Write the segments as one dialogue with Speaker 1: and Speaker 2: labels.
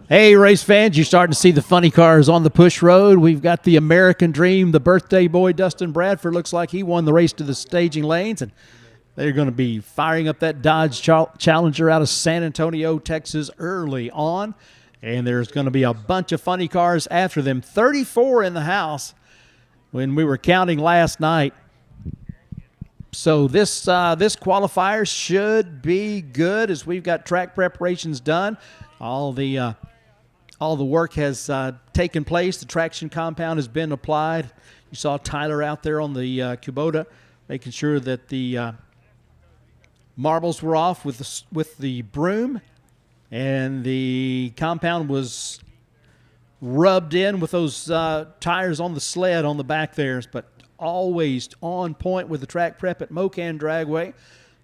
Speaker 1: Hey, race fans, you're starting to see the funny cars on the push road. We've got the American Dream, the birthday boy, Dustin Bradford. Looks like he won the race to the staging lanes, and they're going to be firing up that Dodge Challenger out of San Antonio, Texas early on. And there's going to be a bunch of funny cars after them. 34 in the house when we were counting last night. So this qualifier should be good as we've got track preparations done. All the work has taken place. The traction compound has been applied. You saw Tyler out there on the Kubota making sure that the marbles were off with the broom, and the compound was rubbed in with those tires on the sled on the back there. But always on point with the track prep at Mo-Kan Dragway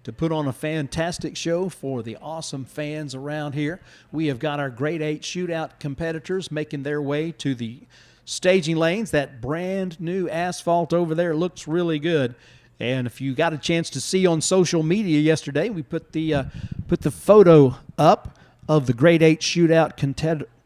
Speaker 1: to put on a fantastic show for the awesome fans around here. We have got our Grade 8 Shootout competitors making their way to the staging lanes. That brand new asphalt over there looks really good. And if you got a chance to see on social media yesterday, we put the photo up of the Grade 8 Shootout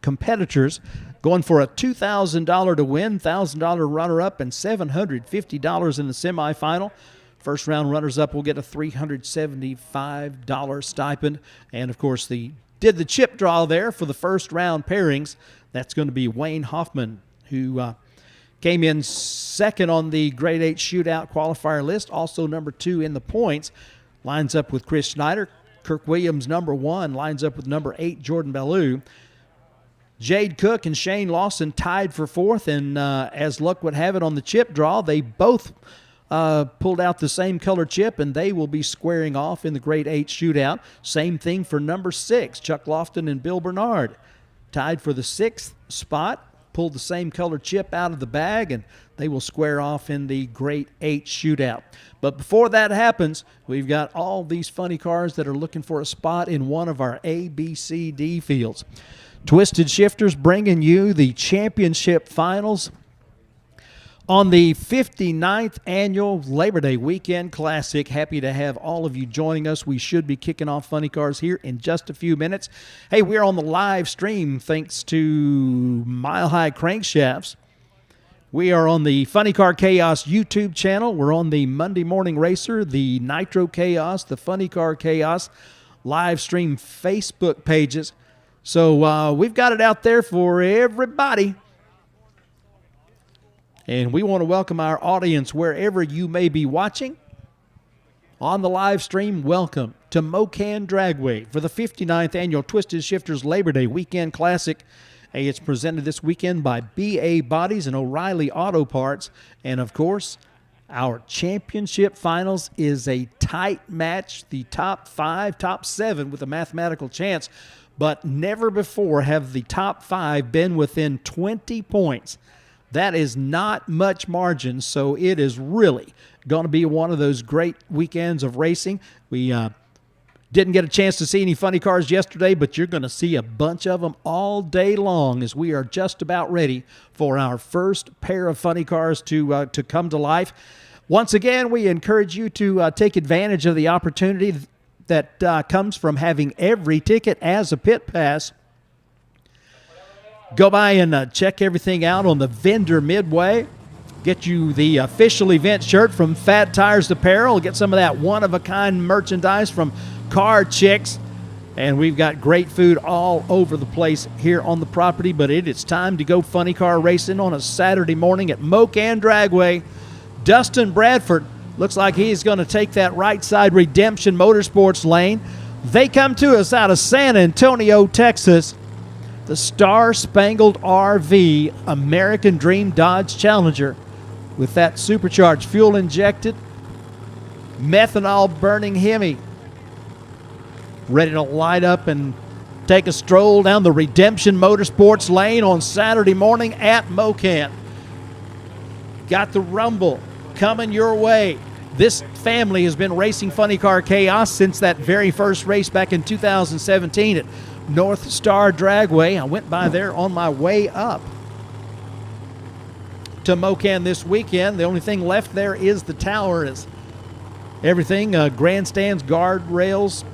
Speaker 1: competitors going for a $2,000 to win, $1,000 runner-up, and $750 in the semifinal. First round runners-up will get a $375 stipend. And, of course, did the chip draw there for the first round pairings. That's going to be Wayne Hoffman, who came in second on the Grade 8 Shootout qualifier list, also number 2 in the points. Lines up with Chris Schneider. Kirk Williams, number 1, lines up with number 8, Jordan Ballou. Jade Cook and Shane Lawson tied for 4th, and as luck would have it on the chip draw, they both pulled out the same color chip, and they will be squaring off in the Grade 8 Shootout. Same thing for number 6, Chuck Lofton and Bill Bernard. Tied for the 6th spot, pulled the same color chip out of the bag, and they will square off in the Grade 8 Shootout. But before that happens, we've got all these funny cars that are looking for a spot in one of our A, B, C, D fields. Twisted Shifters bringing you the championship finals on the 59th annual Labor Day Weekend Classic. Happy to have all of you joining us. We should be kicking off funny cars here in just a few minutes. Hey, we're on the live stream thanks to Mile High Crankshafts. We are on the Funny Car Chaos YouTube channel. We're on the Monday Morning Racer, the Nitro Chaos, the Funny Car Chaos live stream Facebook pages. So we've got it out there for everybody. And we want to welcome our audience wherever you may be watching. On the live stream, welcome to Mo-Kan Dragway for the 59th Annual Twisted Shifters Labor Day Weekend Classic. Hey, it's presented this weekend by BA Bodies and O'Reilly Auto Parts. And, of course, our championship finals is a tight match, the top 5, top 7 with a mathematical chance. But never before have the top 5 been within 20 points. That is not much margin, so it is really going to be one of those great weekends of racing. We didn't get a chance to see any funny cars yesterday, but you're going to see a bunch of them all day long as we are just about ready for our first pair of funny cars to come to life. Once again, we encourage you to take advantage of the opportunity that comes from having every ticket as a pit pass. Go by and check everything out on the vendor midway. Get you the official event shirt from Fat Tires Apparel. Get some of that one-of-a-kind merchandise from Car Chicks. And we've got great food all over the place here on the property. But it's time to go funny car racing on a Saturday morning at Mo-Kan Dragway. Dustin Bradford looks like he's going to take that right side Redemption Motorsports lane. They come to us out of San Antonio, Texas. The Star-Spangled RV American Dream Dodge Challenger with that supercharged fuel-injected methanol-burning Hemi. Ready to light up and take a stroll down the Redemption Motorsports lane on Saturday morning at Mo-Kan. Got the Rumble coming your way. This family has been racing Funny Car Chaos since that very first race back in 2017 at North Star Dragway. I went by there on my way up to Mo-Kan this weekend. The only thing left there is the tower. Is everything, grandstands, guardrails,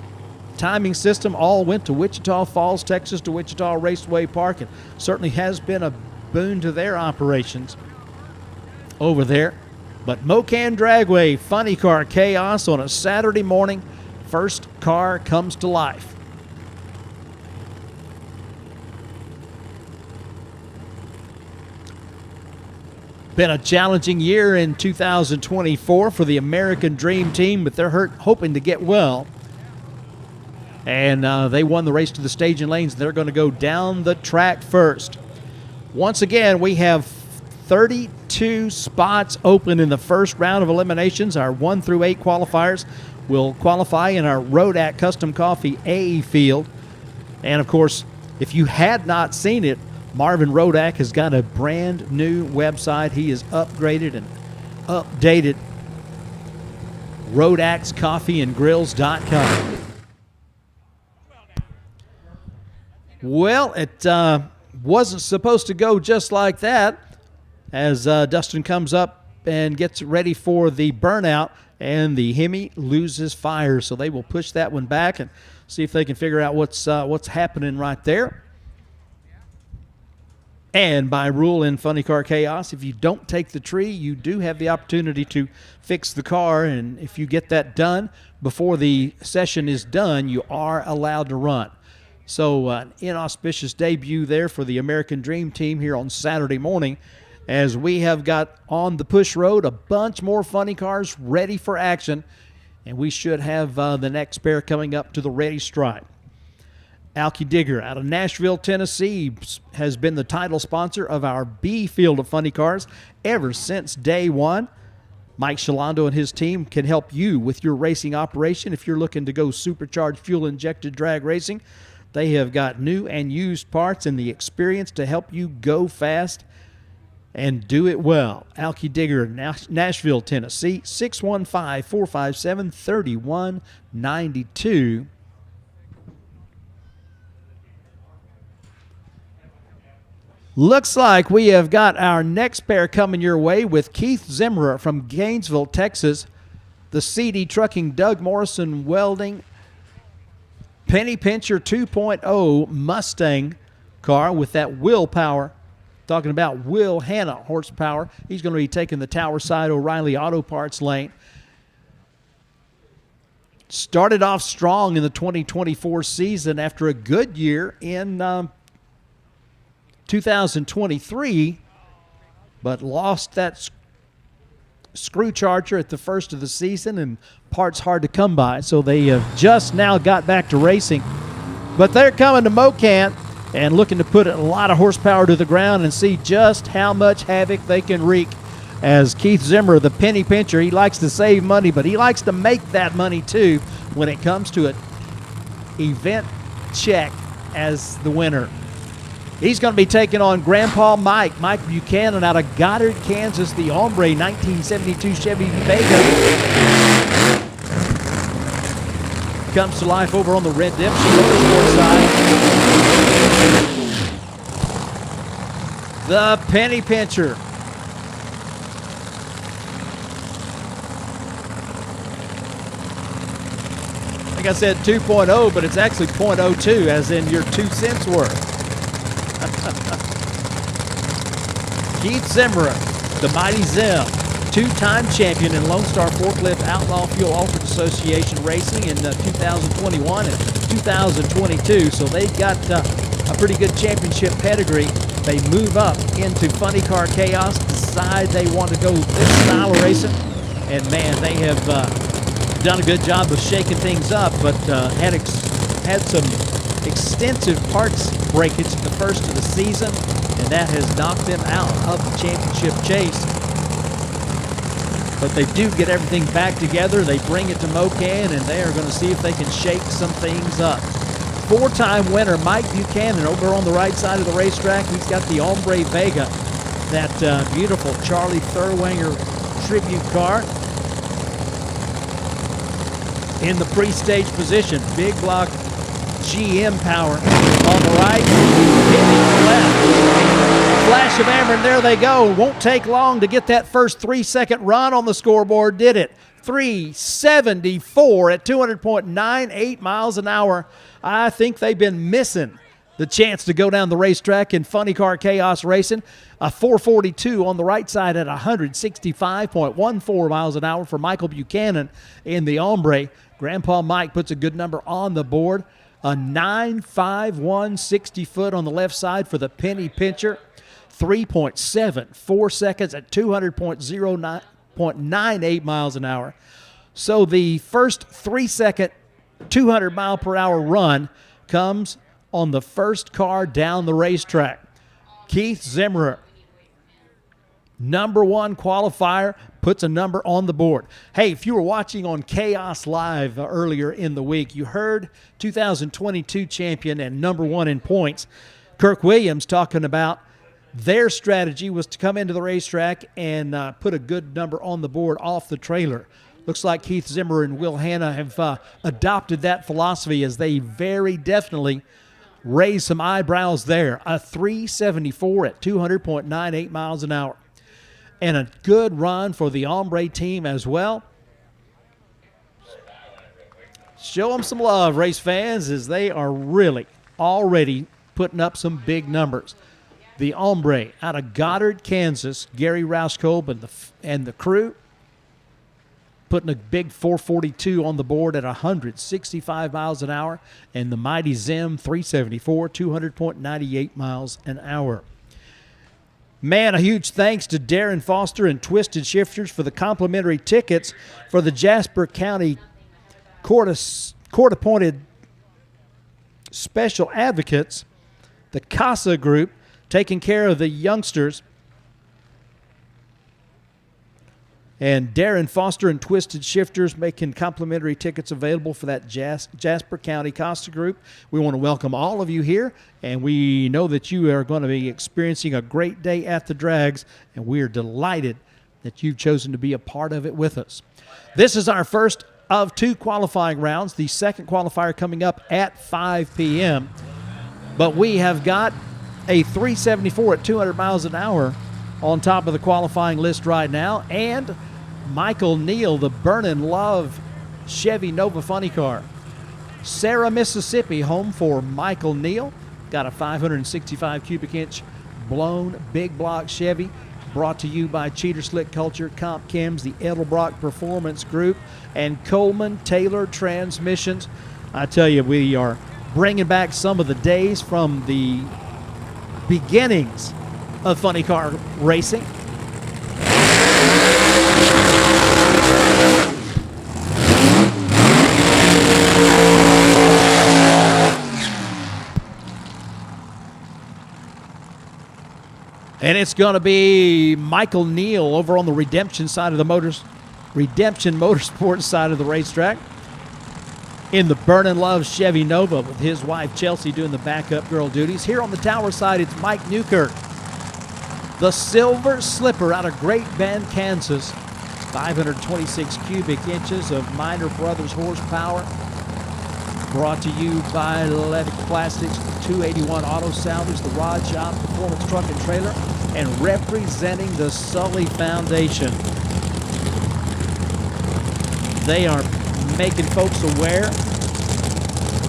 Speaker 1: timing system all went to Wichita Falls, Texas, to Wichita Raceway Park, and certainly has been a boon to their operations over there. But Mo-Kan Dragway Funny Car Chaos on a Saturday morning. First car comes to life. Been a challenging year in 2024 for the American Dream team, but they're hoping to get well. And they won the race to the staging lanes. They're going to go down the track first. Once again, we have 32 spots open in the first round of eliminations. Our 1 through 8 qualifiers will qualify in our Rodak Custom Coffee A field. And, of course, if you had not seen it, Marvin Rodak has got a brand new website. He is upgraded and updated. RodaksCoffeeandGrills.com. Well, it wasn't supposed to go just like that, as Dustin comes up and gets ready for the burnout, and the Hemi loses fire. So they will push that one back and see if they can figure out what's happening right there. And by rule in Funny Car Chaos, if you don't take the tree, you do have the opportunity to fix the car. And if you get that done before the session is done, you are allowed to run. So an inauspicious debut there for the American Dream team here on Saturday morning, as we have got on the push road a bunch more funny cars ready for action. And we should have the next pair coming up to the ready stripe. Alki Digger out of Nashville, Tennessee, has been the title sponsor of our B field of funny cars ever since day one. Mike Shalando and his team can help you with your racing operation. If you're looking to go supercharged, fuel-injected drag racing, they have got new and used parts and the experience to help you go fast and do it well. Alki Digger, Nashville, Tennessee, 615-457-3192. Looks like we have got our next pair coming your way with Keith Zimmerer from Gainesville, Texas. The CD Trucking, Doug Morrison Welding, Penny Pincher 2.0 Mustang car with that willpower. Talking about Will Hanna horsepower. He's going to be taking the Tower Side O'Reilly Auto Parts lane. Started off strong in the 2024 season after a good year in 2023, but lost that screw charger at the first of the season, and parts hard to come by, so they have just now got back to racing. But they're coming to Mo-Kan and looking to put a lot of horsepower to the ground and see just how much havoc they can wreak. As Keith Zimmer, the penny pincher, he likes to save money, but he likes to make that money too when it comes to an event check as the winner. He's going to be taking on Grandpa Mike Buchanan out of Goddard, Kansas, the Ombre 1972 Chevy Vega. Comes to life over on the Redemption Motorsport side. The penny pincher. Like I said, 2.0, but it's actually 0.02, as in your 2 cents worth. Keith Zimmerer, the Mighty Zim, 2-time champion in Lone Star Forklift Outlaw Fuel Altered Association Racing in 2021 and 2022. So they've got a pretty good championship pedigree. They move up into Funny Car Chaos, decide they want to go this style of racing. And, man, they have done a good job of shaking things up, but had some extensive parts breakage the first of the season, and that has knocked them out of the championship chase. But they do get everything back together. They bring it to Mo-Kan, and they are going to see if they can shake some things up. 4-time winner Mike Buchanan over on the right side of the racetrack. He's got the Ombre Vega, that beautiful Charlie Thurwanger tribute car. In the pre-stage position, big block GM power on the right, hitting left. Flash of amber, and there they go. Won't take long to get that first 3-second run on the scoreboard, did it? 374 at 200.98 miles an hour. I think they've been missing the chance to go down the racetrack in funny car chaos racing. A 442 on the right side at 165.14 miles an hour for Michael Buchanan in the Hombre. Grandpa Mike puts a good number on the board. A 9.51 60 foot on the left side for the Penny Pincher. 3.74 seconds at 200.98 miles an hour. So the first 3 second 200 mile per hour run comes on the first car down the racetrack. Keith Zimmerer, number one qualifier, puts a number on the board. Hey, if you were watching on Chaos Live earlier in the week, you heard 2022 champion and number one in points, Kirk Williams, talking about their strategy was to come into the racetrack and put a good number on the board off the trailer. Looks like Keith Zimmer and Will Hanna have adopted that philosophy, as they very definitely raised some eyebrows there. A 374 at 200.98 miles an hour. And a good run for the Hombre team as well. Show them some love, race fans, as they are really already putting up some big numbers. The Hombre out of Goddard, Kansas, Gary Rousekolb and the crew, putting a big 442 on the board at 165 miles an hour. And the Mighty Zim 374, 200.98 miles an hour. Man, a huge thanks to Darren Foster and Twisted Shifters for the complimentary tickets for the Jasper County court-appointed special advocates, the CASA group, taking care of the youngsters. And Darren Foster and Twisted Shifters making complimentary tickets available for that Jasper County Costa Group. We want to welcome all of you here, and we know that you are going to be experiencing a great day at the drags, and we are delighted that you've chosen to be a part of it with us. This is our first of two qualifying rounds, the second qualifier coming up at 5 p.m. But we have got a 374 at 200 miles an hour on top of the qualifying list right now, and Michael Neal, the Burnin' Love Chevy Nova funny car. Sarah, Mississippi, home for Michael Neal. Got a 565 cubic inch blown big block Chevy, brought to you by Cheater Slick Culture, Comp Chems, the Edelbrock Performance Group, and Coleman Taylor Transmissions. I tell you, we are bringing back some of the days from the beginnings of funny car racing. And it's going to be Michael Neal over on the Redemption side of the Redemption Motorsports side of the racetrack in the Burnin' Love Chevy Nova, with his wife Chelsea doing the backup girl duties. Here on the Tower side, it's Mike Newkirk, the Silver Slipper out of Great Bend, Kansas. 526 cubic inches of Minor Brothers horsepower. Brought to you by Levick Plastics, 281 Auto Salvage, the Rod Shop, Performance Truck and Trailer, and representing the Sully Foundation. They are making folks aware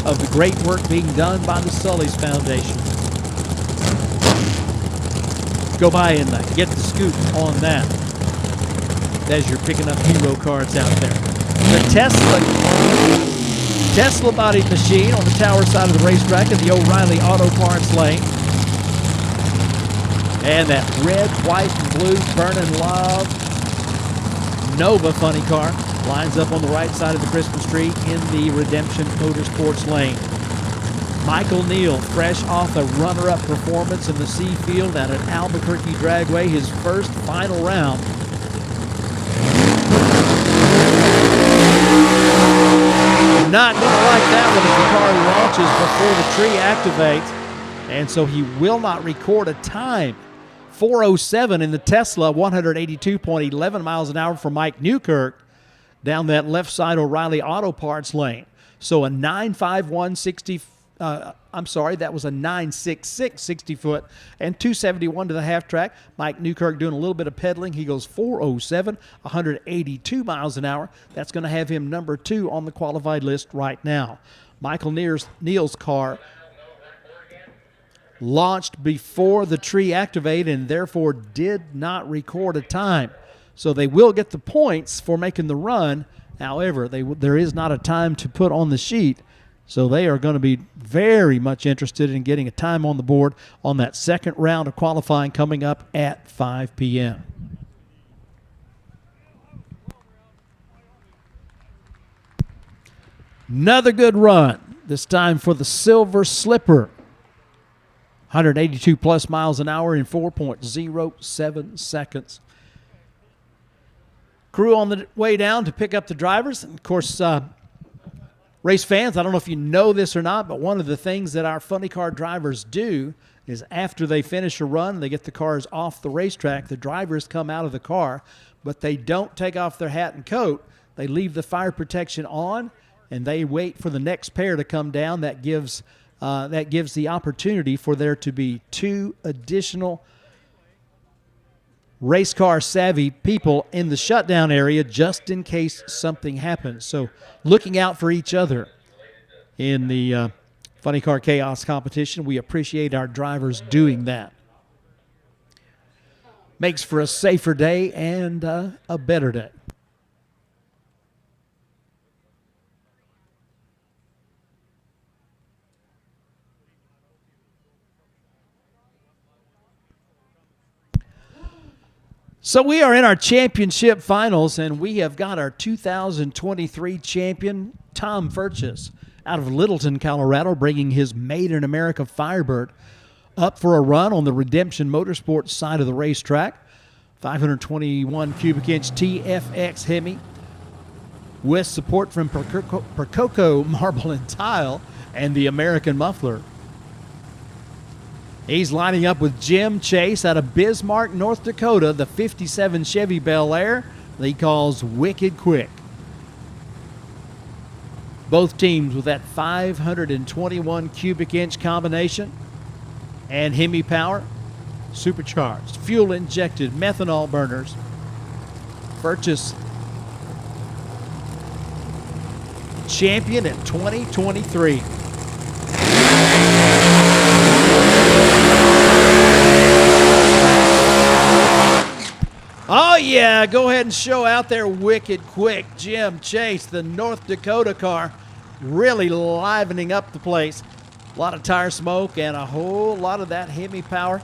Speaker 1: of the great work being done by the Sully's Foundation. Go by and get the scoop on that as you're picking up hero cards out there. The Tesla bodied machine on the Tower side of the racetrack in the O'Reilly Auto Parts lane. And that red, white, and blue Burnin' Love Nova funny car lines up on the right side of the Christmas tree in the Redemption Motorsports lane. Michael Neal, fresh off a runner-up performance in the C field at an Albuquerque Dragway, his first final round. Not going to like that one as the car launches before the tree activates, and so he will not record a time. 4:07 in the Tesla, 182.11 miles an hour for Mike Newkirk down that left side O'Reilly Auto Parts lane. So a 9.51 I'm sorry, that was a 9.66 60 foot and 271 to the half track. Mike Newkirk doing a little bit of pedaling. He goes 407, 182 miles an hour. That's going to have him number 2 on the qualified list right now. Michael Neal's car launched before the tree activated and therefore did not record a time. So they will get the points for making the run. However, there is not a time to put on the sheet. So they are going to be very much interested in getting a time on the board on that second round of qualifying coming up at 5 p.m. Another good run, this time for the Silver Slipper. 182 plus miles an hour in 4.07 seconds. Crew on the way down to pick up the drivers. And of course, race fans, I don't know if you know this or not, but one of the things that our funny car drivers do is after they finish a run, they get the cars off the racetrack, the drivers come out of the car, but they don't take off their hat and coat. They leave the fire protection on, and they wait for the next pair to come down. That gives the opportunity for there to be 2 additional race car savvy people in the shutdown area just in case something happens. So looking out for each other in the Funny Car Chaos competition. We appreciate our drivers doing that. Makes for a safer day and a better day. So we are in our championship finals, and we have got our 2023 champion, Tom Furches, out of Littleton, Colorado, bringing his Made in America Firebird up for a run on the Redemption Motorsports side of the racetrack. 521 cubic inch TFX Hemi with support from Percoco Marble and Tile and the American Muffler. He's lining up with Jim Chase out of Bismarck, North Dakota, the 57 Chevy Bel Air that he calls Wicked Quick. Both teams with that 521 cubic inch combination and Hemi power, supercharged, fuel injected, methanol burners. Purchase champion in 2023. Oh, yeah, go ahead and show out there Wicked Quick. Jim Chase, the North Dakota car, really livening up the place. A lot of tire smoke and a whole lot of that Hemi power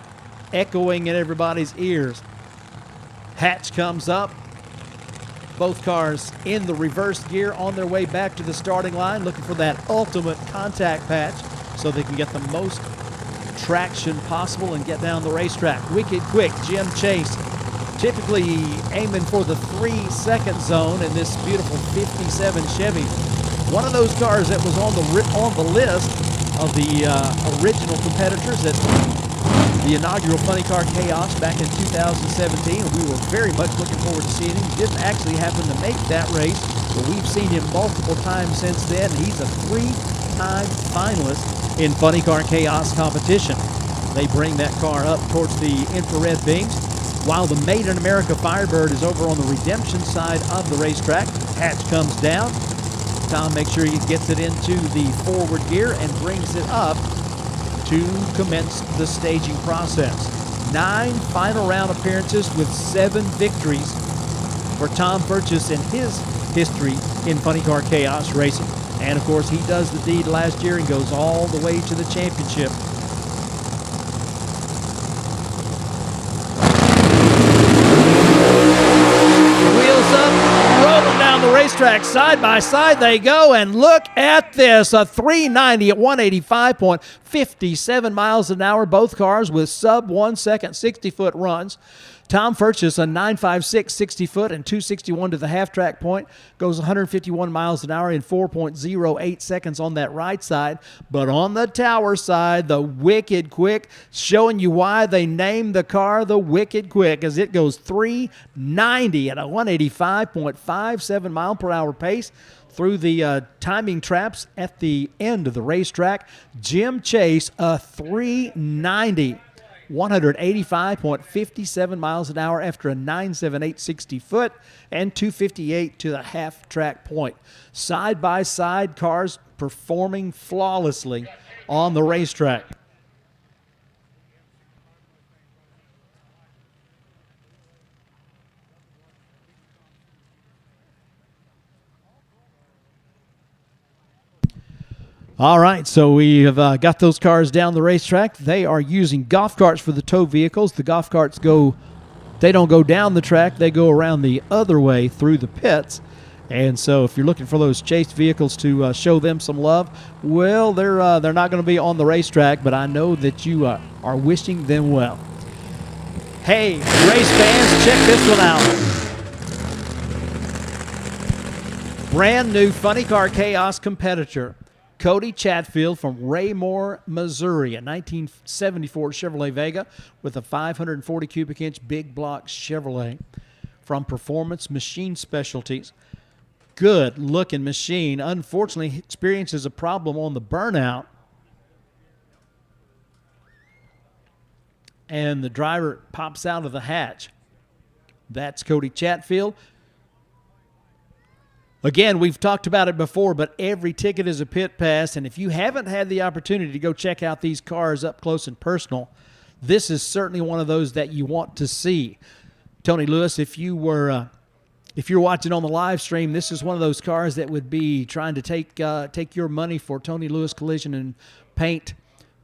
Speaker 1: echoing in everybody's ears. Hatch comes up. Both cars in the reverse gear on their way back to the starting line, looking for that ultimate contact patch so they can get the most traction possible and get down the racetrack. Wicked Quick, Jim Chase, typically aiming for the 3-second zone in this beautiful 57 Chevy. One of those cars that was on the list of the original competitors at the inaugural Funny Car Chaos back in 2017. And we were very much looking forward to seeing him. He didn't actually happen to make that race, but we've seen him multiple times since then. He's a 3-time finalist in Funny Car Chaos competition. They bring that car up towards the infrared beams, while the Made in America Firebird is over on the Redemption side of the racetrack. Hatch comes down. Tom makes sure he gets it into the forward gear and brings it up to commence the staging process. 9 final round appearances with 7 victories for Tom Furches in his history in Funny Car Chaos racing. And of course, he does the deed last year and goes all the way to the championship. Racetrack side by side they go, and look at this, a 390 at 185.57 miles an hour, both cars with sub 1 second 60-foot runs. Tom Furches, a 9.56 60-foot and 261 to the half-track point, goes 151 miles an hour in 4.08 seconds on that right side. But on the tower side, the Wicked Quick, showing you why they named the car the Wicked Quick, as it goes 390 at a 185.57 mile per hour pace. through the timing traps at the end of the racetrack. Jim Chase, a 390. 185.57 miles an hour after a 9.78 60 foot and 258 to the half track point. Side by side cars performing flawlessly on the racetrack. All right, so we have got those cars down the racetrack. They are using golf carts for the tow vehicles. The golf carts they don't go down the track. They go around the other way through the pits. And so if you're looking for those chased vehicles to show them some love, well, they're not going to be on the racetrack, but I know that you are wishing them well. Hey, race fans, check this one out. Brand new Funny Car Chaos competitor. Cody Chatfield from Raymore, Missouri, a 1974 Chevrolet Vega with a 540 cubic inch big block Chevrolet from Performance Machine Specialties. Good looking machine. Unfortunately, experiences a problem on the burnout. And the driver pops out of the hatch. That's Cody Chatfield. Again, we've talked about it before, but every ticket is a pit pass, and if you haven't had the opportunity to go check out these cars up close and personal, this is certainly one of those that you want to see. Tony Lewis, if you're watching on the live stream, this is one of those cars that would be trying to take your money for Tony Lewis Collision and Paint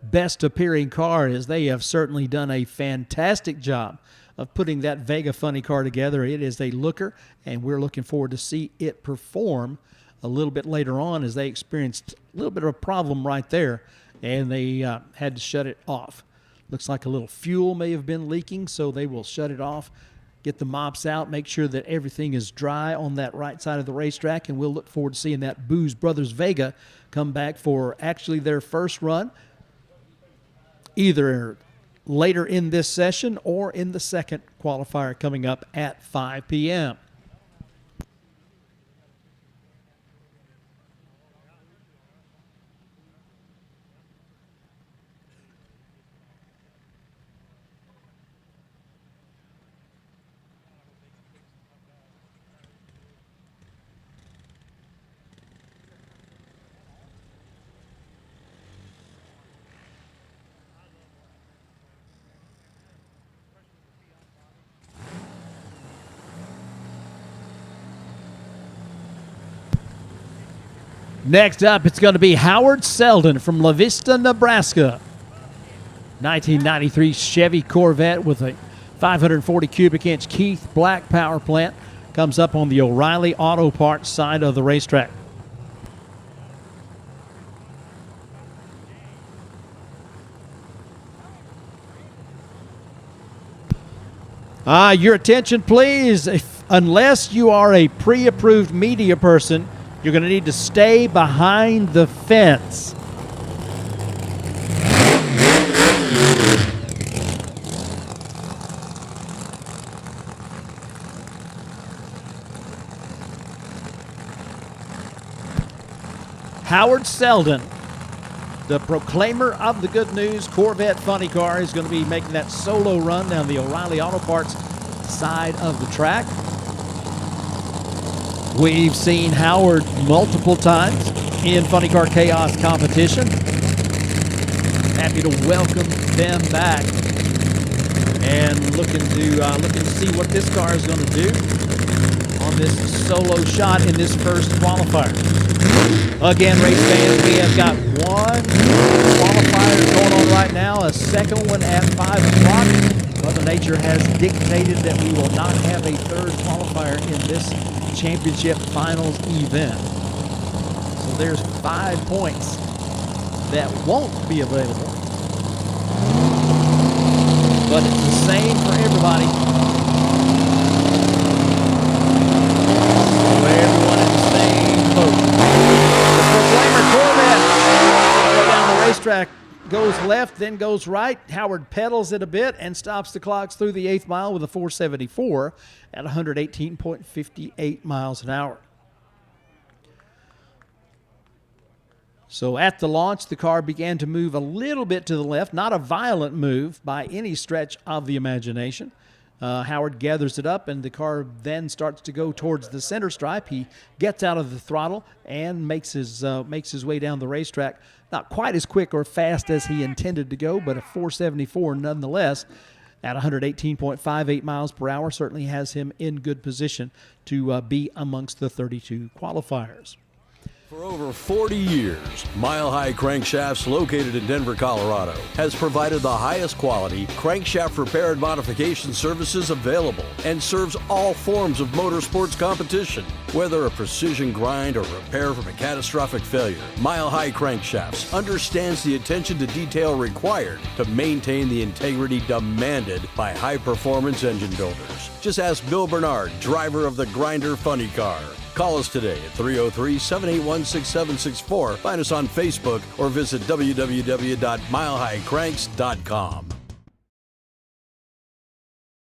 Speaker 1: best appearing car, as they have certainly done a fantastic job of putting that Vega Funny car together. It is a looker, and we're looking forward to see it perform a little bit later on, as they experienced a little bit of a problem right there, and they had to shut it off. Looks like a little fuel may have been leaking, so they will shut it off, get the mops out, make sure that everything is dry on that right side of the racetrack, and we'll look forward to seeing that Booz Brothers Vega come back for actually their first run, either later in this session or in the second qualifier coming up at 5 p.m. Next up, it's going to be Howard Selden from La Vista, Nebraska. 1993 Chevy Corvette with a 540 cubic inch Keith Black power plant. Comes up on the O'Reilly Auto Parts side of the racetrack. Your attention, please. Unless you are a pre-approved media person, you're going to need to stay behind the fence. Howard Selden, the proclaimer of the good news Corvette funny car, is going to be making that solo run down the O'Reilly Auto Parts side of the track. We've seen Howard multiple times in Funny Car Chaos competition. Happy to welcome them back, and looking to see what this car is going to do on this solo shot in this first qualifier. Again, race fans, we have got one qualifier going on right now, a second one at 5 o'clock. Mother Nature has dictated that we will not have a third qualifier in this championship finals event. So there's 5 points that won't be available. But it's the same for everybody. So everyone in the same boat. The Proclaimer Corvette down the racetrack goes left, then goes right. Howard pedals it a bit and stops the clocks through the 8th mile with a 474 at 118.58 miles an hour. So at the launch, the car began to move a little bit to the left, not a violent move by any stretch of the imagination. Howard gathers it up, and the car then starts to go towards the center stripe. He gets out of the throttle and makes his way down the racetrack. Not quite as quick or fast as he intended to go, but a 474 nonetheless at 118.58 miles per hour certainly has him in good position to be amongst the 32 qualifiers.
Speaker 2: For over 40 years, Mile High Crankshafts, located in Denver, Colorado, has provided the highest quality crankshaft repair and modification services available and serves all forms of motorsports competition. Whether a precision grind or repair from a catastrophic failure, Mile High Crankshafts understands the attention to detail required to maintain the integrity demanded by high-performance engine builders. Just ask Bill Bernard, driver of the Grinder Funny Car. Call us today at 303-781-6764. Find us on Facebook or visit www.milehighcranks.com.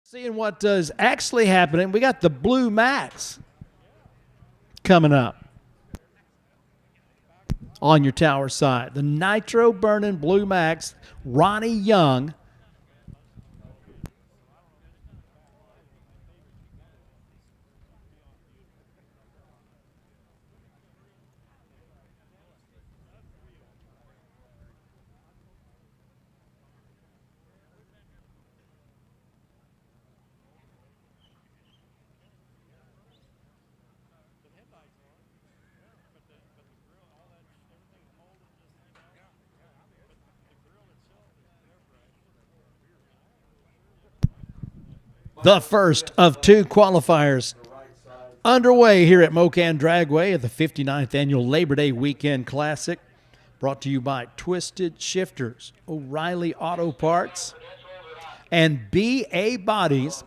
Speaker 1: Seeing what is actually happening, we got the Blue Max coming up on your tower side. The Nitro burning Blue Max, Ronnie Young. The first of two qualifiers underway here at Mo-Kan Dragway at the 59th Annual Labor Day Weekend Classic. Brought to you by Twisted Shifters, O'Reilly Auto Parts, and BA Bodies.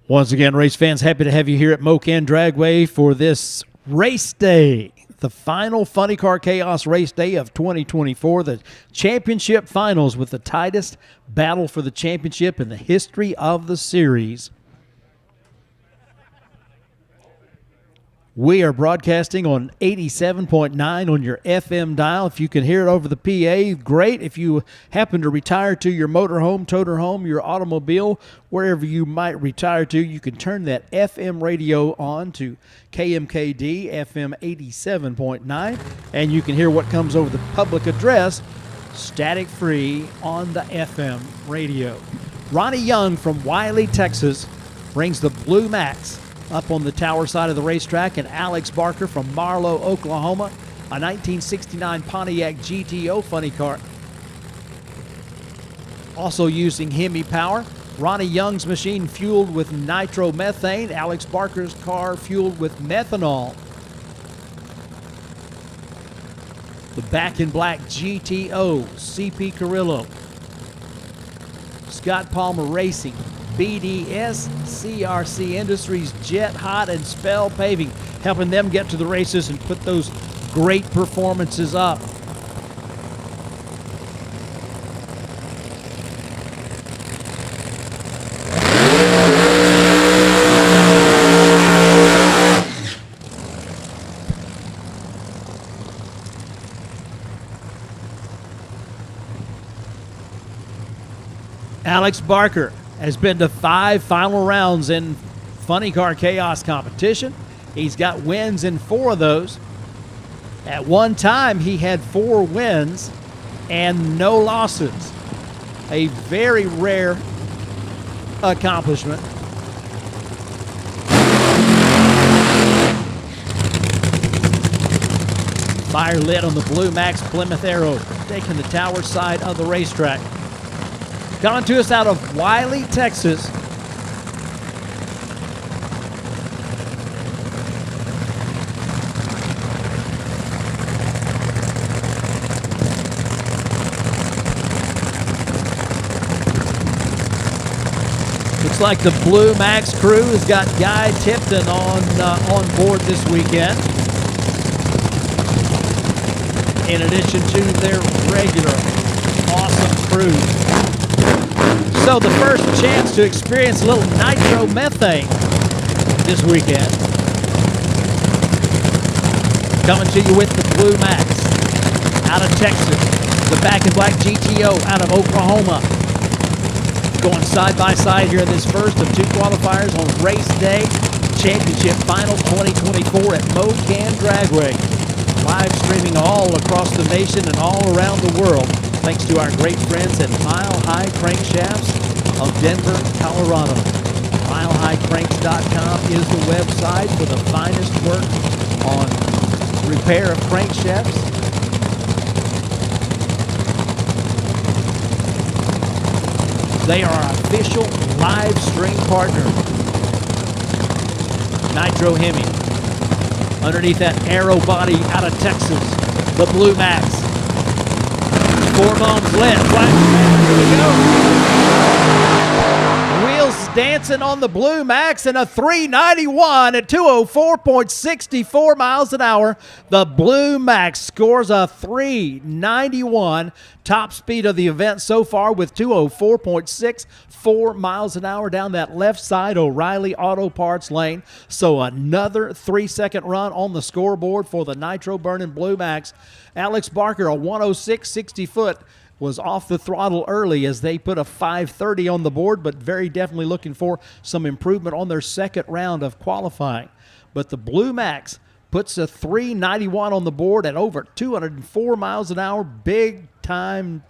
Speaker 1: Once again, race fans, happy to have you here at Mo-Kan Dragway for this race day, the final Funny Car Chaos race day of 2024, the championship finals with the tightest battle for the championship in the history of the series. We are broadcasting on 87.9 on your FM dial. If you can hear it over the PA, great. If you happen to retire to your motorhome, toter home, your automobile, wherever you might retire to, you can turn that FM radio on to KMKD FM 87.9, and you can hear what comes over the public address, static-free on the FM radio. Ronnie Young from Wiley, Texas, brings the Blue Max up on the tower side of the racetrack, and Alex Barker from Marlow, Oklahoma, a 1969 Pontiac GTO funny car. Also using Hemi power. Ronnie Young's machine fueled with nitromethane. Alex Barker's car fueled with methanol. The Back in Black GTO, CP Carrillo. Scott Palmer Racing, BDS, CRC Industries, Jet Hot, and Spell Paving, helping them get to the races and put those great performances up. Alex Barker has been to 5 final rounds in Funny Car Chaos competition. He's got wins in 4 of those. At one time, he had 4 wins and no losses. A very rare accomplishment. Fire lit on the Blue Max Plymouth Arrow, taking the tower side of the racetrack. Coming to us out of Wiley, Texas, the Looks like the Blue Max crew has got Guy Tipton on board this weekend, in addition to their regular awesome crew. So the first chance to experience a little nitro methane this weekend. Coming to you with the Blue Max out of Texas, the Back in Black GTO out of Oklahoma. Going side by side here in this first of two qualifiers on race day, championship final 2024 at Mo-Kan Dragway. Live streaming all across the nation and all around the world, thanks to our great friends at Mile High Crankshafts of Denver, Colorado. MileHighCranks.com is the website for the finest work on repair of crankshafts. They are our official live stream partner. Nitro Hemi. Underneath that aero body out of Texas, the Blue Max. 4 bombs left. Here we go. Wheels dancing on the Blue Max and a 391 at 204.64 miles an hour. The Blue Max scores a 391. Top speed of the event so far with 204.64 miles an hour down that left side O'Reilly Auto Parts lane. So another 3-second run on the scoreboard for the Nitro Burning Blue Max. Alex Barker, a 106 60-foot, was off the throttle early as they put a 530 on the board, but very definitely looking for some improvement on their second round of qualifying. But the Blue Max puts a 391 on the board at over 204 miles an hour. Big time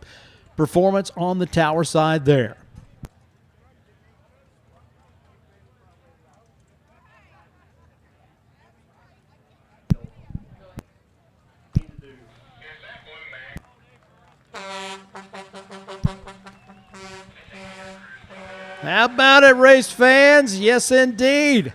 Speaker 1: performance on the tower side there. How about it, race fans? Yes, indeed.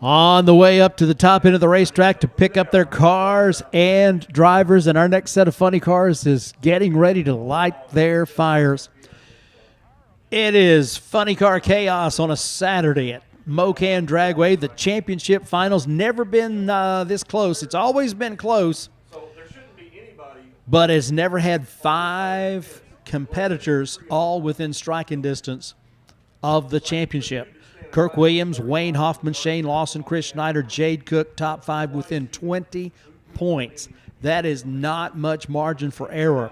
Speaker 1: On the way up to the top end of the racetrack to pick up their cars and drivers, and our next set of funny cars is getting ready to light their fires. It is Funny Car Chaos on a Saturday at Mo-Kan Dragway. The championship finals never been this close. It's always been close,
Speaker 3: So there shouldn't be anybody.
Speaker 1: but it's never had 5 competitors all within striking distance of the championship. Kirk Williams, Wayne Hoffman, Shane Lawson, Chris Schneider, Jade Cook, top 5 within 20 points. That is not much margin for error.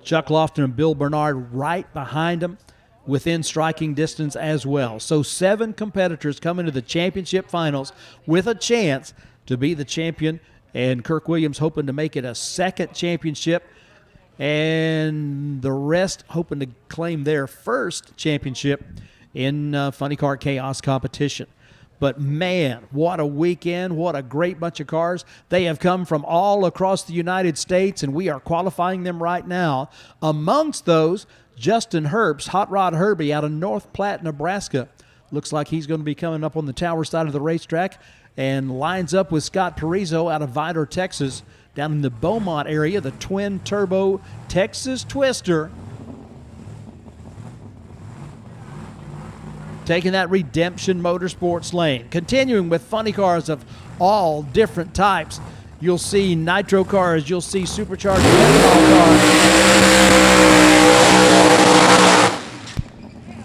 Speaker 1: Chuck Lofton and Bill Bernard right behind them within striking distance as well. So 7 competitors come into the championship finals with a chance to be the champion, and Kirk Williams hoping to make it a second championship, and the rest hoping to claim their first championship in Funny Car Chaos competition. But man, what a weekend, what a great bunch of cars. They have come from all across the United States, and we are qualifying them right now. Amongst those, Justin Herbst, Hot Rod Herbie out of North Platte, Nebraska. Looks like he's going to be coming up on the tower side of the racetrack and lines up with Scott Parizo out of Vidor, Texas, down in the Beaumont area, the twin-turbo Texas Twister. Taking that Redemption Motorsports lane. Continuing with funny cars of all different types. You'll see nitro cars. You'll see supercharged methanol cars.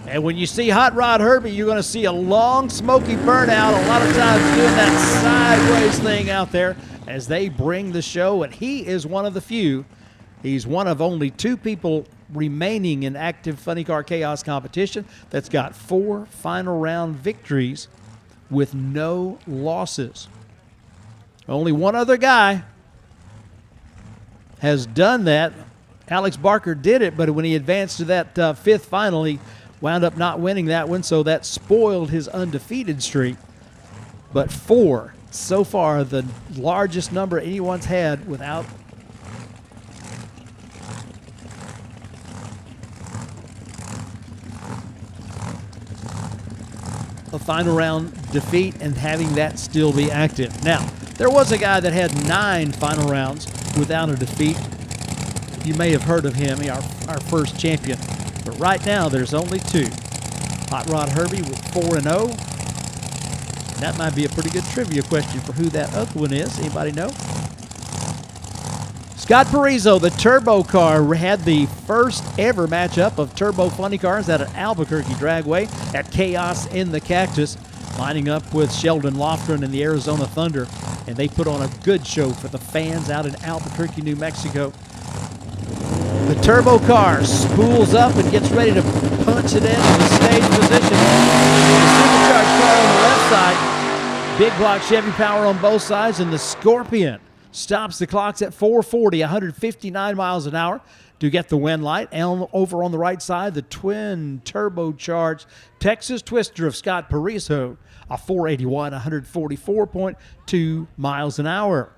Speaker 1: And when you see Hot Rod Herbie, you're going to see a long, smoky burnout, a lot of times doing that sideways thing out there as they bring the show. And he is one of the few. He's one of only 2 people remaining in active Funny Car Chaos competition that's got 4 final round victories with no losses. Only one other guy has done that. Alex Barker did it, but when he advanced to that 5th final, he wound up not winning that one, so that spoiled his undefeated streak. But 4 so far, the largest number anyone's had without. a final round defeat and having that still be active. Now, there was a guy that had 9 final rounds without a defeat. You may have heard of him, our first champion. But right now, there's only 2. Hot Rod Herbie with 4-0. And that might be a pretty good trivia question for who that other one is. Anybody know? Scott Parizo, the turbo car, had the first ever matchup of turbo funny cars out at Albuquerque Dragway at Chaos in the Cactus, lining up with Sheldon Lofgren and the Arizona Thunder. And they put on a good show for the fans out in Albuquerque, New Mexico. The turbo car spools up and gets ready to punch it into the stage position. The supercharged car on the left side, big block Chevy power on both sides, and the Scorpion stops the clocks at 440, 159 miles an hour to get the win light. And over on the right side, the twin turbocharged Texas Twister of Scott Parizo, a 481, 144.2 miles an hour.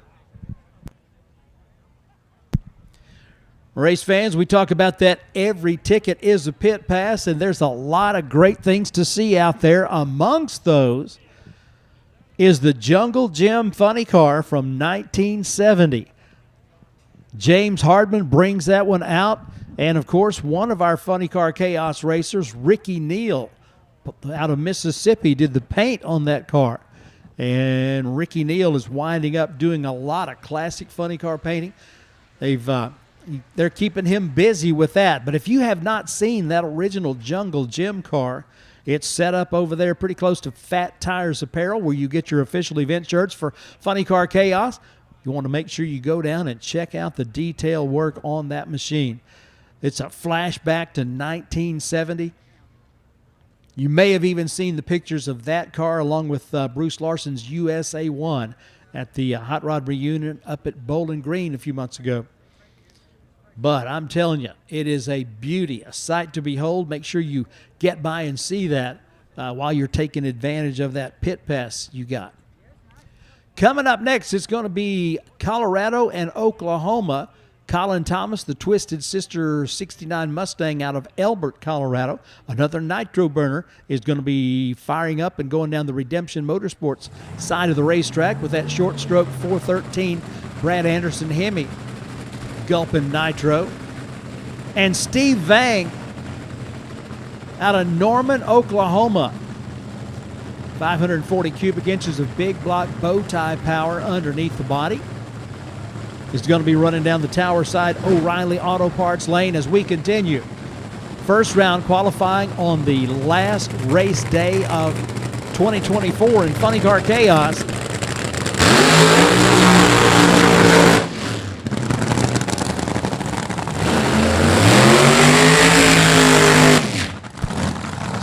Speaker 1: Race fans, we talk about that every ticket is a pit pass, and there's a lot of great things to see out there. Amongst those is the Jungle Jim funny car from 1970. James Hardman brings that one out, and of course, one of our funny car chaos racers, Ricky Neal, out of Mississippi, did the paint on that car. And Ricky Neal is winding up doing a lot of classic funny car painting. They're keeping him busy with that. But if you have not seen that original Jungle Jim car, it's set up over there pretty close to Fat Tires Apparel, where you get your official event shirts for Funny Car Chaos. You want to make sure you go down and check out the detail work on that machine. It's a flashback to 1970. You may have even seen the pictures of that car along with Bruce Larson's USA 1 at the Hot Rod reunion up at Bowling Green a few months ago. But I'm telling you, it is a beauty, a sight to behold. Make sure you get by and see that while you're taking advantage of that pit pass you got. Coming up next, it's going to be Colorado and Oklahoma. Colin Thomas, the Twisted Sister 69 Mustang out of Elbert, Colorado, another nitro burner, is going to be firing up and going down the Redemption Motorsports side of the racetrack with that short stroke 413 Brad Anderson Hemi gulping nitro. And Steve Vang out of Norman, Oklahoma, 540 cubic inches of big block bow tie power underneath the body, is going to be running down the Tower Side O'Reilly Auto Parts lane as we continue. First round qualifying on the last race day of 2024 in Funny Car Chaos.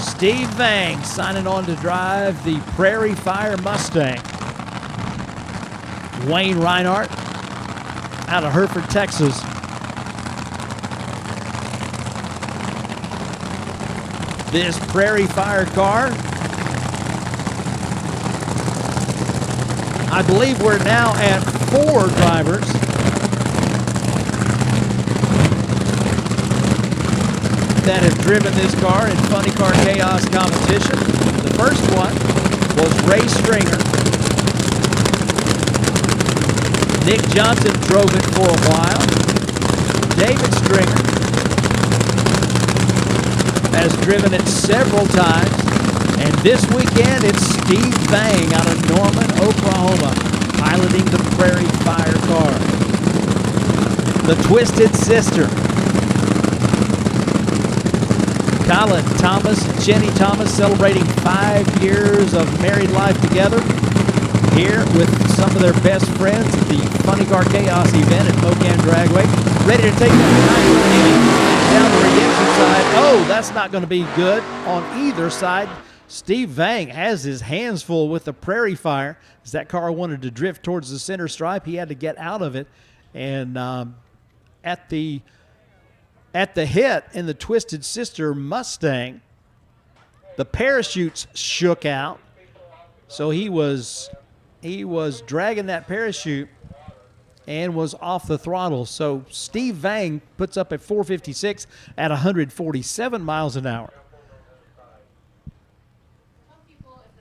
Speaker 1: Steve Vang signing on to drive the Prairie Fire Mustang. Wayne Reinhardt out of Hereford, Texas. This Prairie Fire car, I believe we're now at 4 drivers that have driven this car in Funny Car Chaos competition. The first one was Ray Stringer. Nick Johnson drove it for a while. David Stringer has driven it several times. And this weekend, it's Steve Vang out of Norman, Oklahoma, piloting the Prairie Fire car. The Twisted Sister. Colin Thomas, Jenny Thomas celebrating 5 years of married life together here with some of their best friends at the Funny Car Chaos event at Mo-Kan Dragway. Ready to take that down the Redemption side. Oh, that's not going to be good on either side. Steve Vang has his hands full with the Prairie Fire. As that car wanted to drift towards the center stripe, he had to get out of it. And at the hit in the Twisted Sister Mustang, the parachutes shook out. So he was dragging that parachute and was off the throttle. So Steve Vang puts up a 456 at 147 miles an hour.
Speaker 4: Some people, if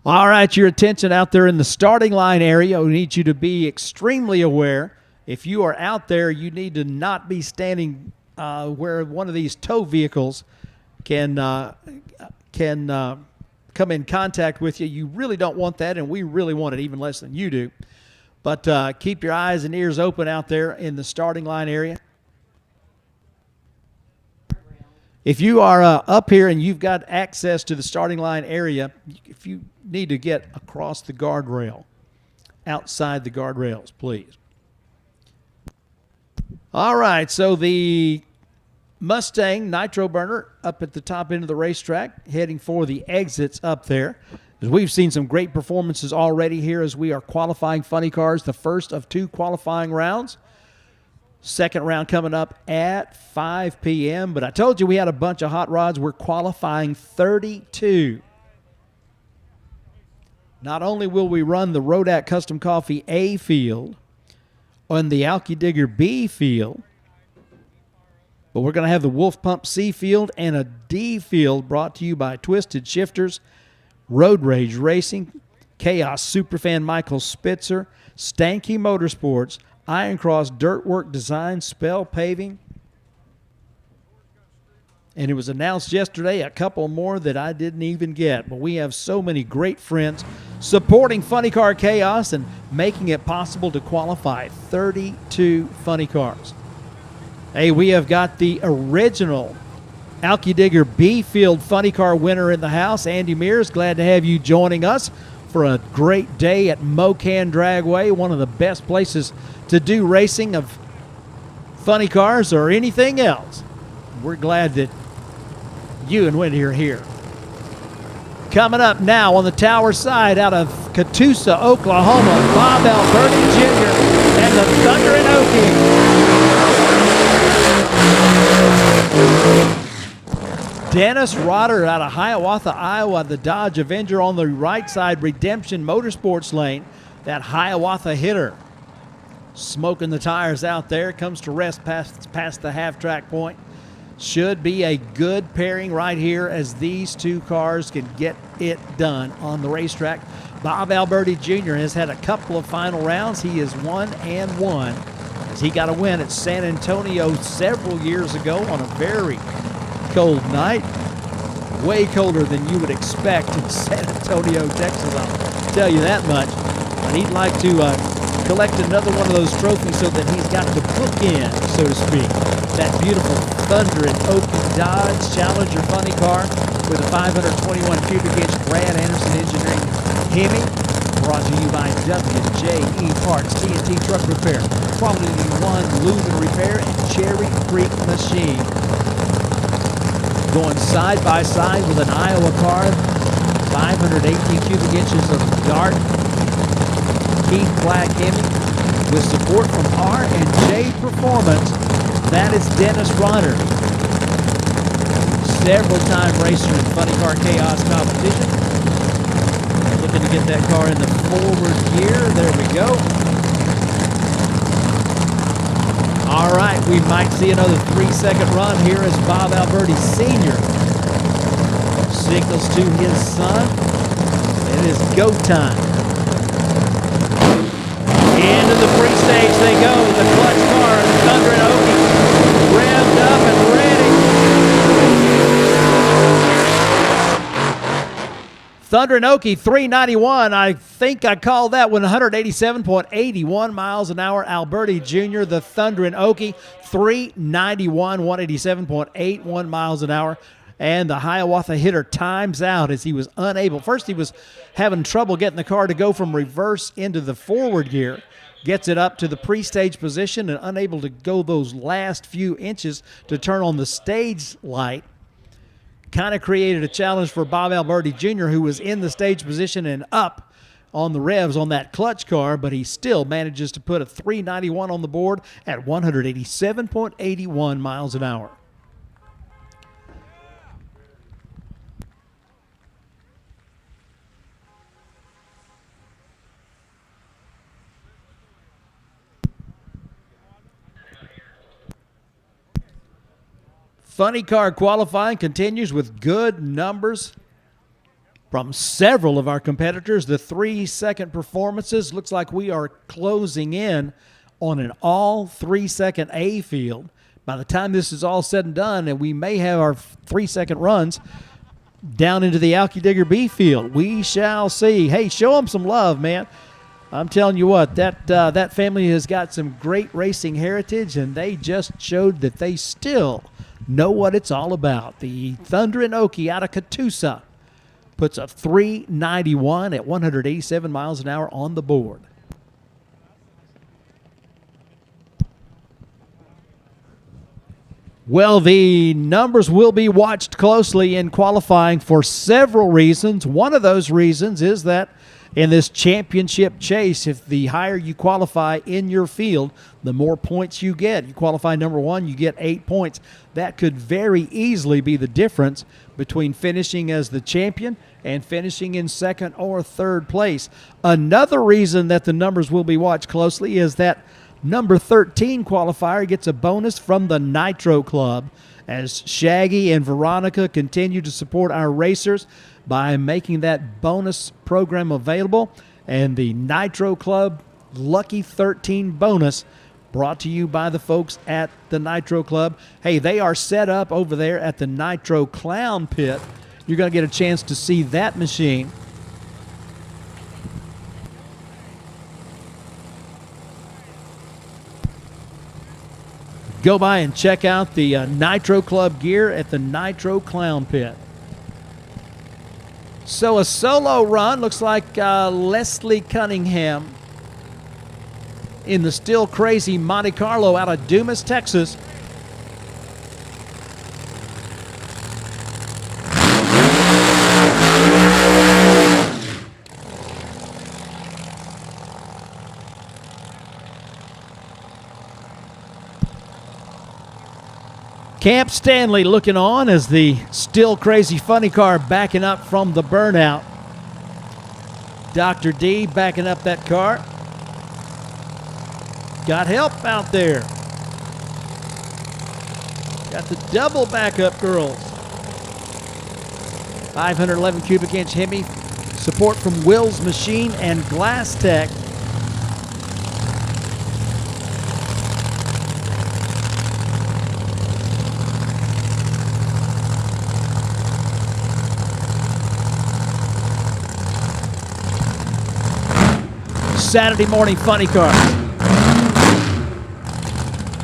Speaker 1: All right, your attention out there in the starting line area. We need you to be extremely aware. If you are out there, you need to not be standing where one of these tow vehicles can come in contact with you. You really don't want that, and we really want it even less than you do. But keep your eyes and ears open out there in the starting line area. If you are up here and you've got access to the starting line area, if you need to get across the guardrail, outside the guardrails, please. All right, so the Mustang Nitro burner up at the top end of the racetrack, heading for the exits up there. As we've seen some great performances already here as we are qualifying funny cars, the first of 2 qualifying rounds. Second round coming up at 5 p.m. But I told you we had a bunch of hot rods. We're qualifying 32. Not only will we run the Rodat Custom Coffee A field on the Alky Digger B field, but we're going to have the Wolf Pump C field and a D field brought to you by Twisted Shifters, Road Rage Racing, Chaos Superfan Michael Spitzer, Stanky Motorsports, Iron Cross Dirtwork Design, Spell Paving. And it was announced yesterday a couple more that I didn't even get. But we have so many great friends supporting Funny Car Chaos and making it possible to qualify 32 funny cars. Hey, we have got the original Alky Digger B Field Funny Car winner in the house, Andy Mears. Glad to have you joining us for a great day at Mo-Kan Dragway, one of the best places to do racing of funny cars or anything else. We're glad that you and Wendy are here. Coming up now on the tower side out of Catoosa, Oklahoma, Bob Alberti Jr. and the Thunder and Okie. Dennis Rotter out of Hiawatha, Iowa, the Dodge Avenger on the right side, Redemption Motorsports lane, that Hiawatha hitter. Smoking the tires out there, comes to rest past the half-track point. Should be a good pairing right here as these 2 cars can get it done on the racetrack. Bob Alberti Jr. has had a couple of final rounds. He is 1-1 as he got a win at San Antonio several years ago on a very cold night. Way colder than you would expect in San Antonio, Texas, I'll tell you that much. But he'd like to collect another one of those trophies so that he's got the bookend, so to speak. That beautiful Thunder and Okie Dodge Challenger funny car with a 521 cubic inch Brad Anderson Engineering Hemi. Brought to you by WJE Parts, TNT Truck Repair, Quality One Lube and Repair, and Cherry Creek Machine. Going side by side with an Iowa car, 518 cubic inches of Dart Keith Black Hemi with support from R&J Performance. That is Dennis Rotter. Several-time racer in Funny Car Chaos competition. Looking to get that car in the forward gear. There we go. All right, we might see another 3-second run here as Bob Alberti Sr. signals to his son. It is go time. Into the free stage they go. The clutch car, the Thunder and Okie, revved up and ready. Thunder and Okie, 391. I think I called that one 187.81 miles an hour. Alberti Jr., the Thunder and Okie, 391, 187.81 miles an hour. And the Hiawatha hitter times out as he was unable. First, he was having trouble getting the car to go from reverse into the forward gear. Gets it up to the pre-stage position and unable to go those last few inches to turn on the stage light. Kind of created a challenge for Bob Alberti Jr., who was in the stage position and up on the revs on that clutch car, but he still manages to put a 391 on the board at 187.81 miles an hour. Funny car qualifying continues with good numbers from several of our competitors. The 3-second performances. Looks like we are closing in on an all 3-second A field. By the time this is all said and done, and we may have our 3-second runs down into the Alky Digger B field. We shall see. Hey, show them some love, man. I'm telling you what, that family has got some great racing heritage, and they just showed that they still know what it's all about. The Thundering Okie out of Catoosa puts a 391 at 187 miles an hour on the board. Well, the numbers will be watched closely in qualifying for several reasons. One of those reasons is that in this championship chase, if the higher you qualify in your field, the more points you get. You qualify number 1, you get 8 points. That could very easily be the difference between finishing as the champion and finishing in 2nd or 3rd place. Another reason that the numbers will be watched closely is that number 13 qualifier gets a bonus from the Nitro Club, as Shaggy and Veronica continue to support our racers by making that bonus program available. And the Nitro Club Lucky 13 bonus brought to you by the folks at the Nitro Club. Hey, they are set up over there at the Nitro Clown Pit. You're going to get a chance to see that machine. Go by and check out the Nitro Club gear at the Nitro Clown Pit. So a solo run, looks like Leslie Cunningham in the Still Crazy Monte Carlo out of Dumas, Texas. Camp Stanley looking on as the Still Crazy Funny Car backing up from the burnout. Dr. D backing up that car. Got help out there. Got the double backup girls. 511 cubic inch Hemi. Support from Will's Machine and Glass Tech. Saturday morning funny car.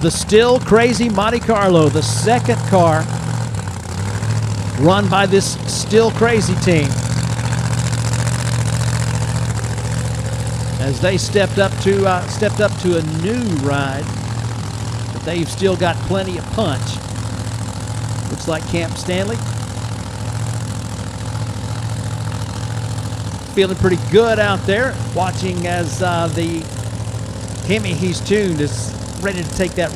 Speaker 1: The Still Crazy Monte Carlo, the 2nd car run by this Still Crazy team, as they stepped up to a new ride, but they've still got plenty of punch. Looks like Camp Stanley feeling pretty good out there, watching as the Hemi he's tuned is ready to take that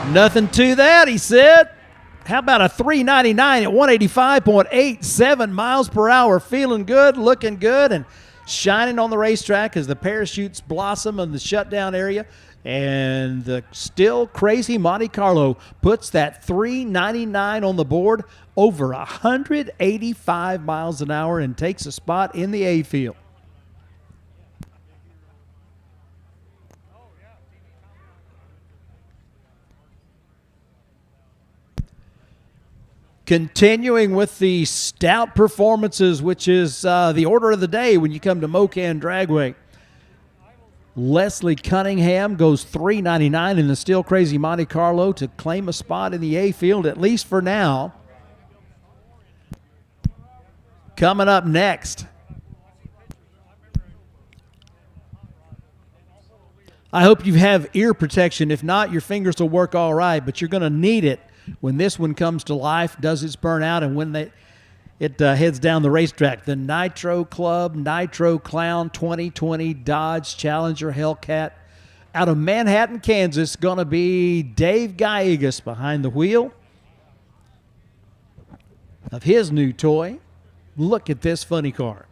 Speaker 1: lane. Nothing to that, he said. How about a 399 at 185.87 miles per hour? Feeling good, looking good, and shining on the racetrack as the parachutes blossom in the shutdown area. And the Still Crazy Monte Carlo puts that 399 on the board, over 185 miles an hour, and takes a spot in the A field. Continuing with the stout performances, which is the order of the day when you come to Mo-Kan Dragway. Leslie Cunningham goes 399 in the Still Crazy Monte Carlo to claim a spot in the A field, at least for now. Coming up next, I hope you have ear protection. If not, your fingers will work all right, but you're going to need it when this one comes to life, does its burnout, and when it heads down the racetrack. The Nitro Club, Nitro Clown 2020 Dodge Challenger Hellcat out of Manhattan, Kansas. Going to be Dave Gallegos behind the wheel of his new toy. Look at this funny car.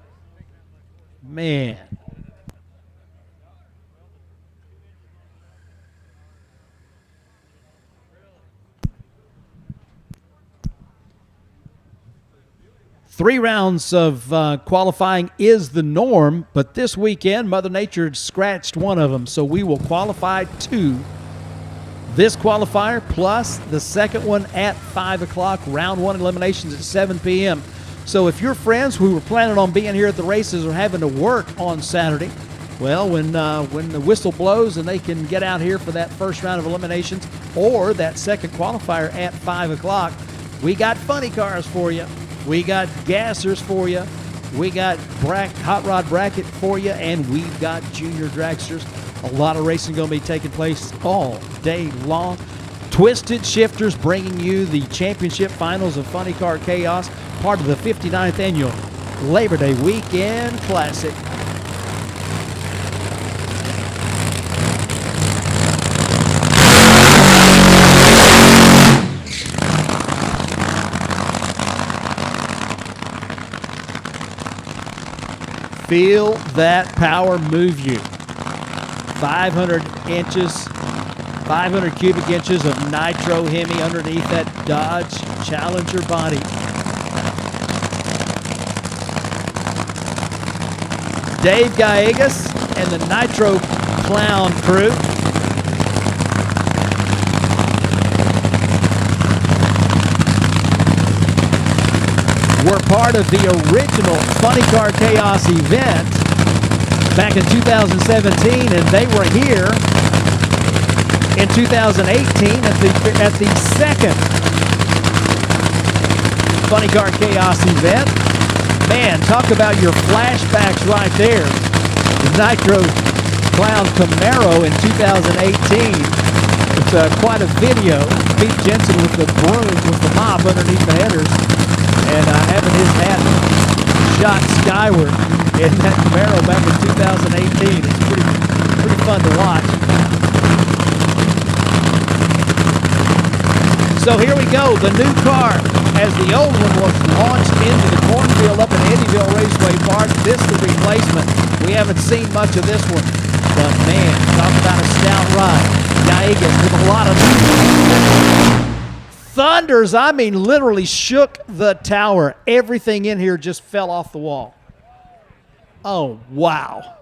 Speaker 1: Man. 3 rounds of qualifying is the norm, but this weekend, Mother Nature scratched one of them, so we will qualify 2. This qualifier plus the second one at 5 o'clock, round 1 eliminations at 7 p.m. So if your friends who were planning on being here at the races are having to work on Saturday, well, when the whistle blows and they can get out here for that first round of eliminations or that second qualifier at 5 o'clock, we got funny cars for you. We got gassers for you. We got hot rod bracket for you, and we've got junior dragsters. A lot of racing going to be taking place all day long. Twisted Shifters bringing you the championship finals of Funny Car Chaos, part of the 59th annual Labor Day Weekend Classic. Feel that power move you. 500 cubic inches of Nitro Hemi underneath that Dodge Challenger body. Dave Gallegos and the Nitro Clown crew. Were part of the original Funny Car Chaos event back in 2017, and they were here in 2018 at the second Funny Car Chaos event. Man, talk about your flashbacks right there. The Nitro Clown Camaro in 2018. It's quite a video. Pete Jensen with the broom, with the mop underneath the headers, and having his hat shot skyward in that Camaro back in 2018. It's pretty fun to watch. So here we go, the new car. As the old one was launched into the cornfield up in Eddyville Raceway Park, this is the replacement. We haven't seen much of this one, but man, talk about a stout ride. Gallegos with a lot of thunders. I mean, literally shook the tower. Everything in here just fell off the wall. Oh, wow.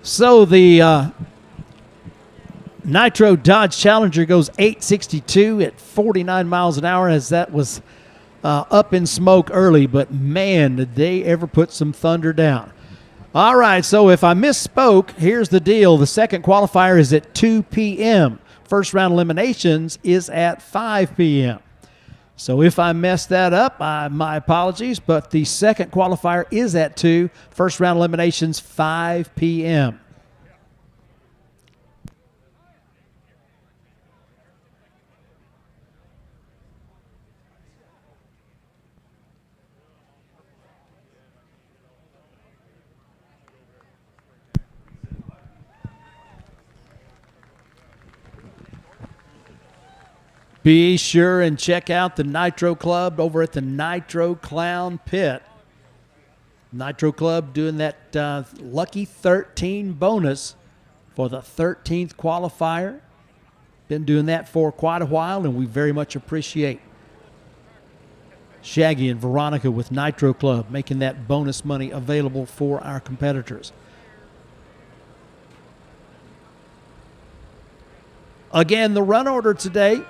Speaker 1: So the Nitro Dodge Challenger goes 862 at 49 miles an hour, as that was up in smoke early. But, man, did they ever put some thunder down. All right, so if I misspoke, here's the deal. The second qualifier is at 2 p.m. First round eliminations is at 5 p.m. So if I messed that up, my apologies, but the second qualifier is at 2. First round eliminations, 5 p.m. Be sure and check out the Nitro Club over at the Nitro Clown Pit. Nitro Club doing that Lucky 13 bonus for the 13th qualifier. Been doing that for quite a while, and we very much appreciate Shaggy and Veronica with Nitro Club making that bonus money available for our competitors. Again, the run order today: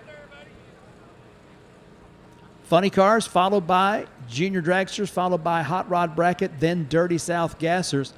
Speaker 1: Funny Cars, followed by Junior Dragsters, followed by Hot Rod Bracket, then Dirty South Gassers.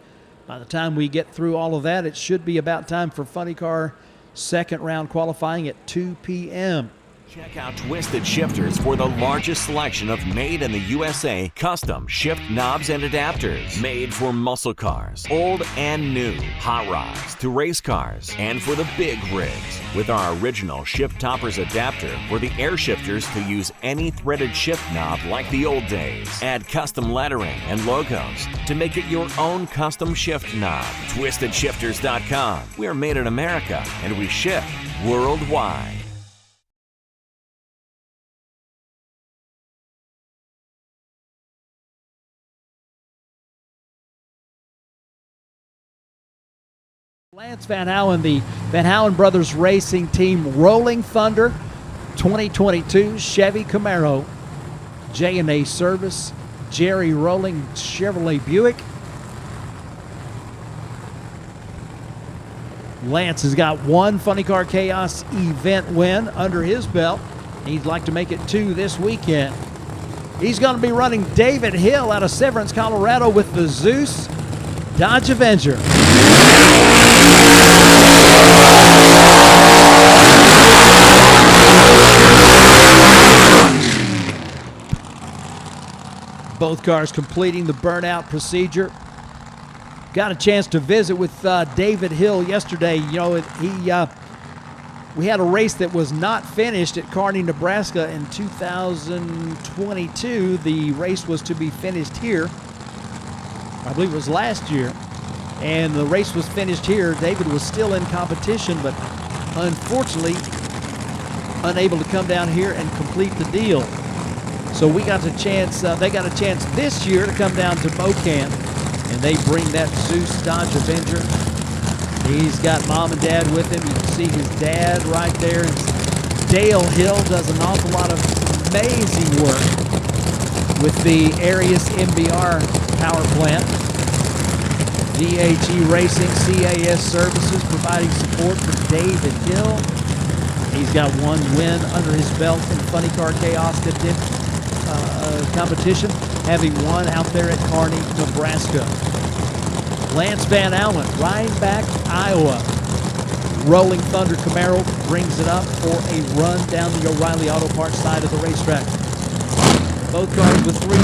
Speaker 1: By the time we get through all of that, it should be about time for Funny Car second round qualifying at 2 p.m.
Speaker 4: Check out Twisted Shifters for the largest selection of made in the USA custom shift knobs and adapters. Made for muscle cars, old and new, hot rods to race cars, and for the big rigs. With our original shift toppers adapter for the air shifters to use any threaded shift knob like the old days. Add custom lettering and logos to make it your own custom shift knob. TwistedShifters.com. We're made in America and we ship worldwide.
Speaker 1: Lance Van Houen, the Van Houen Brothers Racing Team Rolling Thunder 2022 Chevy Camaro, J&A Service, Jerry Rolling Chevrolet Buick. Lance has got one Funny Car Chaos event win under his belt. He'd like to make it 2 this weekend. He's going to be running David Hill out of Severance, Colorado with the Zeus Dodge Avenger. Both cars completing the burnout procedure. Got a chance to visit with David Hill yesterday. You know, we had a race that was not finished at Kearney, Nebraska in 2022. The race was to be finished here. I believe it was last year. And the race was finished here. David was still in competition, but unfortunately unable to come down here and complete the deal. So we got a chance, they got a chance this year to come down to Mo-Kan, and they bring that Zeus Dodge Avenger. He's got mom and dad with him. You can see his dad right there. Dale Hill does an awful lot of amazing work with the Arius MBR power plant. DHE Racing, CAS Services providing support for David Hill. He's got one win under his belt in Funny Car Chaos competition, having won out there at Kearney, Nebraska. Lance Van Houen, Rhinebeck, Iowa. Rolling Thunder Camaro brings it up for a run down the O'Reilly Auto Parts side of the racetrack. Both cars with three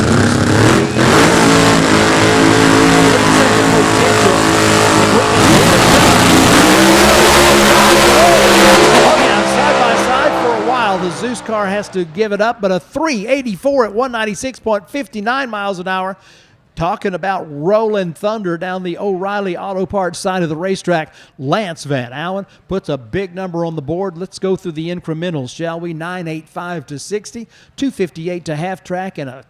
Speaker 1: side by side for a while. The Zeus car has to give it up, but a 384 at 196.59 miles an hour. Talking about rolling thunder down the O'Reilly Auto Parts side of the racetrack. Lance Van Houen puts a big number on the board. Let's go through the incrementals, shall we? 985 to 60, 258 to half track, and a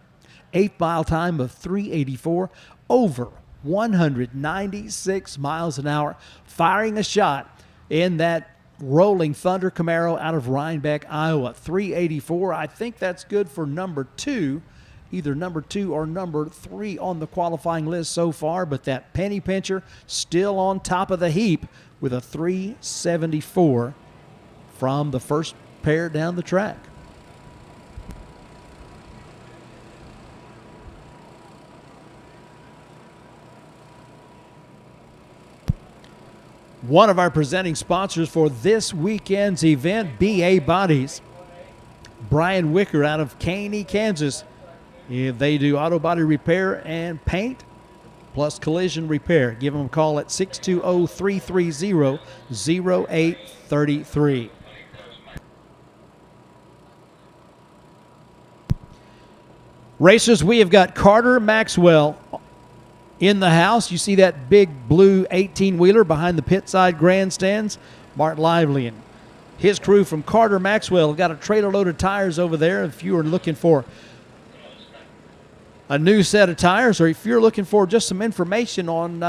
Speaker 1: 8-mile time of 384 over 196 miles an hour. Firing a shot in that Rolling Thunder Camaro out of Rhinebeck, Iowa. 384. I think that's good for number 2. Either number 2 or number 3 on the qualifying list so far, but that penny pincher still on top of the heap with a 374 from the first pair down the track. One of our presenting sponsors for this weekend's event, BA Bodies. Brian Wicker out of Caney, Kansas. They do auto body repair and paint, plus collision repair. Give them a call at 620-330-0833. Racers, we have got Carter Maxwell in the house. You see that big blue 18-wheeler behind the pit side grandstands? Mark Lively and his crew from Carter Maxwell have got a trailer load of tires over there. If you are looking for a new set of tires, or if you're looking for just some information on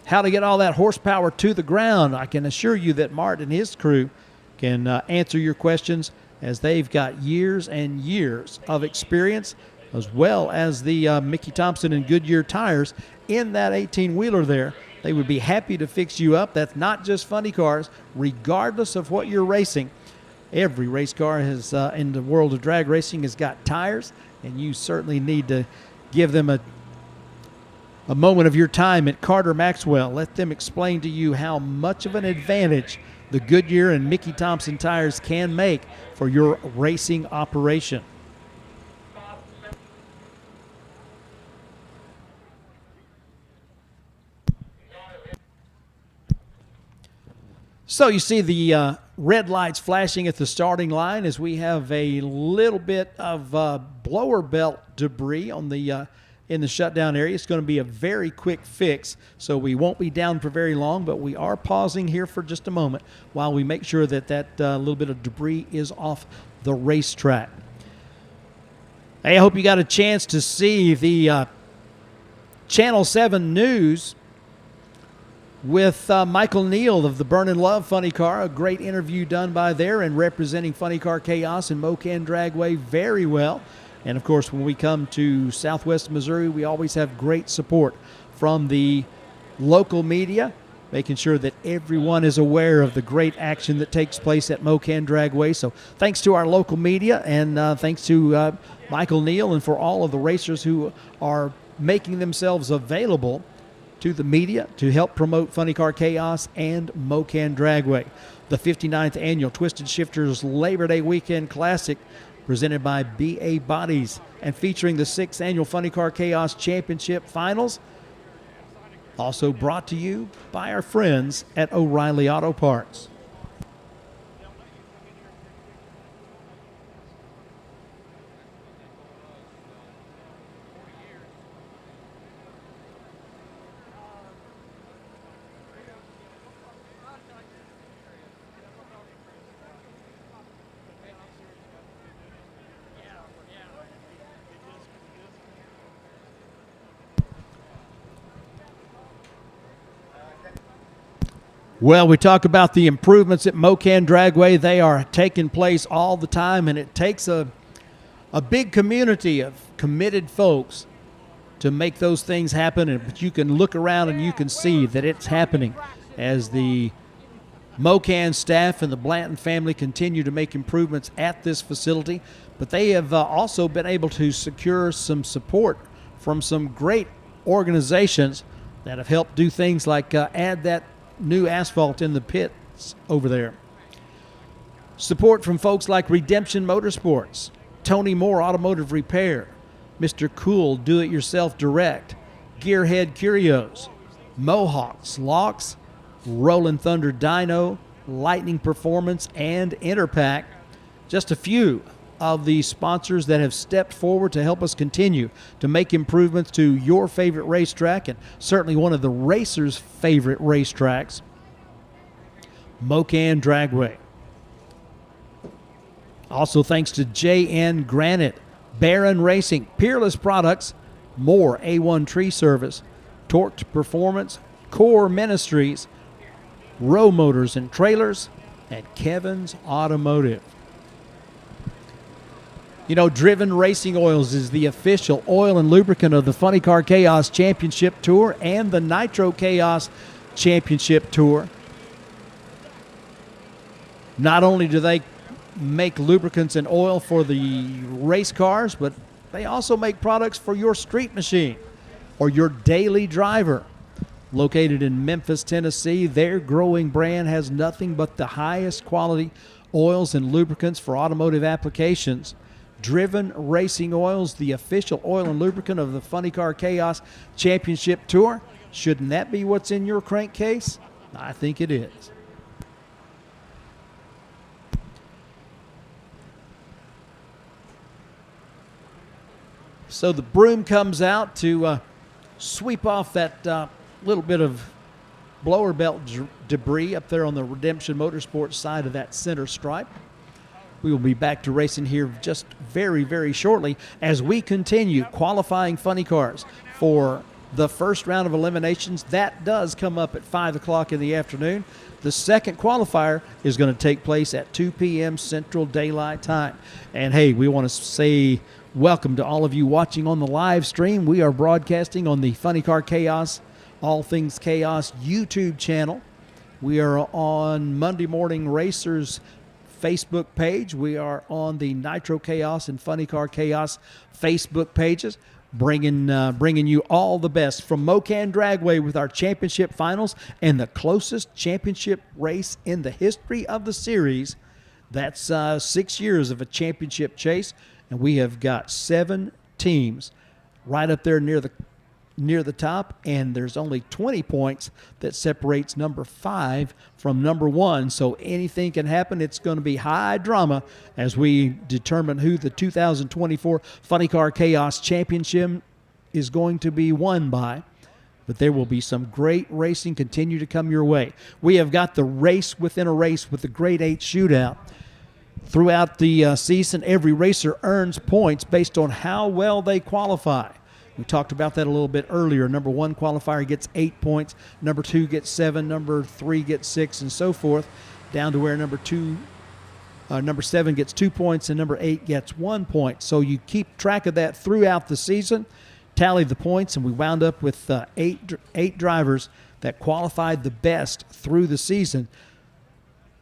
Speaker 1: how to get all that horsepower to the ground, I can assure you that Mart and his crew can answer your questions, as they've got years and years of experience, as well as the Mickey Thompson and Goodyear tires in that 18-wheeler there. They would be happy to fix you up. That's not just funny cars, regardless of what you're racing. Every race car has, in the world of drag racing, has got tires, and you certainly need to give them a moment of your time at Carter Maxwell. Let them explain to you how much of an advantage the Goodyear and Mickey Thompson tires can make for your racing operation. So you see the red lights flashing at the starting line as we have a little bit of blower belt debris on the in the shutdown area. It's going to be a very quick fix, so we won't be down for very long, but we are pausing here for just a moment while we make sure that that little bit of debris is off the racetrack. Hey, I hope you got a chance to see the Channel 7 News with Michael Neal of the Burn and Love Funny Car. A great interview done by there and representing Funny Car Chaos and Mo-Kan Dragway very well. And, of course, when we come to Southwest Missouri, we always have great support from the local media, making sure that everyone is aware of the great action that takes place at Mo-Kan Dragway. So thanks to our local media and thanks to Michael Neal and for all of the racers who are making themselves available to the media to help promote Funny Car Chaos and Mo-Kan Dragway. The 59th Annual Twisted Shifters Labor Day Weekend Classic presented by BA Bodies and featuring the 6th Annual Funny Car Chaos Championship Finals. Also brought to you by our friends at O'Reilly Auto Parts. Well, we talk about the improvements at Mo-Kan Dragway. They are taking place all the time, and it takes a big community of committed folks to make those things happen. But you can look around and you can see that it's happening as the Mo-Kan staff and the Blanton family continue to make improvements at this facility. But they have also been able to secure some support from some great organizations that have helped do things like add that new asphalt in the pits over there. Support from folks like Redemption Motorsports, Tony Moore Automotive Repair, Mr. Cool Do-It-Yourself Direct, Gearhead Curios, Mohawks, Locks, Rolling Thunder Dyno, Lightning Performance, and Interpack. Just a few of the sponsors that have stepped forward to help us continue to make improvements to your favorite racetrack and certainly one of the racers' favorite racetracks, Mo-Kan Dragway. Also thanks to JN Granite, Baron Racing, Peerless Products, Moore A1 Tree Service, Torqued Performance, Core Ministries, Row Motors and Trailers, and Kevin's Automotive. You know, Driven Racing Oils is the official oil and lubricant of the Funny Car Chaos Championship Tour and the Nitro Chaos Championship Tour. Not only do they make lubricants and oil for the race cars, but they also make products for your street machine or your daily driver. Located in Memphis, Tennessee, their growing brand has nothing but the highest quality oils and lubricants for automotive applications. Driven Racing Oils, the official oil and lubricant of the Funny Car Chaos Championship Tour. Shouldn't that be what's in your crankcase? I think it is. So the broom comes out to sweep off that little bit of blower belt debris up there on the Redemption Motorsports side of that center stripe. We will be back to racing here just very, very shortly as we continue qualifying funny cars for the first round of eliminations. That does come up at 5 o'clock in the afternoon. The second qualifier is going to take place at 2 p.m. Central Daylight Time. And, hey, we want to say welcome to all of you watching on the live stream. We are broadcasting on the Funny Car Chaos, All Things Chaos YouTube channel. We are on Monday Morning Racers Facebook page. We are on the Nitro Chaos and Funny Car Chaos Facebook pages, bringing you all the best from Mo-Kan Dragway with our championship finals and the closest championship race in the history of the series. That's 6 years of a championship chase, and we have got 7 teams right up there near the top, and there's only 20 points that separates number 5 from number 1. So anything can happen. It's going to be high drama as we determine who the 2024 Funny Car Chaos Championship is going to be won by. But there will be some great racing continue to come your way. We have got the race within a race with the Grade 8 Shootout. Throughout the season, every racer earns points based on how well they qualify. We talked about that a little bit earlier. Number 1 qualifier gets 8 points. Number 2 gets 7. Number 3 gets 6, and so forth, down to where number 7 gets 2 points and number 8 gets 1 point. So you keep track of that throughout the season, tally the points, and we wound up with eight drivers that qualified the best through the season.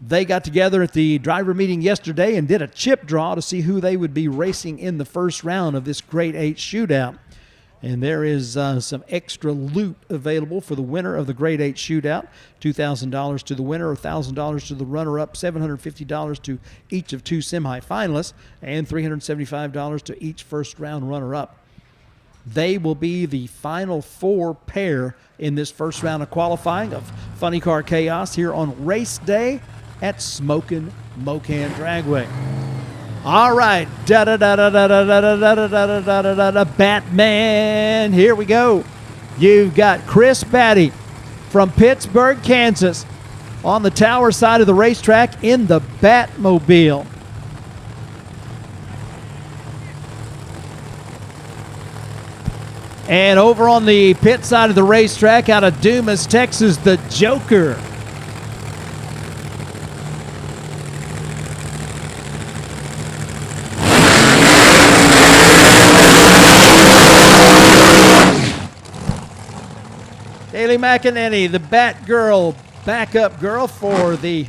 Speaker 1: They got together at the driver meeting yesterday and did a chip draw to see who they would be racing in the first round of this Grade 8 shootout. And there is some extra loot available for the winner of the Grade 8 shootout. $2,000 to the winner, $1,000 to the runner-up, $750 to each of 2 semifinalists, and $375 to each first-round runner-up. They will be the final 4 pair in this first round of qualifying of Funny Car Chaos here on race day at Smokin' Mo-Kan Dragway. All right, Batman, here we go. You've got Chris Batty from Pittsburgh, Kansas, on the tower side of the racetrack in the Batmobile. And over on the pit side of the racetrack out of Dumas, Texas, the Joker. Haley McEnany, the Batgirl, backup girl for the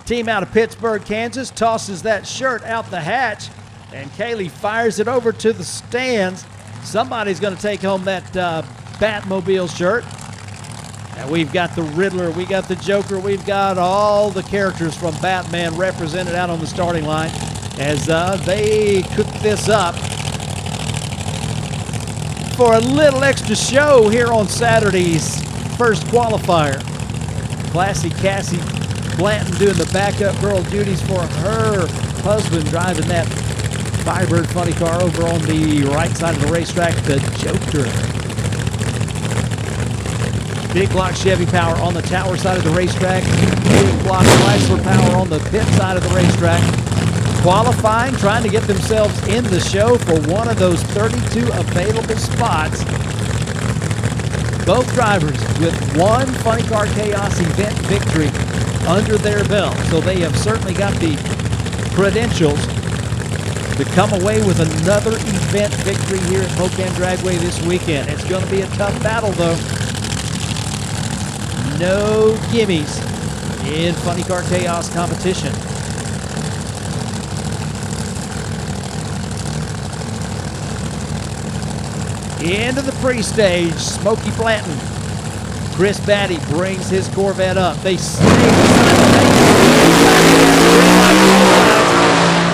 Speaker 1: team out of Pittsburgh, Kansas, tosses that shirt out the hatch, and Kaylee fires it over to the stands. Somebody's going to take home that Batmobile shirt. And we've got the Riddler, we got the Joker, we've got all the characters from Batman represented out on the starting line as they cook this up for a little extra show here on Saturday's first qualifier. Classy Cassie Blanton doing the backup girl duties for her husband, driving that Firebird funny car over on the right side of the racetrack, the Joker. Big block Chevy power on the tower side of the racetrack. Big block Chrysler power on the pit side of the racetrack. Qualifying, trying to get themselves in the show for one of those 32 available spots. Both drivers with one Funny Car Chaos event victory under their belt. So they have certainly got the credentials to come away with another event victory here at Mo-Kan Dragway this weekend. It's going to be a tough battle, though. No gimmies in Funny Car Chaos competition. Into the pre-stage, Smokey Blanton. Chris Batty brings his Corvette up. They stay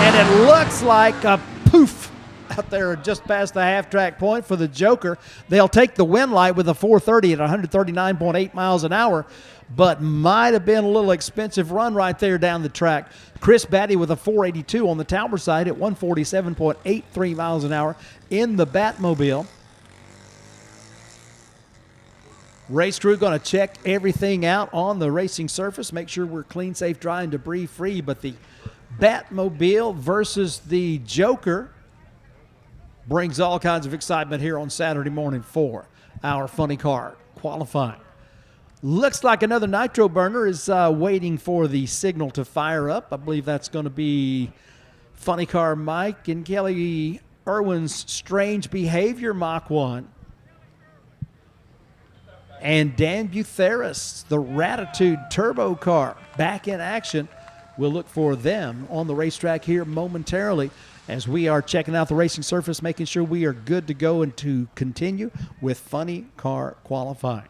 Speaker 1: and it looks like a poof out there just past the half-track point for the Joker. They'll take the win light with a 430 at 139.8 miles an hour, but might have been a little expensive run right there down the track. Chris Batty with a 482 on the tower side at 147.83 miles an hour in the Batmobile. Race crew going to check everything out on the racing surface, make sure we're clean, safe, dry, and debris-free. But the Batmobile versus the Joker brings all kinds of excitement here on Saturday morning for our Funny Car qualifying. Looks like another nitro burner is waiting for the signal to fire up. I believe that's going to be Funny Car Mike and Kelly Irwin's Strange Behavior Mach 1. And Dan Butheris, the Ratitude Turbo Car, back in action. We'll look for them on the racetrack here momentarily as we are checking out the racing surface, making sure we are good to go and to continue with Funny Car qualifying.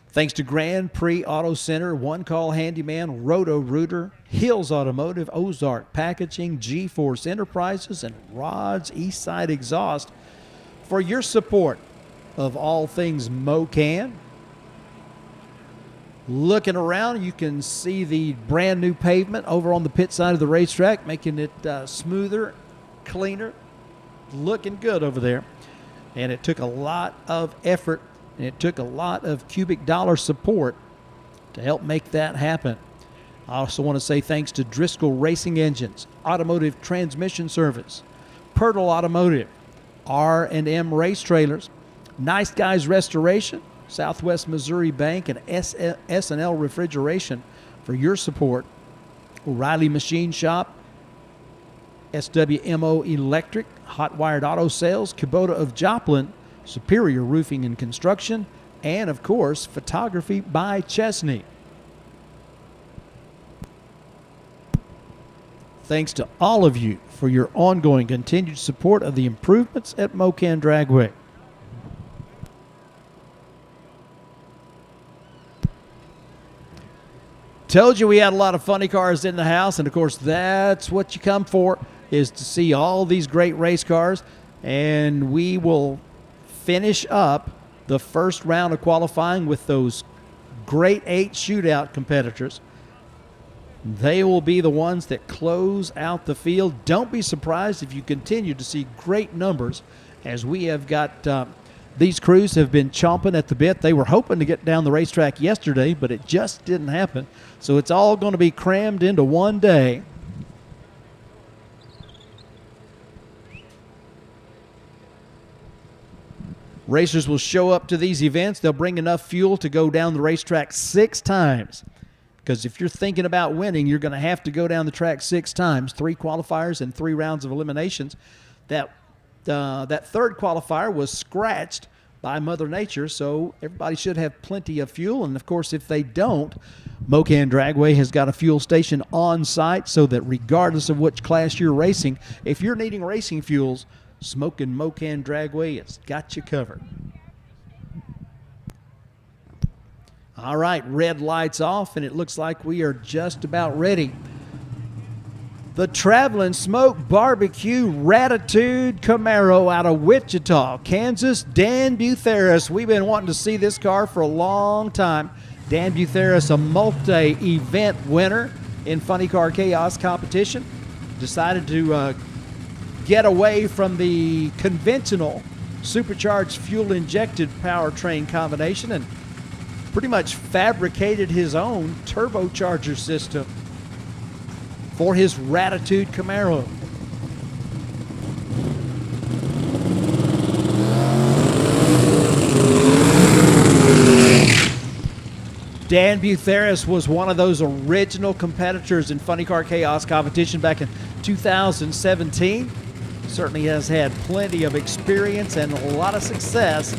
Speaker 1: Thanks to Grand Prix Auto Center, One Call Handyman, Roto Rooter, Hills Automotive, Ozark Packaging, G-Force Enterprises, and Rod's Eastside Exhaust for your support of all things Mo-Kan. Looking around, you can see the brand new pavement over on the pit side of the racetrack, making it smoother, cleaner, looking good over there. And it took a lot of effort, and it took a lot of cubic dollar support to help make that happen. I also want to say thanks to Driscoll Racing Engines, Automotive Transmission Service, Pirtle Automotive, R&M Race Trailers, Nice Guys Restoration, Southwest Missouri Bank, and S&L Refrigeration for your support. O'Reilly Machine Shop, SWMO Electric, Hot Wired Auto Sales, Kubota of Joplin, Superior Roofing and Construction, and, of course, Photography by Chesney. Thanks to all of you for your ongoing continued support of the improvements at Mo-Kan Dragway. Told you we had a lot of funny cars in the house, and of course that's what you come for, is to see all these great race cars. And we will finish up the first round of qualifying with those great 8 shootout competitors. They will be the ones that close out the field. Don't be surprised if you continue to see great numbers, as we have got these crews have been chomping at the bit. They were hoping to get down the racetrack yesterday, but it just didn't happen. So it's all going to be crammed into one day. Racers will show up to these events. They'll bring enough fuel to go down the racetrack 6 times. Because if you're thinking about winning, you're going to have to go down the track 6 times, 3 qualifiers and 3 rounds of eliminations. That third qualifier was scratched by Mother Nature, so everybody should have plenty of fuel. And, of course, if they don't, Mo-Kan Dragway has got a fuel station on site, so that regardless of which class you're racing, if you're needing racing fuels, Smoking Mo-Kan Dragway has got you covered. All right, red lights off, and it looks like we are just about ready. The Traveling Smoke Barbecue Ratitude Camaro out of Wichita, Kansas, Dan Butheris. We've been wanting to see this car for a long time. Dan Butheris, a multi-event winner in Funny Car Chaos competition, decided to get away from the conventional supercharged fuel-injected powertrain combination and pretty much fabricated his own turbocharger system for his Ratitude Camaro. Dan Butheris was one of those original competitors in Funny Car Chaos competition back in 2017. Certainly has had plenty of experience and a lot of success.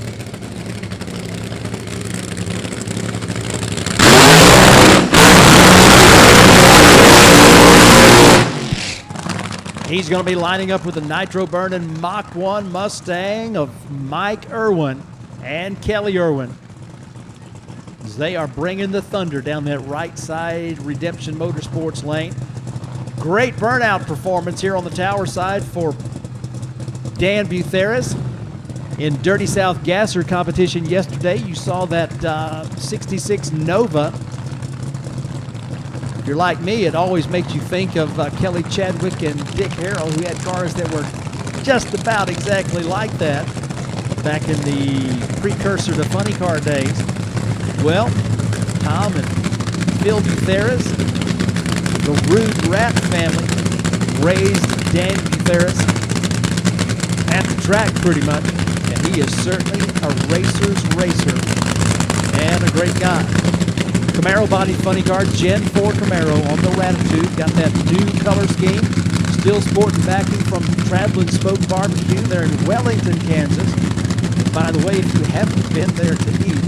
Speaker 1: He's going to be lining up with the nitro-burning Mach 1 Mustang of Mike Irwin and Kelly Irwin. As they are bringing the thunder down that right side Redemption Motorsports lane. Great burnout performance here on the tower side for Dan Butheris. In Dirty South Gasser competition yesterday, you saw that 66 Nova. If you're like me, it always makes you think of Kelly Chadwick and Dick Harrell, who had cars that were just about exactly like that back in the precursor to funny car days. Well, Tom and Phil Butheris, the Rude Rat family, raised Dan Butheris at the track pretty much, and he is certainly a racer's racer and a great guy. Camaro body funny car, Gen 4 Camaro on the Ratitude. Got that new color scheme. Still sporting backing from Traveling Smoke Barbecue. They're in Wellington, Kansas. By the way, if you haven't been there to eat,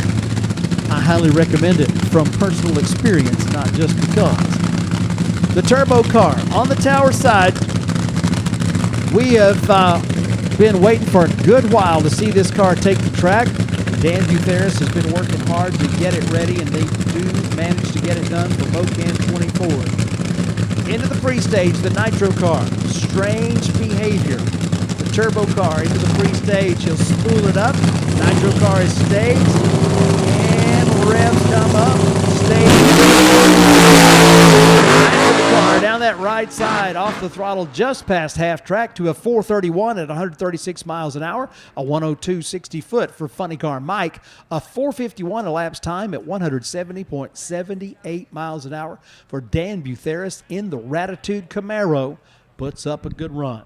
Speaker 1: I highly recommend it from personal experience, not just because. The turbo car on the tower side. We have been waiting for a good while to see this car take the track. Dan Butheris has been working hard to get it ready, and they do manage to get it done for Mo-Kan 24. Into the pre-stage, the nitro car. Strange behavior. The turbo car into the pre-stage. He'll spool it up. Nitro car is staged. And revs come up. Car down that right side, off the throttle, just past half track to a 431 at 136 miles an hour, a 102.60 foot for Funny Car Mike, a 451 elapsed time at 170.78 miles an hour for Dan Butheris in the Ratitude Camaro. Puts up a good run.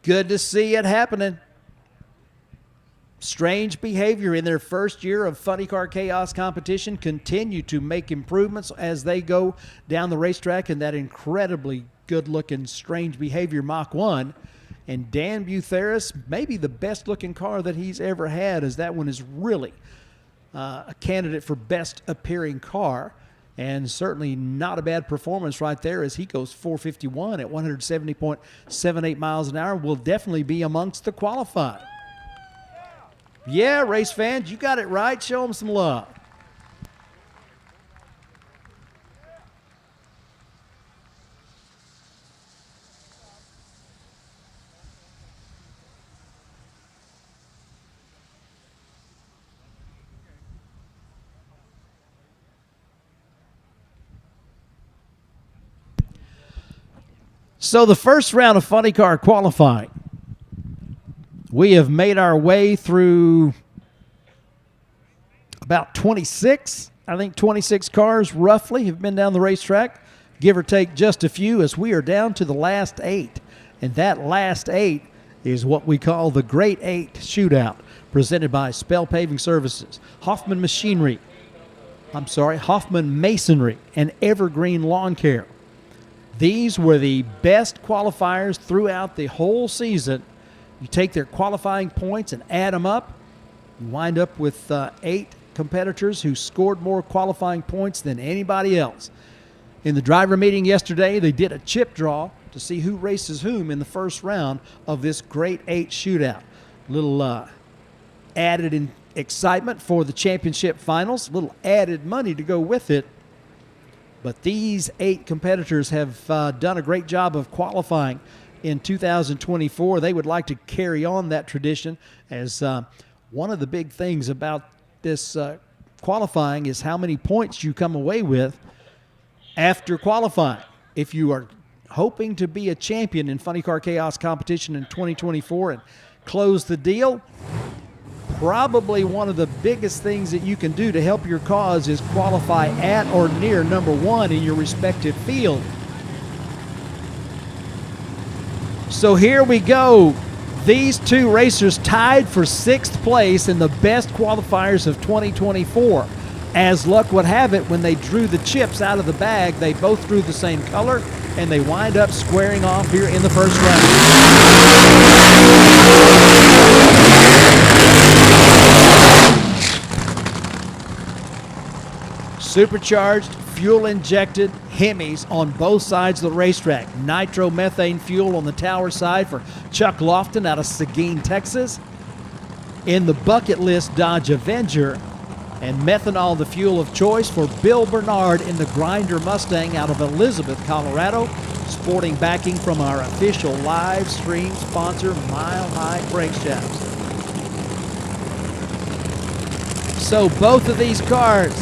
Speaker 1: Good to see it happening. Strange Behavior in their first year of Funny Car Chaos competition continue to make improvements as they go down the racetrack in that incredibly good-looking Strange Behavior Mach 1. And Dan Butheris, maybe the best-looking car that he's ever had, as that one is really a candidate for best appearing car. And certainly not a bad performance right there as he goes 451 at 170.78 miles an hour. Will definitely be amongst the qualified. Yeah, race fans, you got it right. Show them some love. So the first round of Funny Car qualifying, we have made our way through about 26. I think 26 cars roughly have been down the racetrack, give or take just a few, as we are down to the last 8. And that last 8 is what we call the Great 8 Shootout, presented by Spell Paving Services, Hoffman Masonry, and Evergreen Lawn Care. These were the best qualifiers throughout the whole season. You take their qualifying points and add them up. You wind up with 8 competitors who scored more qualifying points than anybody else. In the driver meeting yesterday, they did a chip draw to see who races whom in the first round of this Great 8 Shootout. A little added excitement for the championship finals, a little added money to go with it. But these 8 competitors have done a great job of qualifying in 2024. They would like to carry on that tradition, as one of the big things about this qualifying is how many points you come away with after qualifying. If you are hoping to be a champion in Funny Car Chaos competition in 2024 and close the deal, probably one of the biggest things that you can do to help your cause is qualify at or near number 1 in your respective field. So here we go. These 2 racers tied for 6th place in the best qualifiers of 2024. As luck would have it, when they drew the chips out of the bag, they both drew the same color, and they wind up squaring off here in the first round. Supercharged, fuel-injected Hemis on both sides of the racetrack. Nitro methane fuel on the tower side for Chuck Lofton out of Seguin, Texas. In the bucket list Dodge Avenger. And methanol, the fuel of choice for Bill Bernard in the Grinder Mustang out of Elizabeth, Colorado. Sporting backing from our official live stream sponsor, Mile High Crankshafts. So both of these cars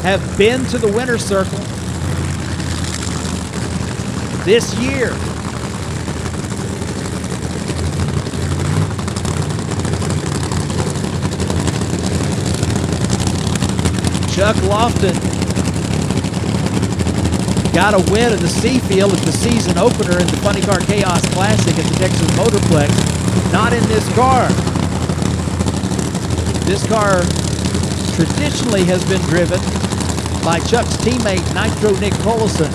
Speaker 1: have been to the winner's circle this year. Chuck Lofton got a win in the C field at the season opener in the Funny Car Chaos Classic at the Texas Motorplex. Not in this car. This car traditionally has been driven by Chuck's teammate, Nitro Nick Collison.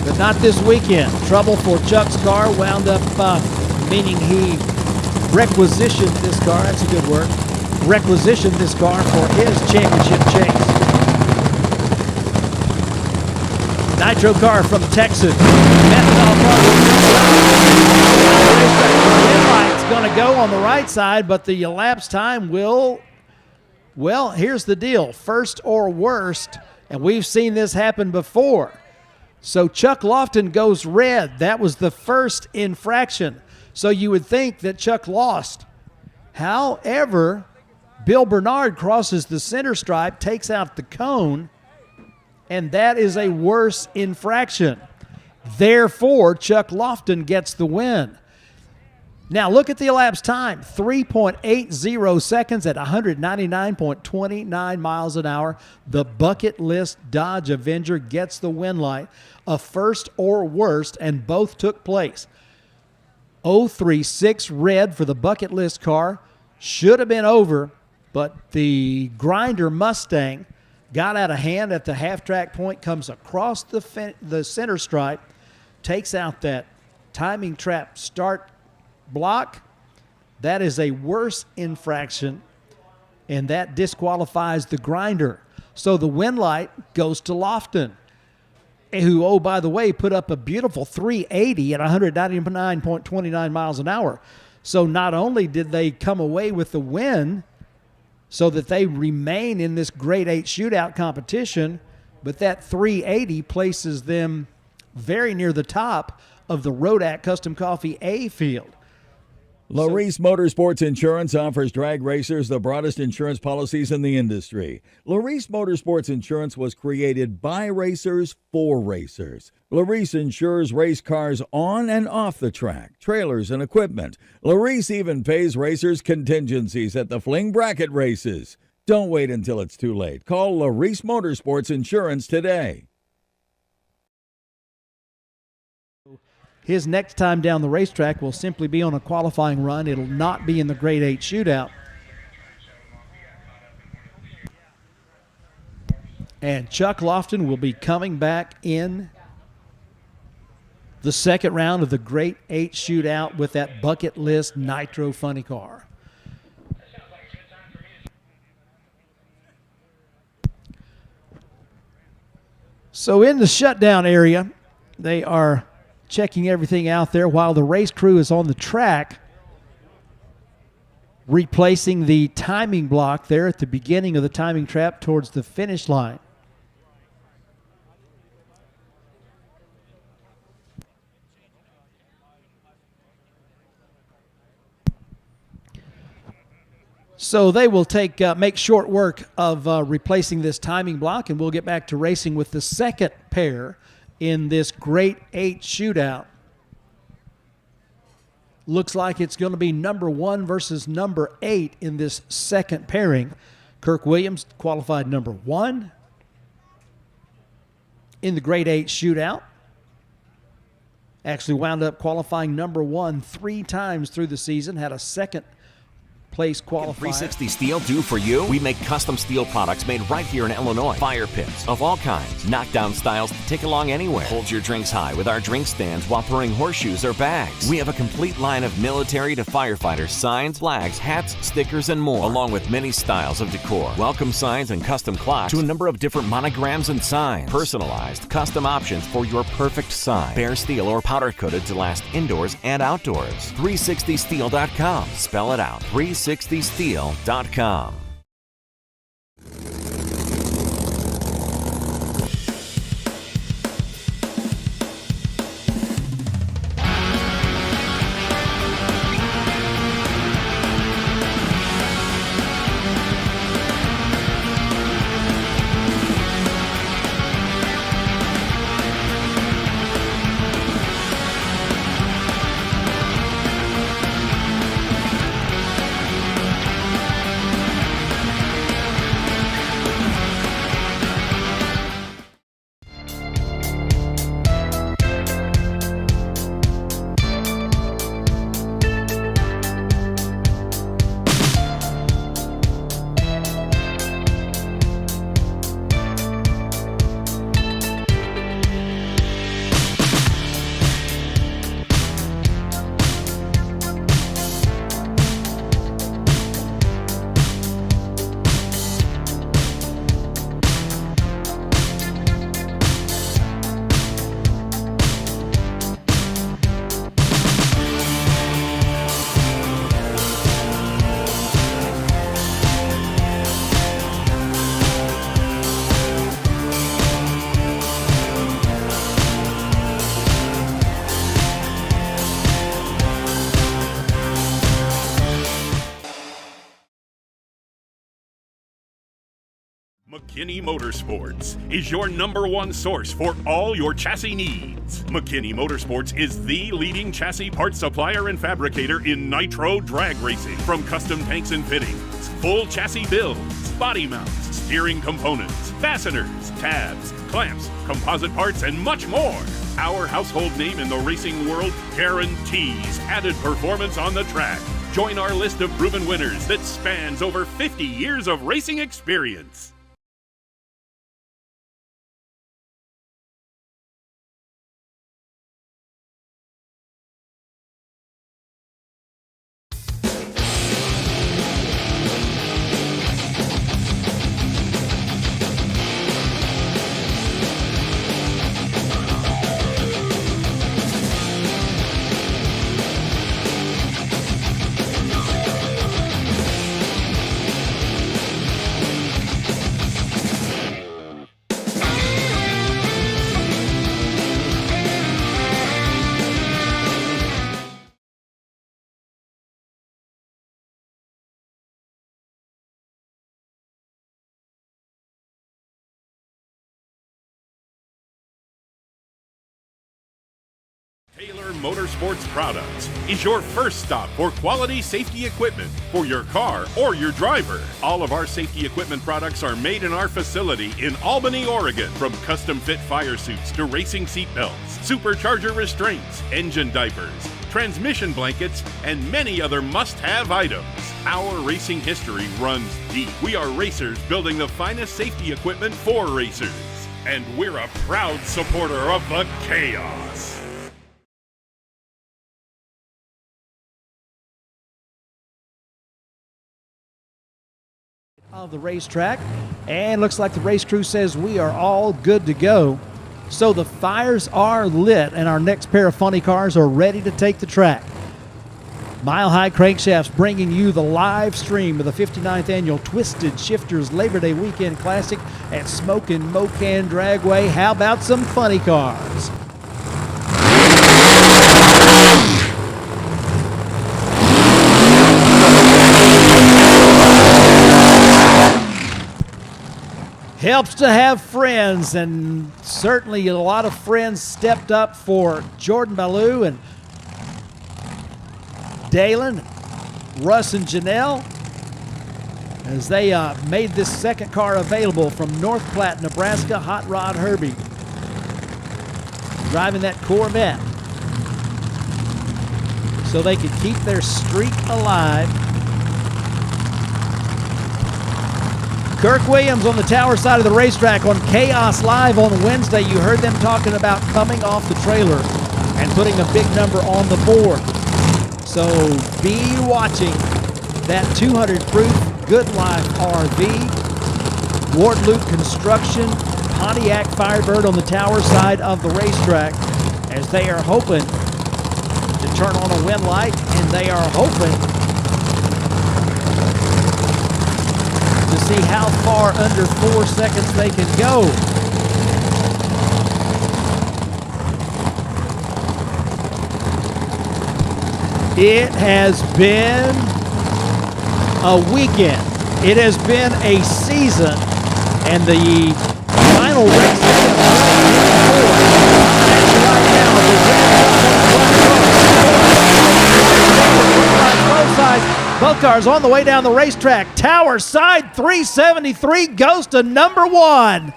Speaker 1: But not this weekend. Trouble for Chuck's car wound up meaning he requisitioned this car. That's a good word. Requisitioned this car for his championship chase. Nitro car from Texas. Methanol car. It's going to go on the right side, but the elapsed time will, well, here's the deal. First or worst, and we've seen this happen before. So Chuck Lofton goes red. That was the first infraction. So you would think that Chuck lost. However, Bill Bernard crosses the center stripe, takes out the cone, and that is a worse infraction. Therefore, Chuck Lofton gets the win. Now look at the elapsed time, 3.80 seconds at 199.29 miles an hour. The bucket list Dodge Avenger gets the win light, a first or worst, and both took place. 036 red for the bucket list car. Should have been over, but the Grinder Mustang got out of hand at the half-track point, comes across the center stripe, takes out that timing trap start block. That is a worse infraction, and that disqualifies the Grinder. So the win light goes to Lofton, who, oh, by the way, put up a beautiful 380 at 199.29 miles an hour. So not only did they come away with the win so that they remain in this Grade 8 shootout competition, but that 380 places them very near the top of the Rodak Custom Coffee A field.
Speaker 5: Larice Motorsports Insurance offers drag racers the broadest insurance policies in the industry. Larice Motorsports Insurance was created by racers for racers. Larice insures race cars on and off the track, trailers and equipment. Larice even pays racers contingencies at the fling bracket races. Don't wait until it's too late. Call Larice Motorsports Insurance today.
Speaker 1: His next time down the racetrack will simply be on a qualifying run. It'll not be in the Grade 8 shootout. And Chuck Lofton will be coming back in the second round of the Grade 8 shootout with that bucket list Nitro funny car. So in the shutdown area, they are checking everything out there while the race crew is on the track, replacing the timing block there at the beginning of the timing trap towards the finish line. So they will make short work of replacing this timing block, and we'll get back to racing with the second pair in this Grade 8 shootout. Looks like it's going to be number 1 versus number 8 in this second pairing. Kirk Williams qualified number 1 in the Grade 8 shootout. Actually wound up qualifying number 1 3 times through the season, had a second place qualifier.
Speaker 4: 360 Steel do for you? We make custom steel products made right here in Illinois. Fire pits of all kinds, knockdown styles to take along anywhere. Hold your drinks high with our drink stands while throwing horseshoes or bags. We have a complete line of military to firefighter signs, flags, hats, stickers, and more, along with many styles of decor. Welcome signs and custom clocks to a number of different monograms and signs. Personalized, custom options for your perfect sign. Bare steel or powder coated to last indoors and outdoors. 360steel.com. Spell it out. 360steel.com.
Speaker 6: McKinney Motorsports is your #1 source for all your chassis needs. McKinney Motorsports is the leading chassis parts supplier and fabricator in Nitro drag racing. From custom tanks and fittings, full chassis builds, body mounts, steering components, fasteners, tabs, clamps, composite parts, and much more. Our household name in the racing world guarantees added performance on the track. Join our list of proven winners that spans over 50 years of racing experience. Taylor Motorsports Products is your first stop for quality safety equipment for your car or your driver. All of our safety equipment products are made in our facility in Albany, Oregon. From custom fit fire suits to racing seat belts, supercharger restraints, engine diapers, transmission blankets, and many other must-have items. Our racing history runs deep. We are racers building the finest safety equipment for racers. And we're a proud supporter of the chaos.
Speaker 1: Of the racetrack, and looks like the race crew says we are all good to go. So the fires are lit and our next pair of funny cars are ready to take the track. Mile High Crankshafts bringing you the live stream of the 59th annual Twisted Shifters Labor Day Weekend Classic at Smokin' Mo-Kan Dragway. How about some funny cars? Helps to have friends, and certainly a lot of friends stepped up for Jordan Ballou and Dalen, Russ and Janelle as they made this second car available from North Platte, Nebraska. Hot Rod Herbie driving that Corvette so they could keep their streak alive. Kirk Williams on the tower side of the racetrack on Chaos Live on Wednesday. You heard them talking about coming off the trailer and putting a big number on the board. So be watching that 200 proof Good Life RV, Ward Loop Construction, Pontiac Firebird on the tower side of the racetrack as they are hoping to turn on a win light, and they are hoping to see how far under 4 seconds they can go. It has been a weekend. It has been a season, and the final race both cars on the way down the racetrack. Tower side 373 goes to number one.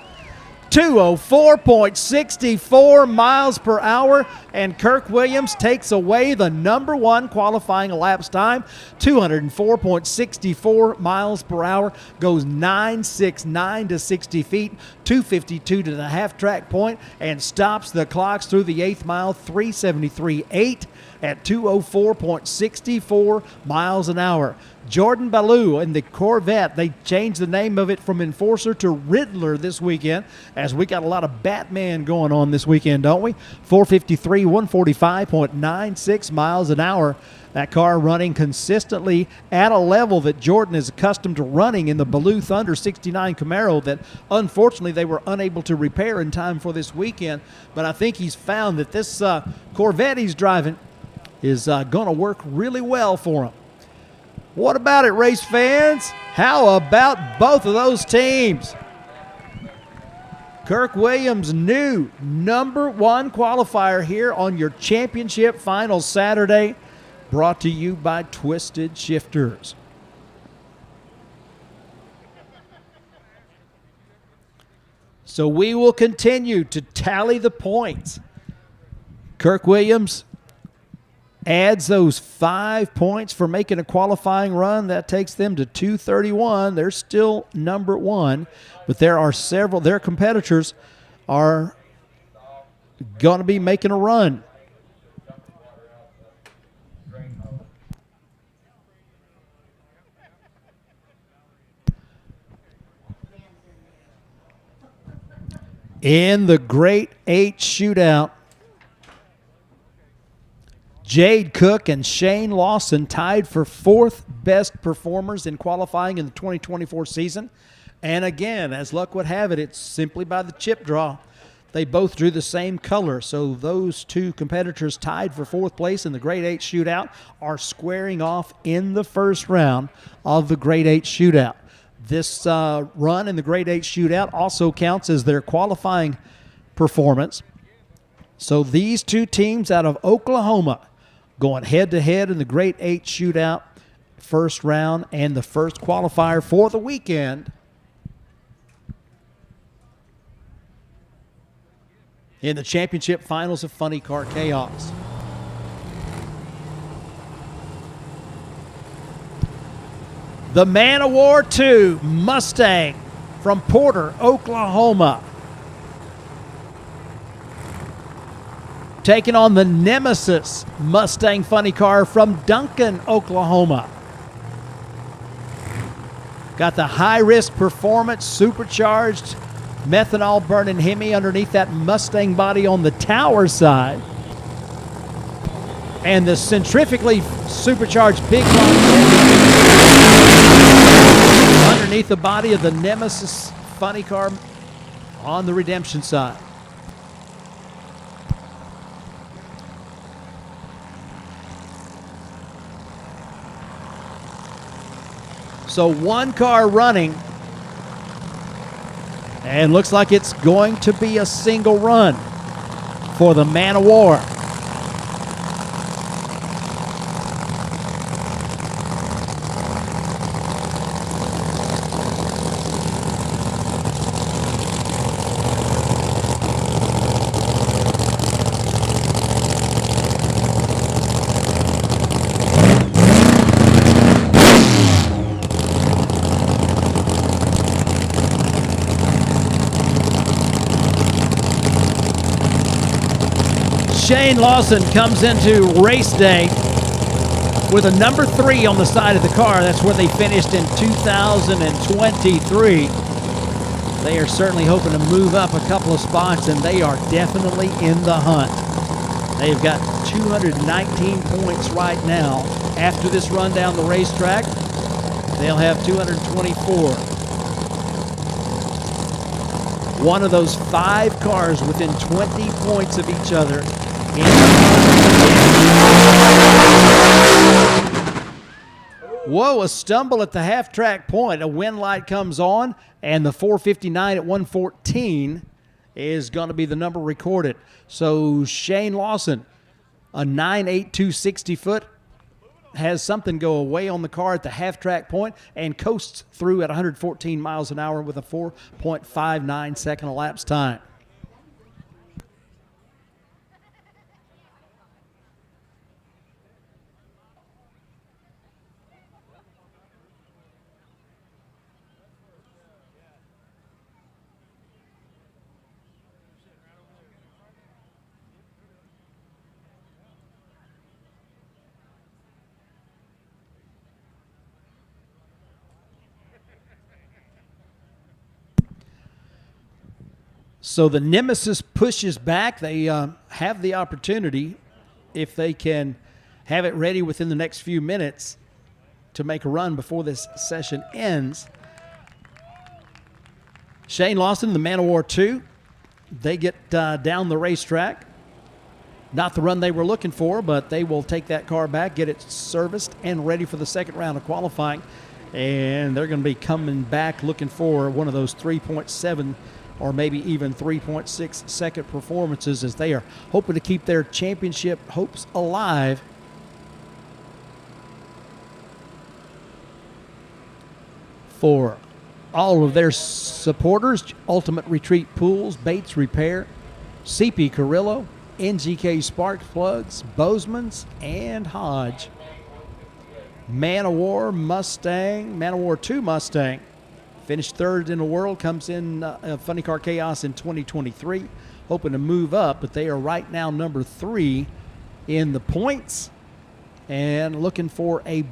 Speaker 1: 204.64 miles per hour, and Kirk Williams takes away the number one qualifying laps time. 204.64 miles per hour, goes 969 to 60 feet, 252 to the half track point, and stops the clocks through the 8th mile, 373.8 at 204.64 miles an hour. Jordan Ballou in the Corvette, they changed the name of it from Enforcer to Riddler this weekend, as we got a lot of Batman going on this weekend, don't we? 453, 145.96 miles an hour. That car running consistently at a level that Jordan is accustomed to running in the Ballou Thunder 69 Camaro that unfortunately they were unable to repair in time for this weekend. But I think he's found that this Corvette he's driving is going to work really well for him. What about it, race fans? How about both of those teams? Kirk Williams' new number 1 qualifier here on your championship final Saturday, brought to you by Twisted Shifters. So we will continue to tally the points. Kirk Williams adds those 5 points for making a qualifying run. That takes them to 231. They're still number 1, but there are several. Their competitors are going to be making a run. In the Great 8 Shootout, Jade Cook and Shane Lawson tied for 4th best performers in qualifying in the 2024 season. And again, as luck would have it, it's simply by the chip draw. They both drew the same color, so those 2 competitors tied for 4th place in the Great 8 Shootout are squaring off in the first round of the Great 8 Shootout. This run in the Great 8 Shootout also counts as their qualifying performance. So these 2 teams out of Oklahoma going head-to-head in the Great 8 Shootout first round and the first qualifier for the weekend. In the championship finals of Funny Car Chaos. The Man of War 2 Mustang from Porter, Oklahoma, taking on the Nemesis Mustang Funny Car from Duncan, Oklahoma. Got the high-risk performance supercharged methanol burning Hemi underneath that Mustang body on the tower side. And the centrifugally supercharged big block underneath the body of the Nemesis Funny Car on the Redemption side. So 1 car running, and looks like it's going to be a single run for the Man of War. Shane Lawson comes into race day with a number 3 on the side of the car. That's where they finished in 2023. They are certainly hoping to move up a couple of spots, and they are definitely in the hunt. They've got 219 points right now. After this run down the racetrack, they'll have 224. One of those 5 cars within 20 points of each other. Whoa, a stumble at the half-track point. A wind light comes on, and the 459 at 114 is going to be the number recorded. So Shane Lawson, a 9.82 foot, has something go away on the car at the half-track point and coasts through at 114 miles an hour with a 4.59 second elapsed time. So the Nemesis pushes back. They have the opportunity, if they can have it ready within the next few minutes, to make a run before this session ends. Shane Lawson, the Man of War 2, they get down the racetrack. Not the run they were looking for, but they will take that car back, get it serviced, and ready for the second round of qualifying. And they're going to be coming back looking for one of those 3.7 or maybe even 3.6 second performances, as they are hoping to keep their championship hopes alive. For all of their supporters, Ultimate Retreat Pools, Bates Repair, CP Carrillo, NGK Spark Plugs, Bozeman's, and Hodge. Man of War 2 Mustang, finished third in the world, comes in Funny Car Chaos in 2023, hoping to move up, but they are right now number 3 in the points and looking for a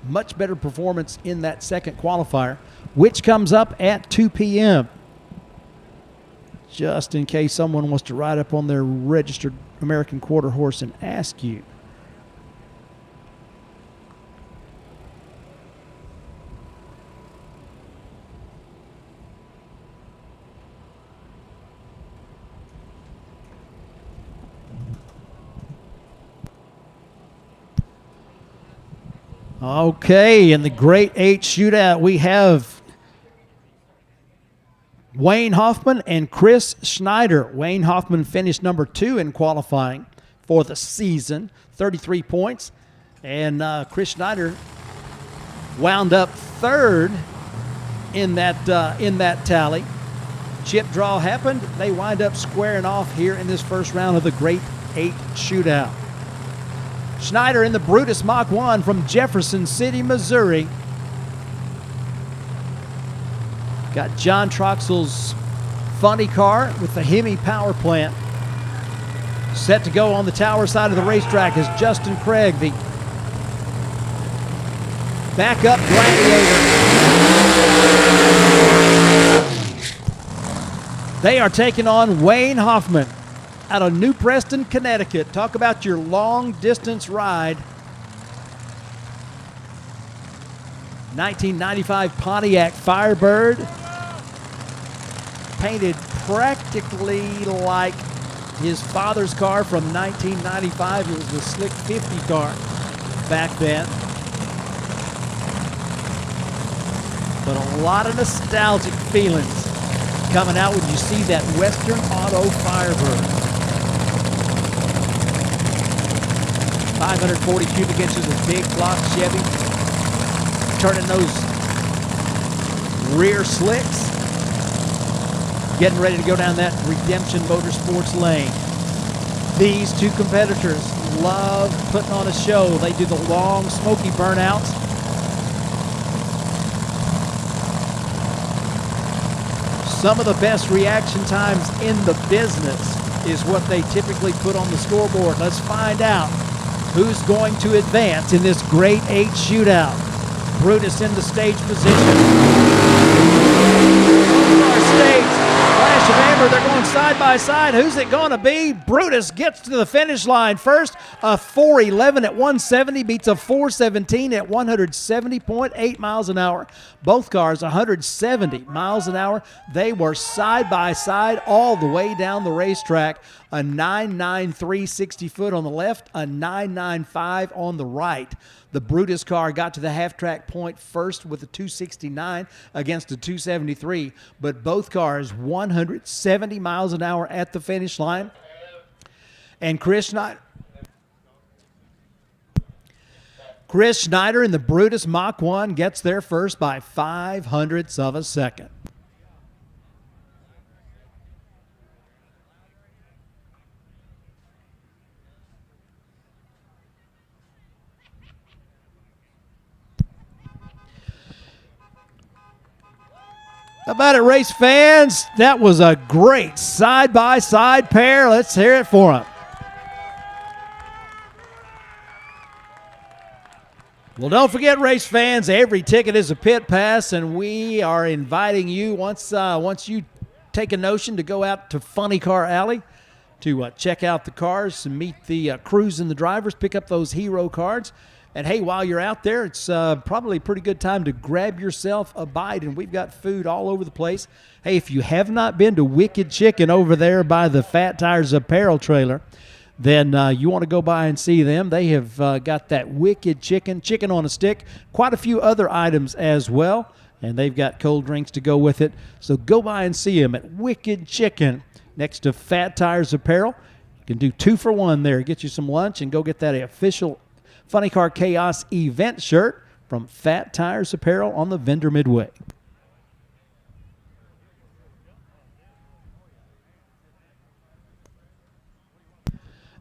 Speaker 1: much better performance in that second qualifier, which comes up at 2 p.m. Just in case someone wants to ride up on their registered American Quarter Horse and ask you. Okay, in the Great 8 Shootout, we have Wayne Hoffman and Chris Schneider. Wayne Hoffman finished number 2 in qualifying for the season, 33 points. And Chris Schneider wound up 3rd in that tally. Chip draw happened. They wind up squaring off here in this first round of the Great 8 Shootout. Schneider in the Brutus Mach 1 from Jefferson City, Missouri. Got John Troxell's funny car with the Hemi power plant. Set to go on the tower side of the racetrack is Justin Craig, the backup Gladiator. They are taking on Wayne Hoffman out of New Preston, Connecticut. Talk about your long-distance ride. 1995 Pontiac Firebird. Painted practically like his father's car from 1995. It was the Slick 50 car back then. But a lot of nostalgic feelings coming out when you see that Western Auto Firebird. 540 cubic inches of big block Chevy. Turning those rear slicks. Getting ready to go down that Redemption Motorsports lane. These two competitors love putting on a show. They do the long, smoky burnouts. Some of the best reaction times in the business is what they typically put on the scoreboard. Let's find out who's going to advance in this Great 8 Shootout. Brutus in the stage position. Our stage, flash of amber, they're going side by side. Who's it going to be? Brutus gets to the finish line first. A 4:11 at 170 beats a 4:17 at 170.8 miles an hour. Both cars 170 miles an hour. They were side by side all the way down the racetrack. A 9.93 60-foot on the left, a 9.95 on the right. The Brutus car got to the half-track point first with a 269 against a 273, but both cars 170 miles an hour at the finish line. And Chris Schneider in the Brutus Mach 1 gets there first by 0.05 of a second. How about it, race fans? That was a great side-by-side pair. Let's hear it for them. Well, don't forget, race fans, every ticket is a pit pass, and we are inviting you, once you take a notion, to go out to Funny Car Alley to check out the cars and meet the crews and the drivers, pick up those hero cards. And, hey, while you're out there, it's probably a pretty good time to grab yourself a bite, and we've got food all over the place. Hey, if you have not been to Wicked Chicken over there by the Fat Tires Apparel trailer, then you want to go by and see them. They have got that Wicked Chicken on a stick, quite a few other items as well. and they've got cold drinks to go with it. So go by and see them at Wicked Chicken next to Fat Tires Apparel. You can do 2 for 1 there. Get you some lunch and go get that official Funny Car Chaos event shirt from Fat Tires Apparel on the Vendor Midway.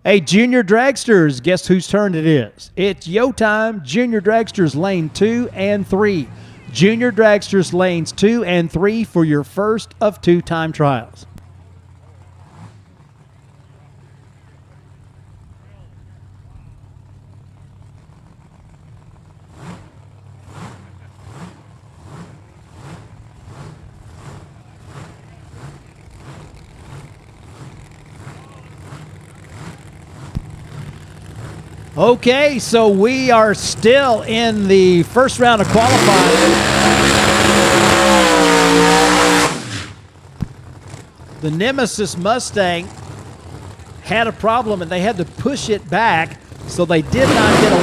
Speaker 1: Hey, Junior Dragsters, guess whose turn it is? It's yo time. Junior Dragsters lane 2 and 3. Junior Dragsters lanes 2 and 3 for your first of 2 time trials. Okay, so we are still in the first round of qualifying. The Nemesis Mustang had a problem and they had to push it back, so they did not get a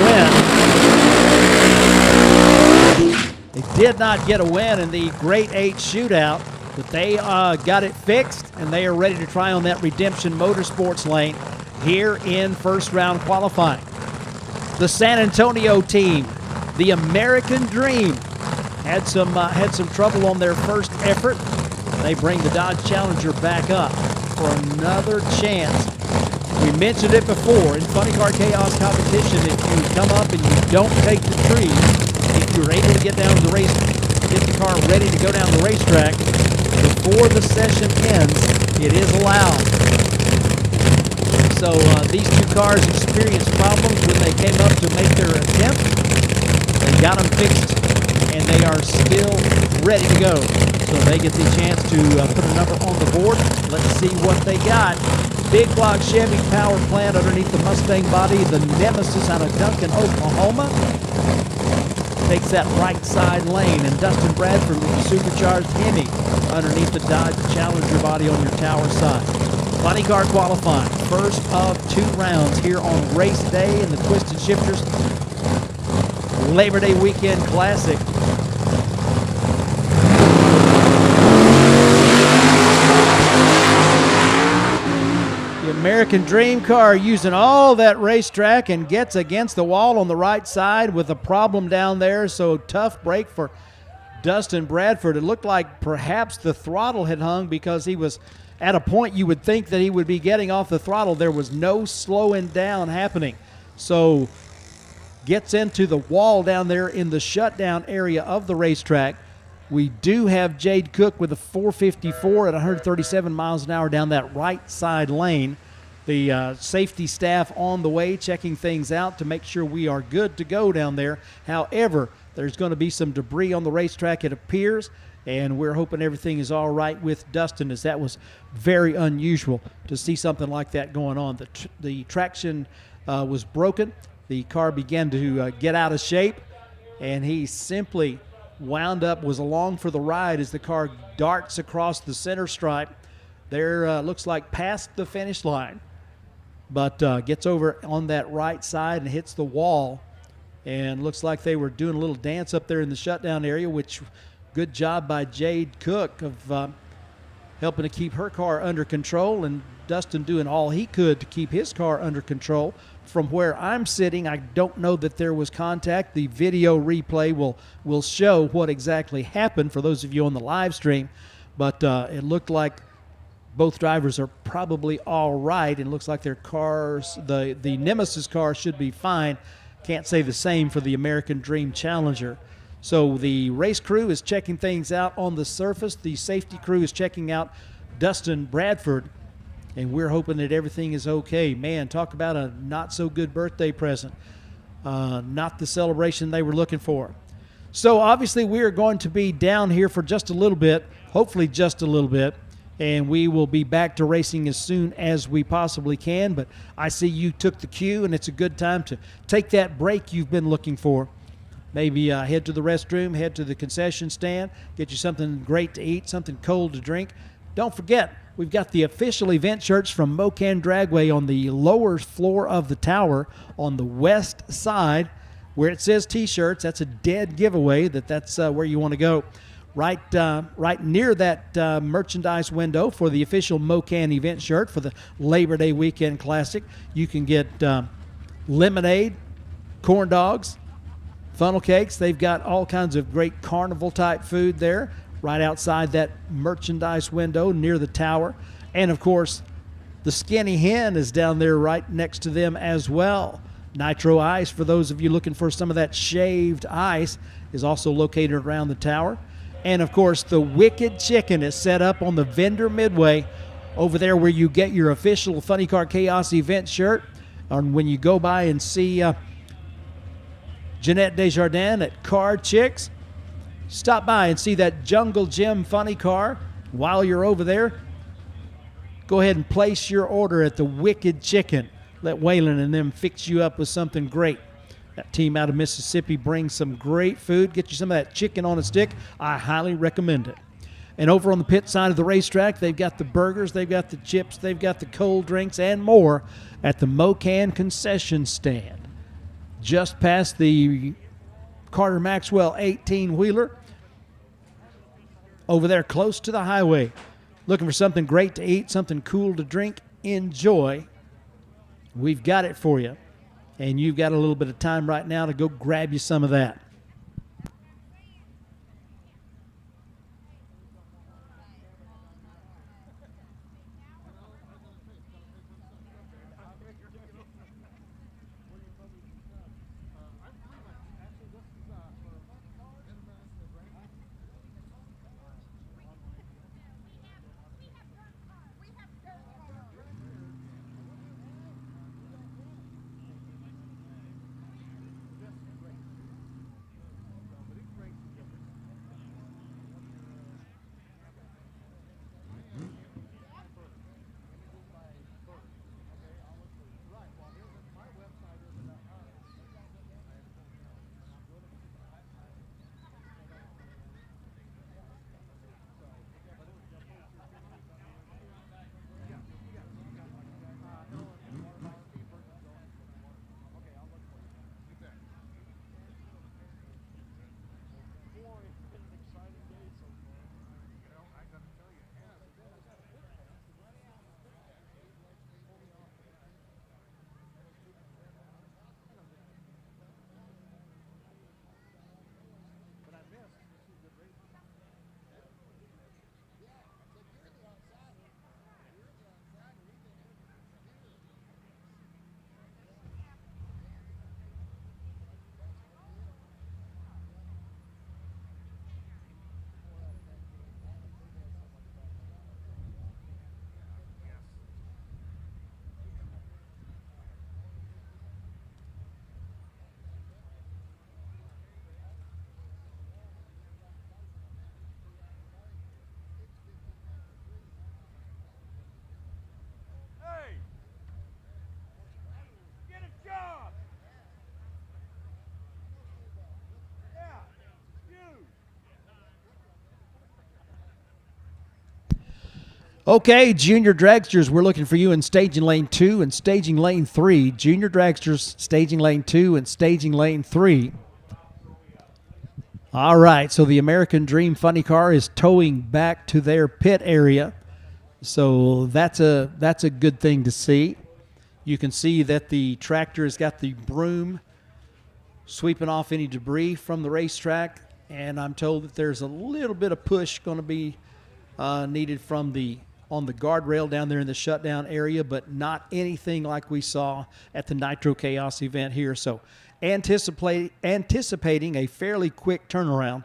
Speaker 1: win. They did not get a win in the Great 8 Shootout, but they got it fixed and they are ready to try on that Redemption Motorsports lane here in first round qualifying. The San Antonio team, the American Dream, had some trouble on their first effort. They bring the Dodge Challenger back up for another chance. We mentioned it before in Funny Car Chaos competition. If you come up and you don't take the tree, if you're able to get down to the race, get the car ready to go down the racetrack before the session ends, it is allowed. So these 2 cars experienced problems when they came up to make their attempt. They got them fixed, and they are still ready to go. So they get the chance to put a number on the board. Let's see what they got. Big block Chevy power plant underneath the Mustang body. The Nemesis out of Duncan, Oklahoma, takes that right side lane. And Dustin Bradford with the supercharged Hemi underneath the Dodge Challenger body on your tower side. Funny Car qualifying, first of 2 rounds here on race day in the Twisted Shifters Labor Day Weekend Classic. The American Dream car using all that racetrack and gets against the wall on the right side with a problem down there, so tough break for Dustin Bradford. It looked like perhaps the throttle had hung because he was at a point you would think that he would be getting off the throttle. There was no slowing down happening. So gets into the wall down there in the shutdown area of the racetrack. We do have Jade Cook with a 454 at 137 miles an hour down that right side lane. The safety staff on the way checking things out to make sure we are good to go down there. However, there's going to be some debris on the racetrack, it appears, and we're hoping everything is all right with Dustin, as that was very unusual to see something like that going on. The traction was broken. The car began to get out of shape, and he simply wound up, was along for the ride as the car darts across the center stripe. There looks like past the finish line, but gets over on that right side and hits the wall. And looks like they were doing a little dance up there in the shutdown area, which good job by Jade Cook of helping to keep her car under control, and Dustin doing all he could to keep his car under control. From where I'm sitting, I don't know that there was contact. The video replay will show what exactly happened for those of you on the live stream, but it looked like both drivers are probably all right, and looks like their cars, the Nemesis car, should be fine. Can't say the same for the American Dream Challenger. So the race crew is checking things out on the surface. The safety crew is checking out Dustin Bradford, and we're hoping that everything is okay. Man, talk about a not-so-good birthday present. Not the celebration they were looking for. So obviously we are going to be down here for just a little bit, hopefully just a little bit, and we will be back to racing as soon as we possibly can. But I see you took the cue, and it's a good time to take that break you've been looking for. Maybe head to the restroom, head to the concession stand, get you something great to eat, something cold to drink. Don't forget, we've got the official event shirts from Mo-Kan Dragway on the lower floor of the tower on the west side. Where it says T-shirts, that's a dead giveaway that's where you want to go. Right near that merchandise window for the official Mo-Kan event shirt for the Labor Day Weekend Classic. You can get lemonade, corn dogs, funnel cakes. They've got all kinds of great carnival-type food there right outside that merchandise window near the tower. And, of course, the Skinny Hen is down there right next to them as well. Nitro Ice, for those of you looking for some of that shaved ice, is also located around the tower. And, of course, the Wicked Chicken is set up on the vendor midway over there where you get your official Funny Car Chaos event shirt. And when you go by and see Jeanette Desjardins at Car Chicks, stop by and see that Jungle Jim funny car. While you're over there, go ahead and place your order at the Wicked Chicken. Let Waylon and them fix you up with something great. That team out of Mississippi brings some great food. Get you some of that chicken on a stick. I highly recommend it. And over on the pit side of the racetrack, they've got the burgers, they've got the chips, they've got the cold drinks, and more at the Mo-Kan concession stand. Just past the Carter Maxwell 18-wheeler. Over there close to the highway. Looking for something great to eat, something cool to drink, enjoy. We've got it for you. And you've got a little bit of time right now to go grab you some of that. Okay, Junior Dragsters, we're looking for you in staging lane 2 and staging lane 3. Junior Dragsters, staging lane 2 and staging lane 3. All right, so the American Dream Funny Car is towing back to their pit area. So that's a good thing to see. You can see that the tractor has got the broom sweeping off any debris from the racetrack, and I'm told that there's a little bit of push going to be needed from on the guardrail down there in the shutdown area, but not anything like we saw at the Nitro Chaos event here. So anticipating a fairly quick turnaround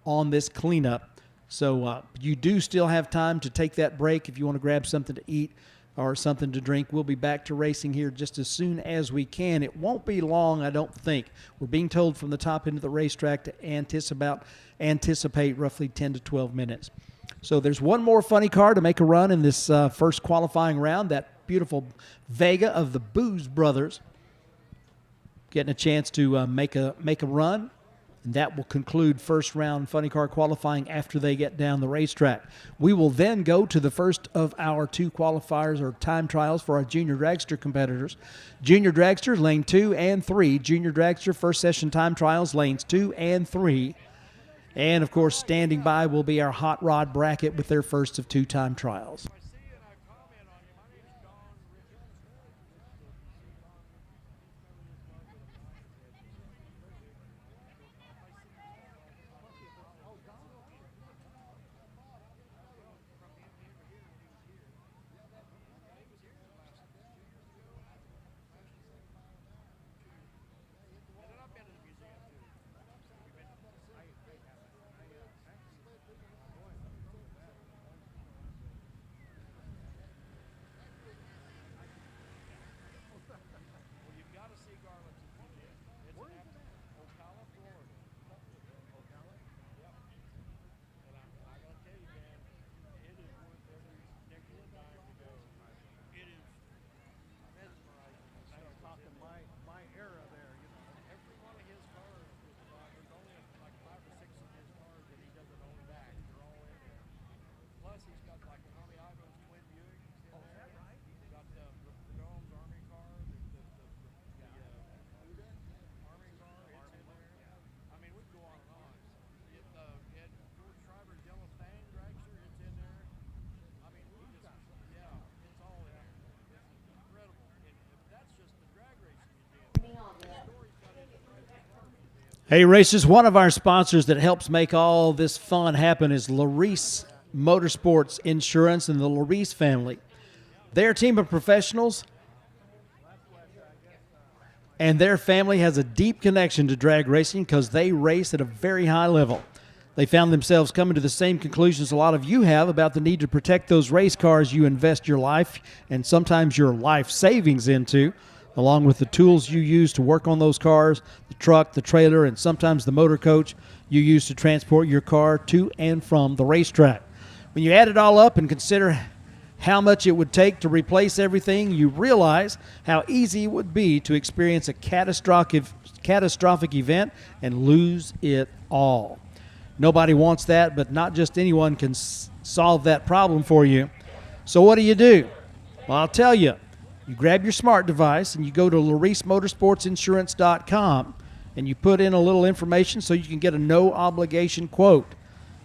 Speaker 1: on this cleanup. So you do still have time to take that break if you want to grab something to eat or something to drink. We'll be back to racing here just as soon as we can. It won't be long, I don't think. We're being told from the top end of the racetrack to anticipate roughly 10 to 12 minutes. So there's one more funny car to make a run in this first qualifying round. That beautiful Vega of the Booz Brothers getting a chance to make a run And that will conclude first round funny car qualifying after they get down the racetrack. We will then go to the first of our 2 qualifiers or time trials for our junior dragster competitors. Junior dragsters, lane 2 and 3. Junior dragster first session time trials, lanes 2 and 3. And, of course, standing by will be our hot rod bracket with their first of 2 time trials. Hey, racers, one of our sponsors that helps make all this fun happen is Larice Motorsports Insurance and the Larice family. They're a team of professionals, and their family has a deep connection to drag racing because they race at a very high level. They found themselves coming to the same conclusions a lot of you have about the need to protect those race cars you invest your life and sometimes your life savings into, along with the tools you use to work on those cars, the truck, the trailer, and sometimes the motor coach you use to transport your car to and from the racetrack. When you add it all up and consider how much it would take to replace everything, you realize how easy it would be to experience a catastrophic event and lose it all. Nobody wants that, but not just anyone can solve that problem for you. So what do? Well, I'll tell you. You grab your smart device and you go to LariceMotorsportsInsurance.com and you put in a little information so you can get a no-obligation quote.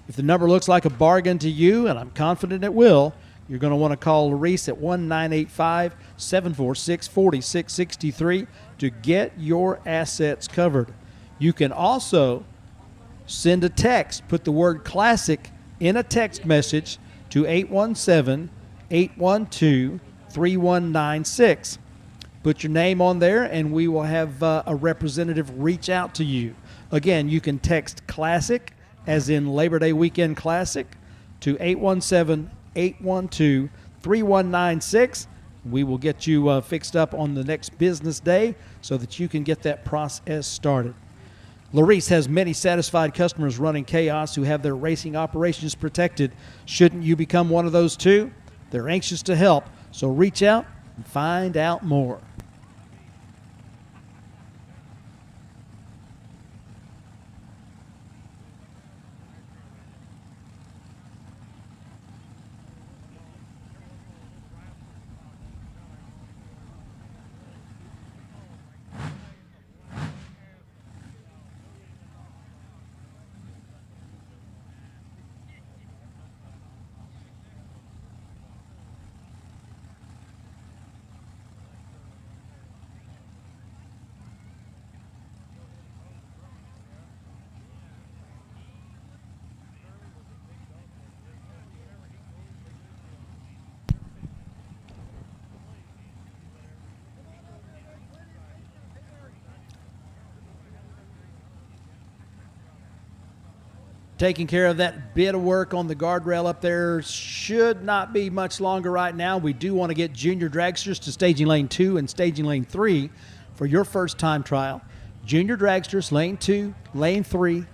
Speaker 1: If the number looks like a bargain to you, and I'm confident it will, you're going to want to call Larice at 1-985-746-4663 to get your assets covered. You can also send a text. Put the word classic in a text message to 817-812-3196. Put your name on there and we will have a representative reach out to you. Again, you can text classic as in Labor Day weekend classic to 817-812-3196. We will get you fixed up on the next business day so that you can get that process started. Larice has many satisfied customers running chaos who have their racing operations protected. Shouldn't you become one of those too? They're anxious to help. So reach out and find out more. Taking care of that bit of work on the guardrail up there should not be much longer right now. We do want to get junior dragsters to staging lane 2 and staging lane 3 for your first time trial. Junior dragsters, lane 2, lane 3.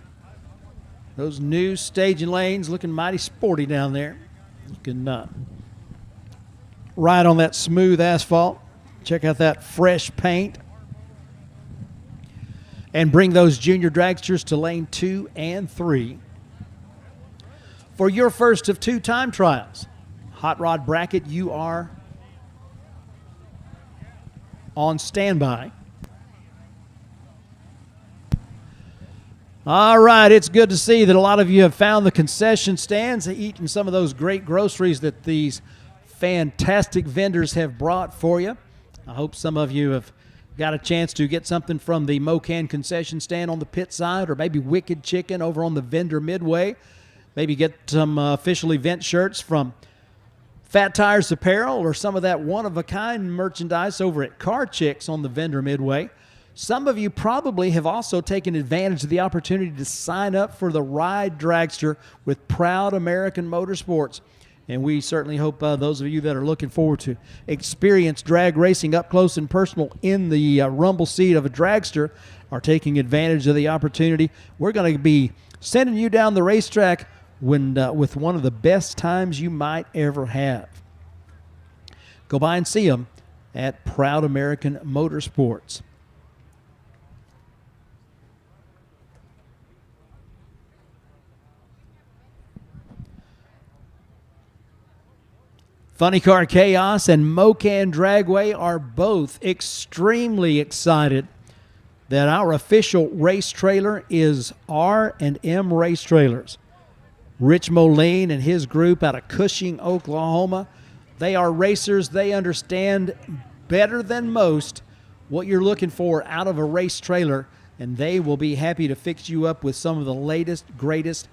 Speaker 1: Those new staging lanes looking mighty sporty down there. You can ride on that smooth asphalt. Check out that fresh paint. and bring those junior dragsters to lane 2 and 3. For your first of 2 time trials, Hot Rod Bracket, you are on standby. All right, it's good to see that a lot of you have found the concession stands, eating some of those great groceries that these fantastic vendors have brought for you. I hope some of you have got a chance to get something from the Mo-Kan concession stand on the pit side, or maybe Wicked Chicken over on the vendor midway. Maybe get some official event shirts from Fat Tires Apparel, or some of that one-of-a-kind merchandise over at Car Chicks on the vendor midway. Some of you probably have also taken advantage of the opportunity to sign up for the Ride Dragster with Proud American Motorsports. And we certainly hope those of you that are looking forward to experience drag racing up close and personal in the rumble seat of a dragster are taking advantage of the opportunity. We're going to be sending you down the racetrack with one of the best times you might ever have. Go by and see them at Proud American Motorsports. Funny Car Chaos and Mo-Kan Dragway are both extremely excited that our official race trailer is R&M Race Trailers. Rich Moline and his group out of Cushing, Oklahoma, they are racers. They understand better than most what you're looking for out of a race trailer, and they will be happy to fix you up with some of the latest, greatest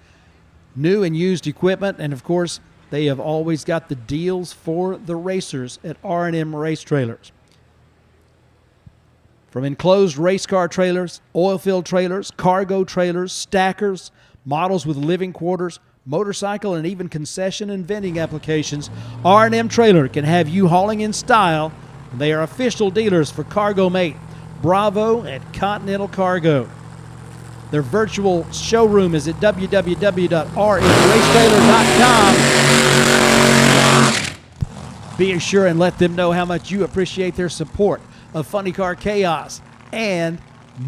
Speaker 1: new and used equipment. And, of course, they have always got the deals for the racers at R&M Race Trailers. From enclosed race car trailers, oil-filled trailers, cargo trailers, stackers, models with living quarters, motorcycle, and even concession and vending applications, R&M Trailer can have you hauling in style. They are official dealers for Cargo Mate, Bravo, and Continental Cargo. Their virtual showroom is at www.rmracetrailer.com. Be sure and let them know how much you appreciate their support of Funny Car Chaos and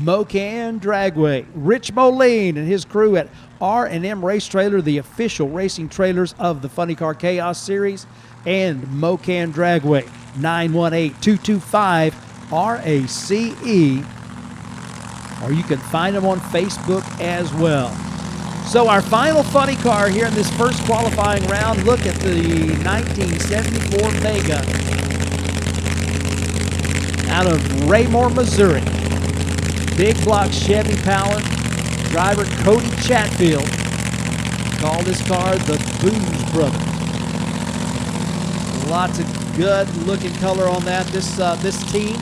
Speaker 1: Mo-Kan Dragway. Rich Moline and his crew at R&M Race Trailer, the official racing trailers of the Funny Car Chaos series, and Mo-Kan Dragway, 918-225-RACE. Or you can find them on Facebook as well. So our final funny car here in this first qualifying round, look at the 1974 Vega out of Raymore, Missouri. Big block Chevy power. Driver Cody Chatfield called this car the Booze Brothers. Lots of good looking color on that. This team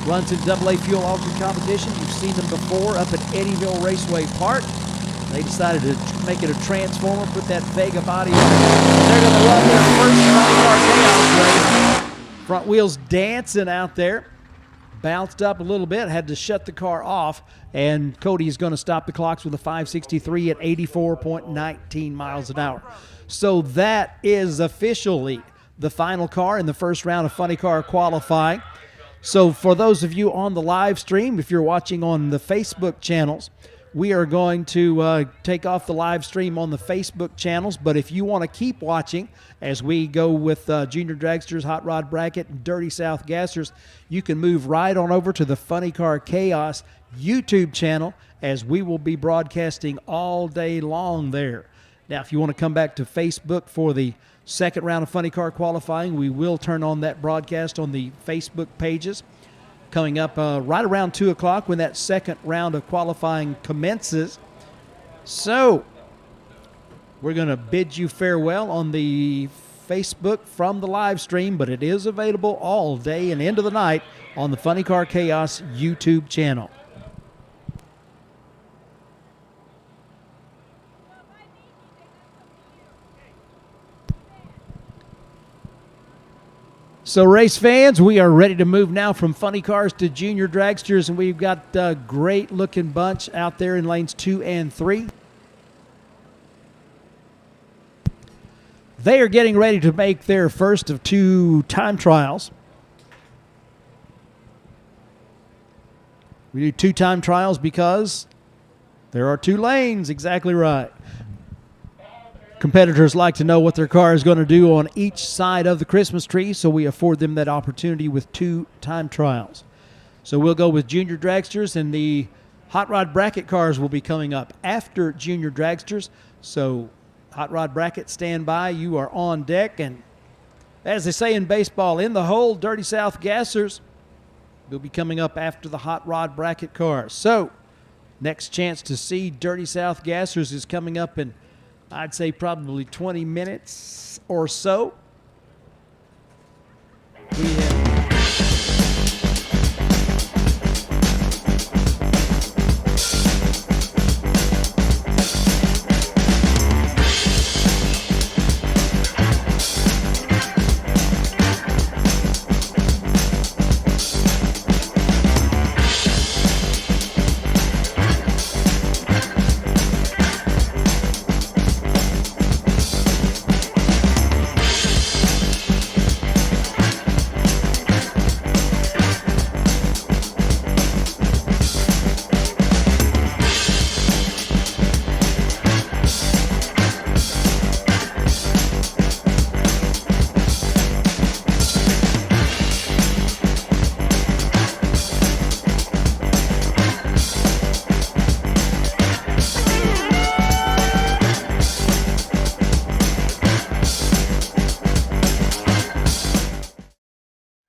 Speaker 1: runs in AA Fuel Alternate competition. You've seen them before up at Eddyville Raceway Park. They decided to make it a transformer, put that Vega body on it. They're going to run their first Funny Car Chaos race. Front wheels dancing out there. Bounced up a little bit, had to shut the car off, and Cody is going to stop the clocks with a 563 at 84.19 miles an hour. So that is officially the final car in the first round of Funny Car qualifying. So for those of you on the live stream, if you're watching on the Facebook channels, we are going to take off the live stream on the Facebook channels. But if you want to keep watching as we go with Junior Dragsters, Hot Rod Bracket, and Dirty South Gassers, you can move right on over to the Funny Car Chaos YouTube channel, as we will be broadcasting all day long there. Now, if you want to come back to Facebook for the second round of Funny Car qualifying, we will turn on that broadcast on the Facebook pages. Coming up right around 2 o'clock when that second round of qualifying commences. So, we're going to bid you farewell on the Facebook from the live stream, but it is available all day and into the night on the Funny Car Chaos YouTube channel. So, race fans, we are ready to move now from funny cars to junior dragsters, and we've got a great-looking bunch out there in lanes 2 and 3. They are getting ready to make their first of 2 time trials. We do 2 time trials because there are 2 lanes. Exactly right. Competitors like to know what their car is going to do on each side of the Christmas tree, so we afford them that opportunity with 2 time trials. So we'll go with junior dragsters, and the hot rod bracket cars will be coming up after junior dragsters. So hot rod bracket, stand by. You are on deck. And as they say in baseball, in the hole, Dirty South Gassers will be coming up after the hot rod bracket cars. So next chance to see Dirty South Gassers is coming up in, I'd say, probably 20 minutes or so. We have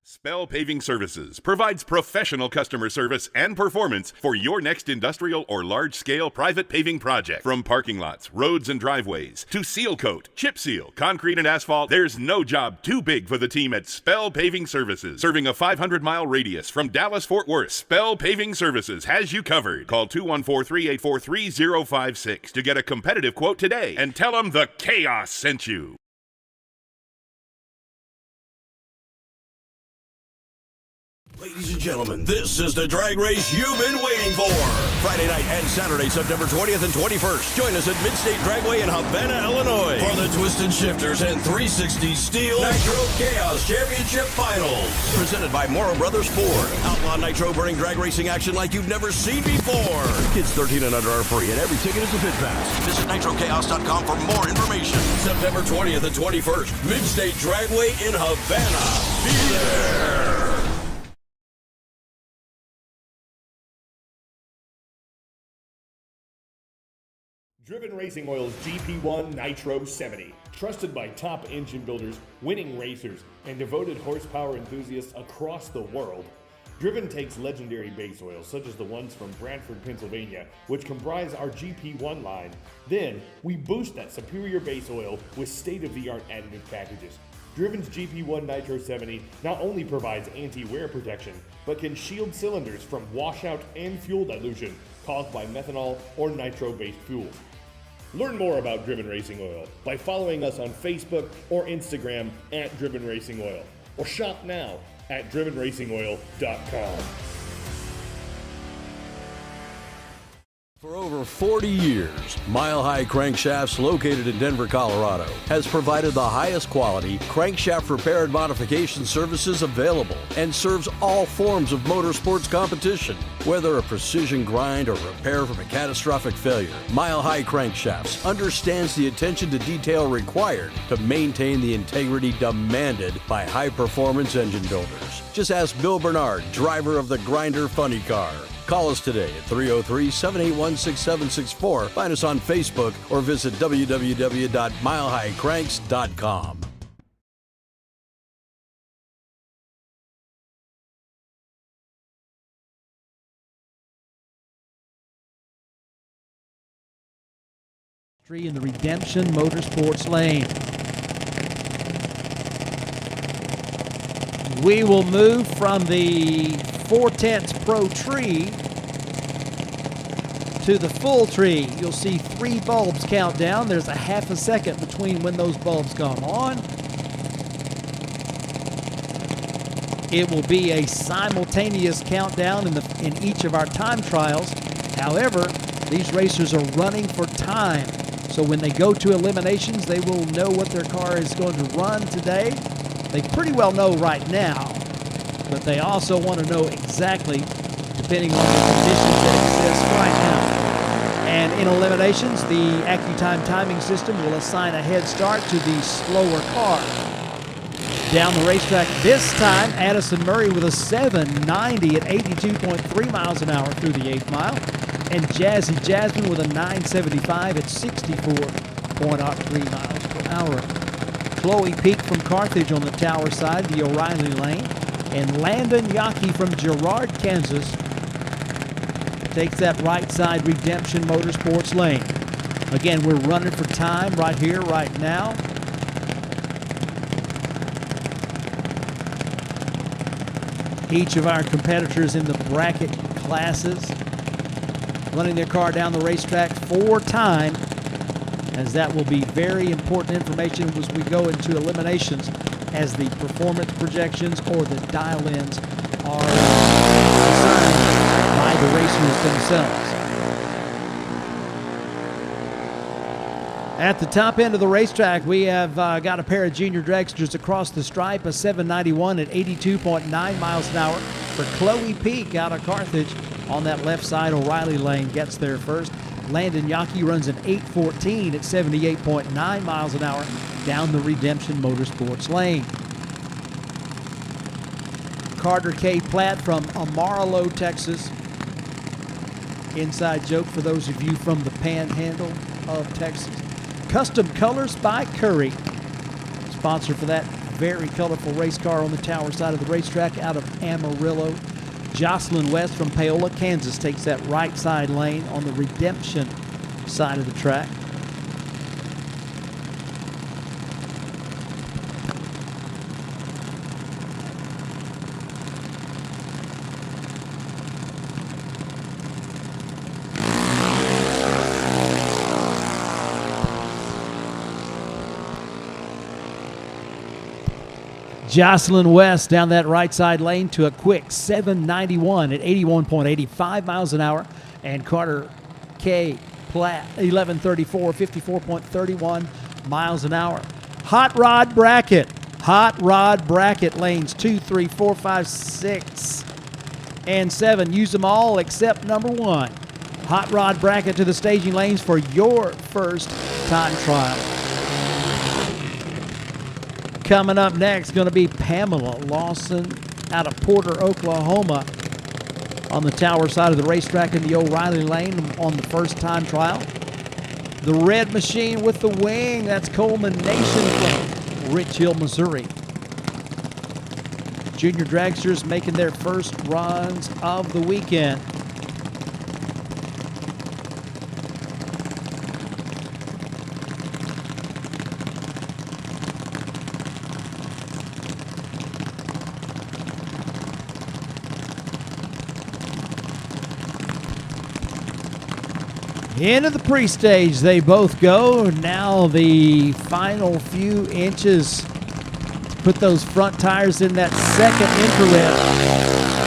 Speaker 6: Spell Paving Services provides professional customer service and performance for your next industrial or large-scale private paving project. From parking lots, roads, and driveways to seal coat, chip seal, concrete, and asphalt, there's no job too big for the team at Spell Paving Services. Serving a 500-mile radius from Dallas-Fort Worth, Spell Paving Services has you covered. Call 214-384-3056 to get a competitive quote today and tell them the Chaos sent you.
Speaker 2: Ladies and gentlemen, this is the drag race you've been waiting for. Friday night and Saturday, September 20th and 21st. Join us at Midstate Dragway in Havana, Illinois for the Twisted Shifters and 360 Steel Nitro Chaos Championship Finals. Presented by Morrow Brothers Ford. Outlaw Nitro burning drag racing action like you've never seen before. Kids 13 and under are free, and every ticket is a pit pass. Visit NitroChaos.com for more information. September 20th and 21st, Midstate Dragway in Havana. Be there.
Speaker 3: Driven Racing Oil's GP1 Nitro 70. Trusted by top engine builders, winning racers, and devoted horsepower enthusiasts across the world. Driven takes legendary base oils, such as the ones from Bradford, Pennsylvania, which comprise our GP1 line. Then, we boost that superior base oil with state-of-the-art additive packages. Driven's GP1 Nitro 70 not only provides anti-wear protection, but can shield cylinders from washout and fuel dilution caused by methanol or nitro-based fuels. Learn more about Driven Racing Oil by following us on Facebook or Instagram at Driven Racing Oil, or shop now at drivenracingoil.com.
Speaker 2: For over 40 years, Mile High Crankshafts, located in Denver, Colorado, has provided the highest quality crankshaft repair and modification services available and serves all forms of motorsports competition. Whether a precision grind or repair from a catastrophic failure, Mile High Crankshafts understands the attention to detail required to maintain the integrity demanded by high-performance engine builders. Just ask Bill Bernard, driver of the Grinder Funny Car. Call us today at 303-781-6764. Find us on Facebook or visit www.milehighcranks.com.
Speaker 1: in the Redemption Motorsports lane. We will move from the 4/10 Pro tree to the full tree. You'll see 3 bulbs count down. There's a half a second between when those bulbs come on. It will be a simultaneous countdown in each of our time trials. However, these racers are running for time. So when they go to eliminations, they will know what their car is going to run today. They pretty well know right now, but they also want to know exactly, depending on the conditions that exist right now. And in eliminations, the AccuTime timing system will assign a head start to the slower car. Down the racetrack this time, Addison Murray with a 790 at 82.3 miles an hour through the 8th mile. And Jazzy Jasmine with a 975 at 64.3 miles per hour. Chloe Peak from Carthage on the Tower side, the O'Reilly lane. And Landon Yockey from Girard, Kansas, takes that right side Redemption Motorsports lane. Again, we're running for time right here, right now. Each of our competitors in the bracket classes running their car down the racetrack for time, as that will be very important information as we go into eliminations, as the performance projections or the dial-ins are assigned by the racers themselves. At the top end of the racetrack, we have got a pair of junior dragsters across the stripe, a 791 at 82.9 miles an hour for Chloe Peak out of Carthage. On that left side, O'Reilly lane gets there first. Landon Yockey runs an 814 at 78.9 miles an hour down the Redemption Motorsports lane. Carter K. Platt from Amarillo, Texas. Inside joke for those of you from the panhandle of Texas. Custom Colors by Curry, sponsor for that very colorful race car on the Tower side of the racetrack out of Amarillo. Jocelyn West from Paola, Kansas takes that right side lane on the Redemption side of the track. Jocelyn West down that right side lane to a quick 791 at 81.85 miles an hour. And Carter K. Platt, 1134, 54.31 miles an hour. Hot Rod Bracket. Hot Rod Bracket lanes 2, 3, 4, 5, 6, and 7. Use them all except number 1. Hot Rod Bracket to the staging lanes for your first time trial. Coming up next, going to be Pamela Lawson out of Porter, Oklahoma, on the Tower side of the racetrack in the O'Reilly lane on the first time trial. The red machine with the wing, that's Coleman Nation from Rich Hill, Missouri. Junior dragsters making their first runs of the weekend. Into the pre-stage they both go. Now the final few inches to put those front tires in that second infrared.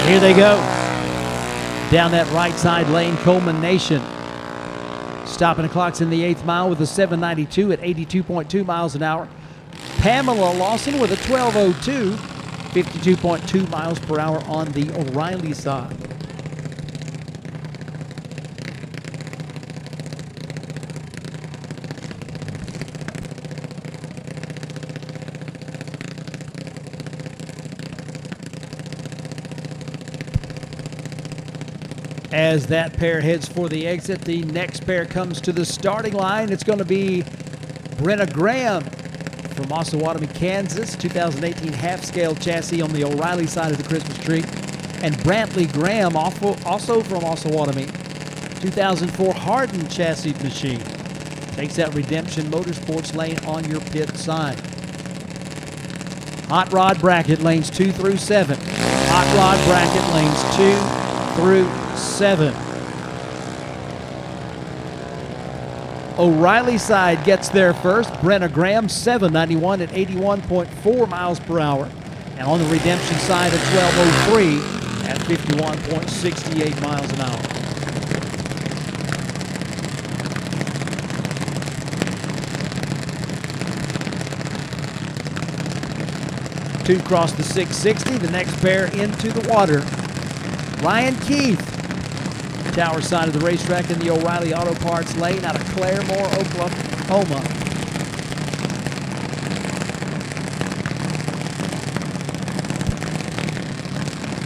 Speaker 1: Here they go. Down that right side lane, Coleman Nation. Stopping the clocks in the 8th mile with a 792 at 82.2 miles an hour. Pamela Lawson with a 1202, 52.2 miles per hour on the O'Reilly side. As that pair heads for the exit, the next pair comes to the starting line. It's going to be Brenna Graham from Osawatomie, Kansas, 2018 half-scale chassis on the O'Reilly side of the Christmas tree. And Brantley Graham, also from Osawatomie, 2004 hardened chassis machine. Takes that Redemption Motorsports lane on your pit side. Hot Rod Bracket lanes 2 through 7. Hot Rod Bracket lanes 2 through 7. O'Reilly side gets there first. Brenna Graham, 791 at 81.4 miles per hour. And on the Redemption side, a 1203 at 51.68 miles an hour. Two cross the 660. The next pair into the water. Ryan Keith tower side of the racetrack in the O'Reilly Auto Parts lane out of Claremore, Oklahoma.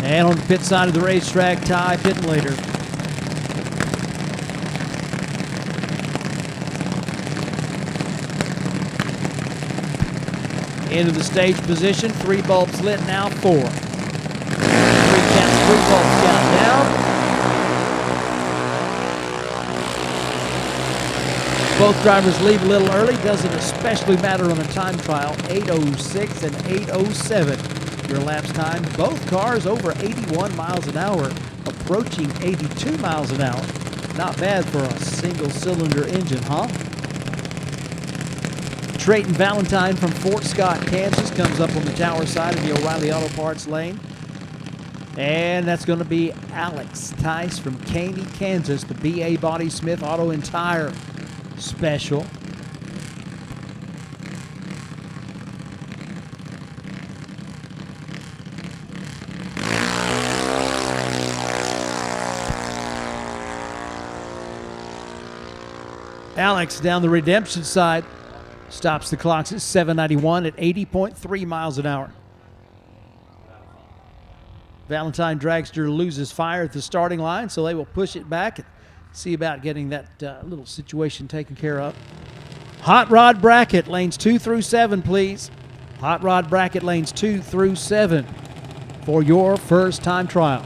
Speaker 1: And on the pit side of the racetrack, Ty pitting later. Into the stage position, 3 bulbs lit, now 4. 3 bulbs count down. Both drivers leave a little early, doesn't especially matter on a time trial. 8:06 and 8:07 your lapse time. Both cars over 81 miles an hour, approaching 82 miles an hour. Not bad for a single-cylinder engine, huh? Trayton Valentine from Fort Scott, Kansas, comes up on the tower side of the O'Reilly Auto Parts lane. And that's going to be Alex Tice from Caney, Kansas, the B.A. Body Smith Auto and Tire Special. Alex down the Redemption side. Stops the clocks at 7:91 at 80.3 miles an hour. Valentine Dragster loses fire at the starting line, so they will push it back and see about getting that little situation taken care of. Hot Rod Bracket, lanes 2 through 7, please. Hot Rod Bracket, lanes 2 through 7 for your first time trial.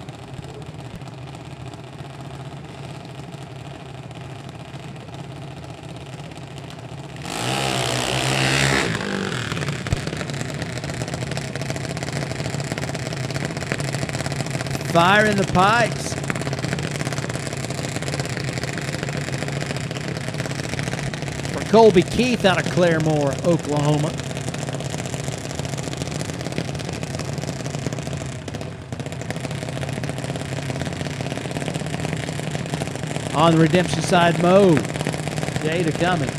Speaker 1: Fire in the pipes. For Colby Keith out of Claremore, Oklahoma. On the Redemption side, Mo. Data coming.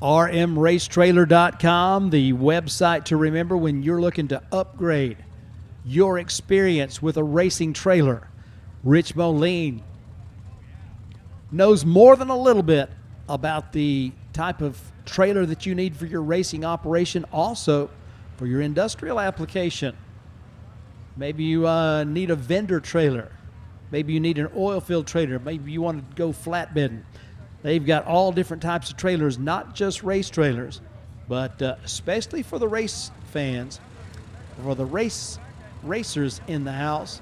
Speaker 1: rmracetrailer.com, the website to remember when you're looking to upgrade your experience with a racing trailer. Rich Moline knows more than a little bit about the type of trailer that you need for your racing operation, also for your industrial application. Maybe you need a vendor trailer. Maybe you need an oil field trailer. Maybe you want to go flatbedding. They've got all different types of trailers, not just race trailers, but especially for the race fans, for the racers in the house.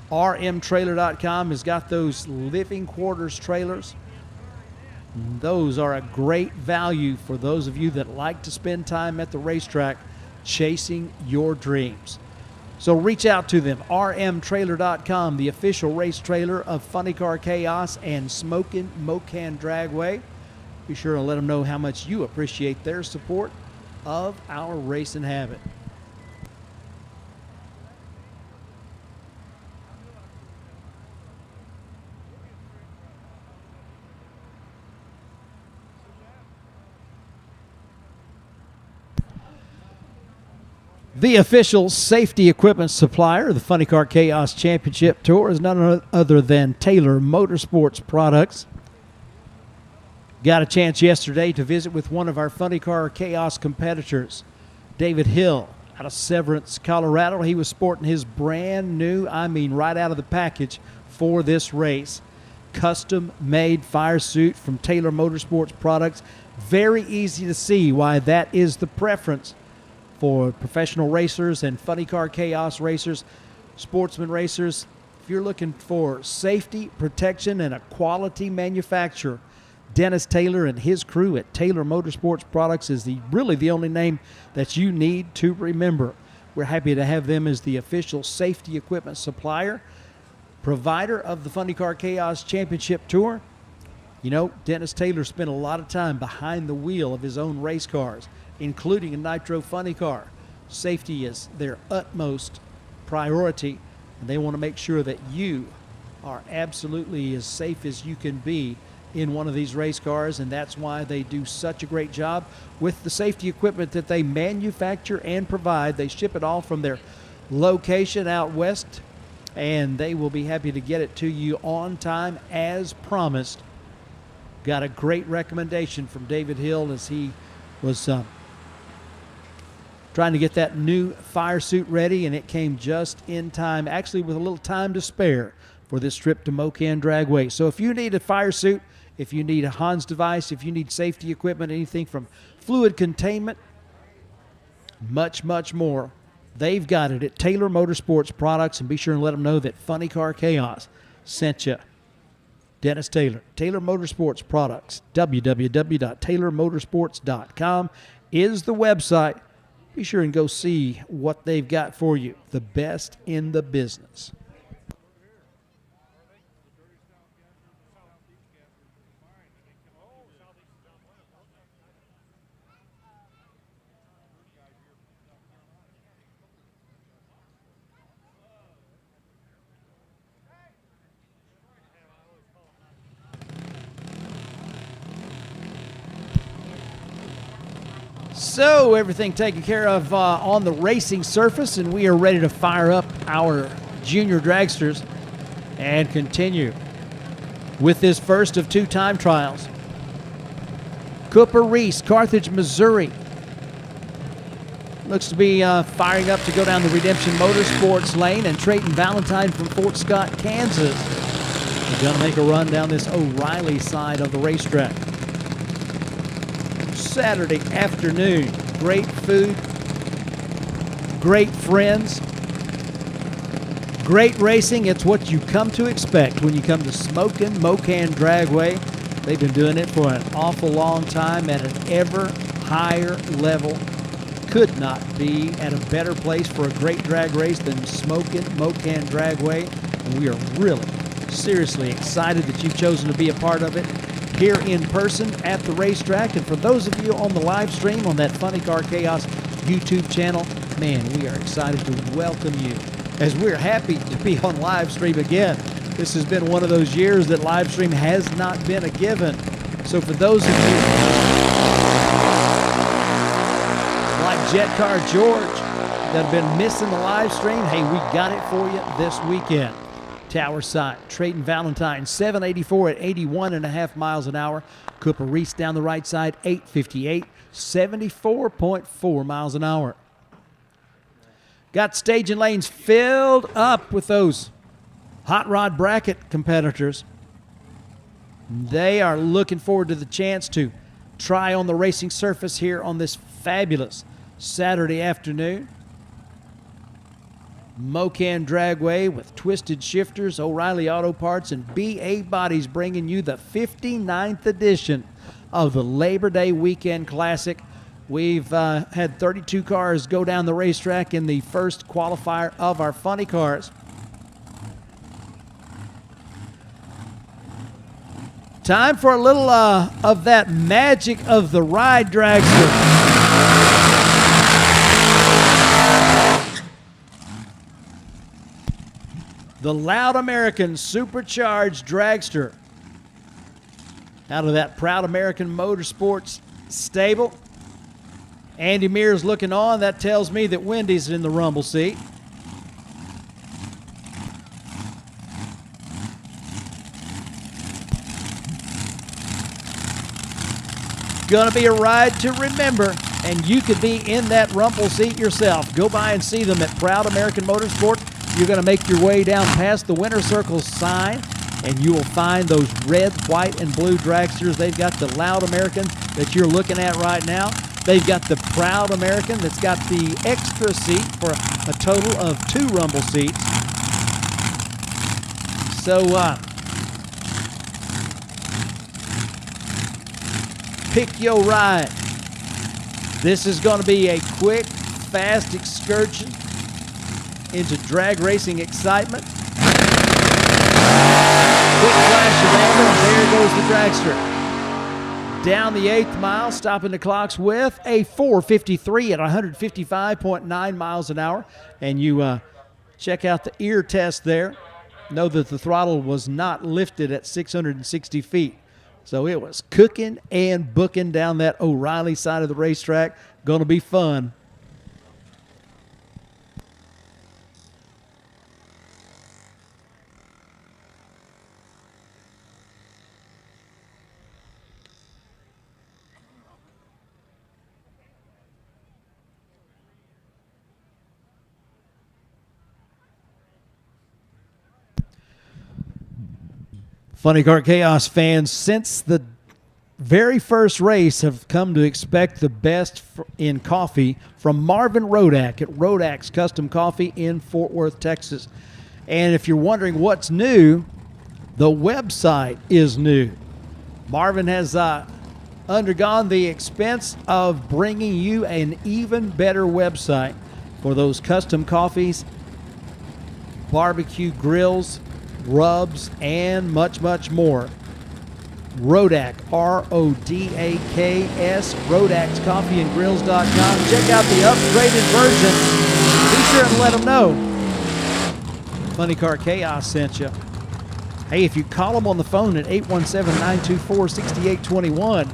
Speaker 1: rmtrailer.com has got those living quarters trailers. Those are a great value for those of you that like to spend time at the racetrack chasing your dreams. So reach out to them, rmtrailer.com, the official race trailer of Funny Car Chaos and Smokin' Mo-Kan Dragway. Be sure to let them know how much you appreciate their support of our racing habit. The official safety equipment supplier of the Funny Car Chaos Championship Tour is none other than Taylor Motorsports Products. Got a chance yesterday to visit with one of our Funny Car Chaos competitors, David Hill, out of Severance, Colorado. He was sporting his brand new, right out of the package for this race, custom-made fire suit from Taylor Motorsports Products. Very easy to see why that is the preference for professional racers and Funny Car Chaos racers, Sportsman racers. If you're looking for safety, protection, and a quality manufacturer, Dennis Taylor and his crew at Taylor Motorsports Products is really the only name that you need to remember. We're happy to have them as the official safety equipment supplier, provider of the Funny Car Chaos Championship Tour. You know, Dennis Taylor spent a lot of time behind the wheel of his own race cars, including a Nitro funny car. Safety is their utmost priority, and they want to make sure that you are absolutely as safe as you can be in one of these race cars, and that's why they do such a great job with the safety equipment that they manufacture and provide. They ship it all from their location out west, and they will be happy to get it to you on time as promised. Got a great recommendation from David Hill as he was trying to get that new fire suit ready, and it came just in time, actually with a little time to spare for this trip to Mo-Kan Dragway. So if you need a fire suit, if you need a Hans device, if you need safety equipment, anything from fluid containment, much, much more, they've got it at Taylor Motorsports Products, and be sure and let them know that Funny Car Chaos sent you. Dennis Taylor, Taylor Motorsports Products, www.taylormotorsports.com is the website. Be sure and go see what they've got for you. The best in the business. So everything taken care of on the racing surface, and we are ready to fire up our junior dragsters and continue with this first of two time trials. Cooper Reese, Carthage, Missouri, looks to be firing up to go down the Redemption Motorsports lane, and Trayton Valentine from Fort Scott, Kansas, is going to make a run down this O'Reilly side of the racetrack. Saturday afternoon, great food, great friends, great racing. It's what you come to expect when you come to Smokin' Mo-Kan Dragway. They've been doing it for an awful long time at an ever higher level. Could not be at a better place for a great drag race than Smokin' Mo-Kan Dragway, and we are really seriously excited that you've chosen to be a part of it here in person at the racetrack. And for those of you on the live stream on that Funny Car Chaos YouTube channel, man, we are excited to welcome you, as we're happy to be on live stream again. This has been one of those years that live stream has not been a given. So for those of you Jet Car George that have been missing the live stream. Hey, we got it for you this weekend. Tower Side, Trayton Valentine, 784 at 81.5 miles an hour. Cooper Reese down the right side, 858, 74.4 miles an hour. Got staging lanes filled up with those hot rod bracket competitors. They are looking forward to the chance to try on the racing surface here on this fabulous Saturday afternoon. Mo-Kan Dragway with Twisted Shifters, O'Reilly Auto Parts, and BA Bodies bringing you the 59th edition of the Labor Day Weekend Classic. We've had 32 cars go down the racetrack in the first qualifier of our funny cars. Time for a little of that magic of the ride, dragster. The Loud American Supercharged Dragster out of that Proud American Motorsports stable. Andy Mears looking on. That tells me that Wendy's in the rumble seat. Gonna be a ride to remember, and you could be in that rumble seat yourself. Go by and see them at Proud American Motorsport. You're going to make your way down past the Winter Circle sign, and you will find those red, white, and blue dragsters. They've got the Loud American that you're looking at right now. They've got the Proud American that's got the extra seat for a total of 2 rumble seats. So, pick your ride. This is going to be a quick, fast excursion into drag racing excitement. Quick flash of amber, there goes the dragster. Down the 8th mile, stopping the clocks with a 4:53 at 155.9 miles an hour. And you check out the ear test there. Know that the throttle was not lifted at 660 feet. So it was cooking and booking down that O'Reilly side of the racetrack. Going to be fun. Funny Car Chaos fans, since the very first race, have come to expect the best in coffee from Marvin Rodak at Rodak's Custom Coffee in Fort Worth, Texas. And if you're wondering what's new, the website is new. Marvin has undergone the expense of bringing you an even better website for those custom coffees, barbecue grills, rubs, and much, much more. Rodak, R-O-D-A-K-S, RodaksCoffeeandGrills.com. Check out the upgraded version. Be sure and let them know Funny Car Chaos sent you. Hey, if you call them on the phone at 817-924-6821,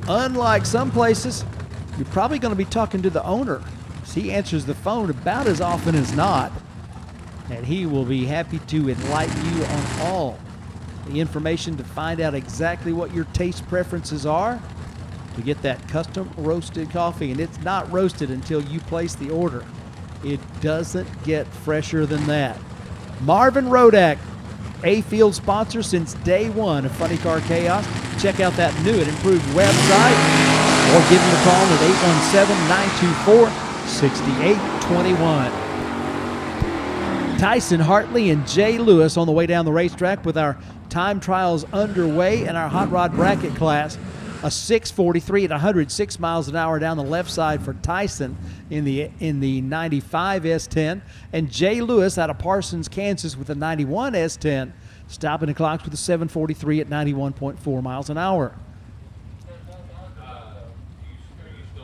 Speaker 1: unlike some places, you're probably going to be talking to the owner. He answers the phone about as often as not. And he will be happy to enlighten you on all the information to find out exactly what your taste preferences are to get that custom roasted coffee. And it's not roasted until you place the order. It doesn't get fresher than that. Marvin Rodak, a field sponsor since day one of Funny Car Chaos. Check out that new and improved website or give him a call at 817-924-6821. Tyson Hartley and Jay Lewis on the way down the racetrack with our time trials underway in our hot rod bracket class. A 6:43 at 106 miles an hour down the left side for Tyson in the 95 S10, and Jay Lewis out of Parsons, Kansas with a 91 S10, stopping the clocks with a 7:43 at 91.4 miles an hour.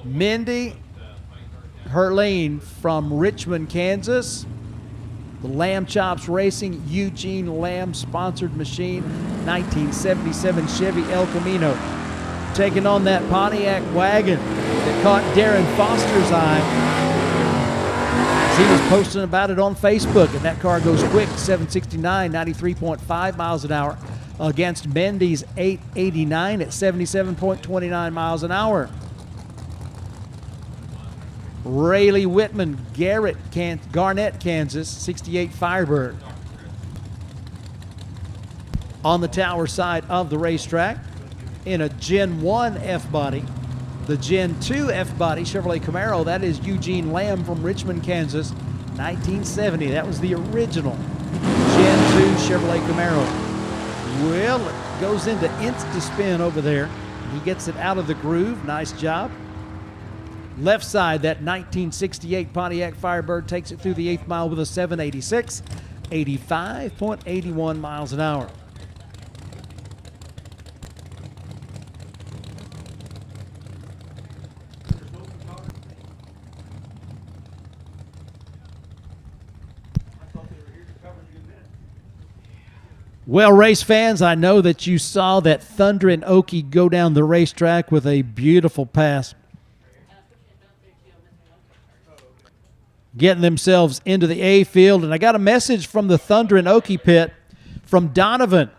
Speaker 1: Mindy Herline from Richmond, Kansas. The Lamb Chops Racing, Eugene Lamb sponsored machine, 1977 Chevy El Camino. taking on that Pontiac wagon that caught Darren Foster's eye. He was posting about it on Facebook, and that car goes quick, 769, 93.5 miles an hour against Mendy's 889 at 77.29 miles an hour. Rayleigh Whitman, Garnett, Kansas, 68 Firebird. On the tower side of the racetrack, in a Gen 1 F-body, the Gen 2 F-body Chevrolet Camaro, that is Eugene Lamb from Richmond, Kansas, 1970. That was the original Gen 2 Chevrolet Camaro. Well, it goes into Insta-spin over there. He gets it out of the groove. Nice job. Left side, that 1968 Pontiac Firebird takes it through the 8th mile with a 786, 85.81 miles an hour. Well, race fans, I know that you saw that Thundering Okie go down the racetrack with a beautiful pass, getting themselves into the A field. And I got a message from the Thundering Okie pit from Donovan.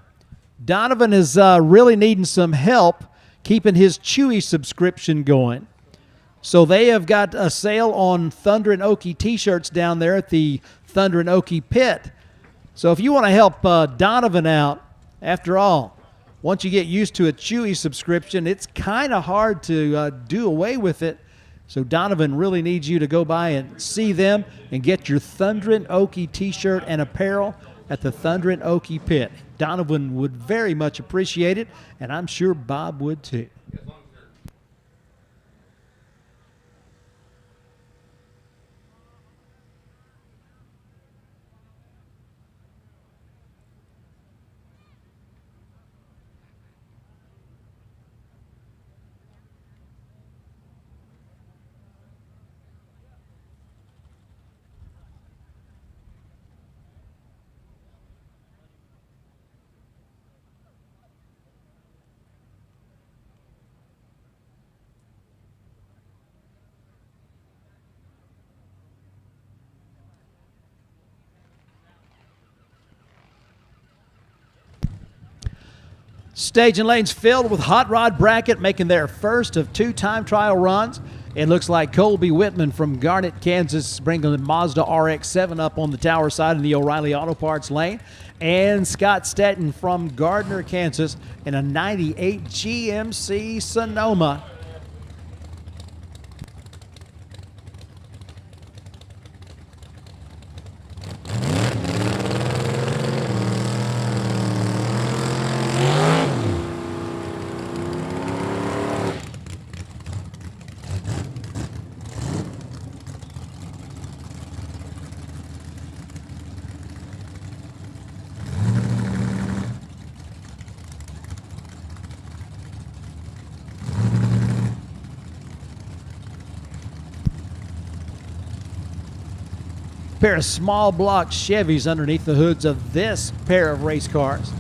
Speaker 1: Donovan is really needing some help keeping his Chewy subscription going. So they have got a sale on Thundering Okie t-shirts down there at the Thundering Okie pit. So if you want to help Donovan out, after all, once you get used to a Chewy subscription, it's kind of hard to do away with it. So Donovan really needs you to go by and see them and get your Thundering Okie t-shirt and apparel at the Thundering Okie pit. Donovan would very much appreciate it, and I'm sure Bob would too. Staging lanes filled with Hot Rod Bracket making their first of 2 time trial runs. It looks like Colby Whitman from Garnett, Kansas, bringing the Mazda RX-7 up on the tower side in the O'Reilly Auto Parts lane. And Scott Stetton from Gardner, Kansas, in a 98 GMC Sonoma. Pair of small block Chevys underneath the hoods of this pair of race cars.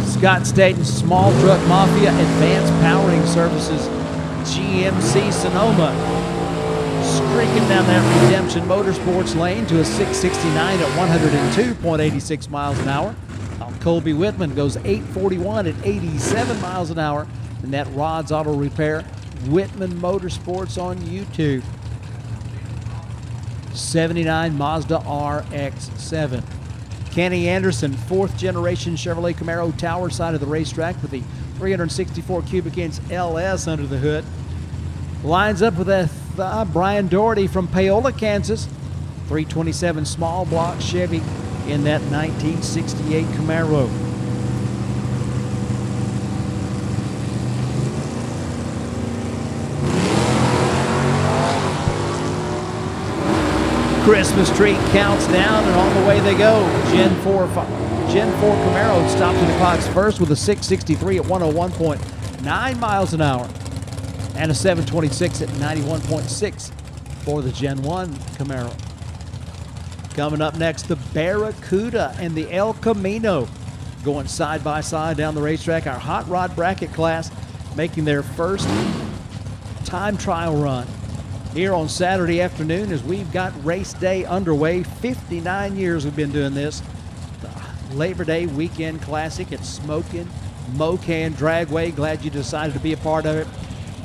Speaker 1: Scott Staten's Small Truck Mafia Advanced Powering Services GMC Sonoma, streaking down that Redemption Motorsports lane to a 669 at 102.86 miles an hour. While Colby Whitman goes 841 at 87 miles an hour. And that Rod's Auto Repair, Whitman Motorsports on YouTube. 79 Mazda RX-7. Kenny Anderson, 4th generation Chevrolet Camaro, tower side of the racetrack with the 364 cubic inch LS under the hood. Lines up with that Brian Doherty from Paola, Kansas. 327 small block Chevy in that 1968 Camaro. Christmas tree counts down, and on the way they go. Gen 4 Camaro stopped in the clocks first with a 663 at 101.9 miles an hour and a 726 at 91.6 for the Gen 1 Camaro. Coming up next, the Barracuda and the El Camino. going side by side down the racetrack. Our hot rod bracket class making their first time trial run here on Saturday afternoon as we've got race day underway. 59 years we've been doing this. The Labor Day weekend classic at Smokin' Mo-Kan Dragway. Glad you decided to be a part of it.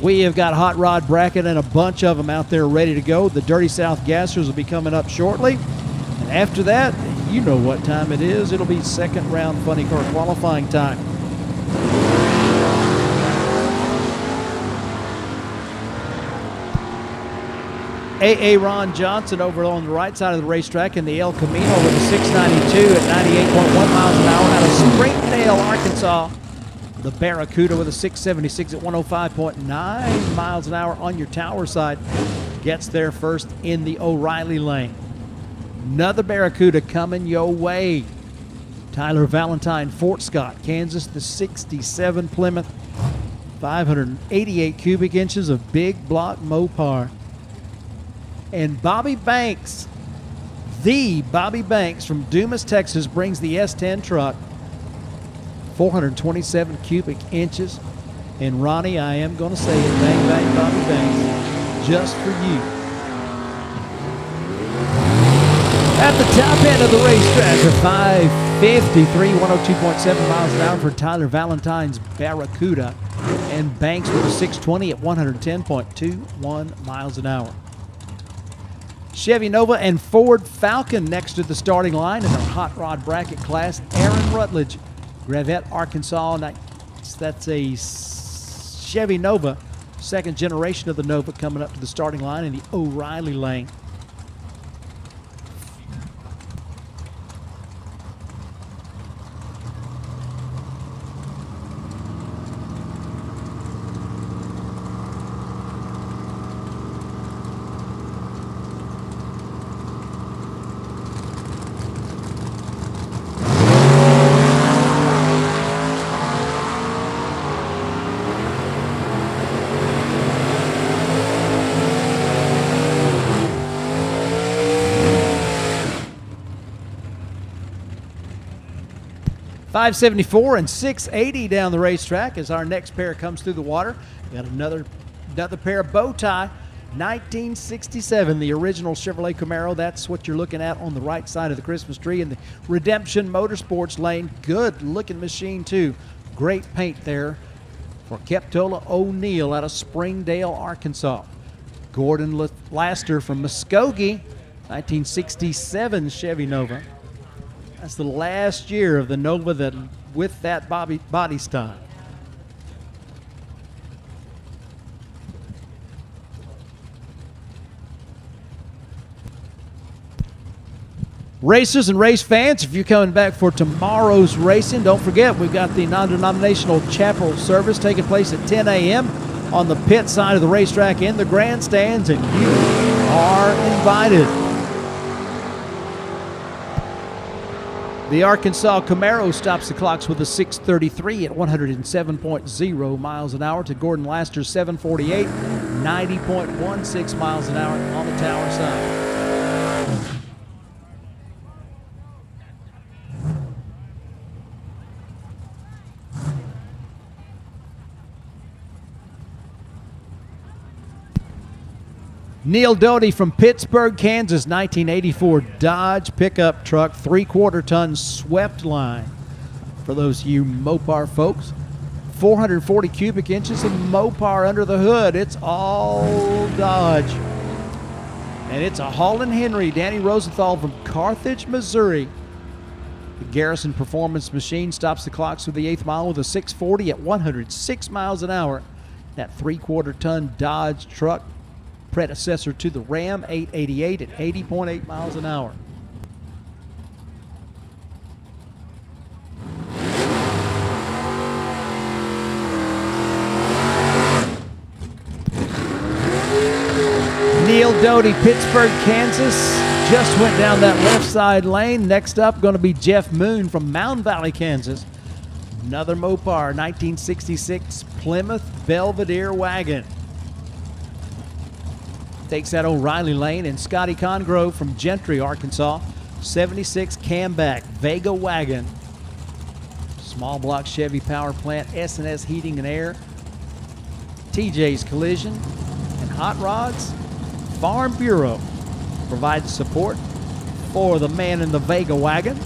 Speaker 1: We have got hot rod bracket and a bunch of them out there ready to go. The Dirty South Gassers will be coming up shortly. And after that, you know what time it is. It'll be second round funny car qualifying time. A.A. Ron Johnson over on the right side of the racetrack in the El Camino with a 692 at 98.1 miles an hour out of Springdale, Arkansas. The Barracuda with a 676 at 105.9 miles an hour on your tower side gets there first in the O'Reilly lane. Another Barracuda coming your way. Tyler Valentine, Fort Scott, Kansas, the 67 Plymouth. 588 cubic inches of big block Mopar. And Bobby Banks, the Bobby Banks from Dumas, Texas, brings the S10 truck. 427 cubic inches. And Ronnie, I am going to say it, bang, bang, Bobby Banks, just for you. At the top end of the racetrack, a 553, 102.7 miles an hour for Tyler Valentine's Barracuda. And Banks with a 620 at 110.21 miles an hour. Chevy Nova and Ford Falcon next to the starting line in our hot rod bracket class. Aaron Rutledge, Gravette, Arkansas. That's a Chevy Nova, second generation of the Nova, coming up to the starting line in the O'Reilly lane. .574 and 680 down the racetrack as our next pair comes through the water. We got another pair of bow tie. 1967, the original Chevrolet Camaro. That's what you're looking at on the right side of the Christmas tree in the Redemption Motorsports lane. Good looking machine too. Great paint there for Keptola O'Neill out of Springdale, Arkansas. Gordon Laster from Muskogee, 1967 Chevy Nova. That's the last year of the Nova that with that body style. Racers and race fans, if you're coming back for tomorrow's racing, don't forget we've got the non-denominational chapel service taking place at 10 a.m. on the pit side of the racetrack in the grandstands, and you are invited. The Arkansas Camaro stops the clocks with a 633 at 107.0 miles an hour to Gordon Laster's 748, 90.16 miles an hour on the tower side. Neil Doty from Pittsburgh, Kansas, 1984 Dodge pickup truck, 3/4-ton swept line. For those of you Mopar folks, 440 cubic inches of Mopar under the hood. It's all Dodge. And it's a Holland Henry, Danny Rosenthal from Carthage, Missouri. The Garrison Performance Machine stops the clocks with the 8th mile with a 640 at 106 miles an hour. That 3/4-ton Dodge truck, predecessor to the Ram 888 at 80.8 miles an hour. Neil Doty, Pittsburgh, Kansas, just went down that left side lane. Next up, going to be Jeff Moon from Mound Valley, Kansas. Another Mopar, 1966 Plymouth Belvedere wagon. Takes that O'Reilly lane. And Scotty Congrove from Gentry, Arkansas, 76 Camback Vega wagon. Small block Chevy power plant, S&S Heating and Air, TJ's Collision, and Hot Rods. Farm Bureau provides support for the man in the Vega wagon.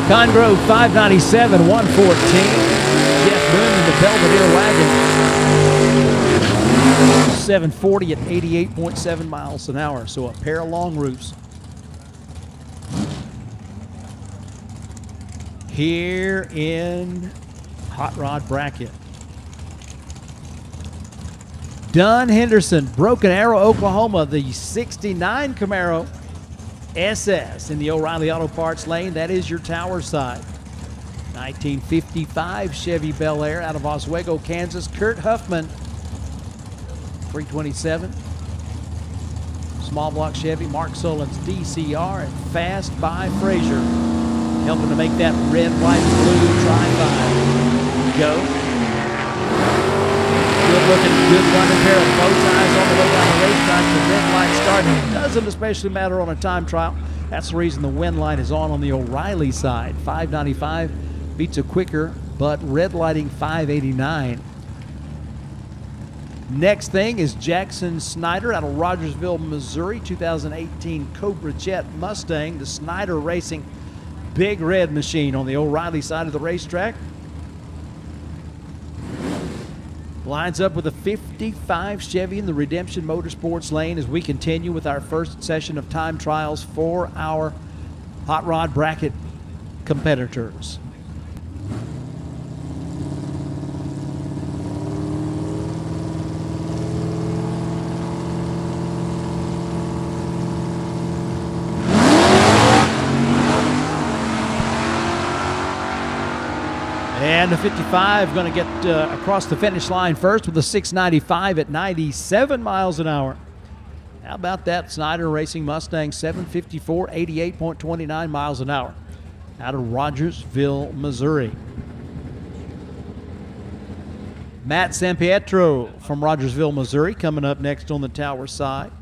Speaker 1: Congrove 597, 114. Jeff Boone in the Belvedere wagon. 740 at 88.7 miles an hour. So a pair of long roofs. Here in Hot Rod Bracket. Dunn Henderson, Broken Arrow, Oklahoma, the 69 Camaro SS in the O'Reilly Auto Parts lane. That is your tower side. 1955 Chevy Bel Air out of Oswego, Kansas. Kurt Huffman, 327. Small block Chevy, Mark Solon's DCR, and Fast by Frazier, helping to make that red, white, blue tri-five go. Good looking, good running pair of bow ties on the way down the racetrack. The red light starting doesn't especially matter on a time trial. That's the reason the win light is on the O'Reilly side. 595 beats a quicker, but red lighting 589. Next thing is Jackson Snyder out of Rogersville, Missouri, 2018 Cobra Jet Mustang, the Snyder Racing Big Red machine on the O'Reilly side of the racetrack. Lines up with a 55 Chevy in the Redemption Motorsports lane as we continue with our first session of time trials for our Hot Rod Bracket competitors. And the 55 going to get across the finish line first with a 695 at 97 miles an hour. How about that Snyder Racing Mustang 754, 88.29 miles an hour out of Rogersville, Missouri. Matt Sampietro from Rogersville, Missouri coming up next on the tower side.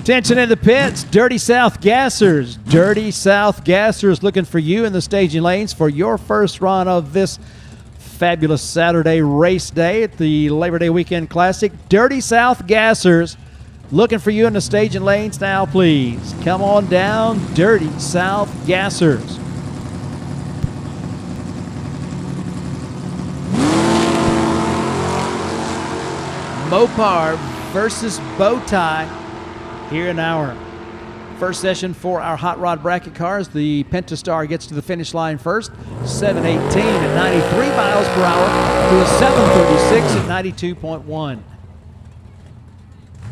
Speaker 1: Attention in the pits, Dirty South Gassers. Dirty South Gassers looking for you in the staging lanes for your first run of this fabulous Saturday race day at the Labor Day Weekend Classic. Dirty South Gassers looking for you in the staging lanes now, please. Come on down, Dirty South Gassers. Mopar versus Bowtie. Here in our first session for our Hot Rod Bracket cars. The Pentastar gets to the finish line first. 718 at 93 miles per hour to a 736 at 92.1.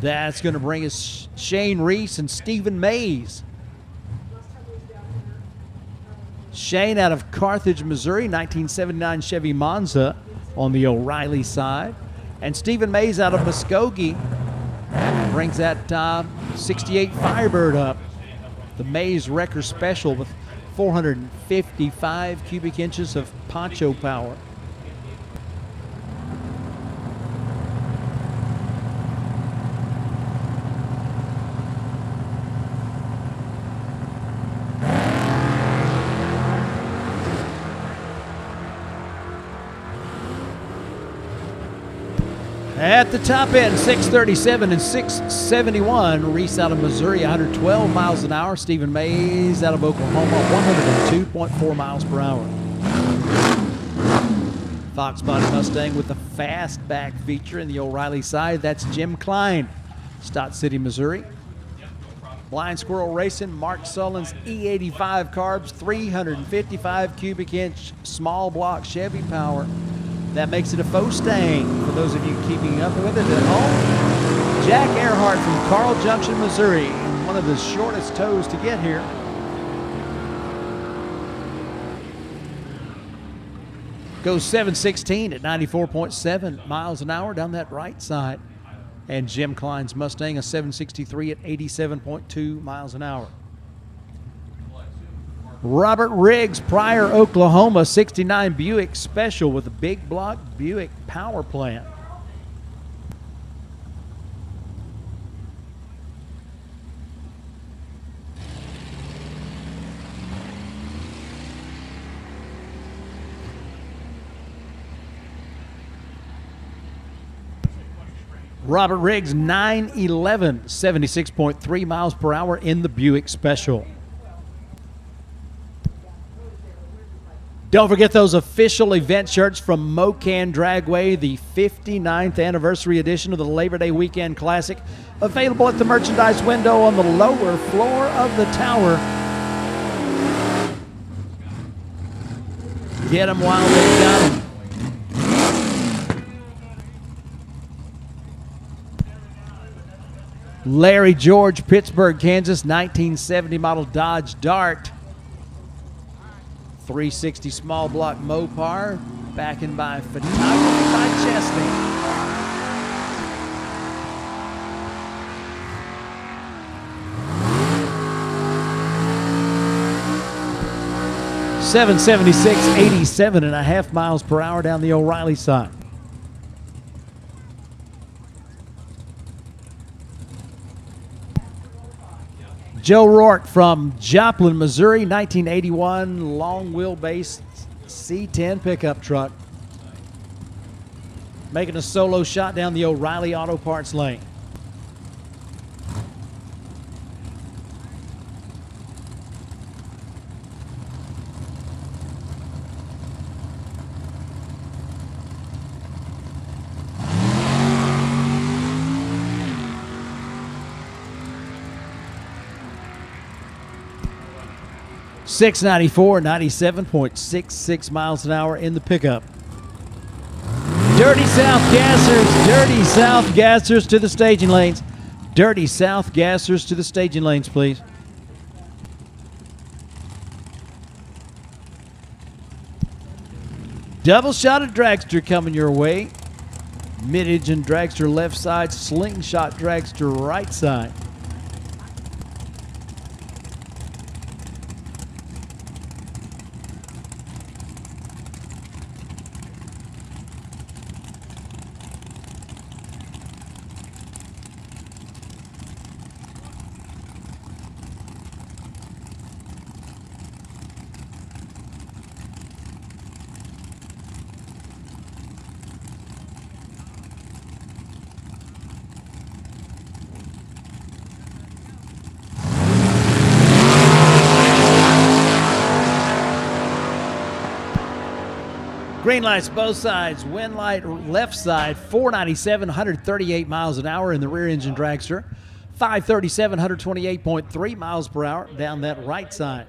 Speaker 1: That's going to bring us Shane Reese and Stephen Mays. Shane out of Carthage, Missouri, 1979 Chevy Monza on the O'Reilly side. And Stephen Mays out of Muskogee brings that 68 Firebird up. The Mays Wrecker Special with 455 cubic inches of poncho power. At the top end, 637 and 671. Reese out of Missouri, 112 miles an hour. Stephen Mays out of Oklahoma, 102.4 miles per hour. Fox Body Mustang with the fastback feature in the O'Reilly side. That's Jim Klein, Stott City, Missouri. Blind Squirrel Racing, Mark Sullen's E85 carbs, 355 cubic inch small block Chevy power. That makes it a faux stang for those of you keeping up with it at home. Jack Earhart from Carl Junction, Missouri, one of the shortest tows to get here. Goes 716 at 94.7 miles an hour down that right side. And Jim Klein's Mustang, a 763 at 87.2 miles an hour. Robert Riggs, Pryor, Oklahoma, 69 Buick Special with a big block Buick power plant. Robert Riggs, 911, 76.3 miles per hour in the Buick Special. Don't forget those official event shirts from Mo-Kan Dragway, the 59th anniversary edition of the Labor Day Weekend Classic, available at the merchandise window on the lower floor of the tower. Get them while they've got them. Larry George, Pittsburgh, Kansas, 1970 model Dodge Dart. 360 small block Mopar, backing by photography by Chesney. .776, 87.5 miles per hour down the O'Reilly side. Joe Rourke from Joplin, Missouri, 1981 long wheelbase C10 pickup truck. Making a solo shot down the O'Reilly Auto Parts lane. .694, 97.66 miles an hour in the pickup. Dirty South Gassers to the staging lanes. Dirty South Gassers to the staging lanes, please. Double shot of dragster coming your way. Mid-engine dragster left side, slingshot dragster right side. Green lights both sides, wind light left side, 497, 138 miles an hour in the rear engine dragster, 537, 128.3 miles per hour down that right side.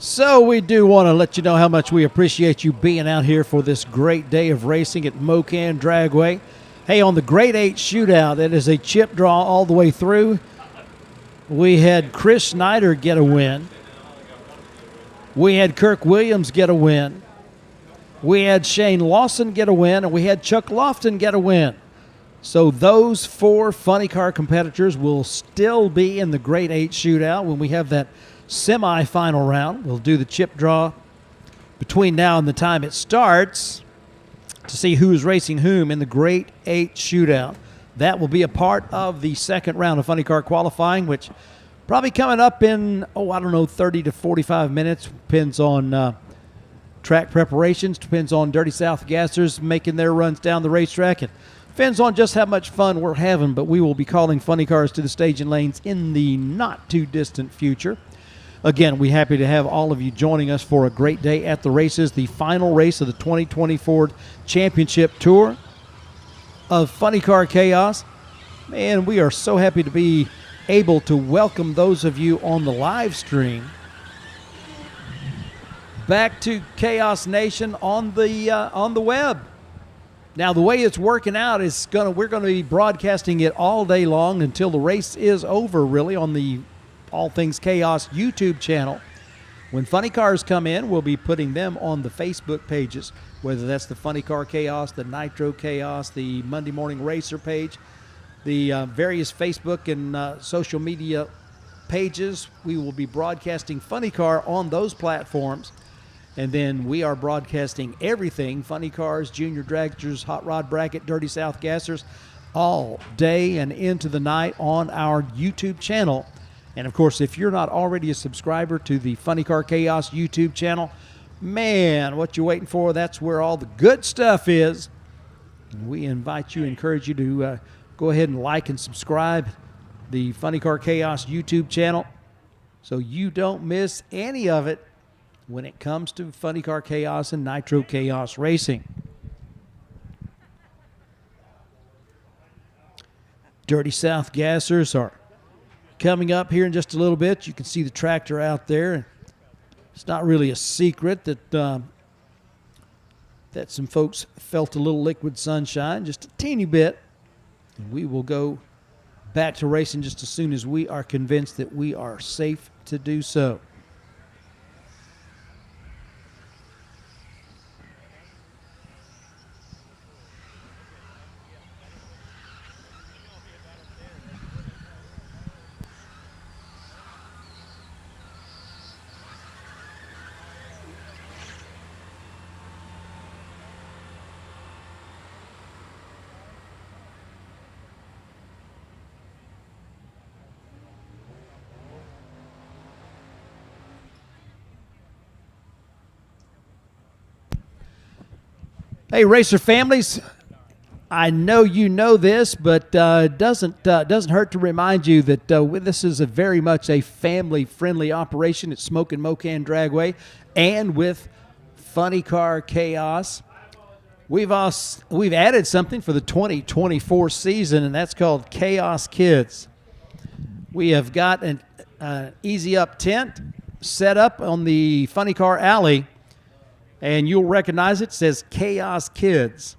Speaker 1: So we do want to let you know how much we appreciate you being out here for this great day of racing at Mo-Kan Dragway. Hey, on the Grade 8 Shootout, it is a chip draw all the way through. We had Chris Snyder get a win. We had Kirk Williams get a win. We had Shane Lawson get a win, and we had Chuck Lofton get a win. So those 4 funny car competitors will still be in the Grade 8 Shootout when we have that semifinal round. We'll do the chip draw between now and the time it starts to see who's racing whom in the Grade 8 Shootout. That will be a part of the second round of funny car qualifying, which probably coming up in, 30 to 45 minutes. Depends on track preparations, depends on Dirty South Gassers making their runs down the racetrack, and depends on just how much fun we're having. But we will be calling funny cars to the staging lanes in the not too distant future. Again, we're happy to have all of you joining us for a great day at the races, the final race of the 2024 Championship Tour of Funny Car Chaos. Man, we are so happy to be able to welcome those of you on the live stream back to Chaos Nation on the web. Now, the way it's working out is we're going to be broadcasting it all day long until the race is over, really, on the All Things Chaos YouTube channel. When funny cars come in, we'll be putting them on the Facebook pages, whether that's the Funny Car Chaos, the Nitro Chaos, the Monday Morning Racer page, the various Facebook and social media pages. We will be broadcasting funny car on those platforms. And then we are broadcasting everything, funny cars, junior dragsters, hot rod bracket, Dirty South Gassers, all day and into the night on our YouTube channel. And, of course, if you're not already a subscriber to the Funny Car Chaos YouTube channel, man, what you waiting for? That's where all the good stuff is. And we encourage you to go ahead and like and subscribe the Funny Car Chaos YouTube channel so you don't miss any of it when it comes to Funny Car Chaos and Nitro Chaos racing. Dirty South Gassers are coming up here in just a little bit. You can see the tractor out there. It's not really a secret that some folks felt a little liquid sunshine, just a teeny bit. And we will go back to racing just as soon as we are convinced that we are safe to do so. Hey, racer families, I know you know this, but doesn't hurt to remind you that this is very much a family-friendly operation at Smokin' Mo-Kan Dragway, and with Funny Car Chaos. We've added something for the 2024 season, and that's called Chaos Kids. We have got an easy up tent set up on the Funny Car Alley, and you'll recognize it. It says Chaos Kids.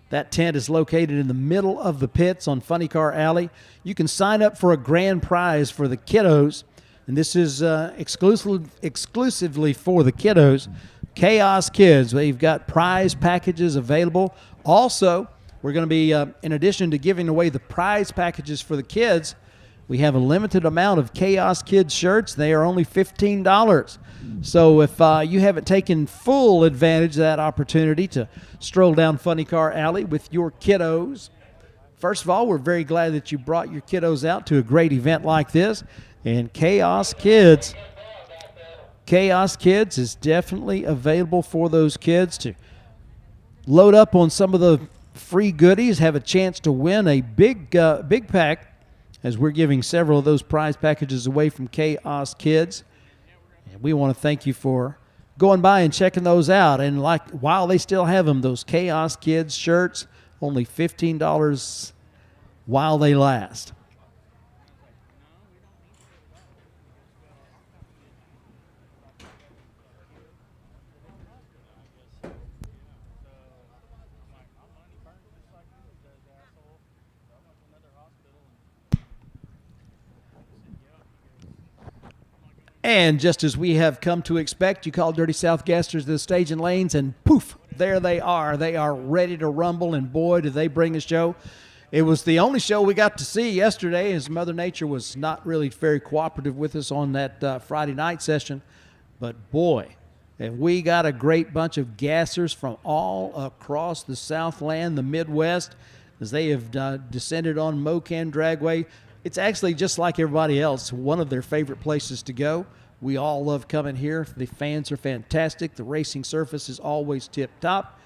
Speaker 1: That tent is located in the middle of the pits on Funny Car Alley. You can sign up for a grand prize for the kiddos, and this is exclusively for the kiddos. Chaos Kids. We've got prize packages available. Also, we're going to be, in addition to giving away the prize packages for the kids, we have a limited amount of Chaos Kids shirts. They are only $15. So if you haven't taken full advantage of that opportunity to stroll down Funny Car Alley with your kiddos, first of all, we're very glad that you brought your kiddos out to a great event like this. And Chaos Kids is definitely available for those kids to load up on some of the free goodies, have a chance to win a big pack, as we're giving several of those prize packages away from Chaos Kids. And we want to thank you for going by and checking those out. And while they still have them, those Chaos Kids shirts, only $15 while they last. And just as we have come to expect, you call Dirty South Gassers to the staging lanes, and poof, there they are. They are ready to rumble, and boy, do they bring a show. It was the only show we got to see yesterday, as Mother Nature was not really very cooperative with us on that Friday night session. But boy, and we got a great bunch of gassers from all across the Southland, the Midwest, as they have descended on Mo-Kan Dragway. It's actually just like everybody else, one of their favorite places to go. We all love coming here. The fans are fantastic. The racing surface is always tip-top.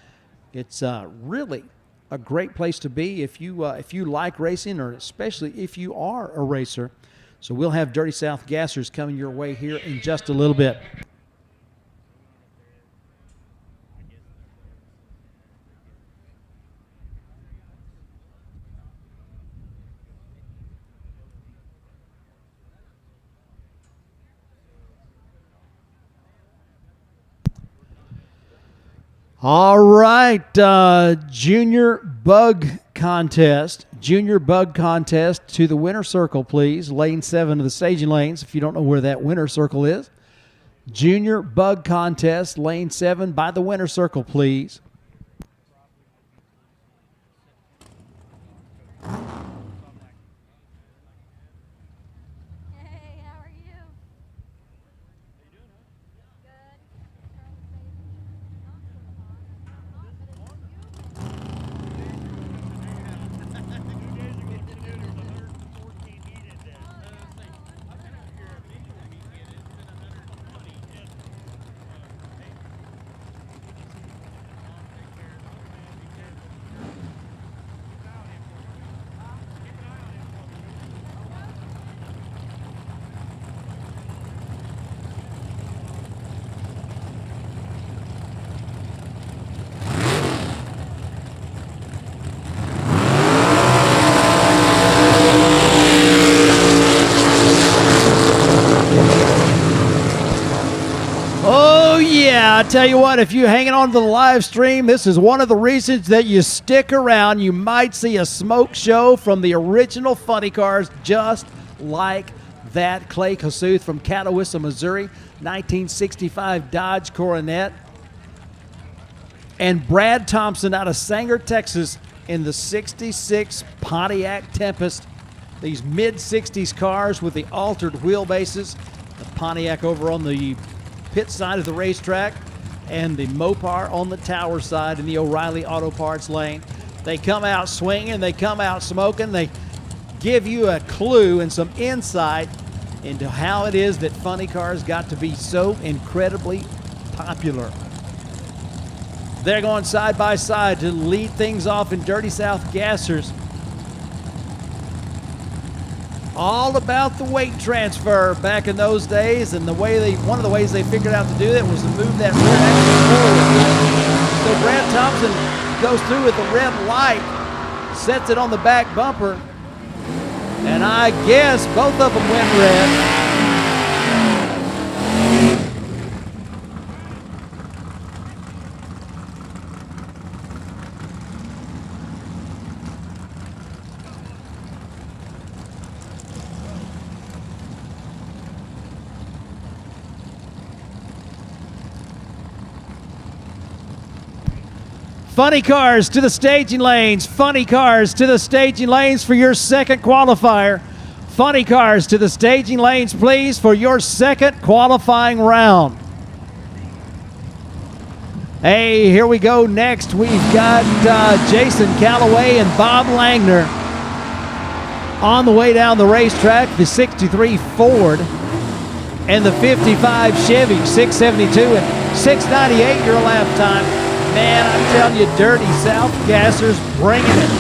Speaker 1: It's really a great place to be if you like racing, or especially if you are a racer. So we'll have Dirty South Gassers coming your way here in just a little bit. All right, junior bug contest to the winner circle, please. Lane 7 of the staging lanes, if you don't know where that winner circle is. Junior bug contest, lane 7 by the winner circle, please. I tell you what, if you're hanging on to the live stream, this is one of the reasons that you stick around. You might see a smoke show from the original funny cars, just like that. Clay Kossuth from Catawissa, Missouri, 1965 Dodge Coronet. And Brad Thompson out of Sanger, Texas, in the 66 Pontiac Tempest. These mid-60s cars with the altered wheelbases. The Pontiac over on the pit side of the racetrack, and the Mopar on the tower side in the O'Reilly Auto Parts lane. They come out swinging, they come out smoking, they give you a clue and some insight into how it is that funny cars got to be so incredibly popular. They're going side by side to lead things off in Dirty South Gassers. All about the weight transfer back in those days, and one of the ways they figured out to do that was to move that rear axle forward. So Brad Thompson goes through with the red light, sets it on the back bumper, and I guess both of them went red. Funny cars to the staging lanes. Funny cars to the staging lanes for your second qualifier. Funny cars to the staging lanes, please, for your second qualifying round. Hey, here we go. Next, we've got Jason Calloway and Bob Langner on the way down the racetrack. The 63 Ford and the 55 Chevy, 672 and 698 your lap time. Man, I'm telling you, Dirty South Gassers bringing it.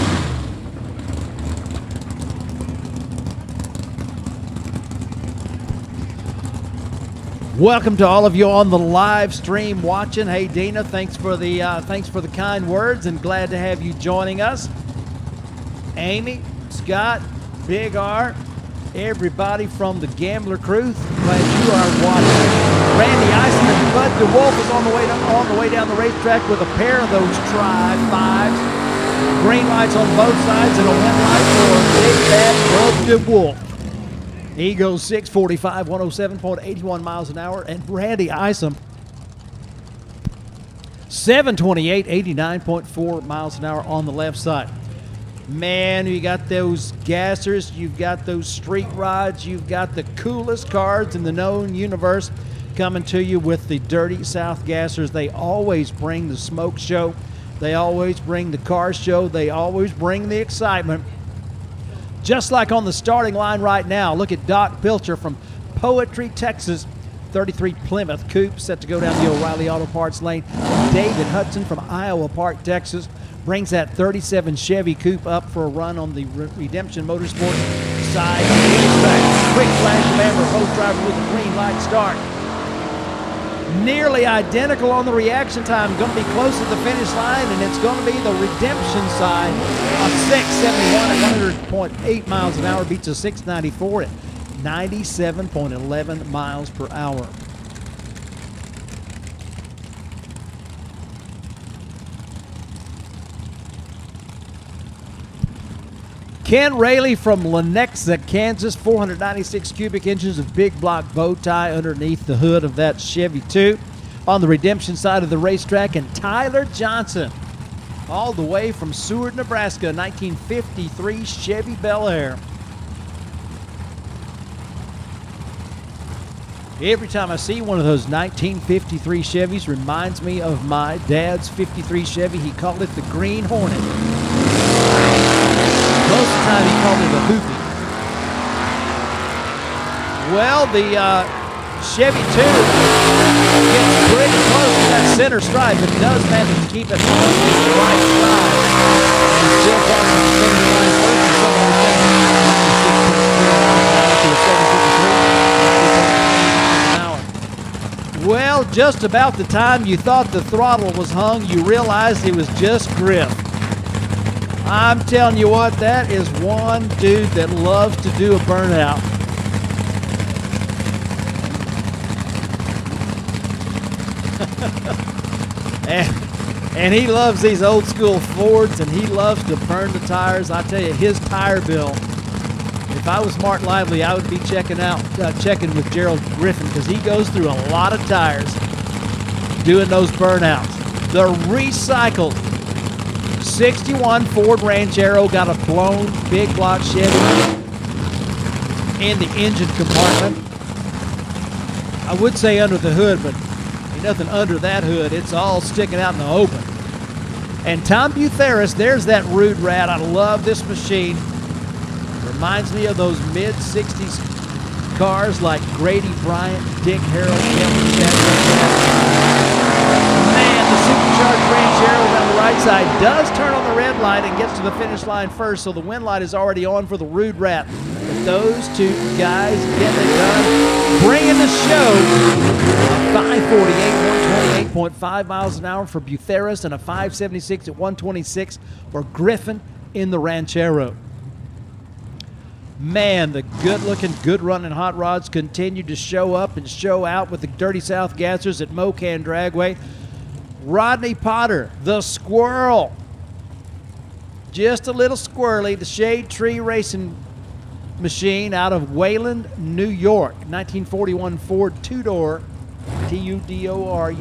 Speaker 1: Welcome to all of you on the live stream watching. Hey, Dina, thanks for the kind words, and glad to have you joining us. Amy, Scott, Big R, everybody from the Gambler crew, glad you are watching. Randy Ison and Bud DeWolf is on the way down the racetrack with a pair of those Tri-5s. Green lights on both sides and a red light for Big Bad Bud DeWolf. He goes 645, 107.81 miles an hour. And Randy Isom, 728, 89.4 miles an hour on the left side. Man, you got those gassers, you've got those street rods, you've got the coolest cars in the known universe coming to you with the Dirty South Gassers. They always bring the smoke show. They always bring the car show. They always bring the excitement. Just like on the starting line right now, look at Doc Pilcher from Poetry, Texas. 33 Plymouth Coupe set to go down the O'Reilly Auto Parts lane. David Hudson from Iowa Park, Texas, brings that 37 Chevy Coupe up for a run on the Redemption Motorsport side. Quick flash of amber, both drivers with a green light start. Nearly identical on the reaction time. Going to be close to the finish line, and it's going to be the Redemption side. A 671 at 100.8 miles an hour beats a 694 at 97.11 miles per hour. Ken Rayleigh from Lenexa, Kansas, 496 cubic inches of big block bow tie underneath the hood of that Chevy 2 on the Redemption side of the racetrack. And Tyler Johnson, all the way from Seward, Nebraska, 1953 Chevy Bel Air. Every time I see one of those 1953 Chevys, reminds me of my dad's 53 Chevy. He called it the Green Hornet. Most of the time he called it a hoopy. Well, the Chevy 2 gets pretty close to that center stripe, but does manage to keep it on the right side. And still crossing the center line first, and someone to 7.3 Well, just about the time you thought the throttle was hung, you realized it was just grip. I'm telling you what, that is one dude that loves to do a burnout. and he loves these old school Fords, and he loves to burn the tires. I tell you, his tire bill, if I was Mark Lively, I would be checking with Gerald Griffin, because he goes through a lot of tires doing those burnouts. The recycled 61 Ford Ranchero got a blown big block Chevy in the engine compartment. I would say under the hood, but ain't nothing under that hood. It's all sticking out in the open. And Tom Butheris, there's that rude rat. I love this machine. Reminds me of those mid-60s cars like Grady Bryant, Dick Harrell, Kevin Chadwick. Man, the supercharged Ranchero down the right side does turn on the red light and gets to the finish line first, so the win light is already on for the Rude Rat. But those two guys getting it done, bringing the show. A 548, 128.5 miles an hour for Butheris, and a 576 at 126 for Griffin in the Ranchero. Man, the good-looking, good-running hot rods continue to show up and show out with the Dirty South Gassers at Mo-Kan Dragway. Rodney Potter, the Squirrel. Just a little squirrely, the Shade Tree Racing machine out of Wayland, New York. 1941 Ford two-door, T-U-D-O-R,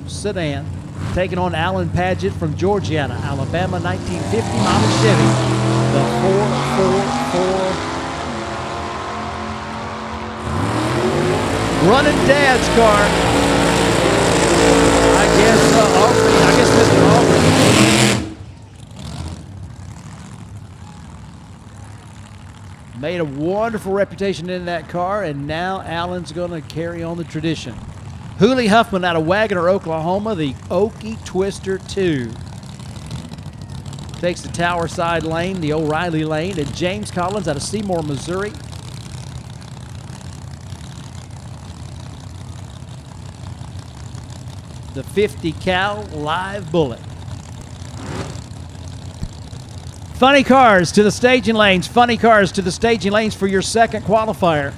Speaker 1: sedan. Taking on Alan Padgett from Georgiana, Alabama, 1950 model Chevy. The 444 running Dad's car. I guess Mr. Aubrey made a wonderful reputation in that car, and now Alan's going to carry on the tradition. Hooley Huffman out of Wagoner, Oklahoma, the Okie Twister 2. Takes the Tower Side lane, the O'Reilly lane, and James Collins out of Seymour, Missouri. The 50 cal live bullet. Funny cars to the staging lanes. Funny cars to the staging lanes for your second qualifier.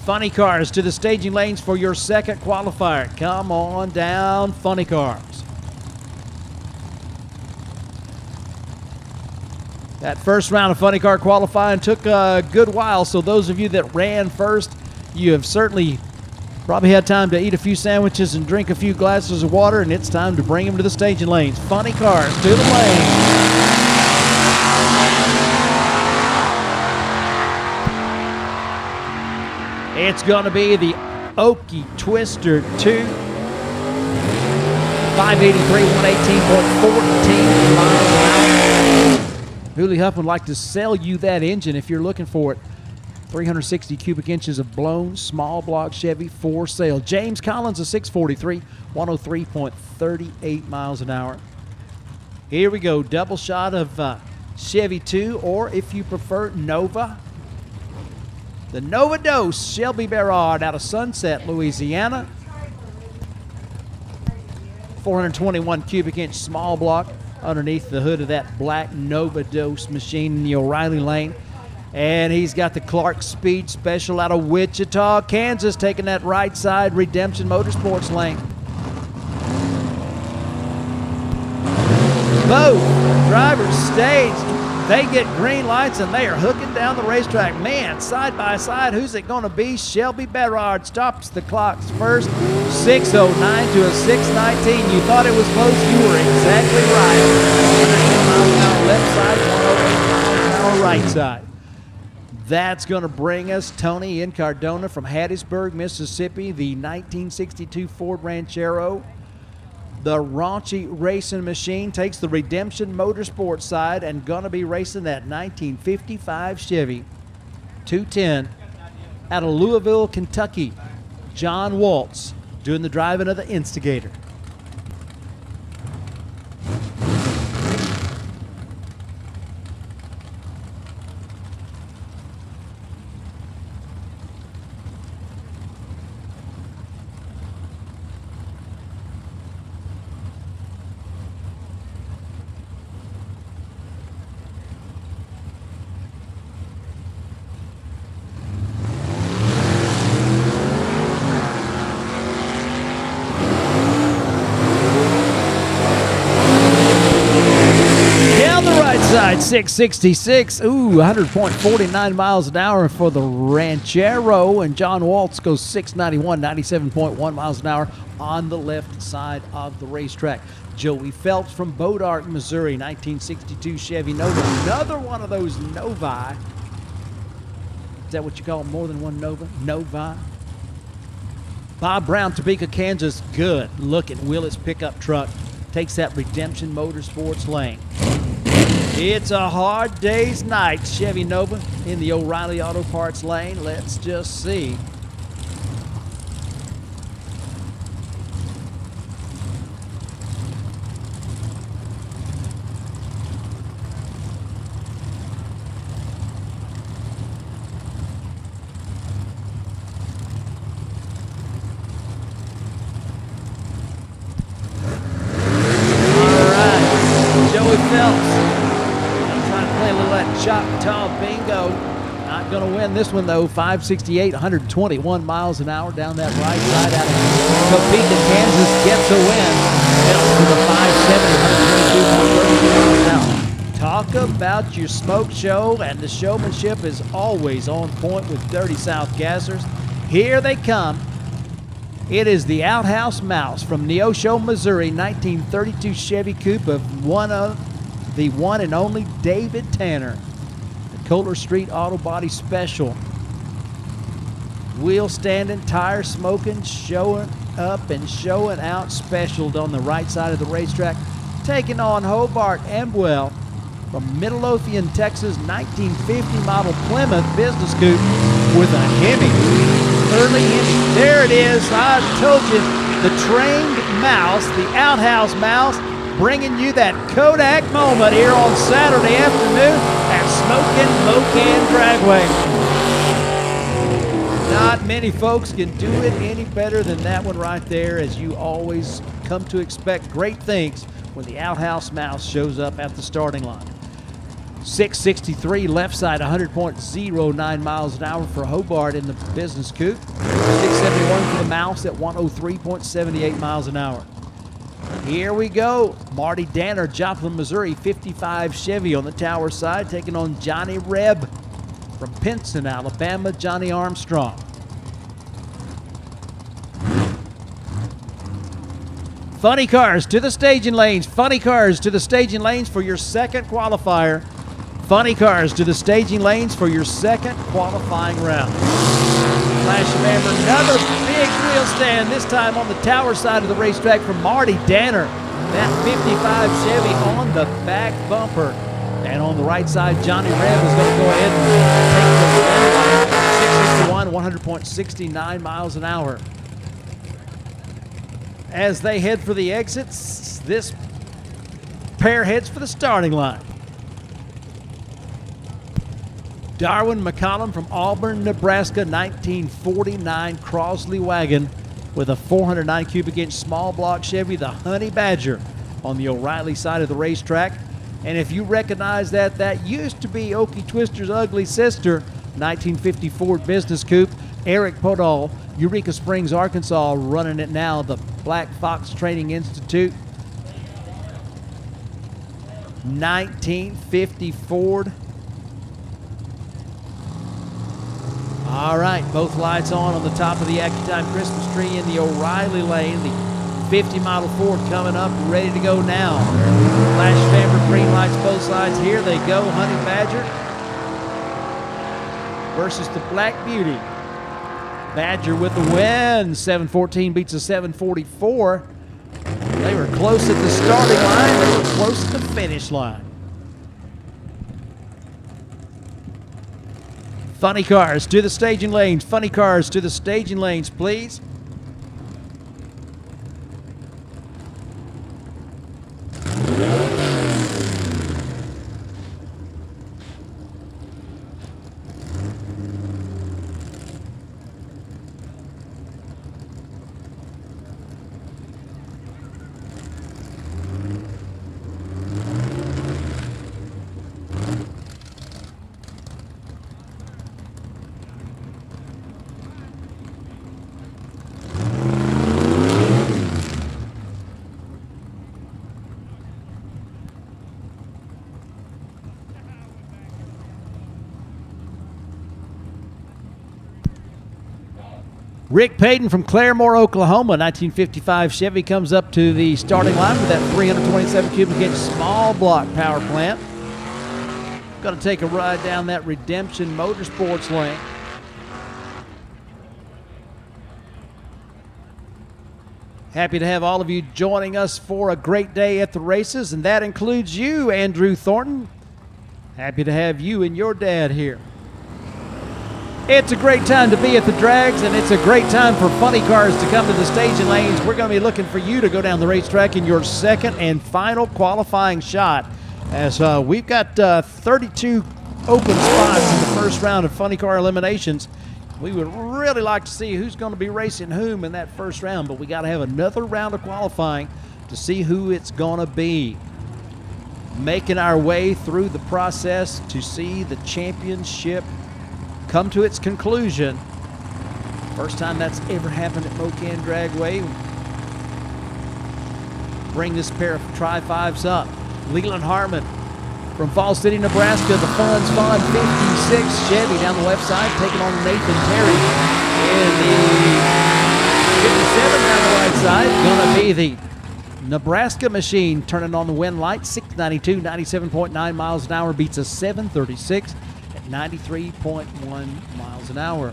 Speaker 1: Funny cars to the staging lanes for your second qualifier. Come on down, funny cars. That first round of funny car qualifying took a good while, so those of you that ran first, you have certainly probably had time to eat a few sandwiches and drink a few glasses of water, and it's time to bring them to the staging lanes. Funny cars to the lane. It's going to be the Okie Twister 2. 583, 118.14 miles an hour. Hooley Huff would like to sell you that engine if you're looking for it. 360 cubic inches of blown small block Chevy for sale. James Collins, a 643, 103.38 miles an hour. Here we go, double shot of Chevy 2, or if you prefer, Nova. The Nova Dose, Shelby Berard out of Sunset, Louisiana. 421 cubic inch small block underneath the hood of that black Nova Dose machine in the O'Reilly lane. And he's got the Clark Speed Special out of Wichita, Kansas, taking that right side Redemption Motorsports lane. Both drivers stage. They get green lights and they are hooking down the racetrack. Man, side by side, who's it going to be? Shelby Berard stops the clocks first. 6:09 to a 6:19. You thought it was close. You were exactly right. 110 miles an hour left side, 108 miles an hour right side. That's going to bring us Tony Incardona from Hattiesburg, Mississippi, the 1962 Ford Ranchero. The raunchy racing machine takes the Redemption Motorsports side and gonna be racing that 1955 Chevy 210 out of Louisville, Kentucky. John Waltz doing the driving of the Instigator. Side 666, 100.49 miles an hour for the Ranchero, and John Waltz goes 691, 97.1 miles an hour on the left side of the racetrack. Joey Phelps from Bodart, Missouri, 1962 Chevy Nova, another one of those Novi. Is that what you call more than one Nova? Novi. Bob Brown, Topeka, Kansas, good looking Willis pickup truck, takes that Redemption Motorsports lane. It's a hard day's night, Chevy Nova in the O'Reilly Auto Parts lane. Let's just see. All right, Joey Phelps. Choctaw Bingo. Not going to win this one, though. 568, 121 miles an hour down that right side out of Topeka, Kansas. Gets a win. Phelps to the 570, 122.32 miles an hour. Talk about your smoke show, and the showmanship is always on point with Dirty South Gassers. Here they come. It is the Outhouse Mouse from Neosho, Missouri, 1932 Chevy Coupe of the one and only David Tanner. The Kohler Street Auto Body Special. Wheel standing, tire smoking, showing up and showing out special on the right side of the racetrack. Taking on Hobart Amwell from Midlothian, Texas, 1950 model Plymouth business coupe with a Hemi. Early Hemi. There it is. I told you, the trained mouse, the Outhouse Mouse, bringing you that Kodak moment here on Saturday afternoon at Smokin' Mo-Kan Dragway. Not many folks can do it any better than that one right there, as you always come to expect great things when the Outhouse Mouse shows up at the starting line. 663 left side, 100.09 miles an hour for Hobart in the business coupe. 671 for the Mouse at 103.78 miles an hour. Here we go. Marty Danner, Joplin, Missouri, 55 Chevy on the tower side, taking on Johnny Reb from Pinson, Alabama, Johnny Armstrong. Funny cars to the staging lanes. Funny cars to the staging lanes for your second qualifier. Funny cars to the staging lanes for your second qualifying round. Flash of amber, another big wheel stand, this time on the tower side of the racetrack from Marty Danner. That 55 Chevy on the back bumper. And on the right side, Johnny Reb is going to go ahead and take the line. 661, 100.69 miles an hour. As they head for the exits, this pair heads for the starting line. Darwin McCollum from Auburn, Nebraska, 1949 Crosley wagon with a 409 cubic inch small block Chevy, the Honey Badger, on the O'Reilly side of the racetrack. And if you recognize that, that used to be Okie Twister's ugly sister, 1950 Ford Business Coupe. Eric Podol, Eureka Springs, Arkansas, running it now, the Black Fox Training Institute. 1950 Ford. All right, both lights on the top of the AccuTime Christmas tree in the O'Reilly lane. The 50 model Ford coming up, ready to go now. Flash of amber, green lights both sides. Here they go, Honey Badger versus the Black Beauty. Badger with the win. 714 beats a 744. They were close at the starting line. They were close at the finish line. Funny cars to the staging lanes. Funny cars to the staging lanes, please. Rick Payton from Claremore, Oklahoma, 1955 Chevy comes up to the starting line with that 327 cubic inch small block power plant. Going to take a ride down that Redemption Motorsports lane. Happy to have all of you joining us for a great day at the races, and that includes you, Andrew Thornton. Happy to have you and your dad here. It's a great time to be at the drags, and it's a great time for funny cars to come to the staging lanes. We're going to be looking for you to go down the racetrack in your second and final qualifying shot, as we've got 32 open spots in the first round of funny car eliminations. We would really like to see who's going to be racing whom in that first round, but we got to have another round of qualifying to see who it's going to be. Making our way through the process to see the championship come to its conclusion. First time that's ever happened at Mo-Kan Dragway. Bring this pair of Tri-5s up. Leland Harmon from Falls City, Nebraska, the Fun's Fun 56 Chevy down the left side, taking on Nathan Terry in the 57 down the right side. Gonna be the Nebraska machine turning on the win light. 692, 97.9 miles an hour, beats a 736 at 93.1 miles an hour.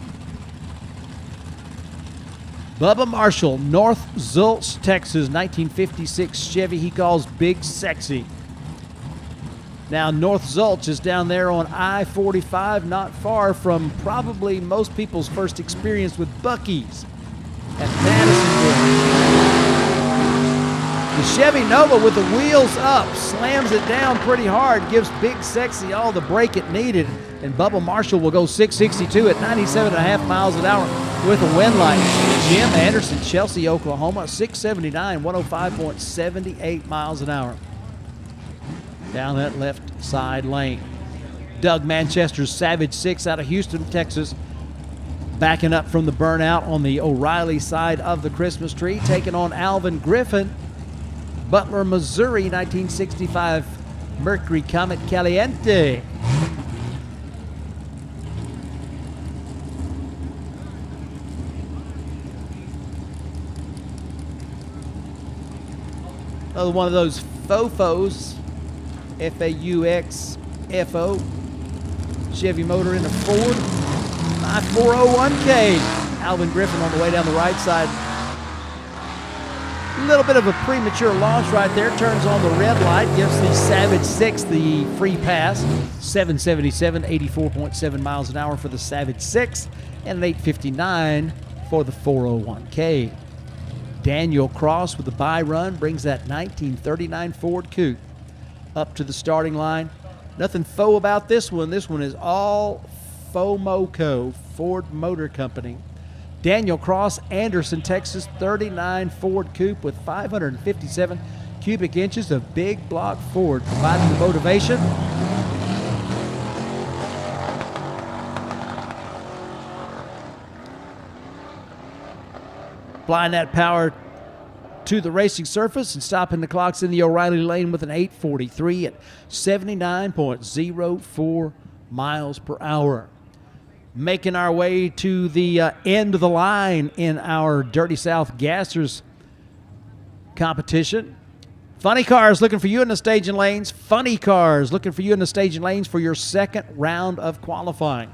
Speaker 1: Bubba Marshall, North Zults, Texas, 1956 Chevy he calls Big Sexy. Now, North Zults is down there on I-45, not far from probably most people's first experience with Buc-ee's at Madisonville. The Chevy Nova with the wheels up, slams it down pretty hard, gives Big Sexy all the brake it needed, and Bubba Marshall will go 662 at 97.5 miles an hour with a wind light. Jim Anderson, Chelsea, Oklahoma, 679, 105.78 miles an hour. Down that left side lane. Doug Manchester's Savage 6 out of Houston, Texas, backing up from the burnout on the O'Reilly side of the Christmas tree, taking on Alvin Griffin Butler, Missouri, 1965 Mercury Comet Caliente. Another one of those Fofos, F-A-U-X-F-O. Chevy motor in a Ford. 401K. Alvin Griffin on the way down the right side. A little bit of a premature launch right there. Turns on the red light. Gives the Savage 6 the free pass. 777, 84.7 miles an hour for the Savage 6. And an 859 for the 401K. Daniel Cross with the bye run brings that 1939 Ford Coupe up to the starting line. Nothing faux about this one. This one is all FOMOCO, Ford Motor Company. Daniel Cross, Anderson, Texas, 39 Ford Coupe with 557 cubic inches of big block Ford, providing the motivation. Applying that power to the racing surface and stopping the clocks in the O'Reilly lane with an 843 at 79.04 miles per hour. Making our way to the end of the line in our Dirty South Gassers competition. Funny Cars looking for you in the staging lanes. Funny Cars looking for you in the staging lanes for your second round of qualifying.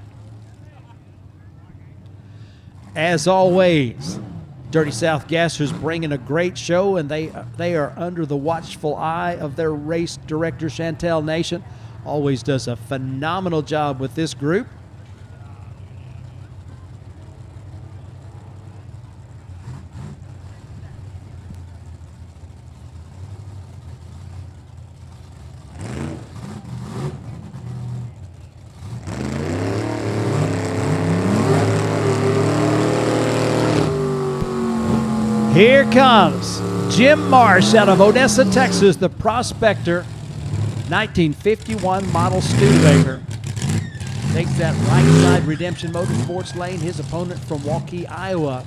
Speaker 1: As always, Dirty South Gassers bringing a great show, and they are under the watchful eye of their race director, Chantel Nation. Always does a phenomenal job with this group. Here comes Jim Marsh out of Odessa, Texas, the Prospector, 1951 model Studebaker. Takes that right side Redemption Motorsports lane, his opponent from Waukee, Iowa.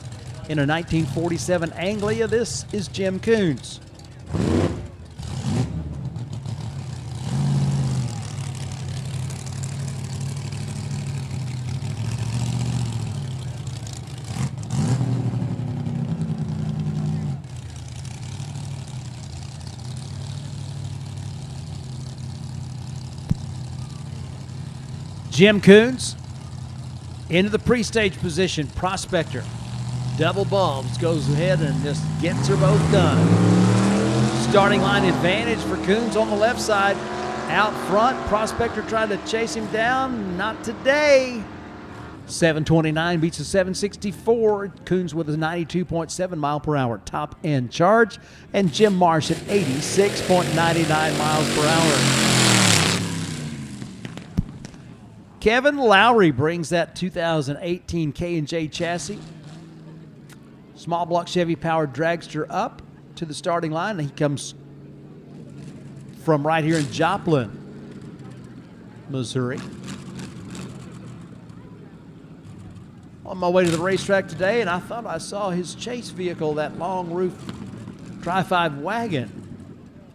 Speaker 1: In a 1947 Anglia, this is Jim Coons. Jim Coons into the pre-stage position. Prospector, double bulbs, goes ahead and just gets her both done. Starting line advantage for Coons on the left side. Out front, Prospector tried to chase him down. Not today. 729 beats a 764. Coons with a 92.7 mile per hour top end charge. And Jim Marsh at 86.99 miles per hour. Kevin Lowry brings that 2018 K&J chassis. Small block Chevy powered dragster up to the starting line. And he comes from right here in Joplin, Missouri. On my way to the racetrack today, and I thought I saw his chase vehicle, that long roof Tri-5 wagon,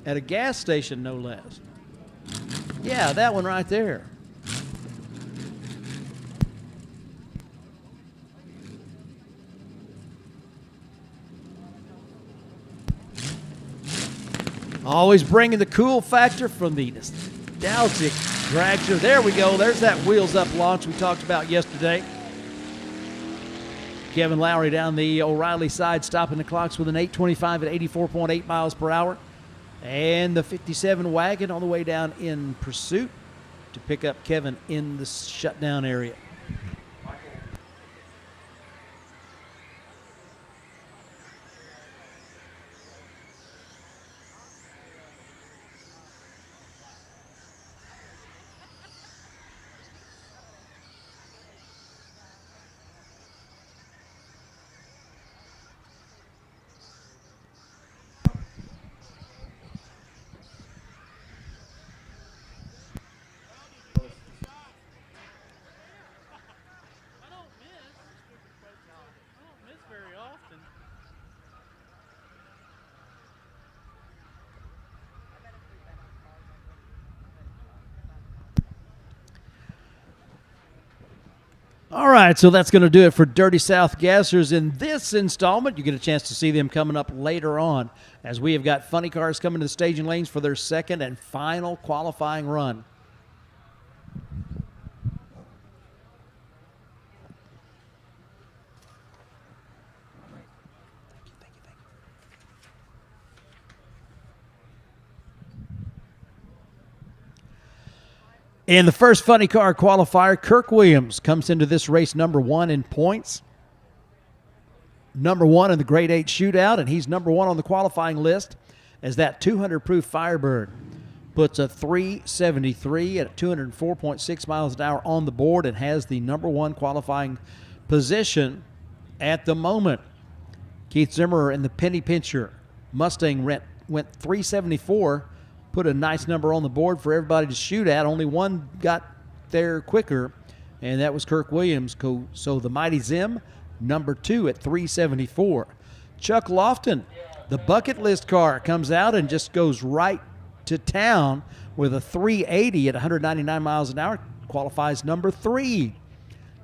Speaker 1: at a gas station, no less. Yeah, that one right there. Always bringing the cool factor from the nostalgic dragster. There we go. There's that wheels up launch we talked about yesterday. Kevin Lowry down the O'Reilly side, stopping the clocks with an 825 at 84.8 miles per hour. And the 57 wagon on the way down in pursuit to pick up Kevin in the shutdown area. All right, so that's going to do it for Dirty South Gassers in this installment. You get a chance to see them coming up later on as we have got funny cars coming to the staging lanes for their second and final qualifying run. In the first funny car qualifier, Kirk Williams comes into this race number 1 in points. Number 1 in the Grade 8 Shootout, and he's number 1 on the qualifying list as that 200 proof Firebird puts a 373 at 204.6 miles an hour on the board and has the number 1 qualifying position at the moment. Keith Zimmerer in the Penny Pincher Mustang went 374. Put a nice number on the board for everybody to shoot at. Only one got there quicker, and that was Kirk Williams. So the Mighty Zim, number 2 at 374. Chuck Lofton, the bucket list car, comes out and just goes right to town with a 380 at 199 miles an hour, qualifies number 3.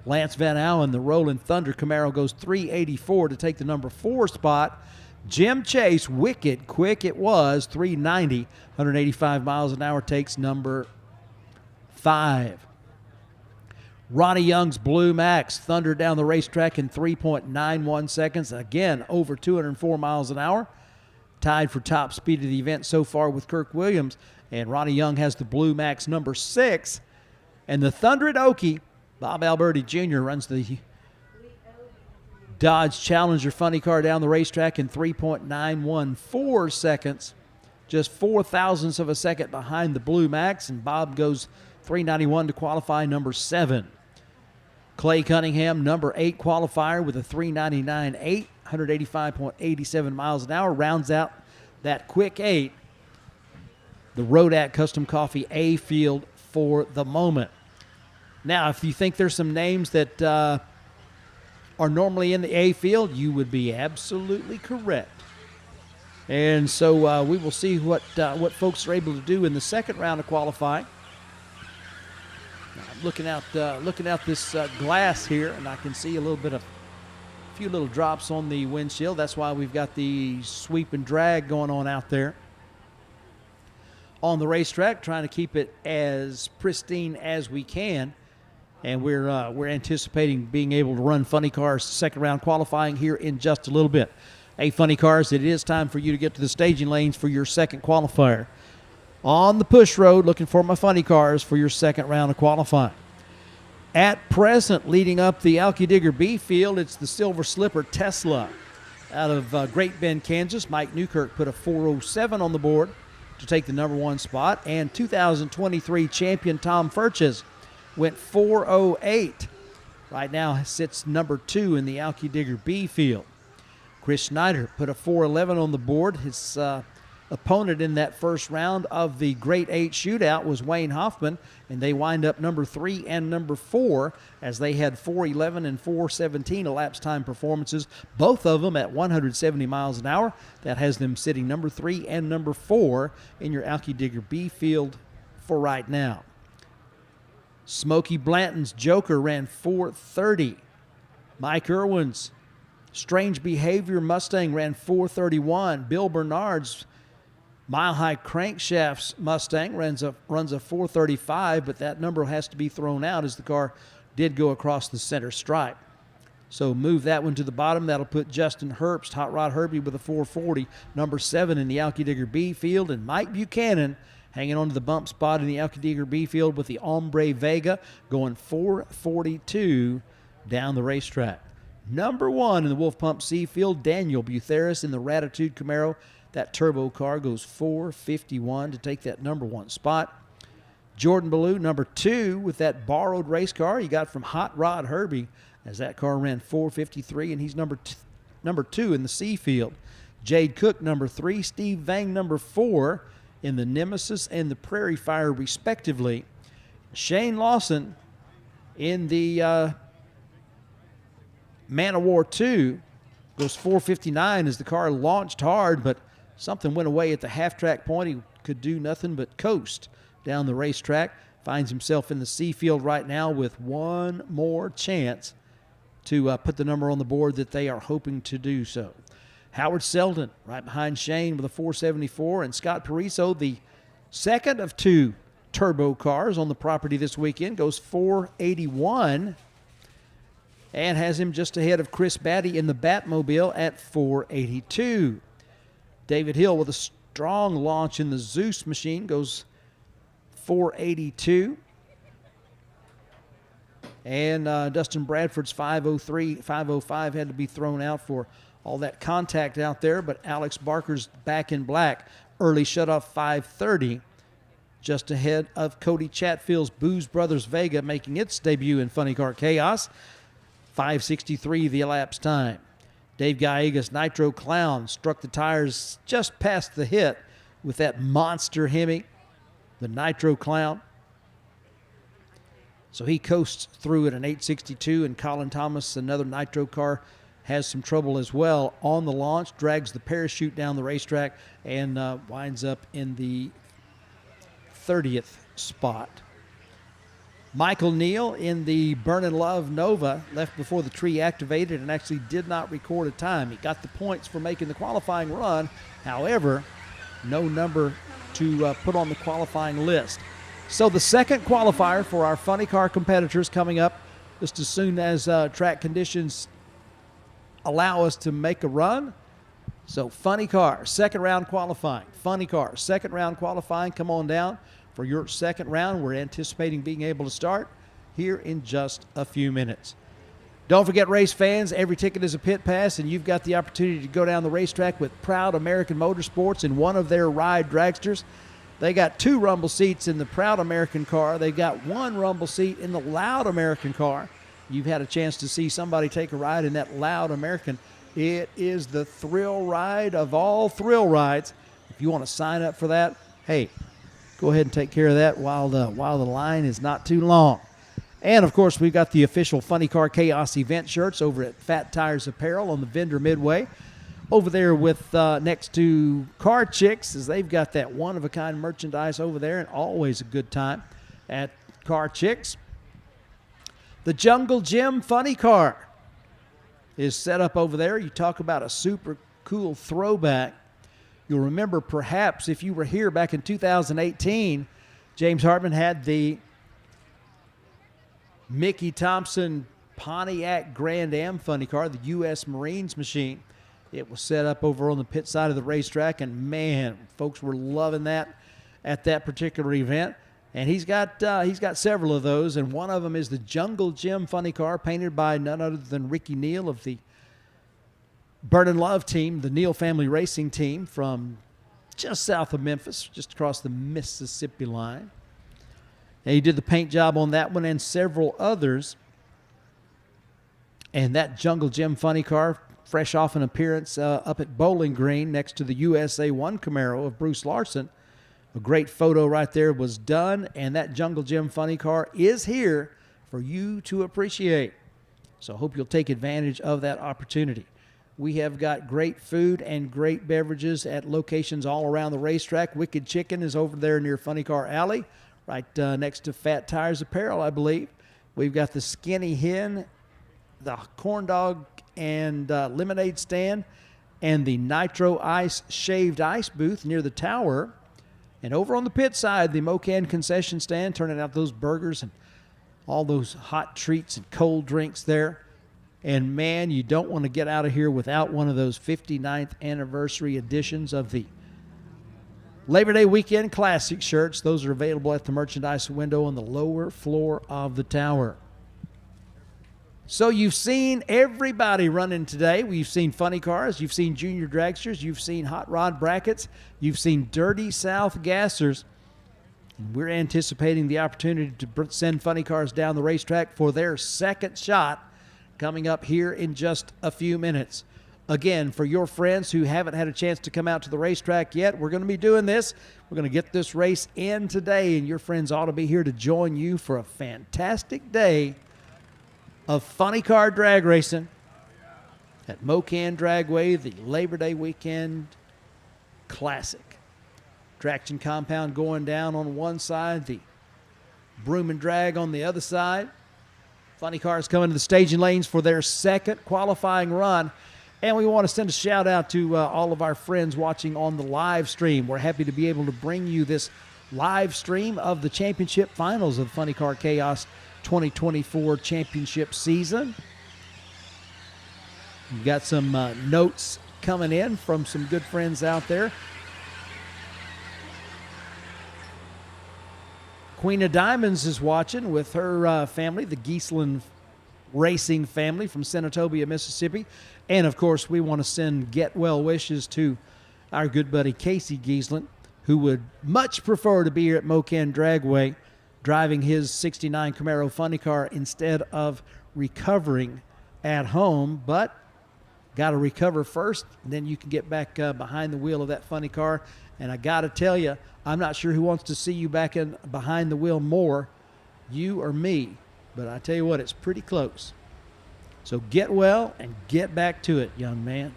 Speaker 1: Lance Van Allen, the Rolling Thunder Camaro, goes 384 to take the number 4 spot. Jim Chase, wicked quick it was, 390, 185 miles an hour, takes number 5. Ronnie Young's Blue Max thundered down the racetrack in 3.91 seconds, again over 204 miles an hour. Tied for top speed of the event so far with Kirk Williams, and Ronnie Young has the Blue Max number 6. And the Thundered Okie, Bob Alberti Jr. runs the Dodge Challenger funny car down the racetrack in 3.914 seconds, just 4 thousandths of a second behind the Blue Max, and Bob goes 391 to qualify number 7. Clay Cunningham, number 8 qualifier with a 399.8, 185.87 miles an hour, rounds out that quick 8. The Rodat Custom Coffee A field for the moment. Now, if you think there's some names that are normally in the A field, you would be absolutely correct. And so we will see what folks are able to do in the second round of qualifying. I'm looking out this glass here, and I can see a few little drops on the windshield. That's why we've got the sweep and drag going on out there on the racetrack, trying to keep it as pristine as we can. And we're anticipating being able to run funny cars second round qualifying here in just a little bit. Hey, funny cars, it is time for you to get to the staging lanes for your second qualifier. On the push road, looking for my funny cars for your second round of qualifying. At present, leading up the Alky Digger B field, it's the Silver Slipper Tesla out of Great Bend, Kansas. Mike Newkirk put a 407 on the board to take the number 1 spot. And 2023 champion Tom Furches went 408. Right now sits number 2 in the Alky Digger B field. Chris Schneider put a 411 on the board. His opponent in that first round of the Great 8 Shootout was Wayne Hoffman, and they wind up number 3 and number 4 as they had 411 and 417 elapsed time performances, both of them at 170 miles an hour. That has them sitting number 3 and number 4 in your Alky Digger B field for right now. Smokey Blanton's Joker ran 430. Mike Irwin's Strange Behavior Mustang ran 431. Bill Bernard's Mile High Crankshaft's Mustang runs a 435, but that number has to be thrown out as the car did go across the center stripe. So move that one to the bottom. That'll put Justin Herbst, Hot Rod Herbie, with a 440, number 7 in the Alky Digger B field, and Mike Buchanan hanging on to the bump spot in the Alky Digger B field with the Ombre Vega going 442 down the racetrack. Number 1 in the Wolf Pump C field, Daniel Butheris in the Ratitude Camaro. That turbo car goes 451 to take that number 1 spot. Jordan Ballou, number 2, with that borrowed race car he got from Hot Rod Herbie, as that car ran 453, and he's number 2 in the C field. Jade Cook, number 3. Steve Vang, number 4, in the Nemesis and the Prairie Fire, respectively. Shane Lawson in the Man of War 2 goes 459 as the car launched hard, but something went away at the half-track point. He could do nothing but coast down the racetrack. finds himself in the C field right now with one more chance to put the number on the board that they are hoping to do so. Howard Selden right behind Shane with a 474, and Scott Pariso, the second of two turbo cars on the property this weekend, goes 481 and has him just ahead of Chris Batty in the Batmobile at 482. David Hill with a strong launch in the Zeus machine goes 482. And Dustin Bradford's 503, 505 had to be thrown out for all that contact out there, but Alex Barker's back in black. Early shutoff 530, just ahead of Cody Chatfield's Booze Brothers Vega making its debut in Funny Car Chaos. 563 the elapsed time. Dave Gallega's Nitro Clown struck the tires just past the hit with that monster Hemi, the Nitro Clown. So he coasts through at an 862, and Colin Thomas, another Nitro car, has some trouble as well on the launch, drags the parachute down the racetrack, and winds up in the 30th spot. Michael Neal in the Burnin' Love Nova left before the tree activated and actually did not record a time. He got the points for making the qualifying run. However, no number to put on the qualifying list. So the second qualifier for our funny car competitors coming up just as soon as track conditions allow us to make a run. So funny car, second round qualifying. Funny car, second round qualifying. Come on down for your second round. We're anticipating being able to start here in just a few minutes. Don't forget, race fans, every ticket is a pit pass, and you've got the opportunity to go down the racetrack with Proud American Motorsports in one of their ride dragsters. They got 2 rumble seats in the Proud American car. They've got 1 rumble seat in the Loud American car. You've had a chance to see somebody take a ride in that Loud American. It is the thrill ride of all thrill rides. If you want to sign up for that, hey, go ahead and take care of that while the line is not too long. And, of course, we've got the official Funny Car Chaos event shirts over at Fat Tires Apparel on the vendor midway. Over there with next to Car Chicks, as they've got that one-of-a-kind merchandise over there, and always a good time at Car Chicks. The Jungle Gym Funny Car is set up over there. You talk about a super cool throwback. You'll remember perhaps if you were here back in 2018, James Hartman had the Mickey Thompson Pontiac Grand Am Funny Car, the U.S. Marines machine. It was set up over on the pit side of the racetrack, and man, folks were loving that at that particular event. And he's got several of those, and one of them is the Jungle Gym Funny Car, painted by none other than Ricky Neal of the Burnin' Love team, the Neal family racing team from just south of Memphis, just across the Mississippi line. And he did the paint job on that one and several others. And that Jungle Gym Funny Car, fresh off an appearance up at Bowling Green next to the USA 1 Camaro of Bruce Larson. A great photo right there was done, and that Jungle Gym Funny Car is here for you to appreciate. So I hope you'll take advantage of that opportunity. We have got great food and great beverages at locations all around the racetrack. Wicked Chicken is over there near Funny Car Alley, right next to Fat Tires Apparel, I believe. We've got the Skinny Hen, the Corn Dog and Lemonade stand, and the Nitro Ice Shaved Ice booth near the tower. And over on the pit side, the Mo-Kan concession stand, turning out those burgers and all those hot treats and cold drinks there. And, man, you don't want to get out of here without one of those 59th anniversary editions of the Labor Day Weekend Classic shirts. Those are available at the merchandise window on the lower floor of the tower. So you've seen everybody running today. We've seen funny cars. You've seen junior dragsters. You've seen hot rod brackets. You've seen Dirty South gassers. And we're anticipating the opportunity to send funny cars down the racetrack for their second shot coming up here in just a few minutes. Again, for your friends who haven't had a chance to come out to the racetrack yet, we're going to be doing this. We're going to get this race in today, and your friends ought to be here to join you for a fantastic day of funny car drag racing at Mo-Kan Dragway, the Labor Day Weekend Classic. Traction compound going down on one side, the Broom and Drag on the other side. Funny cars coming to the staging lanes for their second qualifying run. And we want to send a shout out to all of our friends watching on the live stream. We're happy to be able to bring you this live stream of the championship finals of Funny Car Chaos 2024 championship season. We've got some notes coming in from some good friends out there. Queen of Diamonds is watching with her family, the Geesland Racing family from Senatobia, Mississippi. And, of course, we want to send get well wishes to our good buddy Casey Geesland, who would much prefer to be here at Mo-Kan Dragway driving his 69 Camaro funny car instead of recovering at home. But got to recover first, and then you can get back behind the wheel of that funny car. And I got to tell you, I'm not sure who wants to see you back in behind the wheel more, you or me. But I tell you what, it's pretty close. So get well and get back to it, young man.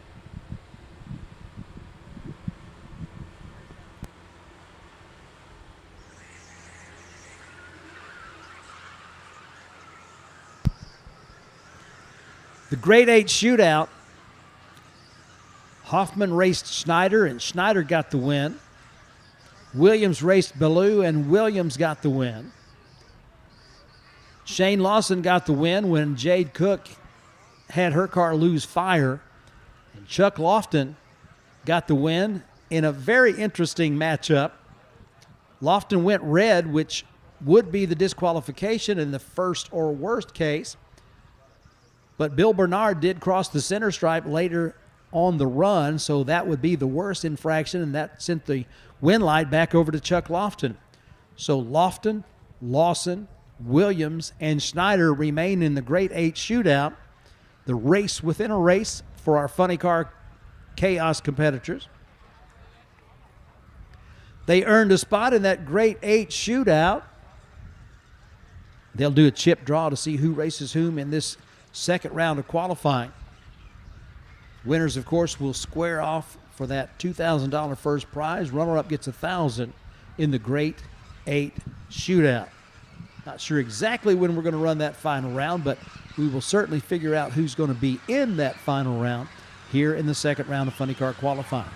Speaker 1: The Grade 8 Shootout. Hoffman raced Schneider, and Schneider got the win. Williams raced Ballou, and Williams got the win. Shane Lawson got the win when Jade Cook had her car lose fire. And Chuck Lofton got the win in a very interesting matchup. Lofton went red, which would be the disqualification in the first or worst case. But Bill Bernard did cross the center stripe later on the run, so that would be the worst infraction, and that sent the win light back over to Chuck Lofton. So Lofton, Lawson, Williams, and Schneider remain in the Grade 8 Shootout, the race within a race for our Funny Car Chaos competitors. They earned a spot in that Grade 8 Shootout. They'll do a chip draw to see who races whom in this second round of qualifying. Winners, of course, will square off for that $2,000 first prize. Runner-up gets $1,000 in the Grade 8 Shootout. Not sure exactly when we're going to run that final round, but we will certainly figure out who's going to be in that final round here in the second round of Funny Car Qualifying.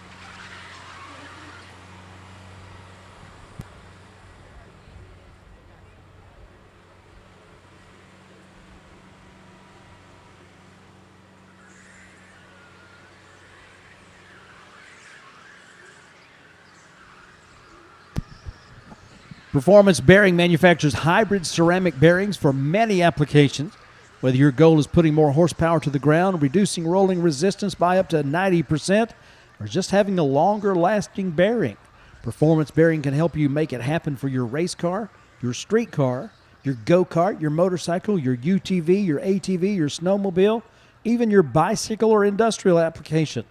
Speaker 1: Performance Bearing manufactures hybrid ceramic bearings for many applications. Whether your goal is putting more horsepower to the ground, reducing rolling resistance by up to 90%, or just having a longer lasting bearing, Performance Bearing can help you make it happen for your race car, your street car, your go-kart, your motorcycle, your UTV, your ATV, your snowmobile, even your bicycle or industrial application.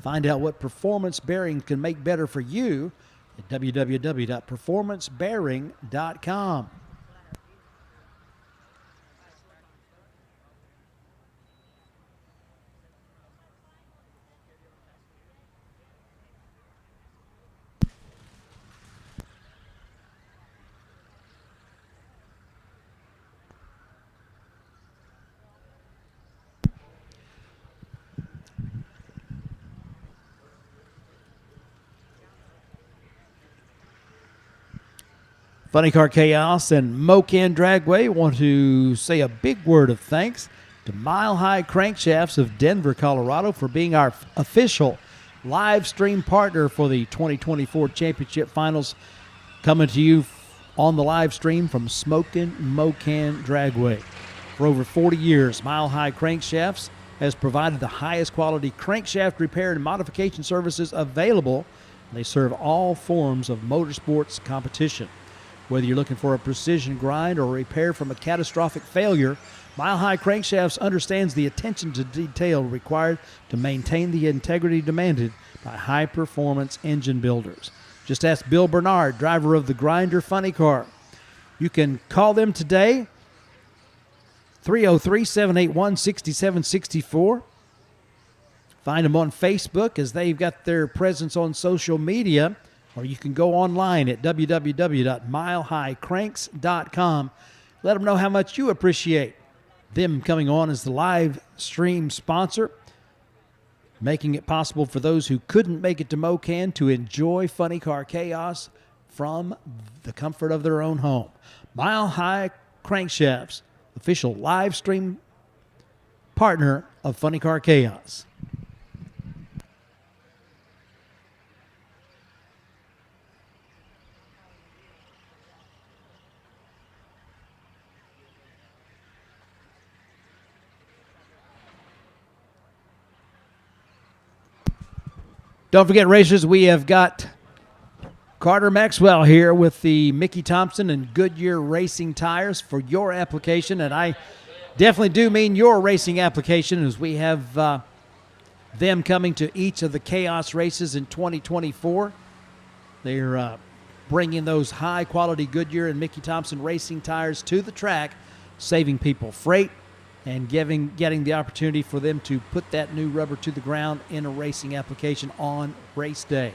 Speaker 1: Find out what Performance Bearing can make better for you at www.performancebearing.com. Funny Car Chaos and Mo-Kan Dragway want to say a big word of thanks to Mile High Crankshafts of Denver, Colorado for being our official live stream partner for the 2024 Championship Finals, coming to you on the live stream from Smokin' Mo-Kan Dragway. For over 40 years, Mile High Crankshafts has provided the highest quality crankshaft repair and modification services available. They serve all forms of motorsports competition. Whether you're looking for a precision grind or repair from a catastrophic failure, Mile High Crankshafts understands the attention to detail required to maintain the integrity demanded by high-performance engine builders. Just ask Bill Bernard, driver of the Grinder Funny Car. You can call them today, 303-781-6764. Find them on Facebook as they've got their presence on social media or you can go online at www.milehighcranks.com. Let them know how much you appreciate them coming on as the live stream sponsor, making it possible for those who couldn't make it to Mo-Kan to enjoy Funny Car Chaos from the comfort of their own home. Mile High Crankshafts, official live stream partner of Funny Car Chaos. Don't forget, racers, we have got Carter Maxwell here with the Mickey Thompson and Goodyear Racing tires for your application. And I definitely do mean your racing application, as we have them coming to each of the Chaos races in 2024. They're bringing those high-quality Goodyear and Mickey Thompson racing tires to the track, saving people freight and getting the opportunity for them to put that new rubber to the ground in a racing application on race day.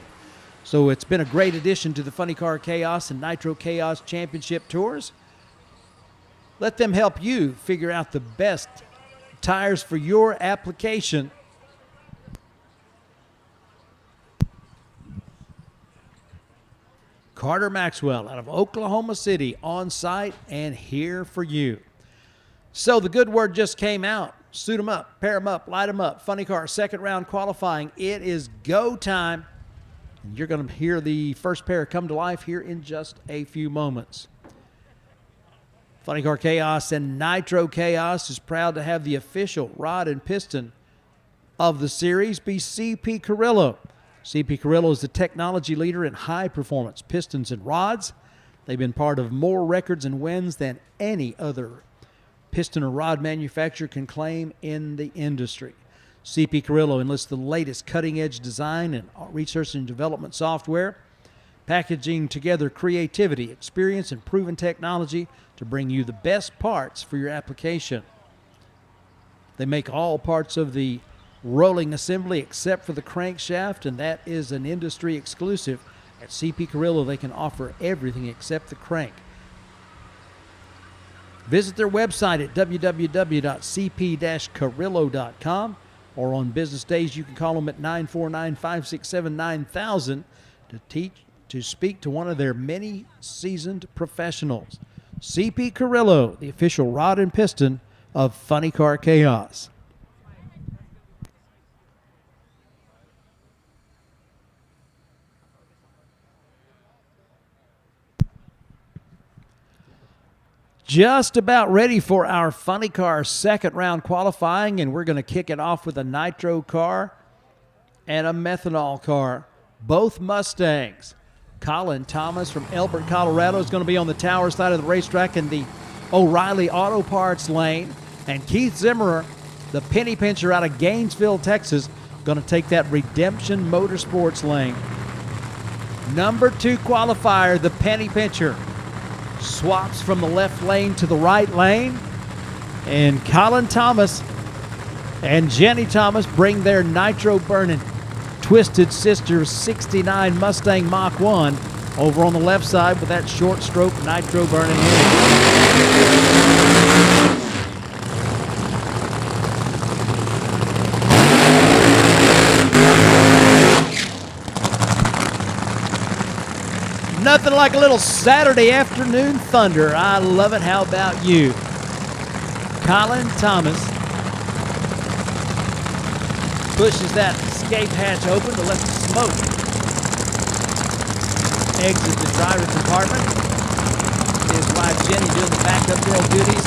Speaker 1: So it's been a great addition to the Funny Car Chaos and Nitro Chaos Championship Tours. Let them help you figure out the best tires for your application. Carter Maxwell out of Oklahoma City, on site and here for you. So the good word just came out. Suit them up, pair them up, light them up. Funny Car second round qualifying. It is go time. And you're going to hear the first pair come to life here in just a few moments. Funny Car Chaos and Nitro Chaos is proud to have the official rod and piston of the series be CP Carrillo. CP Carrillo is the technology leader in high-performance pistons and rods. They've been part of more records and wins than any other piston or rod manufacturer can claim in the industry. CP Carrillo enlists the latest cutting-edge design and research and development software, packaging together creativity, experience, and proven technology to bring you the best parts for your application. They make all parts of the rolling assembly except for the crankshaft, and that is an industry exclusive. At CP Carrillo, they can offer everything except the crank. Visit their website at www.cp-carrillo.com, or on business days you can call them at 949-567-9000 to speak to one of their many seasoned professionals. CP Carrillo, the official rod and piston of Funny Car Chaos. Just about ready for our Funny Car second round qualifying, and we're going to kick it off with a Nitro car and a methanol car, both Mustangs. Colin Thomas from Elbert, Colorado is going to be on the tower side of the racetrack in the O'Reilly Auto Parts lane, and Keith Zimmerer, the penny pincher out of Gainesville, Texas, going to take that Redemption Motorsports lane. Number 2 qualifier, the penny pincher, swaps from the left lane to the right lane, and Colin Thomas and Jenny Thomas bring their nitro burning Twisted Sisters 69 Mustang Mach 1 over on the left side with that short stroke nitro burning Nothing like a little Saturday afternoon thunder. I love it. How about you? Colin Thomas pushes that escape hatch open to let the smoke exit the driver compartment. His wife Jenny doing the backup girl duties,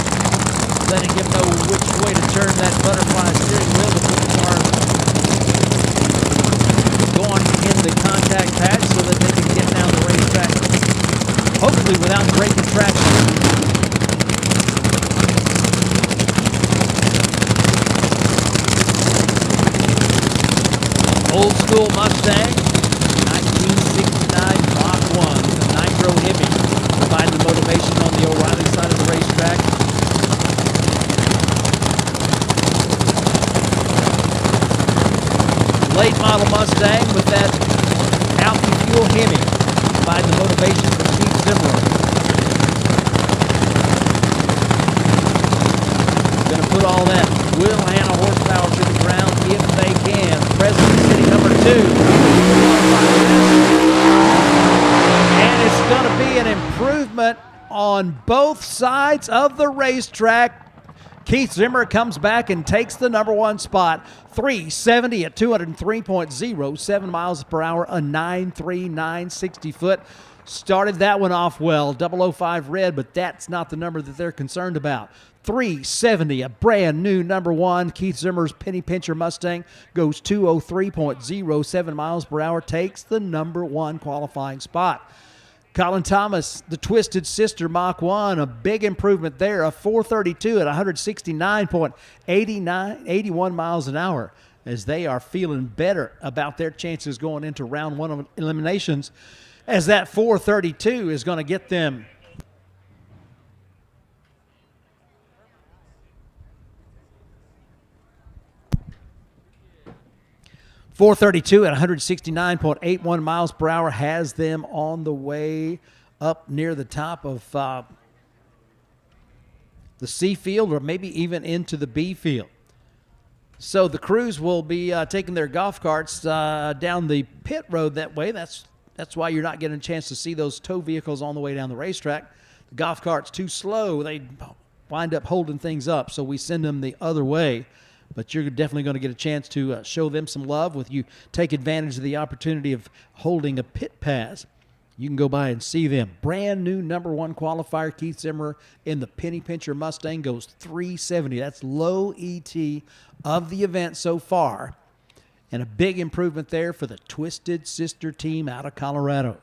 Speaker 1: letting him know which way to turn that butterfly steering wheel to put the car going in the contact patch so that they can get down the racetrack, hopefully without breaking traction. Old school Mustang, 1969 Mach 1 with a nitro Hemi, providing the motivation on the O'Reilly side of the racetrack. Late model Mustang with that Alky Fuel Hemi. provide the motivation for Keith Zimmer. Going to put all that will and a horsepower to the ground if they can. President City number 2. And it's going to be an improvement on both sides of the racetrack. Keith Zimmer comes back and takes the number 1 spot. 370 at 203.07 miles per hour, a 9.39 60 foot. Started that one off well, 005 red, but that's not the number that they're concerned about. 370, a brand new number 1. Keith Zimmer's Penny Pincher Mustang goes 203.07 miles per hour, takes the number 1 qualifying spot. Colin Thomas, the Twisted Sister Mach 1, a big improvement there, a 432 at 169.81 miles an hour, as they are feeling better about their chances going into round 1 of eliminations, as that 432 is going to get them .432 at 169.81 miles per hour has them on the way up near the top of the C field, or maybe even into the B field. So the crews will be taking their golf carts down the pit road that way. That's why you're not getting a chance to see those tow vehicles on the way down the racetrack. The golf cart's too slow. They wind up holding things up, so we send them the other way. But you're definitely going to get a chance to show them some love with you. Take advantage of the opportunity of holding a pit pass. You can go by and see them. Brand new number 1 qualifier, Keith Zimmer in the Penny Pincher Mustang goes 370. That's low ET of the event so far. And a big improvement there for the Twisted Sister team out of Colorado.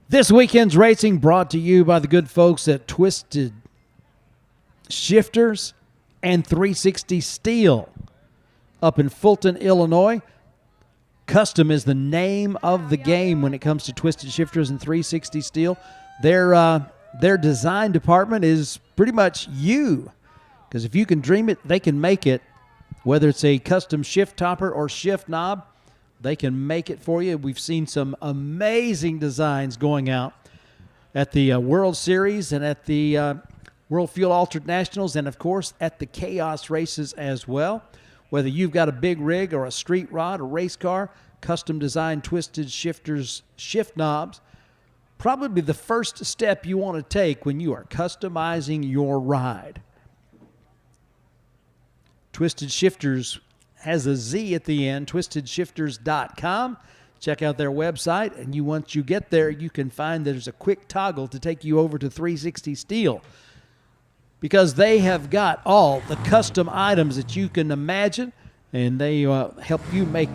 Speaker 1: This weekend's racing brought to you by the good folks at Twisted Shifters and 360 Steel up in Fulton, Illinois. Custom is the name of the game when it comes to Twisted Shifters and 360 Steel. Their design department is pretty much you, because if you can dream it, they can make it. Whether it's a custom shift topper or shift knob, they can make it for you. We've seen some amazing designs going out at the World Series and at the World Fuel Altered Nationals, and, of course, at the Chaos races as well. Whether you've got a big rig or a street rod or race car, custom-designed Twisted Shifters shift knobs, probably the first step you want to take when you are customizing your ride. Twisted Shifters has a Z at the end, twistedshifters.com. Check out their website, and once you get there, you can find there's a quick toggle to take you over to 360 Steel, because they have got all the custom items that you can imagine, and they help you make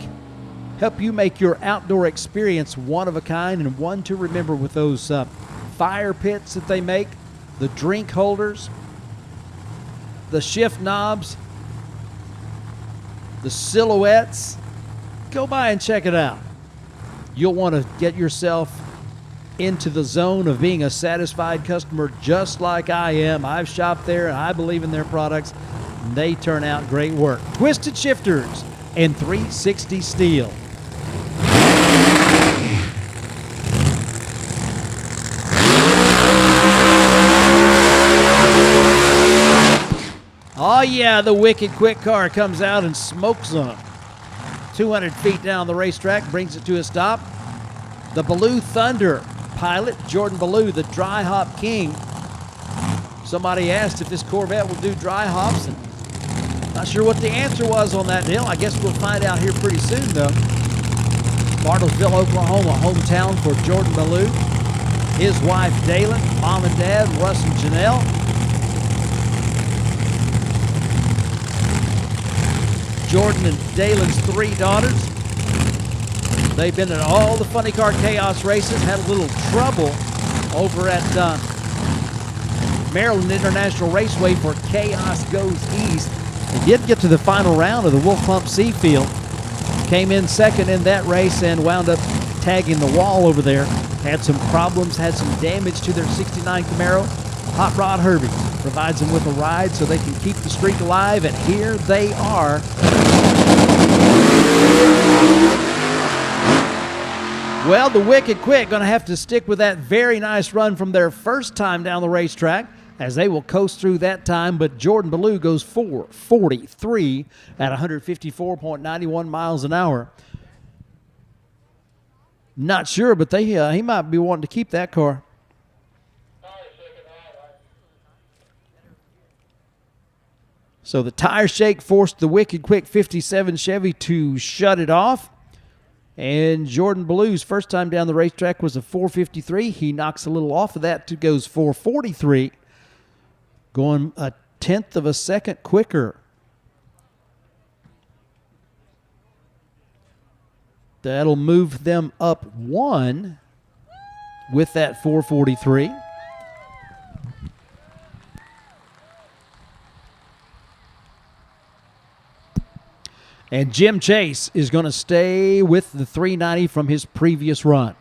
Speaker 1: your outdoor experience one of a kind and one to remember, with those fire pits that they make, the drink holders, the shift knobs, the silhouettes. Go by and check it out. You'll want to get yourself into the zone of being a satisfied customer just like I am. I've shopped there, and I believe in their products, and they turn out great work. Twisted Shifters and 360 Steel. Oh, yeah, the Wicked Quick car comes out and smokes them. 200 feet down the racetrack, brings it to a stop. The Ballou Thunder pilot, Jordan Ballou, the dry hop king. Somebody asked if this Corvette will do dry hops, and not sure what the answer was on that deal. I guess we'll find out here pretty soon, though. Bartlesville, Oklahoma, hometown for Jordan Ballou. His wife, Dalen, mom and dad, Russ and Janelle. Jordan and Dalen's 3 daughters. They've been at all the Funny Car Chaos races, had a little trouble over at Maryland International Raceway for Chaos Goes East. He did get to the final round of the Wolf Pump C Field. Came in second in that race and wound up tagging the wall over there. Had some problems, had some damage to their 69 Camaro. Hot Rod Herbie provides them with a ride so they can keep the streak alive, and here they are. Well, the Wicked Quick going to have to stick with that very nice run from their first time down the racetrack, as they will coast through that time, but Jordan Ballou goes 4:43 at 154.91 miles an hour. Not sure, but he might be wanting to keep that car. So the tire shake forced the Wicked Quick 57 Chevy to shut it off. And Jordan Ballou's first time down the racetrack was a 4:53. He knocks a little off of that to goes 4:43. Going a tenth of a second quicker. That'll move them up one with that 4:43. And Jim Chase is going to stay with the 390 from his previous run.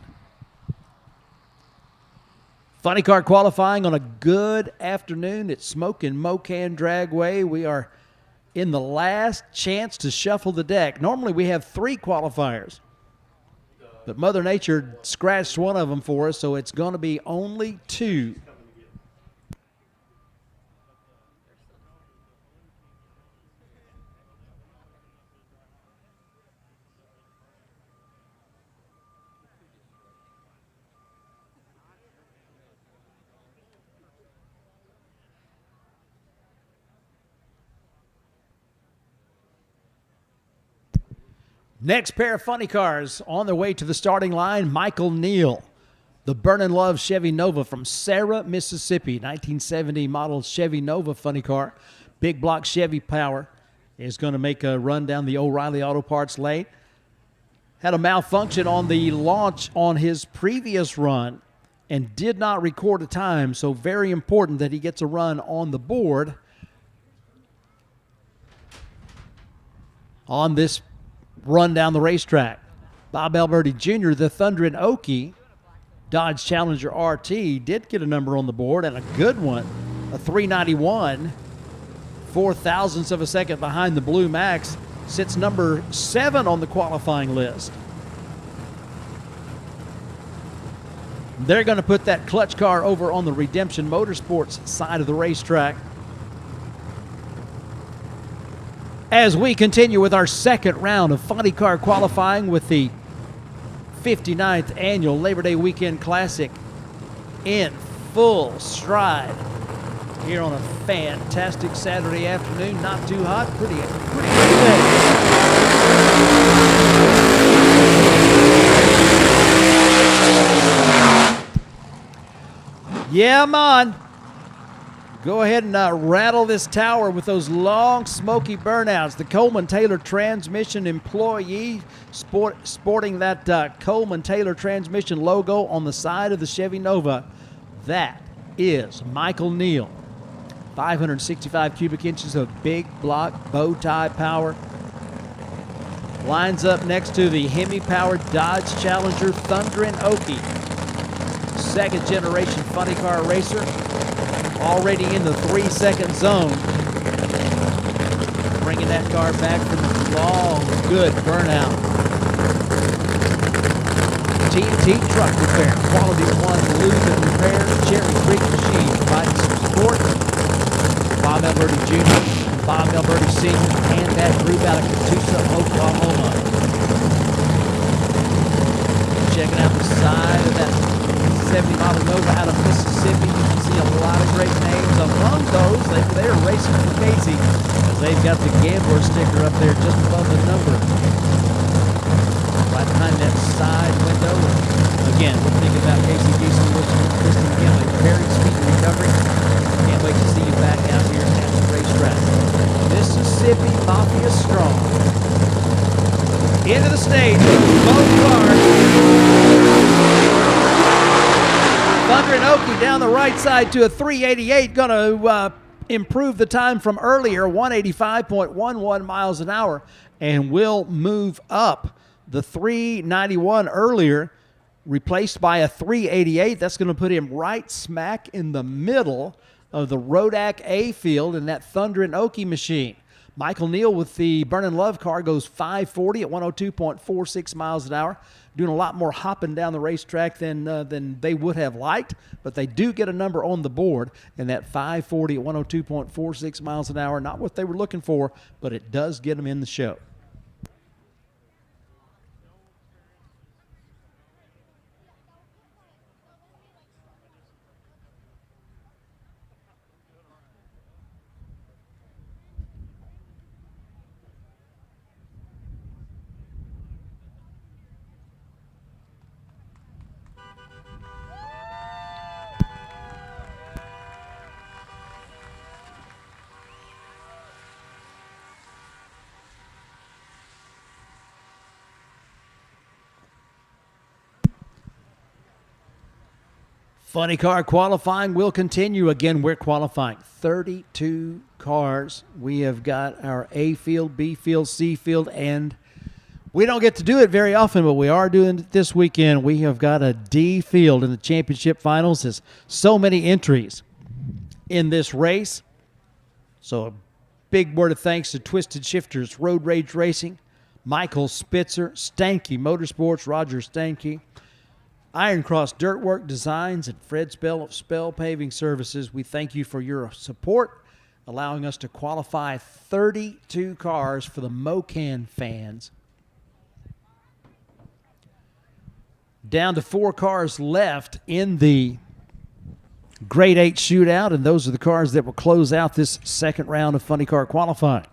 Speaker 1: Funny car qualifying on a good afternoon at Smokin' Mo-Kan Dragway. We are in the last chance to shuffle the deck. Normally we have 3 qualifiers, but Mother Nature scratched one of them for us, so it's going to be only 2. Next pair of funny cars on their way to the starting line, Michael Neal. The Burnin' Love Chevy Nova from Sarah, Mississippi. 1970 model Chevy Nova funny car. Big block Chevy power. Is going to make a run down the O'Reilly Auto Parts lane. Had a malfunction on the launch on his previous run and did not record a time, so very important that he gets a run on the board on this run down the racetrack. Bob Alberti Jr., the Thundering Okie Dodge Challenger RT, did get a number on the board, and a good one, a 391, 4 thousandths of a second behind the Blue Max, sits number 7 on the qualifying list. They're going to put that clutch car over on the Redemption Motorsports side of the racetrack. As we continue with our second round of funny car qualifying with the 59th annual Labor Day Weekend Classic in full stride here on a fantastic Saturday afternoon. Not too hot, pretty good day. Yeah, man. Go ahead and rattle this tower with those long, smoky burnouts. The Coleman Taylor transmission employee sporting that Coleman Taylor transmission logo on the side of the Chevy Nova. That is Michael Neal. 565 cubic inches of big block bow tie power. Lines up next to the Hemi-powered Dodge Challenger Thundering Okie. Second generation funny car racer. Already in the 3-second zone. Bringing that car back from a long, good burnout. TNT Truck Repair, Quality One Lube and Repairs, Cherry Creek Machine, providing some support. Bob Alberti Jr., Bob Alberti Sr., and that group out of Catoosa, Oklahoma. Checking out the side of that 70 model Nova out of Mississippi. You can see a lot of great names. Among those, they're racing for Casey, as they've got the Gambler sticker up there just above the number. Right behind that side window. Again, we're thinking about Casey Beasley, Kristen Gimley, very speedy recovery. Can't wait to see you back out here at the racetrack. Mississippi Mafia strong. Into the stage, both cars. Thundering Okie down the right side to a 388. Going to improve the time from earlier, 185.11 miles an hour, and will move up. The 391 earlier, replaced by a 388. That's going to put him right smack in the middle of the Rodak A field in that Thundering Okie machine. Michael Neal with the Burnin' Love car goes 540 at 102.46 miles an hour. Doing a lot more hopping down the racetrack than they would have liked, but they do get a number on the board, and that 540 at 102.46 miles an hour, not what they were looking for, but it does get them in the show. Funny car qualifying will continue. Again, we're qualifying 32 cars. We have got our A field, B field, C field, and we don't get to do it very often, but we are doing it this weekend. We have got a D field in the championship finals. There's so many entries in this race. So a big word of thanks to Twisted Shifters, Road Rage Racing, Michael Spitzer, Stanky Motorsports, Roger Stanky, Iron Cross Dirtwork Designs, and Fred Spell of Spell Paving Services. We thank you for your support, allowing us to qualify 32 cars for the Mo-Kan fans. Down to 4 cars left in the Grade 8 shootout, and those are the cars that will close out this second round of Funny Car qualifying.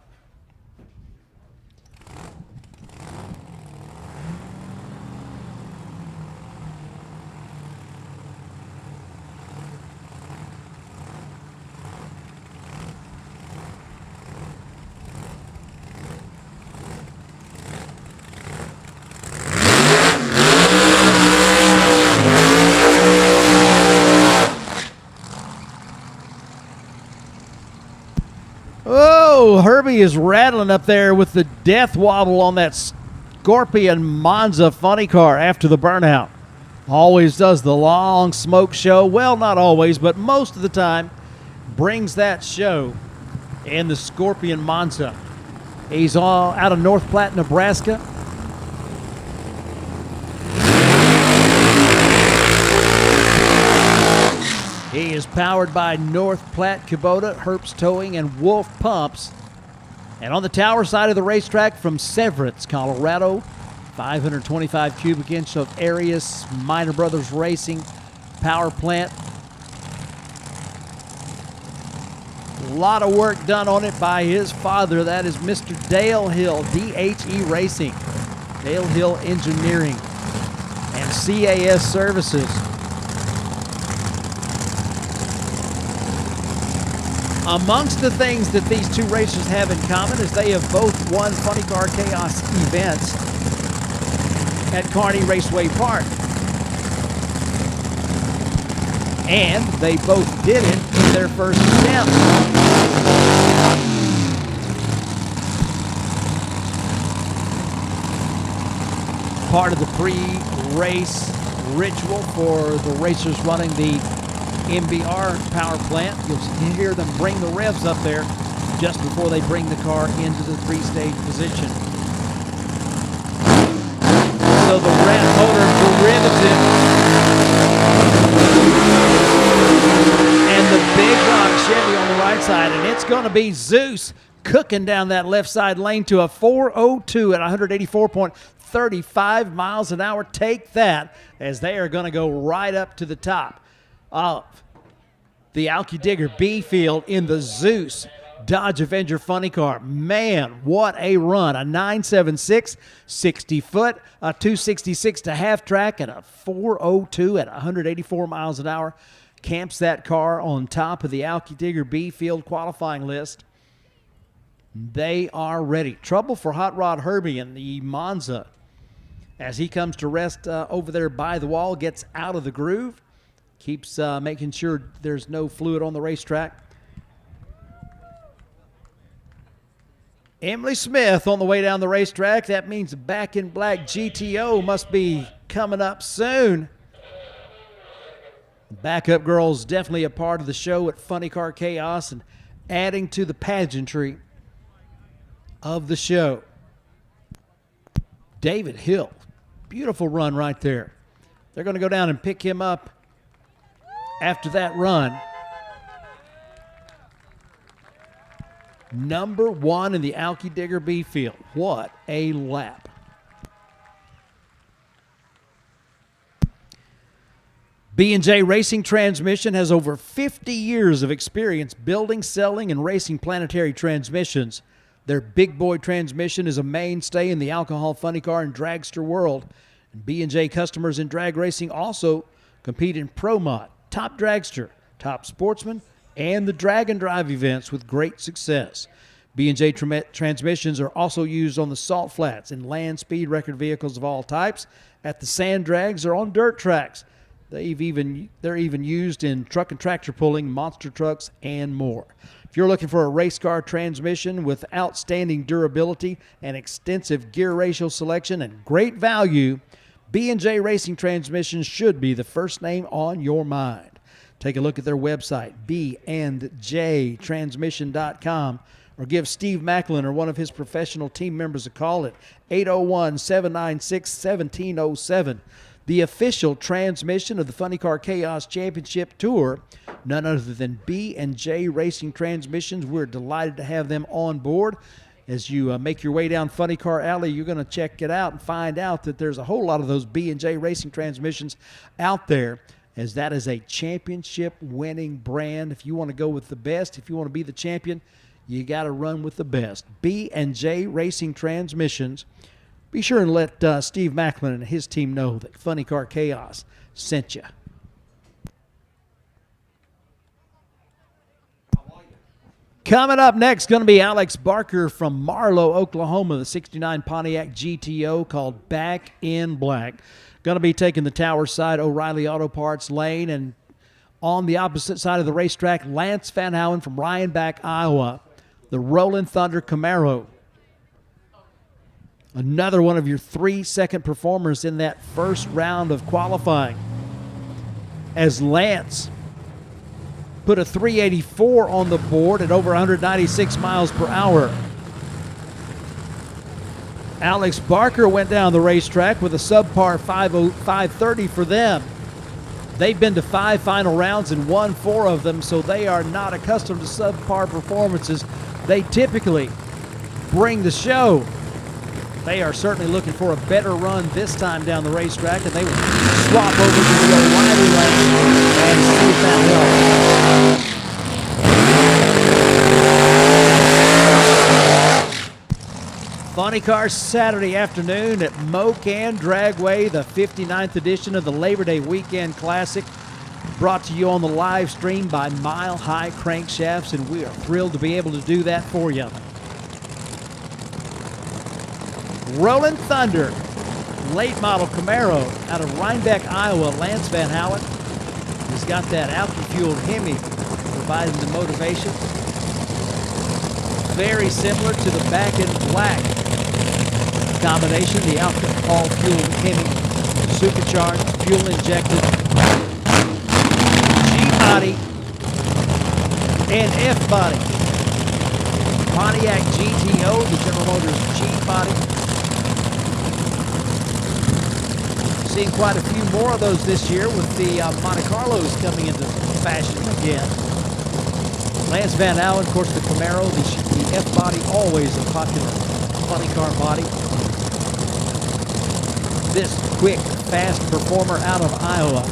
Speaker 1: Oh, Herbie is rattling up there with the death wobble on that Scorpion Monza funny car after the burnout. Always does the long smoke show. Well, not always, but most of the time brings that show in the Scorpion Monza. He's all out of North Platte, Nebraska. He is powered by North Platte Kubota, Herbst Towing, and Wolf Pumps. And on the tower side of the racetrack from Severance, Colorado, 525 cubic inch of Arius Minor Brothers Racing power plant. A lot of work done on it by his father. That is Mr. Dale Hill, DHE Racing, Dale Hill Engineering, and CAS Services. Amongst the things that these two racers have in common is they have both won Funny Car Chaos events at Kearney Raceway Park. And they both did it in their first attempt. Part of the pre-race ritual for the racers running the MBR power plant. You'll hear them bring the revs up there just before they bring the car into the 3-stage position. So the red motor derivative and the big block Chevy on the right side, and it's going to be Zeus cooking down that left side lane to a 402 at 184.35 miles an hour. Take that, as they are going to go right up to the top of the Alki Digger B field in the Zeus Dodge Avenger funny car. Man, what a run. A 976, 60 foot, a 266 to half track, and a 402 at 184 miles an hour. Camps that car on top of the Alki Digger B field qualifying list. They are ready. Trouble for Hot Rod Herbie in the Monza as he comes to rest over there by the wall, gets out of the groove. Keeps making sure there's no fluid on the racetrack. Emily Smith on the way down the racetrack. That means Back in Black GTO must be coming up soon. Backup girls definitely a part of the show at Funny Car Chaos and adding to the pageantry of the show. David Hill, beautiful run right there. They're going to go down and pick him up after that run. Number 1 in the Alki Digger B field. What a lap. B&J Racing Transmission has over 50 years of experience building, selling, and racing planetary transmissions. Their Big Boy transmission is a mainstay in the alcohol funny car and dragster world. And B&J customers in drag racing also compete in Pro Mod, Top Dragster, Top Sportsman, and the Drag and Drive events with great success. B&J transmissions are also used on the salt flats in land speed record vehicles of all types, at the sand drags, or on dirt tracks. They're even used in truck and tractor pulling, monster trucks, and more. If you're looking for a race car transmission with outstanding durability and extensive gear ratio selection and great value, B&J Racing Transmissions should be the first name on your mind. Take a look at their website, bandjtransmission.com, or give Steve Macklin or one of his professional team members a call at 801-796-1707. The official transmission of the Funny Car Chaos Championship Tour, none other than B&J Racing Transmissions. We're delighted to have them on board. As you make your way down Funny Car Alley, you're going to check it out and find out that there's a whole lot of those B&J Racing Transmissions out there, as that is a championship-winning brand. If you want to go with the best, if you want to be the champion, you got to run with the best. B&J Racing Transmissions. Be sure and let Steve Macklin and his team know that Funny Car Chaos sent you. Coming up next, going to be Alex Barker from Marlow, Oklahoma, the 69 Pontiac GTO called Back in Black. Going to be taking the Tower Side O'Reilly Auto Parts lane, and on the opposite side of the racetrack, Lance Van Howen from Rhinebeck, Iowa, the Rolling Thunder Camaro. Another one of your 3-second performers in that first round of qualifying, as Lance put a 384 on the board at over 196 miles per hour. Alex Barker went down the racetrack with a subpar 530 for them. They've been to 5 final rounds and won 4 of them, so they are not accustomed to subpar performances. They typically bring the show. They are certainly looking for a better run this time down the racetrack, and they will swap over to the O'Reilly lane and see if that helps. Funny Car Saturday afternoon at Mo-Kan Dragway, the 59th edition of the Labor Day Weekend Classic, brought to you on the live stream by Mile High Crankshafts, and we are thrilled to be able to do that for you. Rolling Thunder, late model Camaro out of Rhinebeck, Iowa, Lance Van Howen. He's got that alky-fueled Hemi providing the motivation. Very similar to the Back in Black combination, the alcohol-fueled Hemi, supercharged, fuel-injected, G-body and F-body. Pontiac GTO, the General Motors G-body. Seeing quite a few more of those this year with the Monte Carlos coming into fashion again. Lance Van Howen, of course, the Camaro, the F-body, always a popular funny car body. This quick, fast performer out of Iowa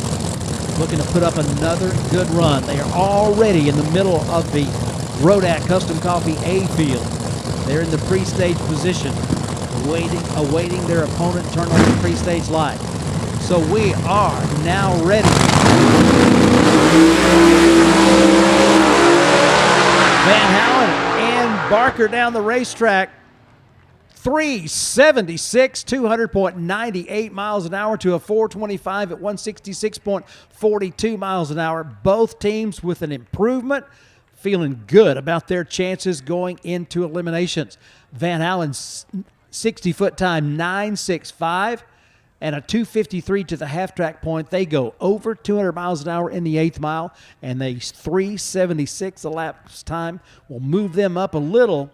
Speaker 1: looking to put up another good run. They are already in the middle of the Rodak Custom Coffee A field. They're in the pre-stage position, awaiting their opponent turn on the pre-stage light. So we are now ready. Van Howen and Barker down the racetrack. 376, 200.98 miles an hour to a 425 at 166.42 miles an hour. Both teams with an improvement, feeling good about their chances going into eliminations. Van Allen's 60-foot time, 9.65, and a 2:53 to the half-track point. They go over 200 miles an hour in the 8th mile, and they 3:76 elapsed time will move them up a little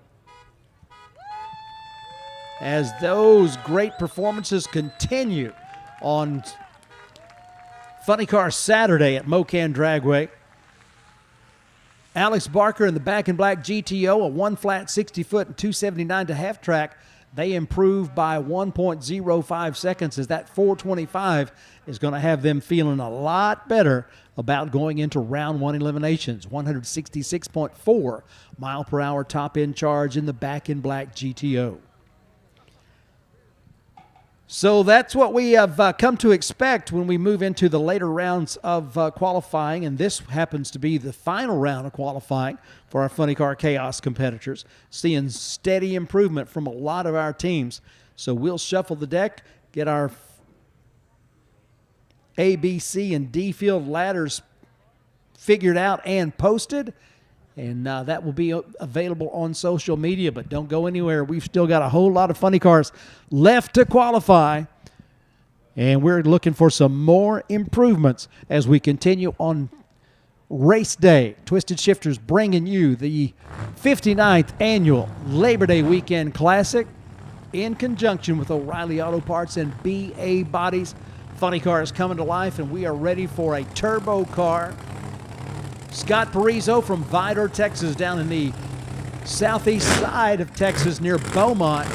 Speaker 1: as those great performances continue on Funny Car Saturday at Mo-Kan Dragway. Alex Barker in the Back in Black GTO, a 1 flat 60-foot and 279 to half-track. They improve by 1.05 seconds as that 425 is going to have them feeling a lot better about going into round 1 eliminations. 166.4 mile per hour top end charge in the Back in Black GTO. So that's what we have come to expect when we move into the later rounds of qualifying, and this happens to be the final round of qualifying for our Funny Car Chaos competitors, seeing steady improvement from a lot of our teams. So we'll shuffle the deck, get our A, B, C, and D field ladders figured out and posted, and that will be available on social media, but don't go anywhere. We've still got a whole lot of funny cars left to qualify, and we're looking for some more improvements as we continue on race day. Twisted Shifters bringing you the 59th annual Labor Day Weekend Classic in conjunction with O'Reilly Auto Parts and BA Bodies. Funny cars coming to life, and we are ready for a turbo car. Scott Parizo from Vidor, Texas, down in the southeast side of Texas near Beaumont.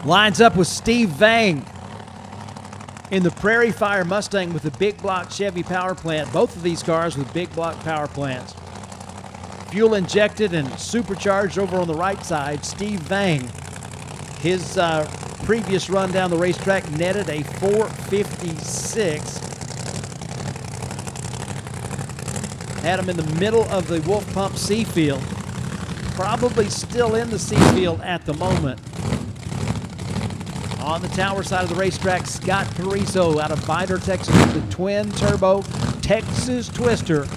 Speaker 1: Lines up with Steve Vang in the Prairie Fire Mustang with the big block Chevy power plant. Both of these cars with big block power plants. Fuel injected and supercharged over on the right side. Steve Vang. His previous run down the racetrack netted a 4:56. Had him in the middle of the Wolf Pump C field. Probably still in the C field at the moment. On the tower side of the racetrack, Scott Parizo out of Vidor, Texas, with the twin-turbo Texas Twister,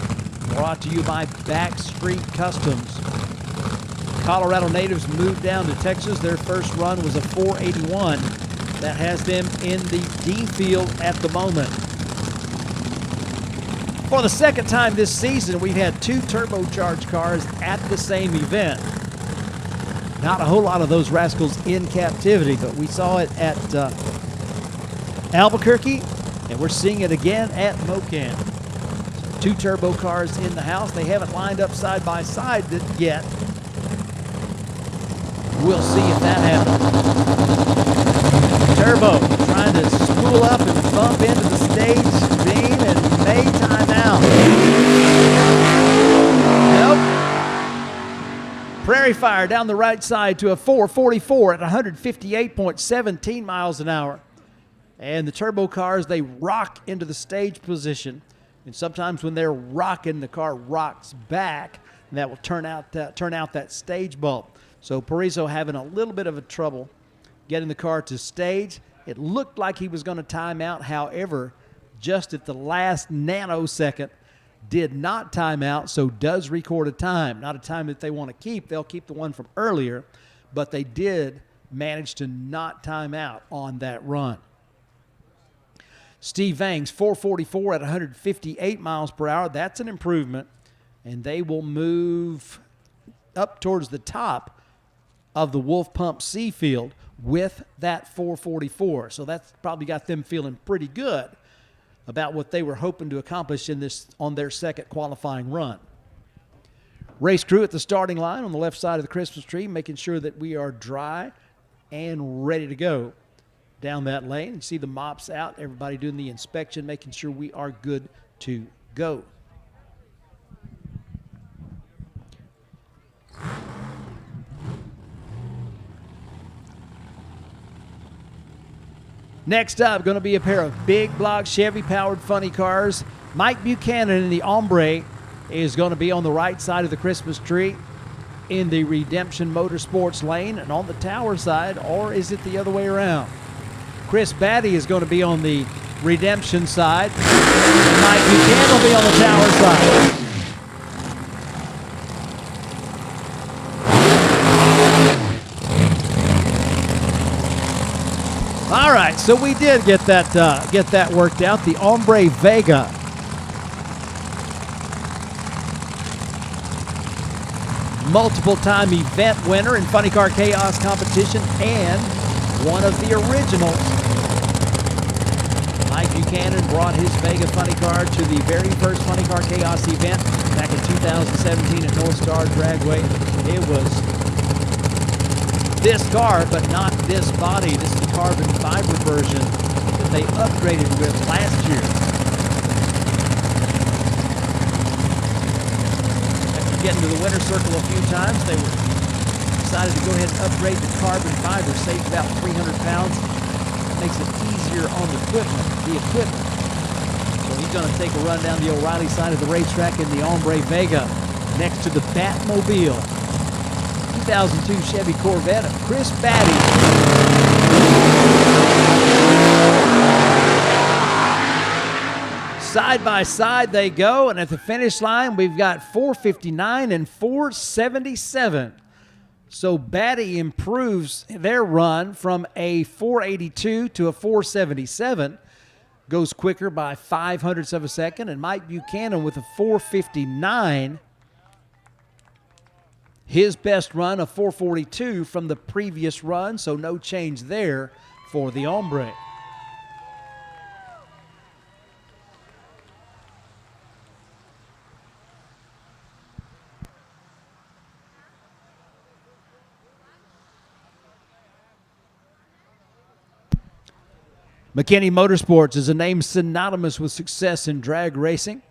Speaker 1: brought to you by Backstreet Customs. Colorado natives moved down to Texas. Their first run was a 481. That has them in the D field at the moment. For the second time this season, we've had 2 turbocharged cars at the same event. Not a whole lot of those rascals in captivity, but we saw it at Albuquerque, and we're seeing it again at Mo-Kan. So 2 turbo cars in the house. They haven't lined up side by side yet. We'll see if that happens. Turbo trying to spool up and bump into the stage beam and may time out. Nope. Prairie Fire down the right side to a 444 at 158.17 miles an hour. And the turbo cars, they rock into the stage position. And sometimes when they're rocking, the car rocks back, and that will turn out that stage bump. So Parizo having a little bit of a trouble getting the car to stage. It looked like he was going to time out. However, just at the last nanosecond, did not time out, so does record a time. Not a time that they want to keep. They'll keep the one from earlier, but they did manage to not time out on that run. Steve Vang's 444 at 158 miles per hour. That's an improvement, and they will move up towards the top of the Wolf Pump C field with that 444. So that's probably got them feeling pretty good about what they were hoping to accomplish in this on their second qualifying run. Race crew at the starting line on the left side of the Christmas tree, making sure that we are dry and ready to go down that lane. You see the mops out, everybody doing the inspection, making sure we are good to go. Next up, going to be a pair of big block Chevy-powered funny cars Mike Buchanan in the Ombre is going to be on the right side of the Christmas tree in the Redemption Motorsports lane and on the tower side, or is it the other way around? Chris Batty is going to be on the Redemption side, and Mike Buchanan will be on the tower side. All right, so we did get that worked out. The Ombre Vega. Multiple-time event winner in Funny Car Chaos competition and one of the originals. Mike Buchanan brought his Vega Funny Car to the very first Funny Car Chaos event back in 2017 at North Star Dragway. It was this car, but not this body. This is the carbon fiber version that they upgraded with last year. After getting to the winner's circle a few times, they decided to go ahead and upgrade the carbon fiber, saved about 300 pounds. Makes it easier on the equipment. So he's going to take a run down the O'Reilly side of the racetrack in the Ombre Vega next to the Batmobile. 2002 Chevy Corvette of Chris Batty. Side by side they go, and at the finish line we've got 459 and 477. So Batty improves their run from a 482 to a 477, goes quicker by 0.05 of a second, and Mike Buchanan with a 459. His best run, a 442 from the previous run, so no change there for the Ombre. McKinney Motorsports is a name synonymous with success in drag racing.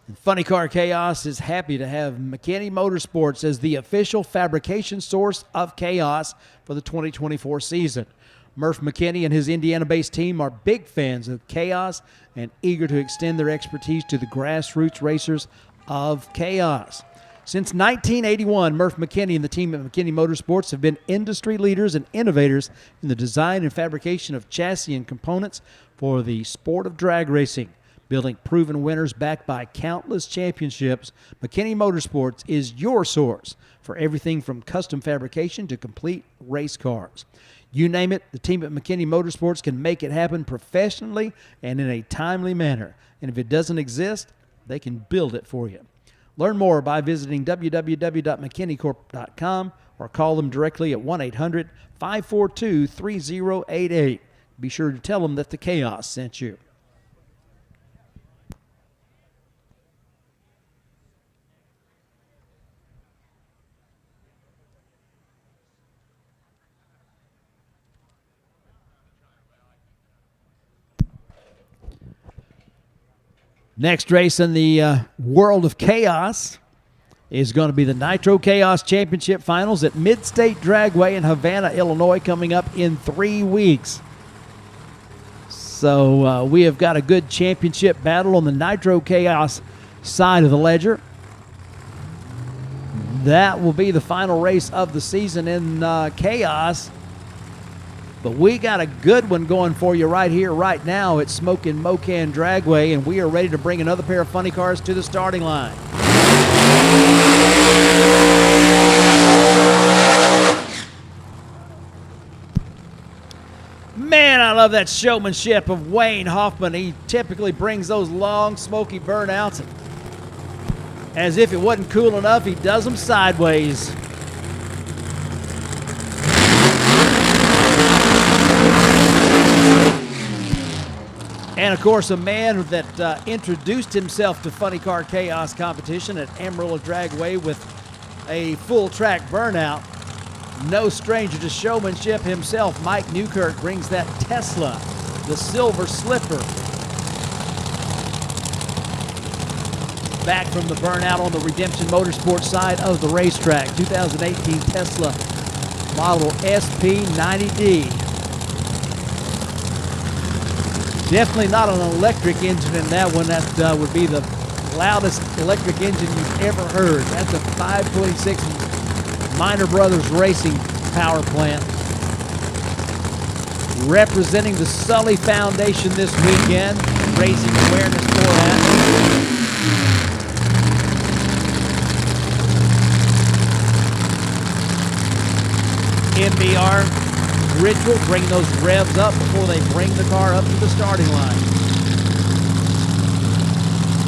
Speaker 1: And Funny Car Chaos is happy to have McKinney Motorsports as the official fabrication source of chaos for the 2024 season. Murph McKinney and his Indiana-based team are big fans of chaos and eager to extend their expertise to the grassroots racers of chaos. Since 1981, Murph McKinney and the team at McKinney Motorsports have been industry leaders and innovators in the design and fabrication of chassis and components for the sport of drag racing. Building proven winners backed by countless championships, McKinney Motorsports is your source for everything from custom fabrication to complete race cars. You name it, the team at McKinney Motorsports can make it happen professionally and in a timely manner. And if it doesn't exist, they can build it for you. Learn more by visiting www.mckinneycorp.com or call them directly at 1-800-542-3088. Be sure to tell them that the Chaos sent you. Next race in the world of chaos is going to be the Nitro Chaos Championship Finals at Mid-State Dragway in Havana, Illinois, coming up in 3 weeks. So we have got a good championship battle on the Nitro Chaos side of the ledger. That will be the final race of the season in chaos. But we got a good one going for you right here, right now. It's smoking Mo-Kan Dragway, and we are ready to bring another pair of funny cars to the starting line. Man, I love that showmanship of Wayne Hoffman. He typically brings those long, smoky burnouts. As if it wasn't cool enough, he does them sideways. And, of course, a man that introduced himself to Funny Car Chaos competition at Amarillo Dragway with a full-track burnout. No stranger to showmanship himself, Mike Newkirk brings that Tesla, the Silver Slipper. Back from the burnout on the Redemption Motorsports side of the racetrack. 2018 Tesla Model SP90D. Definitely not an electric engine in that one. That would be the loudest electric engine you've ever heard. That's a 526 Minor Brothers Racing power plant. Representing the Sully Foundation this weekend, raising awareness for that. MBR ritual, bring those revs up before they bring the car up to the starting line.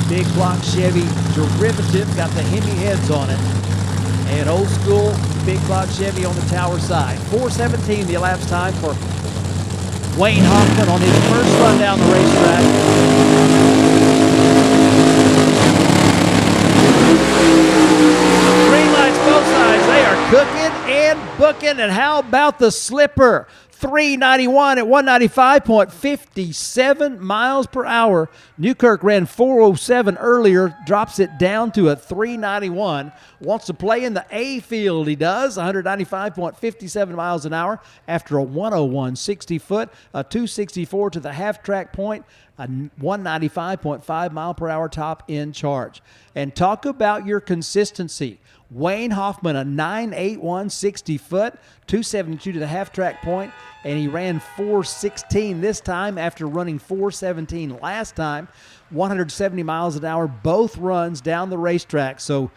Speaker 1: Big block Chevy derivative, got the Hemi heads on it. And old school big block Chevy on the tower side. 4:17 the elapsed time for Wayne Hoffman on his first run down the racetrack. Green lights both sides. They are cooking and booking. And how about the slipper? 391 at 195.57 miles per hour. Newkirk ran 407 earlier, drops it down to a 391. Wants to play in the A field, he does. 195.57 miles an hour after a 101 60-foot, a 264 to the half-track point, a 195.5 mile per hour top in charge. And talk about your consistency. Wayne Hoffman, a 981 60-foot, 272 to the half-track point, and he ran 416 this time after running 417 last time. 170 miles an hour, both runs down the racetrack. So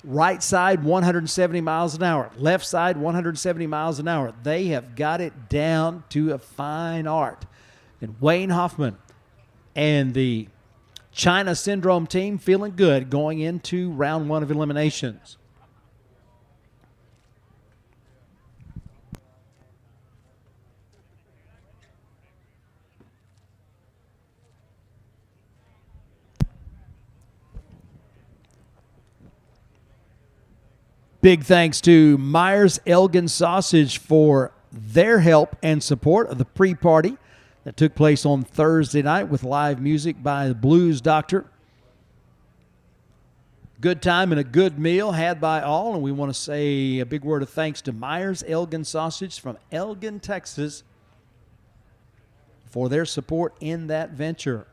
Speaker 1: right side 170 miles an hour, left side 170 miles an hour. They have got it down to a fine art. And Wayne Hoffman and the China Syndrome team feeling good going into round one of eliminations. Big thanks to Myers Elgin Sausage for their help and support of the pre-party that took place on Thursday night with live music by the Blues Doctor. Good time and a good meal had by all, and we want to say a big word of thanks to Myers Elgin Sausage from Elgin, Texas, for their support in that venture.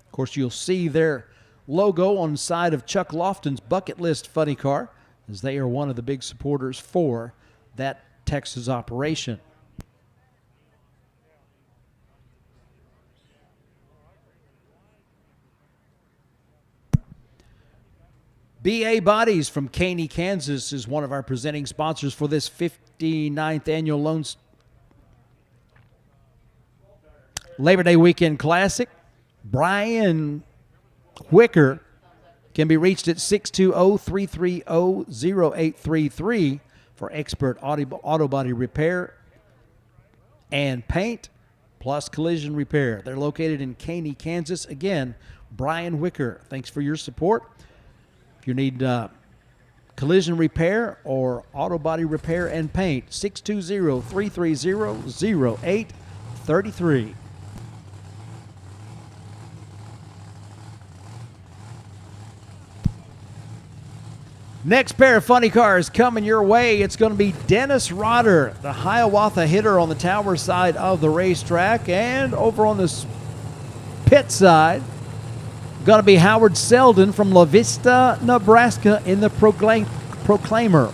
Speaker 1: Of course, you'll see their logo on the side of Chuck Lofton's Bucket List Funny Car, as they are one of the big supporters for that Texas operation. BA Bodies from Caney, Kansas is one of our presenting sponsors for this 59th annual Labor Day Weekend Classic. Brian Wicker can be reached at 620-330-0833 for expert auto body repair and paint, plus collision repair. They're located in Caney, Kansas. Again, Brian Wicker, thanks for your support. If you need collision repair or auto body repair and paint, 620-330-0833. Next pair of funny cars coming your way. It's going to be Dennis Rotter, the Hiawatha hitter on the tower side of the racetrack. And over on the pit side, going to be Howard Selden from La Vista, Nebraska in the Proclaimer.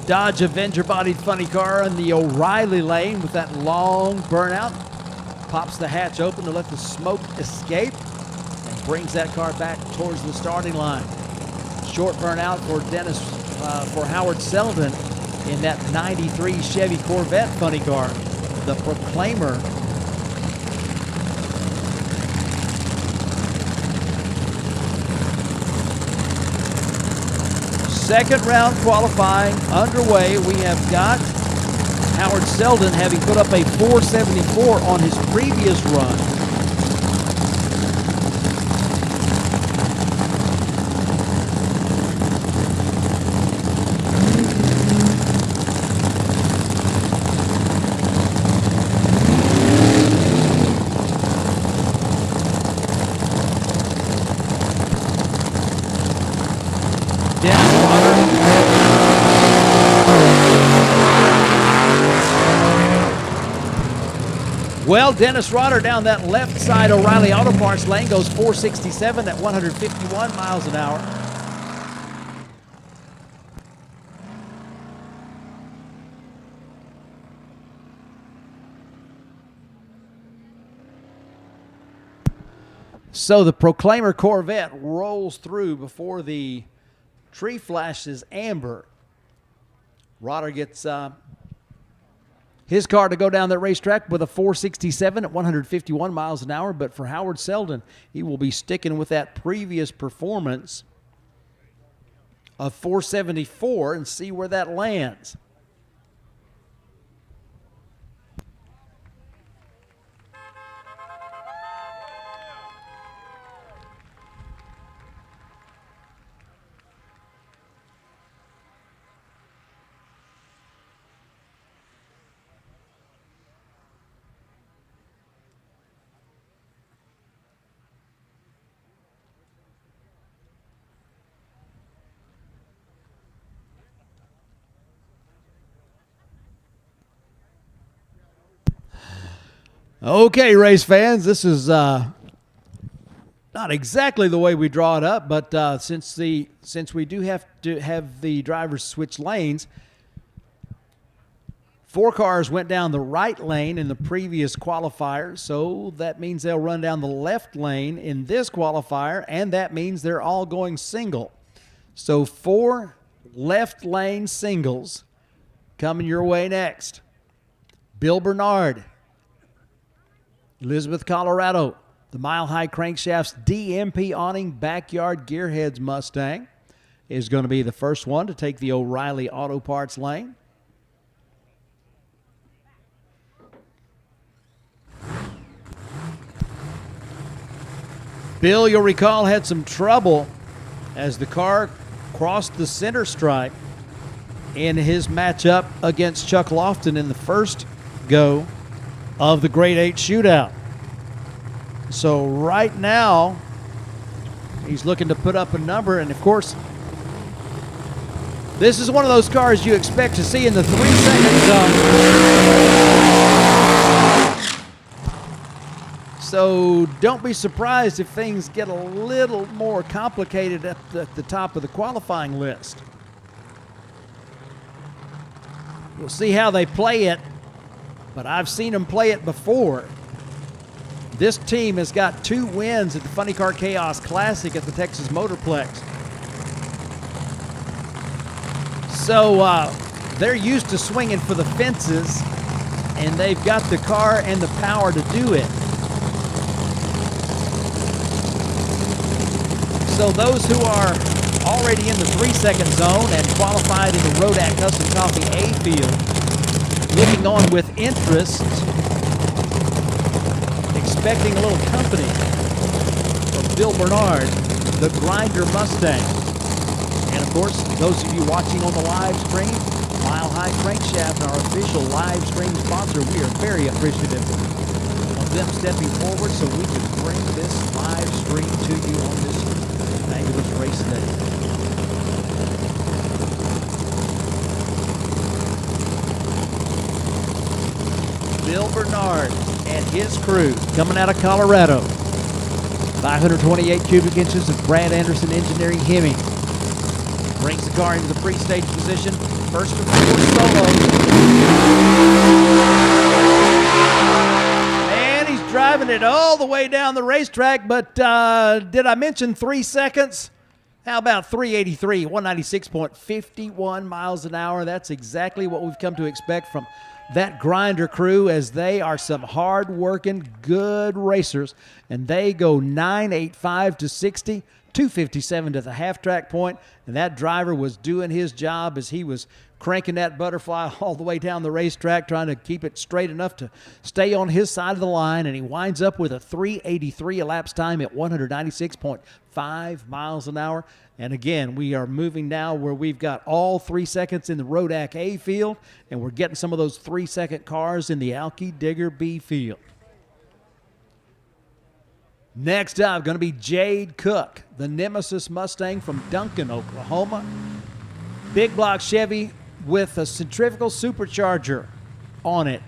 Speaker 1: Dodge Avenger-bodied funny car in the O'Reilly lane with that long burnout. Pops the hatch open to let the smoke escape and brings that car back towards the starting line. Short burnout for for Howard Selden in that 93 Chevy Corvette funny car, the Proclaimer. Second round qualifying underway. We have got Howard Selden having put up a 474 on his previous run. Well, Dennis Rodder down that left side O'Reilly Auto Parts lane goes 467 at 151 miles an hour. So the Proclaimer Corvette rolls through before the tree flashes amber. Rodder gets his car to go down that racetrack with a 467 at 151 miles an hour. But for Howard Selden, he will be sticking with that previous performance of 474 and see where that lands. Okay, race fans, this is not exactly the way we draw it up, but since we do have to have the drivers switch lanes, 4 cars went down the right lane in the previous qualifier, so that means they'll run down the left lane in this qualifier, and that means they're all going single. So 4 left lane singles coming your way next. Bill Bernard, Elizabeth, Colorado, the Mile High Crankshaft's DMP awning backyard gearheads Mustang is going to be the first one to take the O'Reilly Auto Parts lane. Bill, you'll recall, had some trouble as the car crossed the center stripe in his matchup against Chuck Lofton in the first go of the Grade 8 Shootout. So right now, he's looking to put up a number, and of course, this is one of those cars you expect to see in the 3-second zone. So don't be surprised if things get a little more complicated at the top of the qualifying list. We'll see how they play it, but I've seen them play it before. This team has got 2 wins at the Funny Car Chaos Classic at the Texas Motorplex. So they're used to swinging for the fences, and they've got the car and the power to do it. So those who are already in the 3-second zone and qualified in the Rodak Custom Coffee A field, looking on with interest, expecting a little company from Bill Bernard, the Grinder Mustang. And of course, those of you watching on the live stream, Mile High Crankshaft, our official live stream sponsor, we are very appreciative of them stepping forward so we can bring this live stream to you on this fabulous race day. Bill Bernard and his crew coming out of Colorado. 528 cubic inches of Brad Anderson Engineering Hemi. Brings the car into the pre-stage position. First of 4 solos. And he's driving it all the way down the racetrack, but did I mention 3 seconds? How about 383, 196.51 miles an hour? That's exactly what we've come to expect from that Grinder crew, as they are some hard-working, good racers, and they go 985 to 60, 257 to the half-track point, and that driver was doing his job as he was cranking that butterfly all the way down the racetrack, trying to keep it straight enough to stay on his side of the line, and he winds up with a 383 elapsed time at 196.5 miles an hour. And again, we are moving now where we've got all 3 seconds in the Rodak A field, and we're getting some of those 3-second cars in the Alki Digger B field. Next up, going to be Jade Cook, the Nemesis Mustang from Duncan, Oklahoma. Big block Chevy with a centrifugal supercharger on it.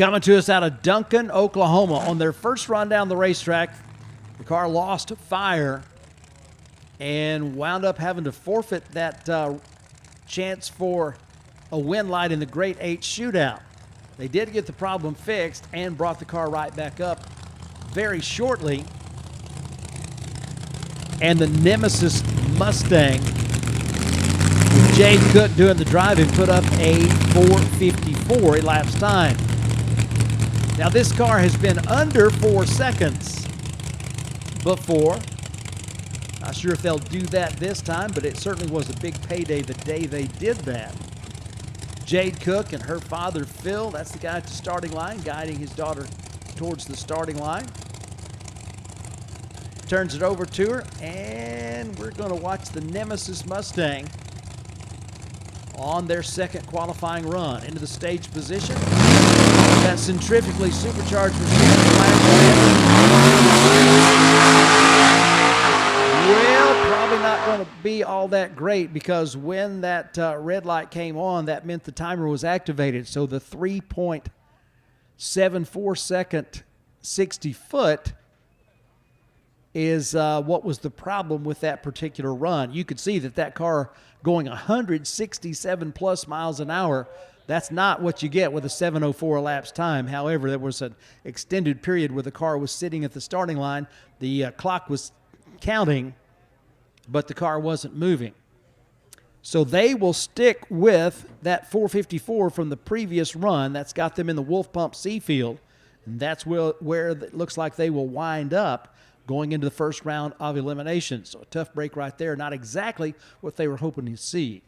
Speaker 1: Coming to us out of Duncan, Oklahoma. On their first run down the racetrack, the car lost fire and wound up having to forfeit that chance for a win light in the Great 8 Shootout. They did get the problem fixed and brought the car right back up very shortly. And the Nemesis Mustang, with Jade Cook doing the driving, put up a 4:54 elapsed time. Now this car has been under 4 seconds before. Not sure if they'll do that this time, but it certainly was a big payday the day they did that. Jade Cook and her father, Phil, that's the guy at the starting line, guiding his daughter towards the starting line. Turns it over to her, and we're going to watch the Nemesis Mustang on their second qualifying run into the stage position. That centrifugally supercharged machine Well, probably not going to be all that great, because when that red light came on, that meant the timer was activated. So the 3.74 second 60 foot is what was the problem with that particular run. You could see that car going 167 plus miles an hour. That's not what you get with a 7:04 elapsed time. However, there was an extended period where the car was sitting at the starting line. The clock was counting, but the car wasn't moving. So they will stick with that 4:54 from the previous run. That's got them in the Wolf Pump C field. And that's where it looks like they will wind up going into the first round of elimination. So a tough break right there. Not exactly what they were hoping to see.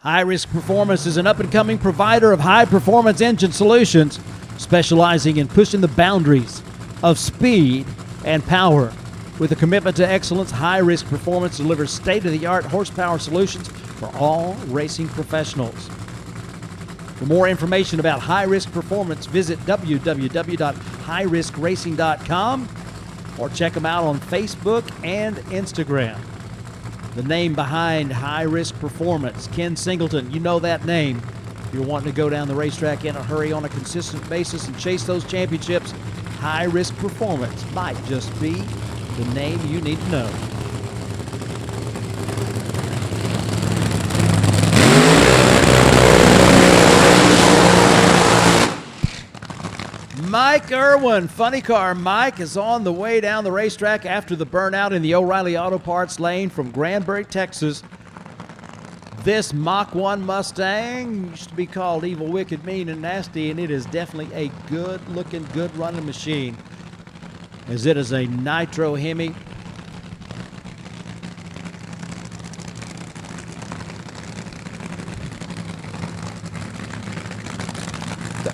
Speaker 1: High Risk Performance is an up-and-coming provider of high-performance engine solutions, specializing in pushing the boundaries of speed and power. With a commitment to excellence, High Risk Performance delivers state-of-the-art horsepower solutions for all racing professionals. For more information about High Risk Performance, visit www.highriskracing.com or check them out on Facebook and Instagram. The name behind High Risk Performance, Ken Singleton, you know that name. If you're wanting to go down the racetrack in a hurry on a consistent basis and chase those championships, High Risk Performance might just be the name you need to know. Mike Irwin, funny car Mike, is on the way down the racetrack after the burnout in the O'Reilly Auto Parts lane from Granbury, Texas. This Mach 1 Mustang used to be called Evil, Wicked, Mean, and Nasty, and it is definitely a good-looking, good-running machine, as it is a Nitro Hemi.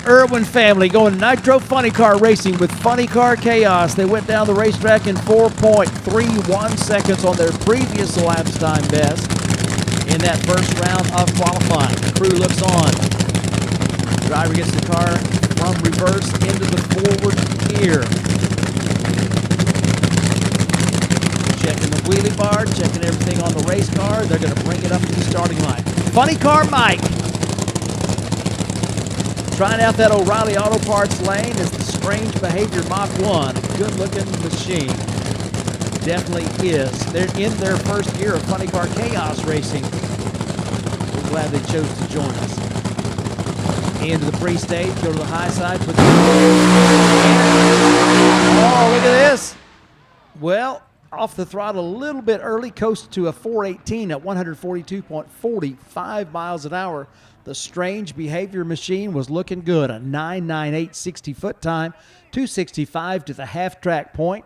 Speaker 1: Irwin family going Nitro Funny Car Racing with Funny Car Chaos. They went down the racetrack in 4.31 seconds on their previous elapsed time best in that first round of qualifying. The crew looks on. The driver gets the car from reverse into the forward gear. Checking the wheelie bar, checking everything on the race car. They're going to bring it up to the starting line. Funny Car Mike, trying out that O'Reilly Auto Parts lane is the Strange Behavior Mach 1. Good-looking machine. Definitely is. They're in their first year of Funny Car Chaos Racing. We're glad they chose to join us. Into the pre-stage, go to the high side. Put the oh, look at this. Well, off the throttle a little bit early. Coast to a 418 at 142.45 miles an hour. The Strange Behavior machine was looking good. A 9.98 60-foot time, 265 to the half-track point.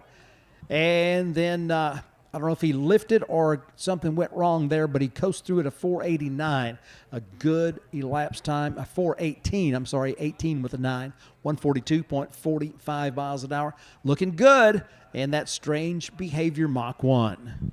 Speaker 1: And then a I don't know if he lifted or something went wrong there, but he coasted through at a 4:89. A good elapsed time, a 4:18. I'm sorry, 18 with a 9. 142.45 miles an hour. Looking good. And that strange behavior Mach 1.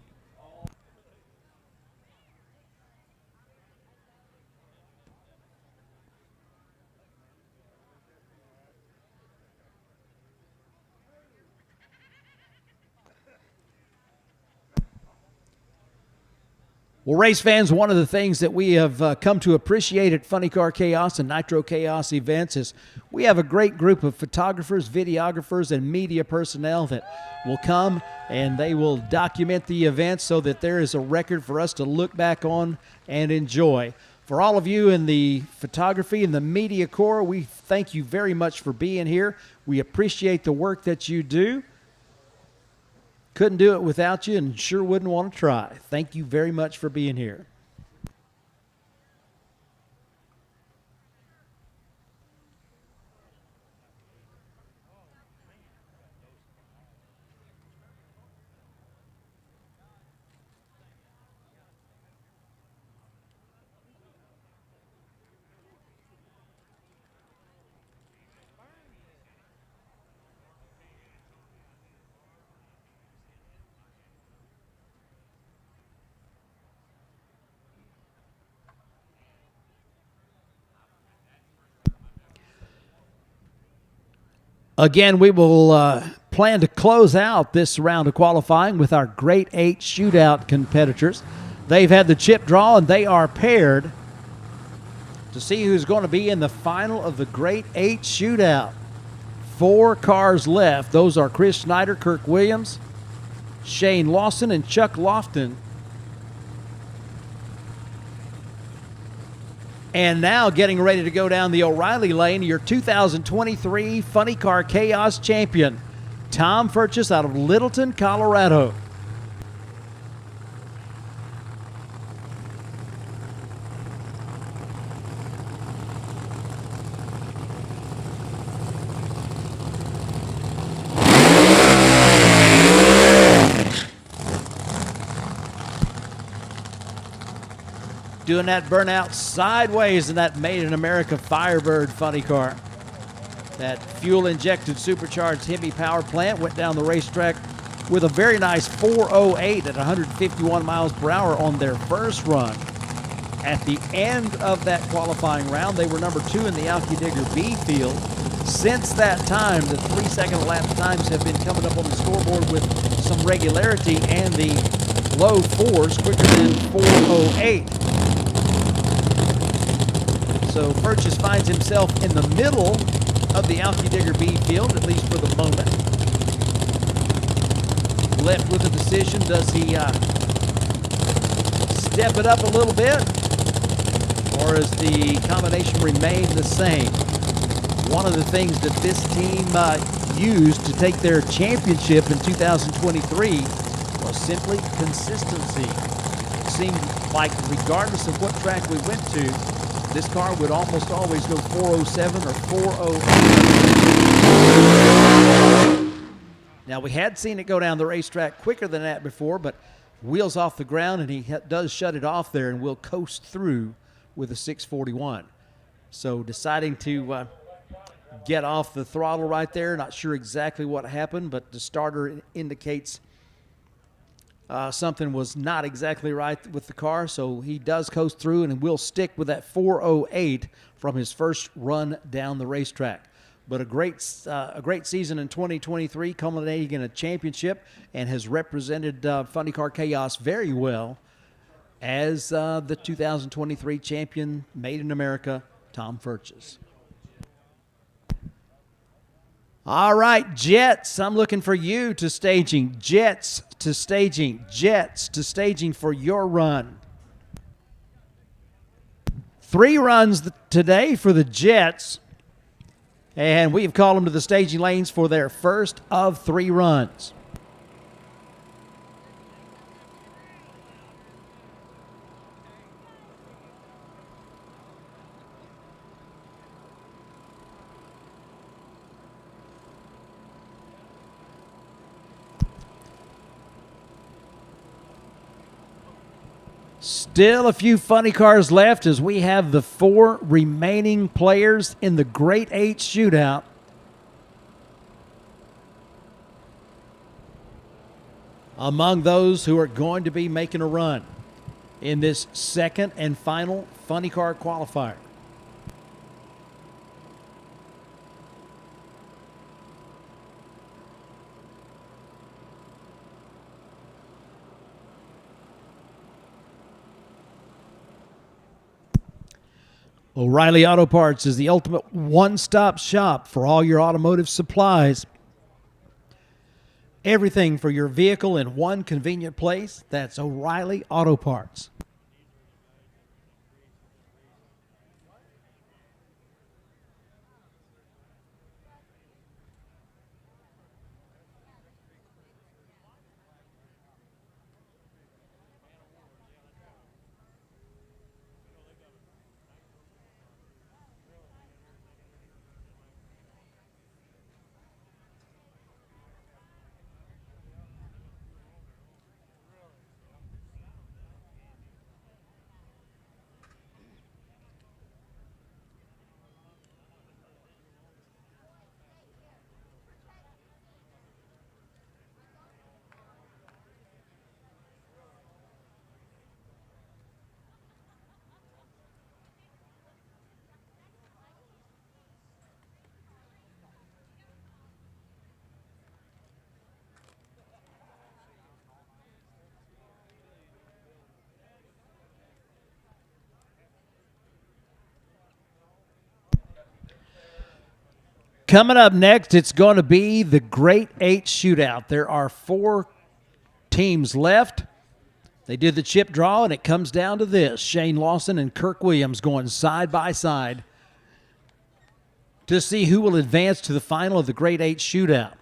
Speaker 1: Well, race fans, one of the things that we have come to appreciate at Funny Car Chaos and Nitro Chaos events is we have a great group of photographers, videographers, and media personnel that will come and they will document the events so that there is a record for us to look back on and enjoy. For all of you in the photography and the media corps, we thank you very much for being here. We appreciate the work that you do. Couldn't do it without you and sure wouldn't want to try. Thank you very much for being here. Again, we will plan to close out this round of qualifying with our Great 8 Shootout competitors. They've had the chip draw, and they are paired to see who's going to be in the final of the Great 8 Shootout. 4 cars left. Those are Chris Schneider, Kirk Williams, Shane Lawson, and Chuck Lofton. And now getting ready to go down the O'Reilly lane, your 2023 Funny Car Chaos champion, Tom Furchess out of Littleton, Colorado. Doing that burnout sideways in that Made in America Firebird funny car. That fuel-injected supercharged Hemi power plant went down the racetrack with a very nice 4:08 at 151 miles per hour on their first run. At the end of that qualifying round, they were number 2 in the Alki Digger B field. Since that time, the 3-second lap times have been coming up on the scoreboard with some regularity, and the low 4s quicker than 4:08. So Purchase finds himself in the middle of the Alki Digger B field, at least for the moment. Left with a decision. Does he step it up a little bit? Or does the combination remain the same? One of the things that this team used to take their championship in 2023 was simply consistency. It seemed like regardless of what track we went to, this car would almost always go 407 or 408. Now, we had seen it go down the racetrack quicker than that before, but wheels off the ground, and he does shut it off there and will coast through with a 641. So deciding to get off the throttle right there. Not sure exactly what happened, but the starter indicates something was not exactly right with the car, so he does coast through and will stick with that 408 from his first run down the racetrack. But a great season in 2023, culminating in a championship, and has represented Funny Car Chaos very well as the 2023 champion, Made in America, Tom Furchess. All right, Jets, I'm looking for you to staging. Jets to staging. Jets to staging for your run. 3 runs today for the Jets, and we've called them to the staging lanes for their first of 3 runs. Still a few funny cars left as we have the 4 remaining players in the Great 8 Shootout. Among those who are going to be making a run in this second and final funny car qualifier. O'Reilly Auto Parts is the ultimate one-stop shop for all your automotive supplies. Everything for your vehicle in one convenient place. That's O'Reilly Auto Parts. Coming up next, it's going to be the Great 8 Shootout. There are 4 teams left. They did the chip draw, and it comes down to this. Shane Lawson and Kirk Williams going side by side to see who will advance to the final of the Great 8 Shootout.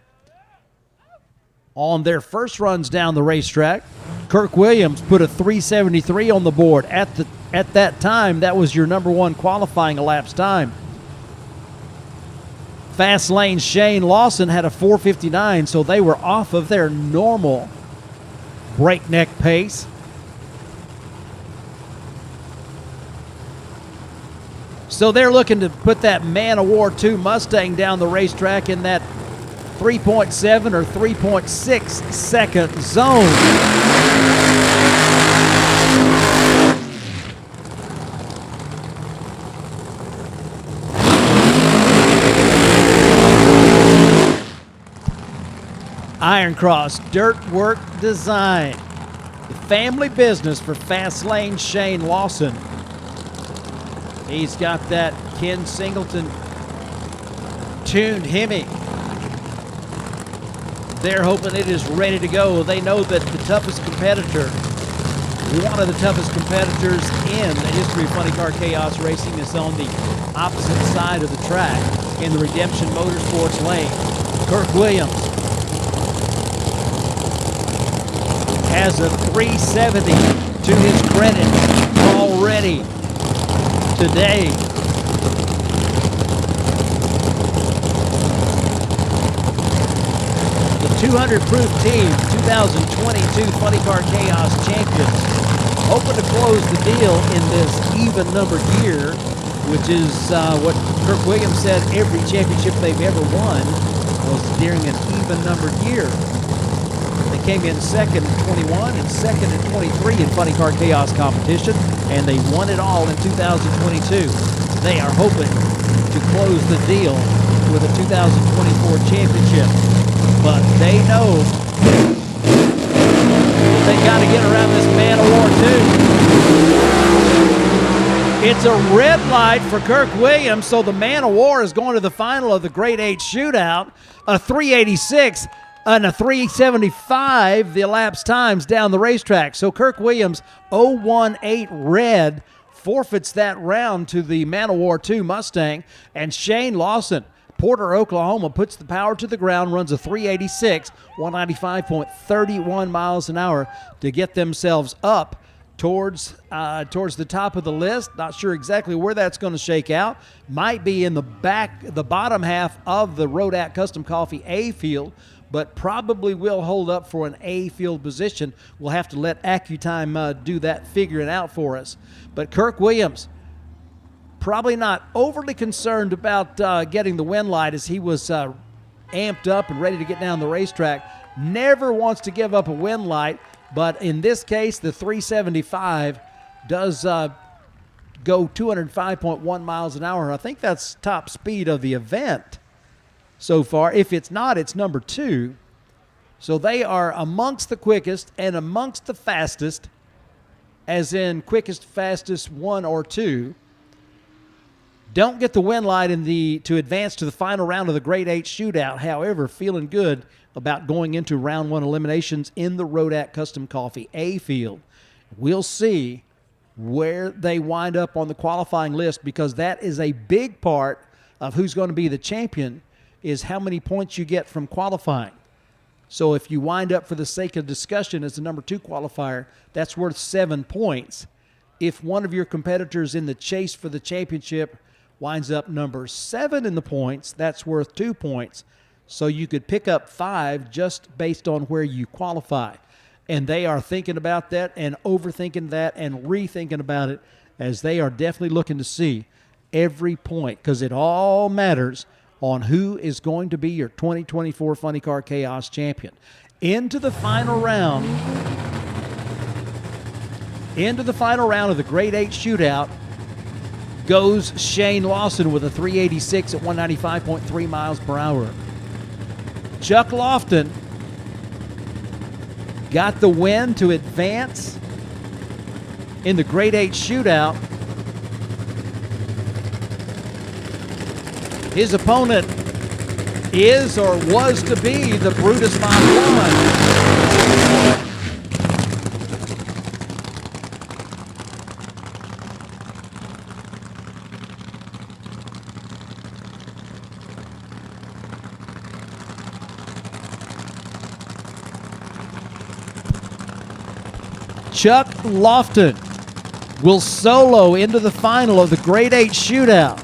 Speaker 1: On their first runs down the racetrack, Kirk Williams put a 373 on the board. At that time, that was your number 1 qualifying elapsed time. Fast lane Shane Lawson had a 459, so they were off of their normal breakneck pace. So they're looking to put that Man of War 2 Mustang down the racetrack in that 3.7 or 3.6 second zone. Iron Cross Dirt Work Design, the family business for Fast Lane Shane Lawson. He's got that Ken Singleton tuned Hemi. They're hoping it is ready to go. They know that the toughest competitor, one of the toughest competitors in the history of Funny Car Chaos Racing, is on the opposite side of the track in the Redemption Motorsports lane. Kirk Williams has a 370 to his credit already today. The 200 proof team, 2022 Funny Car Chaos champions, hoping to close the deal in this even numbered year, which is what Kirk Williams said every championship they've ever won was during an even numbered year. They came in second in 21 and second in 23 in Funny Car Chaos competition, and they won it all in 2022. They are hoping to close the deal with a 2024 championship, but they know they got to get around this Man of War 2. It's a red light for Kirk Williams, so the Man of War is going to the final of the Great 8 Shootout, a 386 and a 375, the elapsed times down the racetrack. So Kirk Williams, 018 red, forfeits that round to the Man of War 2 Mustang. And Shane Lawson, Porter, Oklahoma, puts the power to the ground, runs a 386, 195.31 miles an hour to get themselves up towards the top of the list. Not sure exactly where that's going to shake out. Might be in the bottom half of the Rodat Custom Coffee A field. but probably will hold up for an A field position. We'll have to let AccuTime do that figuring out for us. But Kirk Williams, probably not overly concerned about getting the win light, as he was amped up and ready to get down the racetrack. Never wants to give up a win light, but in this case, the 375 does go 205.1 miles an hour. I think that's top speed of the event so far. If it's not, it's number 2. So they are amongst the quickest and amongst the fastest, as in quickest, fastest, 1 or 2. Don't get the win light to advance to the final round of the Grade 8 Shootout. However, feeling good about going into round 1 eliminations in the Rodat Custom Coffee A field. We'll see where they wind up on the qualifying list, because that is a big part of who's going to be the champion, is how many points you get from qualifying. So if you wind up, for the sake of discussion, as the number 2 qualifier, that's worth 7 points. If one of your competitors in the chase for the championship winds up number 7 in the points, that's worth 2 points. So you could pick up 5 just based on where you qualify. And they are thinking about that and overthinking that and rethinking about it, as they are definitely looking to see every point, because it all matters on who is going to be your 2024 Funny Car Chaos champion. Into the final round of the Grade 8 Shootout goes Shane Lawson with a 386 at 195.3 miles per hour. Chuck Lofton got the win to advance in the Grade 8 Shootout. His opponent is, or was to be, the Brutus Mach 1. Chuck Lofton will solo into the final of the Grade 8 Shootout.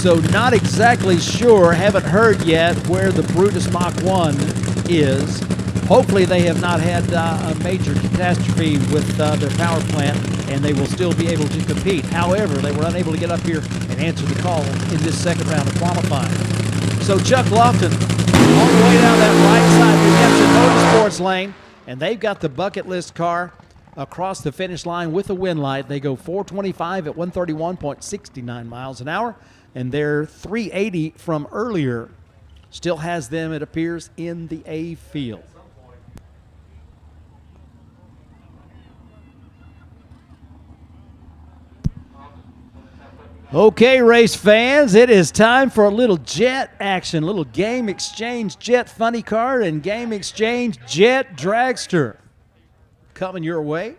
Speaker 1: So not exactly sure, haven't heard yet where the Brutus Mach 1 is. Hopefully they have not had a major catastrophe with their power plant, and they will still be able to compete. However, they were unable to get up here and answer the call in this second round of qualifying. So Chuck Lofton all the way down that right side Redemption Motorsports lane, and they've got the bucket list car across the finish line with a win light. They go 425 at 131.69 miles an hour. And their 380 from earlier still has them, it appears, in the A field. Okay, race fans, it is time for a little jet action, a little Game Exchange Jet Funny Car and Game Exchange Jet Dragster coming your way.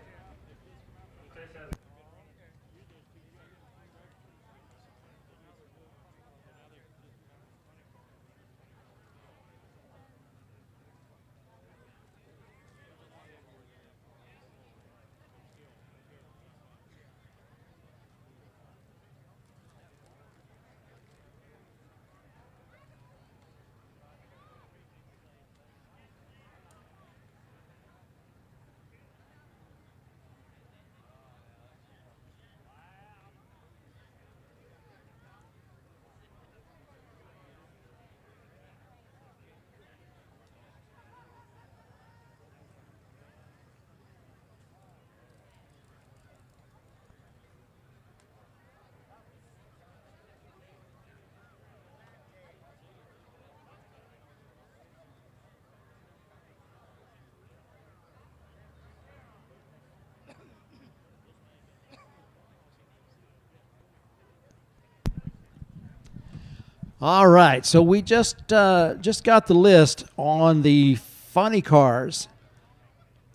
Speaker 1: All right, so we just got the list on the funny cars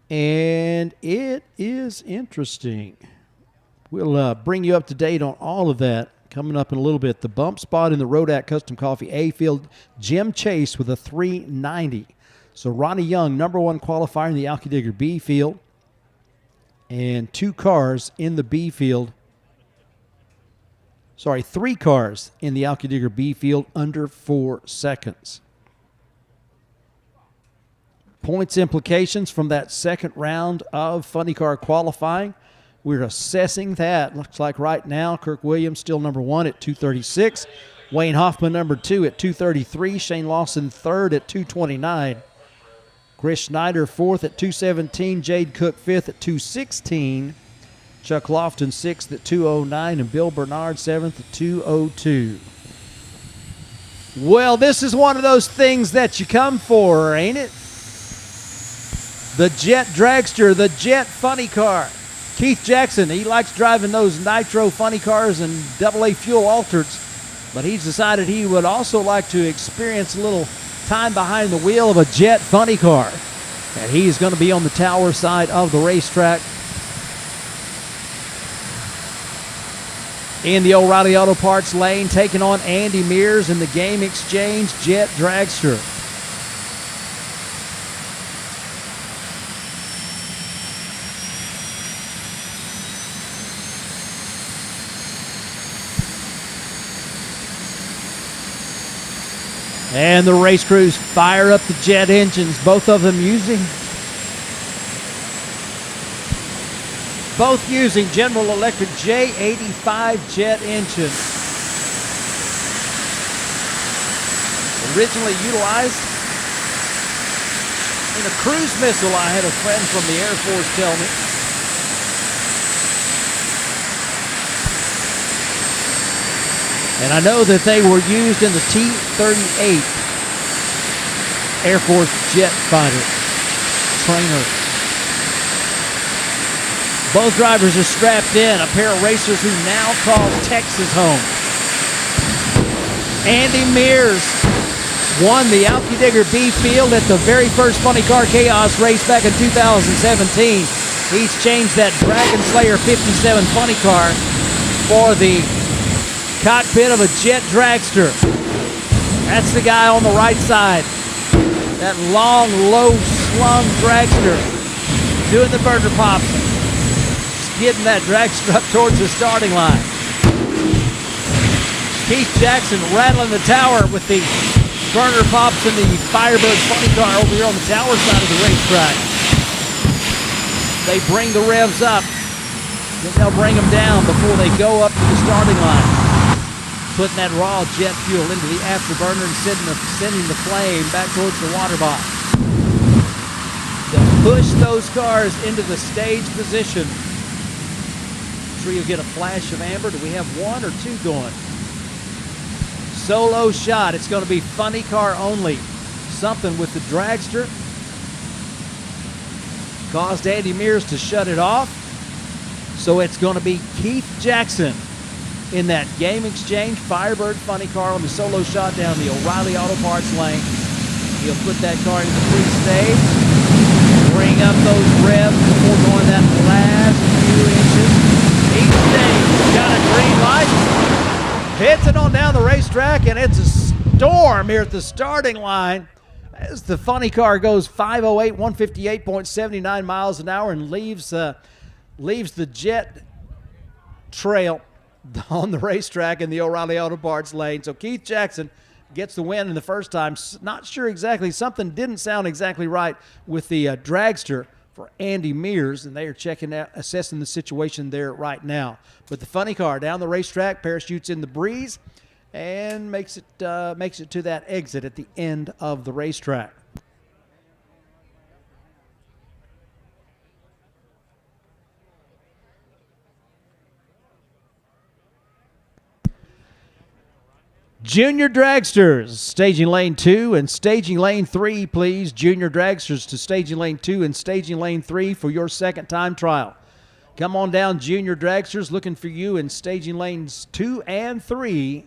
Speaker 1: And it is interesting. We'll bring you up to date on all of that coming up in a little bit. The bump spot in the Rodat Custom Coffee A field, Jim Chase with a 390. So Ronnie Young, number one qualifier in the Alky Digger B field. And 2 cars in the B field. Sorry, 3 cars in the Alky Digger B field under 4 seconds. Points implications from that second round of funny car qualifying. We're assessing that. Looks like right now, Kirk Williams still number 1 at 236. Wayne Hoffman number 2 at 233. Shane Lawson third at 229. Chris Schneider fourth at 217. Jade Cook fifth at 216. Chuck Lofton sixth at 209. And Bill Bernard seventh at 202. Well, this is one of those things that you come for, ain't it? The Jet Dragster, the Jet Funny Car. Keith Jackson, he likes driving those Nitro funny cars and AA fuel altereds, but he's decided he would also like to experience a little time behind the wheel of a Jet Funny Car. And he's going to be on the tower side of the racetrack in the O'Reilly Auto Parts lane, taking on Andy Mears in the Game Exchange Jet Dragster. And the race crews fire up the jet engines, both using General Electric J85 jet engine. Originally utilized in a cruise missile, I had a friend from the Air Force tell me. And I know that they were used in the T-38 Air Force jet fighter trainer. Both drivers are strapped in, a pair of racers who now call Texas home. Andy Mears won the Alky Digger B field at the very first Funny Car Chaos race back in 2017. He's changed that Dragon Slayer 57 funny car for the cockpit of a Jet Dragster. That's the guy on the right side. That long, low slung dragster doing the burger pops. Getting that dragster up towards the starting line. Keith Jackson rattling the tower with the burner pops and the Firebird funny car over here on the tower side of the racetrack. They bring the revs up. Then they'll bring them down before they go up to the starting line. Putting that raw jet fuel into the afterburner and sending the flame back towards the water box. They'll push those cars into the stage position. I'm sure you'll get a flash of amber. Do we have 1 or 2 going? Solo shot. It's going to be funny car only. Something with the dragster caused Andy Mears to shut it off. So it's going to be Keith Jackson in that Game Exchange Firebird funny car on the solo shot down the O'Reilly Auto Parts lane. He'll put that car into the pre-stage, bring up those revs before going that last few inches. Each stage got a green light. Hits it on down the racetrack, and it's a storm here at the starting line as the funny car goes 508, 158.79 miles an hour and leaves the jet trail on the racetrack in the O'Reilly Auto Parts lane. So Keith Jackson gets the win in the first time. Not sure exactly. Something didn't sound exactly right with the dragster for Andy Mears, and they are checking out, assessing the situation there right now. But the funny car down the racetrack, parachutes in the breeze, and makes it to that exit at the end of the racetrack. Junior Dragsters, staging lane 2 and staging lane 3, please. Junior Dragsters to staging lane 2 and staging lane 3 for your second time trial. Come on down, Junior Dragsters, looking for you in staging lanes 2 and 3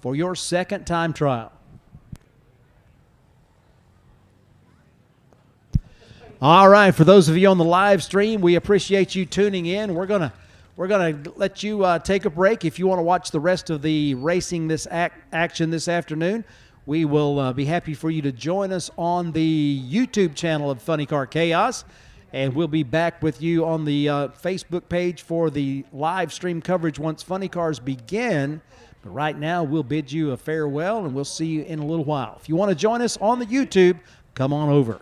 Speaker 1: for your second time trial. All right, for those of you on the live stream, we appreciate you tuning in. We're gonna let you take a break. If you want to watch the rest of the racing action this afternoon, we will be happy for you to join us on the YouTube channel of Funny Car Chaos, and we'll be back with you on the Facebook page for the live stream coverage once Funny Cars begin. But right now, we'll bid you a farewell, and we'll see you in a little while. If you want to join us on the YouTube, come on over.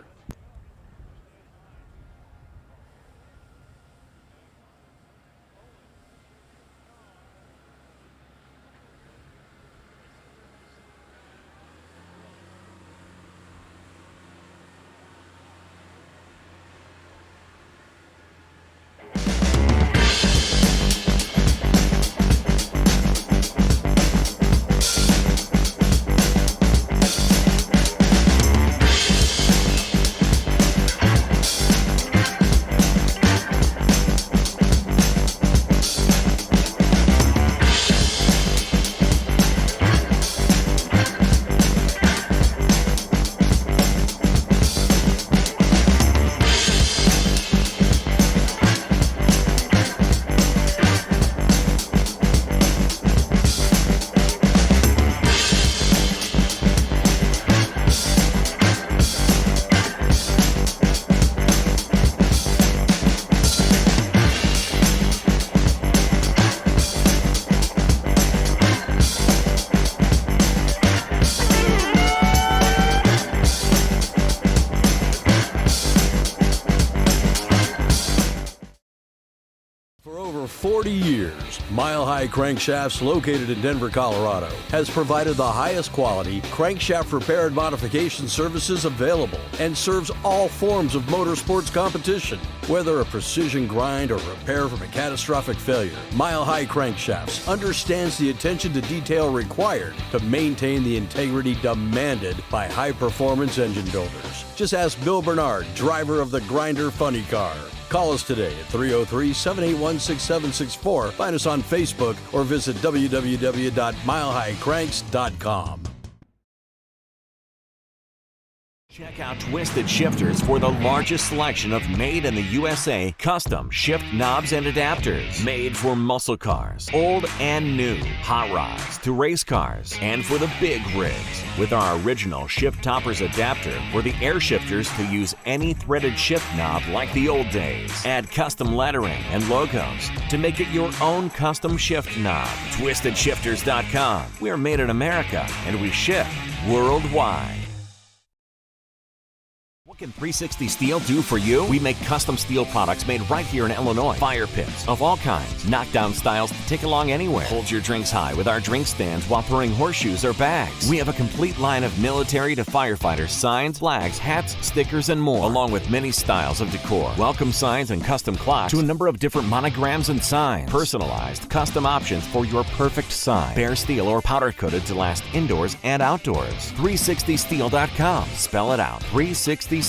Speaker 2: For over 40 years, Mile High Crankshafts, located in Denver, Colorado, has provided the highest quality crankshaft repair and modification services available and serves all forms of motorsports competition. Whether a precision grind or repair from a catastrophic failure, Mile High Crankshafts understands the attention to detail required to maintain the integrity demanded by high-performance engine builders. Just ask Bill Bernard, driver of the Grinder Funny Car. Call us today at 303-781-6764. Find us on Facebook or visit www.milehighcranks.com.
Speaker 4: Check out Twisted Shifters for the largest selection of made in the USA custom shift knobs and adapters. Made for muscle cars, old and new, hot rods to race cars, and for the big rigs. With our original shift toppers adapter for the air shifters to use any threaded shift knob like the old days. Add custom lettering and logos to make it your own custom shift knob. TwistedShifters.com. We are made in America and we ship worldwide. What can 360 Steel do for you? We make custom steel products made right here in Illinois. Fire pits of all kinds, knockdown styles to take along anywhere. Hold your drinks high with our drink stands while throwing horseshoes or bags. We have a complete line of military to firefighter signs, flags, hats, stickers, and more, along with many styles of decor. Welcome signs and custom clocks to a number of different monograms and signs. Personalized, custom options for your perfect sign. Bare steel or powder coated to last indoors and outdoors. 360steel.com. Spell it out. 360steel.com.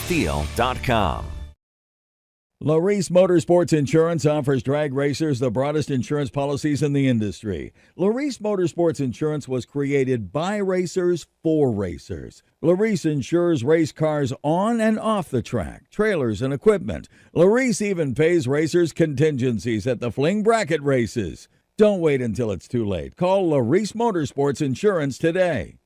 Speaker 5: Larice Motorsports Insurance offers drag racers the broadest insurance policies in the industry. Larice Motorsports Insurance was created by racers for racers. Larice insures race cars on and off the track, trailers and equipment. Larice even pays racers contingencies at the fling bracket races. Don't wait until it's too late. Call Larice Motorsports Insurance today.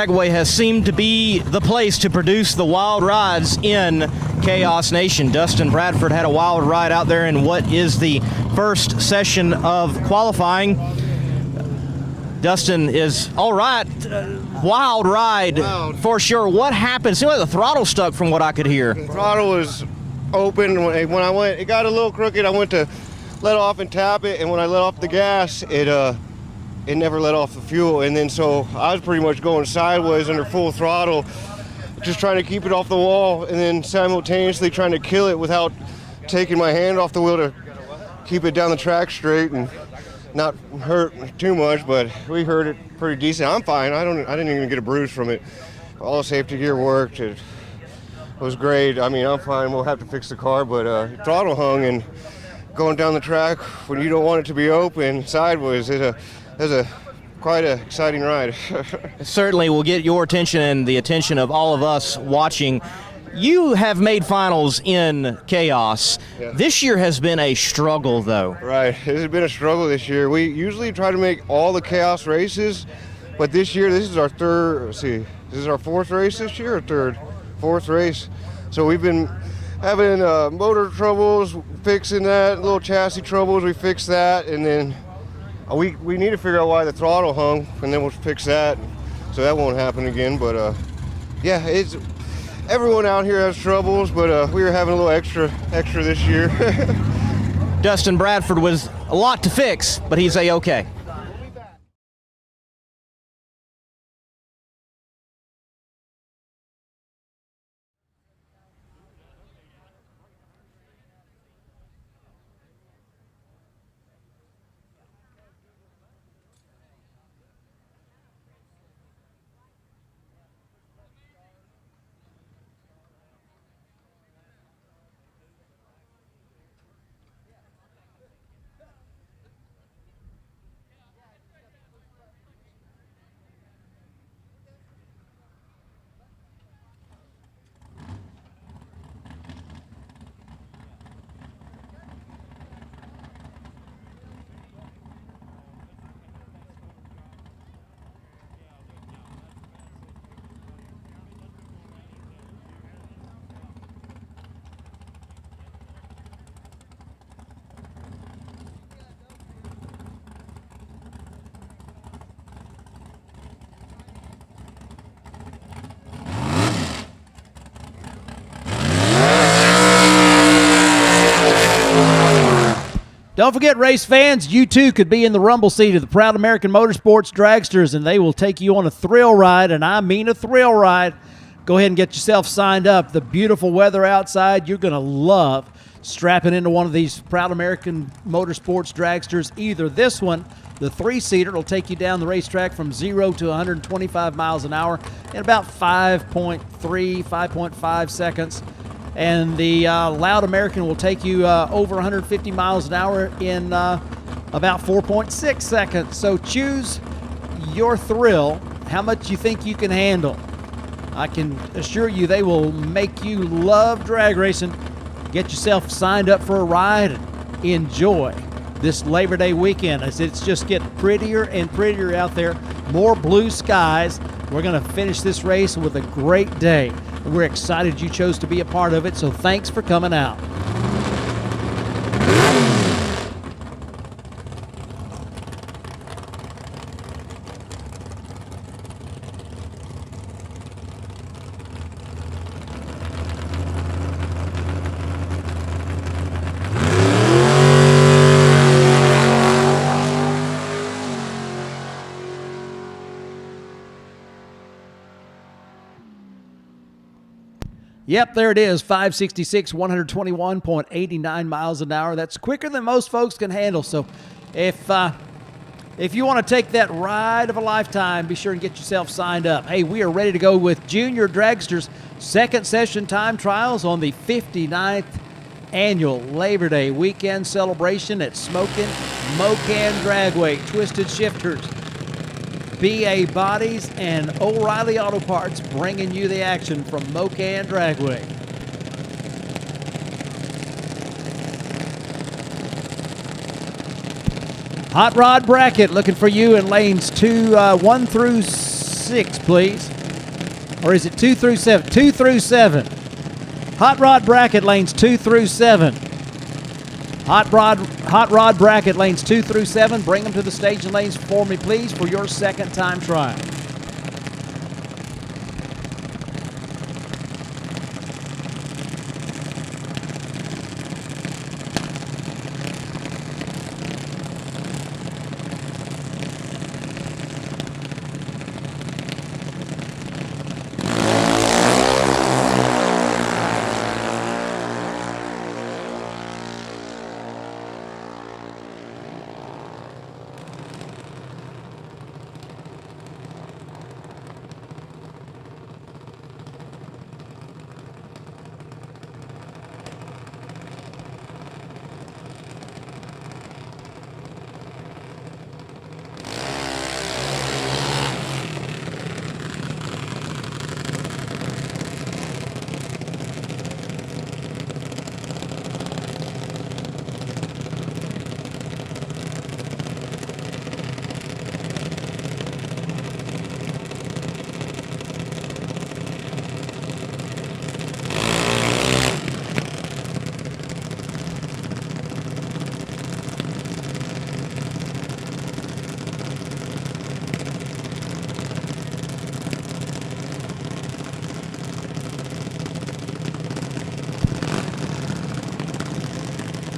Speaker 7: Dragway has seemed to be the place to produce the wild rides in Chaos Nation. Dustin Bradford had a wild ride out there in what is the first session of qualifying. Dustin is all right. Wild ride for sure. What happened? Seemed like the throttle stuck from what I could hear.
Speaker 8: The throttle was open. When I went, it got a little crooked. I went to let off and tap it, and when I let off the gas, it never let off the fuel. And then so I was pretty much going sideways under full throttle, just trying to keep it off the wall, and then simultaneously trying to kill it without taking my hand off the wheel to keep it down the track straight and not hurt too much. But we heard it pretty decent. I'm fine. I didn't even get a bruise from it. All the safety gear worked. It was great. I mean, I'm fine. We'll have to fix the car, but throttle hung, and going down the track when you don't want it to be open sideways, it's quite an exciting ride.
Speaker 7: Certainly will get your attention and the attention of all of us watching. You have made finals in Chaos.
Speaker 8: Yeah.
Speaker 7: This year has been a struggle, though.
Speaker 8: Right, it has been a struggle this year. We usually try to make all the Chaos races, but this year, this is our this is our fourth race this year, or fourth race. So we've been having motor troubles, fixing that, little chassis troubles, we fixed that, and then we need to figure out why the throttle hung, and then we'll fix that, so that won't happen again. But yeah, everyone out here has troubles, but we were having a little extra this year.
Speaker 7: Dustin Bradford was a lot to fix, but he's A-okay.
Speaker 1: Don't forget, race fans, you too could be in the rumble seat of the Proud American Motorsports Dragsters, and they will take you on a thrill ride, and I mean a thrill ride. Go ahead and get yourself signed up. The beautiful weather outside, you're going to love strapping into one of these Proud American Motorsports Dragsters. Either this one, the three-seater, will take you down the racetrack from 0 to 125 miles an hour in about 5.3, 5.5 seconds. And the Loud American will take you over 150 miles an hour in about 4.6 seconds. So choose your thrill, how much you think you can handle. I can assure you they will make you love drag racing. Get yourself signed up for a ride and enjoy this Labor Day weekend as it's just getting prettier and prettier out there. More blue skies. We're going to finish this race with a great day. We're excited you chose to be a part of it, so thanks for coming out. Yep, there it is, 566, 121.89 miles an hour. That's quicker than most folks can handle. So if you want to take that ride of a lifetime, be sure and get yourself signed up. Hey, we are ready to go with Junior Dragsters second session time trials on the 59th annual Labor Day weekend celebration at Smokin' Mo-Kan Dragway, Twisted Shifters, BA Bodies, and O'Reilly Auto Parts bringing you the action from Mo-Kan Dragway. Hot Rod Bracket looking for you in lanes 1 through 6, please. Or is it 2 through 7? 2 through 7. Hot rod bracket lanes 2 through 7. Hot rod bracket lanes 2 through 7. Bring them to the staging lanes for me, please, for your second time trial.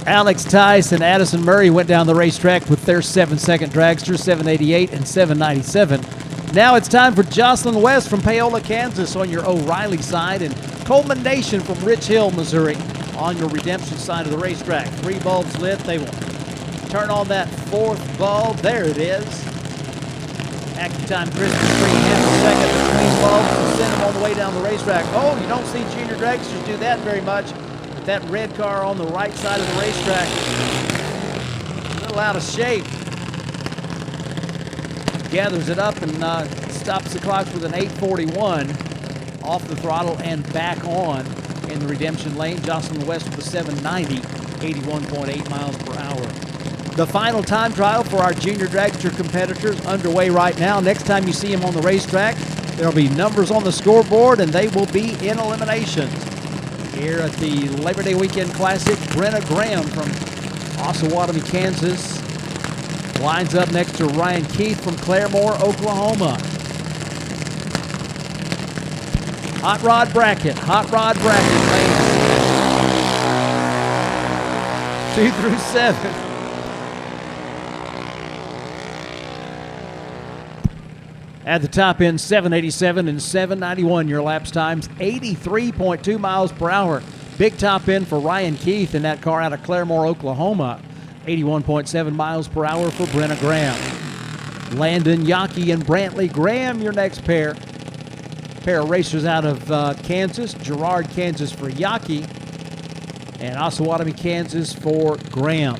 Speaker 1: Alex Tice and Addison Murray went down the racetrack with their 7-second dragsters, 788 and 797. Now it's time for Jocelyn West from Paola, Kansas on your O'Reilly side, and Coleman Nation from Rich Hill, Missouri on your Redemption side of the racetrack. 3 bulbs lit. They will turn on that 4th bulb. There it is. Active time Christmas tree, half a second between bulbs, and send them all the way down the racetrack. Oh, you don't see junior dragsters do that very much. That red car on the right side of the racetrack, a little out of shape. Gathers it up and stops the clocks with an 8:41. Off the throttle and back on in the Redemption lane. Jocelyn West with a 790, 81.8 miles per hour. The final time trial for our junior dragster competitors underway right now. Next time you see them on the racetrack, there'll be numbers on the scoreboard and they will be in eliminations. Here at the Labor Day Weekend Classic, Brenna Graham from Osawatomie, Kansas, lines up next to Ryan Keith from Claremore, Oklahoma. Hot rod bracket, lanes 2 through 7. At the top end, 787 and 791, your lapse times, 83.2 miles per hour. Big top end for Ryan Keith in that car out of Claremore, Oklahoma, 81.7 miles per hour for Brenna Graham. Landon Yockey and Brantley Graham, your next pair. Pair of racers out of Kansas, Girard, Kansas for Yockey, and Osawatomie, Kansas for Graham.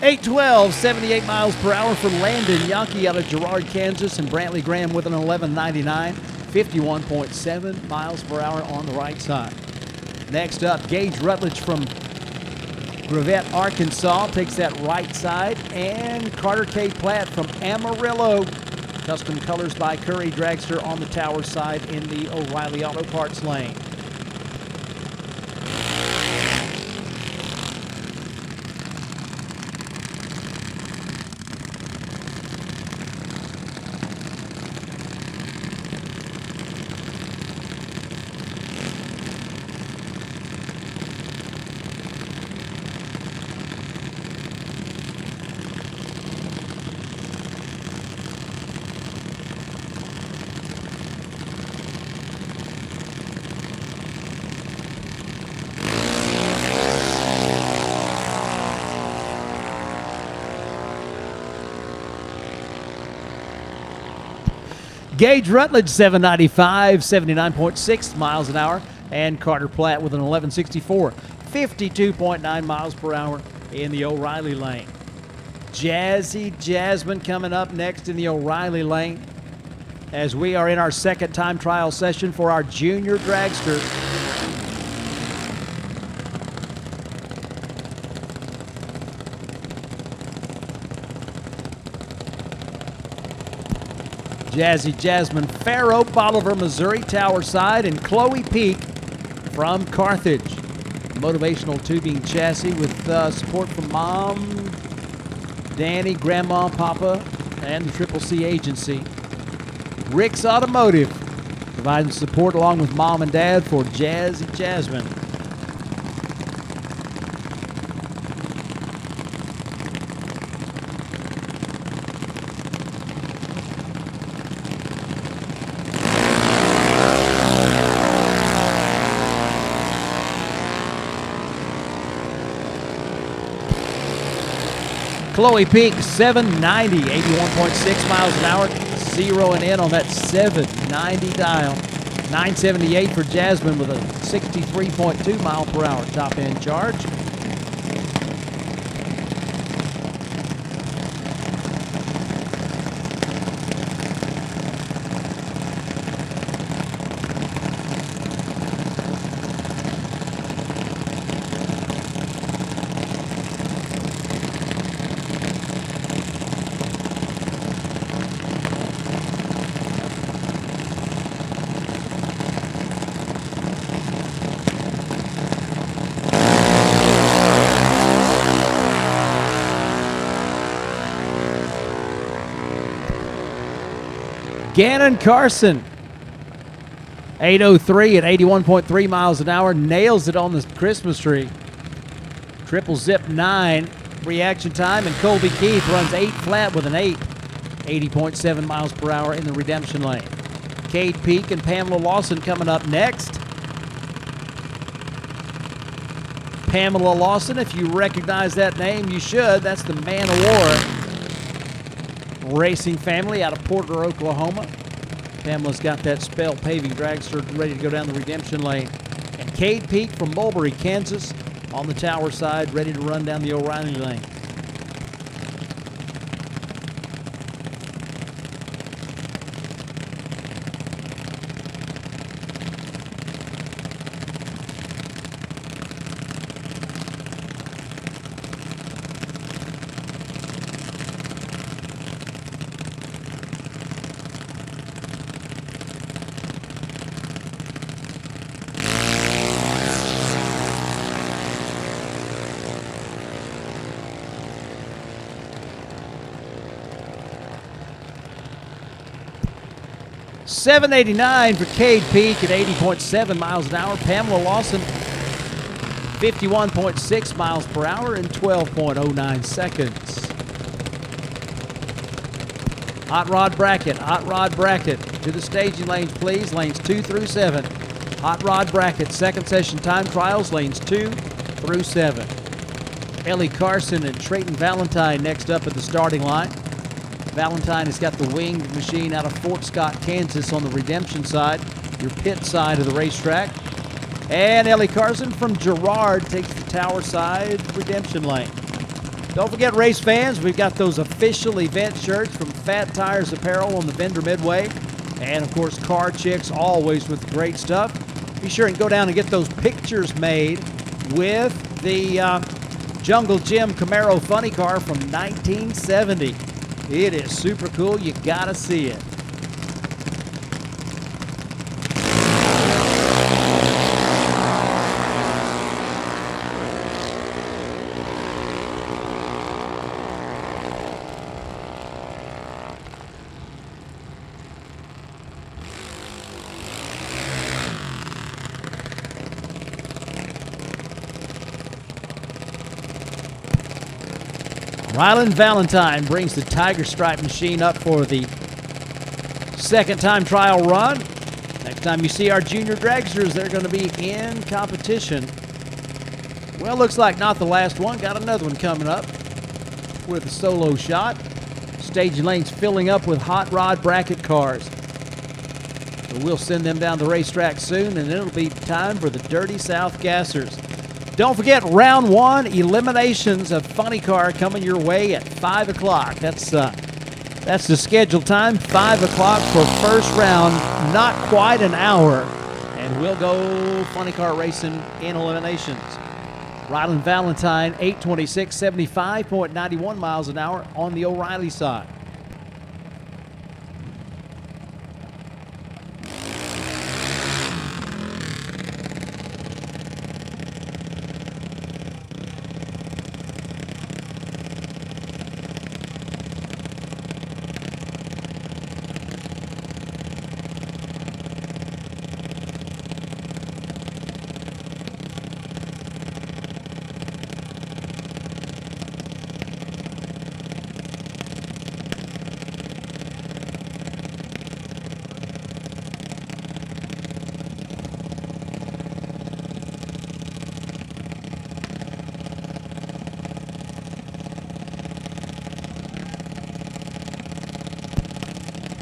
Speaker 1: .812, 78 miles per hour for Landon Yockey out of Girard, Kansas, and Brantley Graham with an 1199, 51.7 miles per hour on the right side. Next up, Gage Rutledge from Gravette, Arkansas, takes that right side, and Carter K. Platt from Amarillo, custom colors by Curry Dragster on the tower side in the O'Reilly Auto Parts lane. Gage Rutledge, 795, 79.6 miles an hour. And Carter Platt with an 1164, 52.9 miles per hour in the O'Reilly lane. Jazzy Jasmine coming up next in the O'Reilly lane as we are in our second time trial session for our junior dragster. Jazzy Jasmine, Fair Oak, Bolivar, Missouri, Tower Side, and Chloe Peak from Carthage. Motivational tubing chassis with support from Mom, Danny, Grandma, Papa, and the Triple C Agency. Rick's Automotive, providing support along with Mom and Dad for Jazzy Jasmine. Chloe Peak, 790, 81.6 miles an hour, zeroing in on that 790 dial. 978 for Jasmine with a 63.2 mile per hour top end charge. Gannon Carson, 803 at 81.3 miles an hour, nails it on the Christmas tree. Triple zip 9 reaction time, and Colby Keith runs 8 flat with an 8, 80.7 miles per hour in the redemption lane. Kate Peak and Pamela Lawson coming up next. Pamela Lawson, if you recognize that name, you should. That's the Man of War racing family out of Porter, Oklahoma. Pamela's got that Spell paving dragster ready to go down the redemption lane. And Cade Peak from Mulberry, Kansas on the Tower Side, ready to run down the O'Reilly lane. $789 for Cade Peak at 80.7 miles an hour. Pamela Lawson, 51.6 miles per hour in 12.09 seconds. Hot Rod Bracket to the staging lanes, please. Lanes 2 through 7. Hot Rod Bracket, second session time trials, lanes 2 through 7. Ellie Carson and Trayton Valentine next up at the starting line. Valentine has got the winged machine out of Fort Scott, Kansas on the redemption side, your pit side of the racetrack. And Ellie Carson from Girard takes the Tower Side redemption lane. Don't forget, race fans, we've got those official event shirts from Fat Tires Apparel on the Vendor Midway. And, of course, Car Chicks, always with great stuff. Be sure and go down and get those pictures made with the Jungle Jim Camaro funny car from 1970. It is super cool. You gotta see it. Rylan Valentine brings the Tiger Stripe machine up for the second time trial run. Next time you see our junior dragsters, they're going to be in competition. Well, looks like not the last one. Got another one coming up with a solo shot. Staging lanes filling up with hot rod bracket cars. So we'll send them down the racetrack soon, and it'll be time for the Dirty South Gassers. Don't forget, round 1, Eliminations of Funny Car coming your way at 5 o'clock. That's the scheduled time, 5 o'clock for first round, not quite an hour. And we'll go funny car racing in Eliminations. Ryland Valentine, 826, 75.91 miles an hour on the O'Reilly side.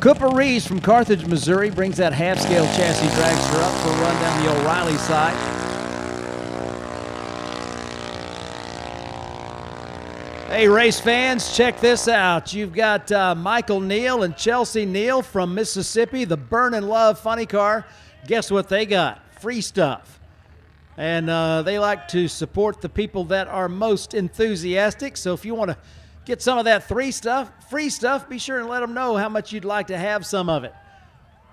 Speaker 1: Cooper Reeves from Carthage, Missouri brings that half-scale chassis dragster up for a run down the O'Reilly side. Hey, race fans, check this out. You've got Michael Neal and Chelsea Neal from Mississippi, the Burn and Love Funny Car. Guess what they got? Free stuff. And they like to support the people that are most enthusiastic. So if you want to get some of that free stuff, be sure and let them know how much you'd like to have some of it.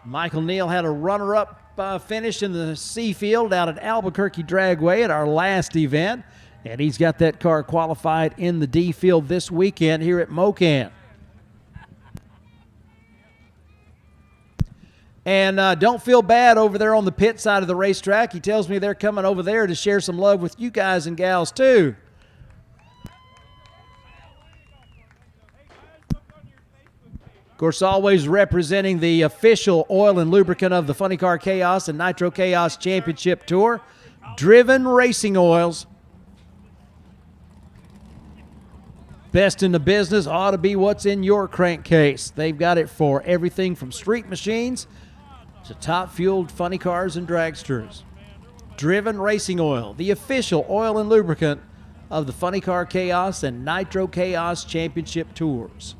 Speaker 1: Michael Neal had a runner-up finish in the C field out at Albuquerque Dragway at our last event. And he's got that car qualified in the D field this weekend here at Mo-Kan. And don't feel bad over there on the pit side of the racetrack. He tells me they're coming over there to share some love with you guys and gals too. Of course, always representing the official oil and lubricant of the Funny Car Chaos and Nitro Chaos Championship Tour, Driven Racing Oils. Best in the business ought to be what's in your crankcase. They've got it for everything from street machines to top-fueled funny cars and dragsters. Driven Racing Oil, the official oil and lubricant of the Funny Car Chaos and Nitro Chaos Championship Tours.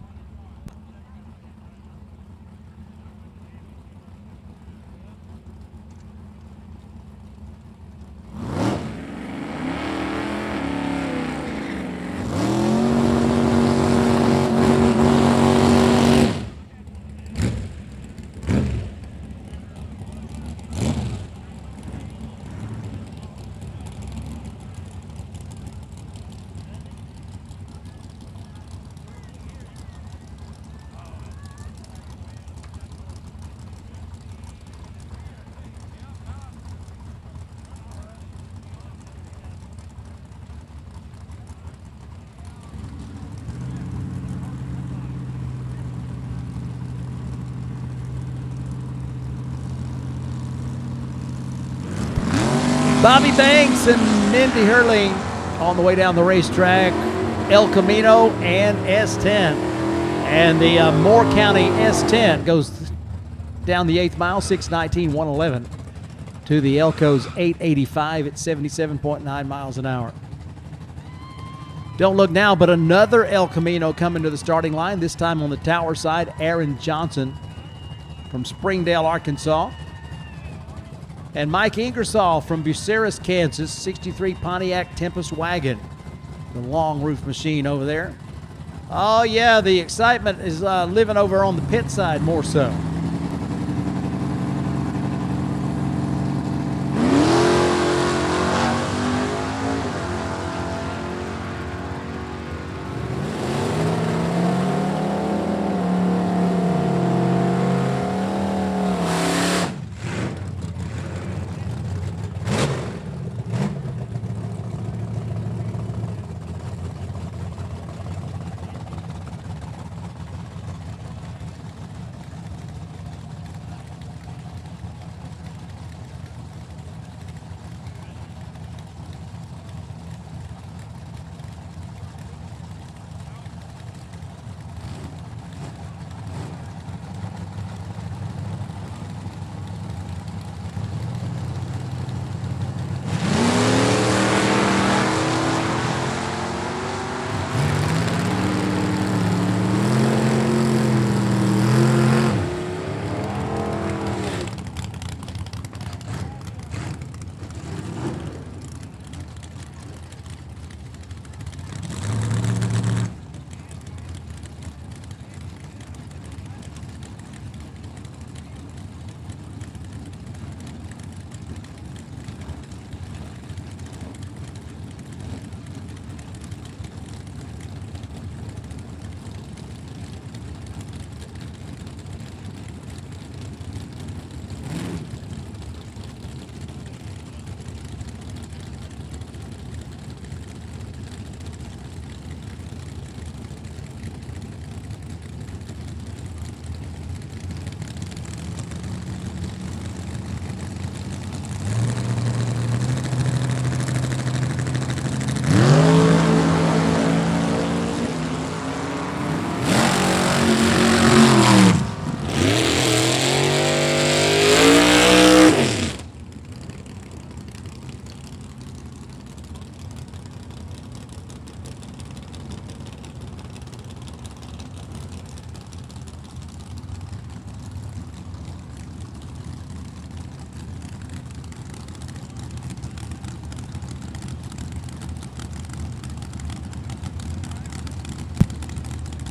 Speaker 1: Bobby Banks and Mindy Hurling on the way down the racetrack, El Camino and S10. And the Moore County S10 goes down the 8th mile, 6:19.111, to the Elko's 885 at 77.9 miles an hour. Don't look now, but another El Camino coming to the starting line, this time on the tower side, Aaron Johnson from Springdale, Arkansas. And Mike Ingersoll from Bucyrus, Kansas, 63 Pontiac Tempest wagon. The long roof machine over there. Oh yeah, the excitement is living over on the pit side more so.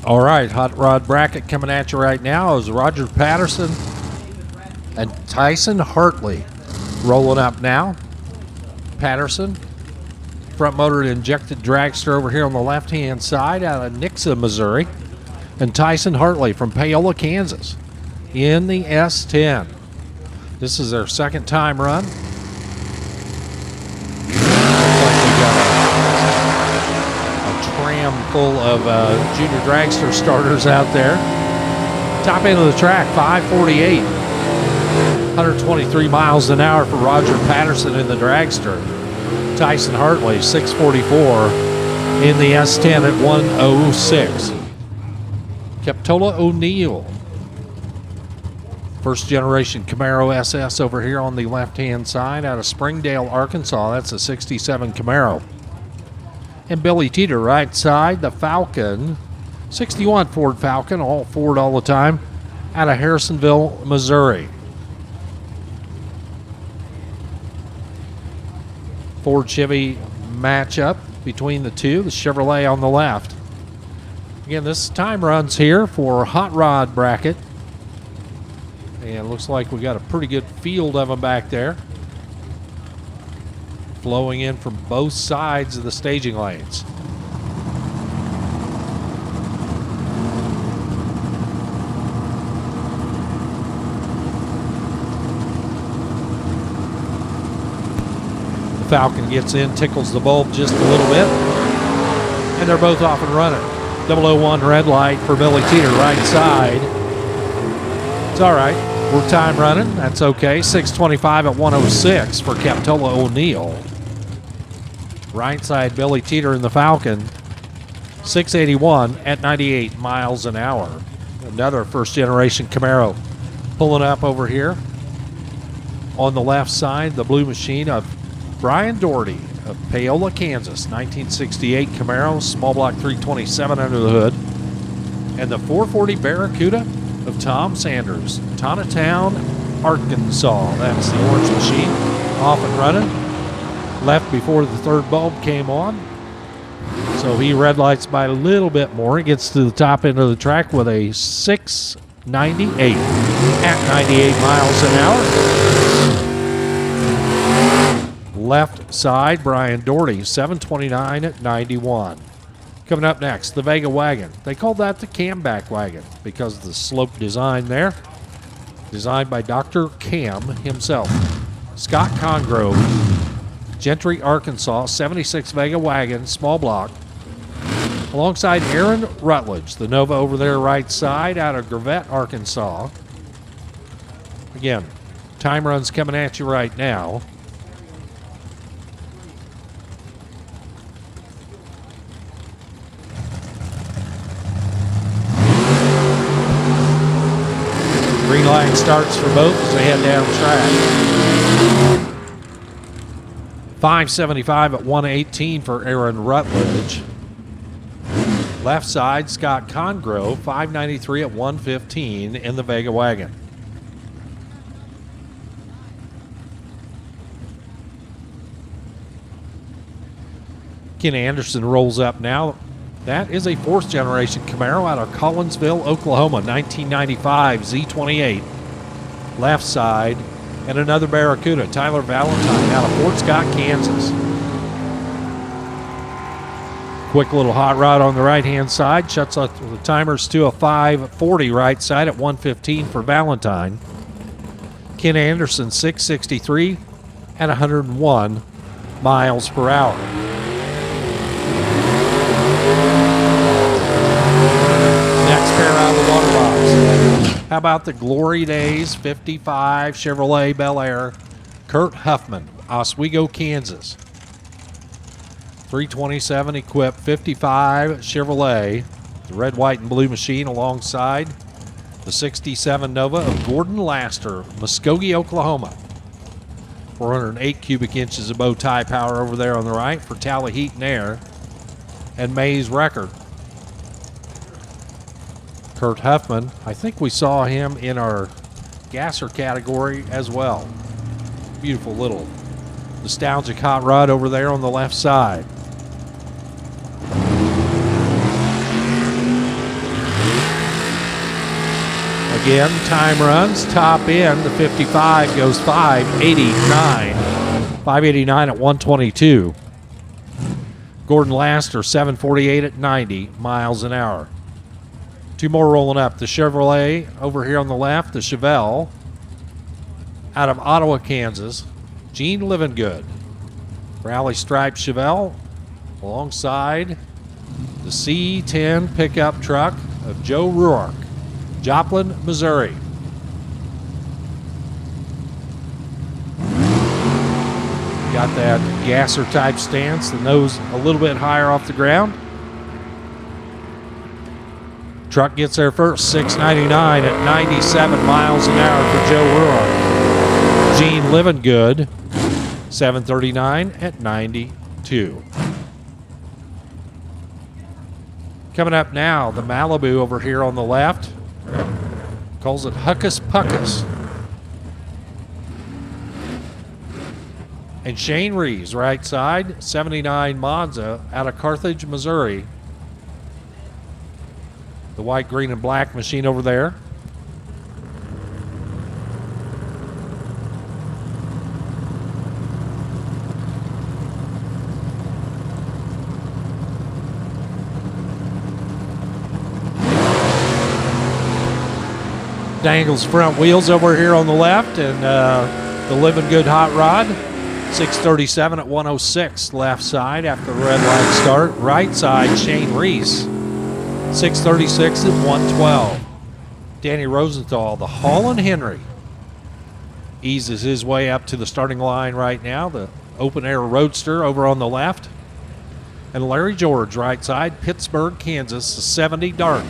Speaker 9: All right, hot rod bracket coming at you right now is Roger Patterson and Tyson Hartley rolling up now. Patterson, front motor injected dragster over here on the left-hand side out of Nixa, Missouri. And Tyson Hartley from Paola, Kansas in the S10. This is their second time run. Looks like we got a tram full of junior dragster starters out there. Top end of the track, 548. 123 miles an hour for Roger Patterson in the dragster. Tyson Hartley, 644 in the S10 at 106. Capitola O'Neill, first generation Camaro SS over here on the left-hand side out of Springdale, Arkansas. That's a 67 Camaro. And Billy Teeter, right side, the Falcon, 61 Ford Falcon, all Ford all the time, out of Harrisonville, Missouri. Ford Chevy matchup between the two, the Chevrolet on the left. Again, this time runs here for hot rod bracket. And looks like we got a pretty good field of them back there. Flowing in from both sides of the staging lanes. The Falcon gets in, tickles the bulb just a little bit. And they're both off and running. 001 red light for Billy Teeter, right side. It's all right. We're time running. That's okay. 625 at 106 for Capitola O'Neill. Right side, Billy Teeter in the Falcon. 681 at 98 miles an hour. Another first generation Camaro pulling up over here. On the left side, the blue machine of Brian Doherty of Paola, Kansas, 1968 Camaro, small block 327 under the hood. And the 440 Barracuda of Tom Sanders, Tonatown, Arkansas. That's the orange machine, off and running. Left before the third bulb came on. So he red lights by a little bit more. He gets to the top end of the track with a 698 at 98 miles an hour. Left side, Brian Doherty, 729 at 91. Coming up next, the Vega wagon. They called that the Camback wagon because of the slope design there. Designed by Dr. Cam himself. Scott Congrove, Gentry, Arkansas, 76 Vega wagon, small block. Alongside Aaron Rutledge, the Nova over there right side out of Gravette, Arkansas. Again, time runs coming at you right now. Green light starts for both as they head down the track. 575 at 118 for Aaron Rutledge. Left side, Scott Congrove, 593 at 115 in the Vega wagon. Ken Anderson rolls up now. That is a fourth generation Camaro out of Collinsville, Oklahoma, 1995 Z28. Left side, and another Barracuda, Tyler Valentine out of Fort Scott, Kansas. Quick little hot rod on the right-hand side, shuts up the timers to a 540 right side at 115 for Valentine. Ken Anderson, 663 at 101 miles per hour. Next pair out of the water box. How about the Glory Days 55 Chevrolet Bel Air, Kurt Huffman, Oswego, Kansas. 327 equipped 55 Chevrolet, the red, white, and blue machine alongside the 67 Nova of Gordon Laster, Muskogee, Oklahoma. 408 cubic inches of bow tie power over there on the right for Tally Heat and Air and May's Record. Kurt Huffman, I think we saw him in our gasser category as well. Beautiful little nostalgic hot rod over there on the left side. Again, time runs. Top end, the 55 goes 589. 589 at 122. Gordon Laster, 748 at 90 miles an hour. Two more rolling up. The Chevrolet over here on the left, the Chevelle out of Ottawa, Kansas. Gene Livingood. Rally Stripe Chevelle alongside the C10 pickup truck of Joe Rourke, Joplin, Missouri. Got that gasser type stance, the nose a little bit higher off the ground. Truck gets there first, 699 at 97 miles an hour for Joe Rourke. Gene Livingood, 739 at 92. Coming up now, the Malibu over here on the left. Calls it Huckus Puckus. And Shane Reeves, right side, 79 Monza out of Carthage, Missouri. The white, green, and black machine over there. Dangles front wheels over here on the left, and the Livingood hot rod. 637 at 106 left side after the red light start. Right side, Shane Reese, 636 at 112. Danny Rosenthal, the Holland Henry, eases his way up to the starting line right now. The open air roadster over on the left. And Larry George, right side, Pittsburgh, Kansas, the 70 Dart.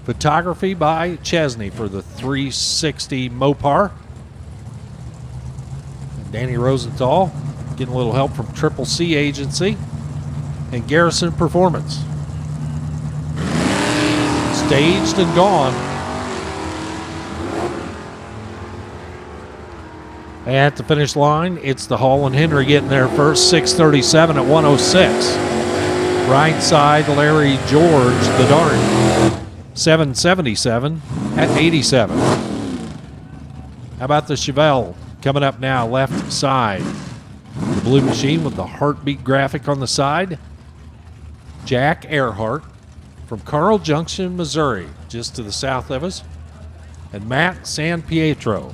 Speaker 9: Photography by Chesney for the 360 Mopar. Danny Rosenthal getting a little help from Triple C Agency and Garrison Performance. Staged and gone. At the finish line, it's the Holland Henry getting there first, 637 at 106. Right side, Larry George, the Dart, 777 at 87. How about the Chevelle? Coming up now, left side. The blue machine with the heartbeat graphic on the side. Jack Earhart from Carl Junction, Missouri, just to the south of us. And Matt San Pietro,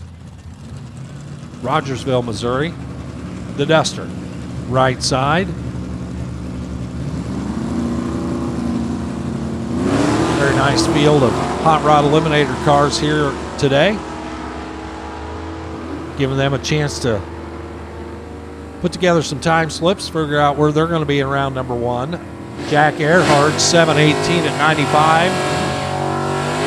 Speaker 9: Rogersville, Missouri. The Duster, right side. Very nice field of hot rod eliminator cars here today, giving them a chance to put together some time slips, figure out where they're going to be in round number one. Jack Earhart, 718 at 95.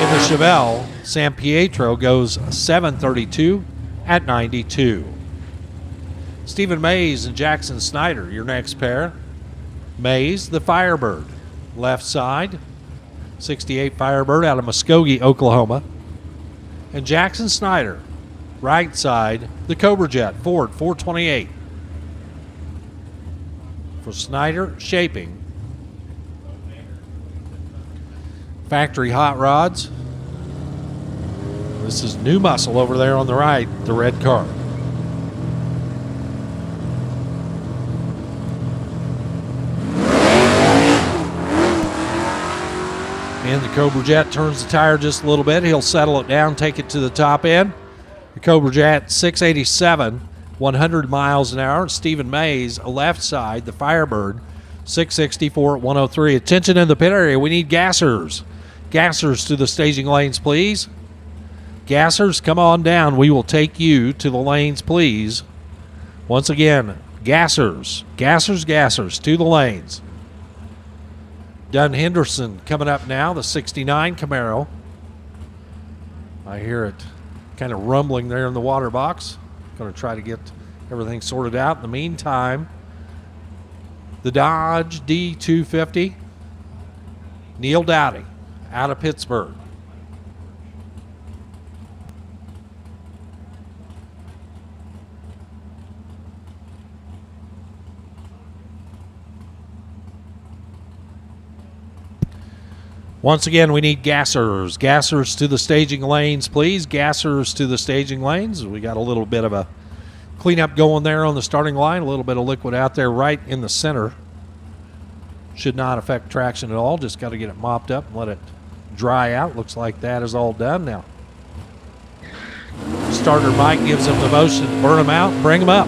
Speaker 9: In the Chevelle, San Pietro goes 732 at 92. Stephen Mays and Jackson Snyder, your next pair. Mays, the Firebird, left side. 68 Firebird out of Muskogee, Oklahoma. And Jackson Snyder, right side, the Cobra Jet Ford 428. For Snyder Shaping. Factory hot rods. This is New Muscle over there on the right, the red car. And the Cobra Jet turns the tire just a little bit. He'll settle it down, take it to the top end. The Cobra Jet, 687, 100 miles an hour. Stephen Mays, left side, the Firebird, 664 at 103. Attention in the pit area. We need gassers. Gassers to the staging lanes, please. Gassers, come on down. We will take you to the lanes, please. Once again, gassers, gassers, gassers to the lanes. Dunn Henderson coming up now, the 69 Camaro. I hear it kind of rumbling there in the water box. Going to try to get everything sorted out. In the meantime, the Dodge D250, Neil Dowdy out of Pittsburgh. Once again, we need gassers. Gassers to the staging lanes, please. Gassers to the staging lanes. We got a little bit of a cleanup going there on the starting line. A little bit of liquid out there right in the center. Should not affect traction at all. Just got to get it mopped up and let it dry out. Looks like that is all done now. Starter Mike gives them the motion to burn them out, bring them up.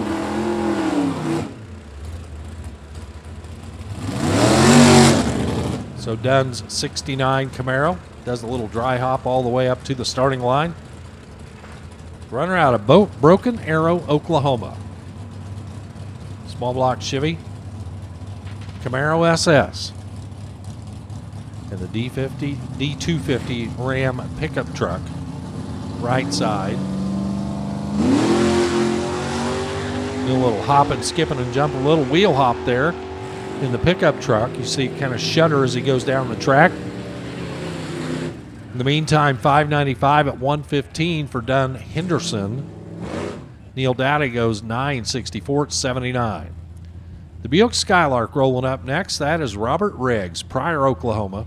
Speaker 9: So Dunn's 69 Camaro does a little dry hop all the way up to the starting line. Runner out of Broken Arrow, Oklahoma. Small block Chevy Camaro SS. And the D250 Ram pickup truck, right side. Do a little hopping, skipping, and jumping, a little wheel hop there in the pickup truck. You see kind of shudder as he goes down the track. In the meantime, 595 at 115 for Dunn Henderson. Neil Dowdy goes 964 at 79. The Buick Skylark rolling up next. That is Robert Riggs, Pryor, Oklahoma.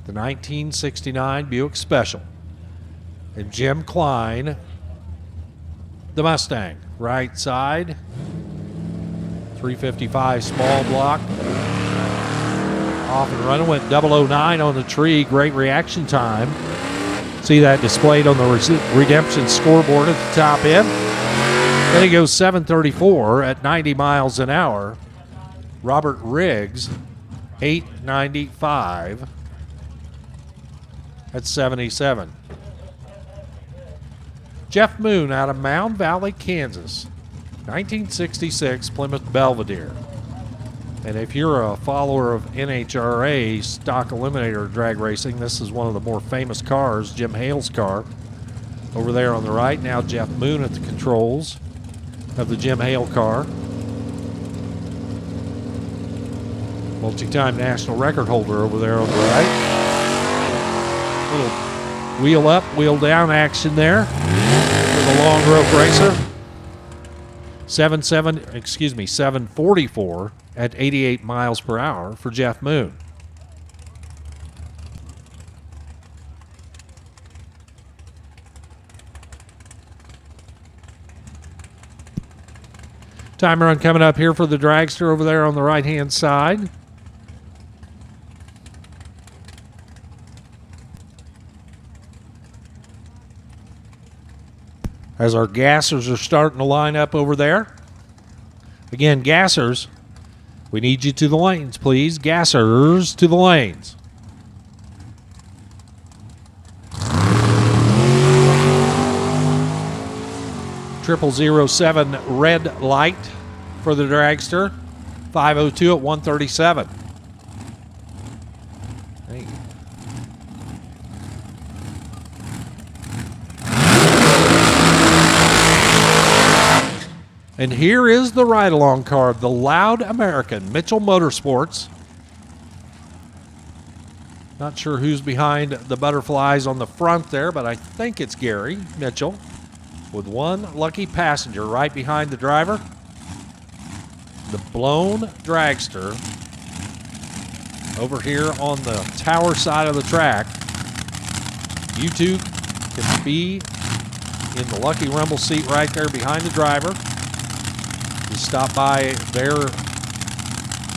Speaker 9: The 1969 Buick Special. And Jim Klein, the Mustang, right side. 355 small block. Off and running, went 009 on the tree. Great reaction time. See that displayed on the Redemption scoreboard at the top end. Then he goes 734 at 90 miles an hour. Robert Riggs, 895 at 77. Jeff Moon out of Mound Valley, Kansas. 1966 Plymouth Belvedere. And if you're a follower of NHRA stock eliminator drag racing, this is one of the more famous cars, Jim Hale's car. Over there on the right, now Jeff Moon at the controls of the Jim Hale car. Multi-time national record holder over there on the right. Little wheel up, wheel down action there with a long rope racer. 744 at 88 miles per hour for Jeff Moon. Time run coming up here for the dragster over there on the right-hand side. As our gassers are starting to line up over there. Again, gassers, we need you to the lanes, please. Gassers to the lanes. Triple 07 red light for the dragster. 502 at 137. And here is the ride-along car, the Loud American, Mitchell Motorsports. Not sure who's behind the butterflies on the front there, but I think it's Gary Mitchell with one lucky passenger right behind the driver. The blown dragster over here on the tower side of the track. You two can be in the lucky rumble seat right there behind the driver. Just stop by their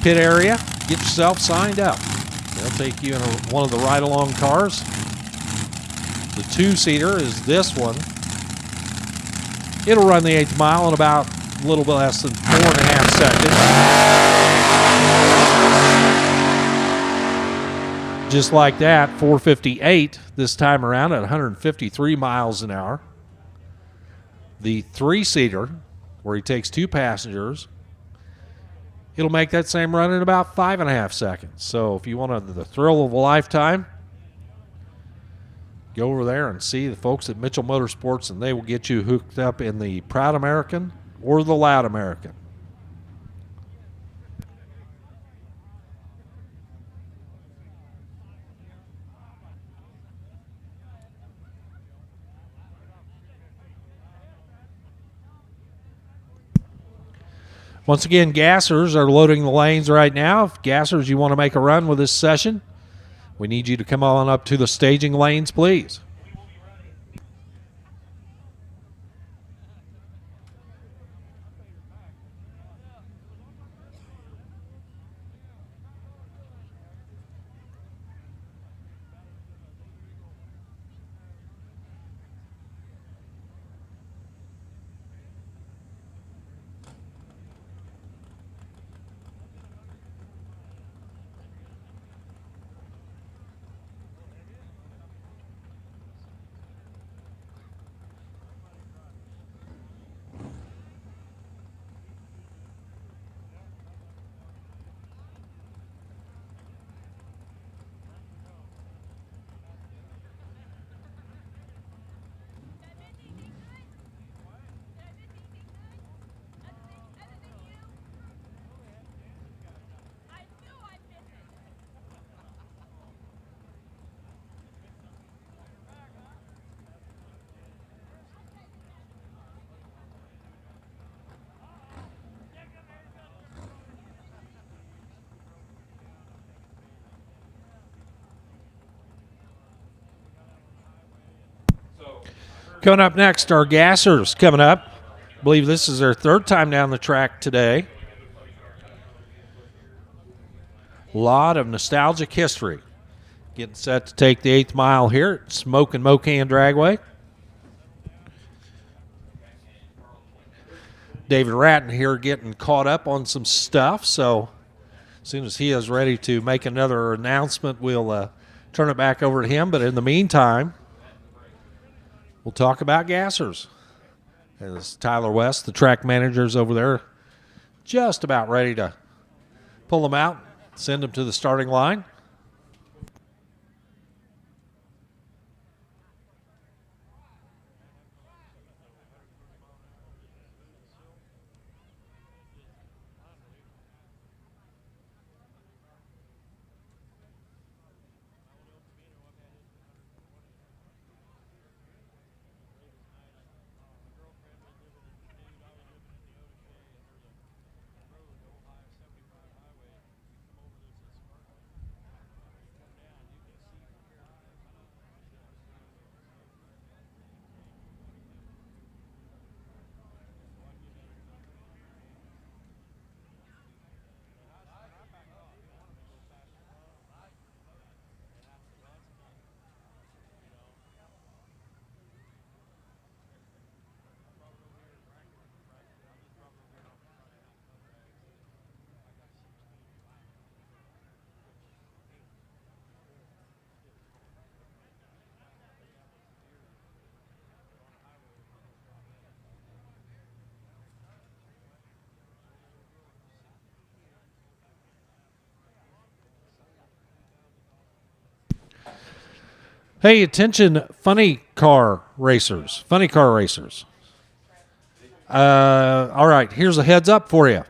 Speaker 9: pit area, get yourself signed up. They'll take you in one of the ride-along cars. The two-seater is this one. It'll run the 8th mile in about a little bit less than 4.5 seconds. Just like that, 4:58 this time around at 153 miles an hour. The three-seater, where he takes two passengers, it'll make that same run in about 5.5 seconds. So if you want the thrill of a lifetime, go over there and see the folks at Mitchell Motorsports, and they will get you hooked up in the Proud American or the Loud American. Once again, gassers are loading the lanes right now. If gassers, you want to make a run with this session, We need you to come on up to the staging lanes, please. Coming up next, our gassers coming up. I believe this is their third time down the track today. A lot of nostalgic history. Getting set to take the 8th mile here at Mo-Kan Dragway. David Ratton here getting caught up on some stuff, so as soon as he is ready to make another announcement, we'll turn it back over to him. But in the meantime, we'll talk about gassers. As Tyler West, the track manager, is over there just about ready to pull them out, send them to the starting line. Hey, attention, funny car racers. All right, here's a heads up for you.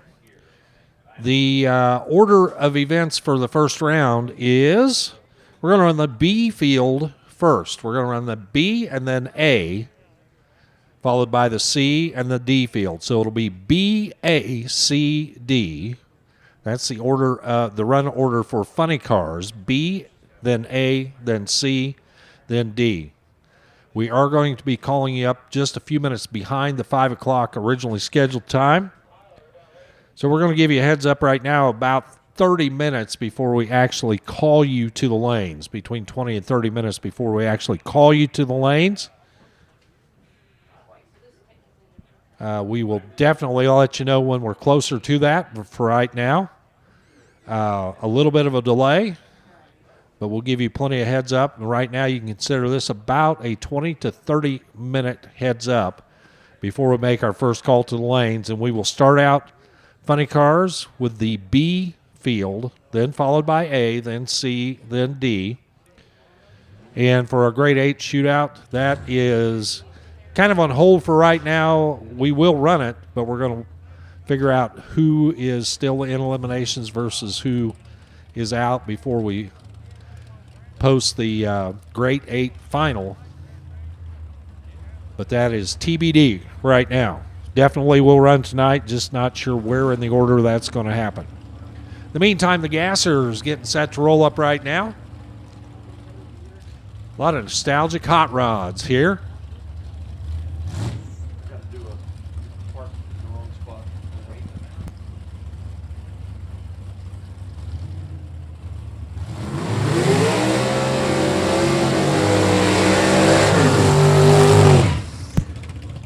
Speaker 9: The order of events for the first round is we're going to run the B field first. We're going to run the B and then A, followed by the C and the D field. So it'll be B, A, C, D. That's the order, the run order for funny cars. B, then A, then C, then D. We are going to be calling you up just a few minutes behind the 5 o'clock originally scheduled time. So we're going to give you a heads up right now about 30 minutes before we actually call you to the lanes, between 20 and 30 minutes before we actually call you to the lanes. We will definitely let you know when we're closer to that. But for right now, a little bit of a delay, but we'll give you plenty of heads up. And right now, you can consider this about a 20 to 30 minute heads up before we make our first call to the lanes. And we will start out funny cars with the B field, then followed by A, then C, then D. And for our grade 8 shootout, that is kind of on hold for right now. We will run it, but we're going to figure out who is still in eliminations versus who is out before we post the grade 8 final. But that is TBD right now. Definitely will run tonight, just not sure where in the order that's going to happen. In the meantime, the gasser is getting set to roll up right now. A lot of nostalgic hot rods here.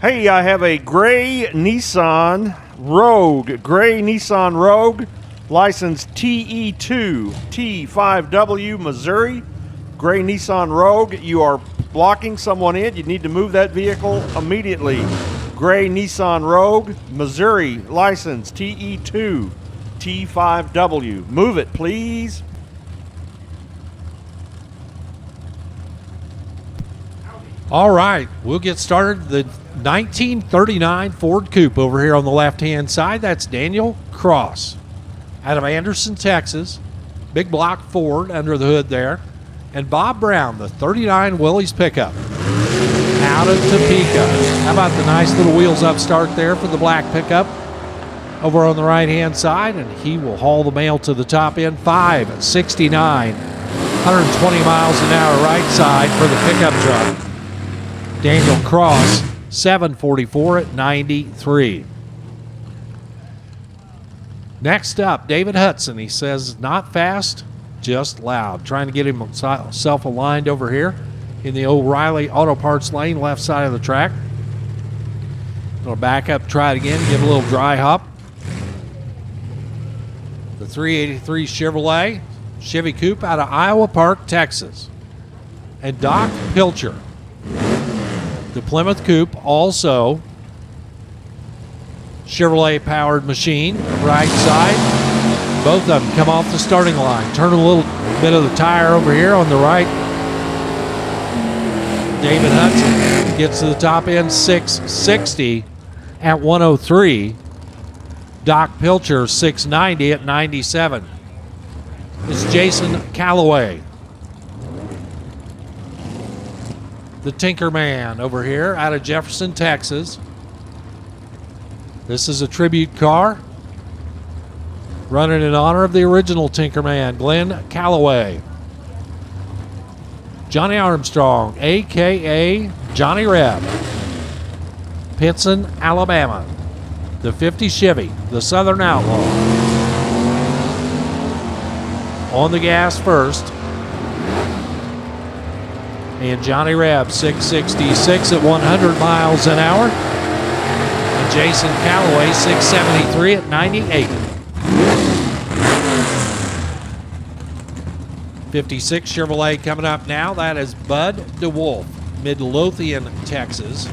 Speaker 10: Hey, I have a gray Nissan Rogue, license TE2 T5W, Missouri. Gray Nissan Rogue. You are blocking someone in. You need to move that vehicle immediately. Gray Nissan Rogue, Missouri, license TE2 T5W. Move it, please.
Speaker 9: All right, we'll get started. The 1939 Ford Coupe over here on the left-hand side. That's Daniel Cross out of Anderson, Texas. Big block Ford under the hood there. And Bob Brown, the 39 Willys pickup out of Topeka. How about the nice little wheels up start there for the black pickup over on the right-hand side, and he will haul the mail to the top end. 569, 120 miles an hour right side for the pickup truck. Daniel Cross, 744 at 93. Next up, David Hudson. He says, not fast, just loud. Trying to get himself aligned over here in the O'Reilly Auto Parts lane, left side of the track. Going to back up, try it again, get a little dry hop. The 383 Chevrolet Chevy Coupe out of Iowa Park, Texas. And Doc Pilcher. The Plymouth Coupe, also Chevrolet-powered machine, right side. Both of them come off the starting line. Turn a little bit of the tire over here on the right. David Hudson gets to the top end, 660 at 103. Doc Pilcher, 690 at 97. It's Jason Calloway, the Tinker Man over here out of Jefferson, Texas. This is a tribute car running in honor of the original Tinker Man, Glenn Calloway. Johnny Armstrong, a.k.a. Johnny Reb, Pitson, Alabama. The 50 Chevy, the Southern Outlaw. On the gas first. And Johnny Reb, 666 at 100 miles an hour. And Jason Calloway, 673 at 98. 56 Chevrolet coming up now. That is Bud DeWolf, Midlothian, Texas.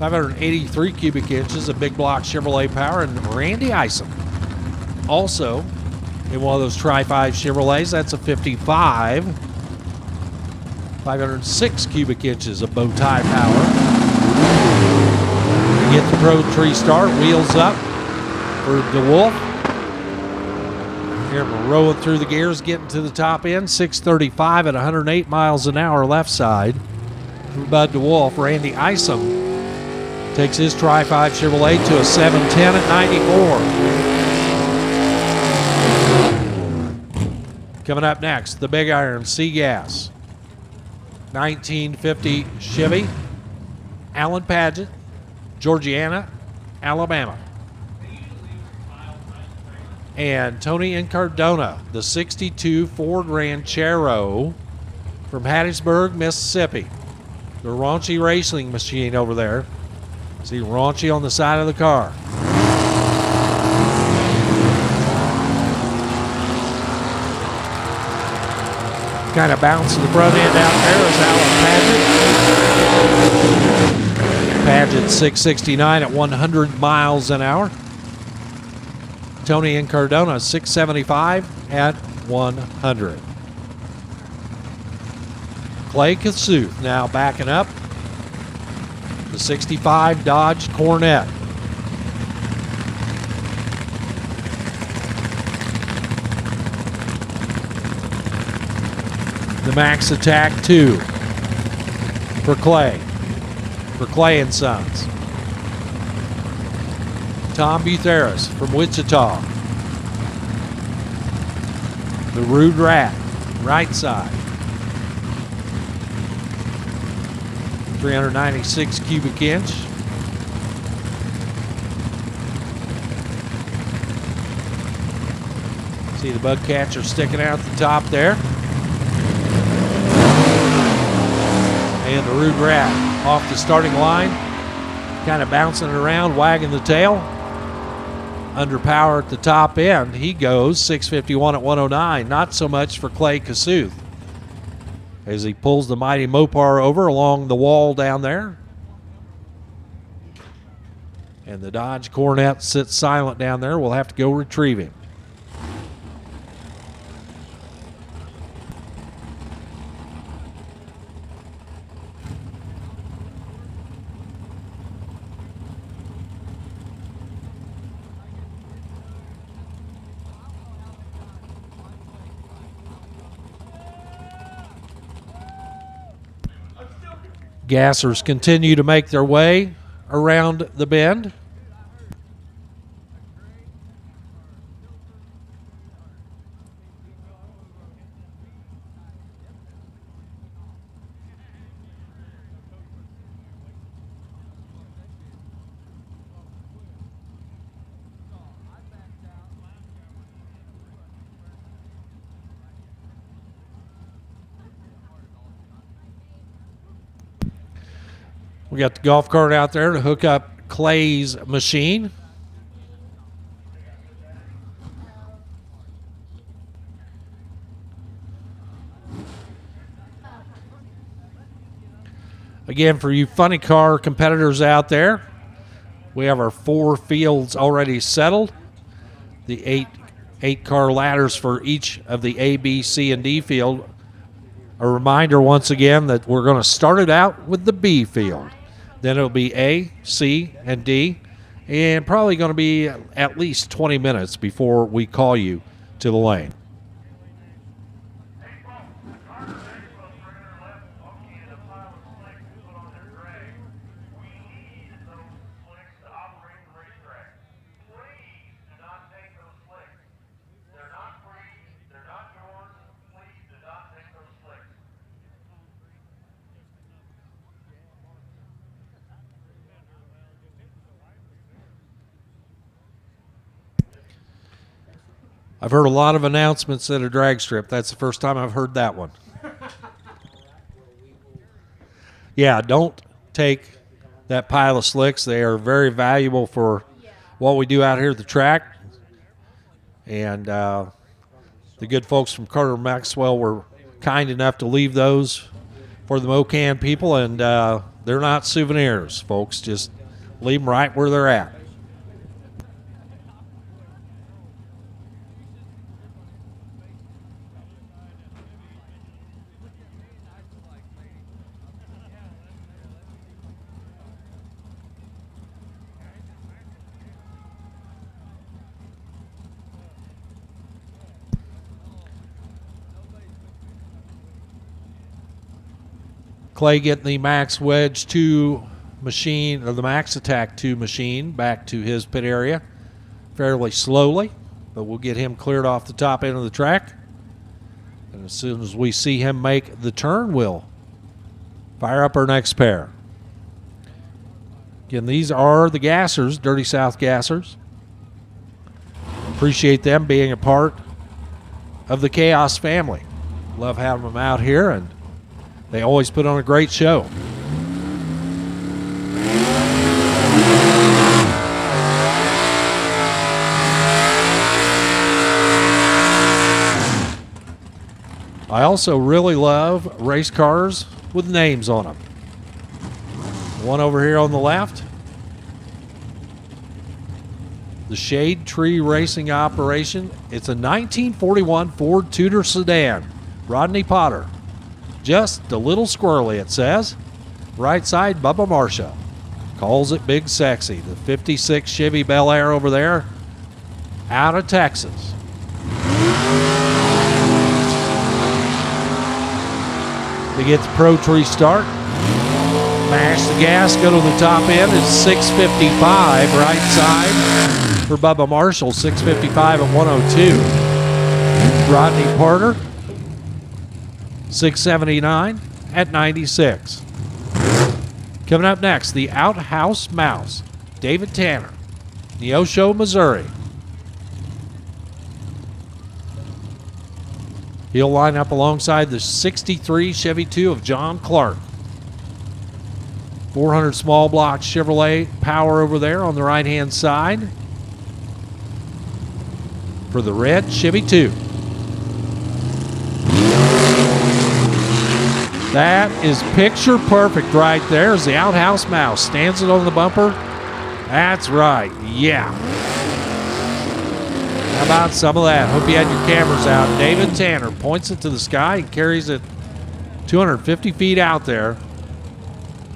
Speaker 9: 583 cubic inches of big block Chevrolet power. And Randy Isom, also in one of those Tri-5 Chevrolets. That's a 55. 506 cubic inches of bow tie power. Get the Pro Tree start, wheels up for DeWolf. Here we're rolling through the gears, getting to the top end. 635 at 108 miles an hour left side for Bud DeWolf. Randy Isom takes his Tri-5 Chevrolet to a 710 at 94. Coming up next, the Big Iron C-Gas 1950 Chevy, Alan Padgett, Georgiana, Alabama. And Tony Incardona, the 62 Ford Ranchero from Hattiesburg, Mississippi. The raunchy racing machine over there. See raunchy on the side of the car. Kind of bouncing the front end out there is Alan Padgett. Padgett 669 at 100 miles an hour. Tony Incardona 675 at 100. Clay Kasuth now backing up. The 65 Dodge Corvette. The Max Attack 2 for Clay and Sons. Tom Butheris from Wichita. The Rude Rat, right side. 396 cubic inch. See the bug catcher sticking out the top there. And the Rude Rat off the starting line, kind of bouncing around, wagging the tail. Under power at the top end. He goes 651 at 109. Not so much for Clay Kasuth as he pulls the mighty Mopar over along the wall down there. And the Dodge Coronet sits silent down there. We'll have to go retrieve him. Gassers continue to make their way around the bend. We got the golf cart out there to hook up Clay's machine. Again, for you funny car competitors out there, we have our 4 fields already settled. The eight car ladders for each of the A, B, C, and D field. A reminder once again that we're going to start it out with the B field. Then it'll be A, C, and D, and probably going to be at least 20 minutes before we call you to the lane. I've heard a lot of announcements at a drag strip. That's the first time I've heard that one. Yeah, don't take that pile of slicks. They are very valuable for what we do out here at the track. And the good folks from Carter Maxwell were kind enough to leave those for the Mo-Kan people. And they're not souvenirs, folks. Just leave them right where they're at. Clay getting the Max Wedge 2 machine, or the Max Attack 2 machine, back to his pit area fairly slowly, but we'll get him cleared off the top end of the track. And as soon as we see him make the turn, we'll fire up our next pair. Again, these are the Gassers, Dirty South Gassers. Appreciate them being a part of the Chaos family. Love having them out here, and they always put on a great show. I also really love race cars with names on them. One over here on the left, the Shade Tree Racing Operation. It's a 1941 Ford Tudor sedan, Rodney Potter. Just a little squirrely, it says. Right side, Bubba Marshall. Calls it Big Sexy. The 56 Chevy Bel Air over there, out of Texas. They get the Pro Tree start. Mash the gas, go to the top end. It's 655 right side for Bubba Marshall. 655 at 102. Rodney Porter, 679 at 96. Coming up next, the Outhouse Mouse, David Tanner, Neosho, Missouri. He'll line up alongside the 63 Chevy 2 of John Clark. 400 small block Chevrolet power over there on the right-hand side for the red Chevy 2. That is picture perfect right there as the Outhouse Mouse stands it on the bumper. That's right, yeah. How about some of that? Hope you had your cameras out. David Tanner points it to the sky and carries it 250 feet out there.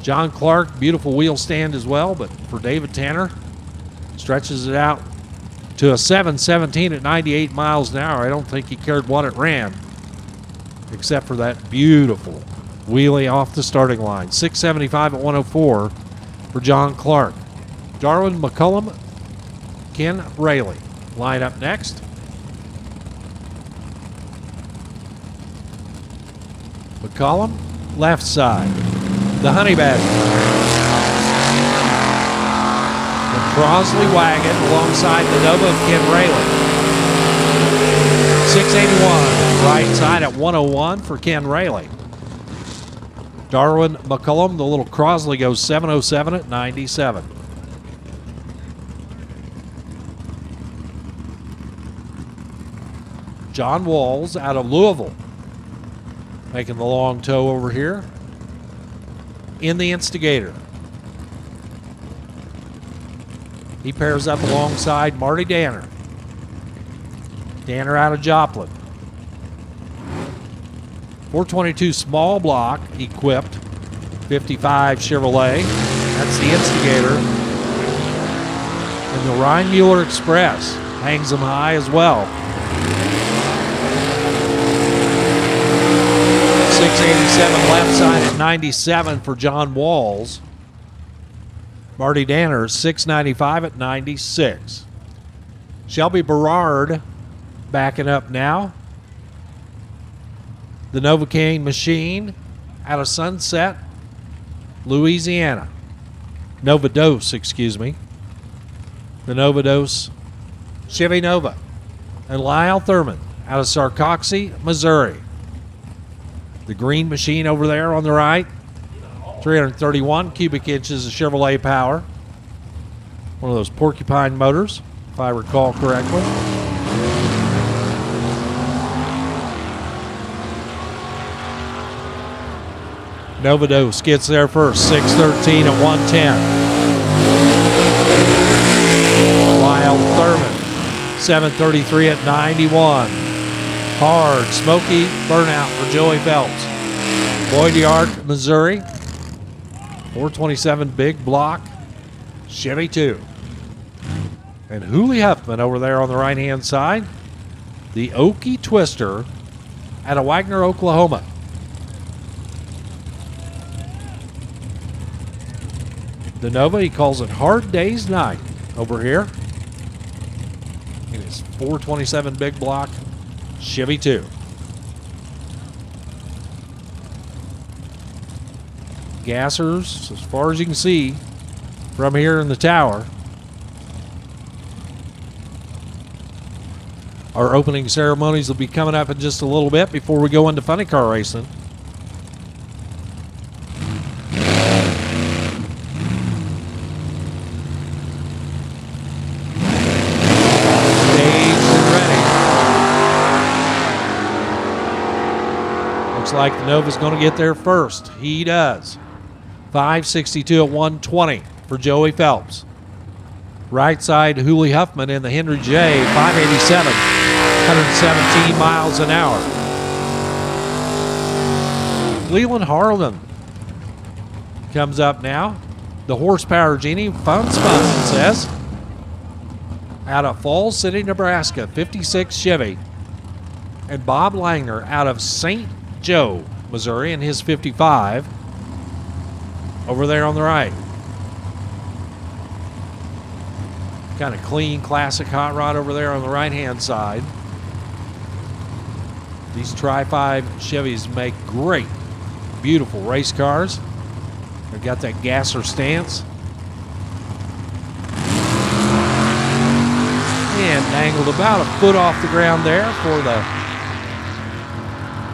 Speaker 9: John Clark, beautiful wheel stand as well, but for David Tanner, stretches it out to a 7:17 at 98 miles an hour. I don't think he cared what it ran, except for that beautiful wheelie off the starting line. 675 at 104 for John Clark. Darwin McCullum, Ken Rayleigh line up next. McCullum, left side. The Honey Badger. The Crosley wagon alongside the Nova of Ken Rayleigh. 681, right side at 101 for Ken Rayleigh. Darwin McCullum, the little Crosley, goes 707 at 97. John Walls out of Louisville, making the long tow over here in the Instigator. He pairs up alongside Marty Danner. Danner out of Joplin. 422 small block equipped 55 Chevrolet. That's the Instigator. And the Ryan Mueller Express hangs them high as well. 687 left side at 97 for John Walls. Marty Danner 695 at 96. Shelby Berard backing up now. The Novocaine machine out of Sunset, Louisiana. Novados, excuse me. The Novados Chevy Nova. And Lyle Thurman out of Sarcoxie, Missouri. The green machine over there on the right, 331 cubic inches of Chevrolet power. One of those porcupine motors, if I recall correctly. Novados gets there first, 613 at 110. Lyle Thurman, 733 at 91. Hard, smoky burnout for Joey Phelps. Boyd Yard, Missouri. 427 big block, Chevy 2. And Hooley Huffman over there on the right-hand side. The Okie Twister out of Wagner, Oklahoma. The Nova, he calls it Hard Day's Night over here. It is 427 big block, Chevy 2. Gassers, as far as you can see from here in the tower. Our opening ceremonies will be coming up in just a little bit before we go into funny car racing. Like the Nova's going to get there first. He does. 562 at 120 for Joey Phelps. Right side, Hooley Huffman in the Henry J, 587, 117 miles an hour. Leland Harlan comes up now. The Horsepower Genie, fun says. Out of Falls City, Nebraska, 56 Chevy. And Bob Langner out of St. Joe, Missouri, in his 55. Over there on the right. Kind of clean, classic hot rod over there on the right-hand side. These Tri-5 Chevys make great, beautiful race cars. They got that gasser stance. And dangled about a foot off the ground there for the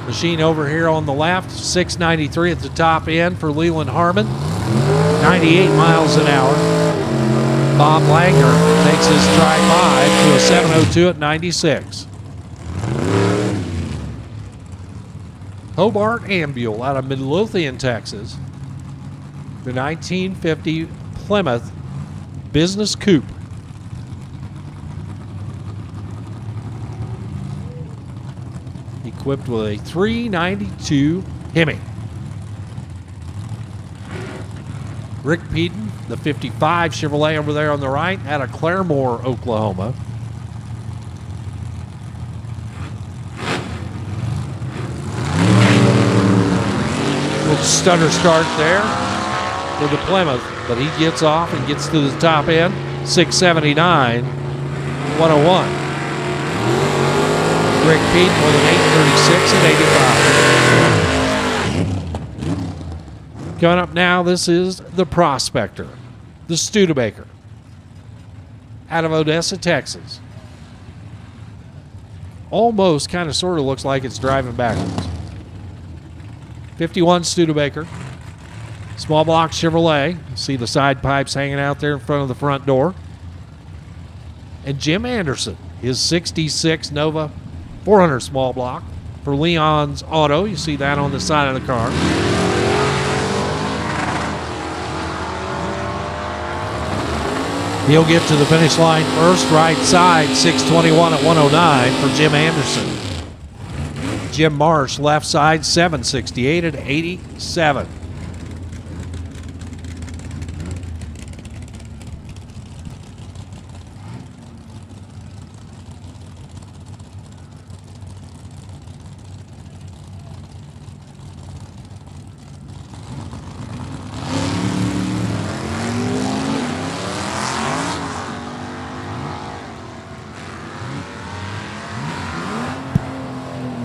Speaker 9: machine over here on the left. 693 at the top end for Leland Harmon. 98 miles an hour. Bob Langer takes his try 5 to a 702 at 96. Hobart Ambule out of Midlothian, Texas. The 1950 Plymouth Business Coupe. Equipped with a 392 Hemi. Rick Peden, the 55 Chevrolet over there on the right, out of Claremore, Oklahoma. Little stutter start there for the Plymouth, but he gets off and gets to the top end. 679, 101. Rick Peden with an 836 at 85. Coming up now, this is the Prospector, the Studebaker, out of Odessa, Texas. Almost kind of sort of looks like it's driving backwards. 51 Studebaker, small block Chevrolet. You see the side pipes hanging out there in front of the front door. And Jim Anderson, his 66 Nova 400 small block for Leon's Auto. You see that on the side of the car. He'll get to the finish line first, right side, 621 at 109 for Jim Anderson. Jim Marsh, left side, 768 at 87.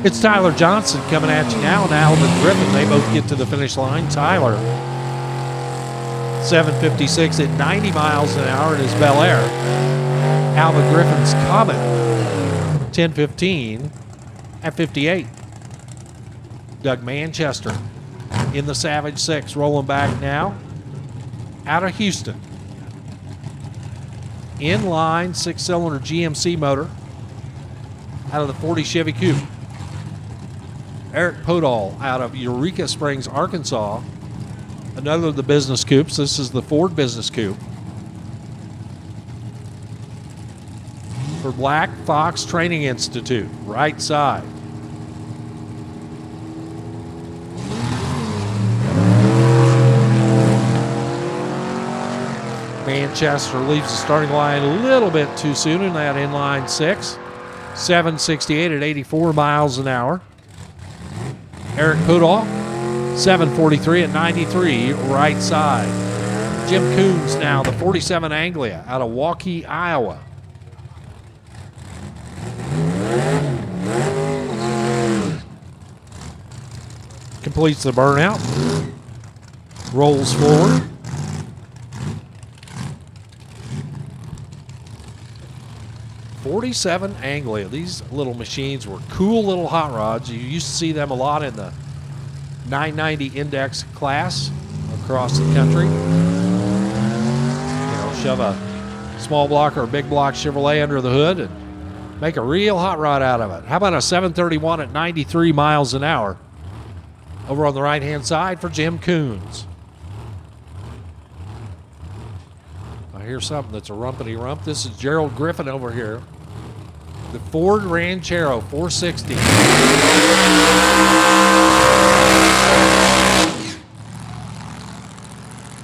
Speaker 9: It's Tyler Johnson coming at you now, and Alvin Griffin. They both get to the finish line. Tyler, 756 at 90 miles an hour in his Bel Air. Alvin Griffin's Comet, 1015 at 58. Doug Manchester in the Savage 6, rolling back now out of Houston. Inline 6-cylinder GMC motor out of the 40 Chevy Coupe. Eric Podol out of Eureka Springs, Arkansas. Another of the business coupes. This is the Ford Business Coupe. For Black Fox Training Institute, right side. Manchester leaves the starting line a little bit too soon in that inline 6. 768 at 84 miles an hour. Eric Podol, 743 at 93, right side. Jim Coons now, the 47 Anglia out of Waukee, Iowa. Completes the burnout. Rolls forward. '47 Anglia. These little machines were cool little hot rods. You used to see them a lot in the 990 index class across the country. You know, shove a small block or a big block Chevrolet under the hood and make a real hot rod out of it. How about a 731 at 93 miles an hour? Over on the right-hand side for Jim Coons. I hear something that's a rumpity rump. This is Gerald Griffin over here. The Ford Ranchero 460.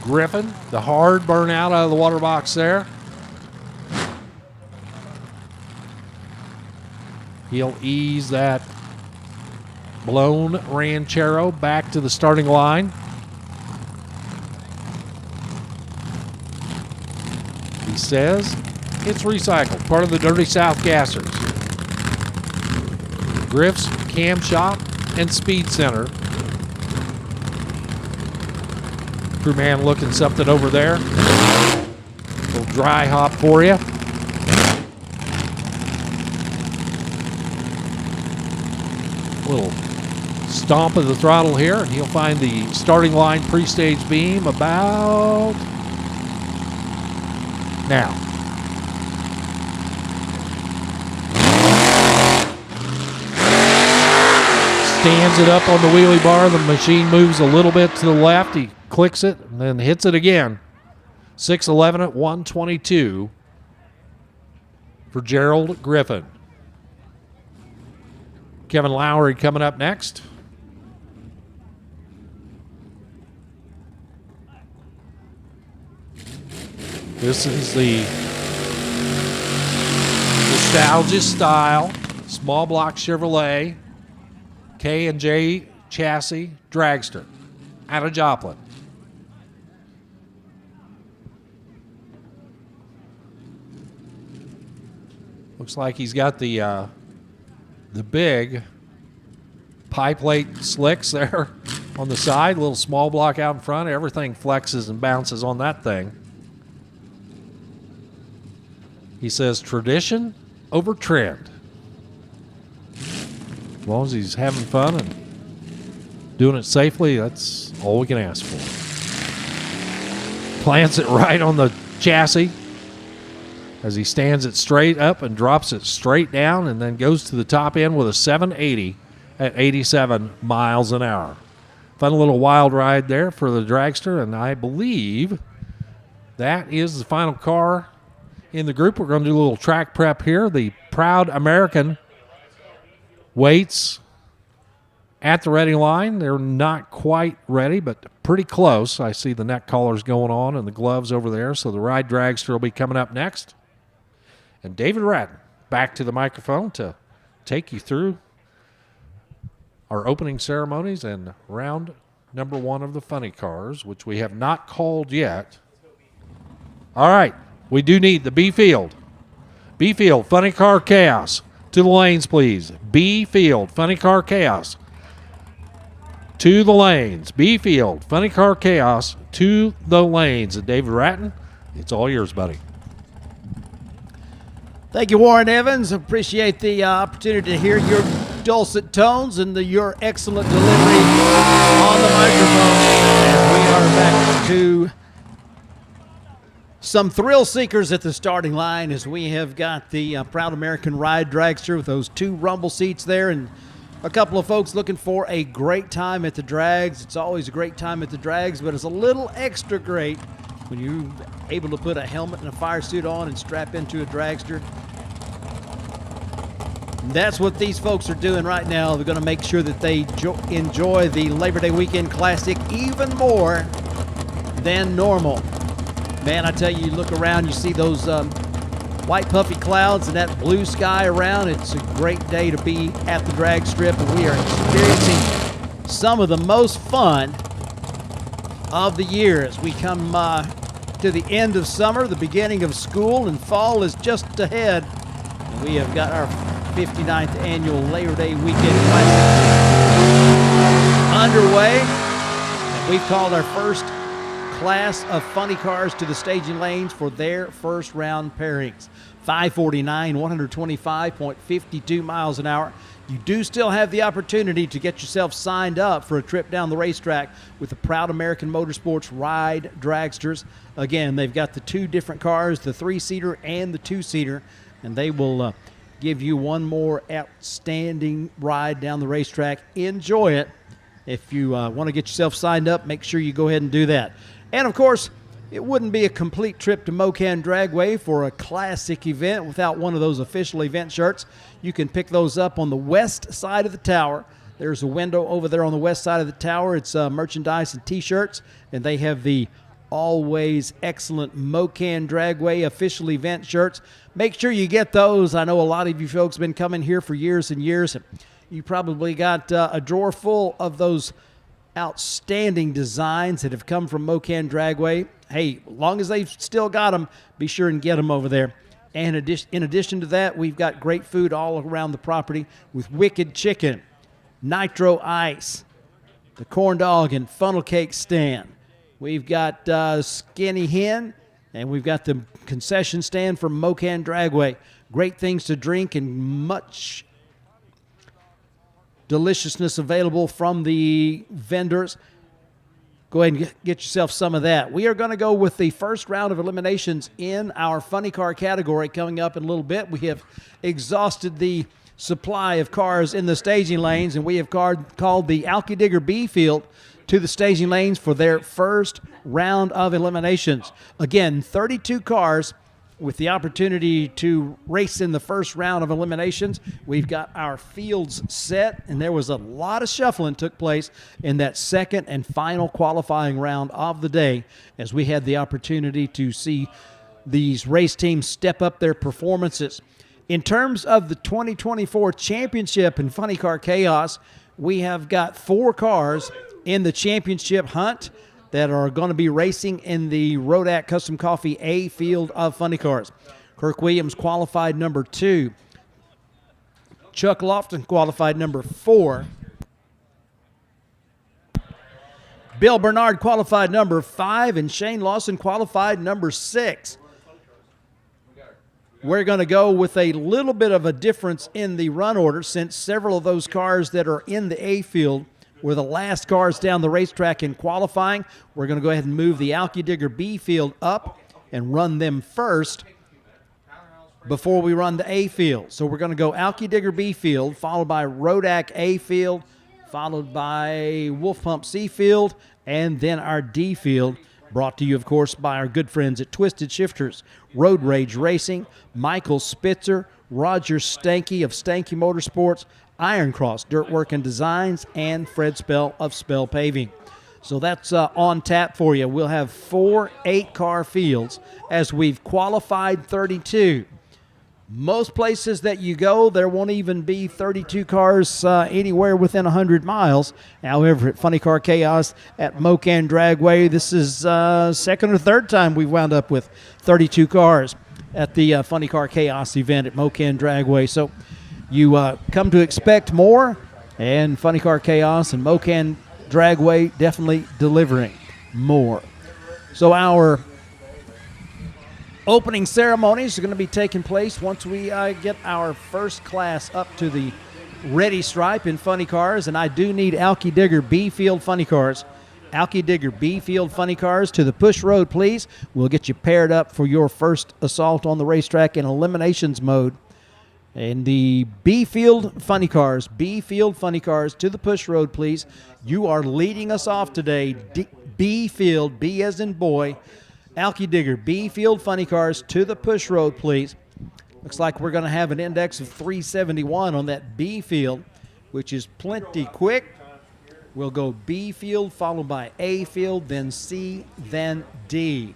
Speaker 9: Griffin, the hard burnout out of the water box there. He'll ease that blown Ranchero back to the starting line. He says it's recycled, part of the Dirty South gassers. Griff's Cam Shop and Speed Center. Superman looking something over there. Little dry hop for you. Little stomp of the throttle here, and he'll find the starting line pre-stage beam about now. Stands it up on the wheelie bar. The machine moves a little bit to the left. He clicks it and then hits it again. 6:11 at 1:22 for Gerald Griffin. Kevin Lowry coming up next. This is the nostalgia style small block Chevrolet K&J chassis dragster out of Joplin. Looks like he's got the big pie plate slicks there on the side, little small block out in front. Everything flexes and bounces on that thing. He says tradition over trend. As long as he's having fun and doing it safely, that's all we can ask for. Plants it right on the chassis as he stands it straight up and drops it straight down and then goes to the top end with a 780 at 87 miles an hour. Fun little wild ride there for the dragster, and I believe that is the final car in the group. We're going to do a little track prep here. The Proud American waits at the ready line. They're not quite ready, but pretty close. I see the neck collars going on and the gloves over there, so the ride dragster will be coming up next. And David Ratton back to the microphone to take you through our opening ceremonies and round number 1 of the funny cars, which we have not called yet. All right, we do need the B field. B field, funny car chaos. To the lanes, please. B field, funny car chaos. To the lanes. B field, funny car chaos. To the lanes. And David Ratton, it's all yours, buddy.
Speaker 1: Thank you, Warren Evans. Appreciate the opportunity to hear your dulcet tones and your excellent delivery on the microphone. And we are back to some thrill seekers at the starting line as we have got the Proud American Ride Dragster with those 2 rumble seats there and a couple of folks looking for a great time at the drags. It's always a great time at the drags, but it's a little extra great when you're able to put a helmet and a fire suit on and strap into a dragster. And that's what these folks are doing right now. They're going to make sure that they enjoy the Labor Day Weekend Classic even more than normal. Man, I tell you, you look around, you see those white puffy clouds and that blue sky around. It's a great day to be at the drag strip, and we are experiencing some of the most fun of the year as we come to the end of summer, the beginning of school, and fall is just ahead. And we have got our 59th annual Labor Day Weekend Classic underway. And we've called our first class of funny cars to the staging lanes for their first round pairings. 549, 125.52 miles an hour. You do still have the opportunity to get yourself signed up for a trip down the racetrack with the Proud American Motorsports Ride Dragsters. Again, they've got the 2 different cars, the 3-seater and the 2-seater, and they will give you one more outstanding ride down the racetrack. Enjoy it. If you want to get yourself signed up, make sure you go ahead and do that. And, of course, it wouldn't be a complete trip to Mo-Kan Dragway for a classic event without one of those official event shirts. You can pick those up on the west side of the tower. There's a window over there on the west side of the tower. It's merchandise and T-shirts, and they have the always excellent Mo-Kan Dragway official event shirts. Make sure you get those. I know a lot of you folks have been coming here for years and years. You probably got a drawer full of those outstanding designs that have come from Mo-Kan Dragway. Hey, as long as they've still got them, be sure and get them over there. And in addition to that, we've got great food all around the property with Wicked Chicken, Nitro Ice, the corn dog and funnel cake stand, We've got Skinny Hen, and we've got the concession stand for Mo-Kan Dragway. Great things to drink and much deliciousness available from the vendors. Go ahead and get yourself some of that. We are going to go with the first round of eliminations in our funny car category coming up in a little bit. We have exhausted the supply of cars in the staging lanes, and we have called the Alky Digger B field to the staging lanes for their first round of eliminations. Again, 32 cars with the opportunity to race in the first round of eliminations. We've got our fields set, and there was a lot of shuffling took place in that second and final qualifying round of the day as we had the opportunity to see these race teams step up their performances. In terms of the 2024 championship in Funny Car Chaos, we have got 4 cars in the championship hunt that are going to be racing in the Rodak Custom Coffee A field of funny cars. Kirk Williams qualified number 2. Chuck Lofton qualified number 4. Bill Bernard qualified number 5, and Shane Lawson qualified number 6. We're going to go with a little bit of a difference in the run order since several of those cars that are in the A field were the last cars down the racetrack in qualifying. We're going to go ahead and move the Alky Digger B field up and run them first before we run the A field. So we're going to go Alky Digger B field, followed by Rodak A field, followed by Wolf Pump C field, and then our D field, brought to you, of course, by our good friends at Twisted Shifters, Road Rage Racing, Michael Spitzer, Roger Stanky of Stanky Motorsports, Iron Cross Dirt Work and Designs, and Fred Spell of Spell Paving. So that's on tap for you. We'll have 4 8-car fields as we've qualified 32. Most places that you go, there won't even be 32 cars anywhere within 100 miles. However, at Funny Car Chaos at Mo-Kan Dragway, this is second or third time we've wound up with 32 cars at the Funny Car Chaos event at Mo-Kan Dragway. So you come to expect more, and Funny Car Chaos and Mo-Kan Dragway definitely delivering more. So our opening ceremonies are going to be taking place once we get our first class up to the ready stripe in funny cars, and I do need Alky Digger B field funny cars. Alky Digger B field funny cars to the push road, please. We'll get you paired up for your first assault on the racetrack in eliminations mode. And the B field funny cars to the push road, please. You are leading us off today. B field, B as in boy. Alky Digger B field funny cars to the push road, please. Looks like we're going to have an index of 371 on that B field, which is plenty quick. We'll go B field followed by A field, then C, then D.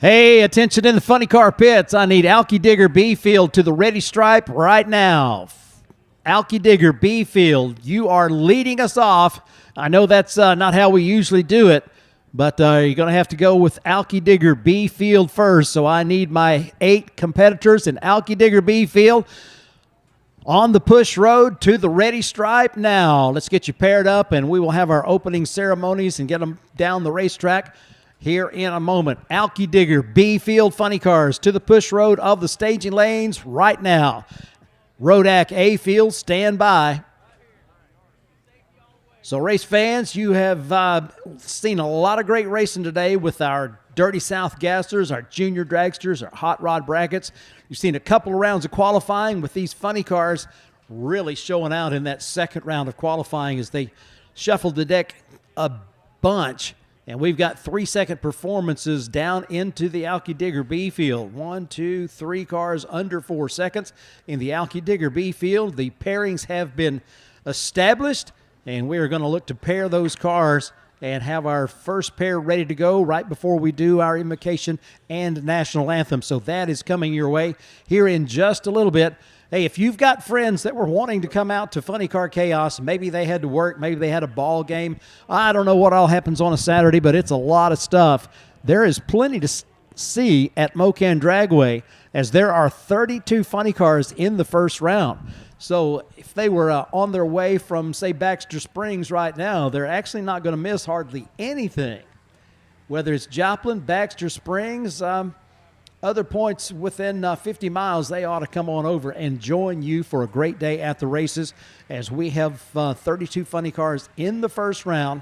Speaker 1: Hey, attention in the funny car pits. I need Alky Digger B Field to the ready stripe right now. Alky Digger B Field, you are leading us off. I know that's not how we usually do it, but you're going to have to go with Alky Digger B Field first. So I need my 8 competitors in Alky Digger B Field on the push road to the ready stripe now. Let's get you paired up, and we will have our opening ceremonies and get them down the racetrack here in a moment. Alky Digger B Field funny cars to the push road of the staging lanes right now. Rodak A Field, stand by. So race fans, you have seen a lot of great racing today with our Dirty South Gassers, our Junior Dragsters, our Hot Rod Brackets. You've seen a couple of rounds of qualifying with these funny cars really showing out in that second round of qualifying as they shuffled the deck a bunch. And we've got 3-second performances down into the Alky Digger B Field. 1, 2, 3 cars under 4 seconds in the Alky Digger B Field. The pairings have been established, and we are going to look to pair those cars and have our first pair ready to go right before we do our invocation and national anthem. So that is coming your way here in just a little bit. Hey, if you've got friends that were wanting to come out to Funny Car Chaos, maybe they had to work, maybe they had a ball game. I don't know what all happens on a Saturday, but it's a lot of stuff. There is plenty to see at Mo-Kan Dragway, as there are 32 funny cars in the first round. So if they were on their way from, say, Baxter Springs right now, they're actually not going to miss hardly anything. Whether it's Joplin, Baxter Springs, other points within 50 miles, they ought to come on over and join you for a great day at the races, as we have 32 funny cars in the first round,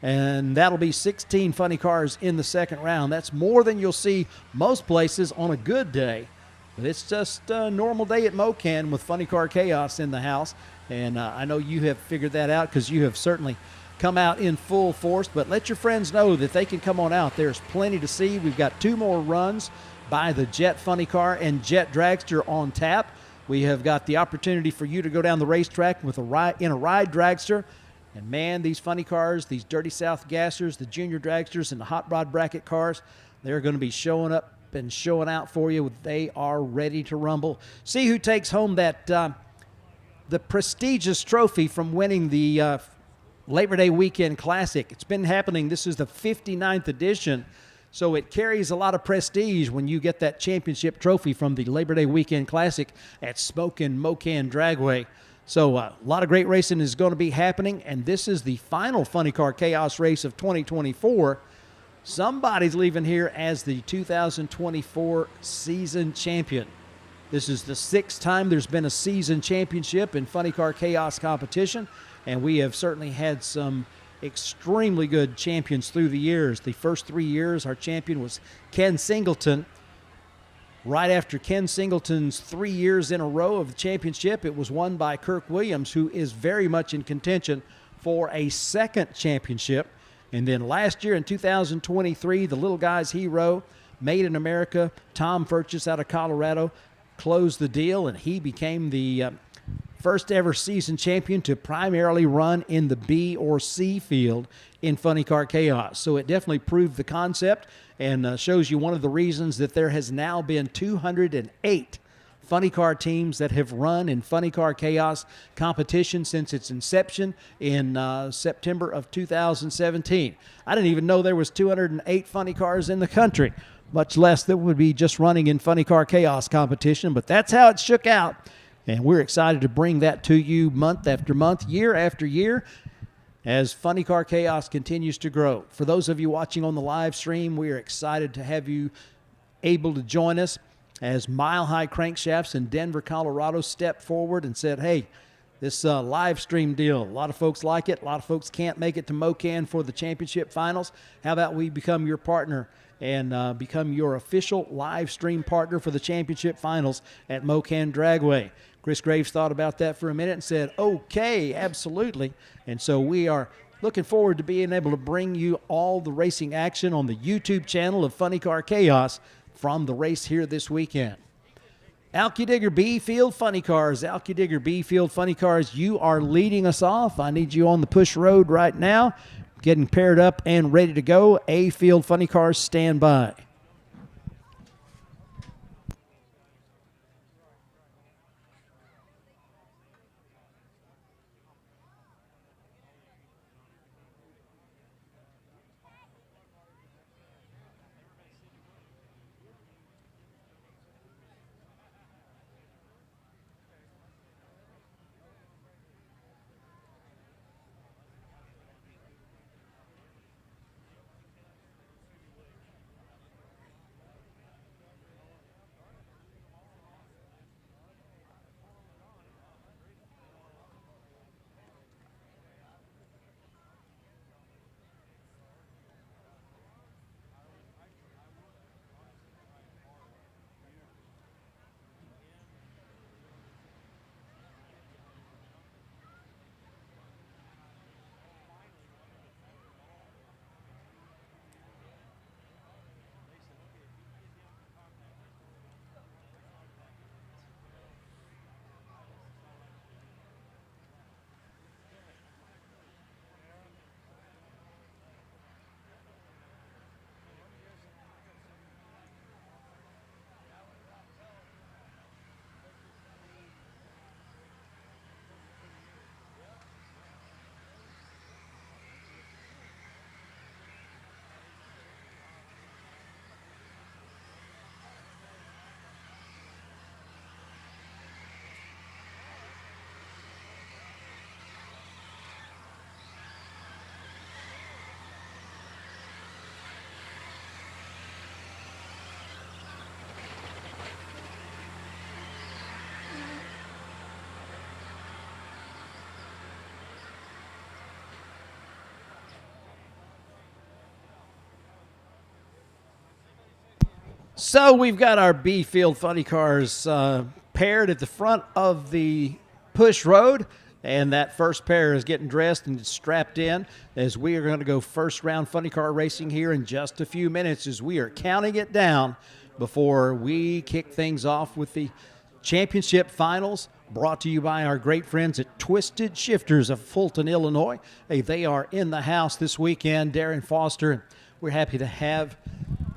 Speaker 1: and that'll be 16 funny cars in the second round. That's more than you'll see most places on a good day. But it's just a normal day at Mo-Kan with Funny Car Chaos in the house, and I know you have figured that out because you have certainly come out in full force. But let your friends know that they can come on out. There's plenty to see. We've got 2 more runs by the Jet Funny Car and Jet Dragster on tap. We have got the opportunity for you to go down the racetrack with a ride dragster. And man, these funny cars, these Dirty South Gassers, the Junior Dragsters, and the Hot Rod Bracket cars, they're going to be showing up and showing out for you. They are ready to rumble. See who takes home that the prestigious trophy from winning the Labor Day Weekend Classic. It's been happening. This is the 59th edition. So it carries a lot of prestige when you get that championship trophy from the Labor Day Weekend Classic at Smokin' Mo-Kan Dragway. So a lot of great racing is going to be happening, and this is the final Funny Car Chaos race of 2024. Somebody's leaving here as the 2024 season champion. This is the 6th time there's been a season championship in Funny Car Chaos competition, and we have certainly had some extremely good champions through the years. The first 3 years, our champion was Ken Singleton. Right after Ken Singleton's 3 years in a row of the championship, it was won by Kirk Williams, who is very much in contention for a second championship. And then last year in 2023, the little guy's hero, Made in America, Tom Furchess out of Colorado, closed the deal, and he became the first ever season champion to primarily run in the B or C field in Funny Car Chaos. So it definitely proved the concept, and shows you one of the reasons that there has now been 208 funny car teams that have run in Funny Car Chaos competition since its inception in September of 2017. I didn't even know there was 208 funny cars in the country, much less that would be just running in Funny Car Chaos competition, but that's how it shook out. And we're excited to bring that to you month after month, year after year, as Funny Car Chaos continues to grow. For those of you watching on the live stream, we are excited to have you able to join us as Mile High Crankshafts in Denver, Colorado stepped forward and said, hey, this live stream deal, a lot of folks like it. A lot of folks can't make it to Mo-Kan for the championship finals. How about we become your partner and become your official live stream partner for the championship finals at Mo-Kan Dragway? Chris Graves thought about that for a minute and said, okay, absolutely. And so we are looking forward to being able to bring you all the racing action on the YouTube channel of Funny Car Chaos from the race here this weekend. Alky Digger B Field Funny Cars. Alky Digger B Field Funny Cars, you are leading us off. I need you on the push road right now, getting paired up and ready to go. A Field Funny Cars, stand by. So we've got our B field funny cars paired at the front of the push road, and that first pair is getting dressed and strapped in as we are going to go first round funny car racing here in just a few minutes as we are counting it down before we kick things off with the championship finals, brought to you by our great friends at Twisted Shifters of Fulton, Illinois. Hey, they are in the house this weekend, Darren Foster. We're happy to have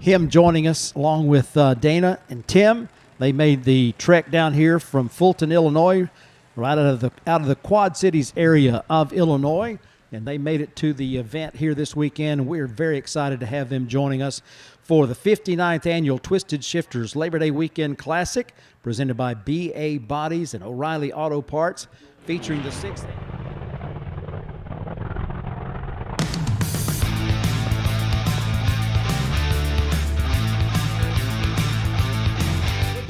Speaker 1: him joining us along with Dana and Tim. They made the trek down here from Fulton, Illinois, right out of the Quad Cities area of Illinois, and they made it to the event here this weekend. We're very excited to have them joining us for the 59th annual Twisted Shifters Labor Day Weekend Classic, presented by BA Bodies and O'Reilly Auto Parts, featuring the 6th.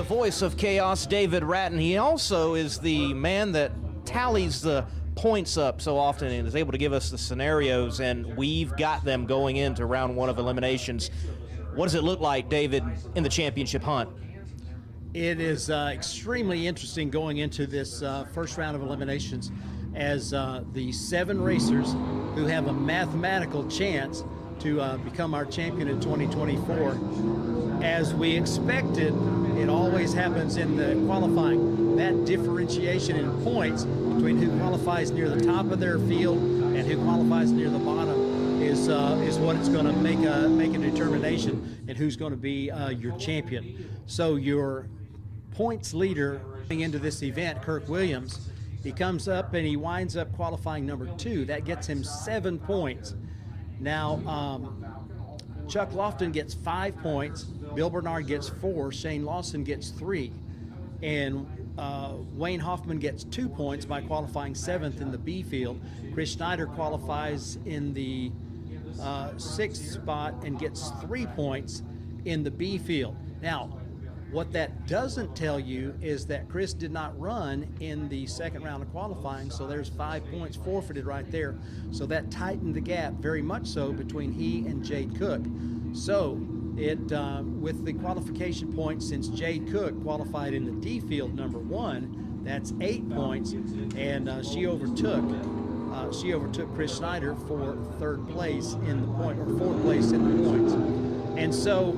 Speaker 7: Voice of chaos, David Ratton. He also is the man that tallies the points up so often and is able to give us the scenarios, and we've got them going into round one of eliminations. What does it look like, David, in the championship hunt?
Speaker 1: It is extremely interesting going into this first round of eliminations as the 7 racers who have a mathematical chance to become our champion in 2024. As we expected, it always happens in the qualifying. That differentiation in points between who qualifies near the top of their field and who qualifies near the bottom is what it's going to make a determination and who's going to be your champion. So your points leader going into this event, Kirk Williams, he comes up and he winds up qualifying number 2. That gets him 7 points. Now, Chuck Lofton gets 5 points, Bill Bernard gets 4, Shane Lawson gets 3, and Wayne Hoffman gets 2 points by qualifying 7th in the B field. Chris Schneider qualifies in the 6th spot and gets 3 points in the B field. Now, what that doesn't tell you is that Chris did not run in the second round of qualifying, so there's 5 points forfeited right there. So that tightened the gap very much so between he and Jade Cook. So it with the qualification points, since Jade Cook qualified in the D field number 1, that's 8 points, and she overtook Chris Schneider for 3rd place in the point, or 4th place in the points. And so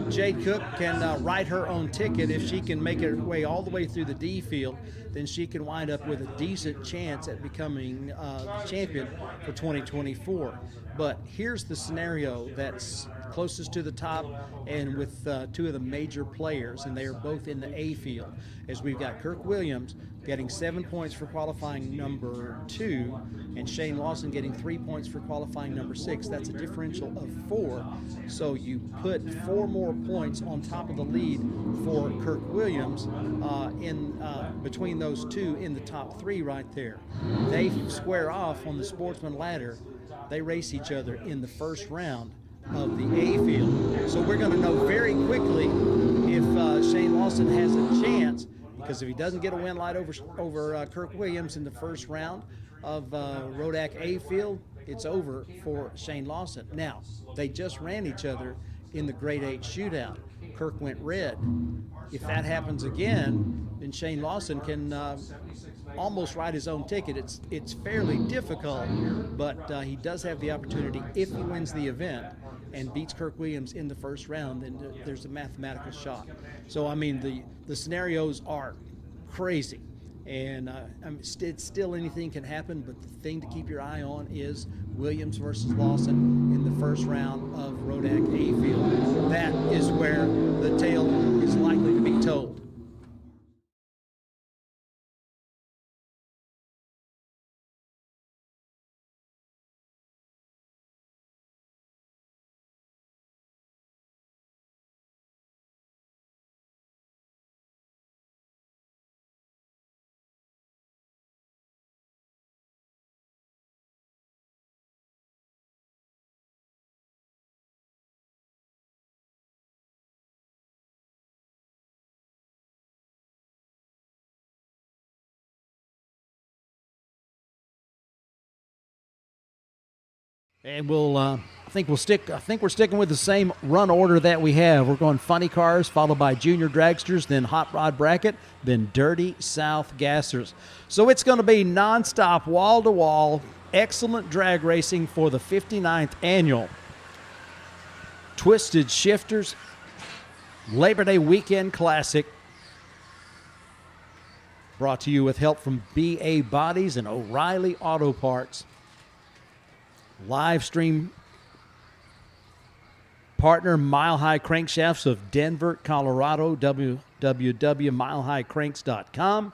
Speaker 1: Jade Cook can write her own ticket. If she can make her way all the way through the D field, then she can wind up with a decent chance at becoming the champion for 2024. But here's the scenario that's closest to the top and with 2 of the major players, and they are both in the A field, as we've got Kirk Williams getting 7 points for qualifying number 2, and Shane Lawson getting 3 points for qualifying number 6. That's a differential of 4. So you put 4 more points on top of the lead for Kirk Williams in between those 2 in the top 3 right there. They square off on the Sportsman ladder. They race each other in the first round of the A field. So we're going to know very quickly if Shane Lawson has a chance, because if he doesn't get a win light over Kirk Williams in the first round of Rodak A field, it's over for Shane Lawson. Now, they just ran each other in the Grade 8 shootout. Kirk went red. If that happens again, then Shane Lawson can almost write his own ticket. It's fairly difficult, but he does have the opportunity, if he wins the event and beats Kirk Williams in the first round, then there's a mathematical shot. So, I mean, the scenarios are crazy. And it's still anything can happen, but the thing to keep your eye on is Williams versus Lawson in the first round of Rodak A field. That is where the tale is likely to be told. And we'll think we're sticking with the same run order that we have. We're going funny cars, followed by junior dragsters, then hot rod bracket, then dirty South gassers. So it's going to be nonstop, wall-to-wall, excellent drag racing for the 59th annual Twisted Shifters Labor Day Weekend Classic. Brought to you with help from BA Bodies and O'Reilly Auto Parts. Live stream partner Mile High Crankshafts of Denver, Colorado, www.milehighcranks.com.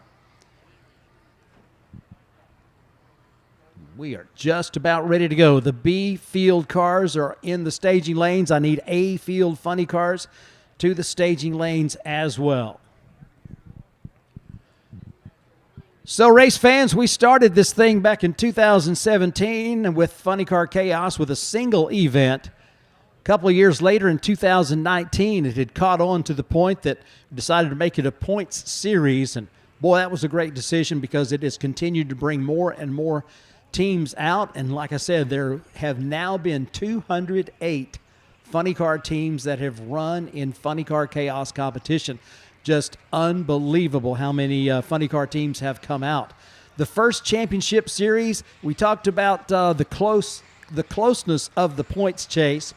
Speaker 1: We are just about ready to go. The B field cars are in the staging lanes. I need A field funny cars to the staging lanes as well. So, race fans, we started this thing back in 2017 with Funny Car Chaos with a single event. A couple of years later, in 2019, it had caught on to the point that we decided to make it a points series. And, boy, that was a great decision because it has continued to bring more and more teams out. And, like I said, there have now been 208 Funny Car teams that have run in Funny Car Chaos competition. Just unbelievable how many Funny Car teams have come out. The first championship series, we talked about the closeness of the points chase,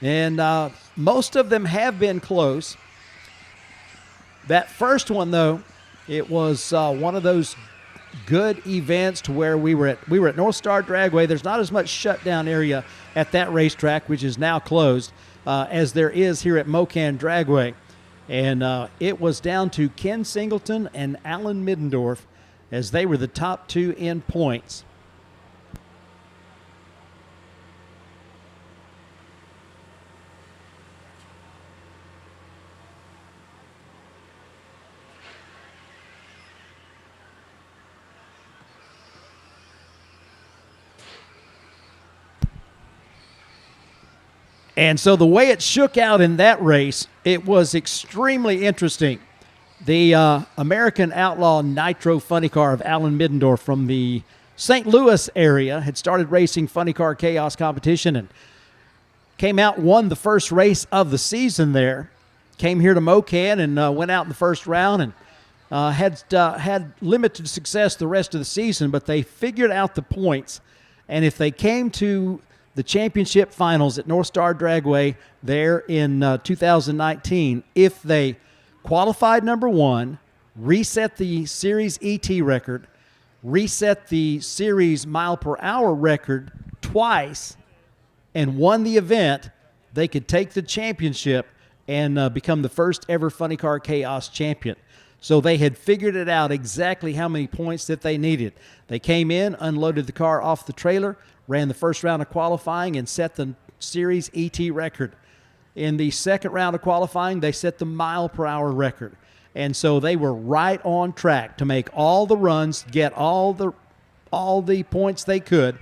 Speaker 1: and most of them have been close. That first one, though, it was one of those good events to where we were at North Star Dragway. There's not as much shutdown area at that racetrack, which is now closed, as there is here at Mo-Kan Dragway. And it was down to Ken Singleton and Alan Middendorf as they were the top two in points. And so the way it shook out in that race, it was extremely interesting. The American Outlaw Nitro Funny Car of Alan Middendorf from the St. Louis area had started racing Funny Car Chaos competition and came out, won the first race of the season there. Came here to Mo-Kan and went out in the first round and had limited success the rest of the season, but they figured out the points. And if they came to the championship finals at North Star Dragway there in 2019, if they qualified number one, reset the series ET record, reset the series mile per hour record twice, and won the event, they could take the championship and become the first ever Funny Car Chaos champion. So they had figured it out exactly how many points that they needed. They came in, unloaded the car off the trailer, ran the first round of qualifying, and set the series ET record. In the second round of qualifying, they set the mile per hour record. And so they were right on track to make all the runs, get all the points they could.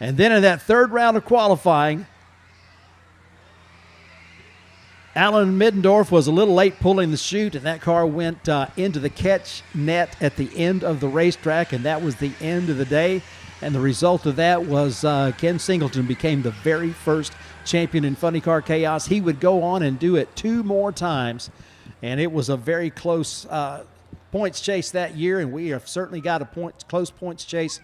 Speaker 1: And then in that third round of qualifying, Alan Middendorf was a little late pulling the chute, and that car went into the catch net at the end of the racetrack, and that was the end of the day. And the result of that was Ken Singleton became the very first champion in Funny Car Chaos. He would go on and do it 2 more times, and it was a very close points chase that year, and we have certainly got a close points chase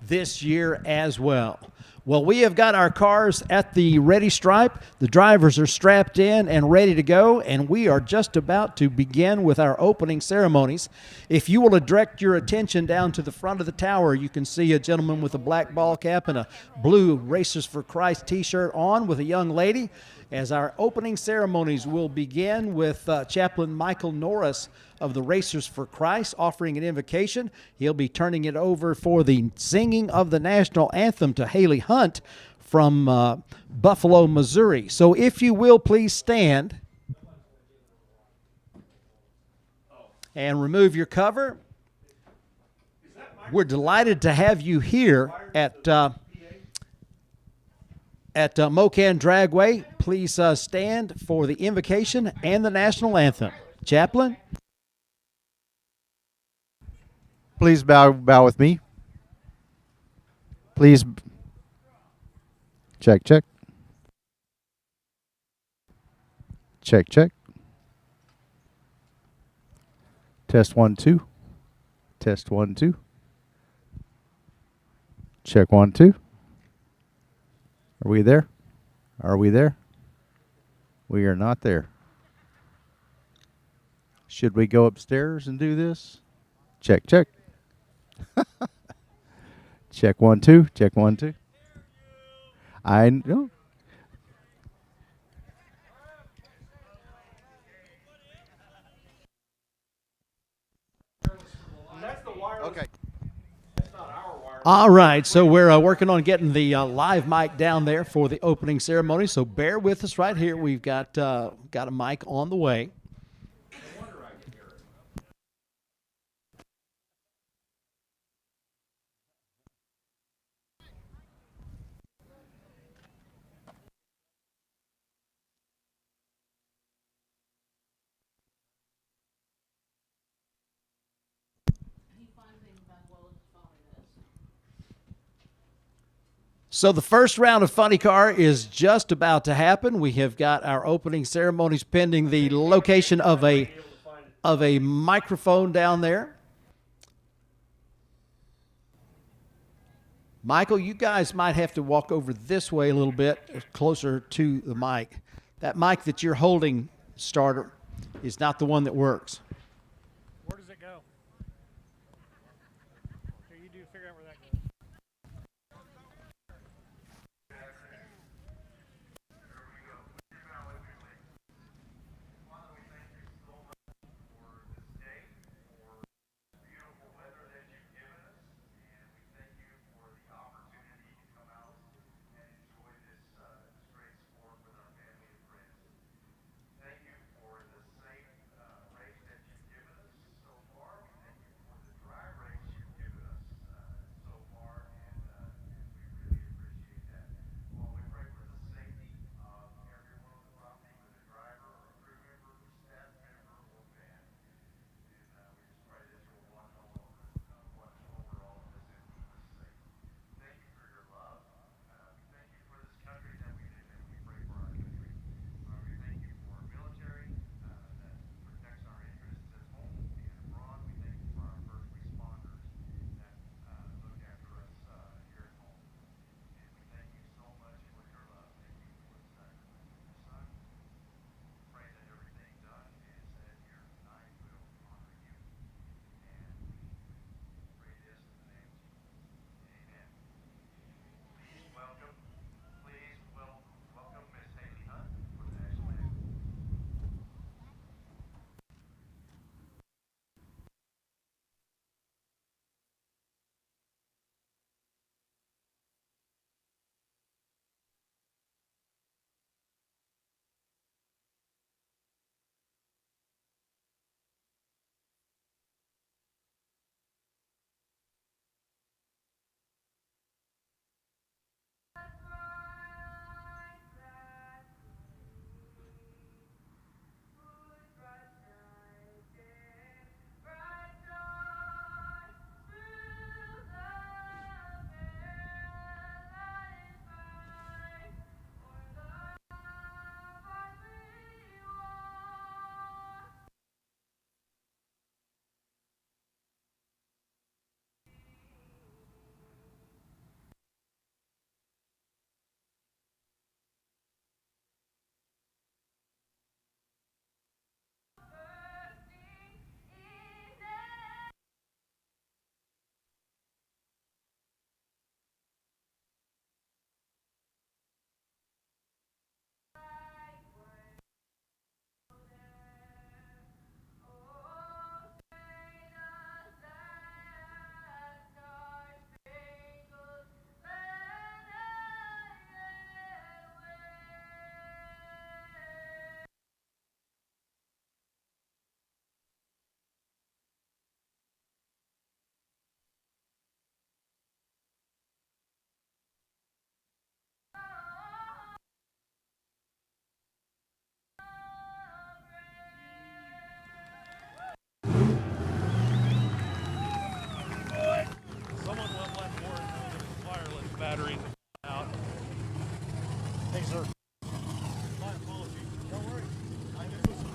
Speaker 1: this year as well. Well, we have got our cars at the ready stripe. The drivers are strapped in and ready to go, and we are just about to begin with our opening ceremonies. If you will direct your attention down to the front of the tower, you can see a gentleman with a black ball cap and a blue Racers for Christ t-shirt on with a young lady. As our opening ceremonies will begin with Chaplain Michael Norris of the Racers for Christ offering an invocation. He'll be turning it over for the singing of the national anthem to Haley Hunt from Buffalo, Missouri. So if you will, please stand and remove your cover. We're delighted to have you here at Mo-Kan Dragway. Please stand for the invocation and the national anthem. Chaplain.
Speaker 11: Please bow with me. Please. Check. Check. Test 1 2. Test 1 2. Check 1 2. Are we there? Are we there? We are not there. Should we go upstairs and do this? Check. Check 1 2. Check 1 2. I know. Okay.
Speaker 1: All right, so we're working on getting the live mic down there for the opening ceremony. So bear with us right here. We've got a mic on the way. So the first round of Funny Car is just about to happen. We have got our opening ceremonies pending the location of a microphone down there. Michael, you guys might have to walk over this way a little bit, closer to the mic. That mic that you're holding, starter, is not the one that works.
Speaker 12: Where does it go? Here, you do figure out where that goes.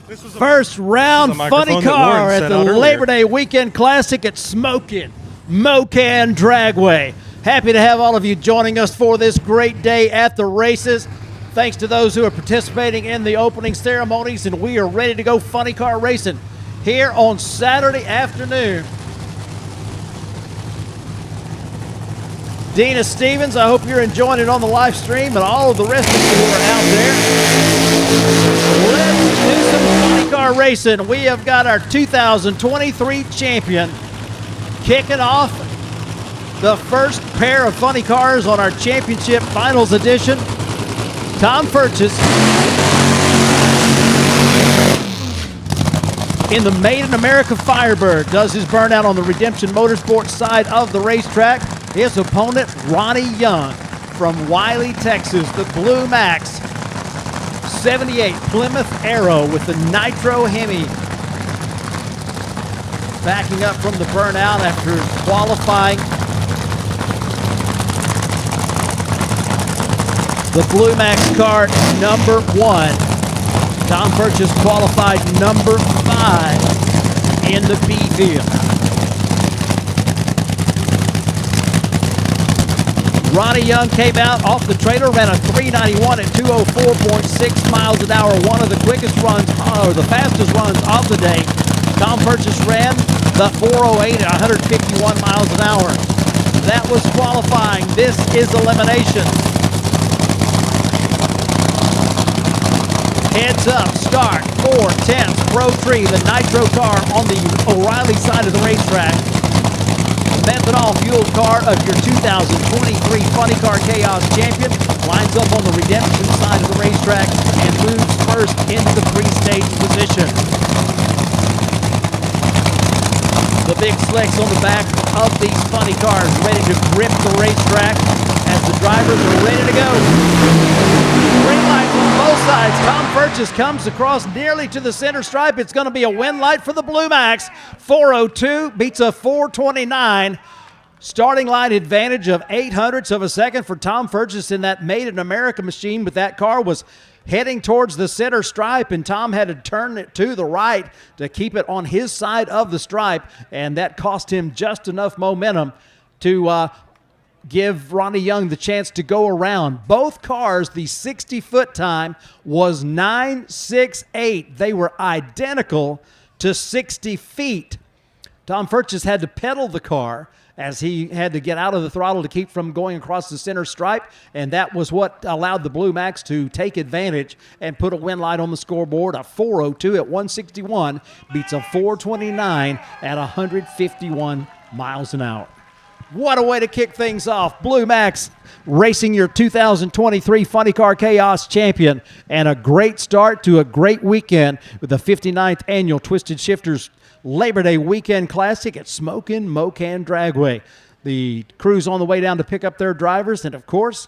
Speaker 1: First round funny car at the Labor Day Weekend Classic at Smokin' Mo-Kan Dragway. Happy to have all of you joining us for this great day at the races. Thanks to those who are participating in the opening ceremonies, and we are ready to go funny car racing here on Saturday afternoon. Dina Stevens, I hope you're enjoying it on the live stream, and all of the rest of you who are out there. Let's do some funny car racing. We have got our 2023 champion kicking off the first pair of funny cars on our championship finals edition. Tom Purchase in the Made in America Firebird does his burnout on the Redemption Motorsports side of the racetrack. His opponent, Ronnie Young from Wiley, Texas, the Blue Max 78 Plymouth Arrow with the Nitro Hemi. Backing up from the burnout after qualifying. The Blue Max car number 1. Tom Purchase qualified number 5 in the B field. Ronnie Young came out off the trailer, ran a 391 at 204.6 miles an hour, one of the quickest runs, or the fastest runs of the day. Tom Purchase ran the 408 at 151 miles an hour. That was qualifying. This is elimination. Heads up, start, 4/10, Pro Tree, the Nitro car on the O'Reilly side of the racetrack. Methanol fueled car of your 2023 Funny Car Chaos champion lines up on the Redemption side of the racetrack and moves first into the pre-stage position. The big slicks on the back of these funny cars ready to grip the racetrack as the drivers are ready to go. Green lights on both sides. Tom Purchase comes across nearly to the center stripe. It's going to be a win light for the Blue Max. 402 beats a 429. Starting line advantage of 0.08 of a second for Tom Purchase in that Made in America machine, but that car was heading towards the center stripe, and Tom had to turn it to the right to keep it on his side of the stripe, and that cost him just enough momentum to give Ronnie Young the chance to go around. Both cars, the 60-foot time was 9.68. They were identical to 60 feet. Tom Purchase had to pedal the car as he had to get out of the throttle to keep from going across the center stripe, and that was what allowed the Blue Max to take advantage and put a win light on the scoreboard. A 402 at 161 beats a 429 at 151 miles an hour. What a way to kick things off. Blue Max racing your 2023 Funny Car Chaos champion, and a great start to a great weekend with the 59th annual Twisted Shifters Labor Day Weekend Classic at Smokin' Mo-Kan Dragway. The crew's on the way down to pick up their drivers, and of course,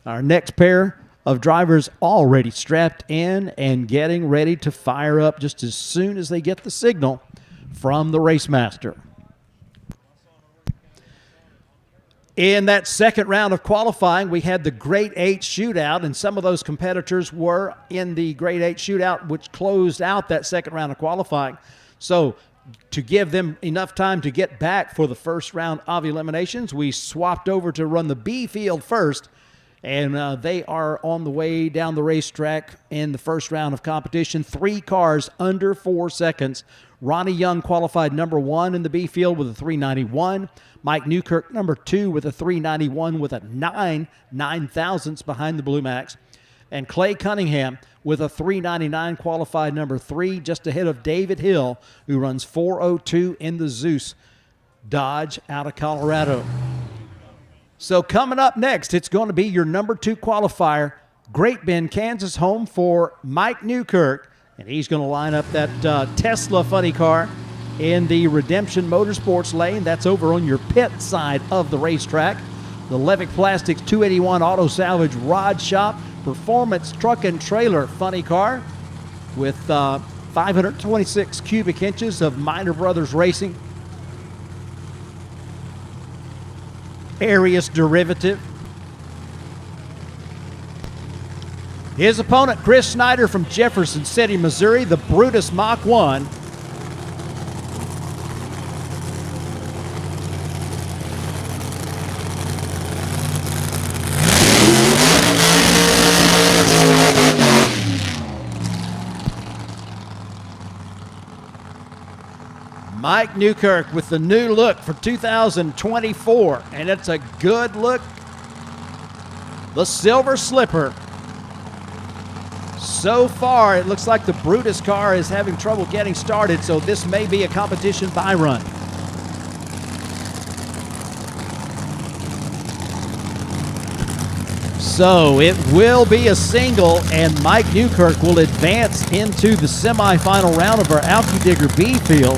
Speaker 1: our next pair of drivers already strapped in and getting ready to fire up just as soon as they get the signal from the race master. In that second round of qualifying, we had the Grade 8 shootout, and some of those competitors were in the Grade 8 shootout, which closed out that second round of qualifying. So to give them enough time to get back for the first round of eliminations, we swapped over to run the B field first, and they are on the way down the racetrack in the first round of competition. 3 cars under 4 seconds. Ronnie Young qualified number 1 in the B field with a 391. Mike Newkirk number 2 with a 391 with a 9 thousandths behind the Blue Max. And Clay Cunningham with a 399 qualified number 3 just ahead of David Hill, who runs 402 in the Zeus Dodge out of Colorado. So coming up next, it's going to be your number 2 qualifier, Great Bend, Kansas, home for Mike Newkirk. And he's going to line up that Tesla funny car in the Redemption Motorsports lane. That's over on your pit side of the racetrack. The Levick Plastics 281 Auto Salvage Rod Shop Performance Truck and Trailer funny car with 526 cubic inches of Minor Brothers Racing. Arius derivative. His opponent, Chris Snyder from Jefferson City, Missouri, the Brutus Mach 1. Mike Newkirk with the new look for 2024, and it's a good look. The Silver Slipper. So far, it looks like the Brutus car is having trouble getting started, so this may be a competition bye run. So it will be a single, and Mike Newkirk will advance into the semifinal round of our Alky Digger B field.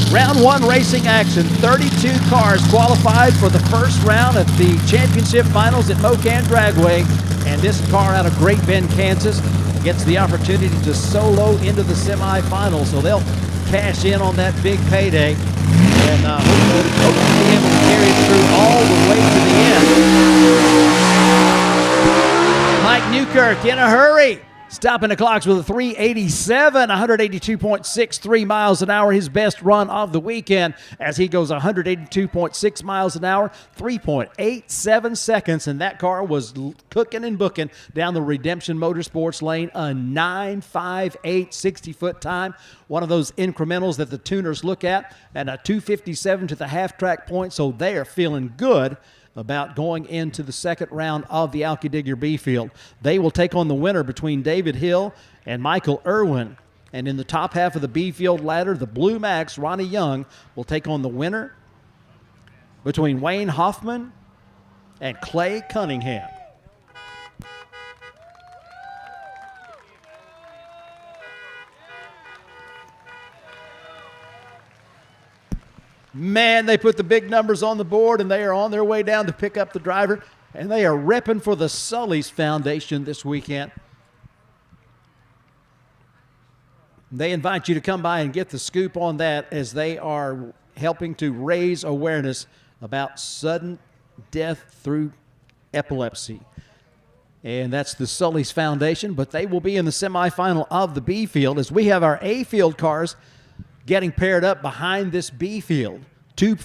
Speaker 1: Round one racing action. 32 cars qualified for the first round at the championship finals at Mo-Kan Dragway. And this car out of Great Bend, Kansas, gets the opportunity to solo into the semifinals. So they'll cash in on that big payday and hopefully be able to carry it through all the way to the end. Mike Newkirk in a hurry. Stopping the clocks with a 387, 182.63 miles an hour, his best run of the weekend as he goes 182.6 miles an hour, 3.87 seconds, and that car was cooking and booking down the Redemption Motorsports lane, a 9.58 60-foot time, one of those incrementals that the tuners look at, and a 257 to the half-track point, so they are feeling good about going into the second round of the Alky Digger B field. They will take on the winner between David Hill and Michael Irwin. And in the top half of the B field ladder, the Blue Max, Ronnie Young, will take on the winner between Wayne Hoffman and Clay Cunningham. Man, they put the big numbers on the board, and they are on their way down to pick up the driver, and they are repping for the Sully's Foundation this weekend. They invite you to come by and get the scoop on that as they are helping to raise awareness about sudden death through epilepsy. And that's the Sully's Foundation, but they will be in the semifinal of the B field as we have our A field cars getting paired up behind this B field. Two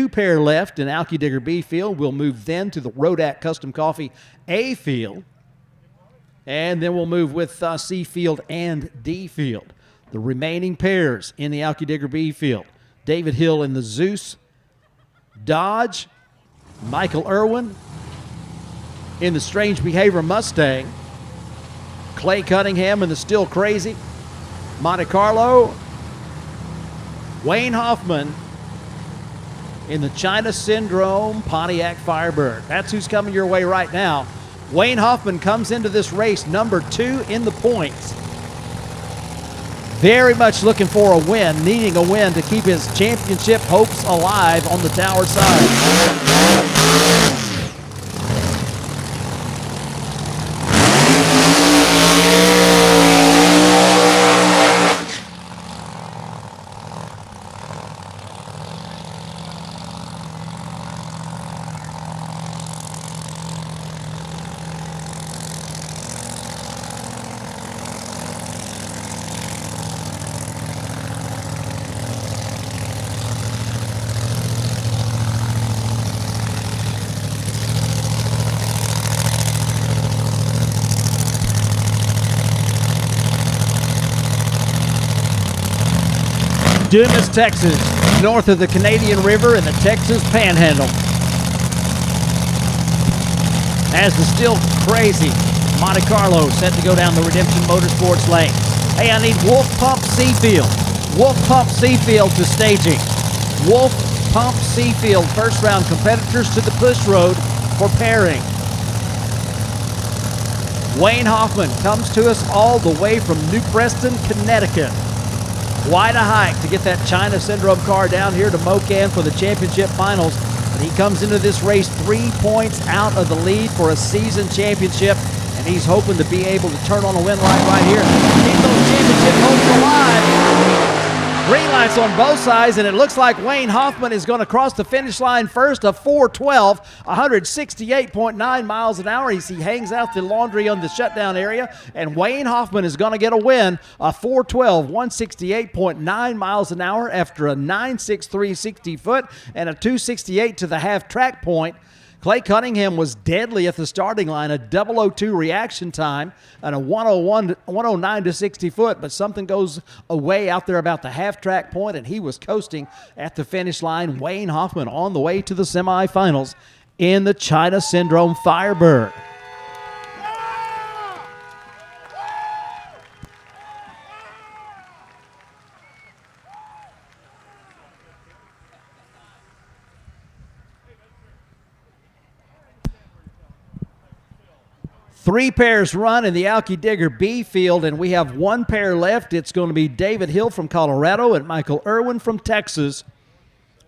Speaker 1: pair left in Alky Digger B field. We'll move then to the Rodak Custom Coffee A field. And then we'll move with C field and D field. The remaining pairs in the Alky Digger B field. David Hill in the Zeus Dodge. Michael Irwin in the Strange Behavior Mustang. Clay Cunningham in the Still Crazy Monte Carlo. Wayne Hoffman in the China Syndrome Pontiac Firebird. That's who's coming your way right now. Wayne Hoffman comes into this race number 2 in the points. Very much looking for a win, needing a win to keep his championship hopes alive on the Tower side. Dumas, Texas, north of the Canadian River in the Texas Panhandle. As the Still Crazy Monte Carlo set to go down the Redemption Motorsports lane. Hey, I need Wolf Pump Seafield. Wolf Pump Seafield to staging. Wolf Pump Seafield, first round competitors to the push road for pairing. Wayne Hoffman comes to us all the way from New Preston, Connecticut. Quite a hike to get that China Syndrome car down here to Mo-Kan for the championship finals. But he comes into this race 3 points out of the lead for a season championship, and he's hoping to be able to turn on a win line right here. Keep those championship hopes alive. Green lights on both sides, and it looks like Wayne Hoffman is going to cross the finish line first, a 4:12, 168.9 miles an hour. He hangs out the laundry on the shutdown area, and Wayne Hoffman is going to get a win, a 4:12, 168.9 miles an hour after a 9.63 60-foot and a 2.68 to the half track point. Clay Cunningham was deadly at the starting line, a 002 reaction time and a 109 to 60 foot, but something goes away out there about the half-track point, and he was coasting at the finish line. Wayne Hoffman on the way to the semifinals in the China Syndrome Firebird. Three pairs run in the Alki Digger B field, and we have one pair left. It's going to be David Hill from Colorado and Michael Irwin from Texas.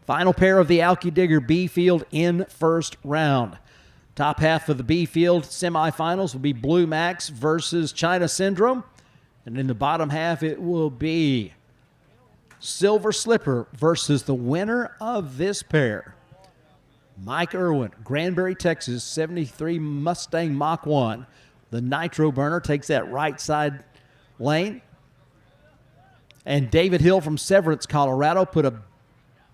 Speaker 1: Final pair of the Alki Digger B field in first round. Top half of the B field semifinals will be Blue Max versus China Syndrome. And in the bottom half, it will be Silver Slipper versus the winner of this pair. Mike Irwin, Granbury, Texas, 73 Mustang Mach 1. The Nitro burner takes that right side lane. And David Hill from Severance, Colorado, put a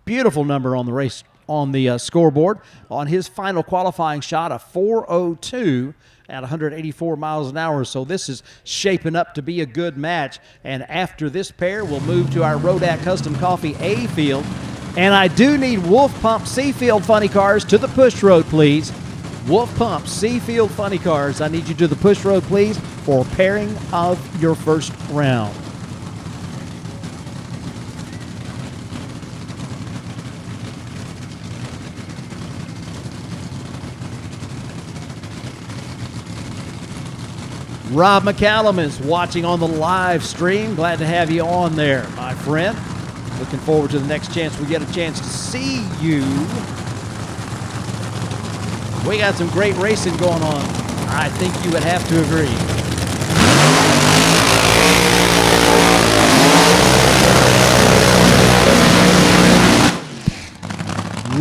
Speaker 1: beautiful number on the race on the scoreboard on his final qualifying shot, a 4:02 at 184 miles an hour. So this is shaping up to be a good match. And after this pair, we'll move to our Rodak Custom Coffee A field. And I do need Wolf Pump Seafield funny cars to the push road, please. Wolf Pump Seafield funny cars, I need you to the push road, please, for pairing of your first round. Rob McCallum is watching on the live stream. Glad to have you on there, my friend. Looking forward to the next chance we get a chance to see you. We got some great racing going on. I think you would have to agree.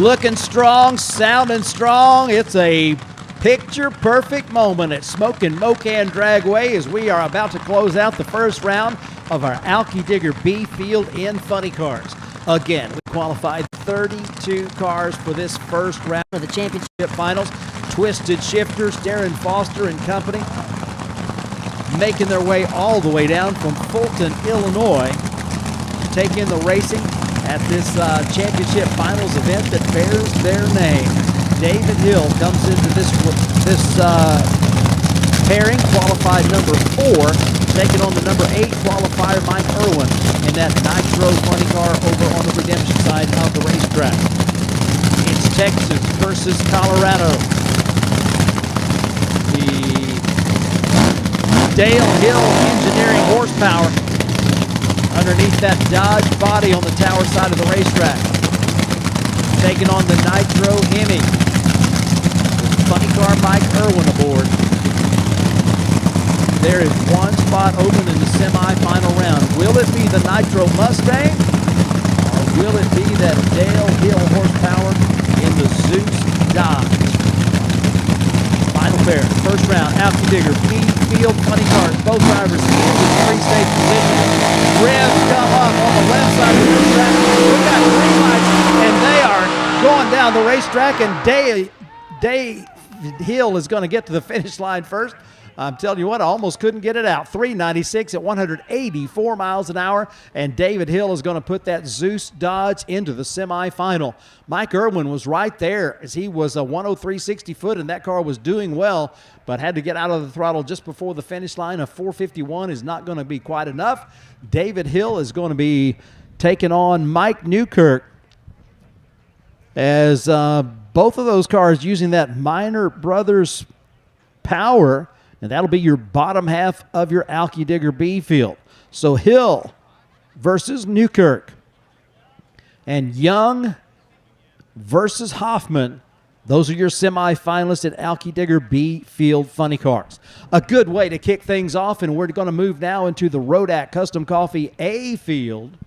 Speaker 1: Looking strong, sounding strong. It's a picture-perfect moment at Smokin' Mo-Kan Dragway as we are about to close out the first round of our Alki Digger B field in funny cars. Again, we qualified 32 cars for this first round of the championship finals. Twisted Shifters, Darren Foster and company, making their way all the way down from Fulton, Illinois, to take in the racing at this championship finals event that bears their name. David Hill comes into this pairing, qualified number 4, taking on the number 8 qualifier, Mike Irwin, in that Nitro funny car over on the Redemption side of the racetrack. It's Texas versus Colorado. The Dale Hill Engineering horsepower underneath that Dodge body on the tower side of the racetrack. Taking on the Nitro Hemi. Funny car Mike Irwin aboard. There is one spot open in the semi-final round. Will it be the Nitro Mustang, or will it be that Dale Hill horsepower in the Zeus Dodge? Final pair, first round, Alki Digger, B field, funny cars, both drivers in three safe positions. Revs come up on the left side of the racetrack. We got green lights, and they are going down the racetrack, and Dave Hill is going to get to the finish line first. I'm telling you what, I almost couldn't get it out. 396 at 184 miles an hour, and David Hill is going to put that Zeus Dodge into the semifinal. Mike Irwin was right there as he was a 103 60 foot, and that car was doing well, but had to get out of the throttle just before the finish line. A 451 is not going to be quite enough. David Hill is going to be taking on Mike Newkirk as both of those cars using that Minor Brothers power. And that'll be your bottom half of your Alki Digger B field. So Hill versus Newkirk. And young versus Hoffman. Those are your semifinalists at Alki Digger B Field Funny Cars. A good way to kick things off, and we're going to move now into the Rodak Custom Coffee A Field.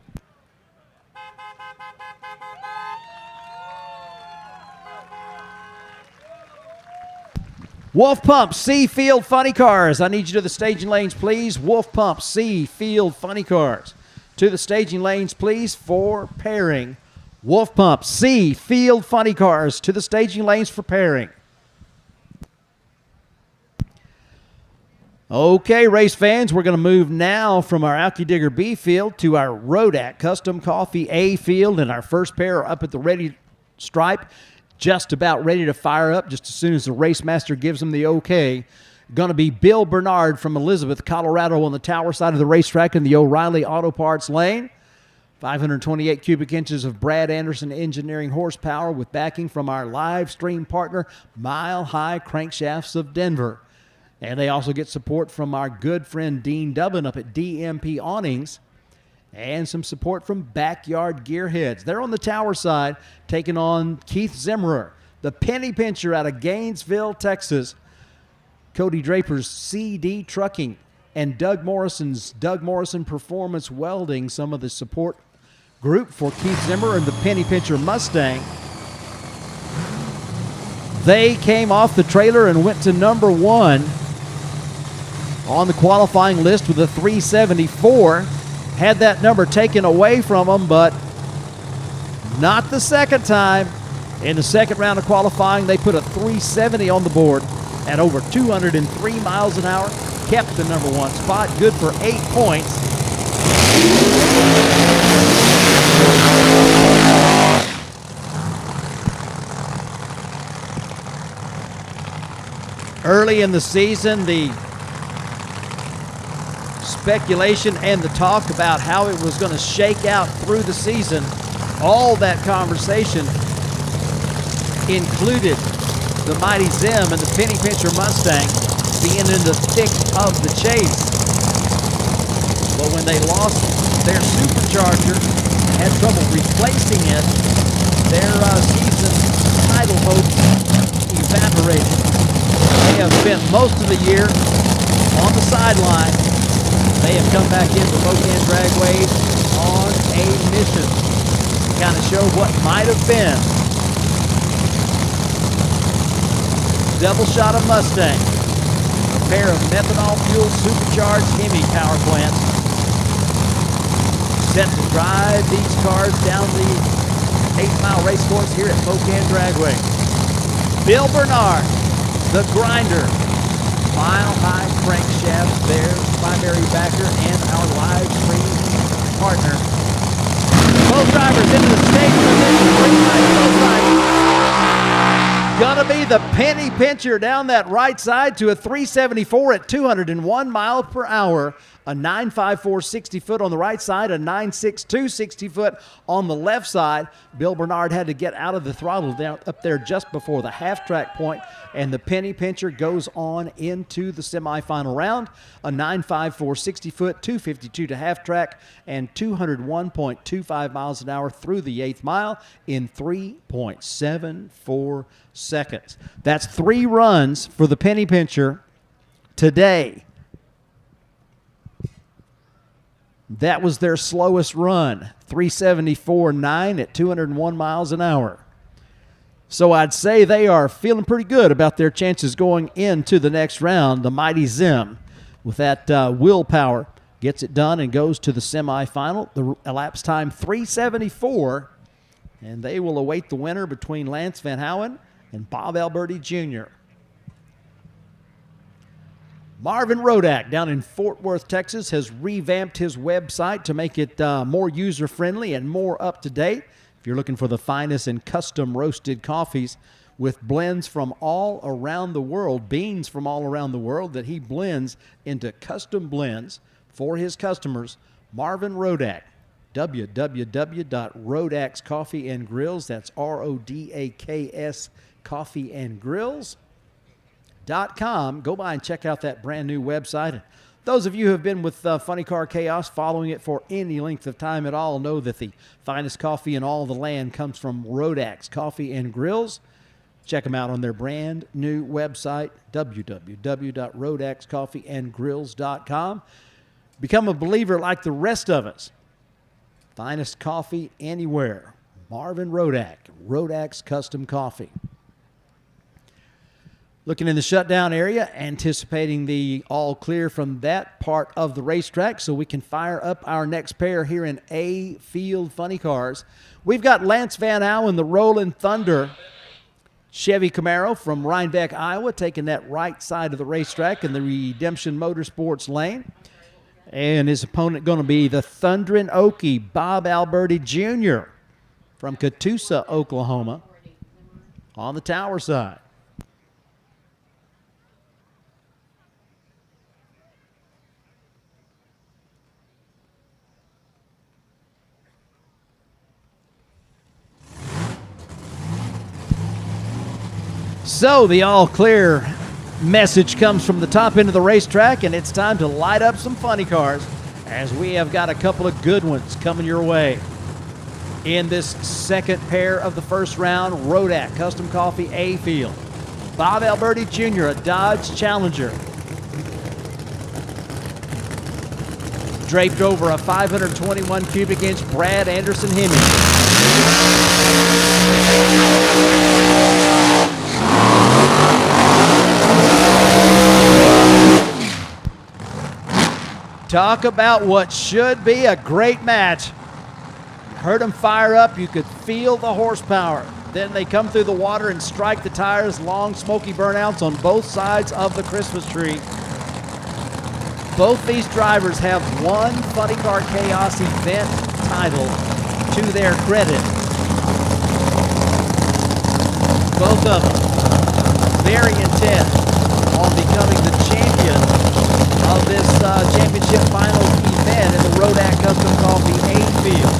Speaker 1: Wolf Pump C Field Funny Cars. I need you to the staging lanes, please. Wolf Pump C Field Funny Cars. To the staging lanes, please, for pairing. Wolf Pump C Field Funny Cars. To the staging lanes for pairing. Okay, race fans, we're going to move now from our Alki Digger B Field to our Rodak Custom Coffee A Field, and our first pair are up at the ready stripe, just about ready to fire up just as soon as the race master gives them the okay. Going to be Bill Bernard from Elizabeth, Colorado on the tower side of the racetrack in the O'Reilly Auto Parts lane. 528 cubic inches of Brad Anderson engineering horsepower with backing from our live stream partner, Mile High Crankshafts of Denver. And they also get support from our good friend Dean Dubbin up at DMP Awnings, and some support from Backyard Gearheads. They're on the tower side, taking on Keith Zimmerer, the penny pincher out of Gainesville, Texas. Cody Draper's CD Trucking and Doug Morrison's Doug Morrison Performance Welding, some of the support group for Keith Zimmerer and the penny pincher Mustang. They came off the trailer and went to number one on the qualifying list with a 374. Had that number taken away from them, but not the second time. In the second round of qualifying, they put a 370 on the board at over 203 miles an hour. Kept the number one spot, good for 8 points. Early in the season, the speculation and the talk about how it was going to shake out through the season, all that conversation included the Mighty Zim and the penny pincher Mustang being in the thick of the chase. But when they lost their supercharger and had trouble replacing it, their season title hope evaporated. They have spent most of the year on the sideline. They have come back into Mo-Kan Dragway on a mission to kind of show what might have been. Double shot of Mustang, a pair of methanol fuel supercharged Hemi power plants, set to drive these cars down the 8-mile race course here at Mo-Kan Dragway. Bill Bernard, the grinder, Mile High Crankshafts, their primary backer and our live stream partner. Both drivers into the stage position. Both drivers. Gonna be the penny pincher down that right side to a 374 at 201 miles per hour. A 9.54 60 foot on the right side, a 9.62 60 foot on the left side. Bill Bernard had to get out of the throttle down up there just before the half-track point, and the penny pincher goes on into the semifinal round. A 9.54 60 foot, 252 to half-track, and 201.25 miles an hour through the 8th mile in 3.74 seconds. That's 3 runs for the penny pincher today. That was their slowest run, 374.9 at 201 miles an hour. So I'd say they are feeling pretty good about their chances going into the next round. The Mighty Zim, with that willpower, gets it done and goes to the semifinal. The elapsed time, 374, and they will await the winner between Lance Van Houen and Bob Alberti Jr. Marvin Rodak down in Fort Worth, Texas, has revamped his website to make it more user-friendly and more up-to-date. If you're looking for the finest in custom roasted coffees with blends from all around the world, beans from all around the world that he blends into custom blends for his customers, Marvin Rodak, www.Rodak's Coffee and Grills, that's RODAKS Coffee and Grills.com. Go by and check out that brand new website and Those of you who have been with Funny Car Chaos, following it for any length of time at all, know that the finest coffee in all the land comes from Rodax Coffee and Grills. Check them out on their brand new website, www.rodaxcoffeeandgrills.com. Become a believer like the rest of us. Finest coffee anywhere. Marvin Rodak, Rodax Custom Coffee. Looking in the shutdown area, anticipating the all clear from that part of the racetrack so we can fire up our next pair here in A Field Funny Cars. We've got Lance Van Allen, the Rolling Thunder Chevy Camaro from Rhinebeck, Iowa, taking that right side of the racetrack in the Redemption Motorsports lane. And his opponent going to be the Thundering Okie, Bob Alberti Jr. from Catoosa, Oklahoma, on the tower side. So the all clear message comes from the top end of the racetrack, and it's time to light up some funny cars as we have got a couple of good ones coming your way. In this second pair of the first round, Rodak Custom Coffee A Field. Bob Alberti Jr., a Dodge Challenger. Draped over a 521 cubic inch Brad Anderson Hemi. Talk about what should be a great match. Heard them fire up. You could feel the horsepower. Then they come through the water and strike the tires. Long, smoky burnouts on both sides of the Christmas tree. Both these drivers have one Funny Car Chaos event title to their credit. Both of them very intent on becoming the champion of this championship finals event in the Rodak Custom Coffee A Field.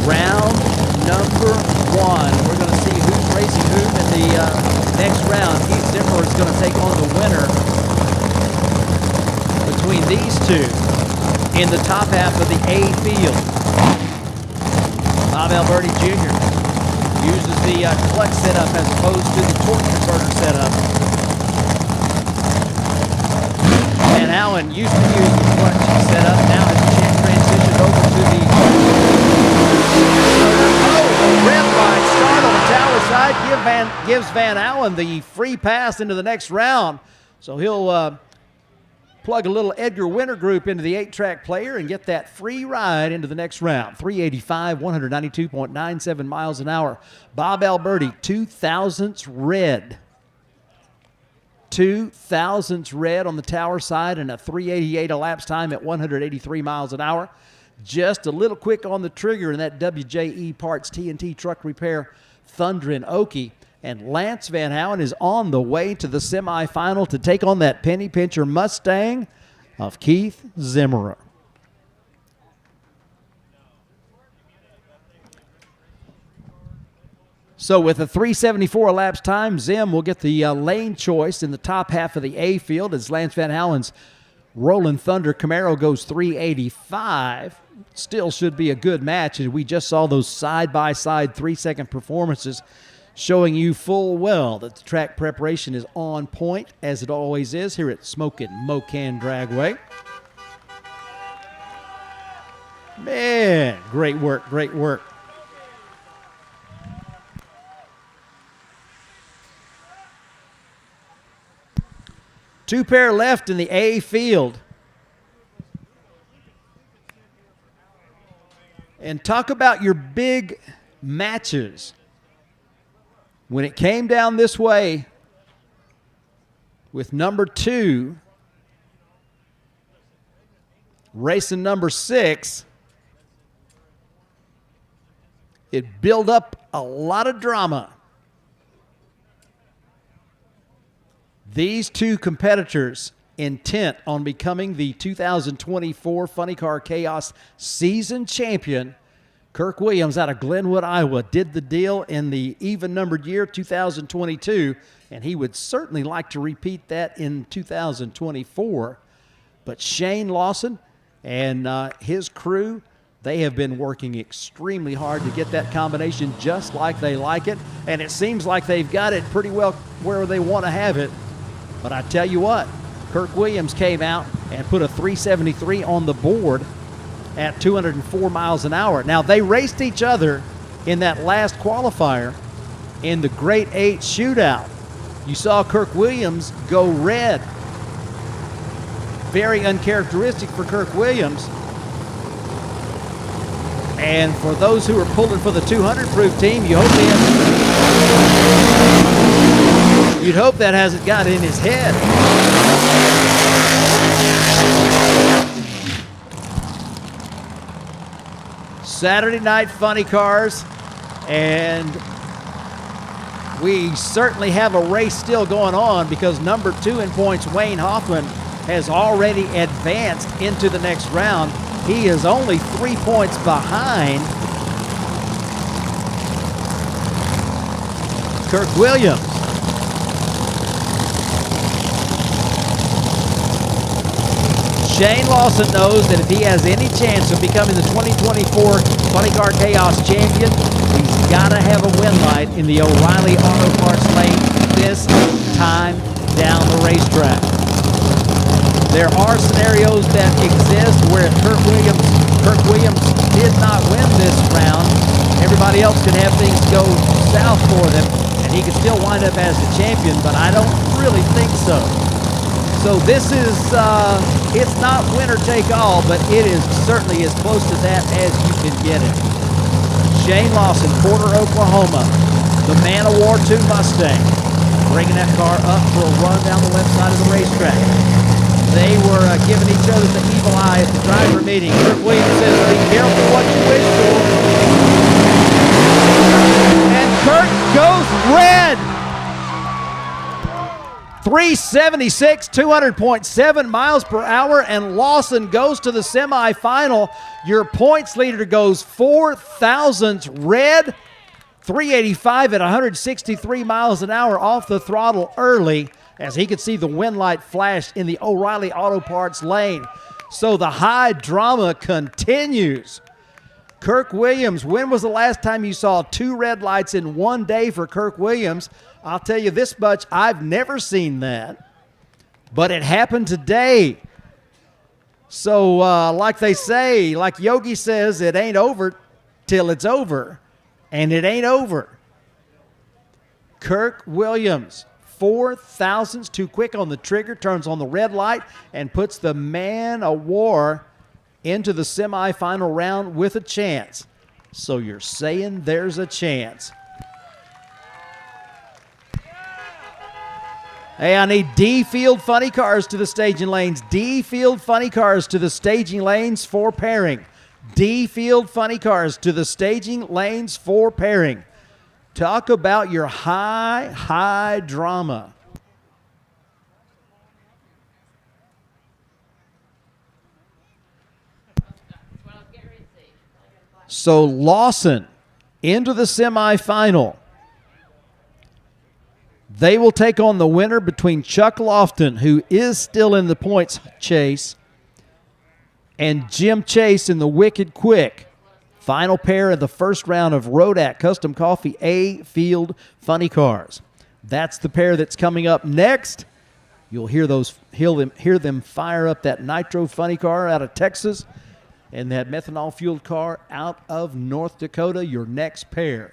Speaker 1: Round number one. We're going to see who's racing whom in the next round. Keith Zimmer is going to take on the winner between these two in the top half of the A Field. Bob Alberti Jr. uses the clutch setup as opposed to the torque converter setup. Van Allen used to use the clutch setup, now has transitioned over to the red line start on the tower side. Gives Van Allen the free pass into the next round. So he'll plug a little Edgar Winter group into the 8-track player and get that free ride into the next round. 385, 192.97 miles an hour. Bob Alberti, 2000s red. 2000s red on the tower side and a 388 elapsed time at 183 miles an hour. Just a little quick on the trigger in that WJE Parts TNT truck repair Thundering Okie. And Lance Van Allen is on the way to the semifinal to take on that penny pincher Mustang of Keith Zimmerer. So with a 374 elapsed time, Zim will get the lane choice in the top half of the A field as Lance Van Allen's Rolling Thunder Camaro goes 385. Still should be a good match, as we just saw those side-by-side 3-second performances showing you full well that the track preparation is on point, as it always is here at Smokin' Mo-Kan Dragway. Man, great work, great work. Two pair left in the A field. And talk about your big matches. When it came down this way with number 2, racing number 6, it built up a lot of drama. These two competitors intent on becoming the 2024 Funny Car Chaos season champion Kirk Williams out of Glenwood, Iowa, did the deal in the even-numbered year 2022, and he would certainly like to repeat that in 2024. But Shane Lawson and his crew, they have been working extremely hard to get that combination just like they like it, and it seems like they've got it pretty well where they want to have it. But I tell you what, Kirk Williams came out and put a 373 on the board at 204 miles an hour. Now, they raced each other in that last qualifier in the Grade 8 shootout. You saw Kirk Williams go red. Very uncharacteristic for Kirk Williams. And for those who are pulling for the 200 proof team, you'd hope that hasn't got in his head. Saturday night funny cars, and we certainly have a race still going on because number 2 in points, Wayne Hoffman, has already advanced into the next round. He is only 3 points behind Kirk Williams. Shane Lawson knows that if he has any chance of becoming the 2024 Funny Car Chaos champion, he's got to have a win light in the O'Reilly Auto Parts lane this time down the racetrack. There are scenarios that exist where if Kirk Williams did not win this round, everybody else could have things go south for them, and he could still wind up as the champion, but I don't really think so. So this is, it's not winner take all, but it is certainly as close to that as you can get it. Shane Lawson, Porter, Oklahoma, the Man of War 2 Mustang, bringing that car up for a run down the left side of the racetrack. They were giving each other the evil eye at the driver meeting. Kirk Williams says, be careful what you wish for. And Kirk goes red. 376, 200.7 miles per hour, and Lawson goes to the semifinal. Your points leader goes 4,000 red, 385 at 163 miles an hour off the throttle early, as he could see the win light flash in the O'Reilly Auto Parts lane. So the high drama continues. Kirk Williams, when was the last time you saw 2 red lights in one day for Kirk Williams? I'll tell you this much, I've never seen that, but it happened today. So like they say, like Yogi says, it ain't over till it's over, and it ain't over. Kirk Williams, 4 thousandths too quick on the trigger, turns on the red light, and puts the Man of War into the semifinal round with a chance. So you're saying there's a chance. Hey, I need D field funny cars to the staging lanes. D field funny cars to the staging lanes for pairing. D field funny cars to the staging lanes for pairing. Talk about your high drama. So Lawson into the semifinal. They will take on the winner between Chuck Lofton, who is still in the points chase, and Jim Chase in the Wicked Quick. Final pair of the first round of Rodak Custom Coffee A Field Funny Cars. That's the pair that's coming up next. You'll hear them fire up that Nitro Funny Car out of Texas and that methanol fueled car out of North Dakota, your next pair.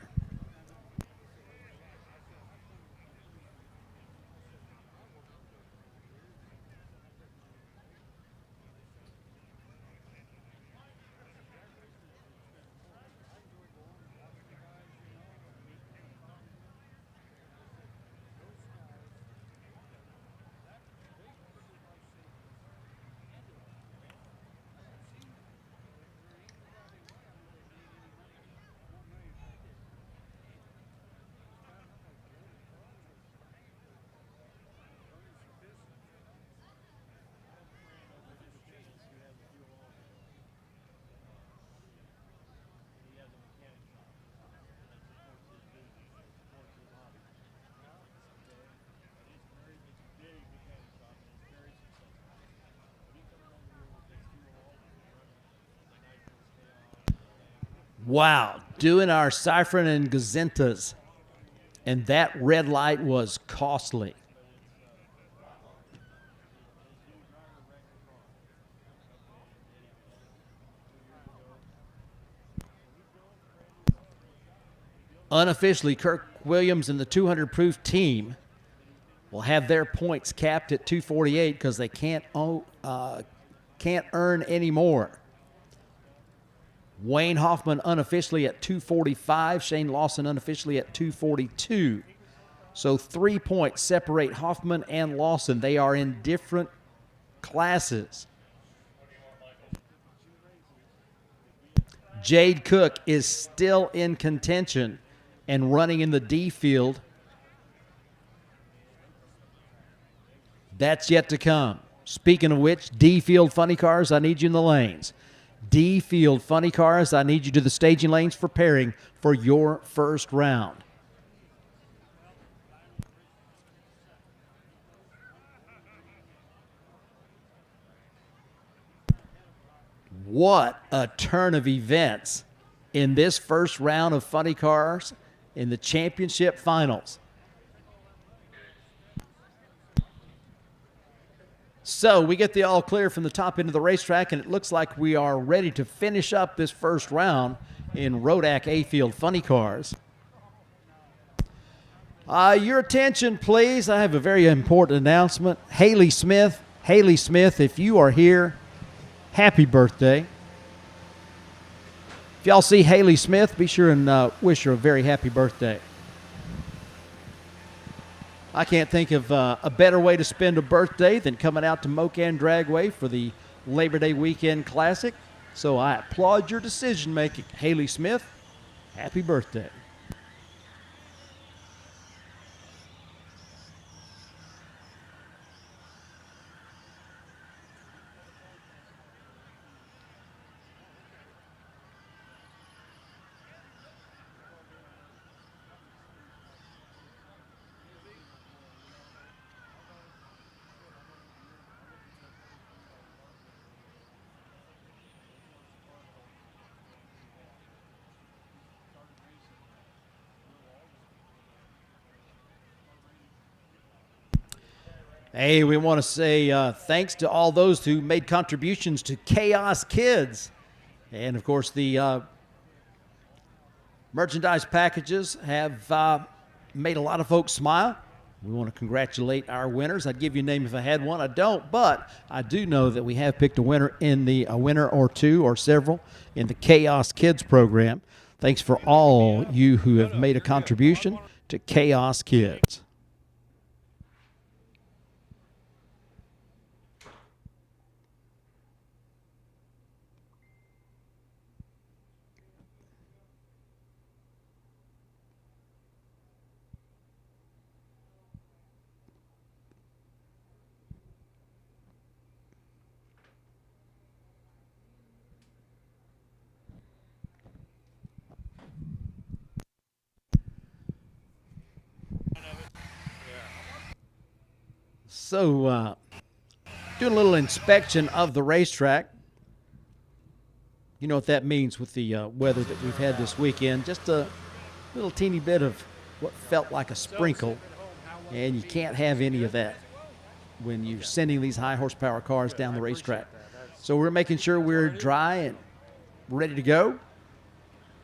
Speaker 1: Wow, doing our Cyphren and Gazentas, and that red light was costly. Unofficially, Kirk Williams and the 200 proof team will have their points capped at 248 because they can't earn any more. Wayne Hoffman unofficially at 245. Shane Lawson unofficially at 242. So 3 points separate Hoffman and Lawson. They are in different classes. Jade Cook is still in contention and running in the D field. That's yet to come. Speaking of which, D field funny cars, I need you in the lanes. D field funny cars, I need you to the staging lanes for pairing for your first round. What a turn of events in this first round of funny cars in the championship finals. So we get the all clear from the top end of the racetrack, and it looks like we are ready to finish up this first round in Rodak A-Field Funny Cars. Your attention, please. I have a very important announcement. Haley Smith, if you are here, happy birthday. If y'all see Haley Smith, be sure and wish her a very happy birthday. I can't think of a better way to spend a birthday than coming out to Mo-Kan Dragway for the Labor Day Weekend Classic. So I applaud your decision-making. Haley Smith, happy birthday. Hey, we want to say thanks to all those who made contributions to Chaos Kids. And, of course, the merchandise packages have made a lot of folks smile. We want to congratulate our winners. I'd give you a name if I had one. I don't, but I do know that we have picked a winner in a winner or two or several in the Chaos Kids program. Thanks for all you who have made a contribution to Chaos Kids. So, doing a little inspection of the racetrack. You know what that means with the weather that we've had this weekend. Just a little teeny bit of what felt like a sprinkle, and you can't have any of that when you're sending these high horsepower cars down the racetrack. So we're making sure we're dry and ready to go.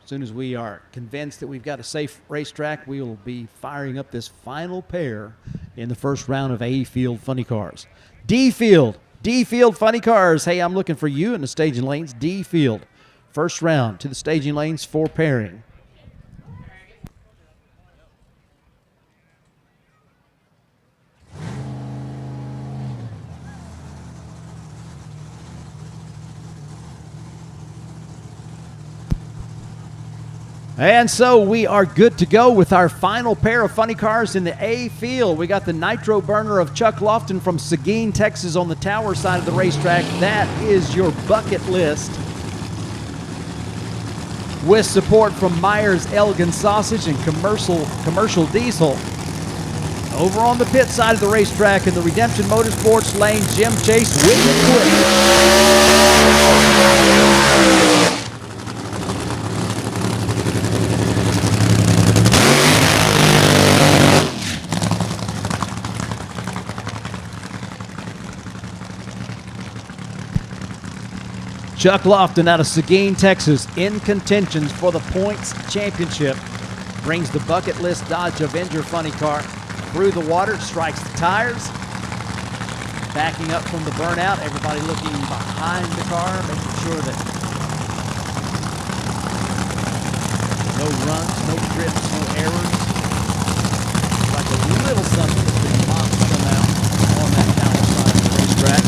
Speaker 1: As soon as we are convinced that we've got a safe racetrack, we will be firing up this final pair in the first round of A-Field Funny Cars. D-Field Funny Cars. Hey, I'm looking for you in the staging lanes. D-Field. First round to the staging lanes for pairing. And so we are good to go with our final pair of funny cars in the A field. We got the Nitro burner of Chuck Lofton from Seguin, Texas on the tower side of the racetrack. That is your bucket list. With support from Myers Elgin Sausage and Commercial Diesel. Over on the pit side of the racetrack in the Redemption Motorsports lane, Jim Chase with the quick. Chuck Lofton out of Seguin, Texas, in contentions for the points championship. Brings the bucket list Dodge Avenger funny car through the water, strikes the tires. Backing up from the burnout, everybody looking behind the car, making sure that no runs, no trips, no errors. Like a little something that's been lost somehow on that downside of the racetrack.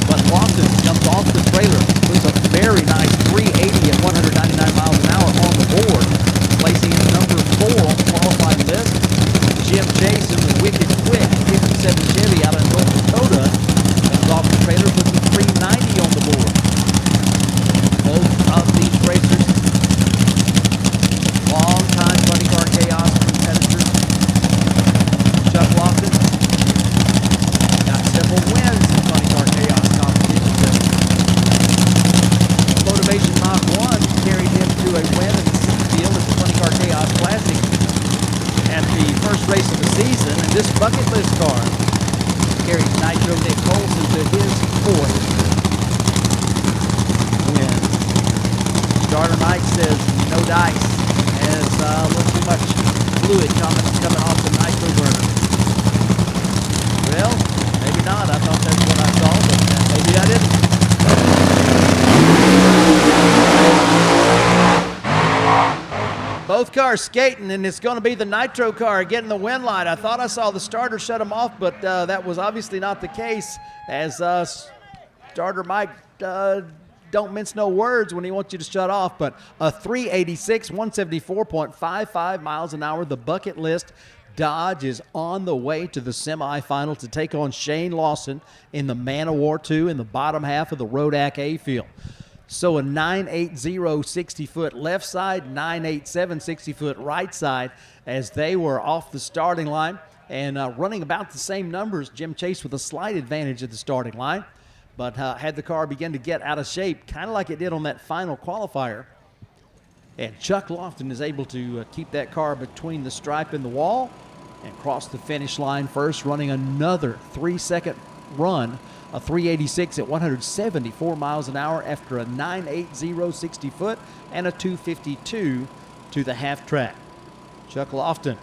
Speaker 1: But Lofton jumps off the trailer, puts a very nice 380 at 199 miles an hour on the board, placing him number 4 on the qualifying list. Jim Chase in the wicked quick 57 Chevy out of North Dakota comes off the trailer, puts a 390 on the board. Both of these racers, long-time Funny Car Chaos competitors. Chuck Lofton got several wins in Funny Car Chaos competitions. Motivation Mach 1 carried him to a win in the C-Field at the Funny Car Chaos Classic at the first race of the season, and this bucket list car carries Nitro Nick Colson to his 4th win. Starter Mike says no dice, as a little too much fluid coming off the nitro burner. Well, maybe not. I thought that's what I saw, but maybe I didn't. Both cars skating, and it's going to be the Nitro car getting the win light. I thought I saw the starter shut him off, but that was obviously not the case, as starter Mike don't mince no words when he wants you to shut off. But a 386, 174.55 miles an hour. The bucket list Dodge is on the way to the semifinal to take on Shane Lawson in the Man of War 2 in the bottom half of the Rodak A field. So a 980 60-foot left side, 987 60-foot right side, as they were off the starting line and running about the same numbers. Jim Chase with a slight advantage at the starting line, but had the car begin to get out of shape, kind of like it did on that final qualifier. And Chuck Lofton is able to keep that car between the stripe and the wall and cross the finish line first, running another 3-second run, a 386 at 174 miles an hour after a 980 60-foot and a 252 to the half track. Chuck Lofton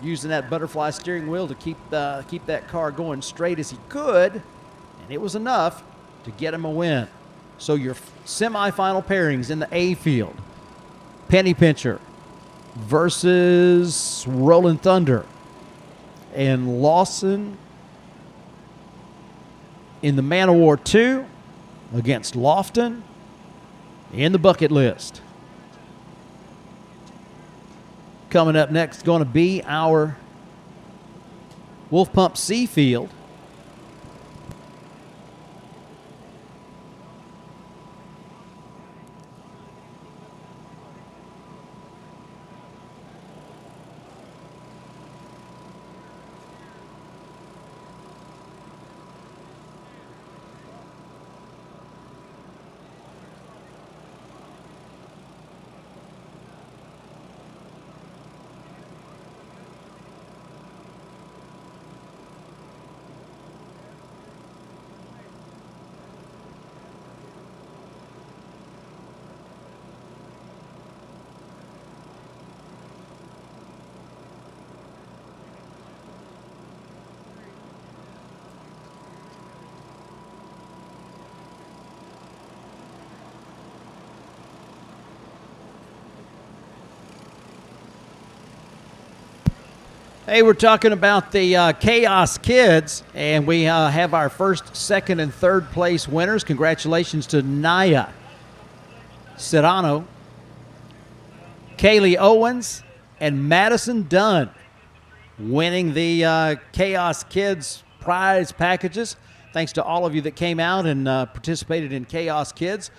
Speaker 1: using that butterfly steering wheel to keep that car going straight as he could, and it was enough to get him a win. So your semifinal pairings in the A field: Penny Pincher versus Rolling Thunder, and Lawson in the Man of War 2 against Lofton in the bucket list. Coming up next going to be our Wolf Pump C field. Hey, we're talking about the Chaos Kids, and we have our first, second, and third place winners. Congratulations to Naya Serrano, Kaylee Owens, and Madison Dunn winning the Chaos Kids prize packages. Thanks to all of you that came out and participated in Chaos Kids.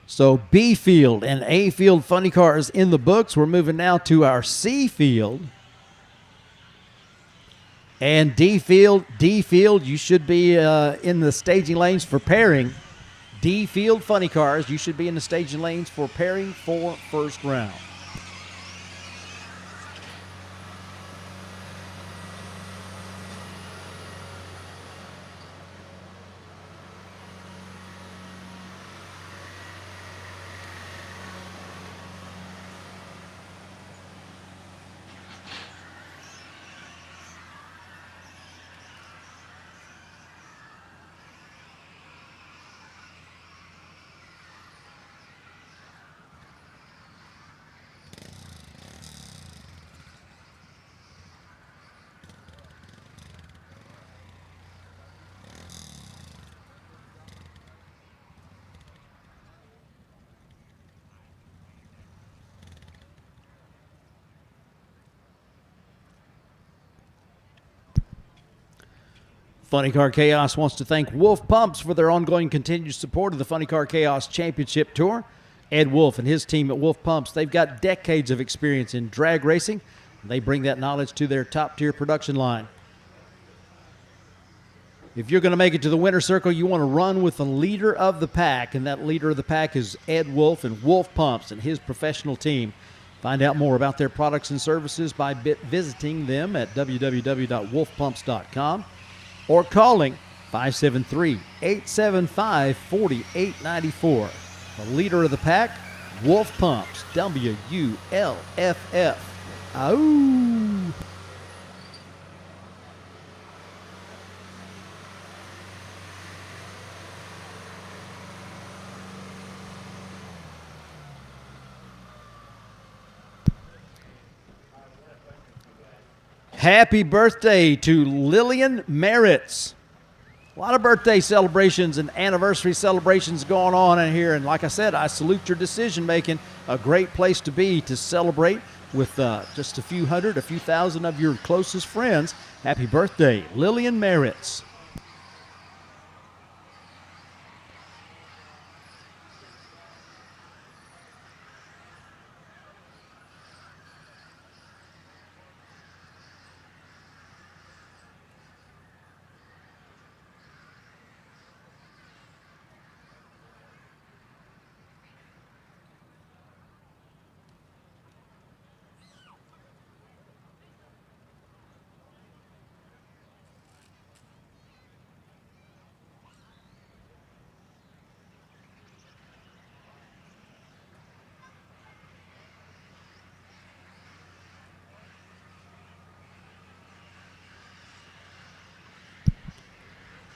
Speaker 1: So B field and A field funny cars in the books. We're moving now to our C field. And D field, you should be in the staging lanes for pairing. D field funny cars, you should be in the staging lanes for pairing for first round. Funny Car Chaos wants to thank Wolf Pumps for their ongoing continued support of the Funny Car Chaos Championship Tour. Ed Wolf and his team at Wolf Pumps, they've got decades of experience in drag racing. They bring that knowledge to their top-tier production line. If you're going to make it to the winner's circle, you want to run with the leader of the pack, and that leader of the pack is Ed Wolf and Wolf Pumps and his professional team. Find out more about their products and services by visiting them at www.wolfpumps.com. or calling 573-875-4894. The leader of the pack, Wolf Pumps, WULFF. Ow! Happy birthday to Lillian Merritts. A lot of birthday celebrations and anniversary celebrations going on in here. And like I said, I salute your decision making. A great place to be to celebrate with just a few hundred, a few thousand of your closest friends. Happy birthday, Lillian Merritts.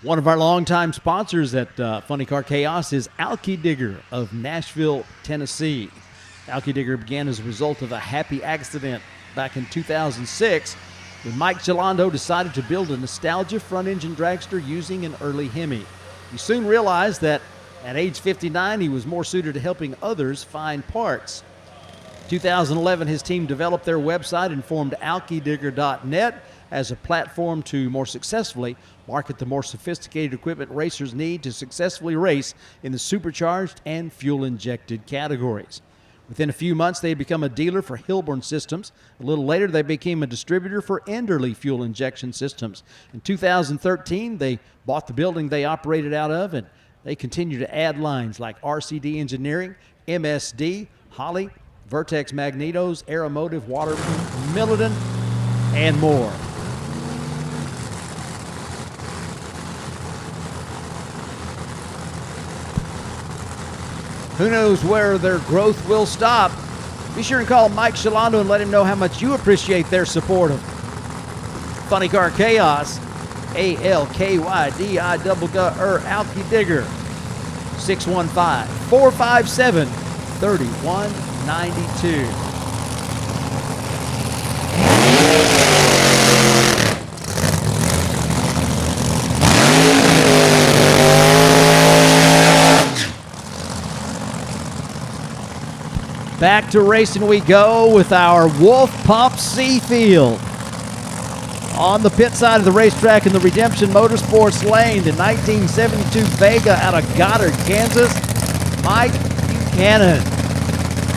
Speaker 1: One of our longtime sponsors at Funny Car Chaos is Alky Digger of Nashville, Tennessee. Alky Digger began as a result of a happy accident back in 2006 when Mike Gelando decided to build a nostalgia front-engine dragster using an early Hemi. He soon realized that at age 59, he was more suited to helping others find parts. In 2011, his team developed their website and formed alkydigger.net as a platform to more successfully market the more sophisticated equipment racers need to successfully race in the supercharged and fuel-injected categories. Within a few months, they had become a dealer for Hilborn Systems. A little later, they became a distributor for Enderley fuel injection systems. In 2013, they bought the building they operated out of, and they continue to add lines like RCD Engineering, MSD, Holley, Vertex Magnetos, Aeromotive, Waterproof, Millidan, and more. Who knows where their growth will stop? Be sure and call Mike Gelando and let him know how much you appreciate their support of Funny Car Chaos, ALKYDIGGER, Alky Digger, 615-457-3192. Back to racing we go with our Wolf Pump C Field. On the pit side of the racetrack in the Redemption Motorsports lane, the 1972 Vega out of Goddard, Kansas, Mike Buchanan.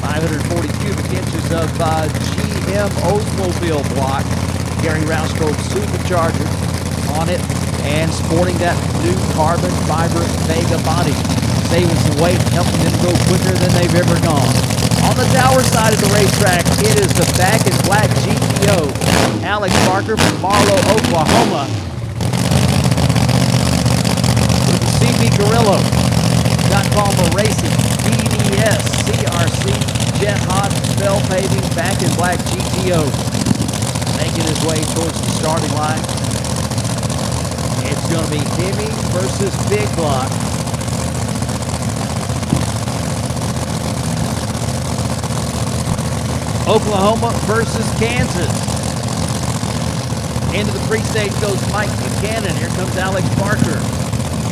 Speaker 1: 540 cubic inches of GM Oldsmobile block. Gary Rousecold supercharger on it and sporting that new carbon fiber Vega body, saving some weight, helping them go quicker than they've ever gone. On the tower side of the racetrack, it is the Back in Black GTO, Alex Barker from Marlow, Oklahoma. With the CB Carrillo, Scott Palmer Racing, BDS, CRC, Jet Hot, Spell Paving, Back in Black GTO. Making his way towards the starting line. It's going to be Hemi versus Big Block. Oklahoma versus Kansas. Into the pre-stage goes Mike Buchanan. Here comes Alex Barker,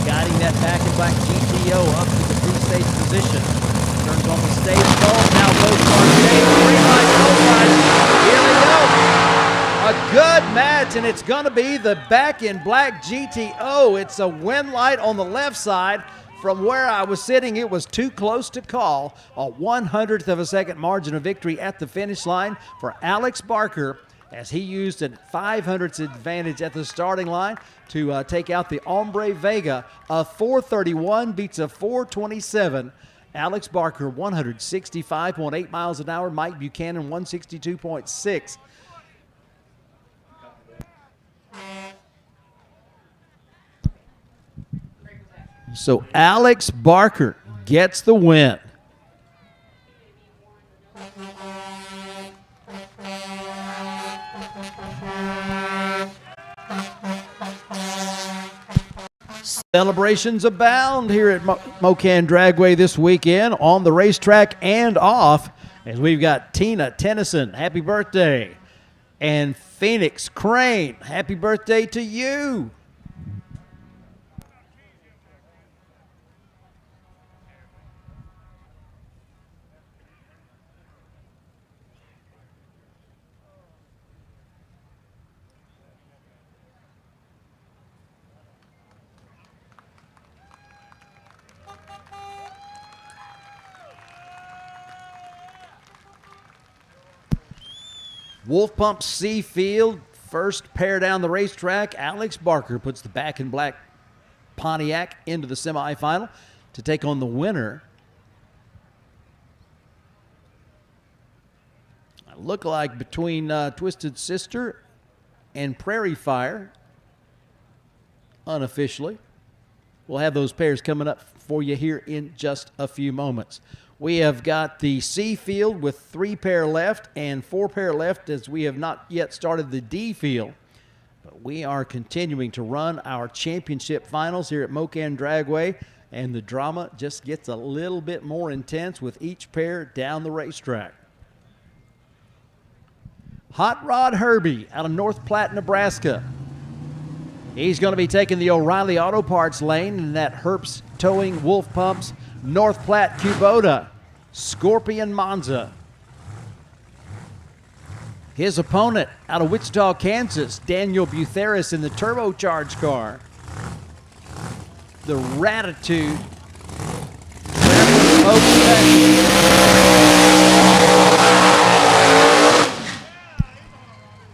Speaker 1: guiding that Back in Black GTO up to the pre-stage position. Turns on the stage pole, now goes on stage. Green light, gold light. Here we go. A good match, and it's going to be the Back in Black GTO. It's a win light on the left side. From where I was sitting, it was too close to call. A 1/100th of a second margin of victory at the finish line for Alex Barker, as he used a 500th advantage at the starting line to take out the Hombre Vega. A 431 beats a 427. Alex Barker, 165.8 miles an hour. Mike Buchanan, 162.6. So Alex Barker gets the win. Celebrations abound here at Mo-Kan Dragway this weekend, on the racetrack and off, as we've got Tina Tennyson, happy birthday, and Phoenix Crane, happy birthday to you. Wolf Pump C Field, first pair down the racetrack. Alex Barker puts the Back in Black Pontiac into the semifinal to take on the winner. Look like between Twisted Sister and Prairie Fire, unofficially. We'll have those pairs coming up for you here in just a few moments. We have got the C field with 3 pair left and 4 pair left, as we have not yet started the D field. But we are continuing to run our championship finals here at Mo-Kan Dragway, and the drama just gets a little bit more intense with each pair down the racetrack. Hot Rod Herbie out of North Platte, Nebraska. He's going to be taking the O'Reilly Auto Parts lane in that Herbst Towing Wolf Pumps North Platte Kubota Scorpion Monza. His opponent out of Wichita, Kansas, Daniel Butheris in the turbocharged car. The Ratitude.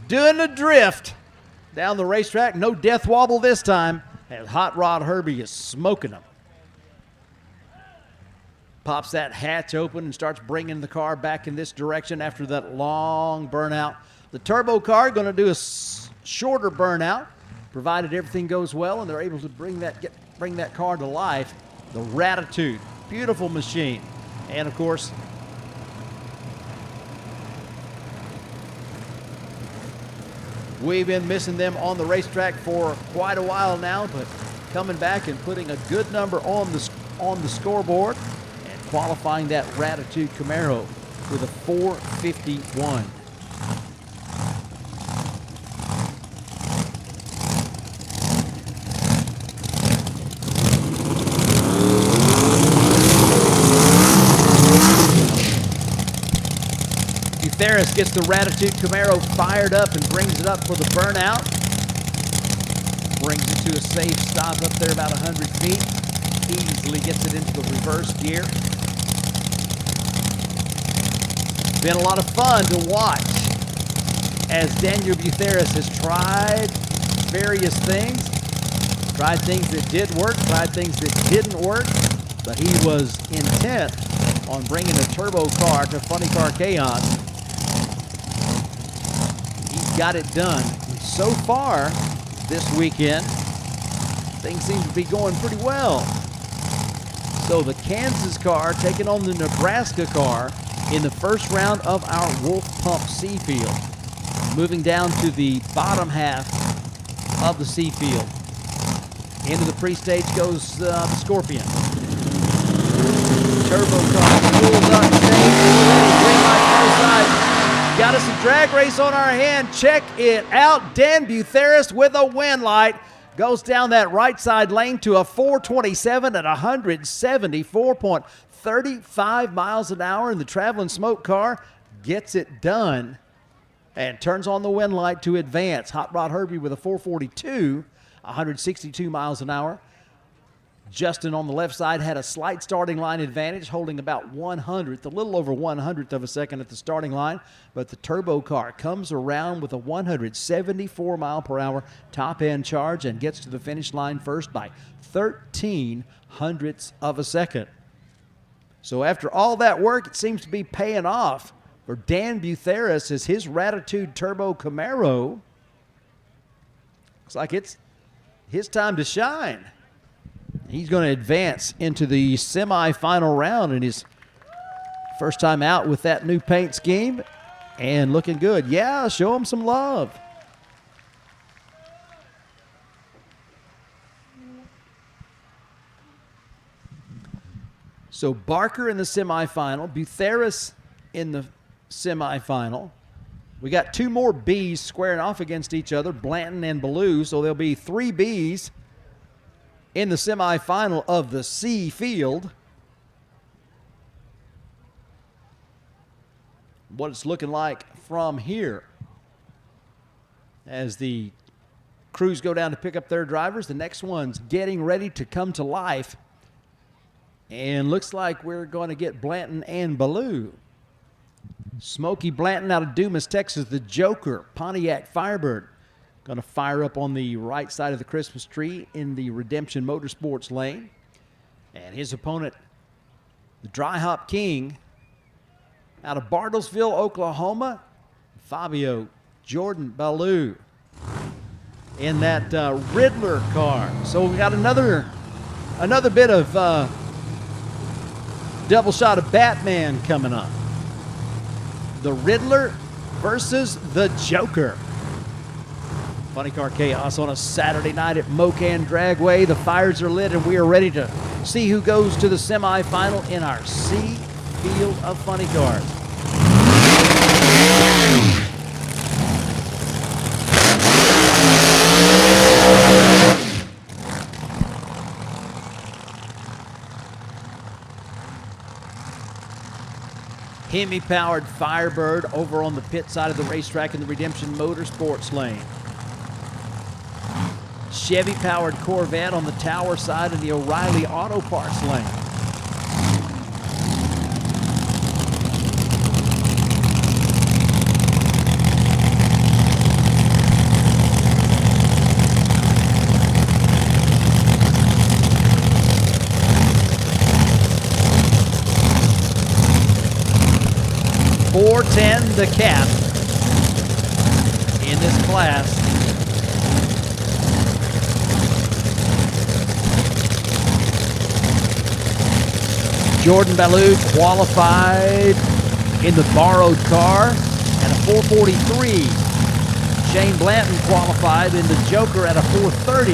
Speaker 1: Doing the drift down the racetrack. No death wobble this time, as Hot Rod Herbie is smoking them. Pops that hatch open and starts bringing the car back in this direction after that long burnout. The turbo car going to do a shorter burnout, provided everything goes well and they're able to bring that car to life. The Ratitude, beautiful machine. And of course, we've been missing them on the racetrack for quite a while now, but coming back and putting a good number on the scoreboard and qualifying that Ratitude Camaro with a 451. Butheris gets the Ratitude Camaro fired up and brings it up for the burnout. Brings it to a safe stop up there about 100 feet. Easily gets it into the reverse gear. Been a lot of fun to watch as Daniel Butheris has tried various things. Tried things that did work, tried things that didn't work, but he was intent on bringing a turbo car to Funny Car Chaos. He's got it done. So far this weekend, things seem to be going pretty well. So the Kansas car taking on the Nebraska car in the first round of our Wolf Pump C field. Moving down to the bottom half of the C field. Into the pre-stage goes the Scorpion. Turbo car pulls up stage. Green light both sides. Got us a drag race on our hand. Check it out. Dan Butheris with a win light. Goes down that right side lane to a 427 at 174.35 miles an hour. And the Traveling Smoke car gets it done and turns on the win light to advance. Hot Rod Herbie with a 442, 162 miles an hour. Justin on the left side had a slight starting line advantage, holding about 100th, a little over 100th of a second at the starting line. But the turbo car comes around with a 174 mile per hour top end charge and gets to the finish line first by 13 hundredths of a second. So after all that work, it seems to be paying off for Dan Butheris as his Ratitude Turbo Camaro. Looks like it's his time to shine. He's going to advance into the semifinal round in his first time out with that new paint scheme and looking good. Yeah, show him some love. So Barker in the semifinal, Butheris in the semifinal. We got two more Bs squaring off against each other, Blanton and Ballou, so there'll be three Bs in the semifinal of the C field. What it's looking like from here as the crews go down to pick up their drivers. The next one's getting ready to come to life. And looks like we're going to get Blanton and Ballou. Smokey Blanton out of Dumas, Texas, the Joker, Pontiac Firebird. Going to fire up on the right side of the Christmas tree in the Redemption Motorsports lane. And his opponent, the Dry Hop King, out of Bartlesville, Oklahoma, Fabio Jordan Ballou in that Riddler car. So we got another bit of double shot of Batman coming up. The Riddler versus the Joker. Funny Car Chaos on a Saturday night at Mo-Kan Dragway. The fires are lit and we are ready to see who goes to the semifinal in our C field of funny cars. Hemi-powered Firebird over on the pit side of the racetrack in the Redemption Motorsports lane. Chevy-powered Corvette on the Tower side of the O'Reilly Auto Parts lane. .410 the cap in this class. Jordan Ballou qualified in the borrowed car at a 443. Shane Blanton qualified in the Joker at a 430.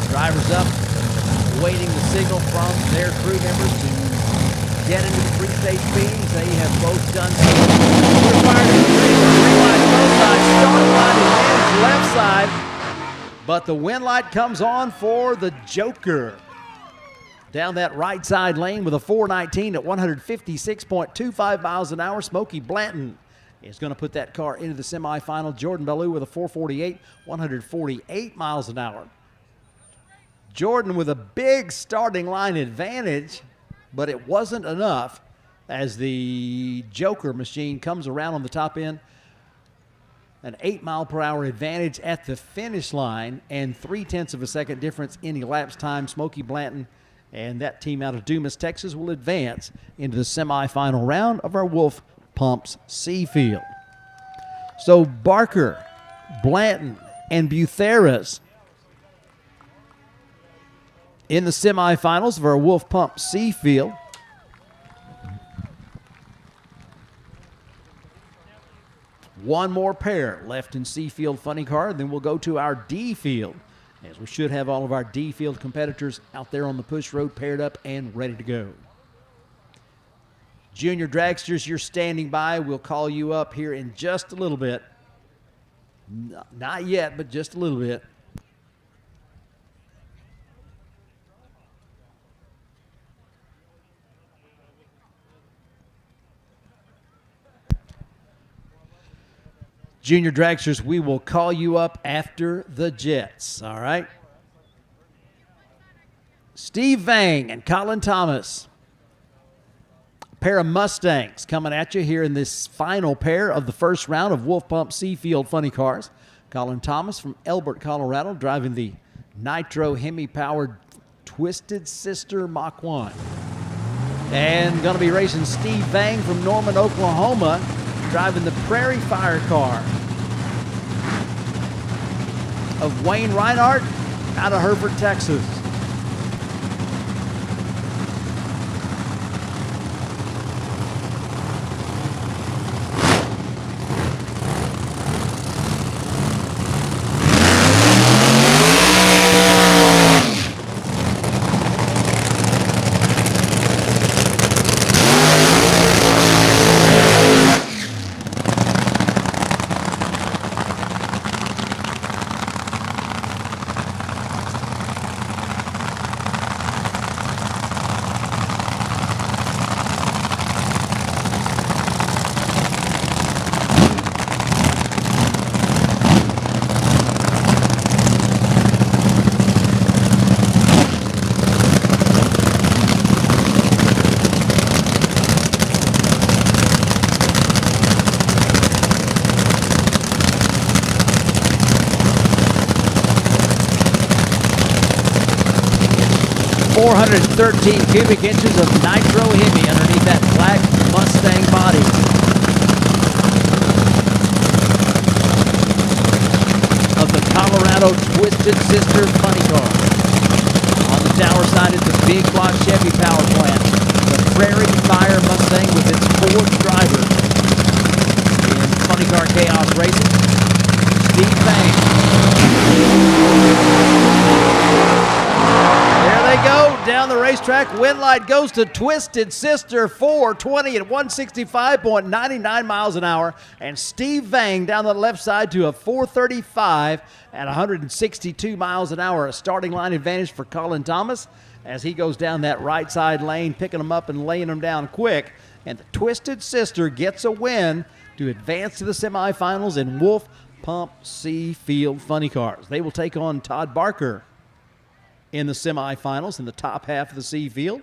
Speaker 1: Drivers up, waiting the signal from their crew members to get into the pre-stage meetings. They have both done so. We're fired in the green light both sides. Starting line advantage left side. But the win light comes on for the Joker. Down that right side lane with a 419 at 156.25 miles an hour. Smokey Blanton is going to put that car into the semifinal. Jordan Ballou with a 448, 148 miles an hour. Jordan with a big starting line advantage, but it wasn't enough as the Joker machine comes around on the top end. An 8-mile-per-hour advantage at the finish line and 0.3 of a second difference in elapsed time. Smokey Blanton and that team out of Dumas, Texas will advance into the semifinal round of our Wolf Pumps C Field. So Barker, Blanton, and Butheras in the semifinals of our Wolf Pump C Field. One more pair left in C Field Funny Car, then we'll go to our D Field, as we should have all of our D Field competitors out there on the push road paired up and ready to go. Junior Dragsters, you're standing by. We'll call you up here in just a little bit. Not yet, but just a little bit. Junior Dragsters, we will call you up after the Jets, all right? Steve Vang and Colin Thomas. A pair of Mustangs coming at you here in this final pair of the first round of Wolf Pump C Field Funny Cars. Colin Thomas from Elbert, Colorado, driving the Nitro Hemi-powered Twisted Sister Mach 1. And going to be racing Steve Vang from Norman, Oklahoma, driving the Prairie Fire car of Wayne Reinhardt out of Hereford, Texas. .13 cubic inches of Nitro Hemi underneath that black Mustang body. Of the Colorado Twisted Sister Funny Car. On the tower side is the big block Chevy power plant. The Prairie Fire Mustang with its fourth driver in Funny Car Chaos Racing, Steve Vang. There they go down the racetrack. Wind light goes to Twisted Sister 420 at 165.99 miles an hour. And Steve Vang down the left side to a 435 at 162 miles an hour. A starting line advantage for Colin Thomas as he goes down that right side lane, picking them up and laying them down quick. And the Twisted Sister gets a win to advance to the semifinals in Wolf Pump C Field Funny Cars. They will take on Todd Barker in the semifinals in the top half of the C Field.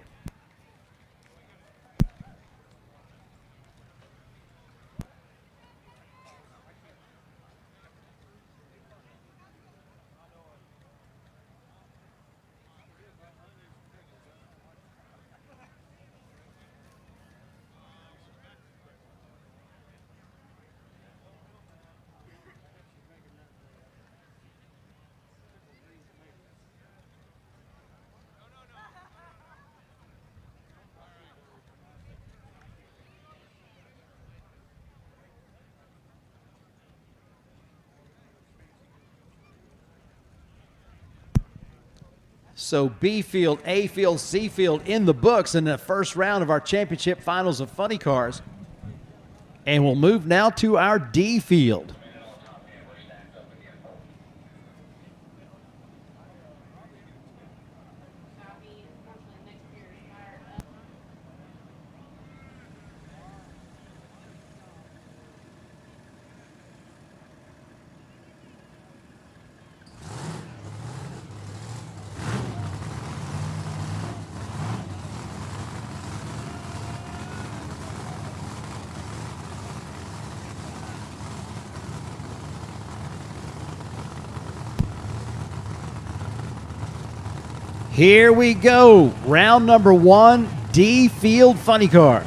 Speaker 1: So B field, A field, C field in the books in the first round of our championship finals of Funny Cars. And we'll move now to our D field. Here we go. Round number 1, D field funny car.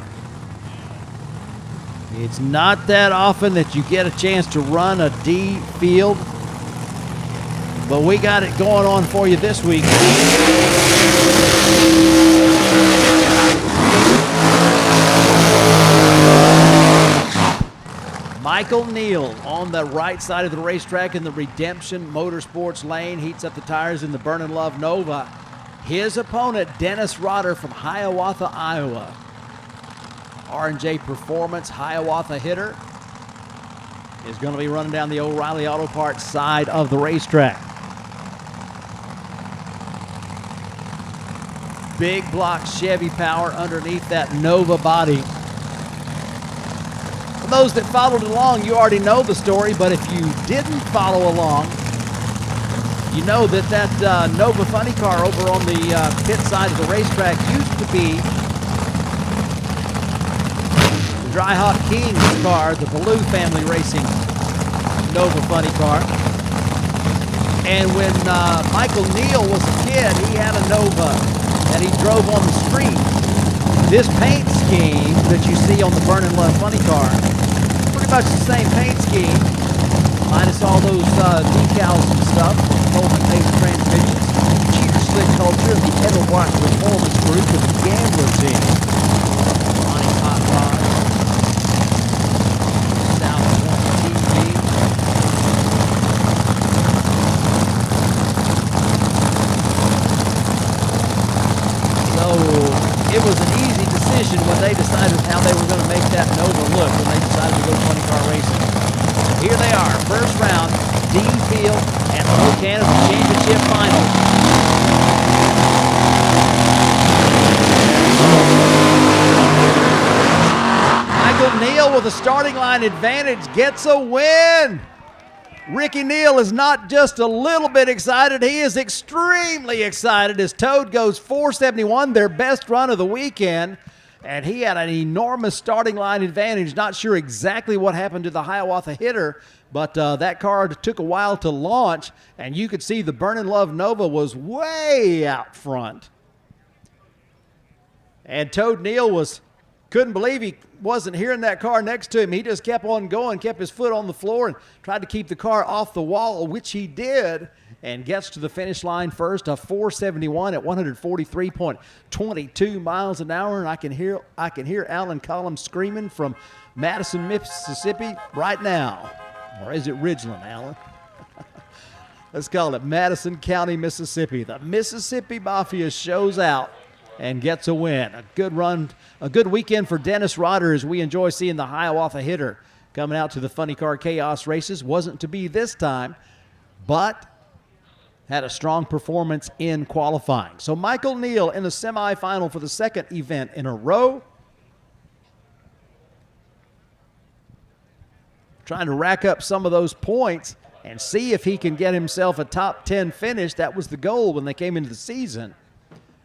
Speaker 1: It's not that often that you get a chance to run a D field, but we got it going on for you this week. Michael Neal on the right side of the racetrack in the Redemption Motorsports lane heats up the tires in the Burnin' Love Nova. His opponent, Dennis Rotter from Hiawatha, Iowa. R&J Performance Hiawatha hitter is going to be running down the O'Reilly Auto Parts side of the racetrack. Big block Chevy power underneath that Nova body. For those that followed along, you already know the story, but if you didn't follow along, you know that Nova funny car over on the pit side of the racetrack used to be the Dry Hop Kings car, the Ballou family racing Nova funny car. And when Michael Neal was a kid, he had a Nova that he drove on the street. This paint scheme that you see on the Burnin' Love funny car, pretty much the same paint scheme, minus all those decals and stuff, Coleman paint transmissions, cheater slick culture of the Edelbrock Performance Group and the Gambler team. Monty Hot Rod, South Point TV. So it was an easy decision when they decided how they were going to make that Nova look when they decided to go funny car racing. Here they are, first round, D field at Mo-Kan at the championship final. Michael Neal with a starting line advantage gets a win. Ricky Neal is not just a little bit excited, he is extremely excited as Toad goes 471, their best run of the weekend. And he had an enormous starting line advantage. Not sure exactly what happened to the Hiawatha hitter, but that car took a while to launch, and you could see the Burnin' Love Nova was way out front. And Toad Neal couldn't believe he wasn't hearing that car next to him. He just kept on going, kept his foot on the floor, and tried to keep the car off the wall, which he did, and gets to the finish line first, a 471 at 143.22 miles an hour. And I can hear Alan Collins screaming from Madison, Mississippi right now. Or is it Ridgeland, Alan? Let's call it Madison County, Mississippi. The Mississippi Mafia shows out and gets a win. A good run, a good weekend for Dennis Rotter as we enjoy seeing the Hiawatha hitter coming out to the Funny Car Chaos races. Wasn't to be this time, but had a strong performance in qualifying. So Michael Neal in the semifinal for the second event in a row. Trying to rack up some of those points and see if he can get himself a top 10 finish. That was the goal when they came into the season,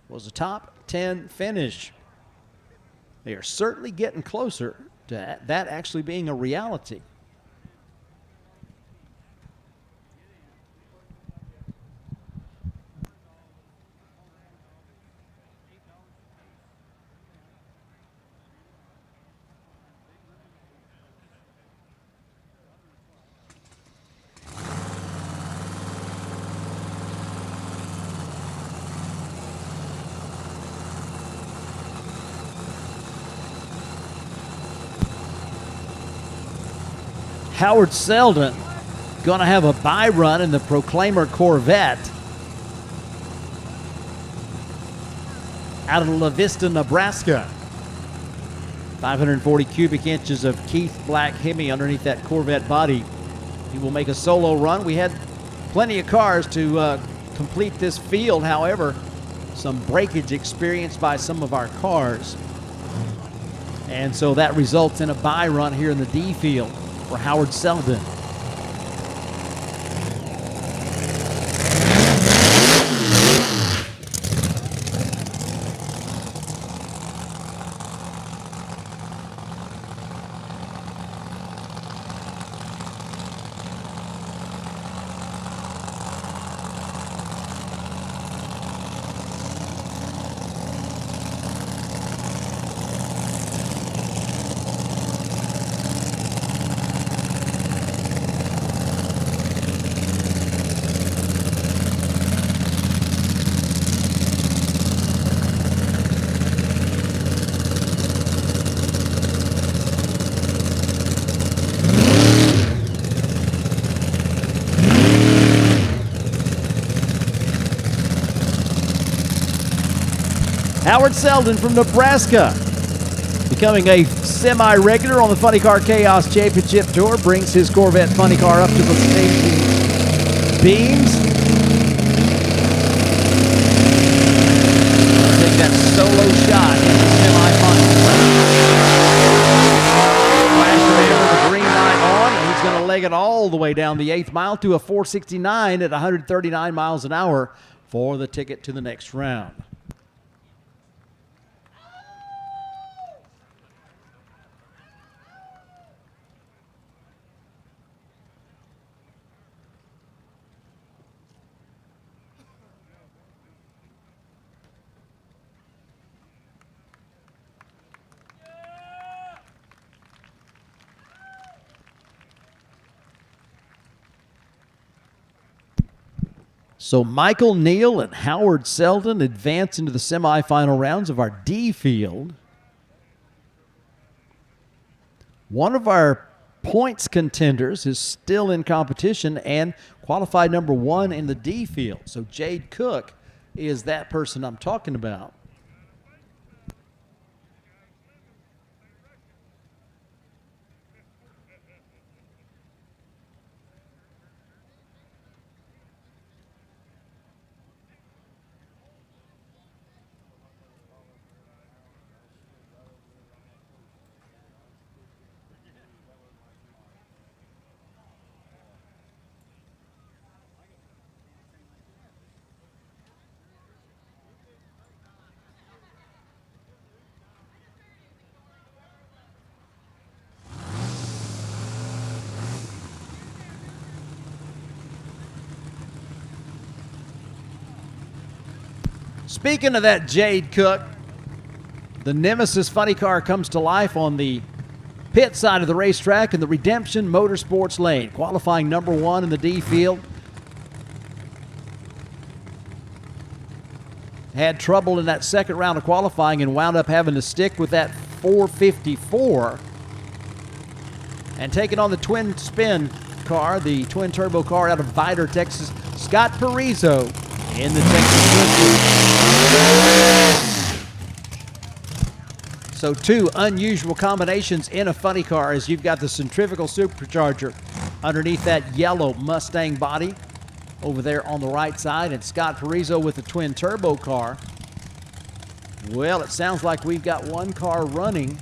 Speaker 1: was a top 10 finish. They are certainly getting closer to that actually being a reality. Howard Selden going to have a bye run in the Proclaimer Corvette out of La Vista, Nebraska. 540 cubic inches of Keith Black Hemi underneath that Corvette body. He will make a solo run. We had plenty of cars to complete this field. However, some breakage experienced by some of our cars. And so that results in a bye run here in the D field for Howard Selden. Howard Selden from Nebraska, becoming a semi-regular on the Funny Car Chaos Championship Tour, brings his Corvette Funny Car up to the staging beams. Take that solo shot in the semifinal. Flash the green light on, and he's going to leg it all the way down the 8th mile to a 469 at 139 miles an hour for the ticket to the next round. So Michael Neal and Howard Selden advance into the semifinal rounds of our D field. One of our points contenders is still in competition and qualified number 1 in the D field. So Jade Cook is that person I'm talking about. Speaking of that Jade Cook, the Nemesis Funny Car comes to life on the pit side of the racetrack in the Redemption Motorsports lane, qualifying number 1 in the D field. Had trouble in that second round of qualifying and wound up having to stick with that 454 and taking on the twin spin car, the twin turbo car out of Vidor, Texas, Scott Parizo in the Texas Twister. So 2 unusual combinations in a funny car, as you've got the centrifugal supercharger underneath that yellow Mustang body over there on the right side, and Scott Parizo with the twin turbo car. Well, it sounds like we've got one car running.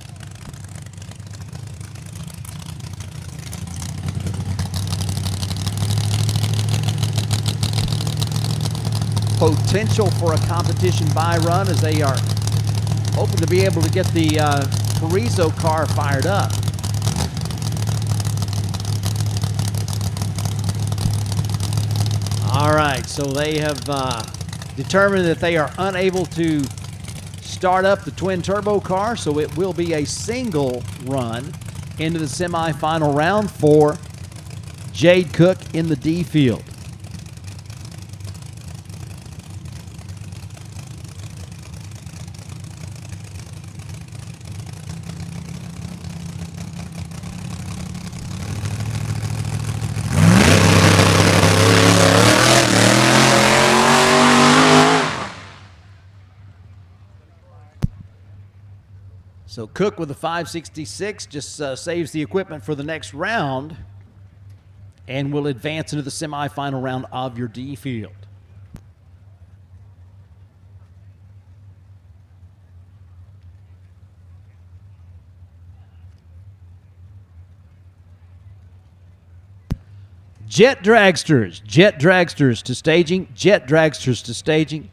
Speaker 1: Potential for a competition buy run, as they are hoping to be able to get the Parizo car fired up. All right, so they have determined that they are unable to start up the twin turbo car, so it will be a single run into the semifinal round for Jade Cook in the D field. So Cook with a 566 just saves the equipment for the next round and will advance into the semifinal round of your D field. Jet dragsters to staging, jet dragsters to staging.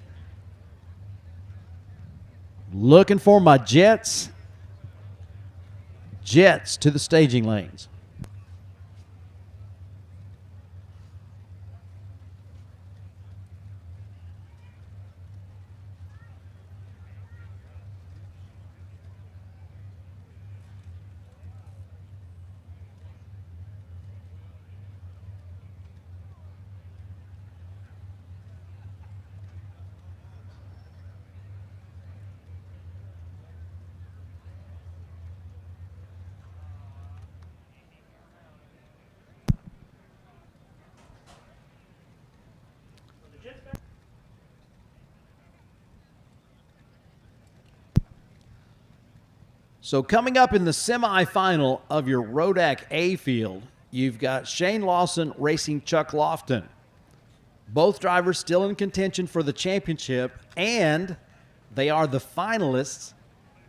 Speaker 1: Looking for my jets. Jets to the staging lanes. So coming up in the semifinal of your Rodak A field, you've got Shane Lawson racing Chuck Lofton. Both drivers still in contention for the championship, and they are the finalists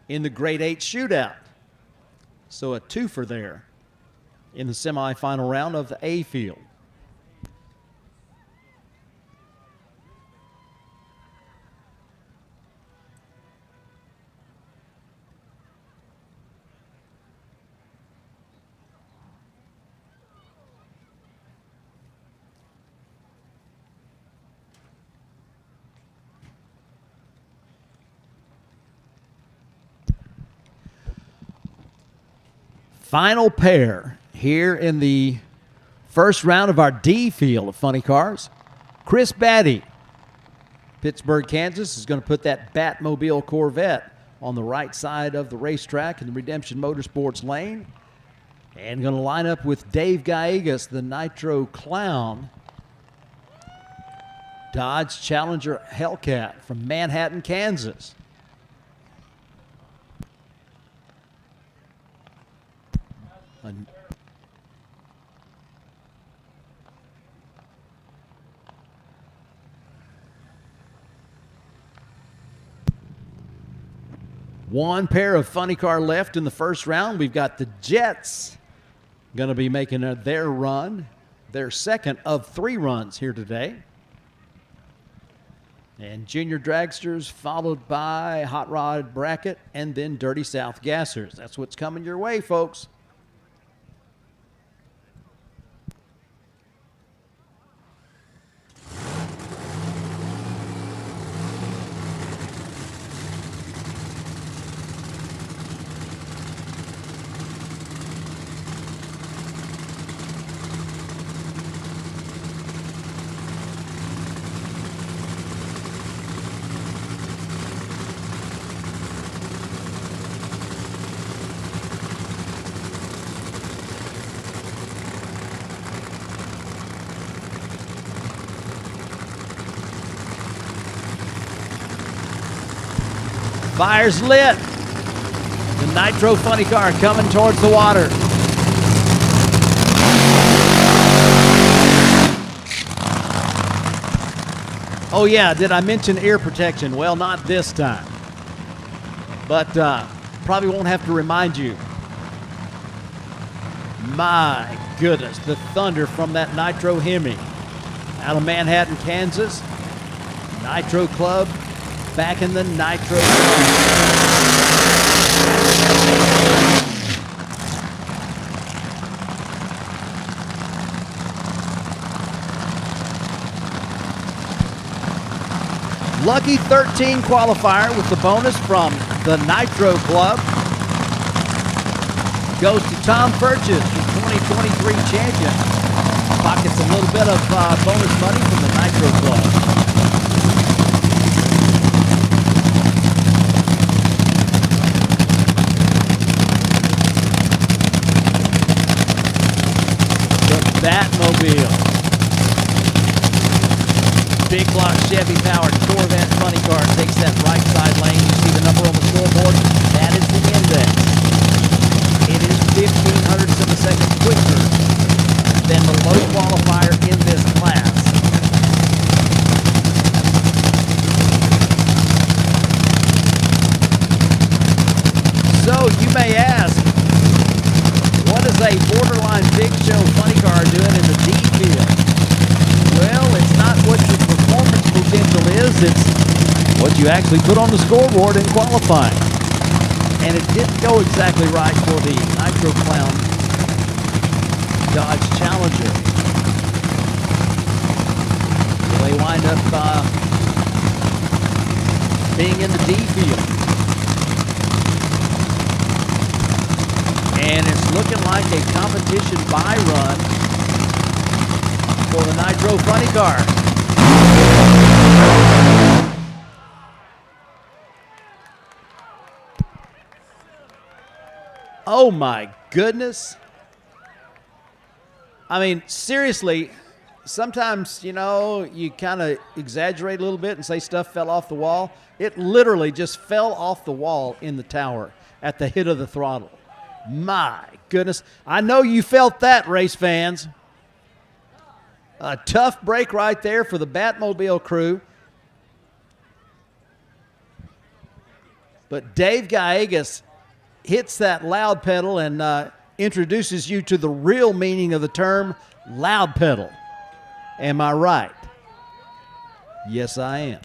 Speaker 1: in the Grade 8 Shootout. So a twofer there in the semifinal round of the A field. Final pair here in the first round of our D field of funny cars. Chris Batty, Pittsburgh, Kansas, is going to put that Batmobile Corvette on the right side of the racetrack in the Redemption Motorsports lane. And going to line up with Dave Gallegos, the Nitro Clown, Dodge Challenger Hellcat from Manhattan, Kansas. One pair of funny car left in the first round. We've got the Jets going to be making their run, their second of 3 runs here today. And Junior Dragsters followed by Hot Rod Bracket and then Dirty South Gassers. That's what's coming your way, folks. Fire's lit. The Nitro funny car coming towards the water. Oh yeah, did I mention ear protection? Well, not this time. But probably won't have to remind you. My goodness, the thunder from that Nitro Hemi. Out of Manhattan, Kansas. Nitro Club. Back in the Nitro Club. Lucky 13 qualifier with the bonus from the Nitro Club. Goes to Tom Purchase, the 2023 champion. Pockets a little bit of bonus money from the Nitro Club. Batmobile. Big block Chevy powered Corvette funny car takes that right side lane. You see the number on the scoreboard? That is the index. It is 1,500ths of a second quicker than the low qualifier in this class. So you may ask, what is a borderline big show funny car doing in the D field? Well, it's not what your performance potential is, it's what you actually put on the scoreboard in qualifying. And it didn't go exactly right for the Nitro Clown Dodge Challenger. So they wind up being in the D field. And it's looking like a competition buy run for the Nitro funny car. Oh my goodness. I mean, seriously, sometimes, you know, you kind of exaggerate a little bit and say stuff fell off the wall. It literally just fell off the wall in the tower. at the hit of the throttle. My goodness. I know you felt that, race fans. A tough break right there for the Batmobile crew. But Dave Gallegos hits that loud pedal and introduces you to the real meaning of the term loud pedal. Am I right? Yes, I am.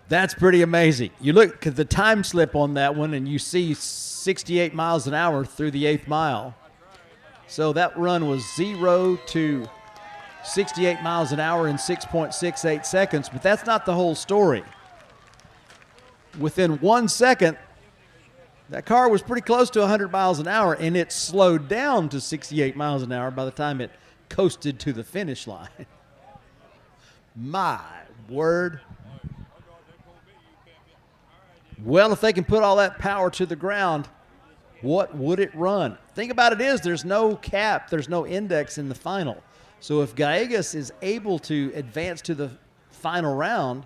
Speaker 1: That's pretty amazing. You look at the time slip on that one and you see 68 miles an hour through the 8th mile. So that run was 0 to 68 miles an hour in 6.68 seconds, but that's not the whole story. Within 1 second, that car was pretty close to 100 miles an hour, and it slowed down to 68 miles an hour by the time it coasted to the finish line. My word. Well, if they can put all that power to the ground, what would it run? Thing about it is there's no cap, there's no index in the final. So if Gallegos is able to advance to the final round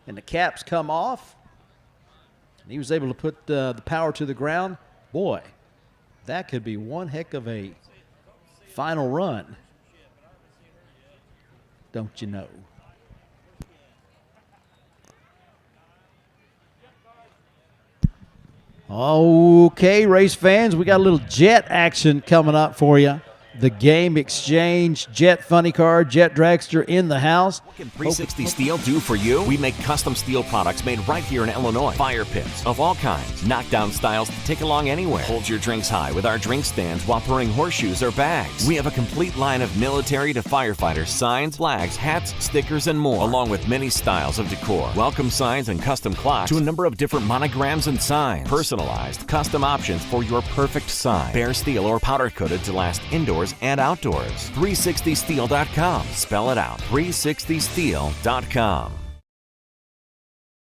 Speaker 1: and the caps come off, and he was able to put the power to the ground, boy, that could be one heck of a final run. Don't you know? Okay, race fans, we got a little jet action coming up for you. The Game Exchange Jet Funny Car, Jet Dragster in the house.
Speaker 4: What can 360 Steel do for you? We make custom steel products made right here in Illinois. Fire pits of all kinds, knockdown styles to take along anywhere. Hold your drinks high with our drink stands while pouring horseshoes or bags. We have a complete line of military to firefighter signs, flags, hats, stickers, and more, along with many styles of decor. Welcome signs and custom clocks to a number of different monograms and signs. Personalized, custom options for your perfect sign. Bare steel or powder coated to last indoors and outdoors. 360steel.com. Spell it out. 360steel.com.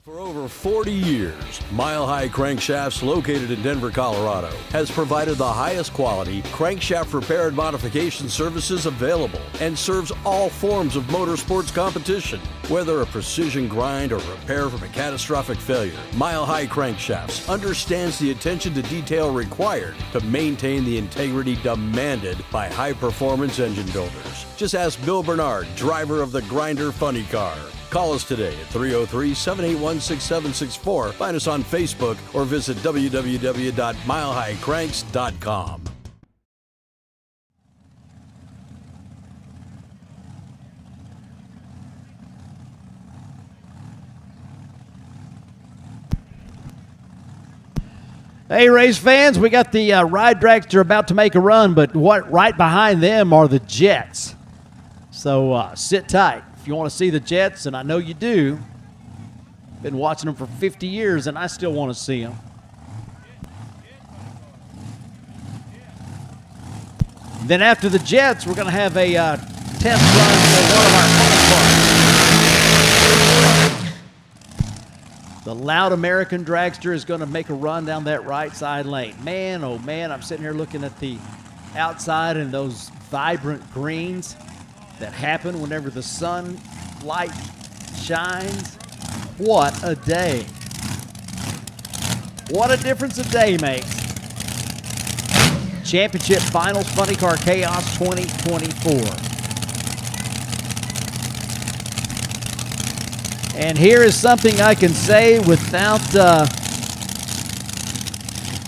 Speaker 2: For over 40 years, Mile High Crankshafts, located in Denver, Colorado, has provided the highest quality crankshaft repair and modification services available and serves all forms of motorsports competition. Whether a precision grind or repair from a catastrophic failure, Mile High Crankshafts understands the attention to detail required to maintain the integrity demanded by high-performance engine builders. Just ask Bill Bernard, driver of the Grinder Funny Car. Call us today at 303-781-6764. Find us on Facebook or visit www.milehighcranks.com.
Speaker 1: Hey, race fans, we got the Ride Dragster about to make a run, but right behind them are the Jets. So sit tight. If you want to see the Jets, and I know you do, been watching them for 50 years, and I still want to see them. Then after the Jets, we're going to have a test run for one of our fun cars. The Loud American Dragster is going to make a run down that right side lane. Man, oh man, I'm sitting here looking at the outside and those vibrant greens that happen whenever the sunlight shines. What a day. What a difference a day makes. Championship Finals Funny Car Chaos 2024. And here is something I can say without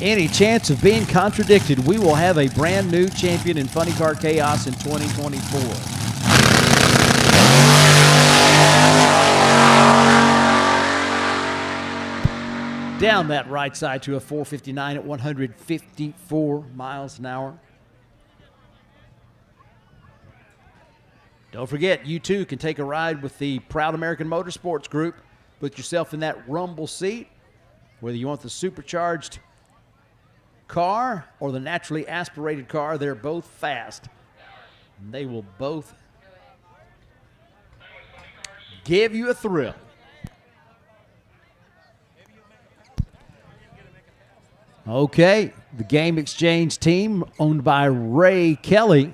Speaker 1: any chance of being contradicted. We will have a brand new champion in Funny Car Chaos in 2024. Down that right side to a 459 at 154 miles an hour. Don't forget, you too can take a ride with the Proud American Motorsports Group. Put yourself in that rumble seat, whether you want the supercharged car or the naturally aspirated car. They're both fast. And they will both give you a thrill. Okay, the Game Exchange team owned by Ray Kelly.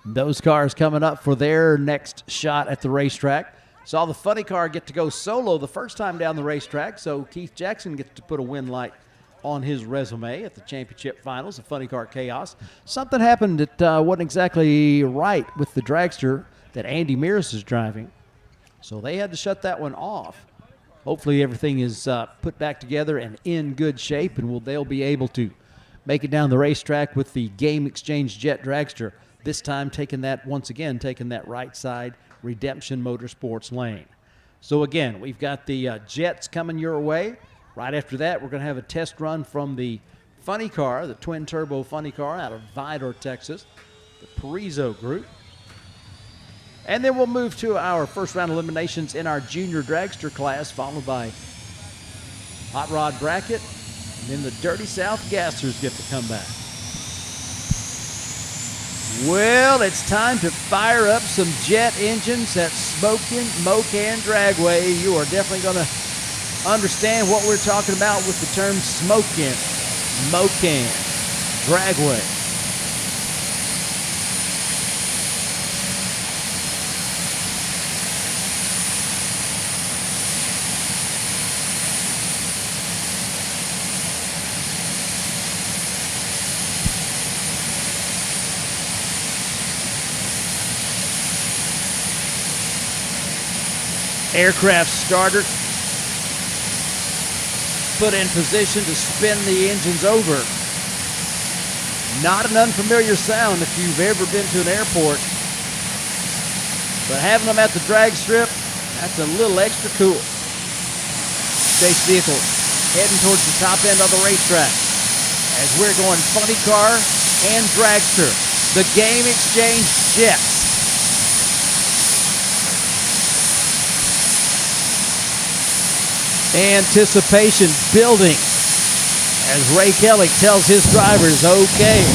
Speaker 1: Those cars coming up for their next shot at the racetrack. Saw the funny car get to go solo the first time down the racetrack, so Keith Jackson gets to put a win light on his resume at the championship finals of Funny Car Chaos. Something happened that wasn't exactly right with the dragster that Andy Mears is driving, so they had to shut that one off. Hopefully everything is put back together and in good shape, and they'll be able to make it down the racetrack with the Game Exchange Jet dragster, this time taking that right side Redemption Motorsports lane. So again, we've got the Jets coming your way. Right after that, we're going to have a test run from the funny car, the twin turbo funny car out of Vidor, Texas, the Parizo group. And then we'll move to our first round eliminations in our junior dragster class, followed by hot rod bracket, and then the Dirty South Gassers get to come back. Well, it's time to fire up some jet engines at smoking Mo-Kan Dragway. You are definitely going to understand what we're talking about with the term smoking Mo-Kan Dragway. Aircraft starter put in position to spin the engines over. Not an unfamiliar sound if you've ever been to an airport, but having them at the drag strip, that's a little extra cool. Chase vehicle heading towards the top end of the racetrack as we're going funny car and dragster, the Game Exchange Jets. Anticipation building as Ray Kelly tells his drivers, okay,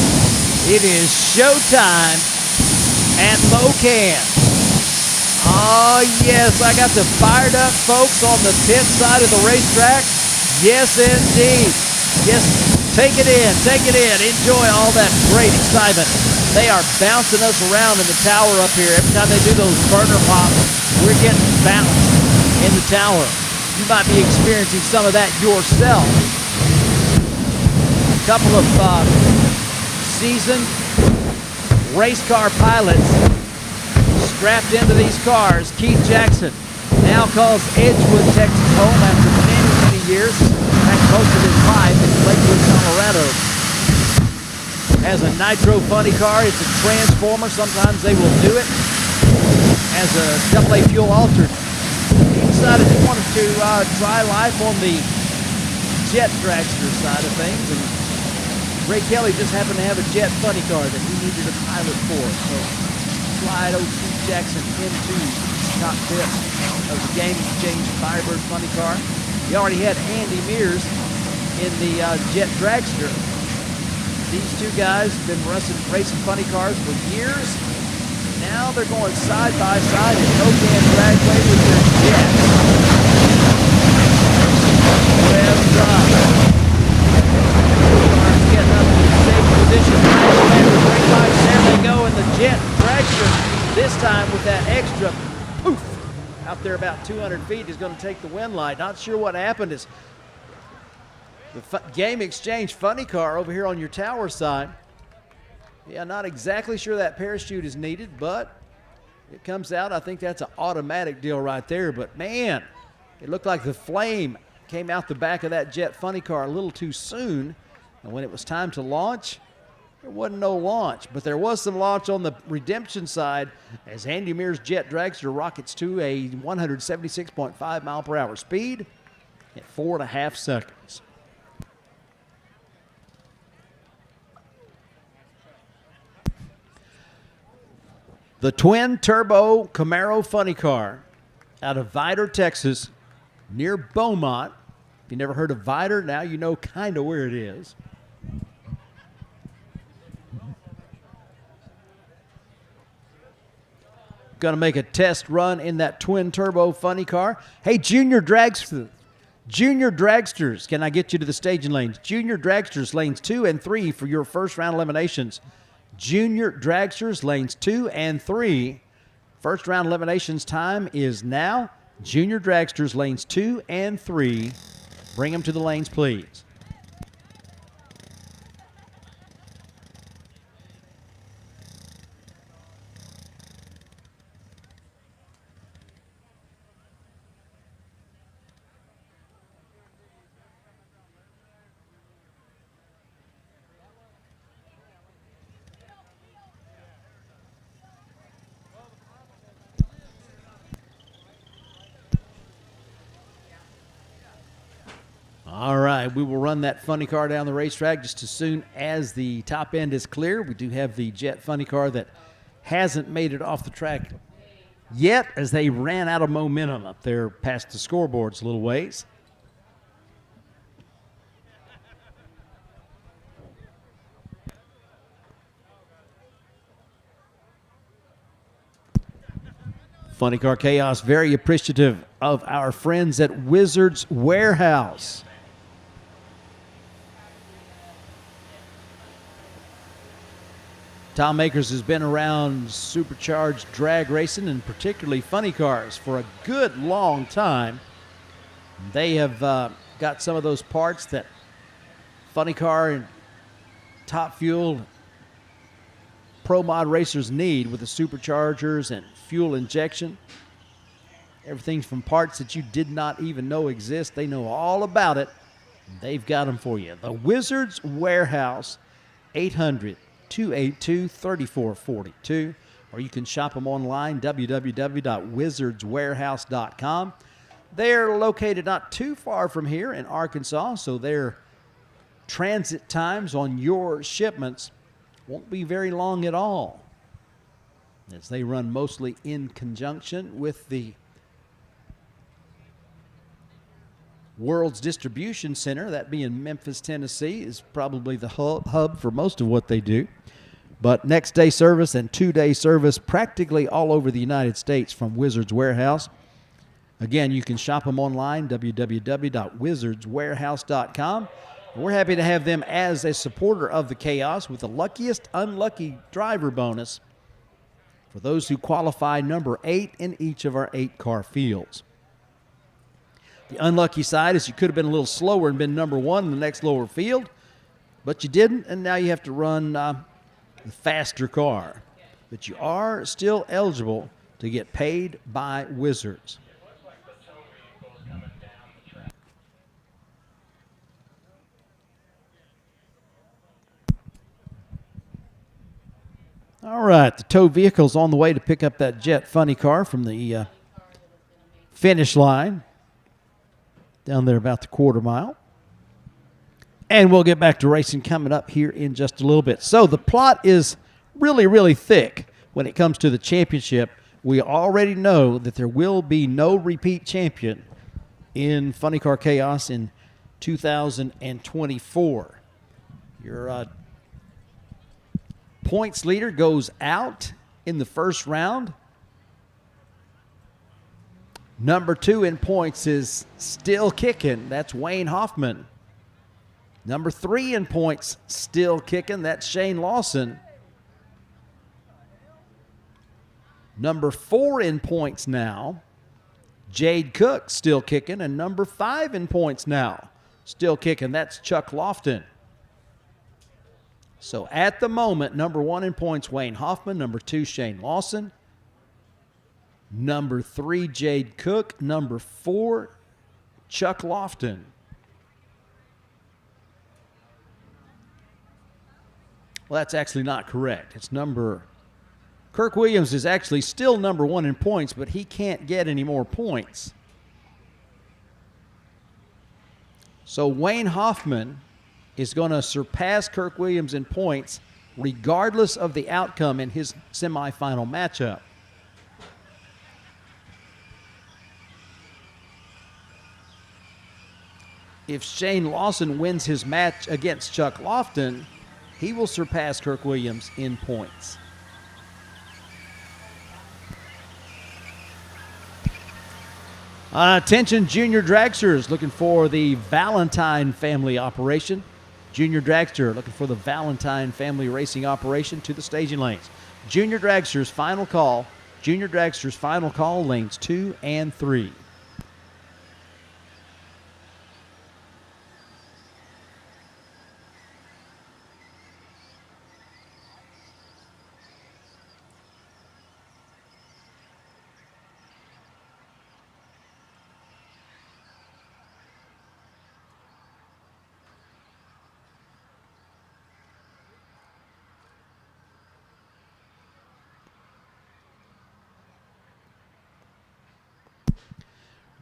Speaker 1: it is showtime at Mo-Kan. Oh yes, I got the fired up folks on the pit side of the racetrack. Yes indeed. Yes, take it in, enjoy all that great excitement. They are bouncing us around in the tower up here. Every time they do those burner pops, we're getting bounced in the tower. You might be experiencing some of that yourself. A couple of seasoned race car pilots strapped into these cars. Keith Jackson now calls Edgewood, Texas home after many, many years. In fact, most of his life in Lakewood, Colorado. Has a Nitro funny car. It's a transformer. Sometimes they will do it as a AA fuel altered. He decided he wanted to try life on the jet dragster side of things, and Ray Kelly just happened to have a jet funny car that he needed a pilot for. So slide old Keith Jackson into the cockpit of the Game Exchange Firebird funny car. He already had Andy Mears in the jet dragster. These two guys have been racing funny cars for years. Now they're going side by side in Mo-Kan Dragway with their jets. Revs up. Cars getting up in safe position. Green lights, there they go in the jet dragster. This time with that extra poof out there about 200 feet is going to take the wind light. Not sure what happened is the Game Exchange funny car over here on your tower side. Yeah, not exactly sure that parachute is needed, but it comes out. I think that's an automatic deal right there. But, man, it looked like the flame came out the back of that jet funny car a little too soon. And when it was time to launch, there wasn't no launch. But there was some launch on the Redemption side as Andy Mears' jet dragster rockets to a 176.5 mile per hour speed at 4.5 seconds. The twin-turbo Camaro funny car out of Vidor, Texas, near Beaumont. If you never heard of Vidor, now you know kind of where it is. Going to make a test run in that twin-turbo funny car. Hey, junior dragster Junior Dragsters, can I get you to the staging lanes? Junior Dragsters, lanes 2 and 3 for your first round eliminations. Junior Dragsters, lanes 2 and 3. First round eliminations time is now. Junior Dragsters, lanes 2 and 3. Bring them to the lanes, please. All right, we will run that funny car down the racetrack just as soon as the top end is clear. We do have the Jet funny car that hasn't made it off the track yet, as they ran out of momentum up there past the scoreboards a little ways. Funny Car Chaos, very appreciative of our friends at Wizards Warehouse. Tom Makers has been around supercharged drag racing and particularly funny cars for a good long time. They have got some of those parts that funny car and top fuel pro mod racers need with the superchargers and fuel injection. Everything from parts that you did not even know exist. They know all about it. They've got them for you. The Wizards Warehouse, 800-282-3442. Or you can shop them online, www.wizardswarehouse.com. They're located not too far from here in Arkansas, so their transit times on your shipments won't be very long at all, as they run mostly in conjunction with the World's Distribution Center. That being Memphis, Tennessee, is probably the hub for most of what they do. But next day service and 2-day service practically all over the United States from Wizards Warehouse. Again, you can shop them online, www.wizardswarehouse.com. We're happy to have them as a supporter of the Chaos with the luckiest unlucky driver bonus for those who qualify number 8 in each of our 8-car fields. The unlucky side is you could have been a little slower and been number 1 in the next lower field, but you didn't, and now you have to run the faster car. But you are still eligible to get paid by Wizards. All right, the tow vehicle's on the way to pick up that Jet funny car from the finish line down there about the quarter mile. And we'll get back to racing coming up here in just a little bit. So the plot is really, really thick when it comes to the championship. We already know that there will be no repeat champion in Funny Car Chaos in 2024. Your points leader goes out in the first round. Number 2 in points is still kicking. That's Wayne Hoffman. Number 3 in points, still kicking. That's Shane Lawson. Number 4 in points now, Jade Cook, still kicking. And number 5 in points now, still kicking. That's Chuck Lofton. So at the moment, number 1 in points, Wayne Hoffman. Number 2, Shane Lawson. Number 3, Jade Cook. Number 4, Chuck Lofton. Well, that's actually not correct. It's Kirk Williams is actually still number 1 in points, but he can't get any more points. So Wayne Hoffman is going to surpass Kirk Williams in points regardless of the outcome in his semifinal matchup. If Shane Lawson wins his match against Chuck Lofton, he will surpass Kirk Williams in points. Attention junior dragsters looking for the Valentine family operation. Junior dragster looking for the Valentine family racing operation to the staging lanes. Junior dragsters final call. Junior dragsters final call, lanes 2 and 3.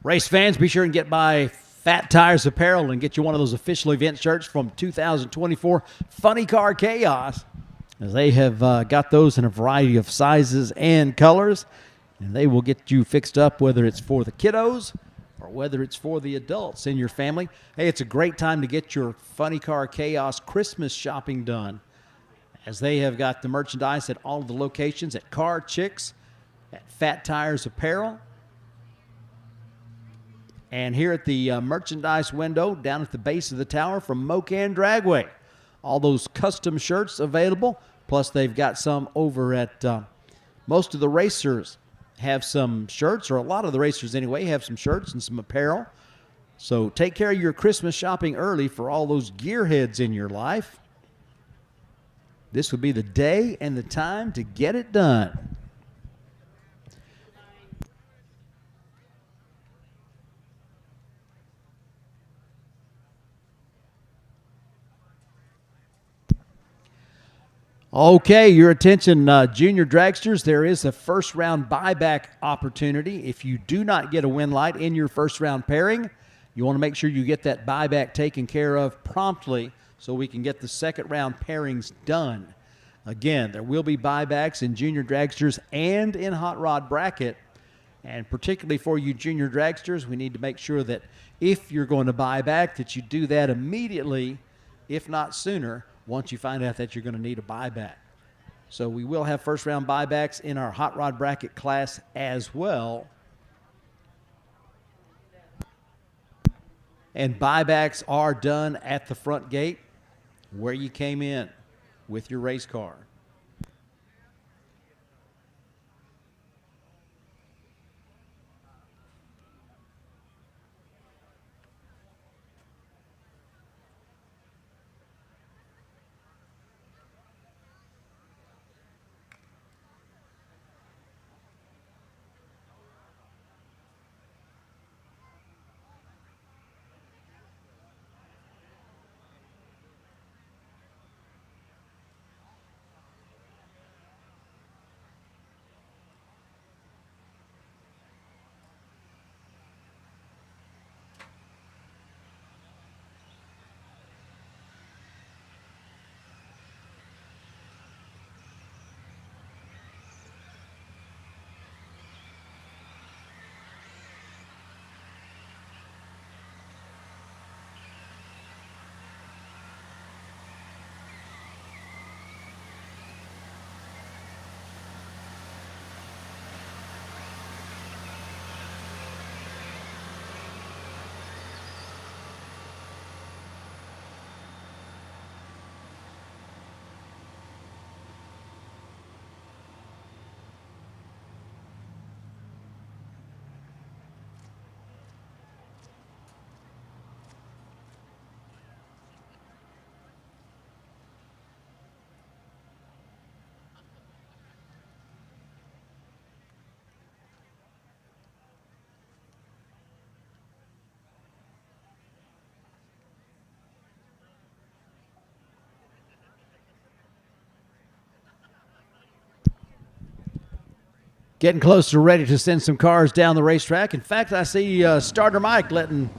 Speaker 1: Race fans, be sure and get by Fat Tires Apparel and get you one of those official event shirts from 2024 Funny Car Chaos, as they have got those in a variety of sizes and colors, and they will get you fixed up whether it's for the kiddos or whether it's for the adults in your family. Hey, it's a great time to get your Funny Car Chaos Christmas shopping done, as they have got the merchandise at all of the locations at Car Chicks, at Fat Tires Apparel, and here at the merchandise window down at the base of the tower from Mo-Kan Dragway. All those custom shirts available, plus they've got some over at most of the racers have some shirts, or a lot of the racers anyway have some shirts and some apparel. So take care of your Christmas shopping early for all those gearheads in your life. This would be the day and the time to get it done. Okay, your attention, junior dragsters. There is a first-round buyback opportunity. If you do not get a win light in your first-round pairing, you want to make sure you get that buyback taken care of promptly so we can get the second-round pairings done. Again, there will be buybacks in junior dragsters and in hot rod bracket. And particularly for you junior dragsters, we need to make sure that if you're going to buy back, that you do that immediately, if not sooner, once you find out that you're going to need a buyback. So we will have first-round buybacks in our hot rod bracket class as well. And buybacks are done at the front gate where you came in with your race car. Getting close to ready to send some cars down the racetrack. In fact, I see Starter Mike letting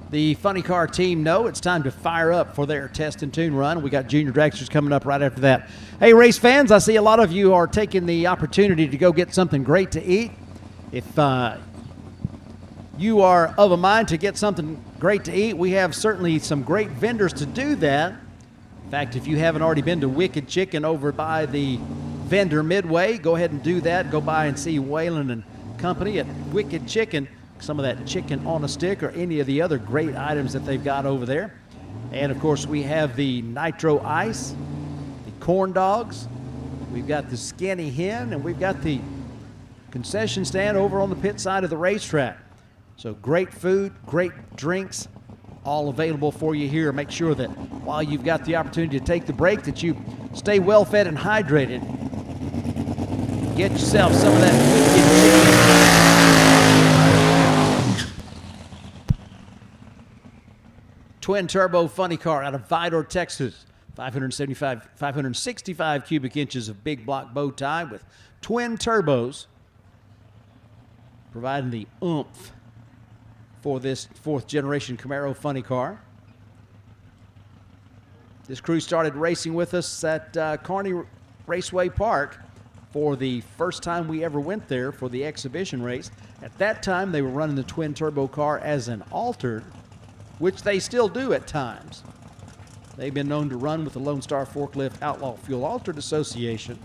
Speaker 1: the Funny Car team know it's time to fire up for their test and tune run. We got junior dragsters coming up right after that. Hey, race fans, I see a lot of you are taking the opportunity to go get something great to eat. If you are of a mind to get something great to eat, we have certainly some great vendors to do that. In fact, if you haven't already been to Wicked Chicken over by the vendor Midway, go ahead and do that. Go by and see Waylon and company at Wicked Chicken. Some of that chicken on a stick or any of the other great items that they've got over there. And, of course, we have the Nitro Ice, the corn dogs. We've got the skinny hen, and we've got the concession stand over on the pit side of the racetrack. So great food, great drinks, all available for you here. Make sure that while you've got the opportunity to take the break, that you stay well fed and hydrated. Get yourself some of that wicked chicken. Twin turbo funny car out of Vidor, Texas. 565 cubic inches of big block bow tie with twin turbos, providing the oomph for this fourth generation Camaro funny car. This crew started racing with us at Kearney Raceway Park for the first time we ever went there for the exhibition race. At that time, they were running the twin turbo car as an altered, which they still do at times. They've been known to run with the Lone Star Forklift Outlaw Fuel Altered Association.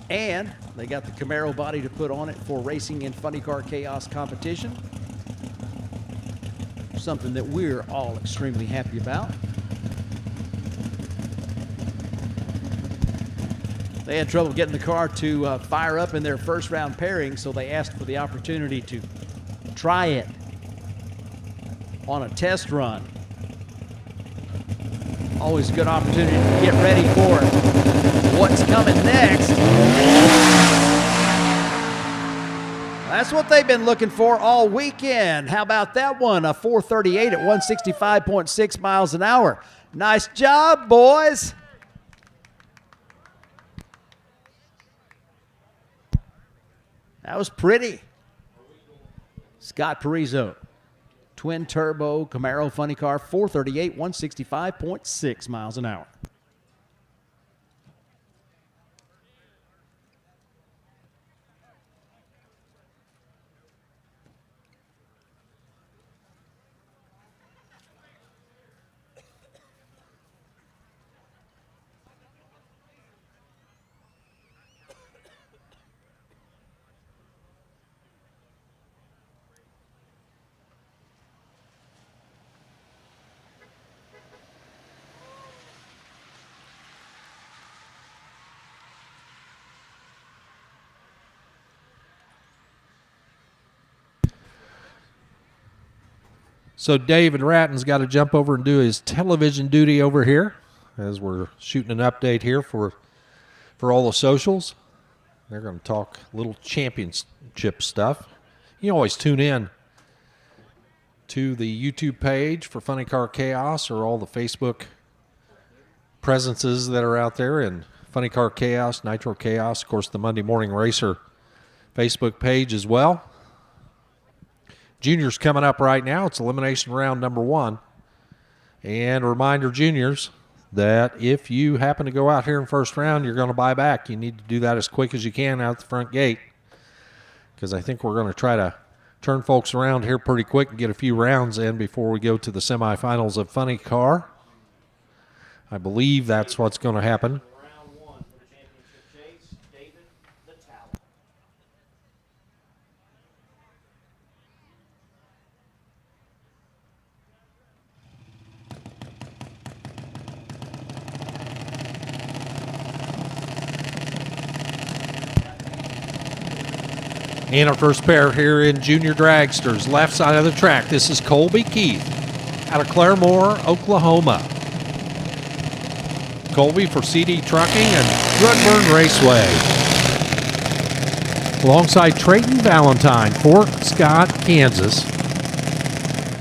Speaker 1: And they got the Camaro body to put on it for racing in Funny Car Chaos competition. Something that we're all extremely happy about. They had trouble getting the car to fire up in their first round pairing, so they asked for the opportunity to try it on a test run. Always a good opportunity to get ready for what's coming next. That's what they've been looking for all weekend. How about that one? A 438 at 165.6 miles an hour. Nice job, boys. That was pretty. Scott Parizo. Twin turbo Camaro funny car, 438, 165.6 miles an hour.
Speaker 9: So David Ratton's got to jump over and do his television duty over here as we're shooting an update here for all the socials. They're going to talk a little championship stuff. You can always tune in to the YouTube page for Funny Car Chaos or all the Facebook presences that are out there, and Funny Car Chaos, Nitro Chaos, of course the Monday Morning Racer Facebook page as well. Juniors coming up right now. It's elimination round number 1. And a reminder, juniors, that if you happen to go out here in first round, you're going to buy back. You need to do that as quick as you can out the front gate, because I think we're going to try to turn folks around here pretty quick and get a few rounds in before we go to the semifinals of Funny Car. I believe that's what's going to happen. And our first pair here in Junior Dragsters, left side of the track. This is Colby Keith out of Claremore, Oklahoma. Colby for CD Trucking and Rudburn Raceway. Alongside Trayton Valentine, Fort Scott, Kansas.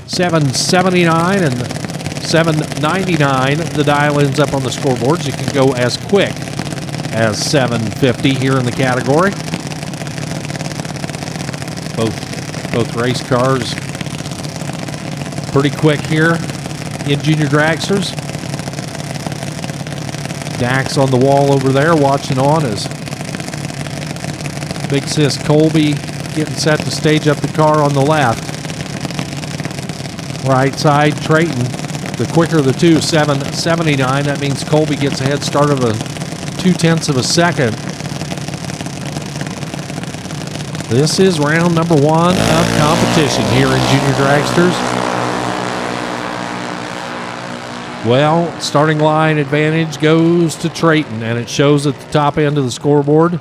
Speaker 9: 779 and 799. The dial-ins up on the scoreboards. You can go as quick as 750 here in the category. Both race cars pretty quick here in Junior Dragsters. Dax on the wall over there watching on as Big Sis Colby getting set to stage up the car on the left. Right side, Trayton, the quicker of the two, 779. That means Colby gets a head start of a 0.2 of a second. This is round number 1 of competition here in Junior Dragsters. Well, starting line advantage goes to Trayton, and it shows at the top end of the scoreboard.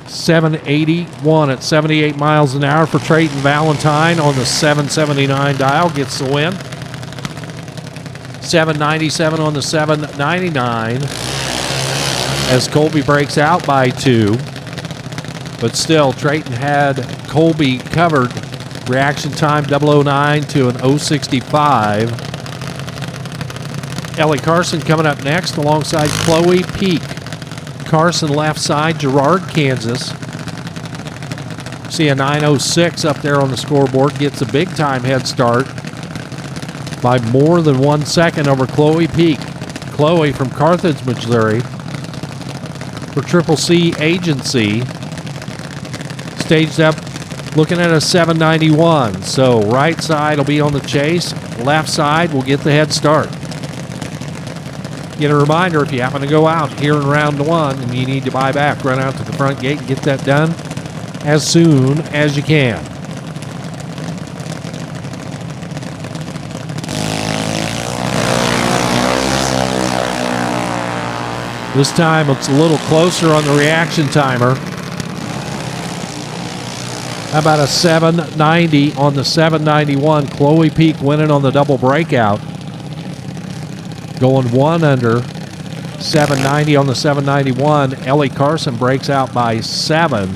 Speaker 9: 781 at 78 miles an hour for Trayton Valentine on the 779 dial, gets the win. 797 on the 799 as Colby breaks out by 2. But still, Trayton had Colby covered. Reaction time 009 to an 065. Ellie Carson coming up next alongside Chloe Peak. Carson left side, Girard, Kansas. See a 906 up there on the scoreboard. Gets a big time head start by more than 1 second over Chloe Peak. Chloe from Carthage, Missouri. For Triple C Agency. Staged up looking at a 791. So right side will be on the chase. Left side will get the head start. Get a reminder, if you happen to go out here in round 1 and you need to buy back, run out to the front gate and get that done as soon as you can. This time it's a little closer on the reaction timer. How about a 790 on the 791? Chloe Peak winning on the double breakout. Going 1 under. 790 on the 791. Ellie Carson breaks out by 7.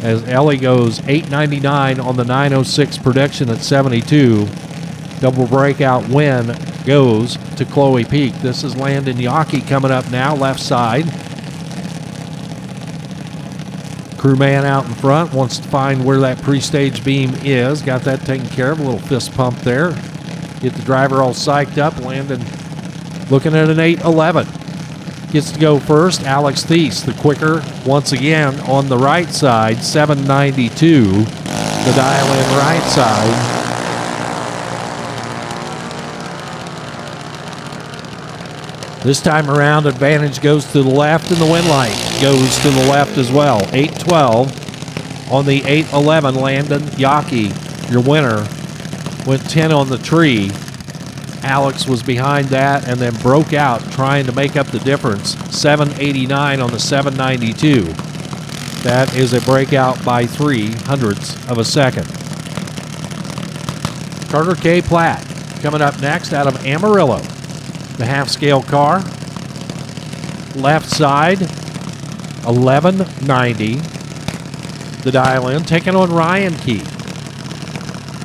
Speaker 9: As Ellie goes 899 on the 906 prediction at 72. Double breakout win goes to Chloe Peak. This is Landon Yockey coming up now, left side. Crewman out in front wants to find where that pre-stage beam is. Got that taken care of. A little fist pump there. Get the driver all psyched up. Landon looking at an 811. Gets to go first. Alex Thies, the quicker, once again on the right side. 792. The dial in right side. This time around, advantage goes to the left, and the win light goes to the left as well. 812 on the 811. Landon Yockey, your winner, went 10 on the tree. Alex was behind that and then broke out trying to make up the difference. 789 on the 792. That is a breakout by 0.03 of a second. Carter K. Platt coming up next out of Amarillo. The half-scale car. Left side, 1190. The dial in, taking on Ryan Key.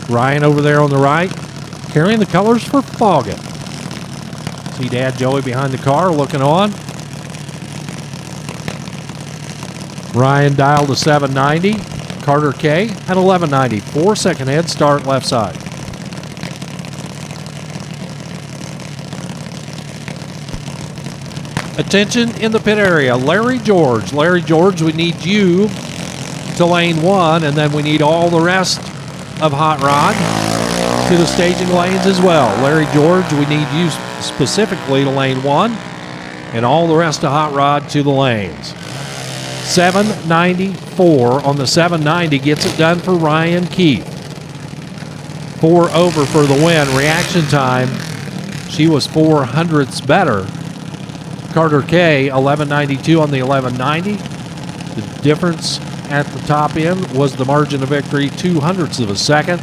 Speaker 9: Ryan over there on the right, carrying the colors for Foggett. See Dad Joey behind the car looking on. Ryan dialed to 790. Carter K at 1190. 4-second head start left side. Attention in the pit area, Larry George. Larry George, we need you to lane 1, and then we need all the rest of Hot Rod to the staging lanes as well. Larry George, we need you specifically to lane 1, and all the rest of Hot Rod to the lanes. 794 on the 790 gets it done for Ryan Keith. 4 over for the win. Reaction time, she was 0.04 better. Carter K, 1192 on the 1190. The difference at the top end was the margin of victory, 0.02 of a second.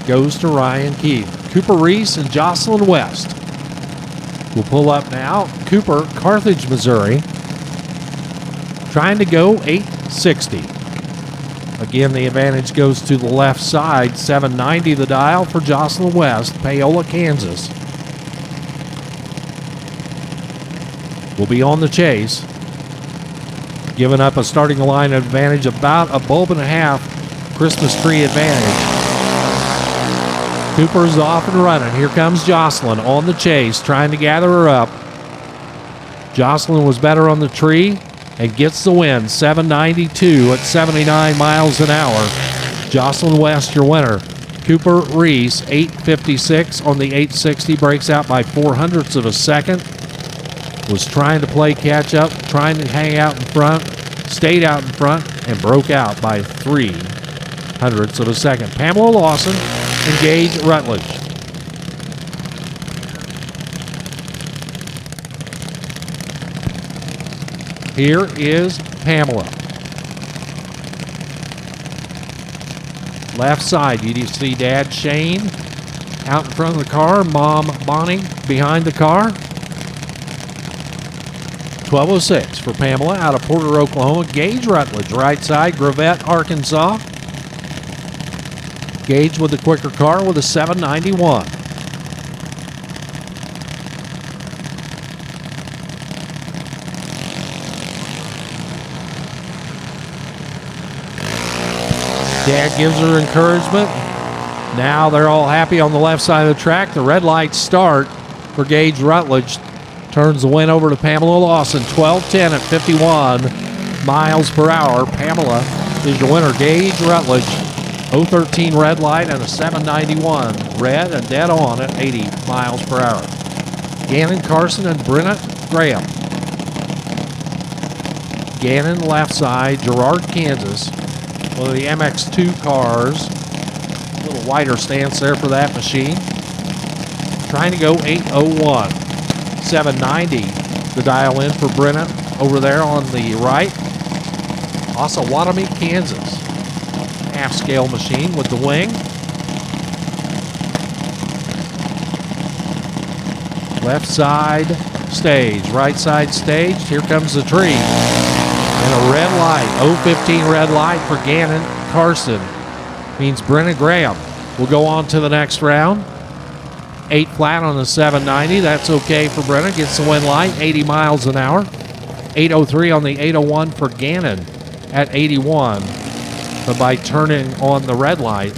Speaker 9: Goes to Ryan Keith. Cooper Reese and Jocelyn West will pull up now. Cooper, Carthage, Missouri, trying to go 860. Again, the advantage goes to the left side. 790 the dial for Jocelyn West, Paola, Kansas. Will be on the chase. Giving up a starting line advantage, about a bulb and a half Christmas tree advantage. Cooper's off and running. Here comes Jocelyn on the chase, trying to gather her up. Jocelyn was better on the tree and gets the win. 792 at 79 miles an hour. Jocelyn West, your winner. Cooper Reese, 856 on the 860, breaks out by 0.04 of a second. Was trying to play catch up, trying to hang out in front. stayed out in front and broke out by 0.03 of a second. Pamela Lawson and Gage Rutledge. Here is Pamela. Left side, you see Dad Shane out in front of the car, Mom Bonnie behind the car. 12:06 for Pamela out of Porter, Oklahoma. Gage Rutledge, right side, Gravette, Arkansas. Gage with the quicker car with a 791. Dad gives her encouragement. Now they're all happy on the left side of the track. The red lights start for Gage Rutledge. Turns the win over to Pamela Lawson. 12:10 at 51 miles per hour. Pamela is your winner. Gage Rutledge, 013 red light and a 791 red and dead on at 80 miles per hour. Gannon Carson and Brenna Graham. Gannon left side, Girard, Kansas. One of the MX2 cars. A little wider stance there for that machine. Trying to go 8:01. 790 to dial in for Brenna over there on the right. Osawatomie, Kansas. Half-scale machine with the wing. Left side stage, right side stage. Here comes the tree. And a red light, 015 red light for Gannon Carson. Means Brenna Graham will go on to the next round. 8 flat on the 790. That's okay for Brenna. Gets the win light, 80 miles an hour. 803 on the 801 for Gannon at 81. But by turning on the red light,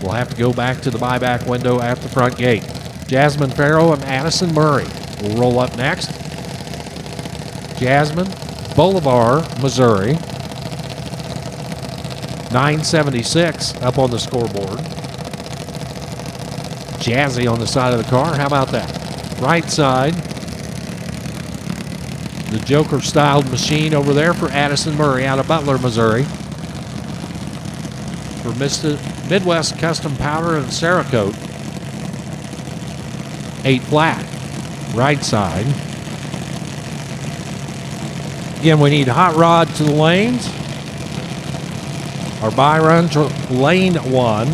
Speaker 9: we'll have to go back to the buyback window at the front gate. Jasmine Farrow and Addison Murray will roll up next. Jasmine, Bolivar, Missouri. 976 up on the scoreboard. Jazzy on the side of the car. How about that? Right side. The Joker-styled machine over there for Addison Murray out of Butler, Missouri. For Midwest Custom Powder and Cerakote. 8 flat. Right side. Again, we need hot rod to the lanes. Our buy run to lane 1.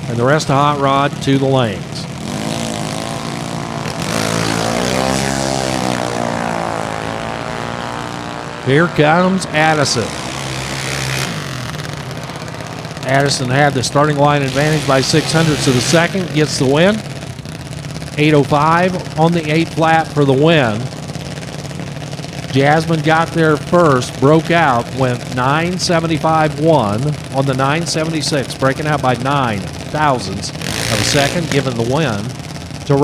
Speaker 9: And the rest of hot rod to the lanes. Here comes Addison. Addison had the starting line advantage by 0.06 of a second. Gets the win. 805 on the 8 flat for the win. Jasmine got there first, broke out, went 975.1 on the 976, breaking out by 9 thousandths of a second, giving the win to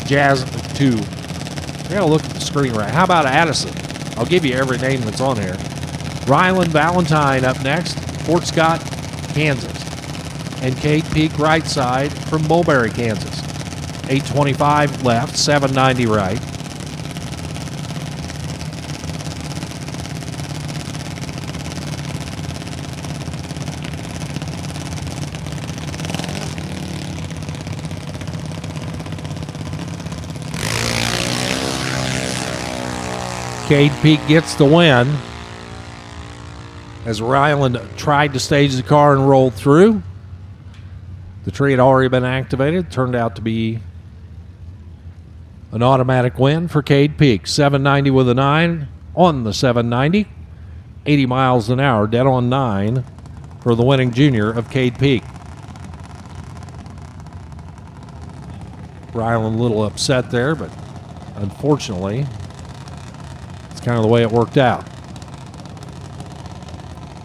Speaker 9: Jazz to. I gotta look at the screen right. How about Addison? I'll give you every name that's on here. Ryland Valentine up next, Fort Scott, Kansas, and Kate Peak right side from Mulberry, Kansas. 825 left, 790 right. Cade Peak gets the win as Ryland tried to stage the car and rolled through. The tree had already been activated. Turned out to be an automatic win for Cade Peak. 790 with a 9 on the 790. 80 miles an hour, dead on 9 for the winning junior of Cade Peak. Ryland a little upset there, but unfortunately, kind of the way it worked out.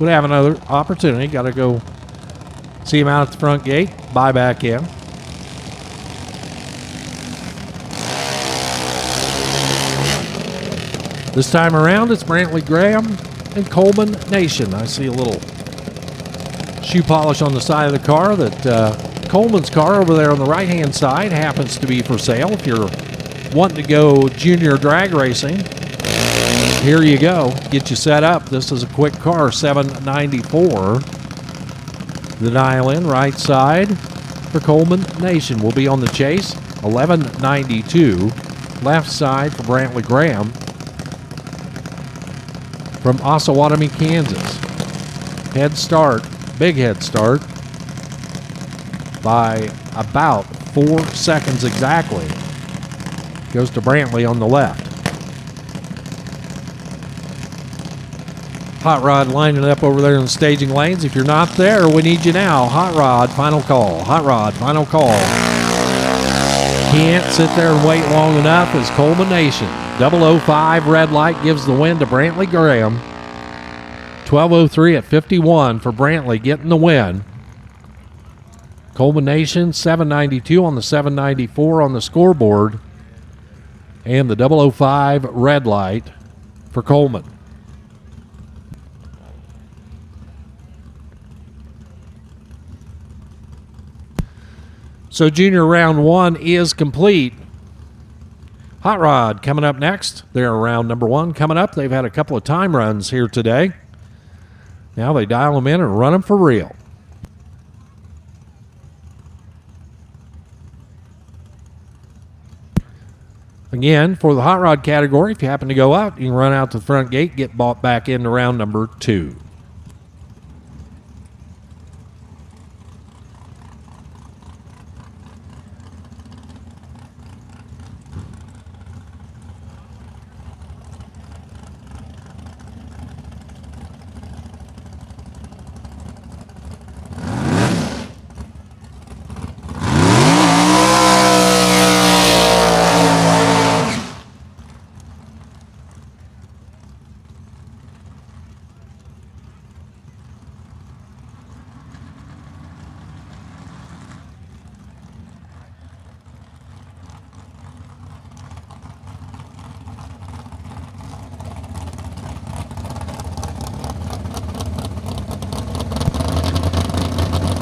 Speaker 9: Would have another opportunity. Got to go see him out at the front gate. Buy back in. This time around, it's Brantley Graham and Coleman Nation. I see a little shoe polish on the side of the car. That Coleman's car over there on the right-hand side happens to be for sale if you're wanting to go junior drag racing. Here you go. Get you set up. This is a quick car, 794. The dial in right side for Coleman Nation will be on the chase. 1192. Left side for Brantley Graham from Osawatomie, Kansas. Head start, big head start by about 4 seconds exactly. Goes to Brantley on the left. Hot Rod lining up over there in the staging lanes. If you're not there, we need you now. Hot Rod, final call. Hot Rod, final call. Can't sit there and wait long enough as Coleman Nation. 005 red light gives the win to Brantley Graham. 12:03 at 51 for Brantley getting the win. Coleman Nation 792 on the 794 on the scoreboard. And the 005 red light for Coleman. So junior round 1 is complete. Hot Rod coming up next. They're round number 1 coming up. They've had a couple of time runs here today. Now they dial them in and run them for real. Again, for the hot rod category, if you happen to go out, you can run out to the front gate, get bought back into round number 2.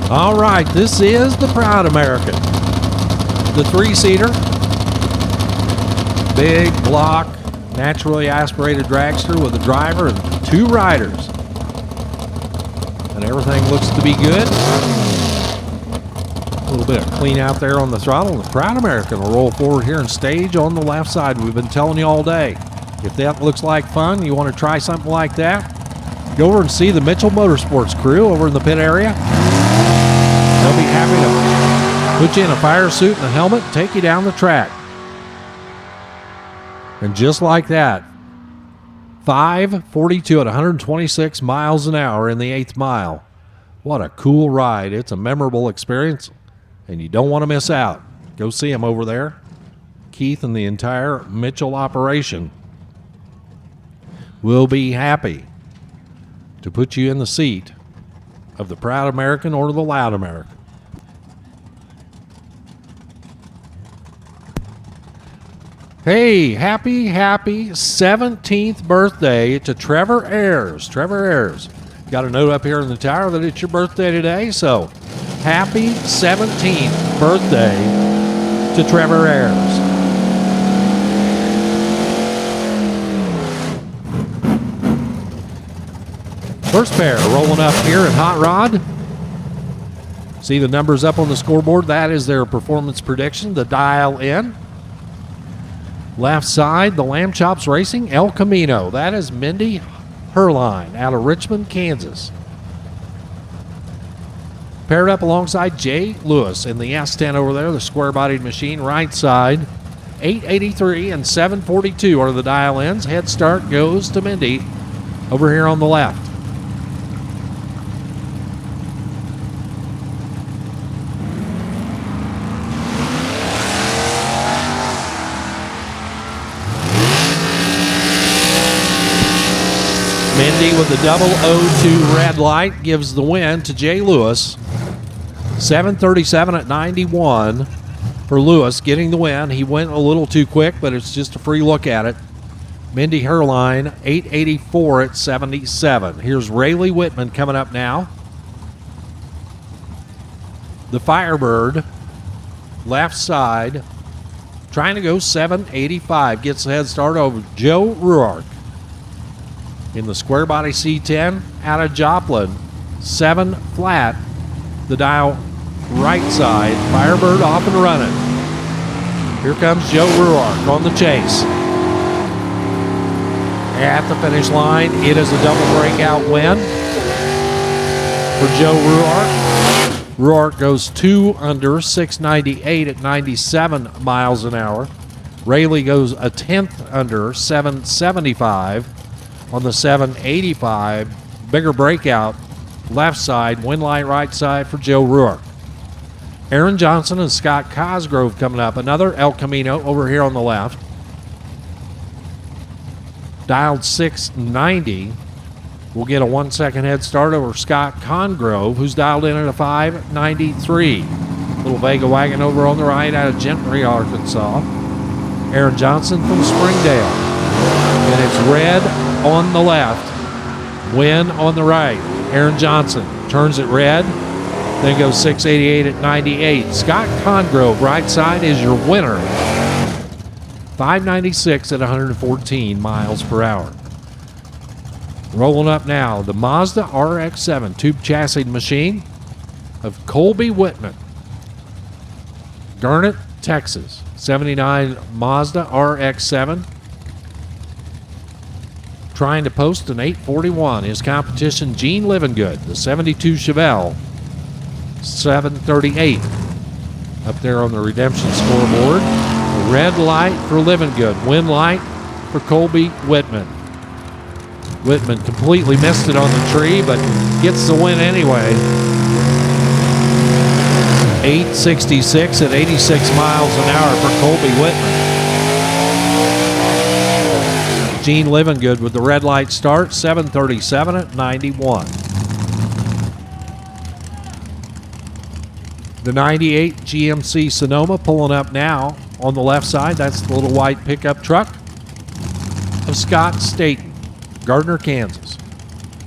Speaker 9: All right, this is the Proud American. The 3-seater. Big block, naturally aspirated dragster with a driver and 2 riders. And everything looks to be good. A little bit of clean out there on the throttle. The Proud American will roll forward here and stage on the left side. We've been telling you all day. If that looks like fun, you want to try something like that, go over and see the Mitchell Motorsports crew over in the pit area. They'll be happy to put you in a fire suit and a helmet and take you down the track. And just like that, 5:42 at 126 miles an hour in the 8th mile. What a cool ride. It's a memorable experience, and you don't want to miss out. Go see them over there. Keith and the entire Mitchell operation will be happy to put you in the seat of the Proud American or the Loud American. Hey, happy 17th birthday to Trevor Ayers. Trevor Ayers. Got a note up here in the tower that it's your birthday today, so happy 17th birthday to Trevor Ayers. First pair rolling up here at Hot Rod. See the numbers up on the scoreboard. That is their performance prediction, the dial in. Left side, the Lamb Chops Racing, El Camino. That is Mindy Herline out of Richmond, Kansas. Paired up alongside Jay Lewis in the S10 over there, the square-bodied machine, right side. 883 and 742 are the dial ins. Head start goes to Mindy over here on the left. Mindy with the 002 red light gives the win to Jay Lewis. 7:37 at 91 for Lewis getting the win. He went a little too quick, but it's just a free look at it. Mindy Herline, 884 at 77. Here's Rayleigh Whitman coming up now. The Firebird, left side, trying to go 785. Gets the head start over Joe Ruark. In the square body C10 out of Joplin, 7 flat, the dial right side, Firebird off and running. Here comes Joe Ruark on the chase. At the finish line, it is a double breakout win for Joe Ruark. Ruark goes 2 under, 698 at 97 miles an hour. Rayleigh goes a 10th under, 775 on the 785. Bigger breakout, left side, wind light right side for Joe Ruark. Aaron Johnson and Scott Cosgrove coming up. Another El Camino over here on the left. Dialed 690. We'll get a 1 second head start over Scott Congrove, who's dialed in at a 593. Little Vega wagon over on the right out of Gentry, Arkansas. Aaron Johnson from Springdale. And it's red on the left, win on the right. Aaron Johnson turns it red, then goes 688 at 98. Scott Congrove, right side, is your winner. 596 at 114 miles per hour. Rolling up now, the Mazda RX-7 tube chassis machine of Colby Whitman. Garnett, Texas. 79 Mazda RX-7. Trying to post an 841. His competition, Gene Livengood, the 72 Chevelle. 738. Up there on the redemption scoreboard. A red light for Livengood. Win light for Colby Whitman. Whitman completely missed it on the tree, but gets the win anyway. 866 at 86 miles an hour for Colby Whitman. Gene Livengood with the red light start, 737 at 91. The 98 GMC Sonoma pulling up now on the left side. That's the little white pickup truck of Scott Staten, Gardner, Kansas.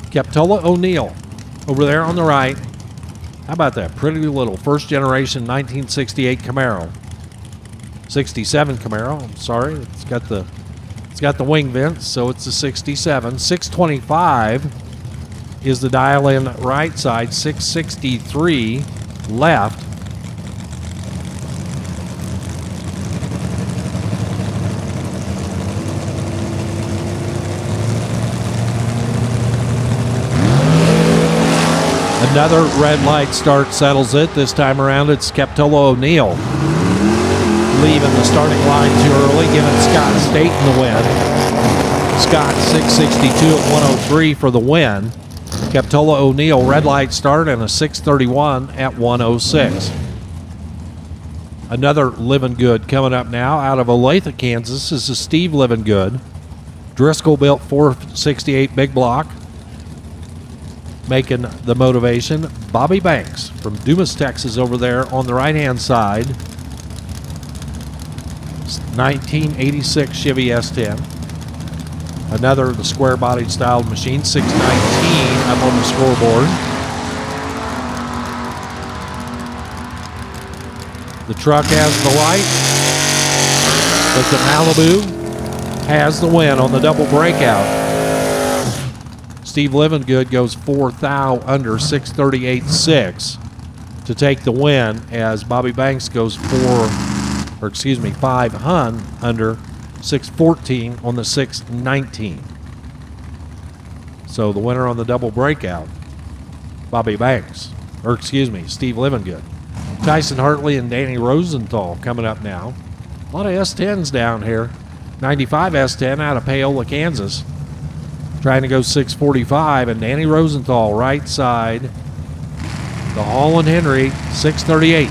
Speaker 9: Captola O'Neill over there on the right. How about that pretty little first generation 1968 Camaro. 67 Camaro, I'm sorry. It's got the wing vents, so it's a 67. 625 is the dial in right side, 663 left. Another red light start settles it. This time around, it's Captola O'Neill leaving the starting line too early, giving Scott Staten the win. Scott 662 at 103 for the win. Captola O'Neill red light start and a 631 at 106. Another Livengood coming up now out of Olathe, Kansas. This is Steve Livengood. Driscoll built 468 big block. Making the motivation, Bobby Banks from Dumas, Texas over there on the right-hand side. 1986 Chevy S10. Another the square-bodied styled machine, 619 up on the scoreboard. The truck has the light, but the Malibu has the win on the double breakout. Steve Livengood goes 4 thou under, 638.6 to take the win, as Bobby Banks goes 5 hun under, 614 on the 619. So the winner on the double breakout, Steve Livengood. Tyson Hartley and Danny Rosenthal coming up now. A lot of S10s down here. 95 S10 out of Paola, Kansas. Trying to go 645, and Danny Rosenthal, right side. The Hall and Henry, 638.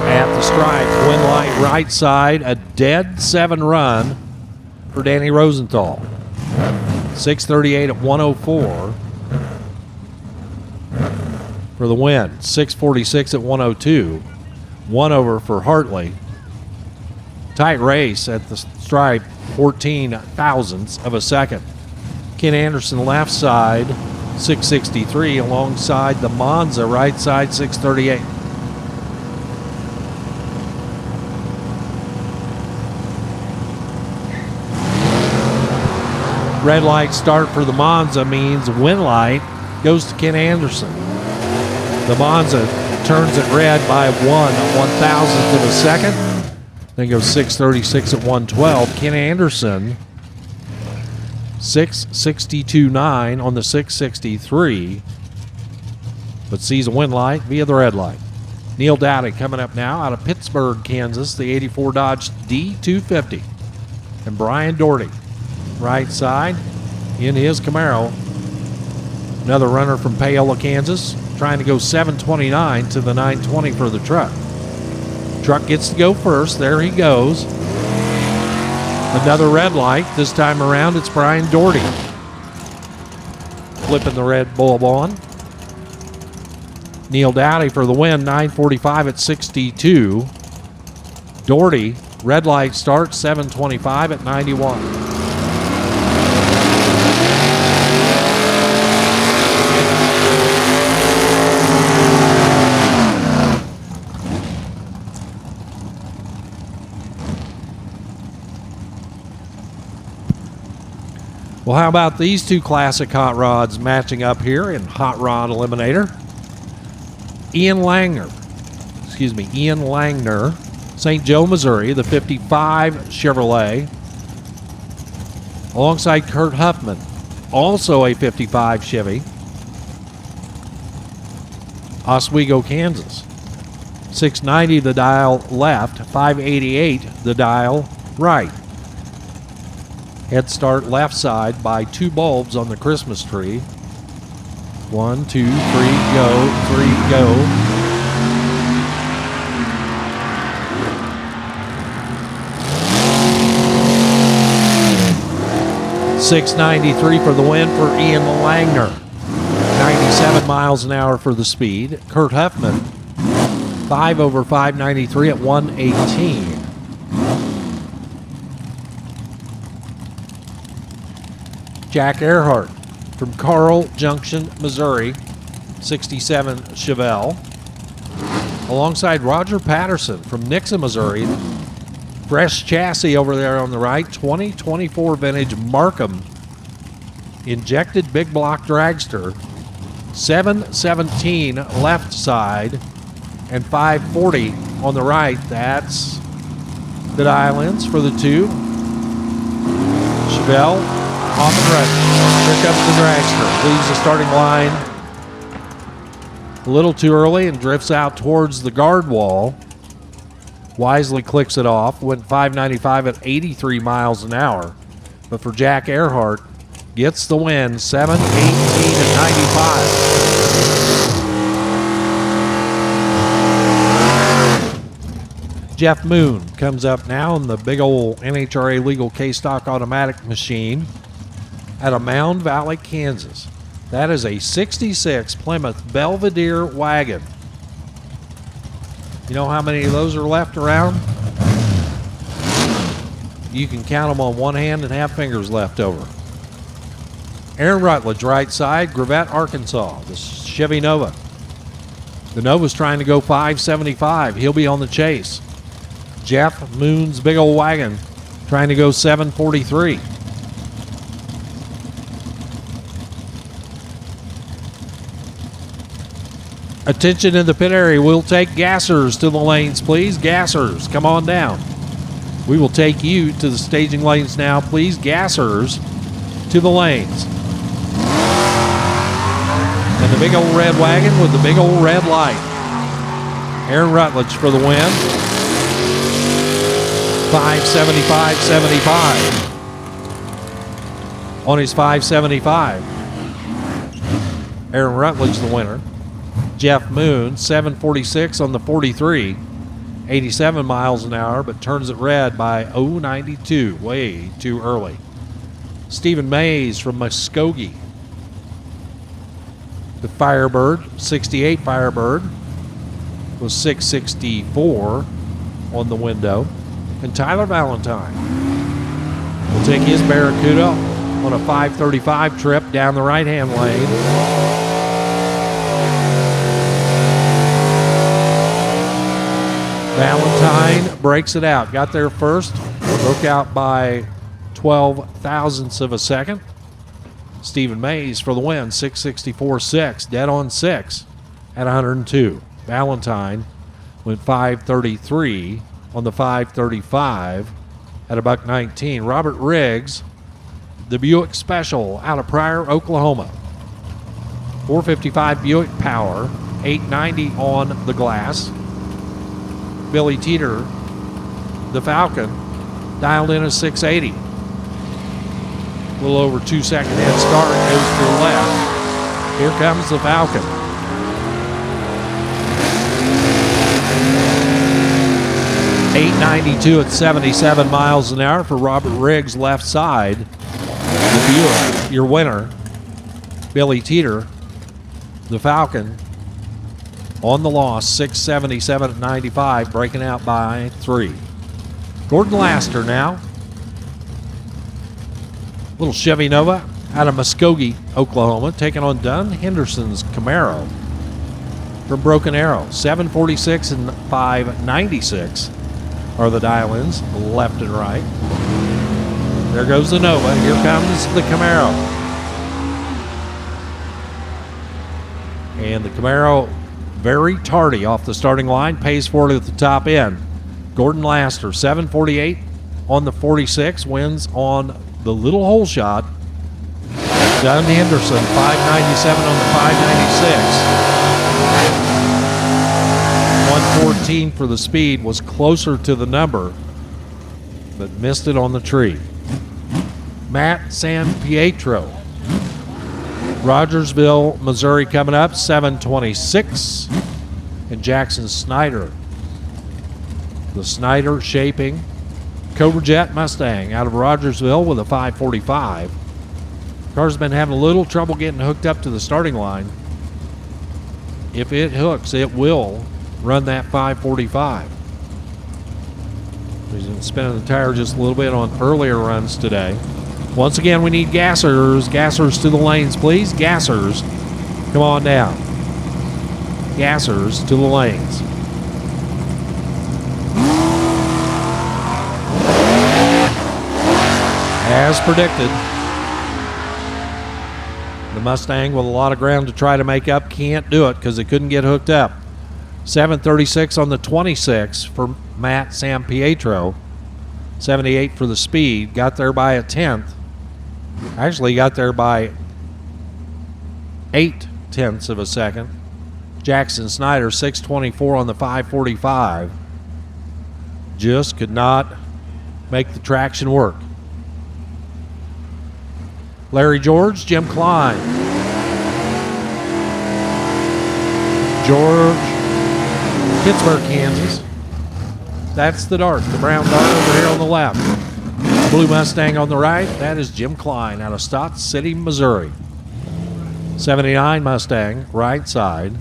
Speaker 9: At the stripe, wind light right side, a dead 7 run for Danny Rosenthal. 638 at 104 for the win. 646 at 102. 1 over for Hartley. Tight race at the stripe, 14 thousandths of a second. Ken Anderson left side, 663 alongside the Monza right side, 638. Red light start for the Monza means win light goes to Ken Anderson. The Monza turns it red by 1/1000th of a second. Then goes 6:36 at 1:12. Ken Anderson 6:62.9 on the 6:63, but sees a win light via the red light. Neil Dowdy coming up now out of Pittsburgh, Kansas, the 84 Dodge D250. And Brian Doherty, right side, in his Camaro. Another runner from Paola, Kansas, trying to go 7:29 to the 9:20 for the truck. Truck gets to go first. There he goes. Another red light. This time around, it's Brian Doherty. Flipping the red bulb on. Neil Dowdy for the win, 9:45 at 62. Doherty, red light start, 7:25 at 91. Well, how about these two classic hot rods matching up here in Hot Rod Eliminator? Ian Langner, St. Joe, Missouri, the 55 Chevrolet, alongside Kurt Huffman, also a 55 Chevy, Oswego, Kansas. 690 the dial left, 588 the dial right. Head start left side by 2 bulbs on the Christmas tree. 1, 2, 3, go, 3, go. .693 for the win for Ian Langner. 97 miles an hour for the speed. Kurt Huffman, 5 over 593 at 118. Jack Earhart from Carl Junction, Missouri, 67 Chevelle. Alongside Roger Patterson from Nixa, Missouri. Fresh chassis over there on the right, 2024 vintage Markham injected big block dragster. 717 left side and 540 on the right. That's the dial ins for the two. Chevelle off and running. Here comes the dragster. Leaves the starting line a little too early and drifts out towards the guard wall. Wisely clicks it off. Went 595 at 83 miles an hour. But for Jack Earhart, gets the win, 7:18 at 95. Jeff Moon comes up now in the big old NHRA legal K-Stock automatic machine out of Mound Valley, Kansas. That is a 66 Plymouth Belvedere wagon. You know how many of those are left around? You can count them on one hand and have fingers left over. Aaron Rutledge, right side, Gravette, Arkansas, the Chevy Nova. The Nova's trying to go 575. He'll be on the chase. Jeff Moon's big old wagon trying to go 743. Attention in the pit area. We'll take gassers to the lanes, please. Gassers, come on down. We will take you to the staging lanes now, please. Gassers to the lanes. And the big old red wagon with the big old red light. Aaron Rutledge for the win. 575.75 on his 575. Aaron Rutledge the winner. Jeff Moon, 746 on the 43. 87 miles an hour, but turns it red by 092. Way too early. Stephen Mays from Muskogee. The Firebird, 68 Firebird, was 664 on the window. And Tyler Valentine will take his Barracuda on a 535 trip down the right-hand lane. Valentine breaks it out. Got there first. Broke out by 12 thousandths of a second. Stephen Mays for the win, 664.6, dead on 6 at 102. Valentine went 533 on the 535 at $1.19. Robert Riggs, the Buick Special out of Pryor, Oklahoma. 455 Buick Power, 890 on the glass. Billy Teeter, the Falcon, dialed in a 680. A little over 2 second head start, goes to the left. Here comes the Falcon. .892 at 77 miles an hour for Robert Riggs, left side. The Buick, your winner. Billy Teeter, the Falcon, on the loss, 677 at 95, breaking out by 3. Gordon Laster now. Little Chevy Nova out of Muskogee, Oklahoma, taking on Dunn Henderson's Camaro from Broken Arrow. 746 and 596 are the dial-ins, left and right. There goes the Nova. Here comes the Camaro. And the Camaro, very tardy off the starting line, pays for it at the top end. Gordon Laster, 748 on the 46, wins on the little hole shot. Dunn Henderson, 597 on the 596. 114 for the speed, was closer to the number, but missed it on the tree. Matt San Pietro, Rogersville, Missouri coming up, 726. And Jackson Snyder, the Snyder shaping Cobra Jet Mustang out of Rogersville with a 545. Car's been having a little trouble getting hooked up to the starting line. If it hooks, it will run that 545. He's been spinning the tire just a little bit on earlier runs today. Once again, we need gassers. Gassers to the lanes, please. Gassers, come on down. Gassers to the lanes. As predicted, the Mustang with a lot of ground to try to make up can't do it because it couldn't get hooked up. 736 on the 26 for Matt San Pietro. 78 for the speed. Got there by a tenth. Actually got there by 0.8 of a second. Jackson Snyder, 624 on the 545. Just could not make the traction work. Larry George, Jim Klein. George, Pittsburgh, Kansas. That's the dart, the brown dart over here on the left. Blue Mustang on the right, that is Jim Klein out of Stott City, Missouri. 79 Mustang, right side.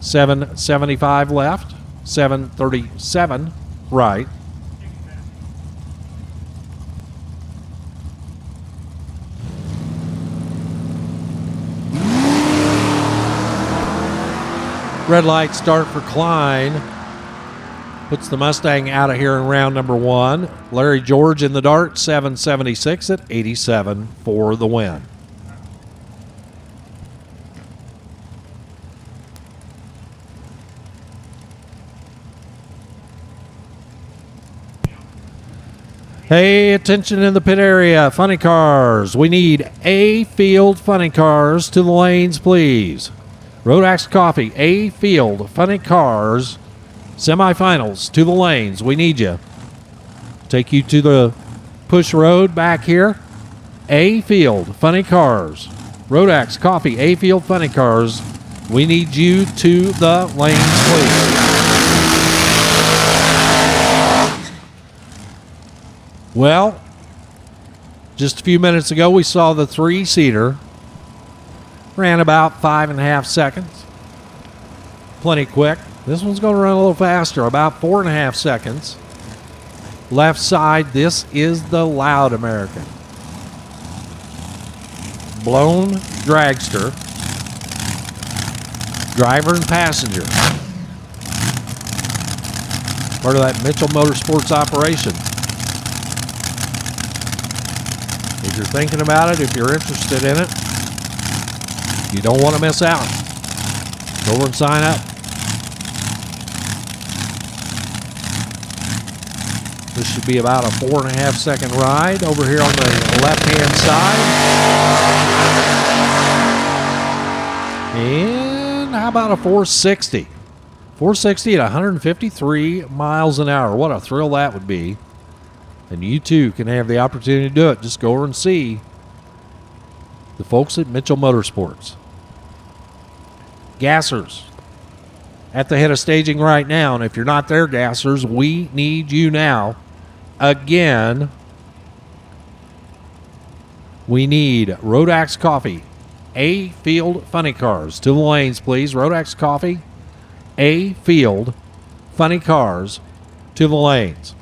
Speaker 9: 775 left, 737 right. Red light start for Klein. Puts the Mustang out of here in round number 1. Larry George in the dart, 776 at 87 for the win. Hey, attention in the pit area. Funny cars. We need A field funny cars to the lanes, please. Road Axe Coffee, A field funny cars. Semifinals to the lanes. We need you. Take you to the push road back here. A field funny cars. Road Axe Coffee, A field funny cars. We need you to the lanes, please. Well, just a few minutes ago, we saw the 3-seater. Ran about 5.5 seconds. Plenty quick. This one's going to run a little faster, about 4.5 seconds. Left side, this is the Loud American. Blown dragster. Driver and passenger. Part of that Mitchell Motorsports operation. If you're thinking about it, if you're interested in it, you don't want to miss out. Go over and sign up. This should be about a 4.5 second ride over here on the left-hand side. And how about a 460? 460 at 153 miles an hour. What a thrill that would be. And you too can have the opportunity to do it. Just go over and see the folks at Mitchell Motorsports. Gassers at the head of staging right now. And if you're not there, Gassers, we need you now. Again, we need Rodax Coffee, A Field Funny Cars. To the lanes, please. Rodax Coffee, A Field Funny Cars, to the lanes.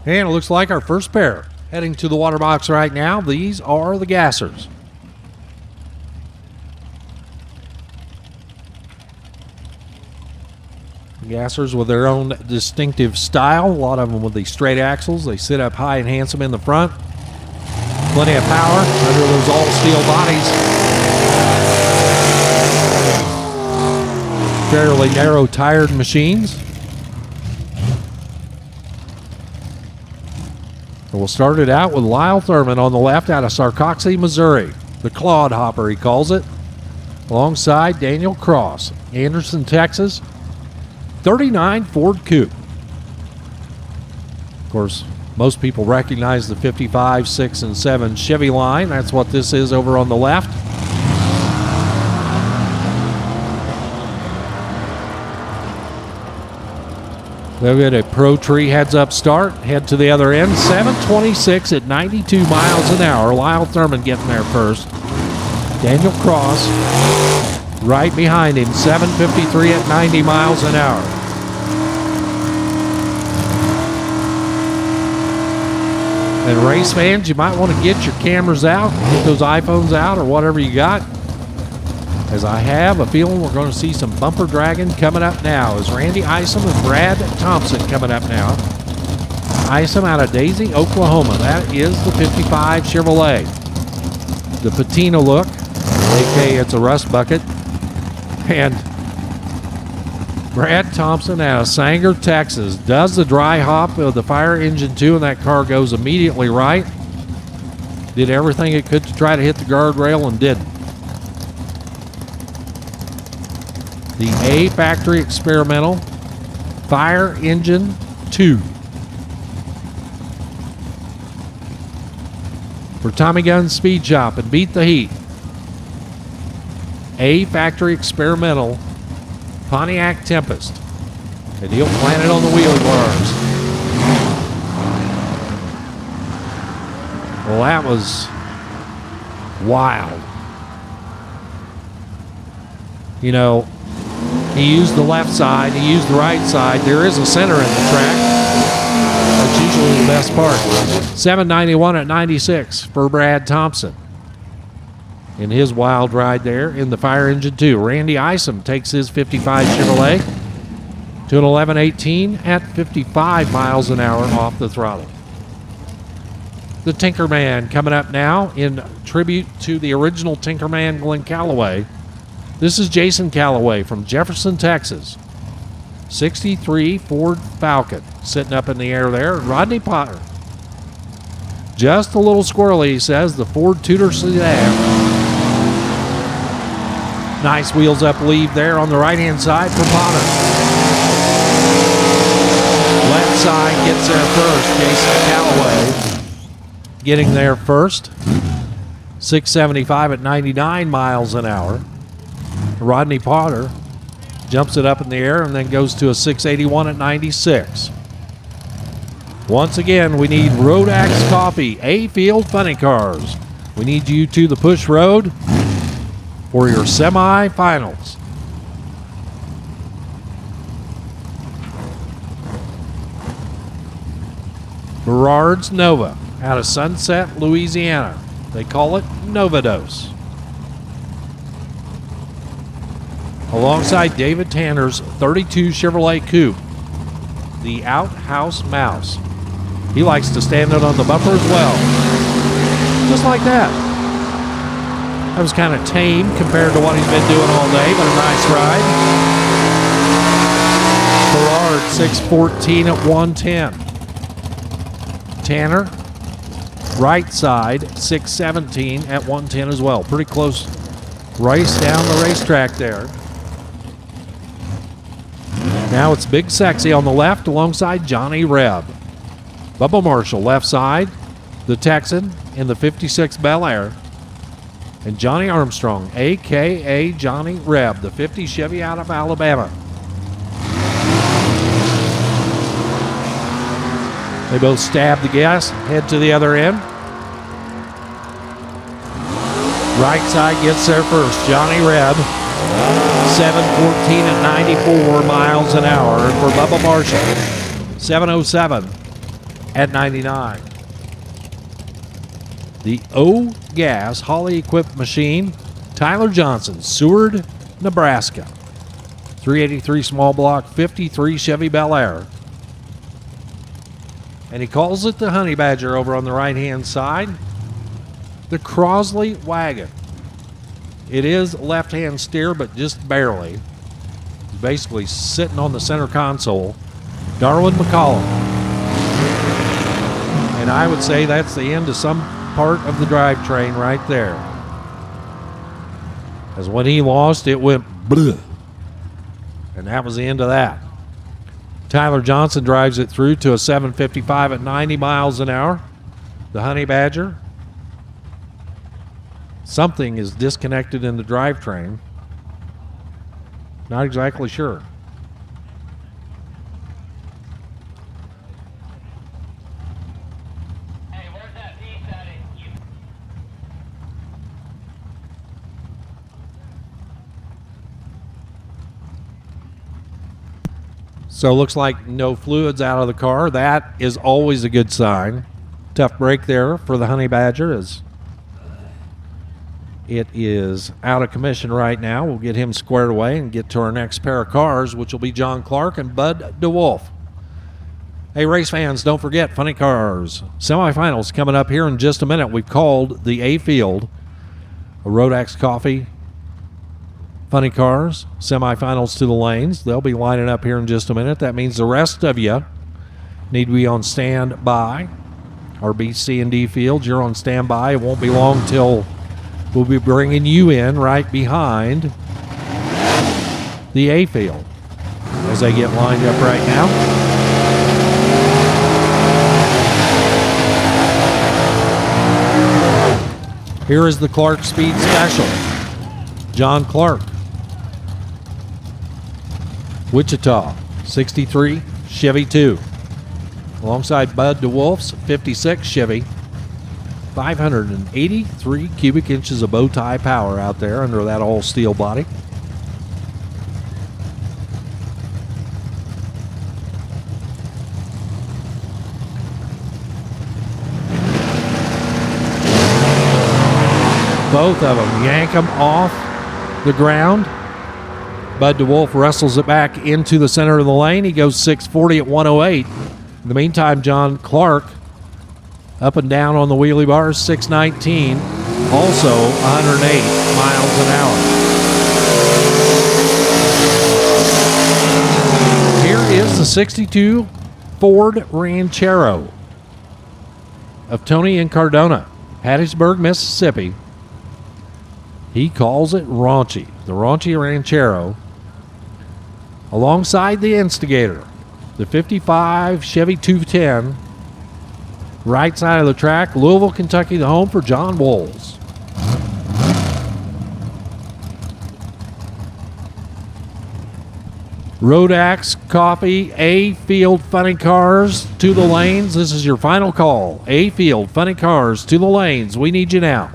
Speaker 9: And it looks like our first pair heading to the water box right now. These are the Gassers. Gassers with their own distinctive style. A lot of them with the straight axles. They sit up high and handsome in the front. Plenty of power under those all-steel bodies. Fairly narrow-tired machines. And we'll start it out with Lyle Thurman on the left out of Sarcoxy, Missouri. The Clod Hopper, he calls it. Alongside Daniel Cross, Anderson, Texas. 39 Ford Coupe. Of course, most people recognize the 55, 6, and 7 Chevy line. That's what this is over on the left. They'll get a Pro Tree heads-up start. Head to the other end. 7:26 at 92 miles an hour. Lyle Thurman getting there first. Daniel Cross right behind him. 7:53 at 90 miles an hour. And race fans, you might want to get your cameras out, get those iPhones out or whatever you got. As I have a feeling we're going to see some bumper dragging coming up now. Is Randy Isom and Brad Thompson coming up now. Isom out of Daisy, Oklahoma. That is the 55 Chevrolet. The patina look, aka it's a rust bucket. And Brad Thompson out of Sanger, Texas. Does the dry hop of the fire engine 2 and that car goes immediately right. Did everything it could to try to hit the guardrail and didn't. The A Factory Experimental Fire Engine 2. For Tommy Gunn's Speed Shop and Beat the Heat. A Factory Experimental Pontiac Tempest. And he'll plant it on the wheelie bars. Well, that was wild. You know, he used the left side, he used the right side. There is a center in the track. That's usually the best part. 791 at 96 for Brad Thompson. In his wild ride there in the Fire Engine 2. Randy Isom takes his 55 Chevrolet to an 11:18 at 55 miles an hour off the throttle. The Tinkerman coming up now in tribute to the original Tinkerman, Glenn Calloway. This is Jason Calloway from Jefferson, Texas. 63 Ford Falcon sitting up in the air there. Rodney Potter. Just a little squirrely, he says. The Ford Tudor sedan. Nice wheels up lead there on the right-hand side for Potter. Left side gets there first. Jason Calloway getting there first. 675 at 99 miles an hour. Rodney Potter jumps it up in the air and then goes to a 681 at 96. Once again, we need Rodax Coffee, A Field Funny Cars. We need you to the push road for your semifinals. Berard's Nova out of Sunset, Louisiana. They call it Novados. Alongside David Tanner's 32 Chevrolet Coupe, the Outhouse Mouse. He likes to stand it on the bumper as well. Just like that. That was kind of tame compared to what he's been doing all day, but a nice ride. Berard 614 at 110. Tanner, right side, 617 at 110 as well. Pretty close race down the racetrack there. Now it's Big Sexy on the left alongside Johnny Reb. Bubba Marshall left side, the Texan in the 56 Bel Air. And Johnny Armstrong, a.k.a. Johnny Reb, the 50 Chevy out of Alabama. They both stab the gas, head to the other end. Right side gets there first, Johnny Reb. 7:14 at 94 miles an hour. And for Bubba Marshall, 7:07 at 99. The O-Gas Holly equipped machine, Tyler Johnson, Seward, Nebraska. 383 small block, 53 Chevy Bel Air. And he calls it the Honey Badger over on the right-hand side. The Crosley Wagon. It is left-hand steer, but just barely. He's basically sitting on the center console. Darwin McCollum. And I would say that's the end of some part of the drivetrain right there. As when he lost, it went bleh. And that was the end of that. Tyler Johnson drives it through to a 755 at 90 miles an hour. The Honey Badger. Something is disconnected in the drivetrain. Not exactly sure.
Speaker 13: Hey, where's that piece at?
Speaker 9: So it looks like no fluids out of the car. That is always a good sign. Tough break there for the Honey Badger as it is out of commission right now. We'll get him squared away and get to our next pair of cars, which will be John Clark and Bud DeWolf. Hey, race fans, don't forget Funny Cars. Semifinals coming up here in just a minute. We've called the A field. A Rodax Coffee, Funny Cars, semifinals to the lanes. They'll be lining up here in just a minute. That means the rest of you need to be on standby. Our B, C, and D fields, you're on standby. It won't be long till we'll be bringing you in right behind the A field as they get lined up right now. Here is the Clark Speed Special. John Clark. Wichita, 63 Chevy 2. Alongside Bud DeWolf's 56 Chevy. 583 cubic inches of bow tie power out there under that all steel body. Both of them yank them off the ground. Bud DeWolf wrestles it back into the center of the lane. He goes 640 at 108. In the meantime, John Clark up and down on the wheelie bars, 619, also 108 miles an hour. Here is the 62 Ford Ranchero of Tony Incardona, Hattiesburg, Mississippi. He calls it raunchy, the raunchy Ranchero. Alongside the Instigator, the 55 Chevy 210, right side of the track, Louisville, Kentucky, the home for John Wolls. Rodax Coffee, A Field Funny Cars to the lanes. This is your final call. A Field Funny Cars to the lanes. We need you now.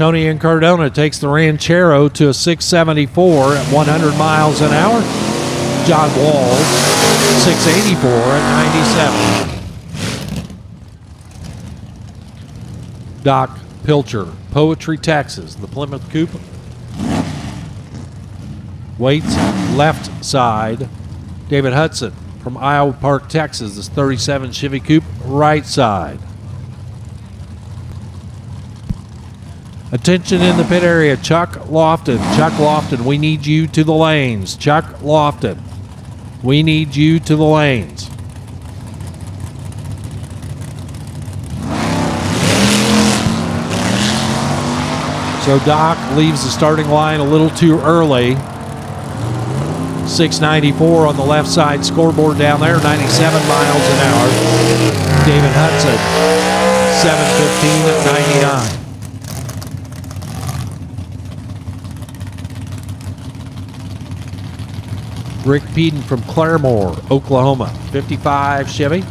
Speaker 9: Tony Incardona takes the Ranchero to a 674 at 100 miles an hour. John Walls, 684 at 97. Doc Pilcher, Poetry, Texas, the Plymouth Coupe. Waits left side. David Hudson from Iowa Park, Texas, this 37 Chevy Coupe, right side. Attention in the pit area, Chuck Lofton. Chuck Lofton, we need you to the lanes. Chuck Lofton, we need you to the lanes. So Doc leaves the starting line a little too early. 694 on the left side scoreboard down there, 97 miles an hour. David Hudson, 715 at 99. Rick Peden from Claremore, Oklahoma, 55 Chevy.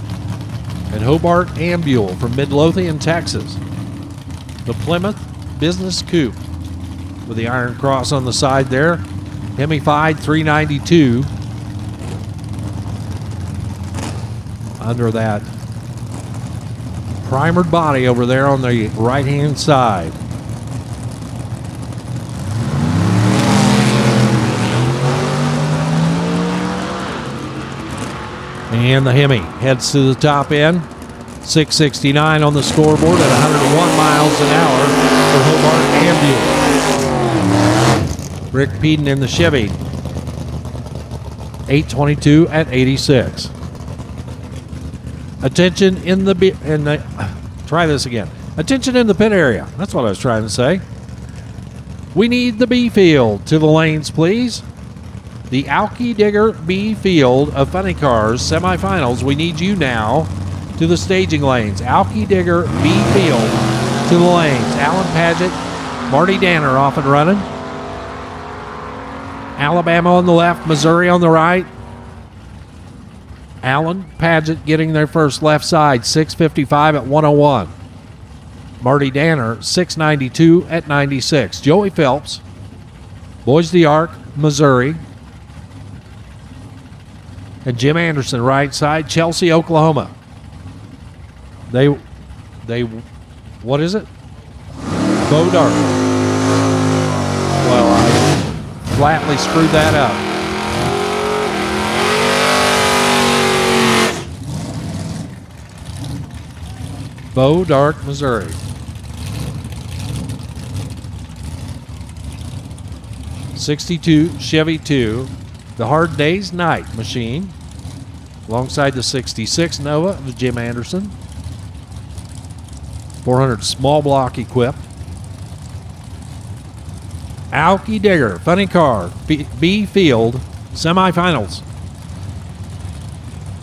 Speaker 9: And Hobart Ambule from Midlothian, Texas. The Plymouth Business Coupe with the Iron Cross on the side there. Hemified 392. Under that primered body over there on the right-hand side. And the Hemi heads to the top end. 669 on the scoreboard at 101 miles an hour for Hobart Ambule. Rick Peden in the Chevy. 822 at 86. Attention in the try this again. Attention in the pit area. That's what I was trying to say. We need the B field to the lanes, please. The Alki Digger B field of funny cars semifinals. We need you now to the staging lanes. Alki Digger B field to the lanes. Alan Paget, Marty Danner off and running. Alabama on the left, Missouri on the right. Alan Paget getting their first left side, 655 at 101. Marty Danner, 692 at 96. Joey Phelps, Boys the Ark, Missouri. And Jim Anderson, right side, Chelsea, Oklahoma. They, what is it? Bo Dark. Well, I flatly screwed that up. Bo Dark, Missouri. 62 Chevy 2, the Hard Day's Night machine, alongside the 66 Nova of Jim Anderson. 400 small block equipped. Alki Digger, funny car, B field, semifinals.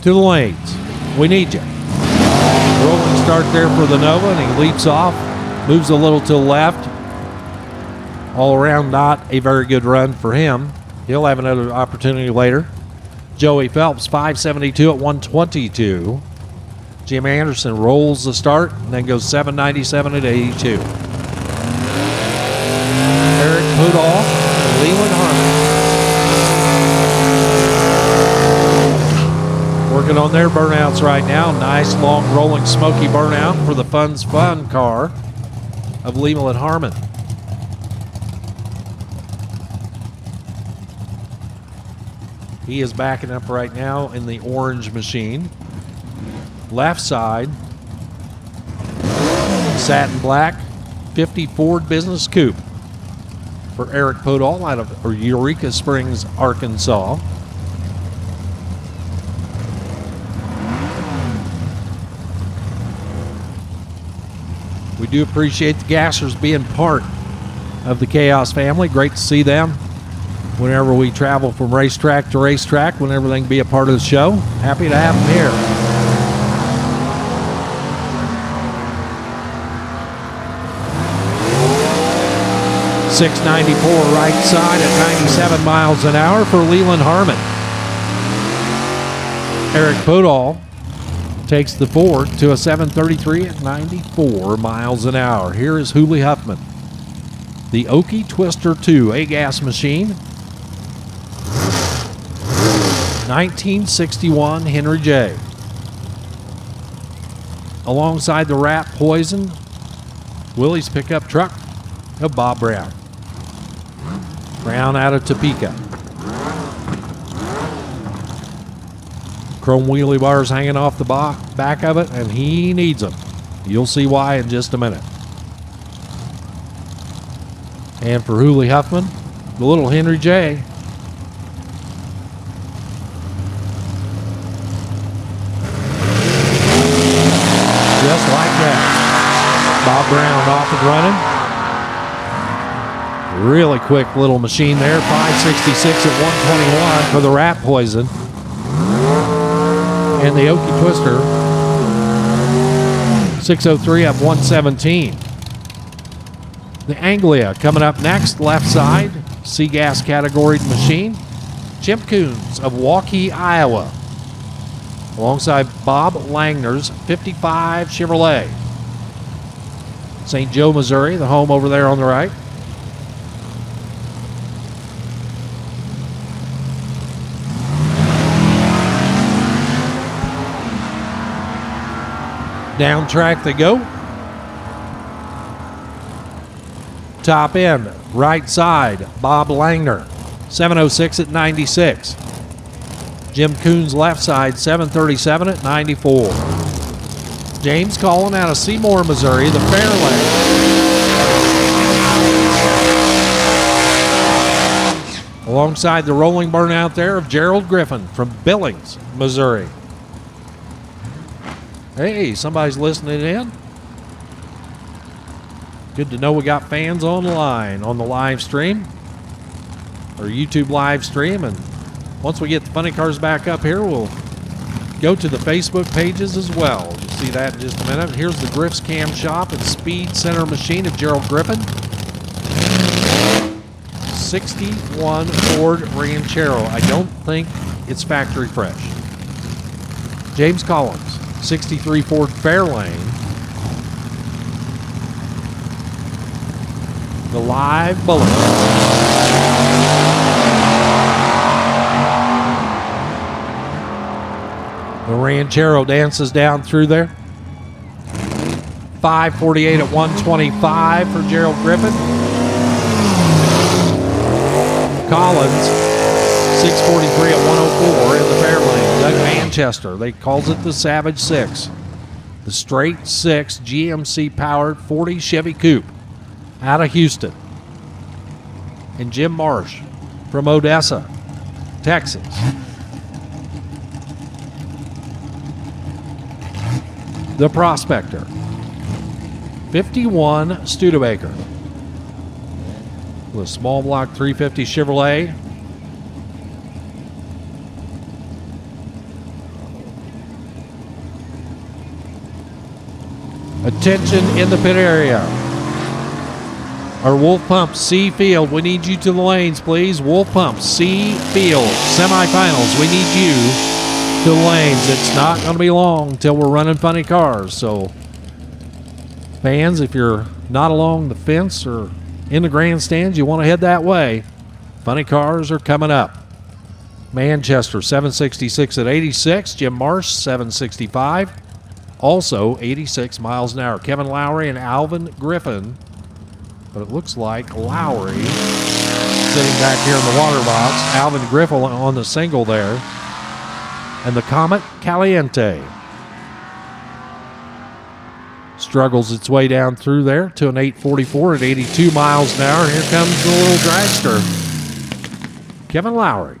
Speaker 9: To the lanes. We need you. Rolling start there for the Nova, and he leaps off, moves a little to the left. All around, not a very good run for him. He'll have another opportunity later. Joey Phelps, 572 at 122. Jim Anderson rolls the start and then goes 797 at 82. Eric Poodall and Leland Harmon working on their burnouts right now. Nice long rolling smoky burnout for the Fun's Fun car of Leland Harmon. He is backing up right now in the orange machine. Left side, satin black, 50 Ford Business Coupe for Eric Podol out of Eureka Springs, Arkansas. We do appreciate the Gassers being part of the Chaos family. Great to see them whenever we travel from racetrack to racetrack, whenever they can be a part of the show. Happy to have them here. .694 right side at 97 miles an hour for Leland Harmon. Eric Podol takes the Ford to a 733 at 94 miles an hour. Here is Hooley Huffman. the Okie Twister 2 A-gas machine. 1961 Henry J. Alongside the Rat Poison, Willie's pickup truck of Bob Brown. Brown out of Topeka. Chrome wheelie bars hanging off the back of it, and he needs them. You'll see why in just a minute. And for Hooley Huffman, the little Henry J. Just like that. Bob Brown off and running. Really quick little machine there. 566 at 121 for the Rat Poison. And the Okie Twister, 603 up 117. The Anglia coming up next, left side, C-Gas category machine. Jim Coons of Waukee, Iowa, alongside Bob Langner's 55 Chevrolet. St. Joe, Missouri, the home over there on the right. Down track they go. Top end, right side, Bob Langner, 706 at 96. Jim Coons left side, 737 at 94. James Collin out of Seymour, Missouri, the Fairlane. Alongside the rolling burnout there of Gerald Griffin from Billings, Missouri. Hey, somebody's listening in. Good to know we got fans online on the live stream or YouTube live stream. And once we get the funny cars back up here, we'll go to the Facebook pages as well. You'll see that in just a minute. Here's the Griff's Cam Shop and Speed Center machine of Gerald Griffin. 61 Ford Ranchero. I don't think it's factory fresh. James Collins, 63 Ford Fairlane. The live bullet. The Ranchero dances down through there. 548 at 125 for Gerald Griffin. Collins, 643 at 104 in the Fairlane. Doug Manchester, they calls it the Savage 6. The straight 6 GMC powered 40 Chevy Coupe out of Houston. And Jim Marsh from Odessa, Texas. The Prospector, 51 Studebaker. With a small block 350 Chevrolet. Attention in the pit area. Our Wolf Pump C Field, we need you to the lanes, please. Wolf Pump C Field, semifinals, we need you to the lanes. It's not going to be long until we're running funny cars. So, fans, if you're not along the fence or in the grandstands, you want to head that way, funny cars are coming up. Manchester, 766 at 86. Jim Marsh, 765. Also 86 miles an hour. Kevin Lowry and Alvin Griffin. But it looks like Lowry sitting back here in the water box. Alvin Griffin on the single there. And the Comet Caliente struggles its way down through there to an 844 at 82 miles an hour. Here comes the little dragster, Kevin Lowry.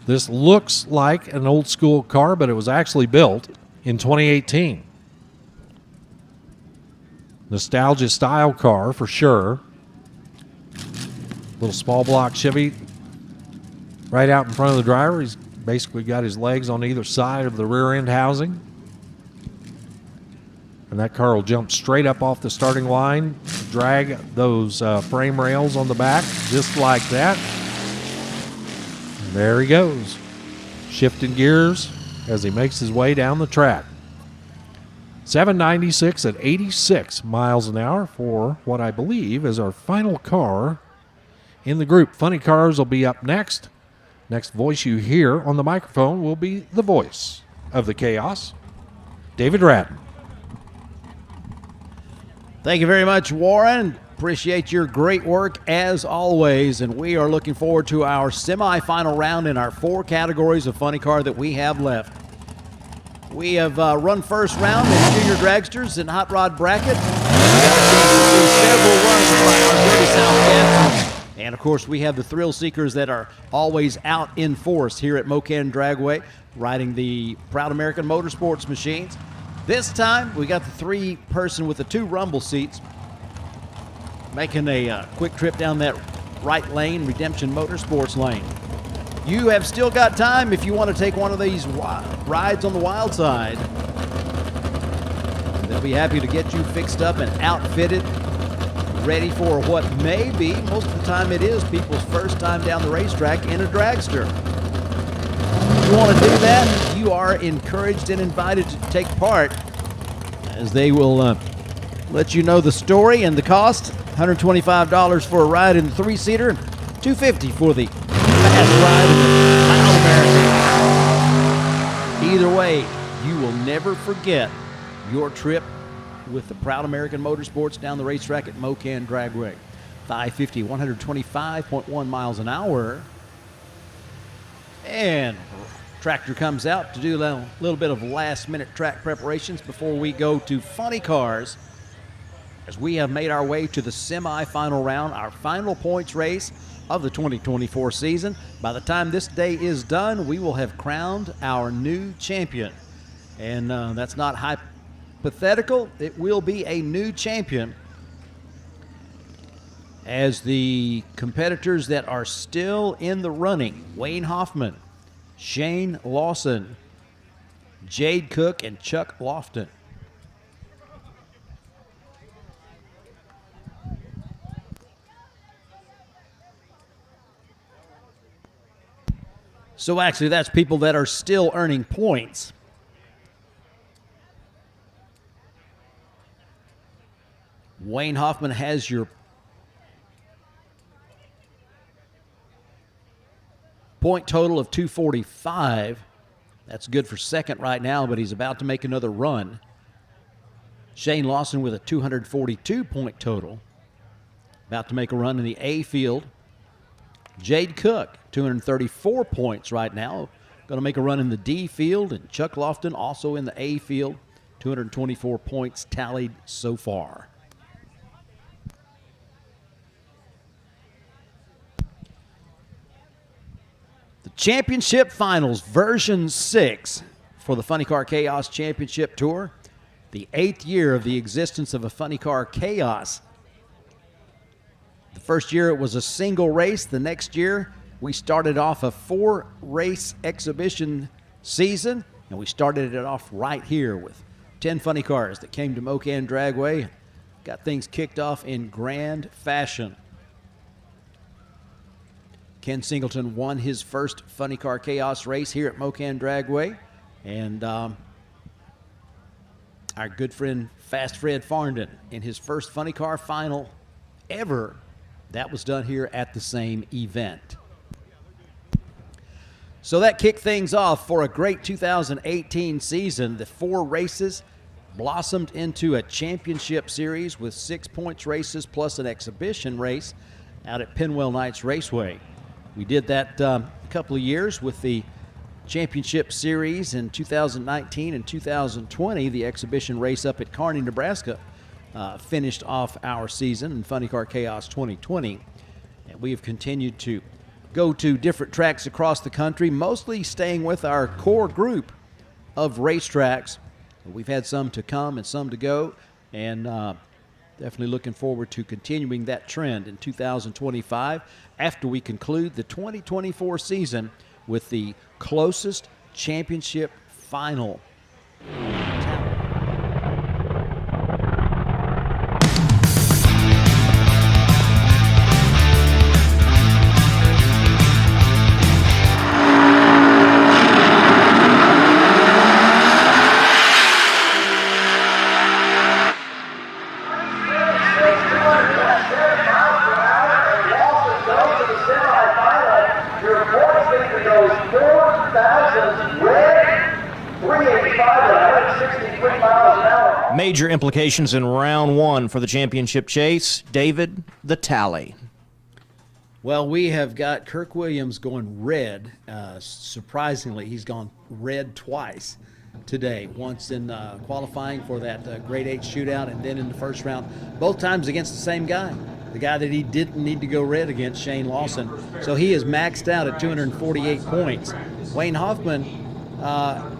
Speaker 9: This looks like an old school car, but it was actually built in 2018. Nostalgia style car for sure. Little small block Chevy right out in front of the driver. He's basically got his legs on either side of the rear end housing. And that car will jump straight up off the starting line, drag those frame rails on the back just like that. And there he goes, shifting gears as he makes his way down the track. 796 at 86 miles an hour for what I believe is our final car in the group. Funny cars will be up next. Next voice you hear on the microphone will be the voice of the chaos, David Ratton.
Speaker 1: Thank you very much, Warren. Appreciate your great work as always, and we are looking forward to our semifinal round in our 4 categories of funny car that we have left. We have run first round in junior dragsters and hot rod bracket. Several runs by our Dirty South Gansons. And of course, we have the thrill seekers that are always out in force here at Mo-Kan Dragway, riding the Proud American Motorsports machines. This time, we got the 3-person with the 2 rumble seats, making a quick trip down that right lane, Redemption Motorsports lane. You have still got time if you want to take one of these rides on the wild side. They'll be happy to get you fixed up and outfitted, ready for what may be, most of the time it is, people's first time down the racetrack in a dragster. If you want to do that, you are encouraged and invited to take part, as they will let you know the story and the cost. $125 for a ride in the 3-seater, and $250 for the fast ride in the Proud American. Either way, you will never forget your trip with the Proud American Motorsports down the racetrack at Mo-Kan Dragway. 550, 125.1 miles an hour. And tractor comes out to do a little bit of last-minute track preparations before we go to funny cars, as we have made our way to the semifinal round, our final points race of the 2024 season. By the time this day is done, we will have crowned our new champion. And that's not hypothetical. It will be a new champion, as the competitors that are still in the running: Wayne Hoffman, Shane Lawson, Jade Cook, and Chuck Lofton. So actually, that's people that are still earning points. Wayne Hoffman has your point total of 245. That's good for second right now, but he's about to make another run. Shane Lawson with a 242 point total, about to make a run in the A field. Jade Cook, 234 points right now, going to make a run in the D field. And Chuck Lofton also in the A field, 224 points tallied so far. The Championship Finals, version 6 for the Funny Car Chaos Championship Tour. The 8th year of the existence of a Funny Car Chaos. The first year it was a single race. The next year we started off a 4-race exhibition season, and we started it off right here with 10 funny cars that came to Mo-Kan Dragway. Got things kicked off in grand fashion. Ken Singleton won his first Funny Car Chaos race here at Mo-Kan Dragway, and our good friend Fast Fred Farndon in his first Funny Car final ever. That was done here at the same event. So that kicked things off for a great 2018 season. The 4 races blossomed into a championship series with 6 points races plus an exhibition race out at Penwell Knights Raceway. We did that a couple of years with the championship series in 2019 and 2020. The exhibition race up at Kearney, Nebraska, finished off our season in Funny Car Chaos 2020. And we have continued to go to different tracks across the country, mostly staying with our core group of racetracks. We've had some to come and some to go, and definitely looking forward to continuing that trend in 2025 after we conclude the 2024 season with the closest championship final.
Speaker 7: major implications in round one for the championship chase. David, the tally.
Speaker 1: Well, we have got Kirk Williams going red. Surprisingly, he's gone red twice today. Once in qualifying for that grade 8 shootout, and then in the first round, both times against the same guy. The guy that he didn't need to go red against, Shane Lawson. So he is maxed out at 248 points. Wayne Hoffman,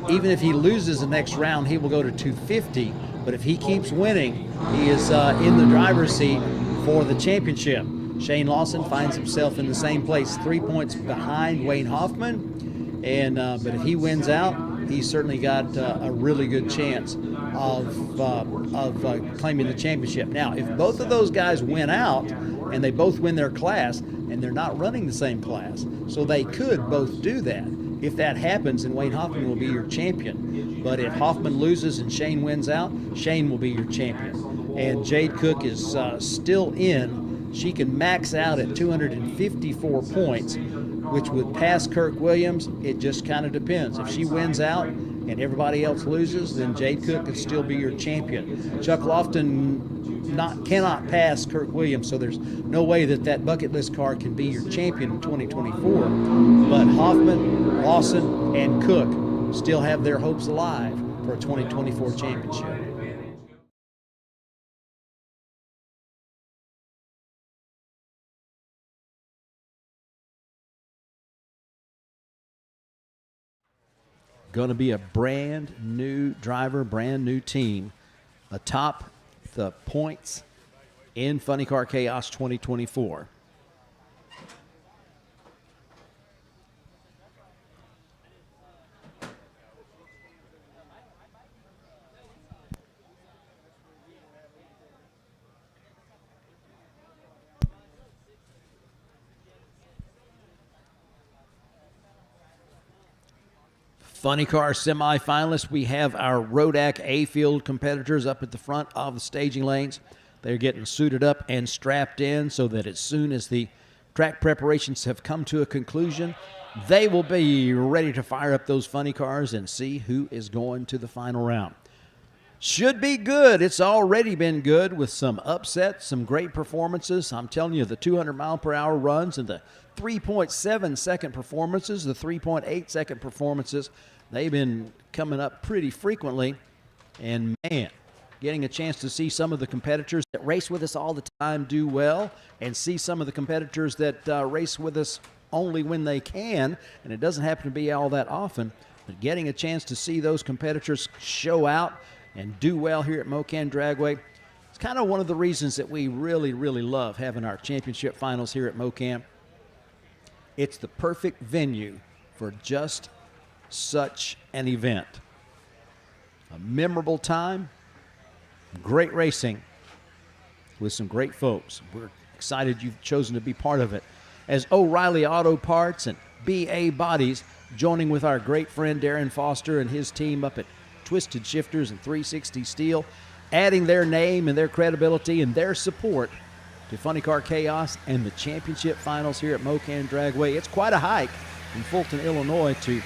Speaker 1: even if he loses the next round, he will go to 250. But if he keeps winning, he is in the driver's seat for the championship. Shane Lawson finds himself in the same place, 3 points behind Wayne Hoffman. And but if he wins out, he's certainly got a really good chance of claiming the championship. Now, if both of those guys win out and they both win their class, and they're not running the same class, so they could both do that. If that happens, then Wayne Hoffman will be your champion. But if Hoffman loses and Shane wins out, Shane will be your champion. And Jade Cook is still in. She can max out at 254 points, which would pass Kirk Williams. It just kind of depends. If she wins out and everybody else loses, then Jade Cook could still be your champion. Chuck Lofton cannot pass Kirk Williams, so there's no way that bucket list car can be your champion in 2024. But Hoffman, Lawson, and Cook still have their hopes alive for a 2024 championship. Going to be a brand new driver, brand new team atop the points in Funny Car Chaos 2024. Funny Car semifinalists, we have our Rodak A-Field competitors up at the front of the staging lanes. They're getting suited up and strapped in so that as soon as the track preparations have come to a conclusion, they will be ready to fire up those funny cars and see who is going to the final round. Should be good. It's already been good with some upsets, some great performances. I'm telling you, the 200-mile-per-hour runs and the 3.7-second performances, the 3.8-second performances, they've been coming up pretty frequently. And, man, getting a chance to see some of the competitors that race with us all the time do well, and see some of the competitors that race with us only when they can, and it doesn't happen to be all that often, but getting a chance to see those competitors show out and do well here at Mo-Kan Dragway. It's kind of one of the reasons that we really, really love having our championship finals here at Mo-Kan. It's the perfect venue for just such an event. A memorable time, great racing with some great folks. We're excited you've chosen to be part of it. As O'Reilly Auto Parts and BA Bodies joining with our great friend Darren Foster and his team up at Twisted Shifters and 360 Steel, adding their name and their credibility and their support to Funny Car Chaos and the championship finals here at Mo-Kan Dragway. It's quite a hike from Fulton, Illinois to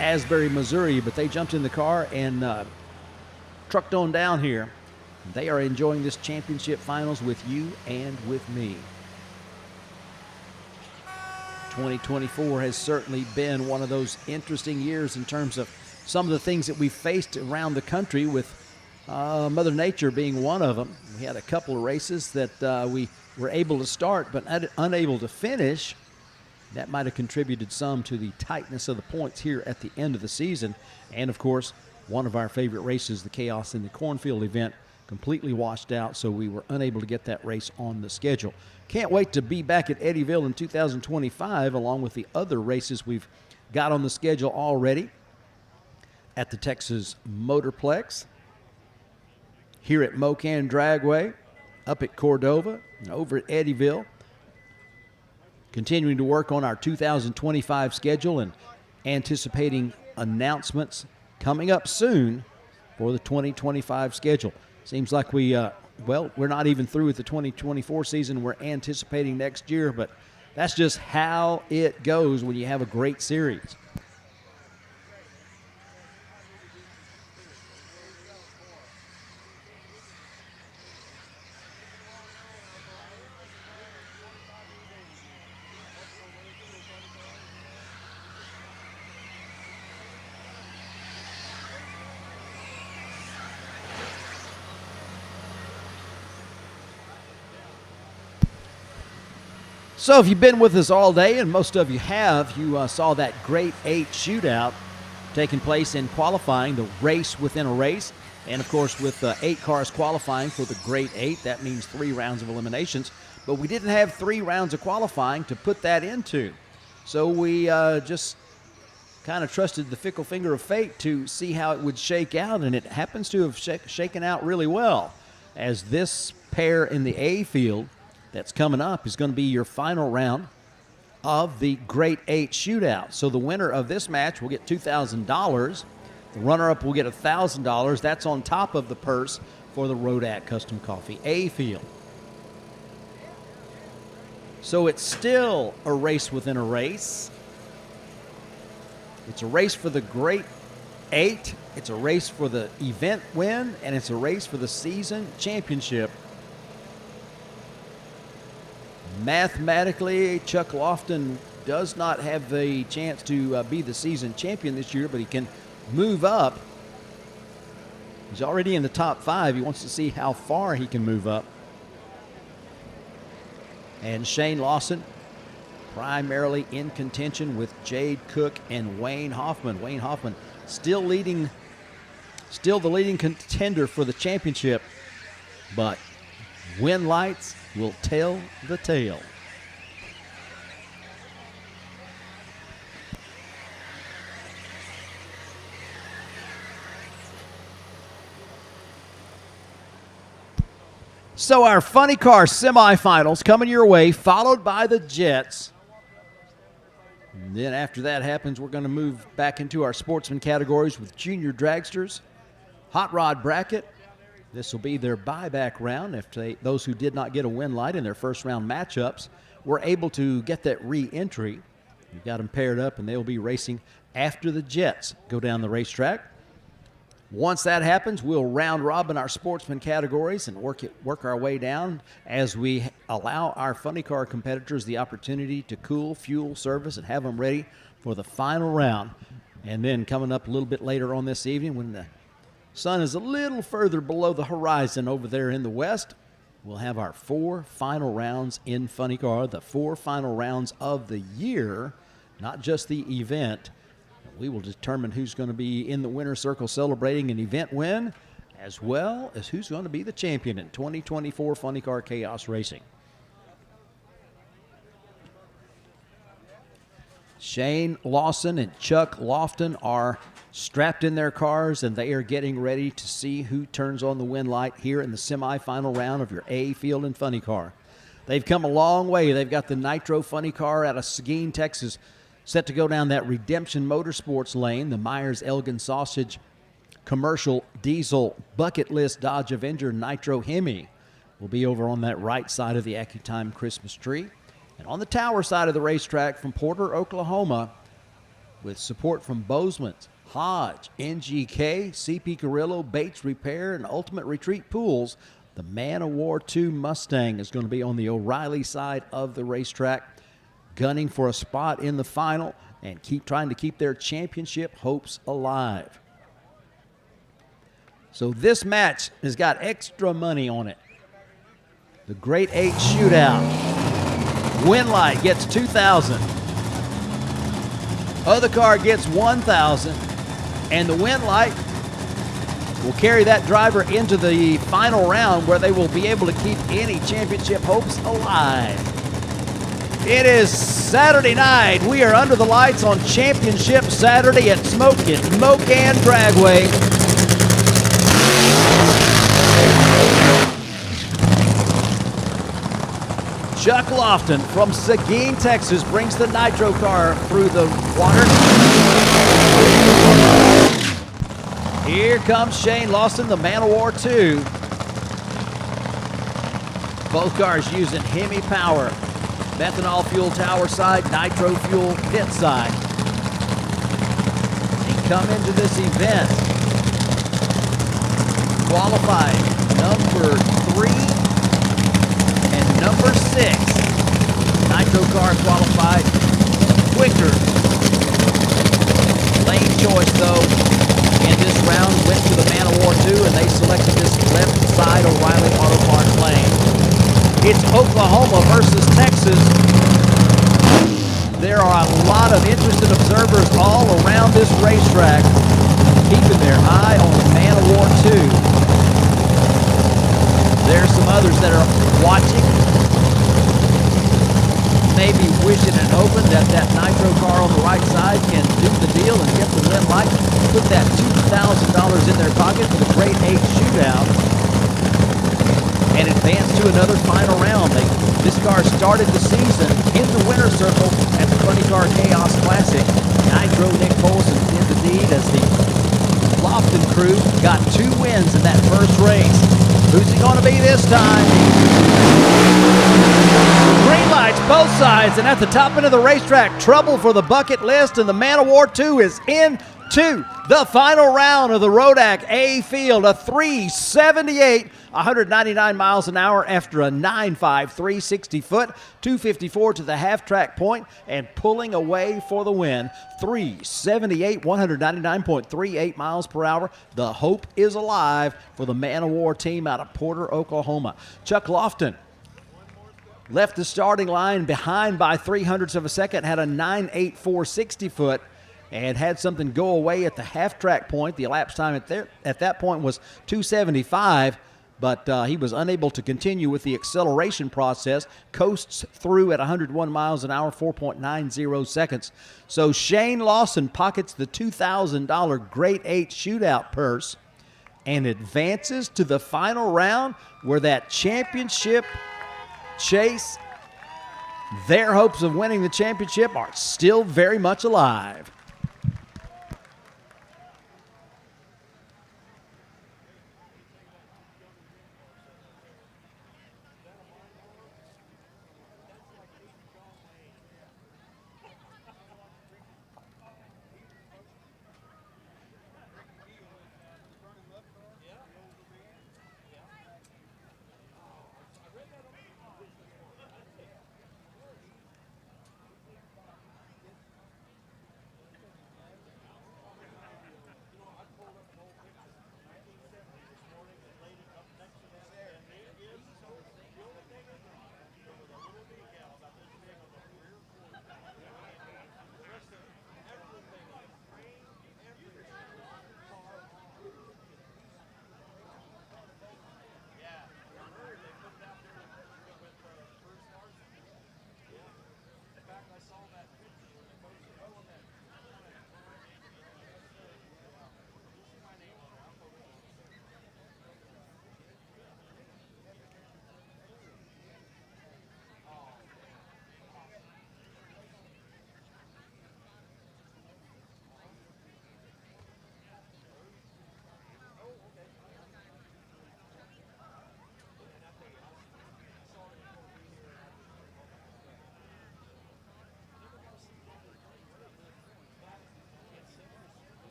Speaker 1: Asbury, Missouri, but they jumped in the car and trucked on down here. They are enjoying this championship finals with you and with me. 2024 has certainly been one of those interesting years in terms of some of the things that we faced around the country, with Mother Nature being one of them. We had a couple of races that we were able to start but unable to finish. That might have contributed some to the tightness of the points here at the end of the season. And, of course, one of our favorite races, the Chaos in the Cornfield event, completely washed out, so we were unable to get that race on the schedule. Can't wait to be back at Eddyville in 2025, along with the other races we've got on the schedule already. At the Texas Motorplex, here at Mo-Kan Dragway, up at Cordova, and over at Eddyville. Continuing to work on our 2025 schedule and anticipating announcements coming up soon for the 2025 schedule. Seems like we're not even through with the 2024 season. We're anticipating next year, but that's just how it goes when you have a great series. So if you've been with us all day, and most of you have, you saw that Great 8 shootout taking place in qualifying, the race within a race. And, of course, with 8 cars qualifying for the Great 8, that means 3 rounds of eliminations. But we didn't have 3 rounds of qualifying to put that into. So we just kind of trusted the fickle finger of fate to see how it would shake out, and it happens to have shaken out really well, as this pair in the A field that's coming up is going to be your final round of the Great 8 shootout. So the winner of this match will get $2,000. The runner-up will get $1,000. That's on top of the purse for the Rodat Custom Coffee A field. So it's still a race within a race. It's a race for the Great 8. It's a race for the event win, and it's a race for the season championship. Mathematically, Chuck Lofton does not have the chance to be the season champion this year, but he can move up. He's already in the top 5. He wants to see how far he can move up. And Shane Lawson primarily in contention with Jade Cook and Wayne Hoffman. Wayne Hoffman still the leading contender for the championship, but win lights will tell the tale. So our funny car semifinals coming your way, followed by the Jets. And then after that happens, we're going to move back into our sportsman categories with junior dragsters, hot rod bracket. This will be their buyback round. If those who did not get a win light in their first round matchups were able to get that re-entry, you've got them paired up, and they'll be racing after the Jets go down the racetrack. Once that happens, we'll round robin our sportsman categories and work our way down as we allow our funny car competitors the opportunity to cool, fuel, service, and have them ready for the final round. And then coming up a little bit later on this evening, when the sun is a little further below the horizon over there in the west, we'll have our 4 final rounds in funny car, the 4 final rounds of the year, not just the event. We will determine who's going to be in the winner's circle celebrating an event win, as well as who's going to be the champion in 2024 Funny Car Chaos Racing. Shane Lawson and Chuck Lofton are strapped in their cars, and they are getting ready to see who turns on the win light here in the semifinal round of your A field and funny car. They've come a long way. They've got the Nitro funny car out of Seguin, Texas, set to go down that Redemption Motorsports lane. The Myers Elgin Sausage Commercial Diesel Bucket List Dodge Avenger Nitro Hemi will be over on that right side of the AccuTime Christmas tree. And on the tower side of the racetrack from Porter, Oklahoma, with support from Bozeman's, Hodge, NGK, CP Carrillo, Bates Repair, and Ultimate Retreat Pools, the Man of War 2 Mustang is going to be on the O'Reilly side of the racetrack, gunning for a spot in the final and trying to keep their championship hopes alive. So this match has got extra money on it. The Great 8 shootout. Win light gets $2,000. Other car gets $1,000. And the win light will carry that driver into the final round, where they will be able to keep any championship hopes alive. It is Saturday night. We are under the lights on Championship Saturday at Mo-Kan Dragway. Chuck Lofton from Seguin, Texas brings the Nitro car through the water. Here comes Shane Lawson, the Man of War 2. Both cars using Hemi power. Methanol fuel tower side, nitro fuel pit side. They come into this event qualifying number 3 and number 6. Nitro car qualified quicker. Lane choice though in this round went to the Man of War 2, and they selected this left side O'Reilly Auto Parts lane. It's Oklahoma versus Texas. there are a lot of interested observers all around this racetrack, keeping their eye on the Man of War 2. There's some others that are watching, maybe wishing and hoping that that Nitro car on the right side can do the deal and get the win light, put that $2,000 in their pocket for the Grade 8 Shootout, and advance to another final round. This car started the season in the winner's circle at the Funny Car Chaos Classic. Nitro Nick Colson did the deed as the Lofton crew got 2 wins in that first race. Who's he going to be this time? Green lights both sides, and at the top end of the racetrack, trouble for the bucket list, and the Man of War 2 is into the final round of the Rodak A field, a 378, 199 miles an hour after a 9.5, 360 foot, 254 to the half track point, and pulling away for the win. 378, 199.38 miles per hour. The hope is alive for the Man of War team out of Porter, Oklahoma. Chuck Lofton left the starting line behind by 0.03 of a second, had a 9.8, 460 foot, and had something go away at the half-track point. The elapsed time at that point was 2:75, but he was unable to continue with the acceleration process. Coasts through at 101 miles an hour, 4.90 seconds. So Shane Lawson pockets the $2,000 Grade 8 Shootout purse and advances to the final round where that championship chase, their hopes of winning the championship are still very much alive.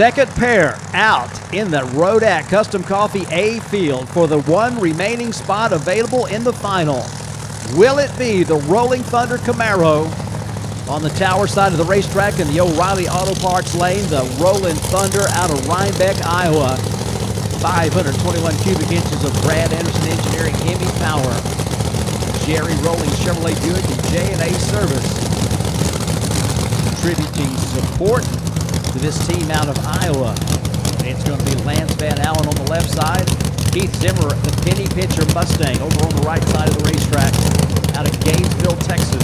Speaker 1: Second pair out in the Rodak Custom Coffee A field for the one remaining spot available in the final. Will it be the Rolling Thunder Camaro on the tower side of the racetrack in the O'Reilly Auto Parts lane? The Rolling Thunder out of Rhinebeck, Iowa. 521 cubic inches of Brad Anderson Engineering Hemi power. Jerry Rolling Chevrolet Buick and J&A service. Contributing support to this team out of Iowa. It's going to be Lance Van Allen on the left side. Keith Zimmer, the Penny Pitcher Mustang, over on the right side of the racetrack out of Gainesville, Texas.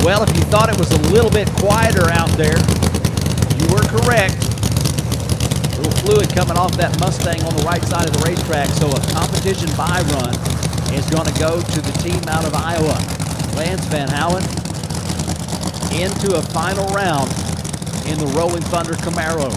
Speaker 1: Well, if you thought it was a little bit quieter out there, you were correct. A little fluid coming off that Mustang on the right side of the racetrack, so a competition bye run is going to go to the team out of Iowa. Lance Van Houen into a final round in the Rolling Thunder Camaro.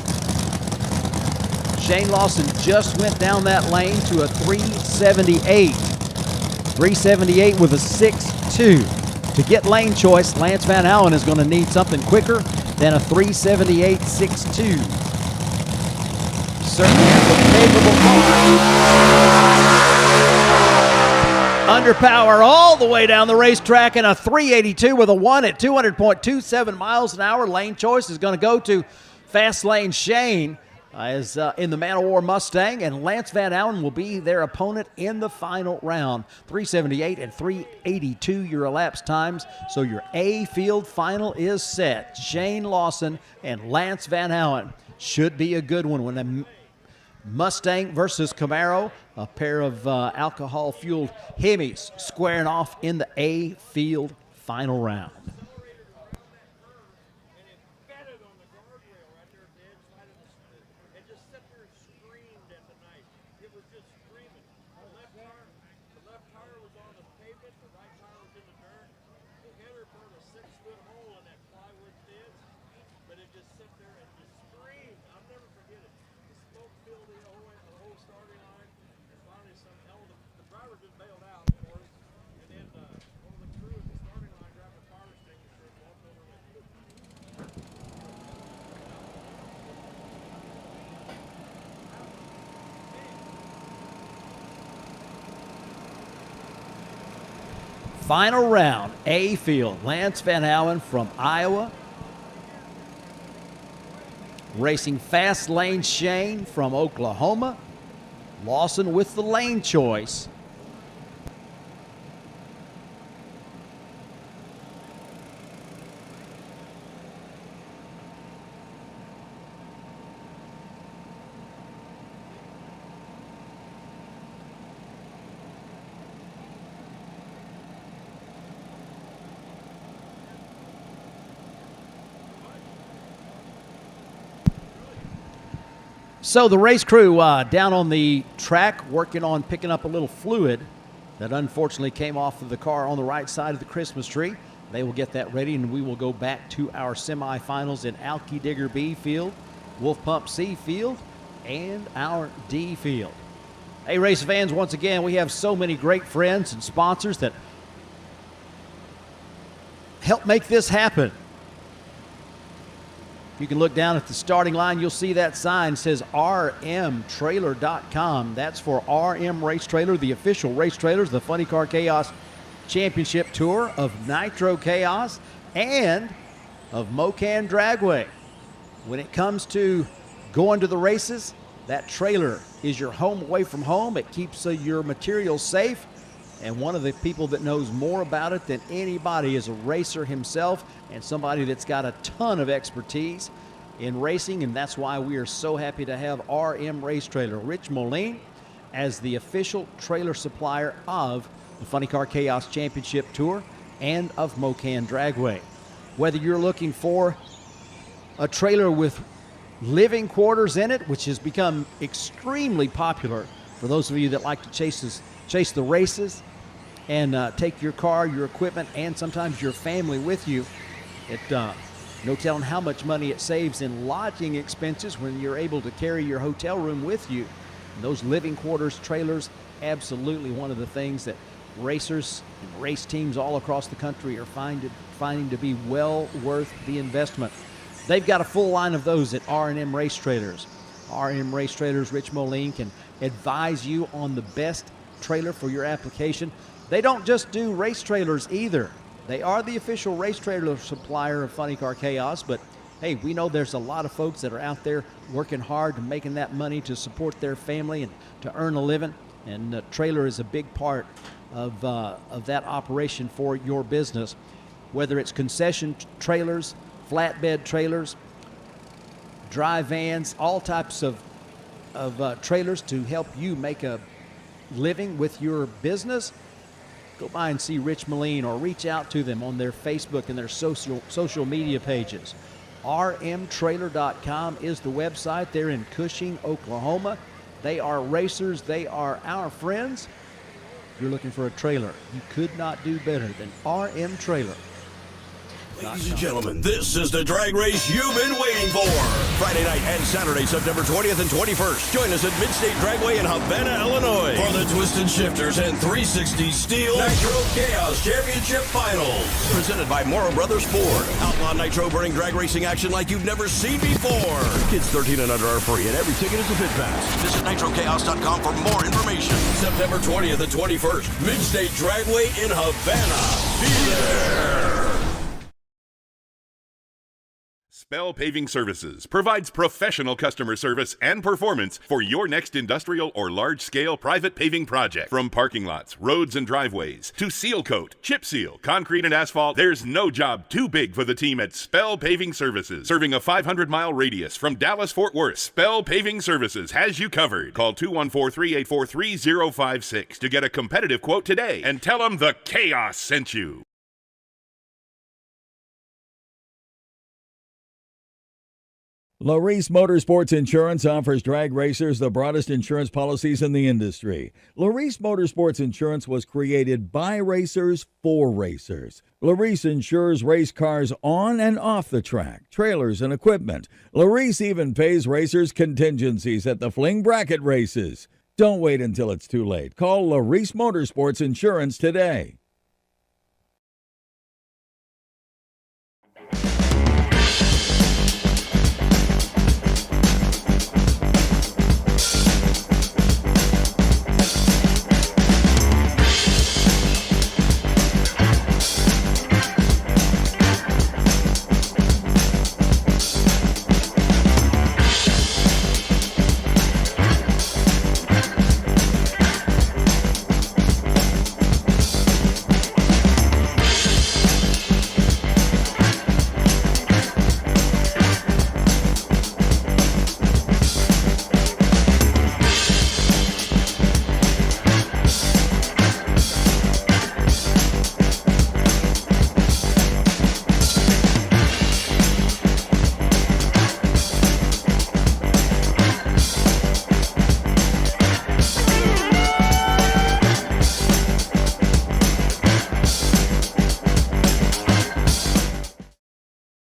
Speaker 1: Shane Lawson just went down that lane to a 378. 378 with a 6.2. To get lane choice, Lance Van Houen is going to need something quicker than a 378 6.2. Certainly has a favorable car. Under power all the way down the racetrack, and a 382 with a 1 at 200.27 miles an hour. Lane choice is going to go to Fast Lane Shane as in the Man of War Mustang, and Lance Van Houen will be their opponent in the final round. 378 and 382 your elapsed times, so your A field final is set. Shane Lawson and Lance Van Houen should be a good one when a Mustang versus Camaro, a pair of alcohol-fueled Hemis squaring off in the A field final round. Final round, A field. Lance Van Houen from Iowa. Racing Fast Lane Shane from Oklahoma. Lawson with the lane choice. So the race crew down on the track working on picking up a little fluid that unfortunately came off of the car on the right side of the Christmas tree. They will get that ready, and we will go back to our semifinals in Alki Digger B field, Wolf Pump C field, and our D field. Hey, race fans, once again, we have so many great friends and sponsors that help make this happen. You can look down at the starting line. You'll see that sign says rmtrailer.com. That's for RM Race Trailer, the official race trailers, the Funny Car Chaos Championship Tour of Nitro Chaos and of Mo-Kan Dragway. When it comes to going to the races, that trailer is your home away from home. It keeps your materials safe. And one of the people that knows more about it than anybody is a racer himself and somebody that's got a ton of expertise in racing, and that's why we are so happy to have RM Race Trailer, Rich Moline, as the official trailer supplier of the Funny Car Chaos Championship Tour and of Mo-Kan Dragway. Whether you're looking for a trailer with living quarters in it, which has become extremely popular for those of you that like to chase the races and take your car, your equipment, and sometimes your family with you. No telling how much money it saves in lodging expenses when you're able to carry your hotel room with you. And those living quarters trailers, absolutely one of the things that racers and race teams all across the country are finding to be well worth the investment. They've got a full line of those at R&M Race Trailers. R&M Race Trailers, Rich Moline, can advise you on the best trailer for your application. They don't just do race trailers either. They are the official race trailer supplier of Funny Car Chaos, but hey, we know there's a lot of folks that are out there working hard and making that money to support their family and to earn a living, and the trailer is a big part of that operation for your business. Whether it's concession trailers, flatbed trailers, dry vans, all types of trailers to help you make a living with your business, go by and see Rich Moline or reach out to them on their Facebook and their social media pages. rmtrailer.com is the website. They're in Cushing, Oklahoma. They are racers. They are our friends. If you're looking for a trailer, you could not do better than RM Trailer.
Speaker 2: Ladies and gentlemen, this is the drag race you've been waiting for. Friday night and Saturday, September 20th and 21st. Join us at Midstate Dragway in Havana, Illinois for the Twisted Shifters and 360 Steel Nitro Chaos Championship Finals. Presented by Morrow Brothers Ford. Outlaw Nitro burning drag racing action like you've never seen before. Kids 13 and under are free and every ticket is a pit pass. Visit nitrochaos.com for more information. September 20th and 21st. Midstate Dragway in Havana. Be there.
Speaker 6: Spell Paving Services provides professional customer service and performance for your next industrial or large-scale private paving project. From parking lots, roads, and driveways to seal coat, chip seal, concrete, and asphalt, there's no job too big for the team at Spell Paving Services. Serving a 500-mile radius from Dallas-Fort Worth, Spell Paving Services has you covered. Call 214-384-3056 to get a competitive quote today and tell them the Chaos sent you.
Speaker 5: Larice Motorsports Insurance offers drag racers the broadest insurance policies in the industry. Larice Motorsports Insurance was created by racers for racers. Larice insures race cars on and off the track, trailers, and equipment. Larice even pays racers contingencies at the fling bracket races. Don't wait until it's too late. Call Larice Motorsports Insurance today.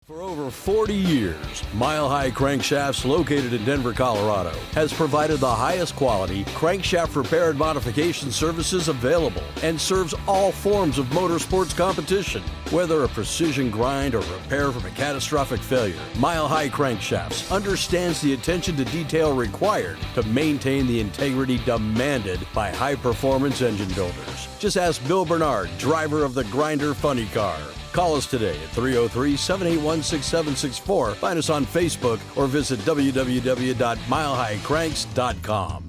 Speaker 2: For over 40 years, Mile High Crankshafts, located in Denver, Colorado, has provided the highest quality crankshaft repair and modification services available and serves all forms of motorsports competition. Whether a precision grind or repair from a catastrophic failure, Mile High Crankshafts understands the attention to detail required to maintain the integrity demanded by high-performance engine builders. Just ask Bill Bernard, driver of the Grinder Funny Car. Call us today at 303-781-6764. Find us on Facebook or visit www.milehighcranks.com.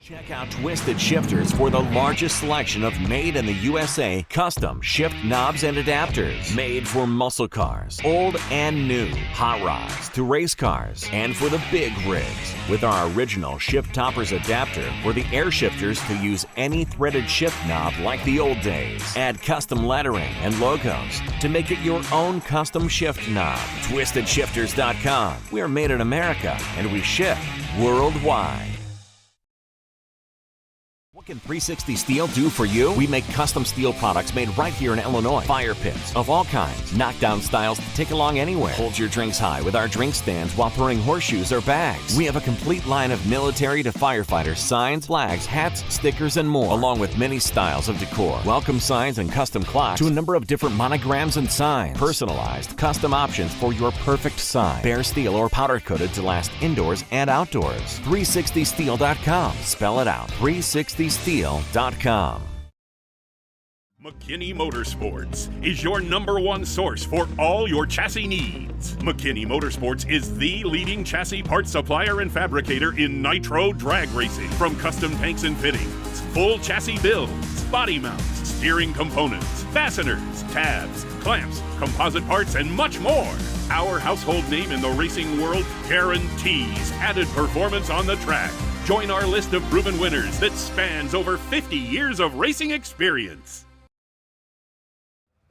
Speaker 4: Check out Twisted Shifters for the largest selection of made in the USA custom shift knobs and adapters. Made for muscle cars, old and new, hot rods to race cars, and for the big rigs. With our original shift toppers adapter for the air shifters to use any threaded shift knob like the old days. Add custom lettering and logos to make it your own custom shift knob. TwistedShifters.com. We are made in America and we ship worldwide. What can 360 Steel do for you? We make custom steel products made right here in Illinois. Fire pits of all kinds, knockdown styles to take along anywhere. Hold your drinks high with our drink stands while pouring horseshoes or bags. We have a complete line of military to firefighter signs, flags, hats, stickers, and more, along with many styles of decor. Welcome signs and custom clocks to a number of different monograms and signs. Personalized, custom options for your perfect sign. Bare steel or powder coated to last indoors and outdoors. 360steel.com. Spell it out. 360steel.com.
Speaker 6: McKinney Motorsports is your #1 source for all your chassis needs. McKinney Motorsports is the leading chassis parts supplier and fabricator in Nitro drag racing. From custom tanks and fittings, full chassis builds, body mounts, steering components, fasteners, tabs, clamps, composite parts, and much more. Our household name in the racing world guarantees added performance on the track. Join our list of proven winners that spans over 50 years of racing experience.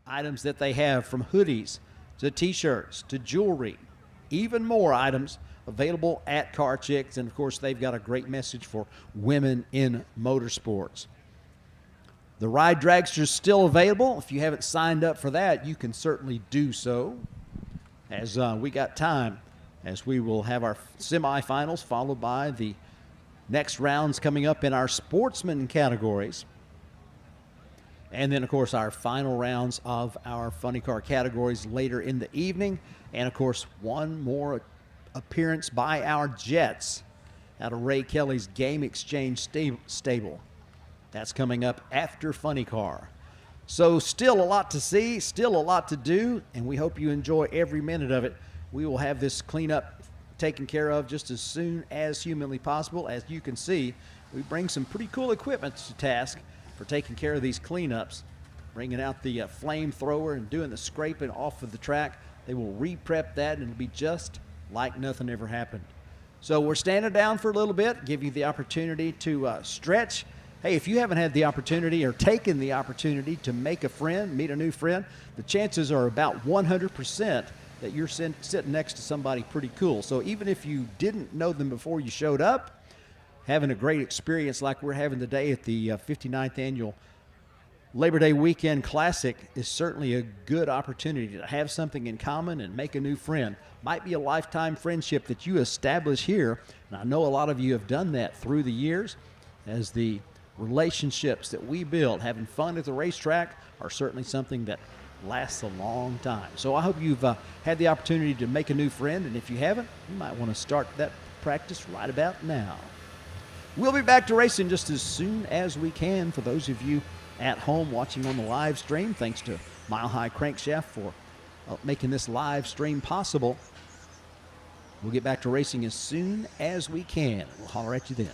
Speaker 1: Items that they have, from hoodies to t-shirts to jewelry, even more items available at Car Chicks. And of course, they've got a great message for women in motorsports. The Ride Dragster's still available. If you haven't signed up for that, you can certainly do so, as we got time, as we will have our semifinals followed by the next rounds coming up in our Sportsman categories. And then, of course, our final rounds of our funny car categories later in the evening. And, of course, one more appearance by our Jets out of Ray Kelly's Game Exchange stable. That's coming up after Funny Car. So still a lot to see, still a lot to do, and we hope you enjoy every minute of it. We will have this cleanup taken care of just as soon as humanly possible. As you can see, we bring some pretty cool equipment to task for taking care of these cleanups, bringing out the flamethrower and doing the scraping off of the track. They will re-prep that, and it'll be just like nothing ever happened. So we're standing down for a little bit, give you the opportunity to stretch. Hey, if you haven't had the opportunity or taken the opportunity to make a friend, meet a new friend, the chances are about 100% that you're sitting next to somebody pretty cool. So even if you didn't know them before you showed up, having a great experience like we're having today at the 59th Annual Labor Day Weekend Classic is certainly a good opportunity to have something in common and make a new friend. Might be a lifetime friendship that you establish here, and I know a lot of you have done that through the years, as the relationships that we build having fun at the racetrack are certainly something that lasts a long time. So I hope you've had the opportunity to make a new friend, and if you haven't, you might want to start that practice right about now. We'll be back to racing just as soon as we can. For those of you at home watching on the live stream, thanks to Mile High Crankshaft for making this live stream possible. We'll get back to racing as soon as we can. We'll holler at you then.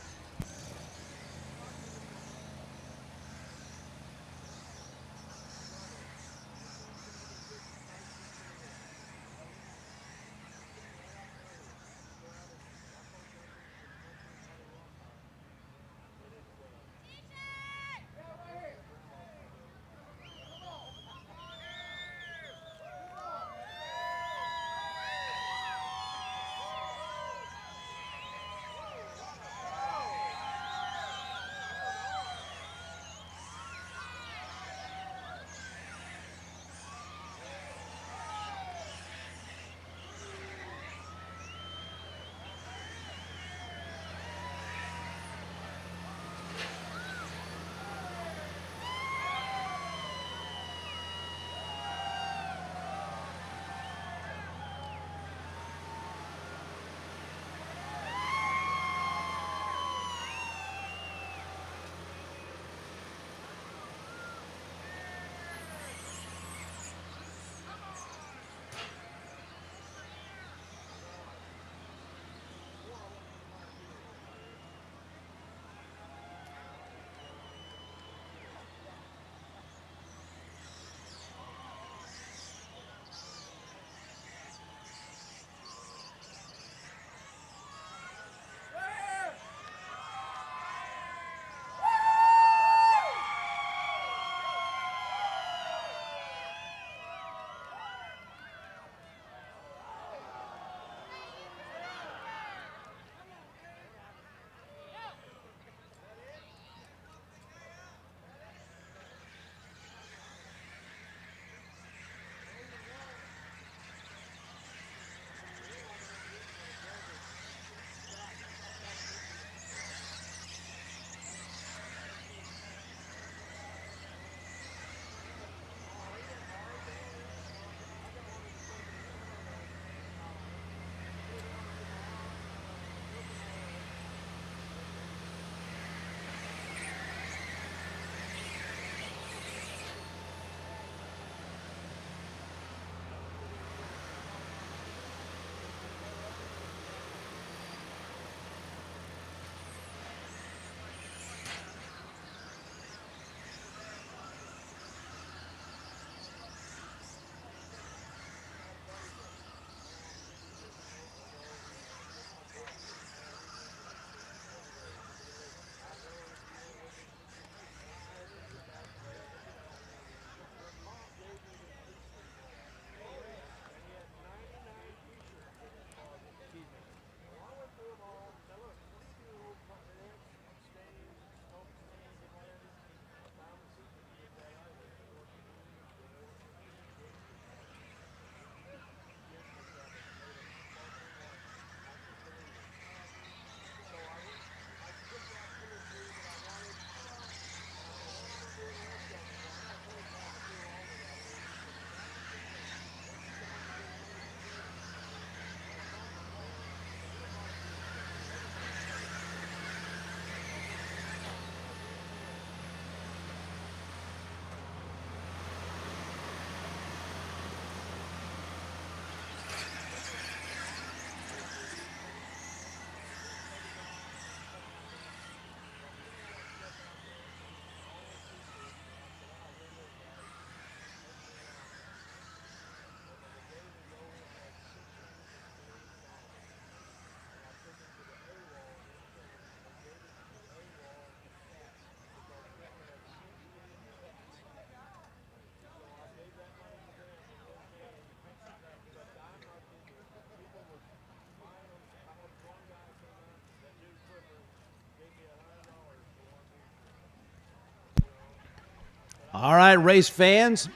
Speaker 1: All right, race fans,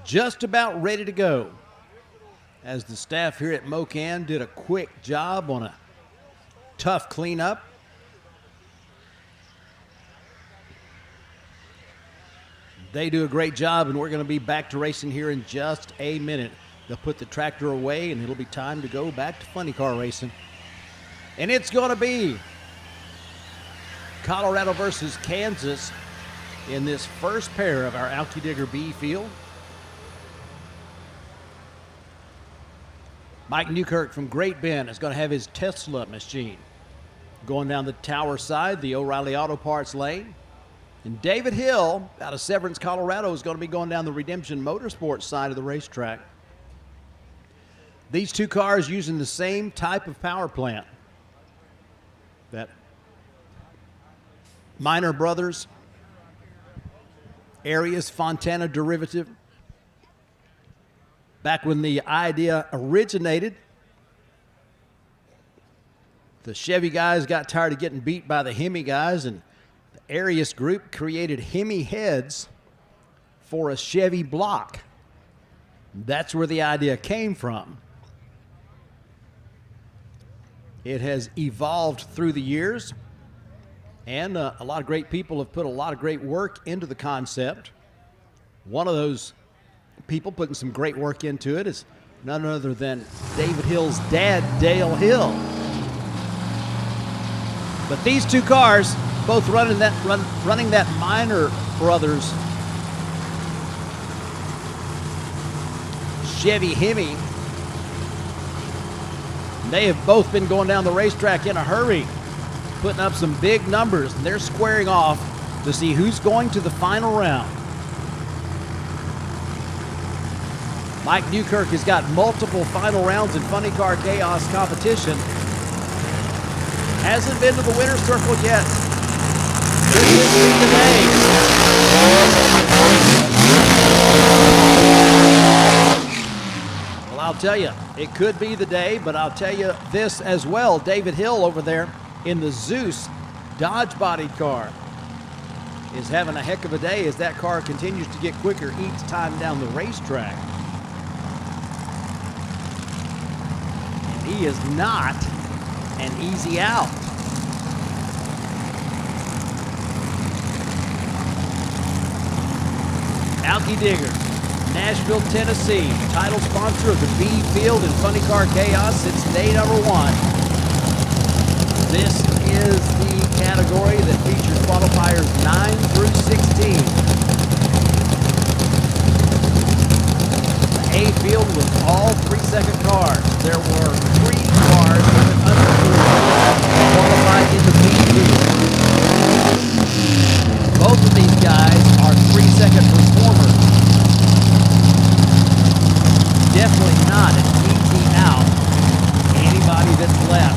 Speaker 1: just about ready to go. As the staff here at Mo-Kan did a quick job on a tough cleanup. They do a great job, and we're going to be back to racing here in just a minute. They'll put the tractor away, and it'll be time to go back to funny car racing. And it's going to be Colorado versus Kansas in this first pair of our Alki Digger B field. Mike Newkirk from Great Bend is going to have his Tesla machine going down the tower side, the O'Reilly Auto Parts lane. And David Hill out of Severance, Colorado is going to be going down the Redemption Motorsports side of the racetrack. These two cars using the same type of power plant that Minor Brothers Arias Fontana derivative. Back when the idea originated, the Chevy guys got tired of getting beat by the Hemi guys, and the Arias group created Hemi heads for a Chevy block. That's where the idea came from. It has evolved through the years, and a lot of great people have put a lot of great work into the concept. One of those people putting some great work into it is none other than David Hill's dad, Dale Hill. But these two cars, both running that Minor Brothers Chevy Hemi, they have both been going down the racetrack in a hurry, putting up some big numbers, and they're squaring off to see who's going to the final round. Mike Newkirk has got multiple final rounds in Funny Car Chaos competition. Hasn't been to the winner's circle yet. This is the day. Well, I'll tell you, it could be the day, but I'll tell you this as well. David Hill over there in the Zeus Dodge-bodied car is having a heck of a day as that car continues to get quicker each time down the racetrack. He is not an easy out. Alki Digger, Nashville, Tennessee, title sponsor of the B Field and Funny Car Chaos since day number one. This is the category that features qualifiers 9 through 16. A field with all 3-second cars. There were 3 cars under 3 qualified in the B field. Both of these guys are 3-second performers. Definitely not an easy out. Anybody that's left.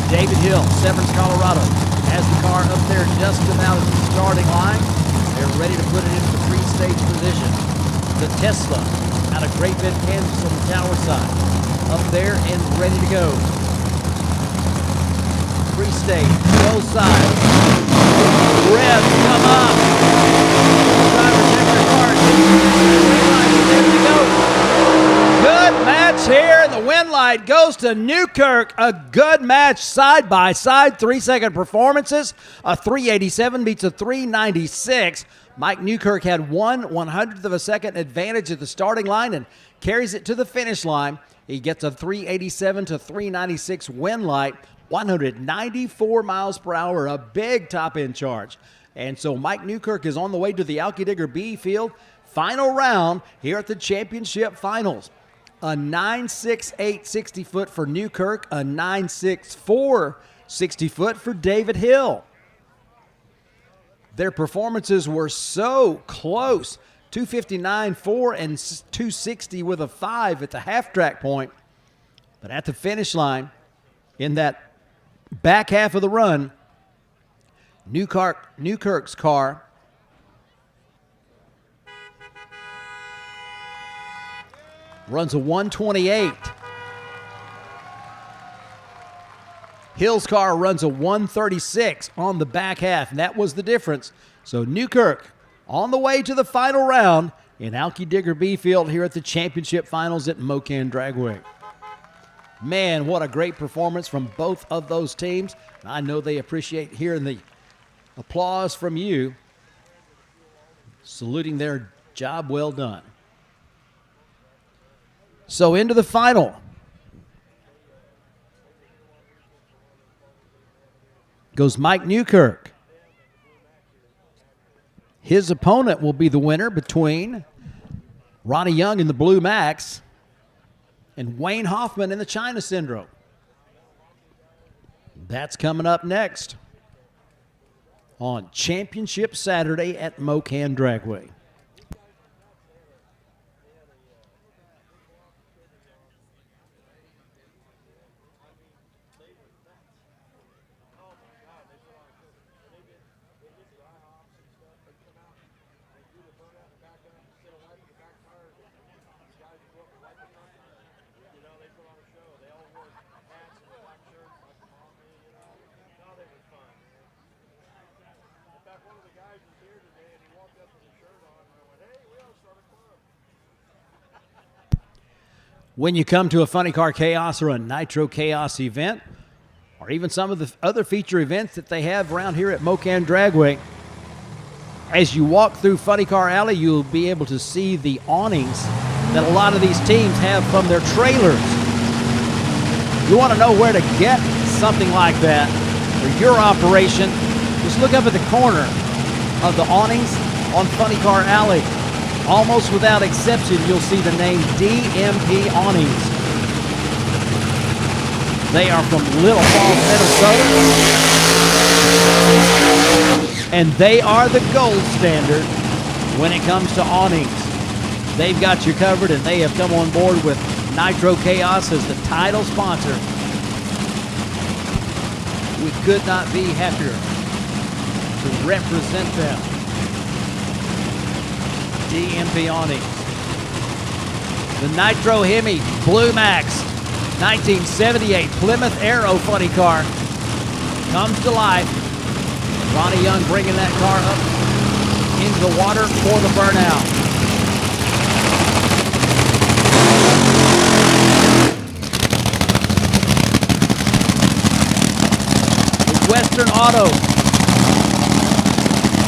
Speaker 1: David Hill, Severance, Colorado, has the car up there just about at the starting line. They're ready to put it into the pre-stage position. The Tesla out of Great Bend, Kansas on the tower side. Up there and ready to go. Pre-stage, both sides. Revs come up. Driver check their cars. There we go. Good match here, and the win light goes to Newkirk. A good match side by side. 3-second performances. A 387 beats a 396. Mike Newkirk had 1/100th of a second advantage at the starting line and carries it to the finish line. He gets a 387 to 396 win light, 194 miles per hour, a big top end charge. And so Mike Newkirk is on the way to the Alki Digger B field. Final round here at the championship finals. A 9.68 60-foot for Newkirk, a 9.64 60-foot for David Hill. Their performances were so close. 259.4 and 260 with a 5 at the half-track point. But at the finish line, in that back half of the run, Newkirk's car runs a 128. Hill's car runs a 136 on the back half, and that was the difference. So Newkirk on the way to the final round in Alki Digger B Field here at the championship finals at Mo-Kan Dragway. Man, what a great performance from both of those teams. I know they appreciate hearing the applause from you, saluting their job well done. So into the final. Goes Mike Newkirk. His opponent will be the winner between Ronnie Young in the Blue Max and Wayne Hoffman in the China Syndrome. That's coming up next on Championship Saturday at Mo-Kan Dragway. When you come to a Funny Car Chaos or a Nitro Chaos event, or even some of the other feature events that they have around here at Mo-Kan Dragway, as you walk through Funny Car Alley, you'll be able to see the awnings that a lot of these teams have from their trailers. You want to know where to get something like that for your operation, just look up at the corner of the awnings on Funny Car Alley. Almost without exception, you'll see the name DMP Awnings. They are from Little Falls, Minnesota. And they are the gold standard when it comes to awnings. They've got you covered, and they have come on board with Nitro Chaos as the title sponsor. We could not be happier to represent them. DMP Awnings. The Nitro Hemi Blue Max 1978 Plymouth Arrow funny car comes to life. Ronnie Young bringing that car up into the water for the burnout. The Western Auto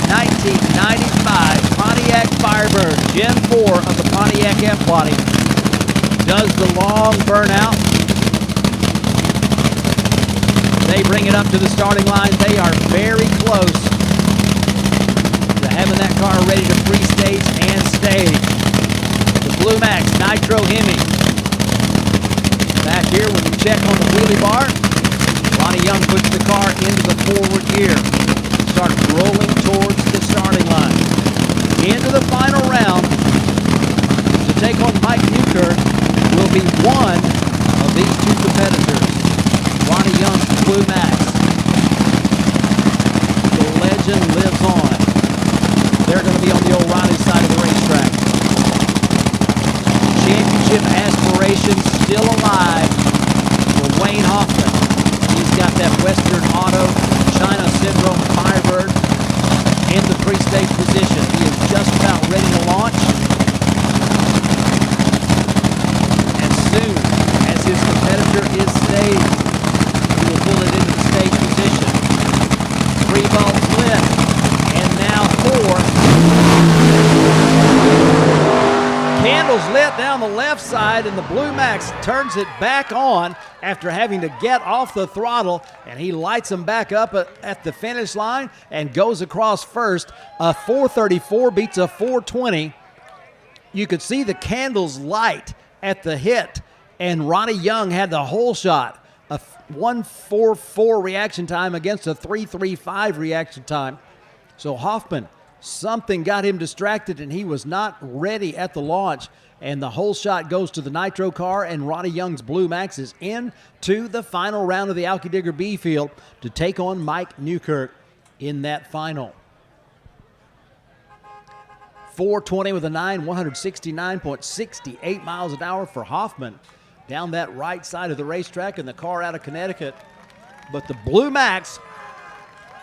Speaker 1: 1995 Pontiac Firebird Gen 4 of the Pontiac F-Body does the long burnout. They bring it up to the starting line. They are very close to having that car ready to pre-stage and stage. The Blue Max Nitro Hemi. Back here when you check on the wheelie bar, Ronnie Young puts the car into the forward gear. Starts rolling towards the starting line. Into the final round to take on Mike Newkirk will be one of these two competitors. Ronnie Young's Blue Max. The legend lives on. They're going to be on the old Ronnie side of the racetrack. Championship aspirations still alive for Wayne Hoffman. He's got that Western Auto China Syndrome Firebird in the pre-stage position. He is just about ready to launch. As soon as his competitor is staged, he will pull it into the stage position. 3 bulbs lit, and now 4. Candles lit down the left side, and the Blue Max turns it back on after having to get off the throttle, and he lights them back up at the finish line and goes across first. A 434 beats a 420. You could see the candles light at the hit, and Ronnie Young had the whole shot. A 144 reaction time against a 335 reaction time. So Hoffman, something got him distracted, and he was not ready at the launch. And the whole shot goes to the Nitro car, and Ronnie Young's Blue Max is into the final round of the Alki Digger B Field to take on Mike Newkirk in that final. 420 with a 9, 169.68 miles an hour for Hoffman down that right side of the racetrack, and the car out of Connecticut. But the Blue Max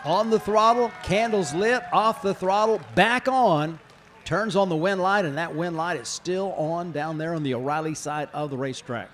Speaker 1: On the throttle, candles lit, off the throttle, back on, turns on the wind light, and that wind light is still on down there on the O'Reilly side of the racetrack.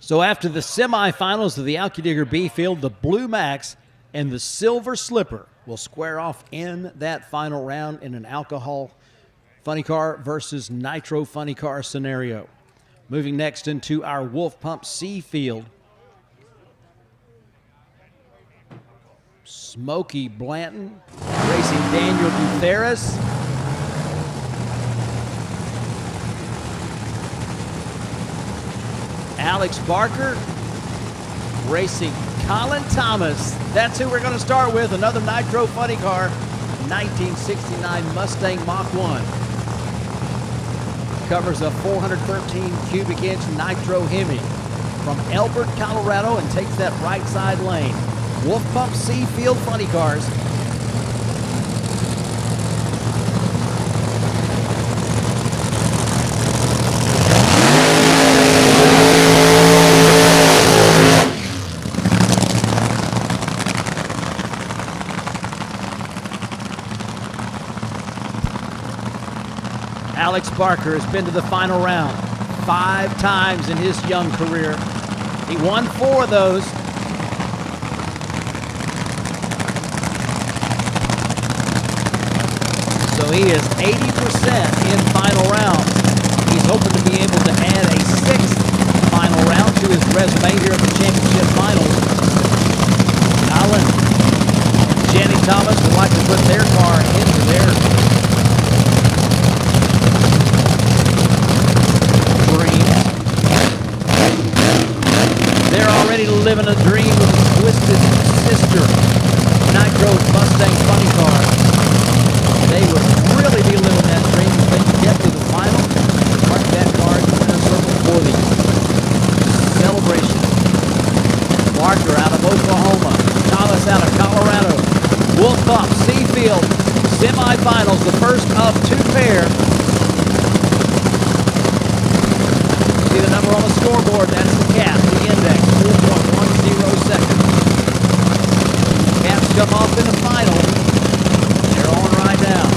Speaker 1: So after the semifinals of the Alki-Digger B field, the Blue Max and the Silver Slipper will square off in that final round in an alcohol funny car versus nitro funny car scenario. Moving next into our Wolf Pump C field. Smokey Blanton racing Daniel Gutierrez. Alex Barker racing Colin Thomas. That's who we're going to start with. Another Nitro funny car, 1969 Mustang Mach 1. Covers a 413 cubic inch Nitro Hemi from Elbert, Colorado, and takes that right side lane. Wolf Pump C field funny cars. Alex Barker has been to the final round 5 times in his young career. He won 4 of those. So he is 80% in final round. He's hoping to be able to add a 6th final round to his resume here at the championship finals. Colin and Jenny Thomas would like to put their car into their already living a dream with a Twisted Sister Nitro Mustang funny car. They would really be living that dream if they could get to the final and mark that car in the winner's circle for the celebration. Barker out of Oklahoma, Thomas out of Colorado. Wolf Pump Seafield semifinals, the first of 2 pair. See the number on the scoreboard, that's the cap, the index, 4.10 seconds. Caps come off in the final. They're on right now.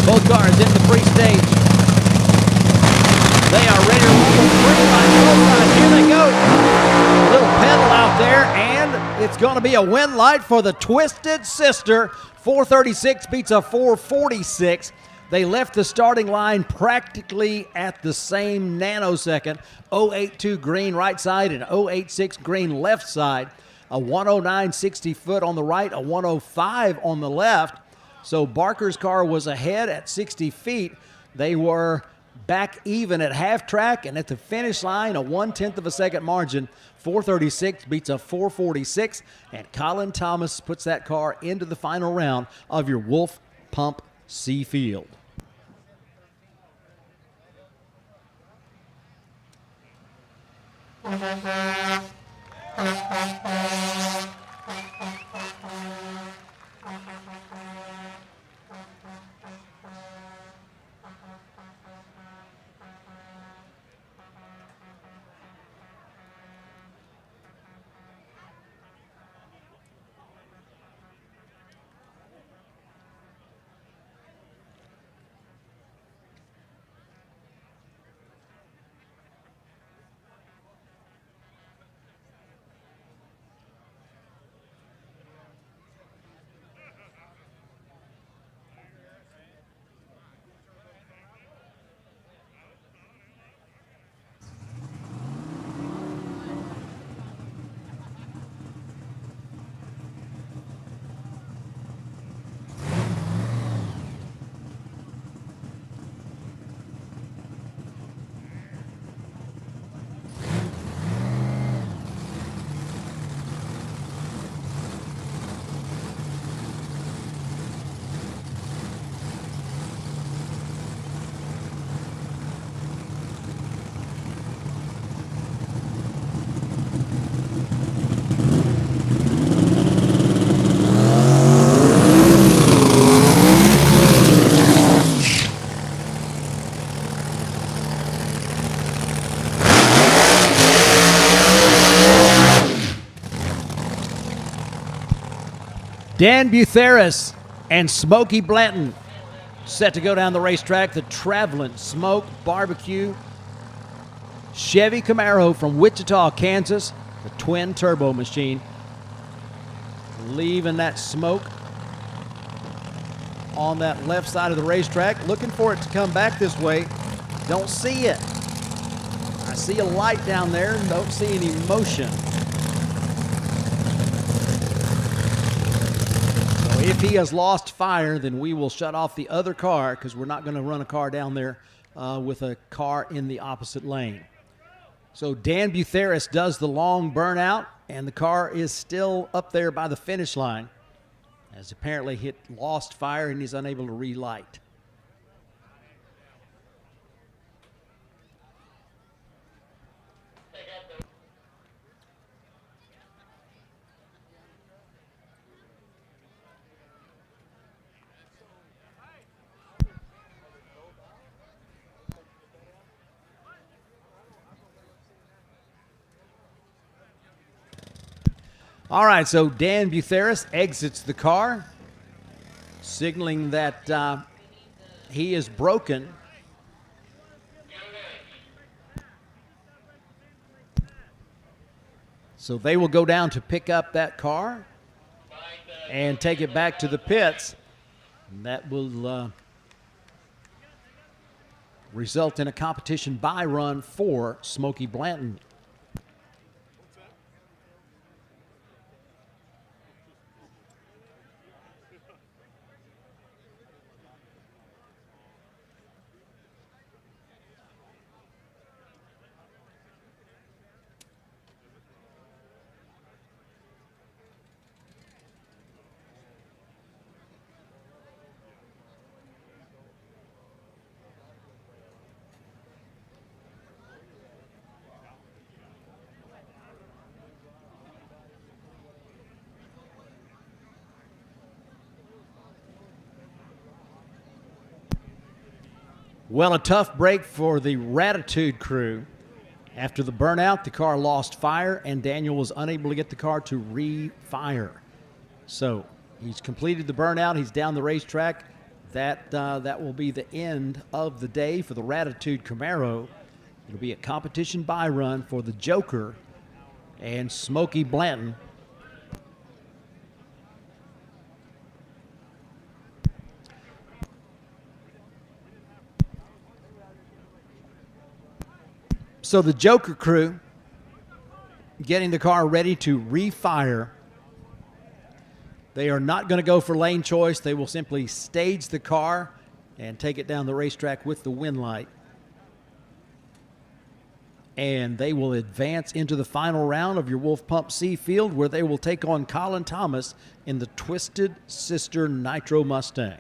Speaker 1: Both cars in the free stage. They are ready to roll the free line. Here they go. A little pedal out there, and it's going to be a win light for the Twisted Sister. 436 beats a 446. They left the starting line practically at the same nanosecond. 082 green right side and 086 green left side. A 109.60 foot on the right, a 105 on the left. So Barker's car was ahead at 60 feet. They were back even at half track, and at the finish line, a 1/10 of a second margin. 436 beats a 446, and Colin Thomas puts that car into the final round of your Wolf Pump C field. Dan Butheris and Smokey Blanton set to go down the racetrack. The Traveling Smoke Barbecue Chevy Camaro from Wichita, Kansas, the twin turbo machine. Leaving that smoke on that left side of the racetrack. Looking for it to come back this way. Don't see it. I see a light down there. Don't see any motion. So if he has lost fire, then we will shut off the other car because we're not going to run a car down there with a car in the opposite lane. So Dan Butheris does the long burnout, and the car is still up there by the finish line, as apparently he lost fire and he's unable to relight. All right, so Dan Butheris exits the car, signaling that he is broken. So they will go down to pick up that car and take it back to the pits. And that will result in a competition buy run for Smokey Blanton. Well, a tough break for the Ratitude crew. After the burnout, the car lost fire, and Daniel was unable to get the car to re-fire. So he's completed the burnout. He's down the racetrack. That will be the end of the day for the Ratitude Camaro. It'll be a competition buy run for the Joker and Smokey Blanton. So the Joker crew getting the car ready to refire. They are not going to go for lane choice. They will simply stage the car and take it down the racetrack with the win light. And they will advance into the final round of your Wolf Pump C field, where they will take on Colin Thomas in the Twisted Sister Nitro Mustang.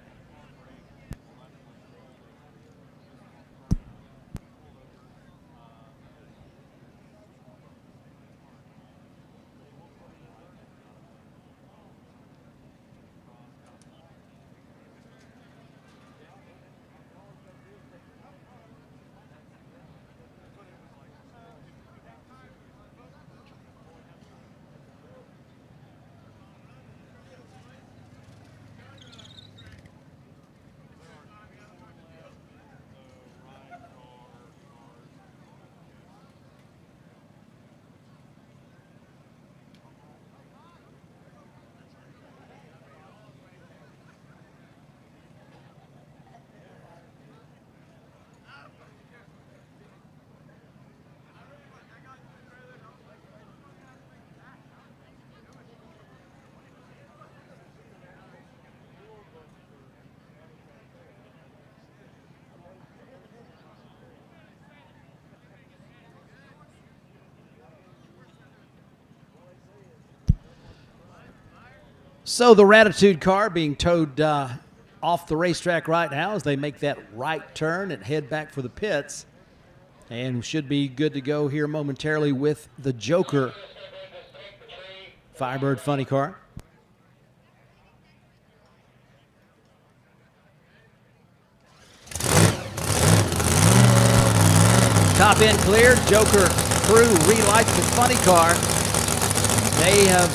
Speaker 1: So the Ratitude car being towed off the racetrack right now as they make that right turn and head back for the pits. And should be good to go here momentarily with the Joker Firebird funny car. Top end cleared. Joker crew relights the funny car. They have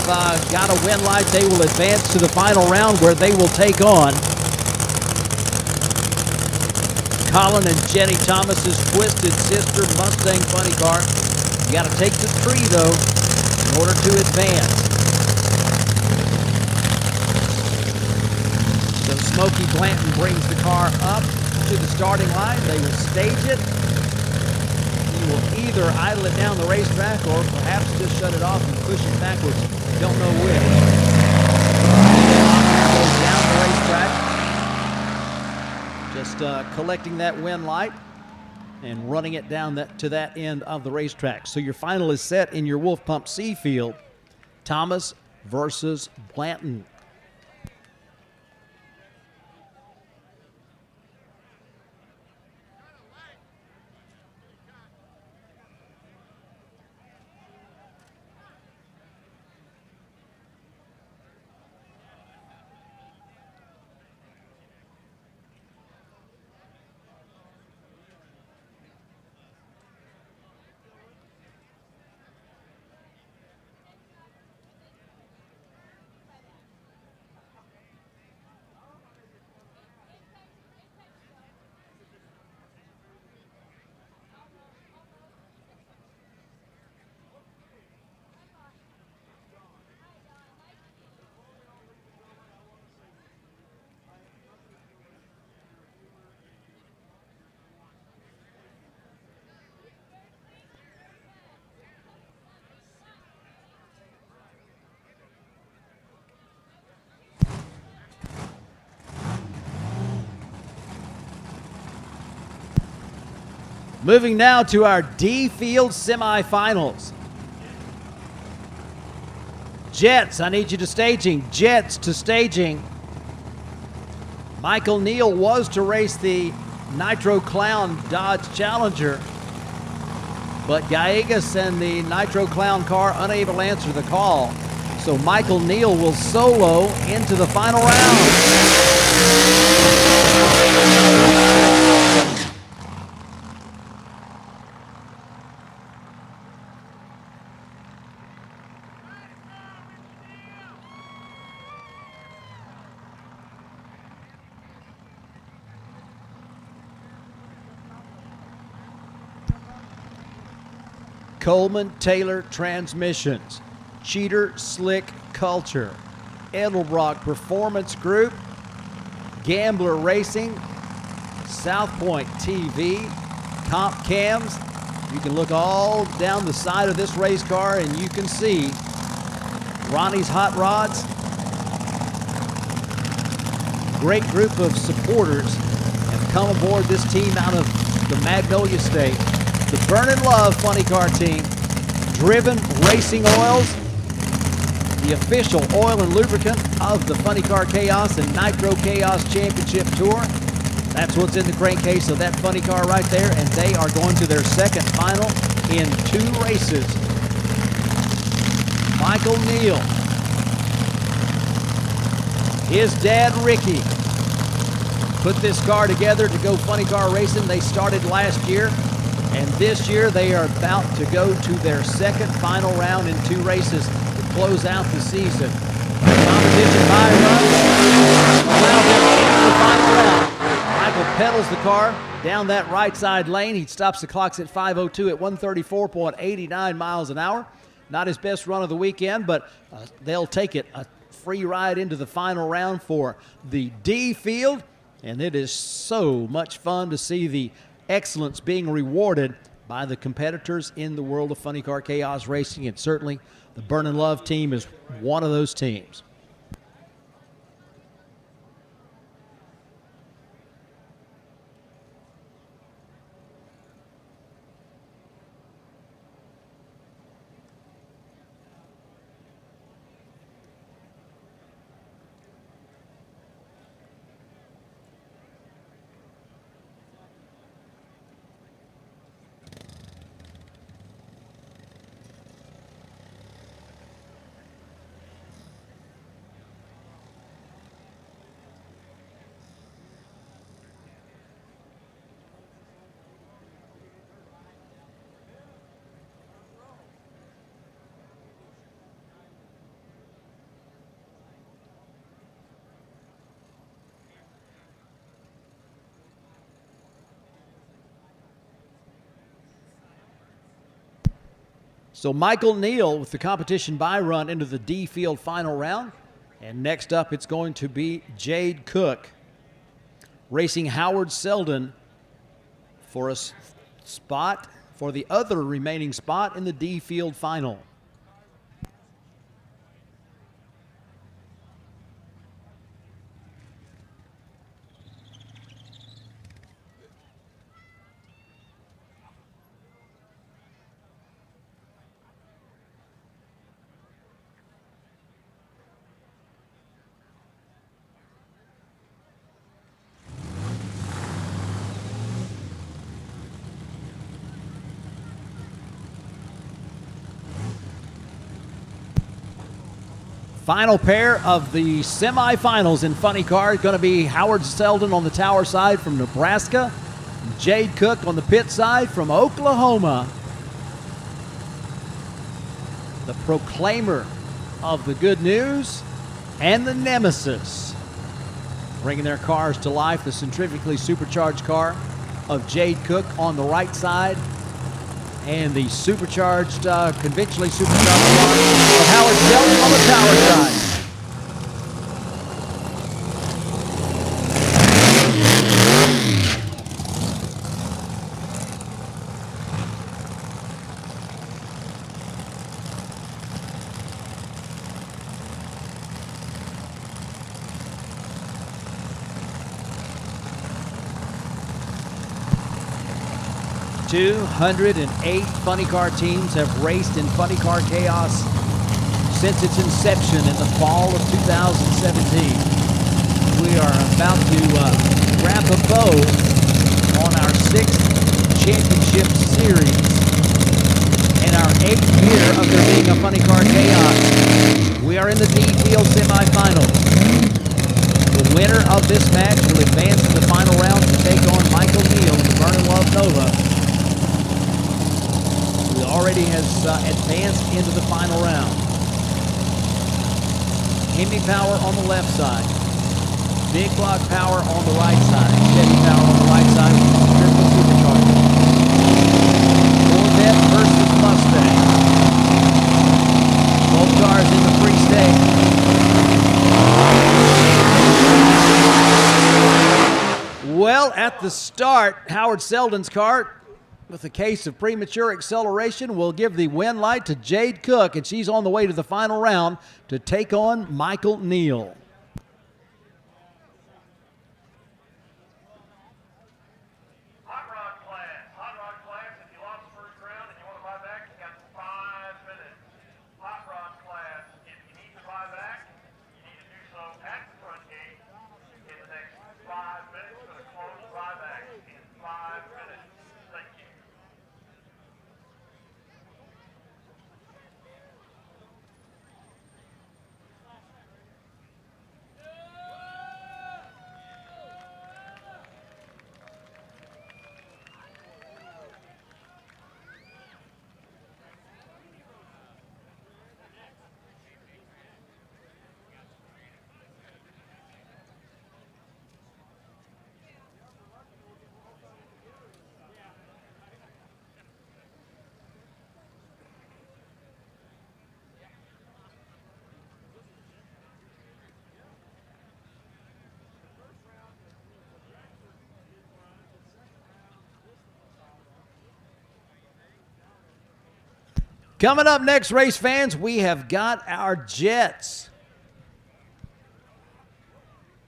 Speaker 1: got a win light. They will advance to the final round where they will take on Colin and Jenny Thomas's Twisted Sister Mustang Funny Car. You got to take the tree, though, in order to advance. So Smokey Blanton brings the car up to the starting line. They will stage it. He will either idle it down the racetrack or perhaps just shut it off and push it backwards. Don't know which. Goes down the racetrack. Just collecting that win light and running it down to that end of the racetrack. So your final is set in your Wolf Pump C field. Thomas versus Blanton. Moving now to our D field semifinals. Jets, I need you to staging. Jets to staging. Michael Neal was to race the Nitro Clown Dodge Challenger, but Gallegos and the Nitro Clown car unable to answer the call. So Michael Neal will solo into the final round. Coleman Taylor Transmissions, Cheater Slick Culture, Edelbrock Performance Group, Gambler Racing, South Point TV, Comp Cams. You can look all down the side of this race car and you can see Ronnie's Hot Rods. Great group of supporters have come aboard this team out of the Magnolia State. The Burnin' Love Funny Car Team, Driven Racing Oils, the official oil and lubricant of the Funny Car Chaos and Nitro Chaos Championship Tour. That's what's in the crankcase of that funny car right there, and they are going to their second final in 2 races. Michael Neal, his dad Ricky, put this car together to go funny car racing. They started last year. And this year they are about to go to their second final round in 2 races to close out the season. Competition by runs allow them into the final round. Michael pedals the car down that right side lane. He stops the clocks at 5:02 at 134.89 miles an hour. Not his best run of the weekend, but they'll take it. A free ride into the final round for the D field. And it is so much fun to see the excellence being rewarded by the competitors in the world of Funny Car Chaos Racing, and certainly the Burnin' Love team is one of those teams. So Michael Neal with the competition bye run into the D field final round. And next up, it's going to be Jade Cook racing Howard Selden for a spot, for the other remaining spot in the D field final. Final pair of the semifinals in funny car is going to be Howard Selden on the tower side from Nebraska, Jade Cook on the pit side from Oklahoma. The proclaimer of the good news and the nemesis, bringing their cars to life. The centrifugally supercharged car of Jade Cook on the right side, and the supercharged, conventionally supercharged car of Howard Selden on the tower side. "208 funny car teams have raced in funny car chaos since its inception in the fall of 2017. We are about to wrap a bow on our 6th championship series and our 8th year of there being a funny car chaos. We are in the D field semifinals. The winner of this match will advance to the final round to take on Michael Neal in the Vernon Love Nova. He already has advanced into the final round. Hemi Power on the left side. Big Block Power on the right side. Chevy Power on the right side. Triple supercharger. Corvette versus Mustang. Both cars in the free stage. Well, at the start, Howard Selden's car, with a case of premature acceleration, will give the win light to Jade Cook, and she's on the way to the final round to take on Michael Neal. Coming up next, race fans, we have got our Jets.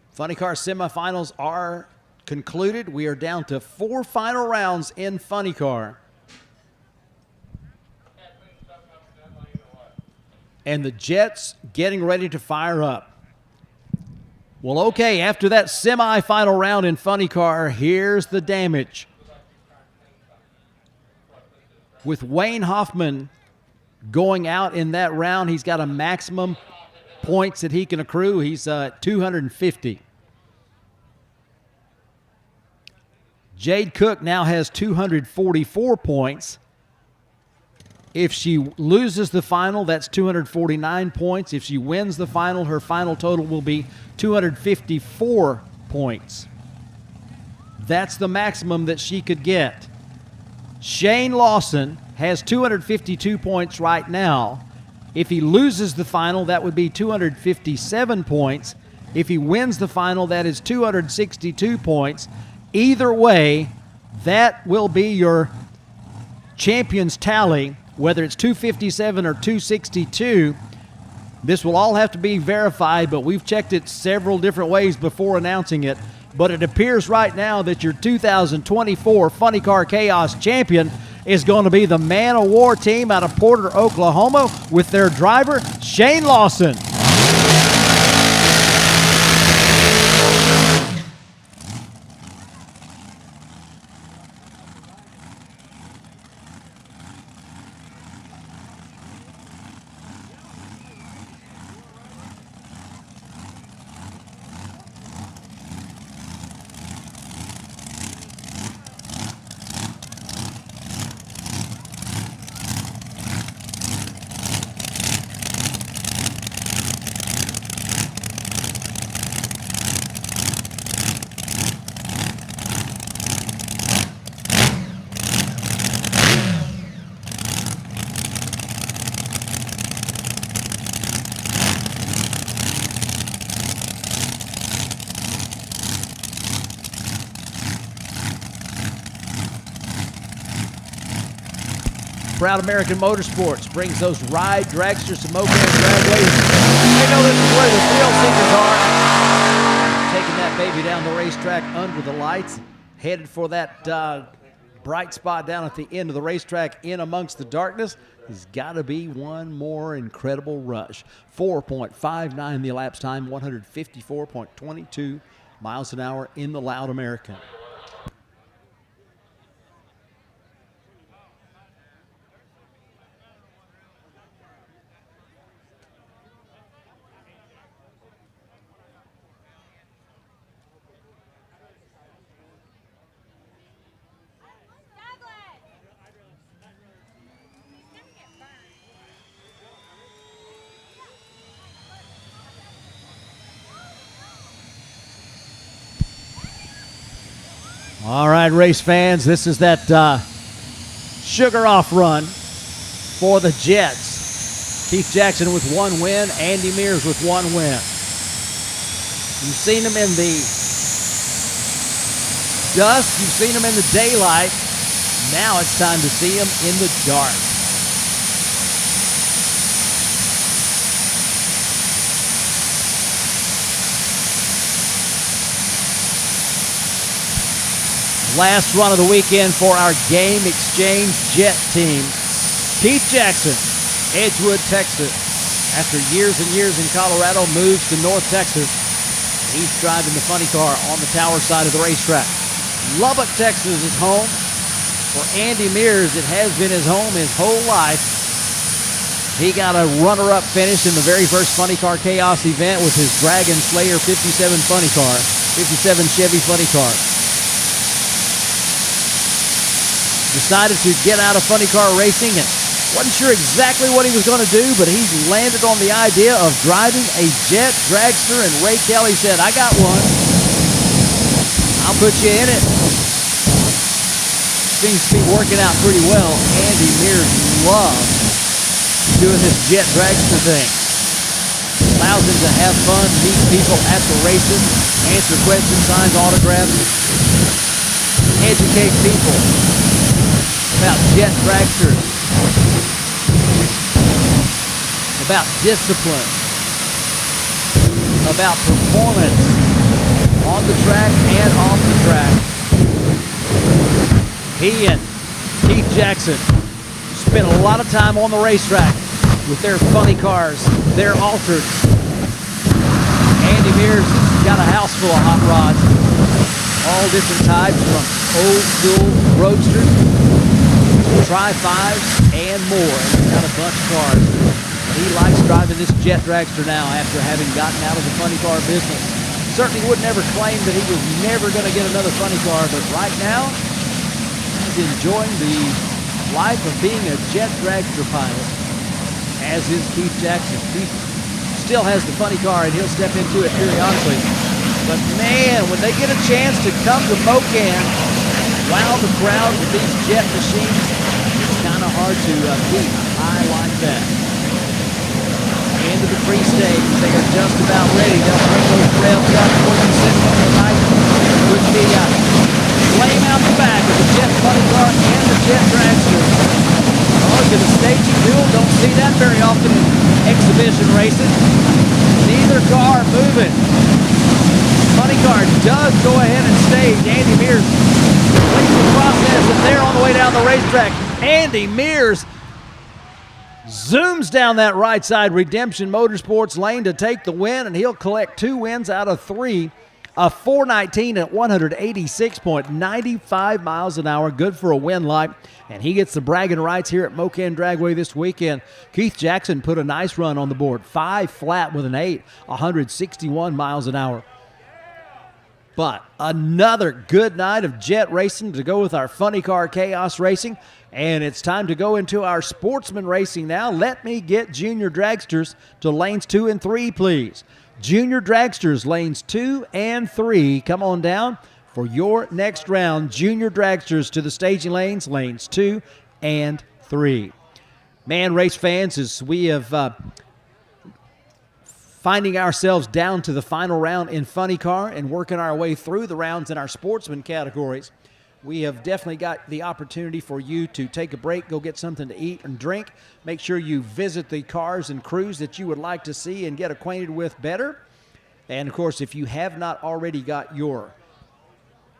Speaker 1: Funny car semifinals are concluded. We are down to 4 final rounds in funny car. And the Jets getting ready to fire up. Well, okay, after that semifinal round in funny car, here's the damage. With Wayne Hoffman going out in that round, he's got a maximum points that he can accrue. He's 250. Jade Cook now has 244 points. If she loses the final, that's 249 points. If she wins the final, her final total will be 254 points. That's the maximum that she could get. Shane Lawson has 252 points right now. If he loses the final, that would be 257 points. If he wins the final, that is 262 points. Either way, that will be your champion's tally, whether it's 257 or 262. This will all have to be verified, but we've checked it several different ways before announcing it. But it appears right now that your 2024 Funny Car Chaos champion is going to be the Man of War team out of Porter, Oklahoma, with their driver, Shane Lawson. Proud American Motorsports brings those ride dragsters to Mo-Kan Dragway. They know this is where the thrill seekers are. Taking that baby down the racetrack under the lights, headed for that bright spot down at the end of the racetrack in amongst the darkness. There's got to be one more incredible rush. 4.59 the elapsed time, 154.22 miles an hour in the Loud American. All right, race fans, this is that sugar-off run for the Jets. Keith Jackson with one win, Andy Mears with one win. You've seen them in the dusk, you've seen them in the daylight. Now it's time to see them in the dark. Last run of the weekend for our Game Exchange Jet team. Keith Jackson, Edgewood, Texas. After years and years in Colorado, moves to North Texas. He's driving the funny car on the tower side of the racetrack. Lubbock, Texas is home. For Andy Mears, it has been his home his whole life. He got a runner-up finish in the very first Funny Car Chaos event with his Dragon Slayer 57 funny car, 57 Chevy funny car. Decided to get out of funny car racing and wasn't sure exactly what he was going to do, but he landed on the idea of driving a jet dragster, and Ray Kelly said, I got one. I'll put you in it. Seems to be working out pretty well. Andy Mears loves doing this jet dragster thing. Allows him to have fun, meet people at the races, answer questions, signs autographs, educate people about jet dragsters, about discipline, about performance on the track and off the track. He and Keith Jackson spent a lot of time on the racetrack with their funny cars, their altered. Andy Mears has got a house full of hot rods, all different types, from old school roadsters, Tri-5s, and more. He's got a bunch of cars. He likes driving this jet dragster now after having gotten out of the funny car business. Certainly would never claim that he was never going to get another funny car, but right now, he's enjoying the life of being a jet dragster pilot, as is Keith Jackson. Keith still has the funny car, and he'll step into it periodically. But man, when they get a chance to come to Mo-Kan, wow the crowd with these jet machines, kind of hard to beat high like that. Into the pre-stage. They are just about ready. They'll bring those revs up for the Semifinal tonight with the flame out the back of the Jet Funny Car and the Jet Dragster. Oh, to the staging duel. Don't see that very often in exhibition racing. Neither car moving. Funny Car does go ahead and stage. Andy Mears completes the process, and they're on the way down the racetrack. Andy Mears zooms down that right side Redemption Motorsports lane to take the win, and he'll collect 2 wins out of 3. A 419 at 186.95 miles an hour. Good for a win lap. And he gets the bragging rights here at Mo-Kan Dragway this weekend. Keith Jackson put a nice run on the board. 5 flat with an 8, 161 miles an hour. But another good night of jet racing to go with our Funny Car Chaos Racing. And it's time to go into our Sportsman racing now. Let me get Junior Dragsters to lanes 2 and 3, please. Junior Dragsters, lanes 2 and 3. Come on down for your next round. Junior Dragsters to the staging lanes, lanes 2 and 3. Man, race fans, as we have finding ourselves down to the final round in Funny Car and working our way through the rounds in our Sportsman categories, we have definitely got the opportunity for you to take a break, go get something to eat and drink. Make sure you visit the cars and crews that you would like to see and get acquainted with better. And, of course, if you have not already got your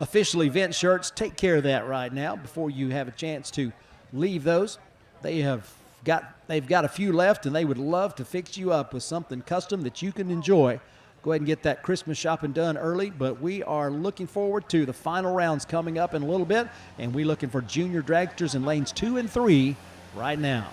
Speaker 1: official event shirts, take care of that right now before you have a chance to leave those. They've got a few left, and they would love to fix you up with something custom that you can enjoy. Go ahead and get that Christmas shopping done early, but we are looking forward to the final rounds coming up in a little bit, and we're looking for Junior Dragsters in lanes 2 and 3 right now.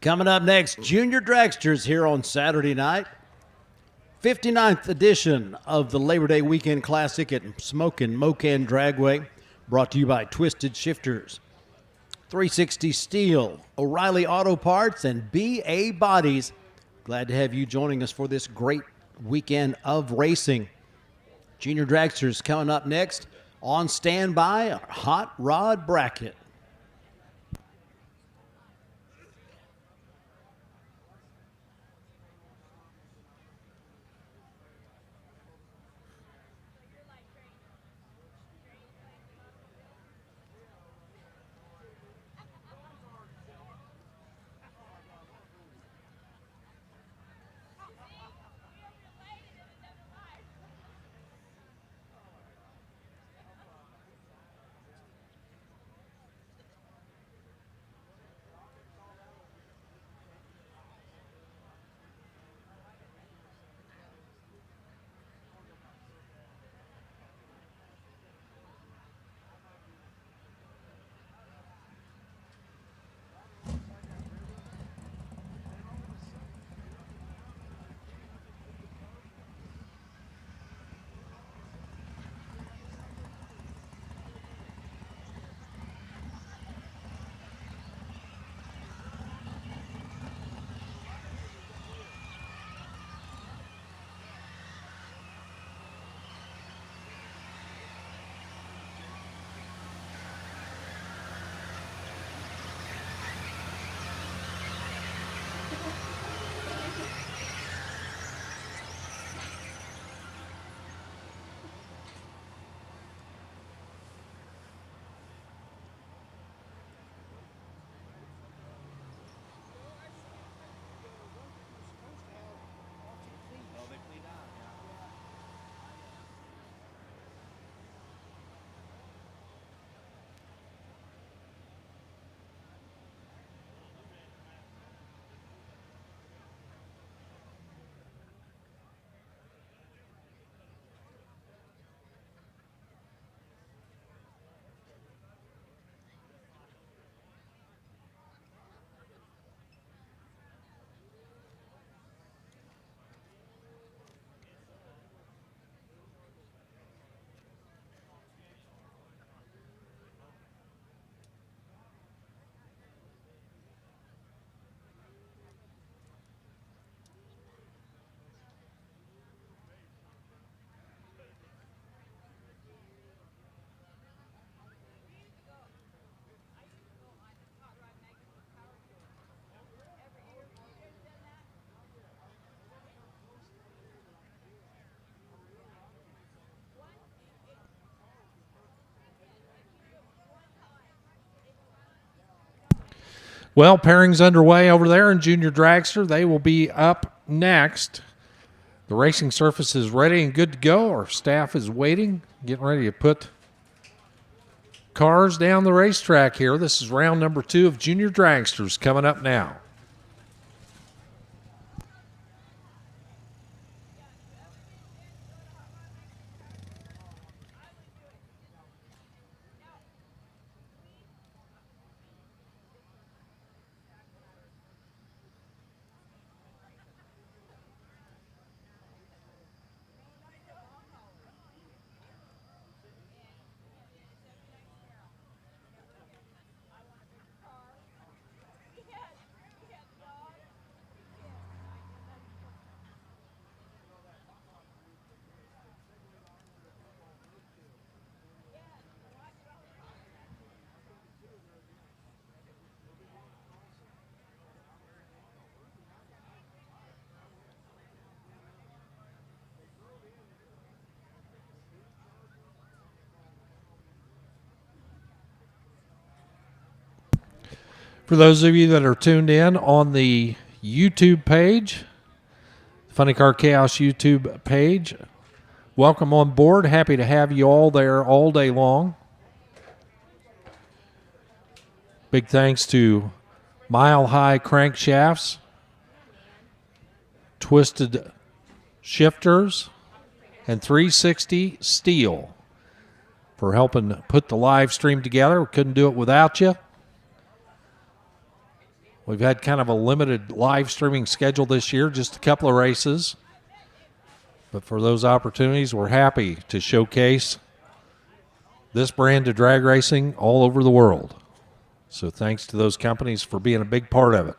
Speaker 1: Coming up next, Junior Dragsters here on Saturday night. 59th edition of the Labor Day Weekend Classic at Smokin' Mo-Kan Dragway, brought to you by Twisted Shifters, 360 Steel, O'Reilly Auto Parts, and BA Bodies. Glad to have you joining us for this great weekend of racing. Junior Dragsters coming up next. On standby, our Hot Rod Bracket.
Speaker 9: Well, pairing's underway over there in Junior Dragster. They will be up next. The racing surface is ready and good to go. Our staff is waiting, getting ready to put cars down the racetrack here. This is round number 2 of Junior Dragsters coming up now. For those of you that are tuned in on the YouTube page, Funny Car Chaos YouTube page, welcome on board. Happy to have you all there all day long. Big thanks to Mile High Crankshafts, Twisted Shifters, and 360 Steel for helping put the live stream together. We couldn't do it without you. We've had kind of a limited live streaming schedule this year, just a couple of races. But for those opportunities, we're happy to showcase this brand of drag racing all over the world. So thanks to those companies for being a big part of it.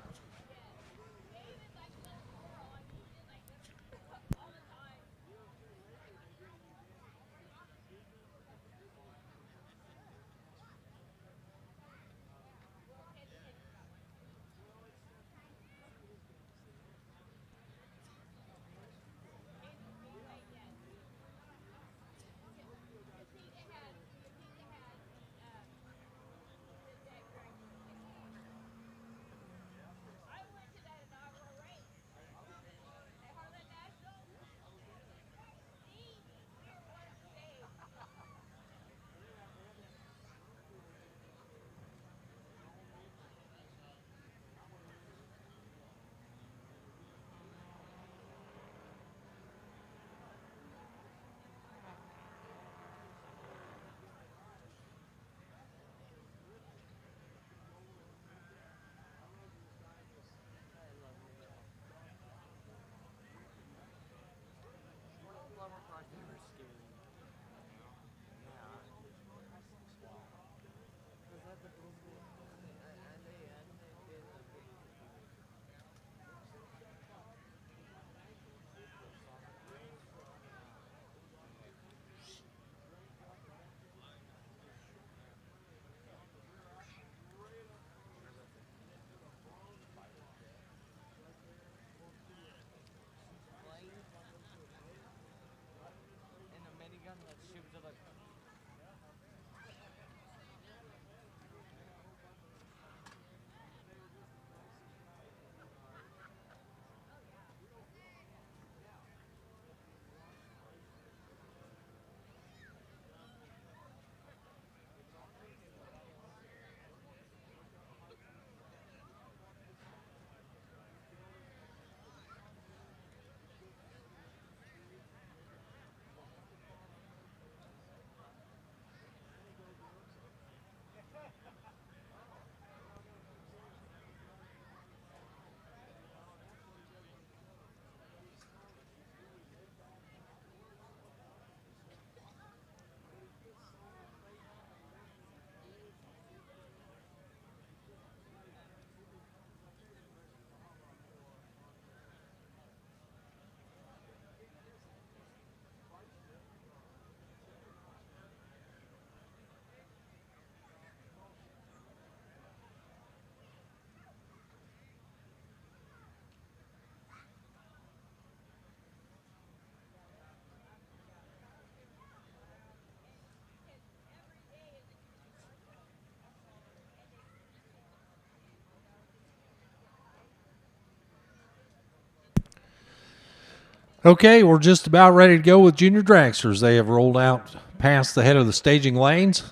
Speaker 9: Okay, we're just about ready to go with junior dragsters. They have rolled out past the head of the staging lanes.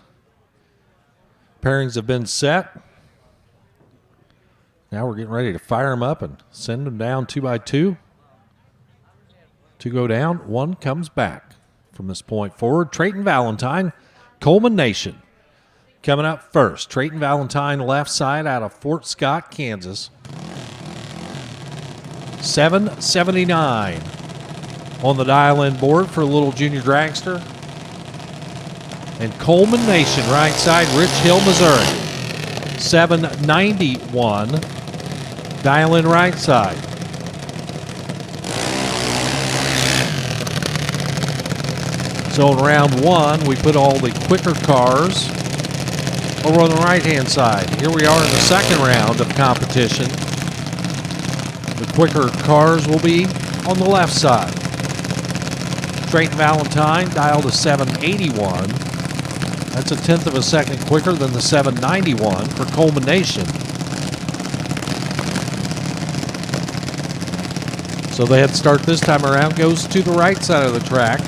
Speaker 9: Pairings have been set. Now we're getting ready to fire them up and send them down 2 by 2. 2 go down, 1 comes back. From this point forward, Trayton Valentine, Coleman Nation. Coming up first, Trayton Valentine left side out of Fort Scott, Kansas. 779 on the dial-in board for a little junior dragster. And Coleman Nation, right side, Rich Hill, Missouri. 791, dial-in right side. So in round 1, we put all the quicker cars over on the right-hand side. Here we are in the second round of competition. The quicker cars will be on the left side. Trayton Valentine dialed to 781. That's a 1/10 of a second quicker than the 791 for Coleman Nation. So the head start this time around goes to the right side of the track,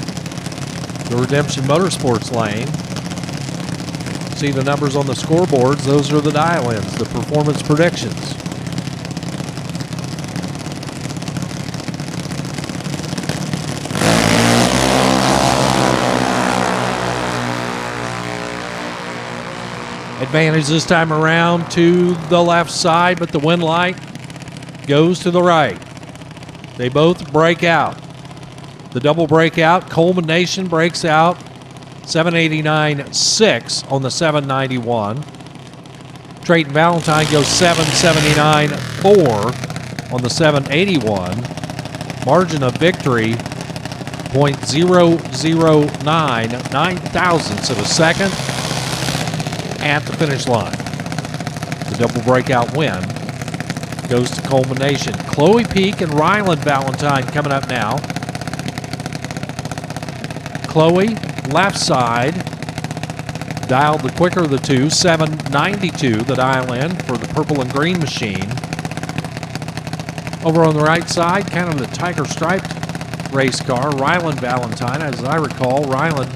Speaker 9: the Redemption Motorsports lane. See the numbers on the scoreboards, those are the dial-ins, the performance predictions. Advantage this time around to the left side, but the wind light goes to the right. They both break out. The double breakout, culmination breaks out 789.6 on the 791. Trayton Valentine goes 779.4 on the 781. Margin of victory 0.009, 9 thousandths of a second at the finish line. The double breakout win goes to culmination. Chloe Peak and Ryland Valentine coming up now. Chloe, left side, dialed the quicker of the two, 792, the dial in for the purple and green machine. Over on the right side, kind of the tiger striped race car, Ryland Valentine. As I recall, Ryland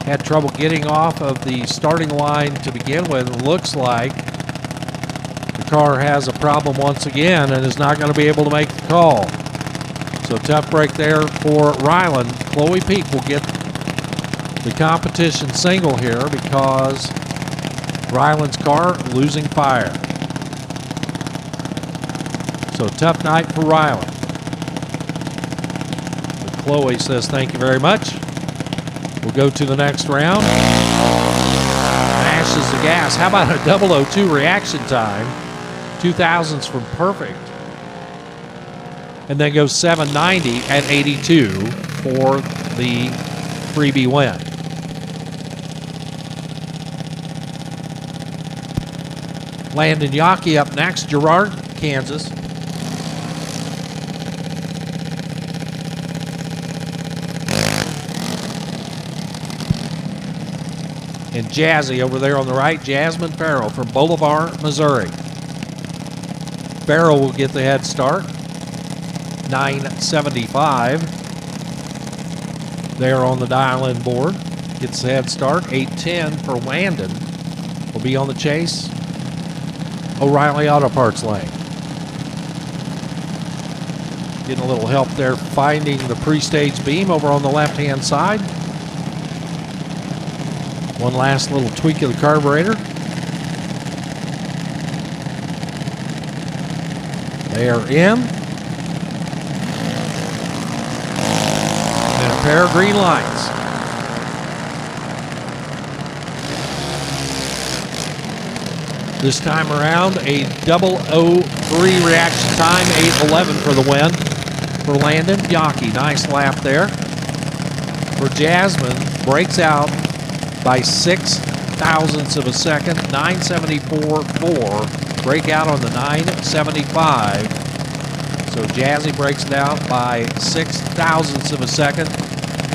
Speaker 9: had trouble getting off of the starting line to begin with. It looks like the car has a problem once again and is not going to be able to make the call. So tough break there for Ryland. Chloe Peak will get the competition single here because Ryland's car losing fire. So tough night for Ryland. But Chloe says thank you very much. We'll go to the next round. Mashes the gas. How about a 002 reaction time? 2 thousandths from perfect. And then goes 790 at 82 for the freebie win. Landon Yockey up next, Girard, Kansas. And Jazzy over there on the right, Jasmine Farrell from Bolivar, Missouri. Farrell will get the head start. 975. There on the dial-in board. Gets the head start. 810 for Landon. Will be on the chase. O'Reilly Auto Parts lane. Getting a little help there finding the pre-stage beam over on the left-hand side. One last little tweak of the carburetor. They are in. And a pair of green lights. This time around, a 003 reaction time, 8:11 for the win for Landon Yockey. Nice lap there. For Jasmine, breaks out by 6 thousandths of a second, 974.4. Breakout on the 975. So Jazzy breaks it out by 6 thousandths of a second.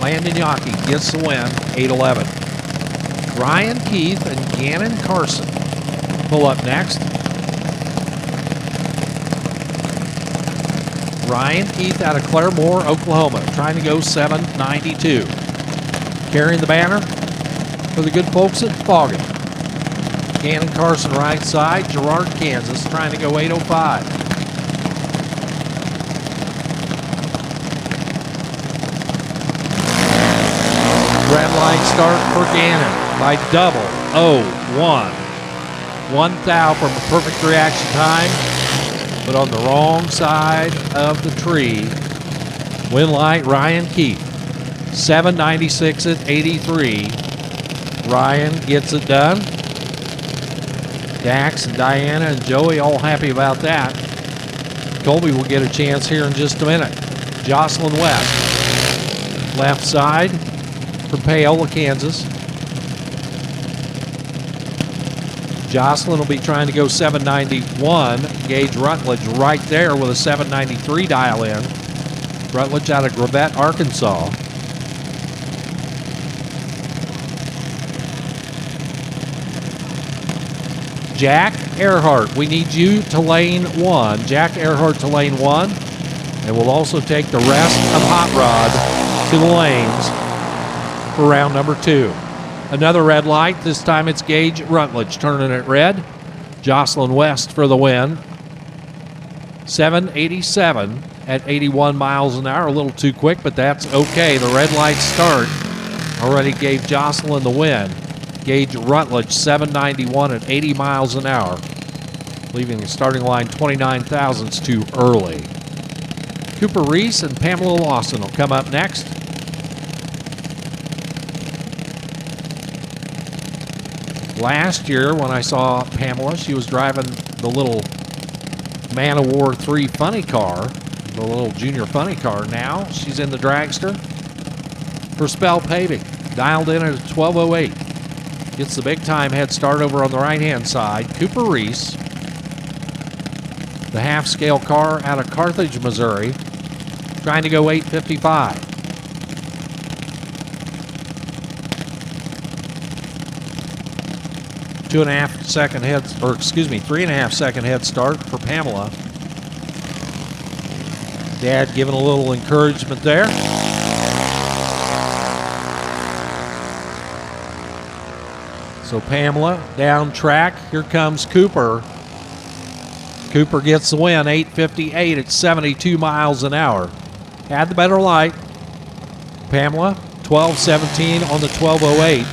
Speaker 9: Landon Yockey gets the win, 8:11. Ryan Keith and Gannon Carson pull up next. Ryan Keith out of Claremore, Oklahoma, trying to go 792. Carrying the banner for the good folks at Foggin. Gannon Carson right side, Girard, Kansas, trying to go 805. Red light start for Gannon by 001. 1 thou from a perfect reaction time, but on the wrong side of the tree. Win light, Ryan Keith. 796 at 83. Ryan gets it done. Dax and Diana and Joey all happy about that. Colby will get a chance here in just a minute. Jocelyn West. Left side from Paola, Kansas. Jocelyn will be trying to go 791. Gage Rutledge right there with a 793 dial in. Rutledge out of Gravette, Arkansas. Jack Earhart, we need you to lane 1. Jack Earhart to lane 1. And we'll also take the rest of Hot Rod to the lanes for round number 2. Another red light. This time it's Gage Rutledge turning it red. Jocelyn West for the win. 787 at 81 miles an hour. A little too quick, but that's okay. The red light start already gave Jocelyn the win. Gage Rutledge 791 at 80 miles an hour, leaving the starting line 29 thousandths too early. Cooper Reese and Pamela Lawson will come up next. Last year when I saw Pamela, she was driving the little Man of War 3 funny car, the little junior funny car. Now she's in the dragster for Spell Paving, dialed in at 12:08. Gets the big time head start over on the right-hand side. Cooper Reese, the half-scale car out of Carthage, Missouri, trying to go 8:55. Three and a half second head start for Pamela. Dad giving a little encouragement there. So Pamela down track. Here comes Cooper. Cooper gets the win, 8:58 at 72 miles an hour. Had the better light. Pamela, 12:17 on the 12:08.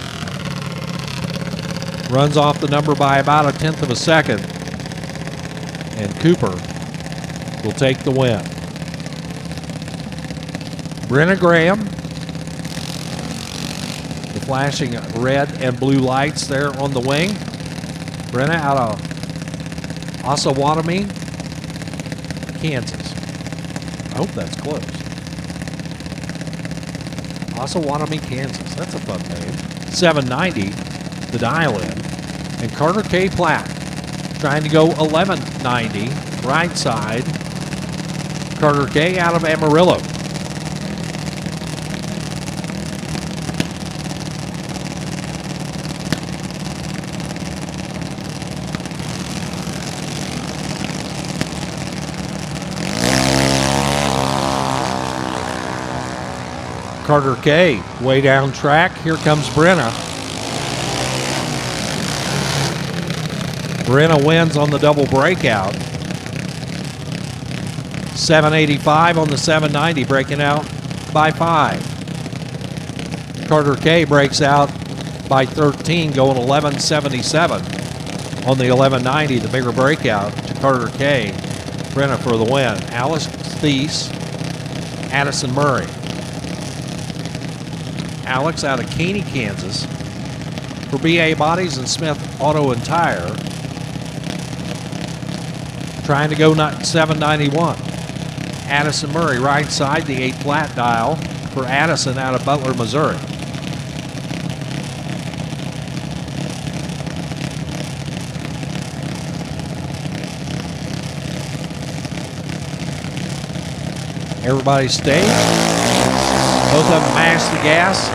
Speaker 9: Runs off the number by about 1/10 of a second. And Cooper will take the win. Brenna Graham, the flashing red and blue lights there on the wing. Brenna out of Osawatomie, Kansas. I hope that's close. Osawatomie, Kansas. That's a fun name. 790, the dial-in. And Carter K. Platt trying to go 1190, right side. Carter K. out of Amarillo. Carter K. way down track. Here comes Brenna. Brenna wins on the double breakout. 785 on the 790, breaking out by 5. Carter K. breaks out by 13, going 1177 on the 1190, the bigger breakout to Carter K. Brenna for the win. Alice Thies, Addison Murray. Alex out of Caney, Kansas for BA Bodies and Smith Auto and Tire. Trying to go 791. Addison Murray right side, the 8 flat dial for Addison out of Butler, Missouri. Everybody stay. Both of them mash the gas.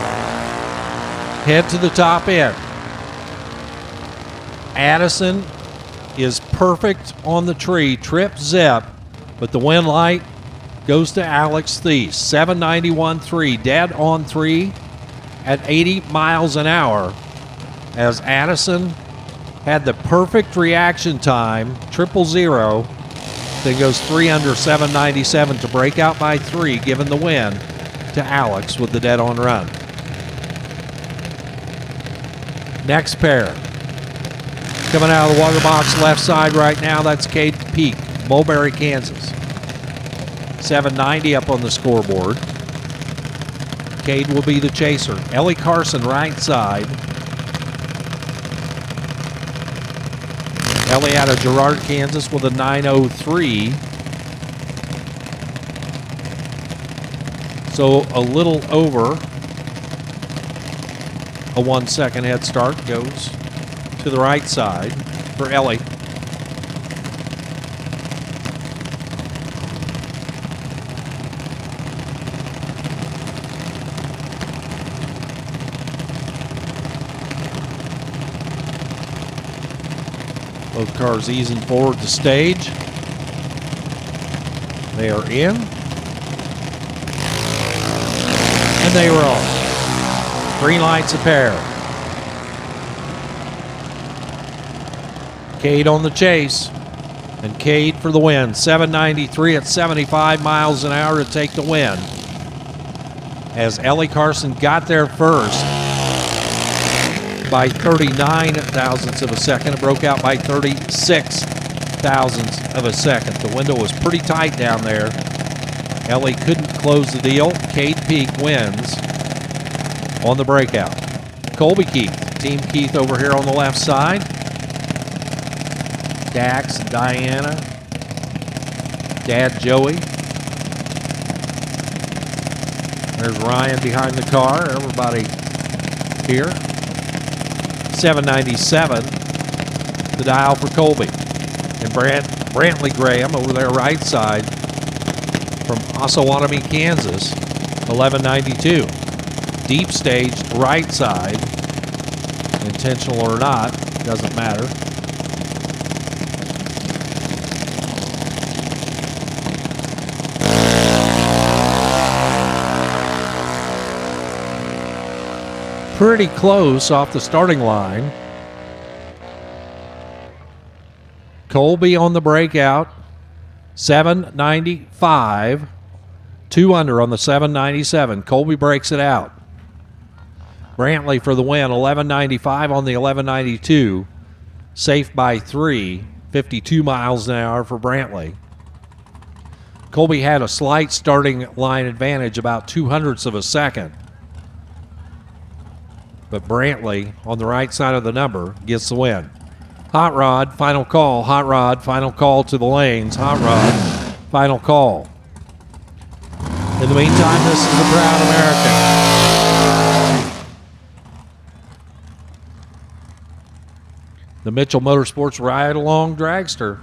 Speaker 9: Head to the top end. Addison is perfect on the tree, trip zip, but the wind light goes to Alex Thies. 791.3, dead on 3 at 80 miles an hour, as Addison had the perfect reaction time, 000, then goes 3 under 797 to break out by 3, giving the win to Alex with the dead on run. Next pair. Coming out of the water box left side right now, that's Cade Peak, Mulberry, Kansas. 790 up on the scoreboard. Cade will be the chaser. Ellie Carson right side. Ellie out of Girard, Kansas with a 903. So a little over a 1 second head start goes to the right side for Ellie. Both cars easing forward to stage. They are in. And they roll. Green lights a pair. Cade on the chase. And Cade for the win. 793 at 75 miles an hour to take the win. As Ellie Carson got there first. by 39 thousandths of a second. It broke out by 36 thousandths of a second. The window was pretty tight down there. Ellie couldn't close the deal. Cade Peak wins on the breakout. Colby Keith, Team Keith over here on the left side. Dax, Diana, Dad Joey. There's Ryan behind the car. Everybody here. 797, the dial for Colby. And Brantley Graham over there right side from Osawatomie, Kansas, 1192. Deep stage right side, intentional or not, doesn't matter. Pretty close off the starting line. Colby on the breakout, 795, 2 under on the 797. Colby breaks it out. Brantley for the win, 1195 on the 1192. Safe by 3, 52 miles an hour for Brantley. Colby had a slight starting line advantage, about 200ths of a second. But Brantley, on the right side of the number, gets the win. Hot Rod, final call. Hot Rod, final call to the lanes. Hot Rod, final call. In the meantime, this is the Proud American. The Mitchell Motorsports ride-along dragster.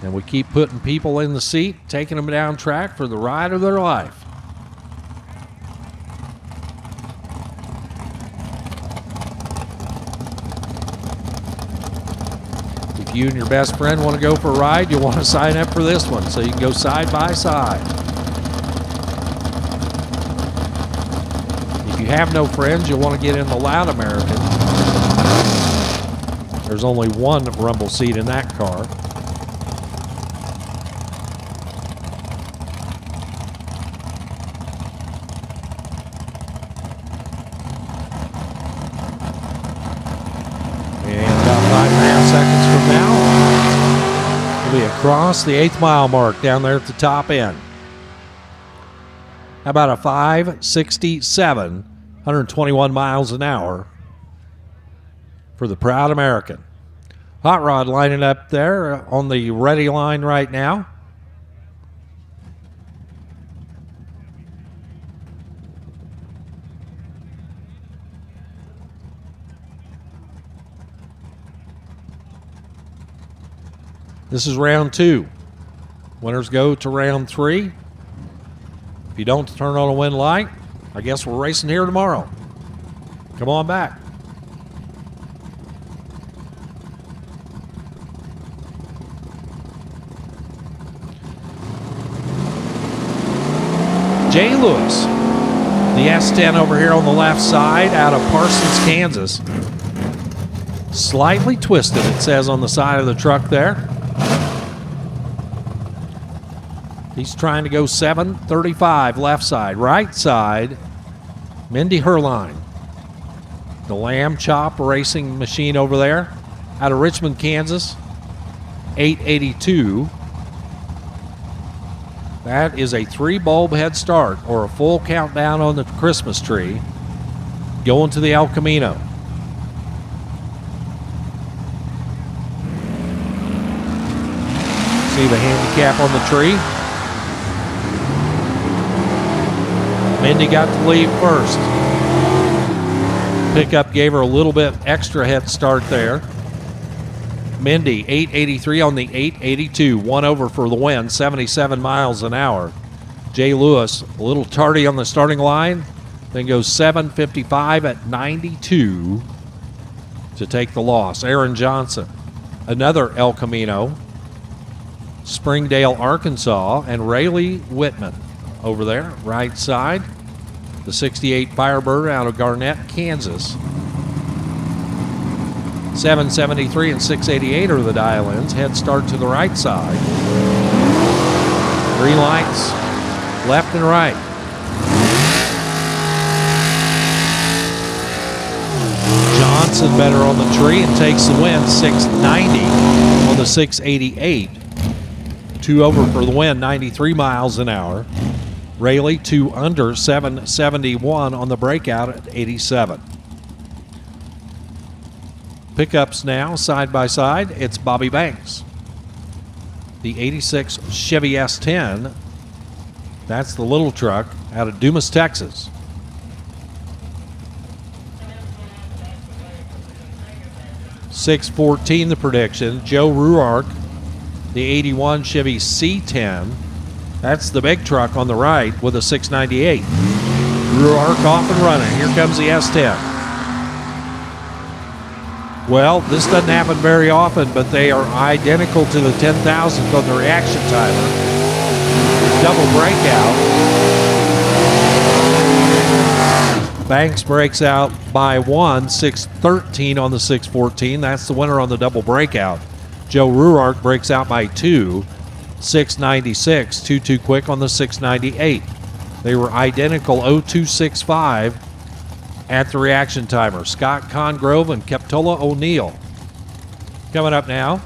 Speaker 9: And we keep putting people in the seat, taking them down track for the ride of their life. You and your best friend want to go for a ride, you'll want to sign up for this one so you can go side by side. If you have no friends, you'll want to get in the Loud American. There's only one rumble seat in that car. Across the 8th mile mark down there at the top end. How about a 5:67, 121 miles an hour for the Proud American. Hot Rod lining up there on the ready line right now. This is round 2. Winners go to round 3. If you don't turn on a win light, I guess we're racing here tomorrow. Come on back. Jay Lewis, the S10 over here on the left side out of Parsons, Kansas. Slightly twisted, it says on the side of the truck there. He's trying to go 735 left side. Right side, Mindy Herline. The Lamb Chop racing machine over there out of Richmond, Kansas, 882. That is a 3-bulb head start or a full countdown on the Christmas tree going to the El Camino. See the handicap on the tree. Mindy got to leave first. Pickup gave her a little bit extra head start there. Mindy, 883 on the 882. 1 over for the win, 77 miles an hour. Jay Lewis, a little tardy on the starting line, then goes 755 at 92 to take the loss. Aaron Johnson, another El Camino. Springdale, Arkansas, and Rayleigh Whitman over there, right side. The 68 Firebird out of Garnett, Kansas. 773 and 688 are the dial-ins. Head start to the right side. Green lights, left and right. Johnson better on the tree and takes the win, 690 on the 688. 2 over for the win, 93 miles an hour. Rayleigh 2 under, 771 on the breakout at 87. Pickups now, side by side. It's Bobby Banks. The 86 Chevy S10. That's the little truck out of Dumas, Texas. $614 the prediction. Joe Ruark, the 81 Chevy C10. That's the big truck on the right with a 698. Ruark off and running. Here comes the S10. Well, this doesn't happen very often, but they are identical to the 10,000th on the reaction timer. Double breakout. Banks breaks out by 1, 613 on the 614. That's the winner on the double breakout. Joe Ruark breaks out by 2, 696, 2 quick on the 698. They were identical 0265 at the reaction timer. Scott Congrove and Keptola O'Neill. Coming up now,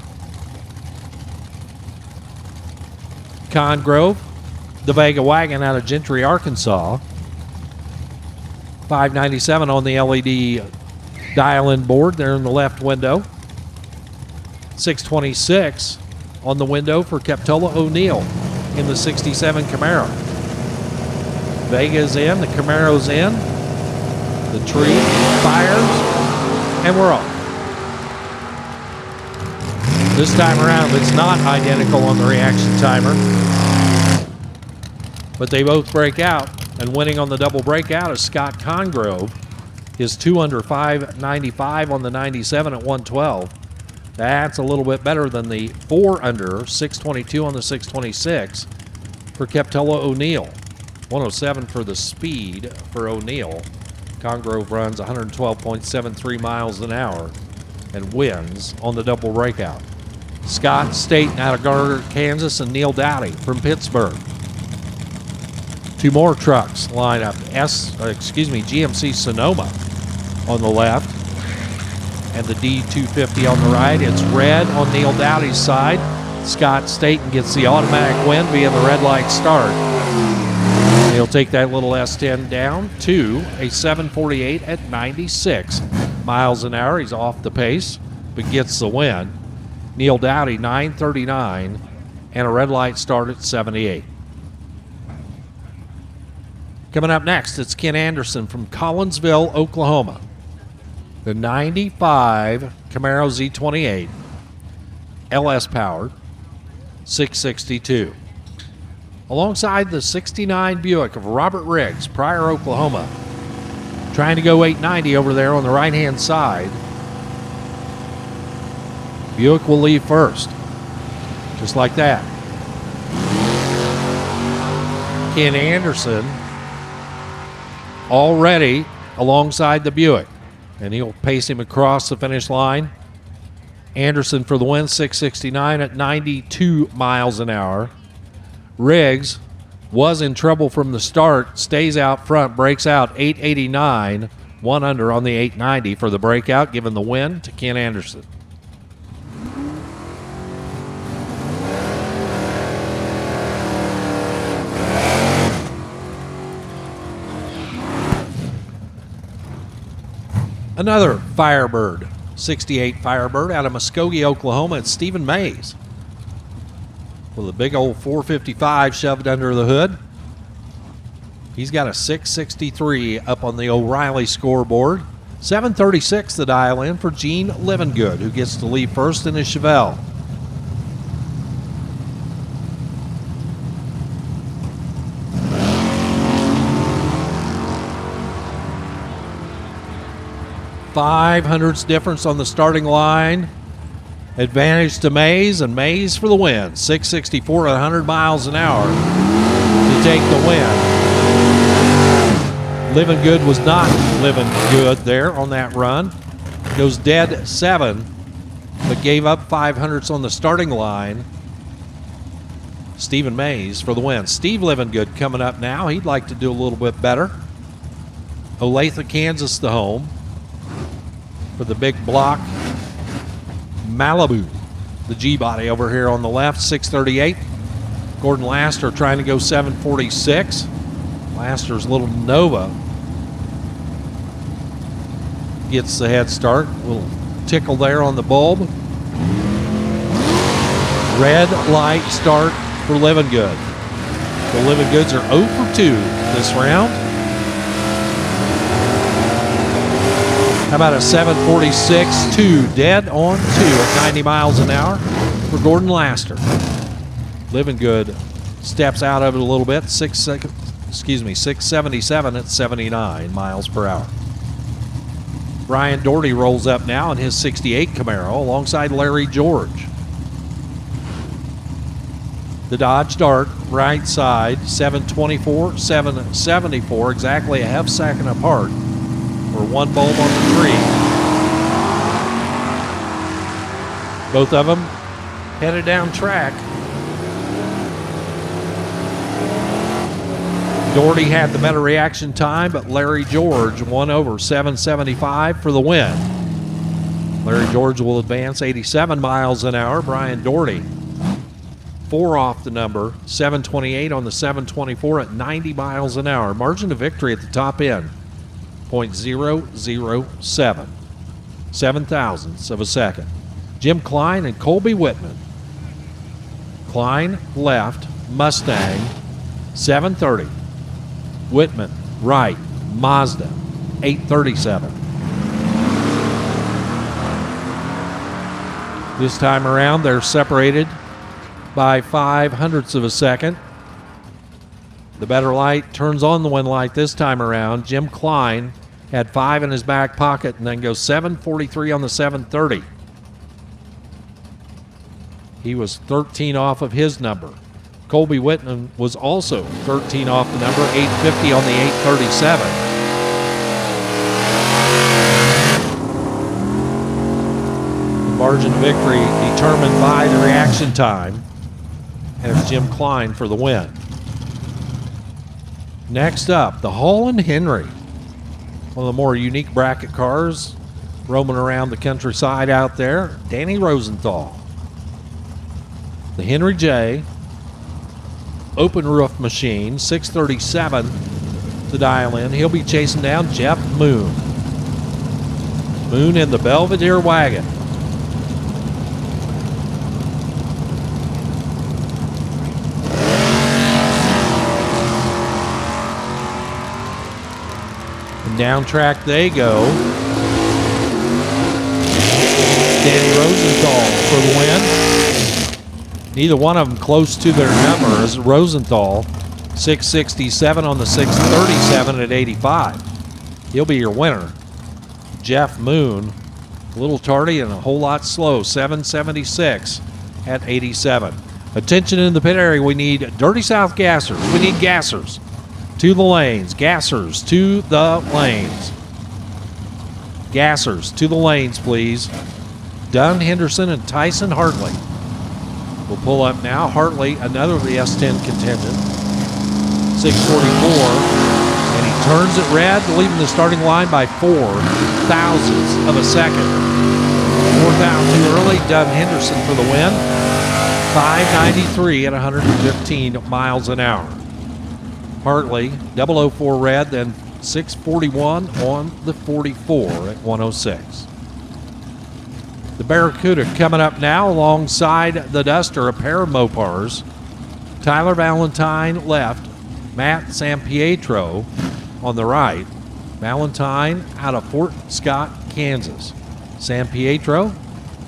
Speaker 9: Congrove, the Vega Wagon out of Gentry, Arkansas. 597 on the LED dial-in board there in the left window. 626 on the window for Keptola O'Neill in the 67 Camaro. Vega's in, the Camaro's in. The tree fires, and we're off. This time around, it's not identical on the reaction timer, but they both break out, and winning on the double breakout is Scott Congrove. His 2 under 595 on the 97 at 112. That's a little bit better than the 4 under 622 on the 626 for Keptola O'Neill. 107 for the speed for O'Neill. Congrove runs 112.73 miles an hour and wins on the double breakout. Scott Staten out of Garner, Kansas, and Neil Dowdy from Pittsburgh. 2 more trucks line up. GMC Sonoma on the left and the D250 on the right. It's red on Neil Dowdy's side. Scott Staten gets the automatic win via the red light start. He'll take that little S10 down to a 748 at 96 miles an hour. He's off the pace, but gets the win. Neil Dowdy, 939, and a red light start at 78. Coming up next, it's Ken Anderson from Collinsville, Oklahoma. The 95 Camaro Z28, LS powered, 662. Alongside the 69 Buick of Robert Riggs, Pryor, Oklahoma. Trying to go 890 over there on the right-hand side. Buick will leave first. Just like that. Ken Anderson already alongside the Buick. And he'll pace him across the finish line. Anderson for the win, 669 at 92 miles an hour. Riggs was in trouble from the start, stays out front, breaks out 889, 1 under on the 890 for the breakout, giving the win to Ken Anderson. Another Firebird, 68 Firebird out of Muskogee, Oklahoma. It's Stephen Mays with a big old 455 shoved under the hood. He's got a 663 up on the O'Reilly scoreboard. 736 the dial in for Gene Livengood, who gets to leave first in his Chevelle. .500ths difference on the starting line. Advantage to Mays, and Mays for the win. 664 at 100 miles an hour to take the win. Living Good was not living good there on that run. Goes dead 7, but gave up 500ths on the starting line. Stephen Mays for the win. Steve Livengood coming up now. He'd like to do a little bit better. Olathe, Kansas, the home. for the big block. Malibu, the G-body over here on the left, 638. Gordon Laster trying to go 746. Laster's little Nova gets the head start. A little tickle there on the bulb. Red light start for Living Good. The Living Goods are 0 for 2 this round. How about a 746, 2 dead on 2 at 90 miles an hour for Gordon Laster. Living Good steps out of it a little bit, 677 at 79 miles per hour. Brian Doherty rolls up now in his 68 Camaro alongside Larry George. The Dodge Dart, right side, 724, 774, exactly a half second apart for one bulb on the tree. Both of them headed down track. Doherty had the better reaction time, but Larry George won over 775 for the win. Larry George will advance 87 miles an hour. Brian Doherty 4 off the number, 728 on the 724 at 90 miles an hour. Margin of victory at the top end, 0.007, 7 thousandths of a second. Jim Klein and Colby Whitman. Klein left, Mustang, 730. Whitman, right, Mazda, 837. This time around, they're separated by 0.05 of a second. The better light turns on the one light this time around. Jim Klein had 5 in his back pocket and then goes 743 on the 730. He was 13 off of his number. Colby Whitman was also 13 off the number, 850 on the 837. The margin of victory determined by the reaction time, and it's Jim Klein for the win. Next up, the Hall & Henry, one of the more unique bracket cars roaming around the countryside out there. Danny Rosenthal. The Henry J, open roof machine, 637 to dial in. He'll be chasing down Jeff Moon. Moon in the Belvedere wagon. And down track they go. Danny Rosenthal for the win. Neither one of them close to their numbers. Rosenthal, 667 on the 637 at 85. He'll be your winner. Jeff Moon, a little tardy and a whole lot slow, 776 at 87. Attention in the pit area, we need Dirty South gassers. We need gassers to the lanes. Gassers to the lanes. Gassers to the lanes, please. Dunn Henderson and Tyson Hartley will pull up now. Hartley, another of the S10 contingent, 644, and he turns it red, leaving the starting line by 4 thousandths of a second. 4th out too early. Dunn Henderson for the win. 593 at 115 miles an hour. Hartley, 004 red, then 641 on the 44 at 106. The Barracuda coming up now alongside the Duster, a pair of Mopars. Tyler Valentine left, Matt Sampietro on the right. Valentine out of Fort Scott, Kansas. Sampietro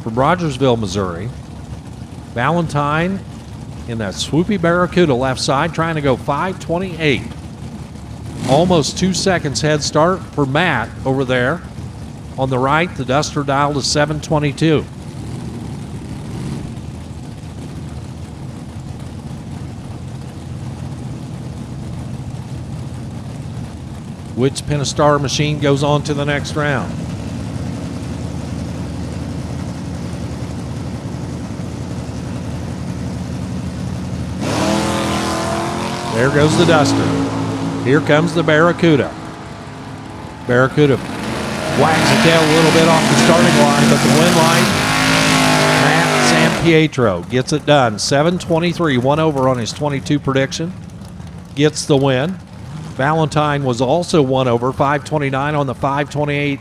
Speaker 9: from Rogersville, Missouri. Valentine in that swoopy Barracuda left side, trying to go 528. Almost 2 seconds head start for Matt over there. On the right, the Duster dialed to 722. Which Pentastar machine goes on to the next round? There goes the Duster. Here comes the Barracuda. Barracuda wags the tail a little bit off the starting line, but the win line, Matt Sampietro gets it done. 7:23, 1 over on his 22 prediction. Gets the win. Valentine was also 1 over, 5:29 on the 5:28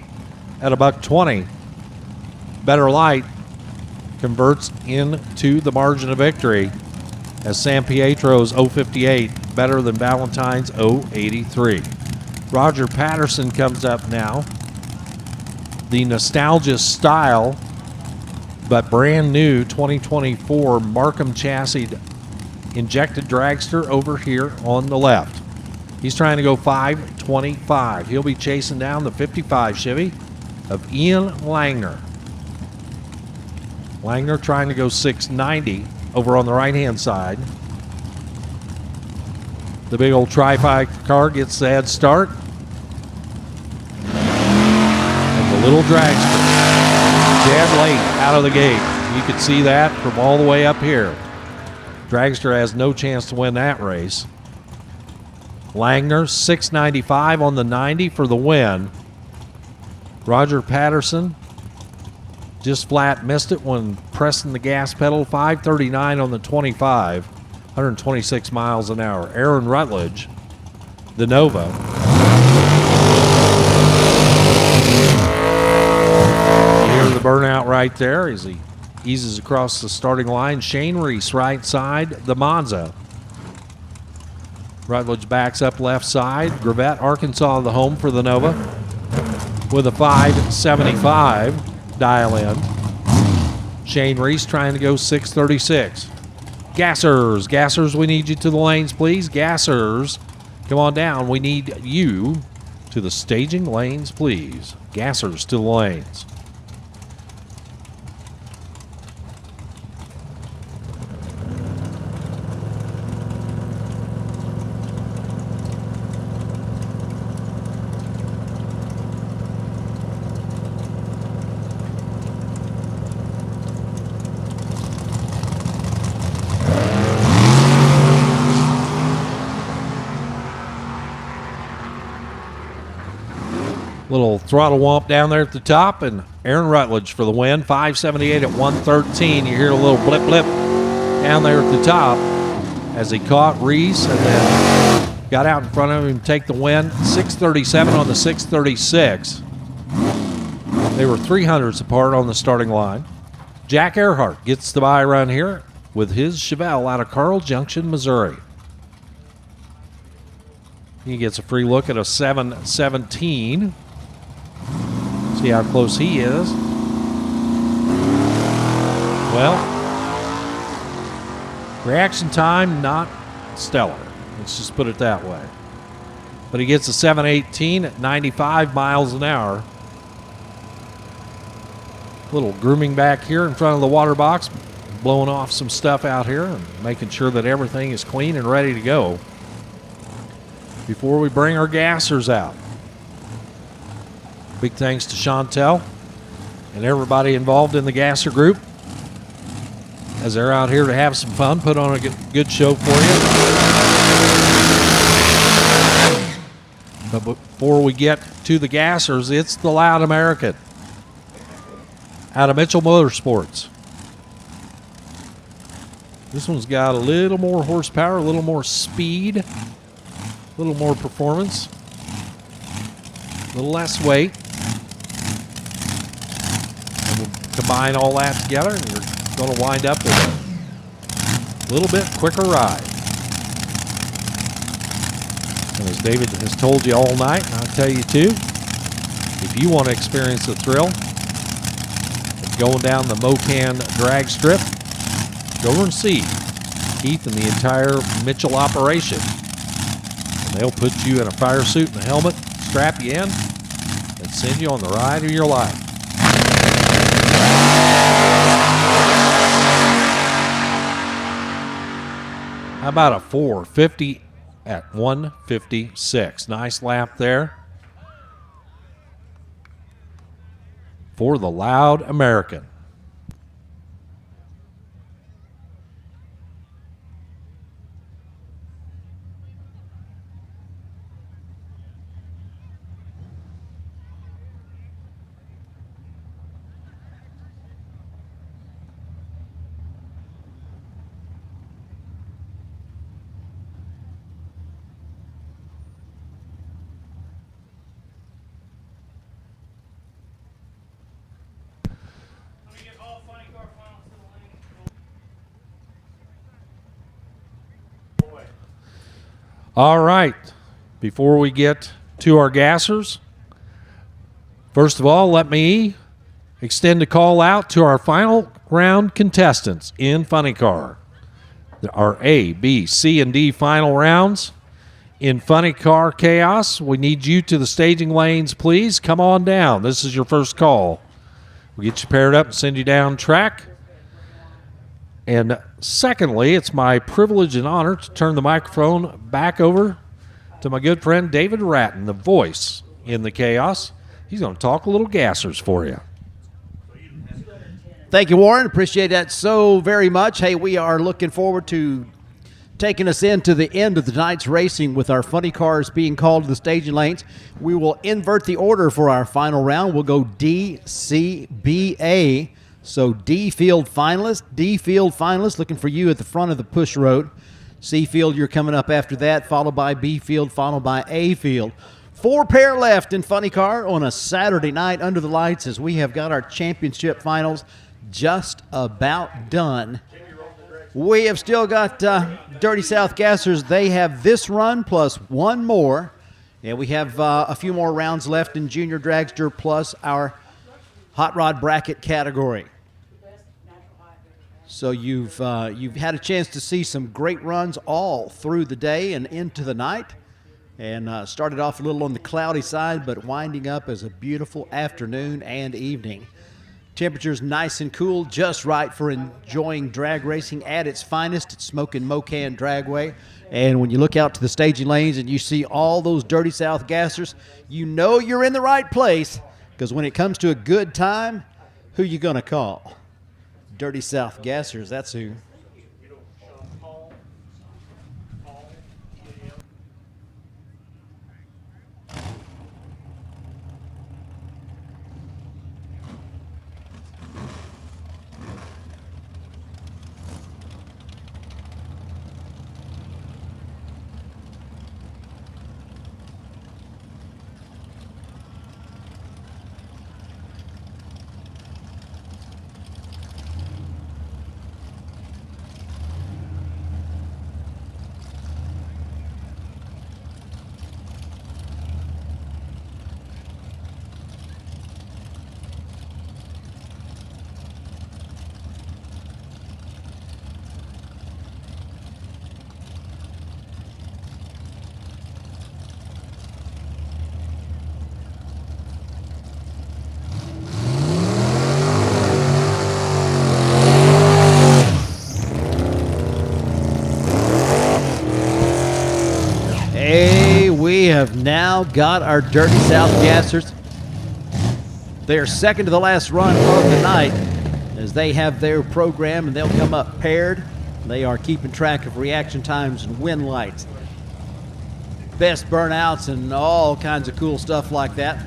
Speaker 9: at $1.20. Better Light converts into the margin of victory as Sampietro's 0.58 better than Valentine's 0.83. Roger Patterson comes up now. The Nostalgia Style, but brand new 2024 Markham chassis injected dragster over here on the left. He's trying to go 5:25. He'll be chasing down the 55 Chevy of Ian Langner. Langner trying to go 6:90 over on the right-hand side. The big old Tri-Fi car gets the head start. And the little dragster, dead late out of the gate. You could see that from all the way up here. Dragster has no chance to win that race. Langner, 6:95 on the 90 for the win. Roger Patterson just flat missed it when pressing the gas pedal. 5:39 on the 25, 126 miles an hour. Aaron Rutledge, the Nova. You hear the burnout right there as he eases across the starting line. Shane Reese right side, the Monza. Rutledge backs up left side. Gravette, Arkansas, the home for the Nova with a 5:75 dial in. Shane Reese trying to go 6:36. Gassers, we need you to the lanes, please. Gassers, come on down. We need you to the staging lanes, please. Gassers to the lanes. Little throttle womp down there at the top, and Aaron Rutledge for the win. 5:78 at 1:13. You hear a little blip blip down there at the top as he caught Reese and then got out in front of him to take the win. 6:37 on the 6:36. They were 300ths apart on the starting line. Jack Earhart gets the bye run here with his Chevelle out of Carl Junction, Missouri. He gets a free look at a 7:17. See how close he is. Well, reaction time, not stellar. Let's just put it that way. But he gets a 7:18 at 95 miles an hour. Little grooming back here in front of the water box, blowing off some stuff out here and making sure that everything is clean and ready to go before we bring our gassers out. Big thanks to Chantel and everybody involved in the gasser group as they're out here to have some fun, put on a good show for you. But before we get to the gassers, it's the Loud American out of Mitchell Motorsports. This one's got a little more horsepower, a little more speed, a little more performance, a little less weight. And we'll combine all that together and you're going to wind up with a little bit quicker ride. And as David has told you all night, and I'll tell you too, if you want to experience the thrill of going down the Mo-Kan drag strip, go over and see Keith and the entire Mitchell operation. And they'll put you in a fire suit and a helmet, strap you in, and send you on the ride of your life. How about a 450 at 1:56? Nice lap there for the Loud American. All right. Before we get to our gassers, first of all, let me extend a call out to our final round contestants in Funny Car. There are A, B, C, and D final rounds. In Funny Car Chaos, we need you to the staging lanes, please. Come on down. This is your first call. We'll get you paired up and send you down track. And secondly, it's my privilege and honor to turn the microphone back over to my good friend David Ratton, the voice in the chaos. He's going to talk a little gassers for you.
Speaker 1: Thank you, Warren. Appreciate that so very much. Hey, we are looking forward to taking us into the end of the night's racing with our funny cars being called to the staging lanes. We will invert the order for our final round. We'll go D, C, B, A. So D field finalists, looking for you at the front of the push road. C field, you're coming up after that, followed by B field, followed by A field. 4 pair left in Funny Car on a Saturday night under the lights as we have got our championship finals just about done. We have still got Dirty South Gassers. They have this run plus one more. And we have a few more rounds left in Junior Dragster plus our Hot Rod Bracket category. So you've had a chance to see some great runs all through the day and into the night. And started off a little on the cloudy side, but winding up as a beautiful afternoon and evening. Temperatures nice and cool, just right for enjoying drag racing at its finest. It's smoking Mo-Kan Dragway. And when you look out to the staging lanes and you see all those Dirty South Gassers, you know you're in the right place, because when it comes to a good time, who you going to call? Dirty South Gassers, that's who. We have now got our Dirty South Gassers. They are second to the last run of the night as they have their program, and they'll come up paired. They are keeping track of reaction times and wind lights, best burnouts, and all kinds of cool stuff like that.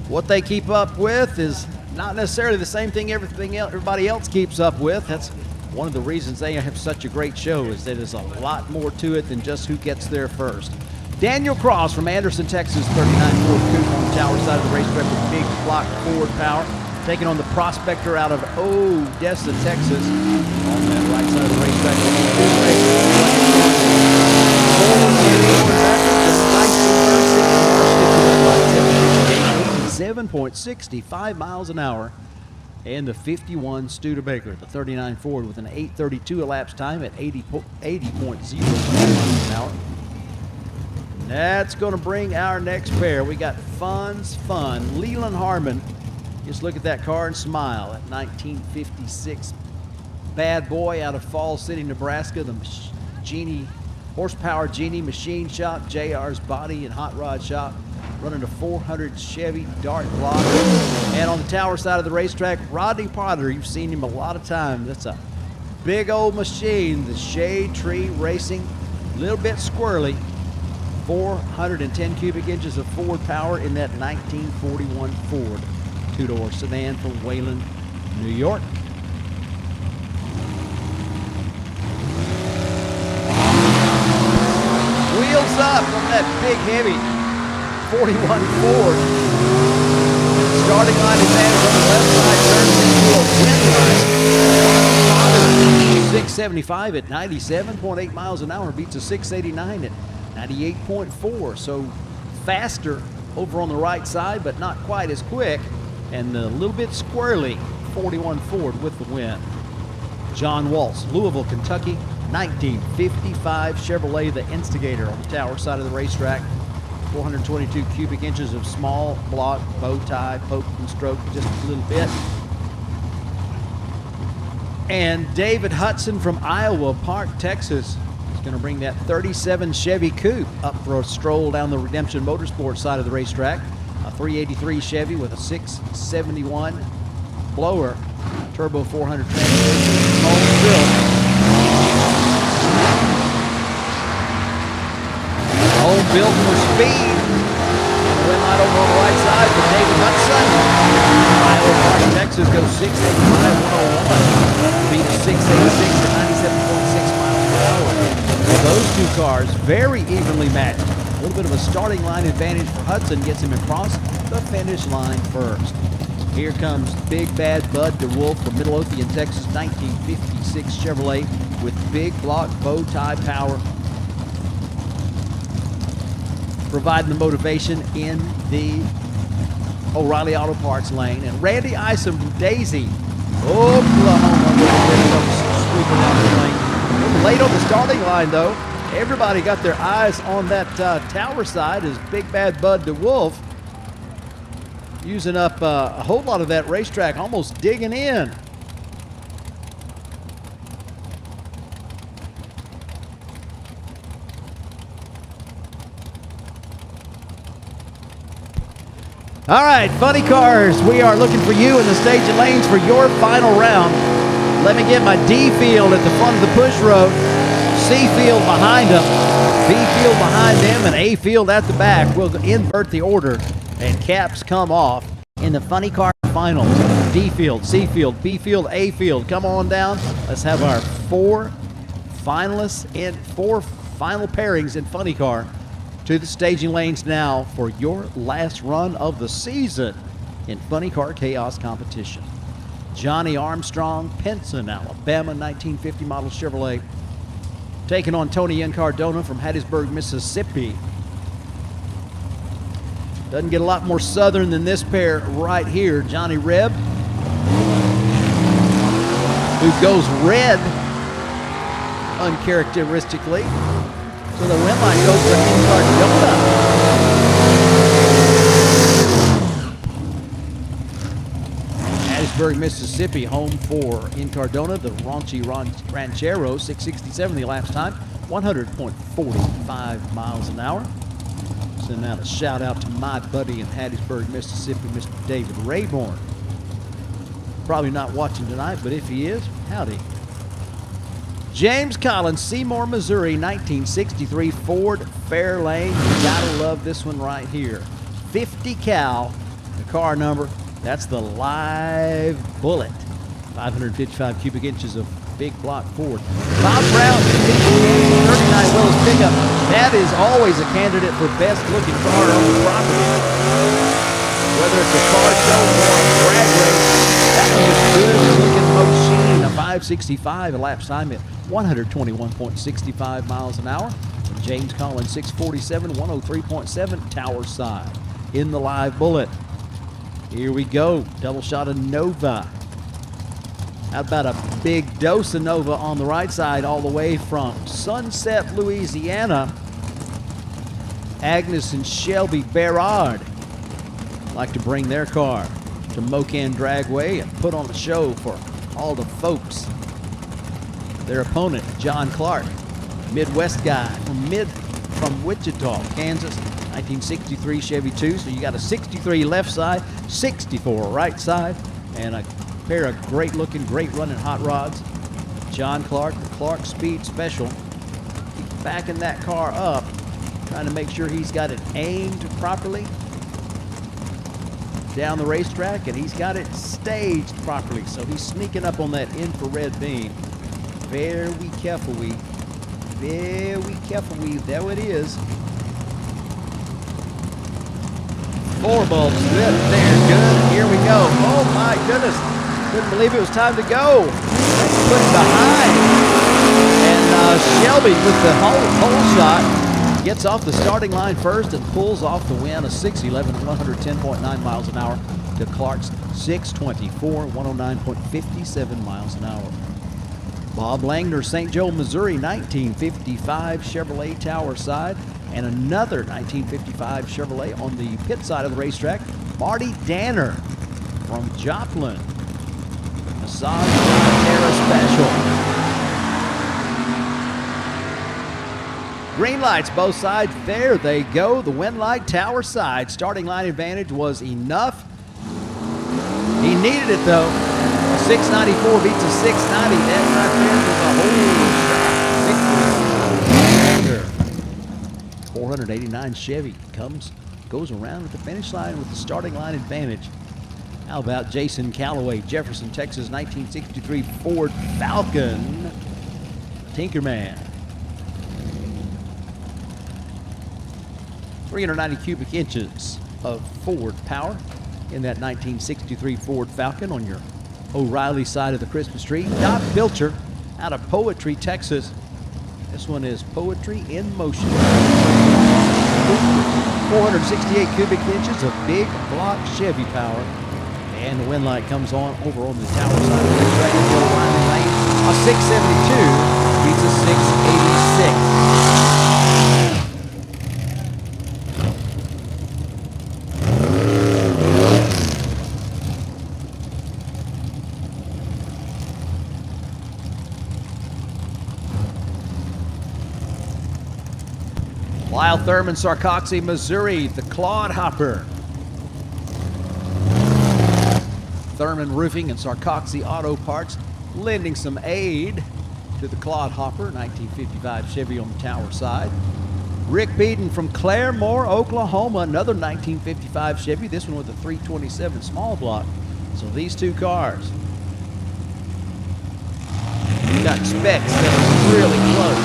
Speaker 1: What they keep up with is not necessarily the same thing everybody else keeps up with. That's one of the reasons they have such a great show, is that there's a lot more to it than just who gets there first. Daniel Cross from Anderson, Texas, 39 Ford Coupe on the tower side of the racetrack with big block Ford power, taking on the Prospector out of Odessa, Texas, on that right side of the racetrack. 87.65 miles an hour. And the 51 Studebaker, the 39 Ford, with an 8:32 elapsed time at 80.0 miles an hour. That's going to bring our next pair. We got Fun's Fun, Leland Harmon. Just look at that car and smile. That 1956 bad boy out of Falls City, Nebraska. The Genie, horsepower Genie machine shop, JR's body and hot rod shop, running a 400 Chevy Dart block. And on the tower side of the racetrack, Rodney Potter. You've seen him a lot of times. That's a big old machine, the Shade Tree Racing. A little bit squirrely. 410 cubic inches of Ford power in that 1941 Ford two-door sedan from Wayland, New York. Wheels up on that big, heavy 41 Ford. Starting line advantage on the left side, turn 6 675 at 97.8 miles an hour, beats a 689 at 98.4. So faster over on the right side, but not quite as quick. And a little bit squirrely. 41 Ford with the win. John Waltz, Louisville, Kentucky. 1955 Chevrolet, the Instigator on the tower side of the racetrack. 422 cubic inches of small block bow tie, poked and stroked just a little bit. And David Hudson from Iowa Park, Texas, is going to bring that 37 Chevy Coupe up for a stroll down the Redemption Motorsports side of the racetrack. A 383 Chevy with a 671 blower, turbo 400 transmission, home built. Home built for speed. Win light over on the right side for David Hudson. Iowa Park, Texas goes 685, 101. Beat a 686 at 97.6 miles per hour. Those two cars very evenly matched. A little bit of a starting line advantage for Hudson, gets him across the finish line first. Here comes Big Bad Bud DeWolf from Midlothian, Texas, 1956 Chevrolet with big block bow tie power, providing the motivation in the O'Reilly Auto Parts lane. And Randy Isom from Daisy, Oklahoma, with a bit of sweeping down the lane. A little late on the starting line, though. Everybody got their eyes on that tower side as Big Bad Bud DeWolf using up a whole lot of that racetrack, almost digging in. All right, funny cars, we are looking for you in the staging lanes for your final round. Let me get my D field at the front of the push road, C field behind them, B field behind them, and A field at the back. We'll invert the order, and caps come off in the funny car finals. D field, C field, B field, A field. Come on down. Let's have our four finalists and four final pairings in funny car to the staging lanes now for your last run of the season in funny car chaos competition. Johnny Armstrong, Pinson, Alabama, 1950 model Chevrolet, taking on Tony Incardona from Hattiesburg, Mississippi. Doesn't get a lot more southern than this pair right here. Johnny Reb, who goes red uncharacteristically. So the win line goes to Incardona. Hattiesburg, Mississippi, home for Incardona, the Raunchy Ranchero, 667 the elapsed time, 100.45 miles an hour. Send out a shout out to my buddy in Hattiesburg, Mississippi, Mr. David Rayborn. Probably not watching tonight, but if he is, howdy. James Collins, Seymour, Missouri, 1963 Ford Fairlane. You gotta love this one right here. 50 cal, the car number. That's the live bullet. 555 cubic inches of big block Ford. Bob Brown, 39 Willis pickup. That is always a candidate for best looking car on the property. Whether it's a car show or a drag race, that one was good looking machine. A 565 elapsed time at 121.65 miles an hour. And James Collins, 647, 103.7 tower side in the live bullet. Here we go, double shot of Nova. How about a big dose of Nova on the right side all the way from Sunset, Louisiana. Agnes and Shelby Berard like to bring their car to Mo-Kan Dragway and put on a show for all the folks. Their opponent, John Clark, Midwest guy from Wichita, Kansas, 1963 Chevy 2. So you got a 63 left side, 64 right side, and a pair of great looking, great running hot rods. John Clark, the Clark Speed Special. He's backing that car up, trying to make sure he's got it aimed properly down the racetrack, and he's got it staged properly. So he's sneaking up on that infrared beam. Very careful, there it is. 4 bulbs, good, there, good, here we go. Oh my goodness, couldn't believe it was time to go. That's put behind. And Shelby with the hole shot. Gets off the starting line first and pulls off the win, a 6:11, 110.9 miles an hour to Clark's 6:24, 109.57 miles an hour. Bob Langner, St. Joe, Missouri, 1955 Chevrolet Tower side, and another 1955 Chevrolet on the pit side of the racetrack. Marty Danner from Joplin, Massage Terra Special. Green lights both sides. There they go. The win light Tower side. Starting line advantage was enough. He needed it though. A 694 beats a 690. That right there was a whole shot. 489 Chevy goes around at the finish line with the starting line advantage. How about Jason Calloway, Jefferson, Texas, 1963 Ford Falcon, Tinkerman. 390 cubic inches of Ford power in that 1963 Ford Falcon on your O'Reilly side of the Christmas tree. Doc Pilcher out of Poetry, Texas. This one is Poetry in Motion. 468 cubic inches of big block Chevy power. And the wind light comes on over on the Tower side of the track. A 672 beats a 686. Lyle Thurman, Sarcoxy, Missouri, the Clodhopper. Thurman Roofing and Sarcoxy Auto Parts lending some aid to the Clodhopper, 1955 Chevy on the Tower side. Rick Beaton from Claremore, Oklahoma, another 1955 Chevy, this one with a 327 small block. So these two cars got specs that are really close.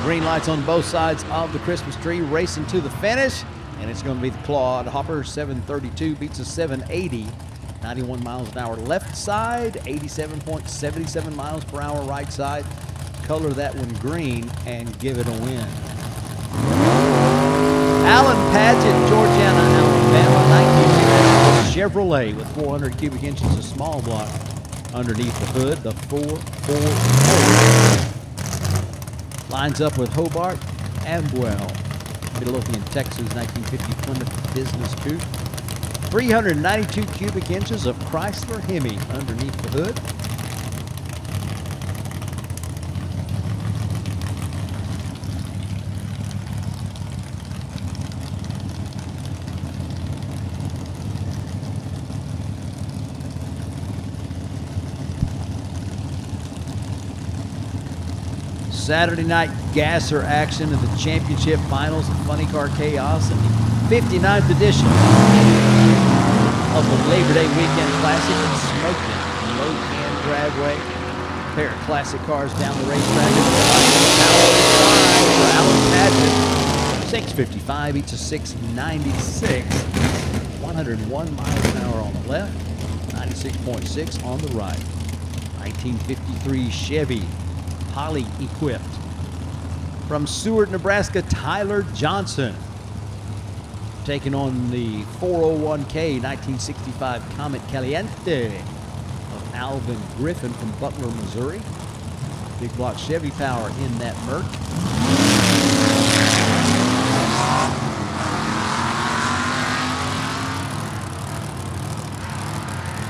Speaker 1: Green lights on both sides of the Christmas tree, racing to the finish, and it's going to be the Clodhopper. 732 beats a 780, 91 miles an hour left side, 87.77 miles per hour right side. Color that one green and give it a win. Alan Padgett, Georgiana, Alabama, 1950 Chevrolet with 400 cubic inches of small block underneath the hood, the 444. Lines up with Hobart Amwell, Midlothian, Texas, 1950 Plymouth Business Coupe. 392 cubic inches of Chrysler Hemi underneath the hood. Saturday night gasser action in the championship finals of Funny Car Chaos and the 59th edition of the Labor Day Weekend Classic at Smoking Mo-Kan Dragway. A pair of classic cars down the racetrack. Alan Padgett, 655 each of 696. 101 miles an hour on the left, 96.6 on the right. 1953 Chevy Poly equipped. From Seward, Nebraska, Tyler Johnson taking on the 401K 1965 Comet Caliente of Alvin Griffin from Butler, Missouri. Big block Chevy power in that Merc.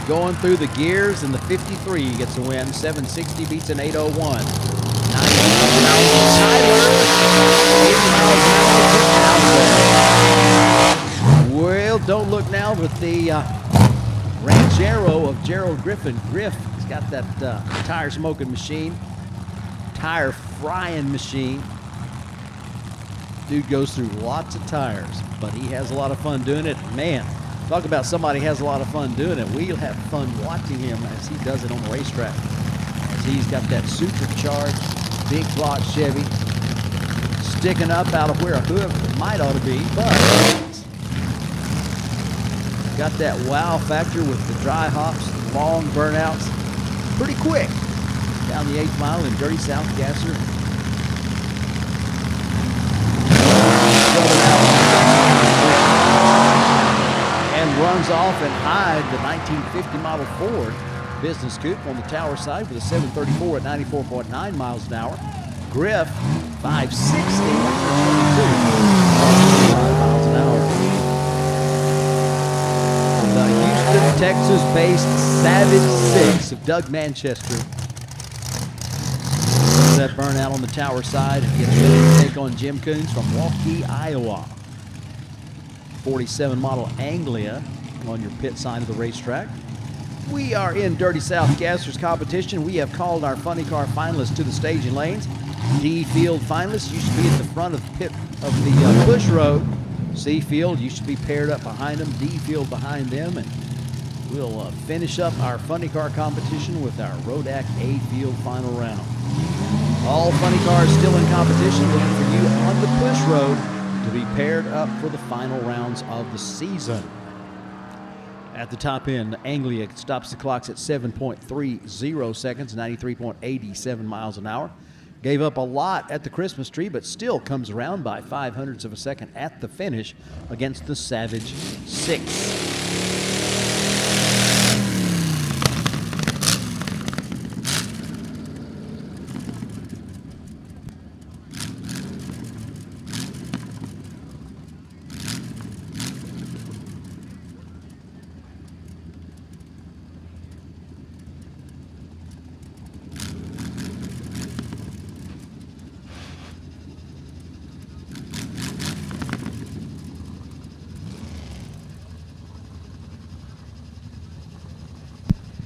Speaker 1: Going through the gears, and the 53 gets a win. 760 beats an 801. Well, don't look now, but the Ranchero of Gerald Griffin. Griff has got that tire smoking machine, tire frying machine. Dude goes through lots of tires, but he has a lot of fun doing it. Man, talk about somebody has a lot of fun doing it. We'll have fun watching him as he does it on the racetrack. As he's got that supercharged big block Chevy sticking up out of where a hood might ought to be, but got that wow factor with the dry hops, long burnouts, pretty quick down the 8th mile in Dirty South Gasser close off and hide the 1950 Model Ford business coupe on the tower side with a 734 at 94.9 miles an hour. Griff, 560 at 22 miles an hour. The Houston, Texas-based Savage 6 of Doug Manchester. That burnout on the tower side and gets ready to take on Jim Coons from Waukee, Iowa. 47 model Anglia on your pit side of the racetrack. We are in Dirty South Gassers competition. We have called our funny car finalists to the staging lanes. D field finalists used to be at the front of the pit of the push road. C field used to be paired up behind them. D field behind them, and we'll finish up our funny car competition with our Rodak A field final round. All funny cars still in competition, looking for you on the push road to be paired up for the final rounds of the season. At the top end, Anglia stops the clocks at 7.30 seconds, 93.87 miles an hour. Gave up a lot at the Christmas tree, but still comes around by 0.05 of a second at the finish against the Savage 6.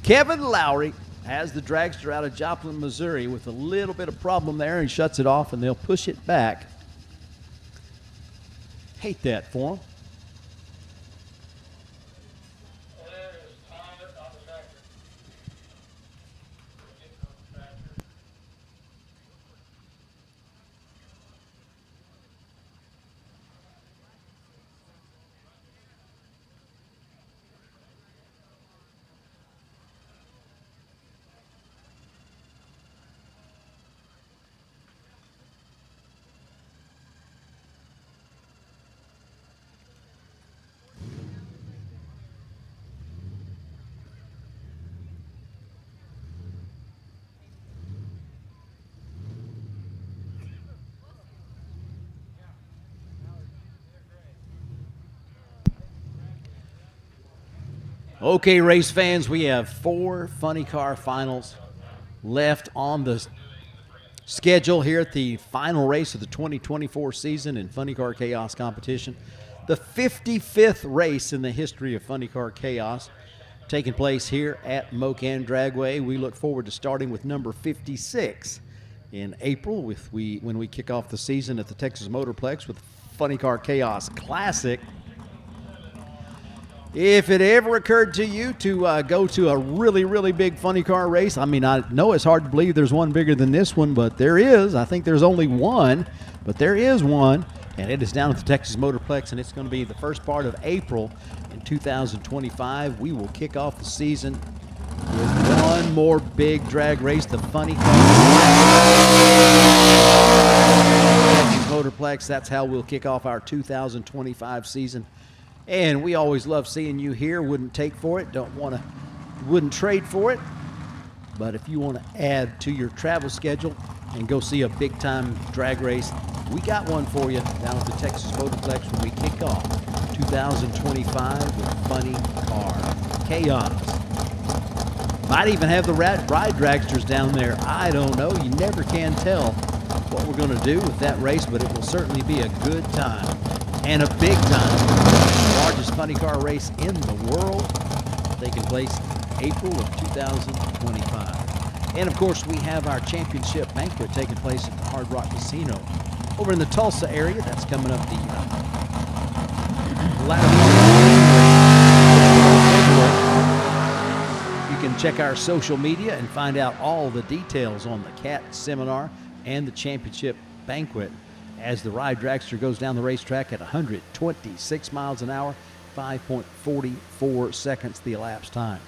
Speaker 1: Kevin Lowry has the dragster out of Joplin, Missouri with a little bit of problem there. He shuts it off and they'll push it back. Hate that for him. Okay, race fans, we have 4 funny car finals left on the schedule here at the final race of the 2024 season in Funny Car Chaos competition. The 55th race in the history of Funny Car Chaos taking place here at Mo-Kan Dragway. We look forward to starting with number 56 in April when we kick off the season at the Texas Motorplex with Funny Car Chaos Classic. If it ever occurred to you to go to a really, really big funny car race, I mean, I know it's hard to believe there's one bigger than this one, but there is. I think there's only one, but there is one, and it is down at the Texas Motorplex, and it's going to be the first part of April in 2025. We will kick off the season with one more big drag race, the Funny Car Motorplex. That's how we'll kick off our 2025 season. And we always love seeing you here. Wouldn't take for it. Wouldn't trade for it. But if you want to add to your travel schedule and go see a big-time drag race, we got one for you down at the Texas Motorplex when we kick off 2025 with Funny Car Chaos. Might even have the ride dragsters down there. I don't know. You never can tell what we're going to do with that race, but it will certainly be a good time and a big time. Largest funny car race in the world, taking place April of 2025. And of course, we have our championship banquet taking place at the Hard Rock Casino over in the Tulsa area. That's coming up the latter part of February. You can check our social media and find out all the details on the CAT seminar and the championship banquet as the ride dragster goes down the racetrack at 126 miles an hour, 5.44 seconds the elapsed time.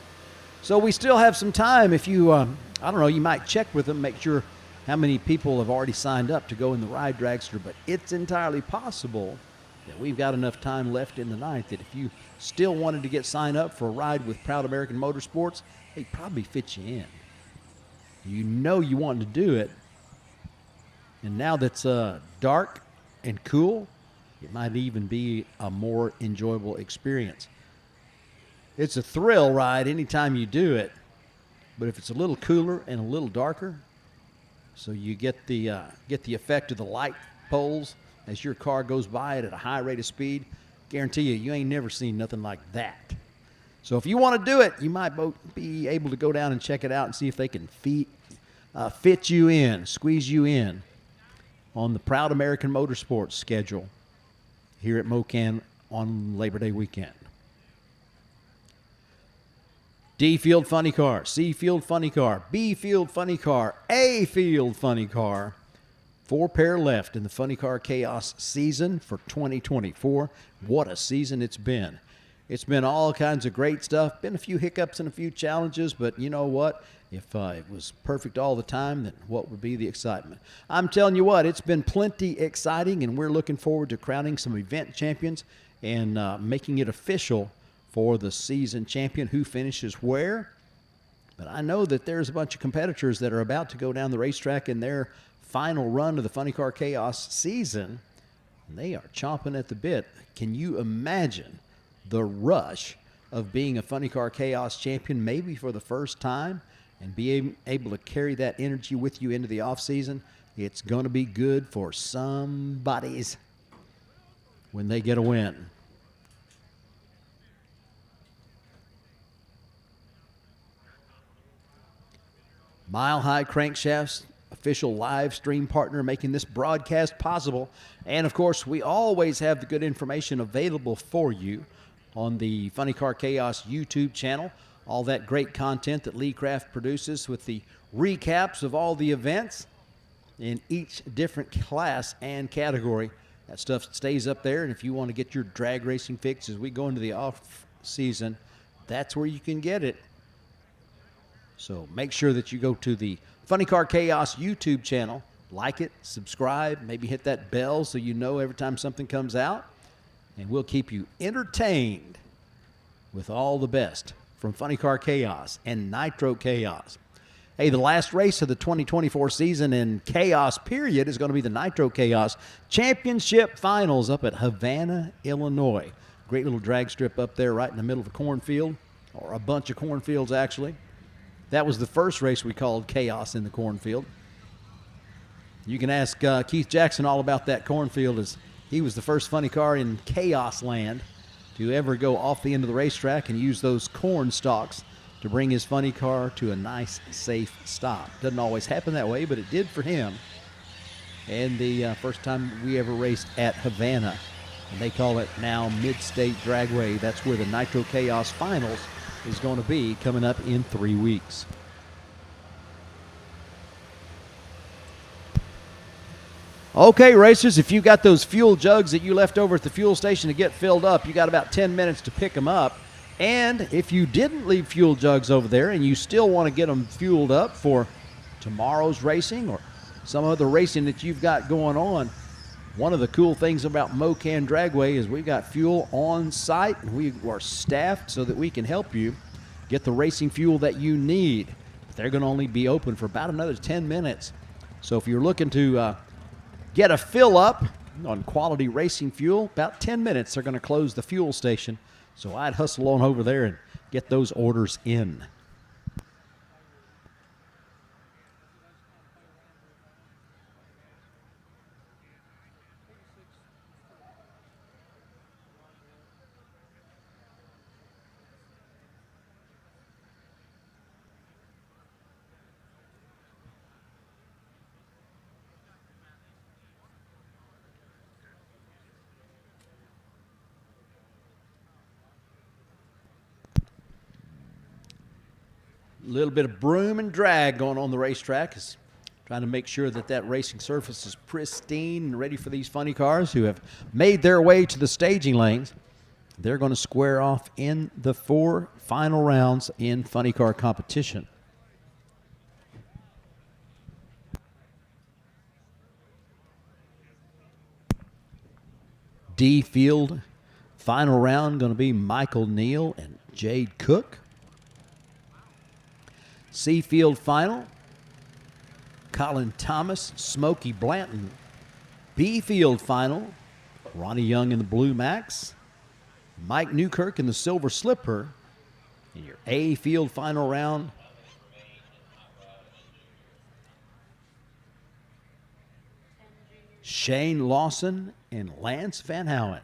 Speaker 1: So we still have some time. If you, I don't know, you might check with them, make sure how many people have already signed up to go in the ride dragster, but it's entirely possible that we've got enough time left in the night that if you still wanted to get signed up for a ride with Proud American Motorsports, they'd probably fit you in. You know you want to do it. And now that's dark and cool, it might even be a more enjoyable experience. It's a thrill ride anytime you do it, but if it's a little cooler and a little darker, so you get the effect of the light poles as your car goes by it at a high rate of speed, guarantee you ain't never seen nothing like that. So if you want to do it, you might be able to go down and check it out and see if they can fit you in, squeeze you in on the Proud American Motorsports schedule here at Mo-Kan on Labor Day weekend. D field funny car, C field funny car, B field funny car, A field funny car. 4 pair left in the Funny Car Chaos season for 2024. What a season it's been. It's been all kinds of great stuff. Been a few hiccups and a few challenges, but you know what? If it was perfect all the time, then what would be the excitement? I'm telling you what, it's been plenty exciting, and we're looking forward to crowning some event champions and making it official for the season champion, who finishes where. But I know that there's a bunch of competitors that are about to go down the racetrack in their final run of the Funny Car Chaos season, and they are chomping at the bit. Can you imagine the rush of being a Funny Car Chaos champion, maybe for the first time, and be able to carry that energy with you into the off season? It's going to be good for somebody's when they get a win. Mile High Crankshafts, official live stream partner, making this broadcast possible. And of course, we always have the good information available for you on the Funny Car Chaos YouTube channel. All that great content that Lee Craft produces with the recaps of all the events in each different class and category. That stuff stays up there, and if you want to get your drag racing fix as we go into the off season, that's where you can get it. So make sure that you go to the Funny Car Chaos YouTube channel, like it, subscribe, maybe hit that bell so you know every time something comes out, and we'll keep you entertained with all the best from Funny Car Chaos and Nitro Chaos. Hey, the last race of the 2024 season in Chaos period is going to be the Nitro Chaos Championship Finals up at Havana, Illinois. Great little drag strip up there right in the middle of a cornfield, or a bunch of cornfields actually. That was the first race we called Chaos in the cornfield. You can ask Keith Jackson all about that cornfield, as he was the first funny car in Chaos land to ever go off the end of the racetrack and use those corn stalks to bring his funny car to a nice, safe stop. Doesn't always happen that way, but it did for him. And the first time we ever raced at Havana, and they call it now Mid-State Dragway. That's where the Nitro Chaos Finals is going to be coming up in 3 weeks. Okay, racers, if you got those fuel jugs that you left over at the fuel station to get filled up, you got about 10 minutes to pick them up. And if you didn't leave fuel jugs over there and you still want to get them fueled up for tomorrow's racing or some other racing that you've got going on, one of the cool things about Mo-Kan Dragway is we've got fuel on site, and we are staffed so that we can help you get the racing fuel that you need. They're going to only be open for about another 10 minutes. So if you're looking to get a fill up on quality racing fuel, about 10 minutes they're going to close the fuel station. So I'd hustle on over there and get those orders in. A little bit of broom and drag going on the racetrack, is trying to make sure that that racing surface is pristine and ready for these funny cars who have made their way to the staging lanes. They're going to square off in the 4 final rounds in funny car competition. D field final round going to be Michael Neal and Jade Cook. C field final, Colin Thomas, Smokey Blanton. B field final, Ronnie Young in the Blue Max, Mike Newkirk in the Silver Slipper. In your A field final round, Shane Lawson and Lance Van Houen.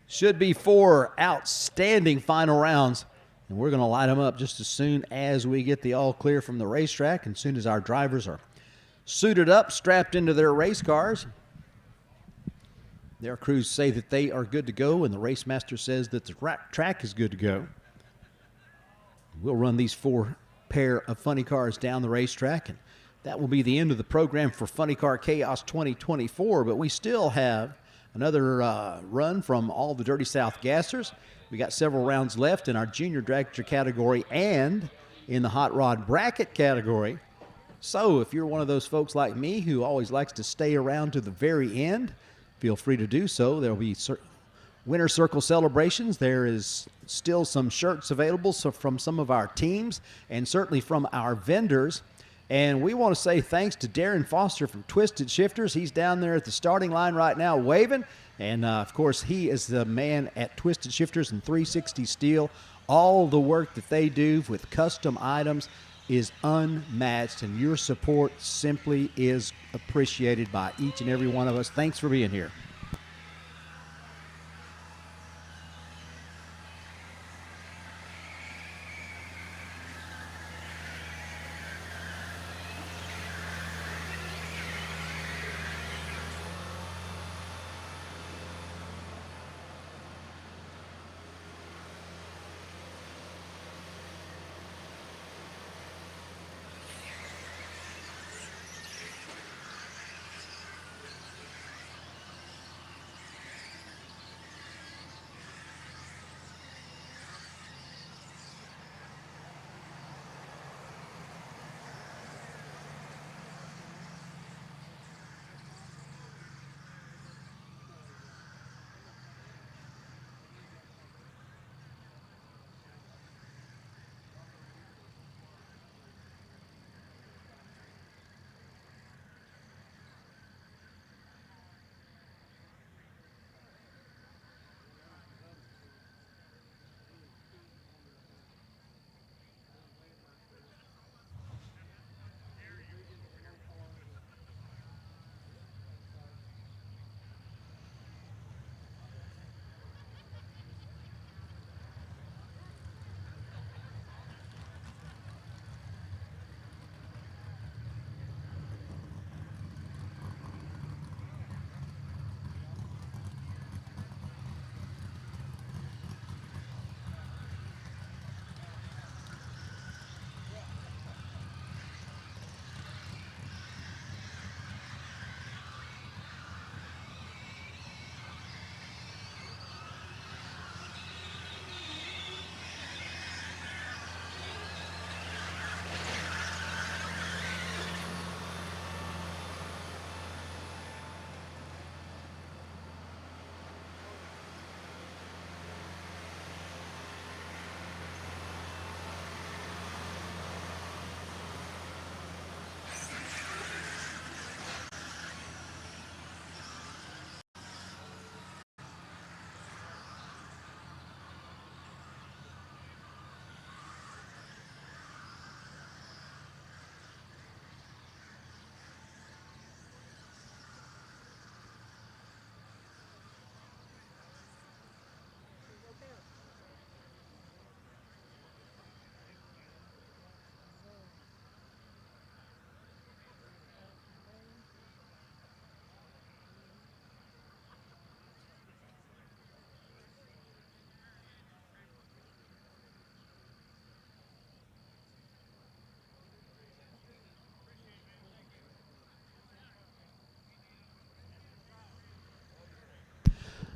Speaker 1: Should be 4 outstanding final rounds, and we're going to light them up just as soon as we get the all clear from the racetrack, and as soon as our drivers are suited up, strapped into their race cars. Their crews say that they are good to go, and the race master says that the track is good to go. We'll run these 4 pair of funny cars down the racetrack, and that will be the end of the program for Funny Car Chaos 2024, but we still have another run from all the Dirty South Gassers. We got several rounds left in our junior dragster category and in the hot rod bracket category. So if you're one of those folks like me who always likes to stay around to the very end, feel free to do so. There will be Winter Circle celebrations. There is still some shirts available from some of our teams and certainly from our vendors. And we want to say thanks to Darren Foster from Twisted Shifters. He's down there at the starting line right now waving. And, of course, he is the man at Twisted Shifters and 360 Steel. All the work that they do with custom items is unmatched, and your support simply is appreciated by each and every one of us. Thanks for being here.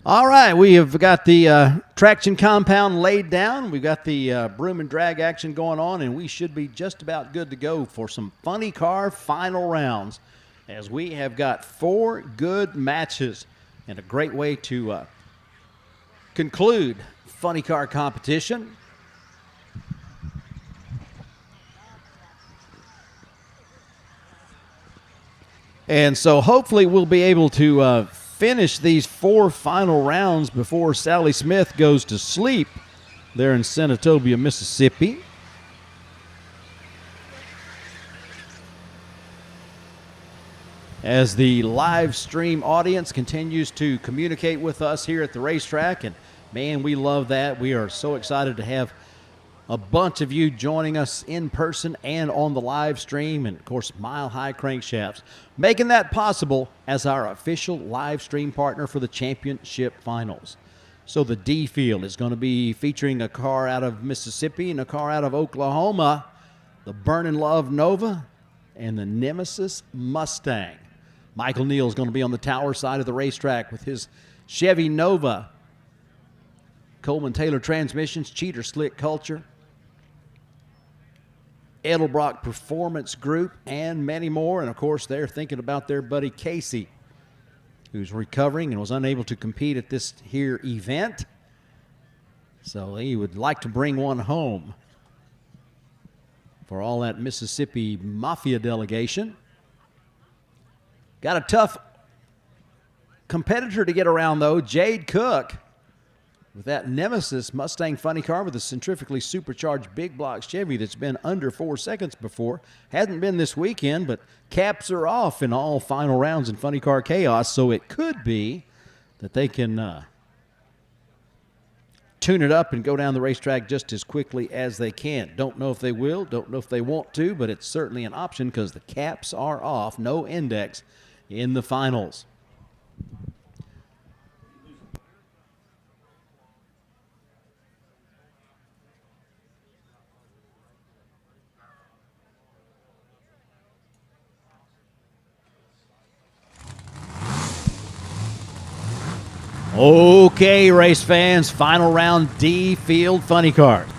Speaker 1: All right, we have got the traction compound laid down. We've got the broom and drag action going on, and we should be just about good to go for some funny car final rounds, as we have got 4 good matches and a great way to conclude funny car competition. And so hopefully we'll be able to finish these 4 final rounds before Sally Smith goes to sleep there in Senatobia, Mississippi. As the live stream audience continues to communicate with us here at the racetrack, and man, we love that. We are so excited to have a bunch of you joining us in person and on the live stream, and of course Mile High Crankshafts making that possible as our official live stream partner for the championship finals. So the D field is going to be featuring a car out of Mississippi and a car out of Oklahoma, the Burnin' Love Nova and the Nemesis Mustang. Michael Neal is going to be on the tower side of the racetrack with his Chevy Nova, Coleman Taylor Transmissions, Cheater Slick Culture, Edelbrock Performance Group, and many more. And, of course, they're thinking about their buddy Casey, who's recovering and was unable to compete at this here event. So he would like to bring one home for all that Mississippi Mafia delegation. Got a tough competitor to get around, though, Jade Cook, with that Nemesis Mustang funny car with a centrifugally supercharged big block Chevy that's been under 4 seconds before. Hasn't been this weekend, but caps are off in all final rounds in funny car chaos, so it could be that they can tune it up and go down the racetrack just as quickly as they can. Don't know if they will, don't know if they want to, but it's certainly an option because the caps are off, no index in the finals. Okay, race fans, final round D field funny cars.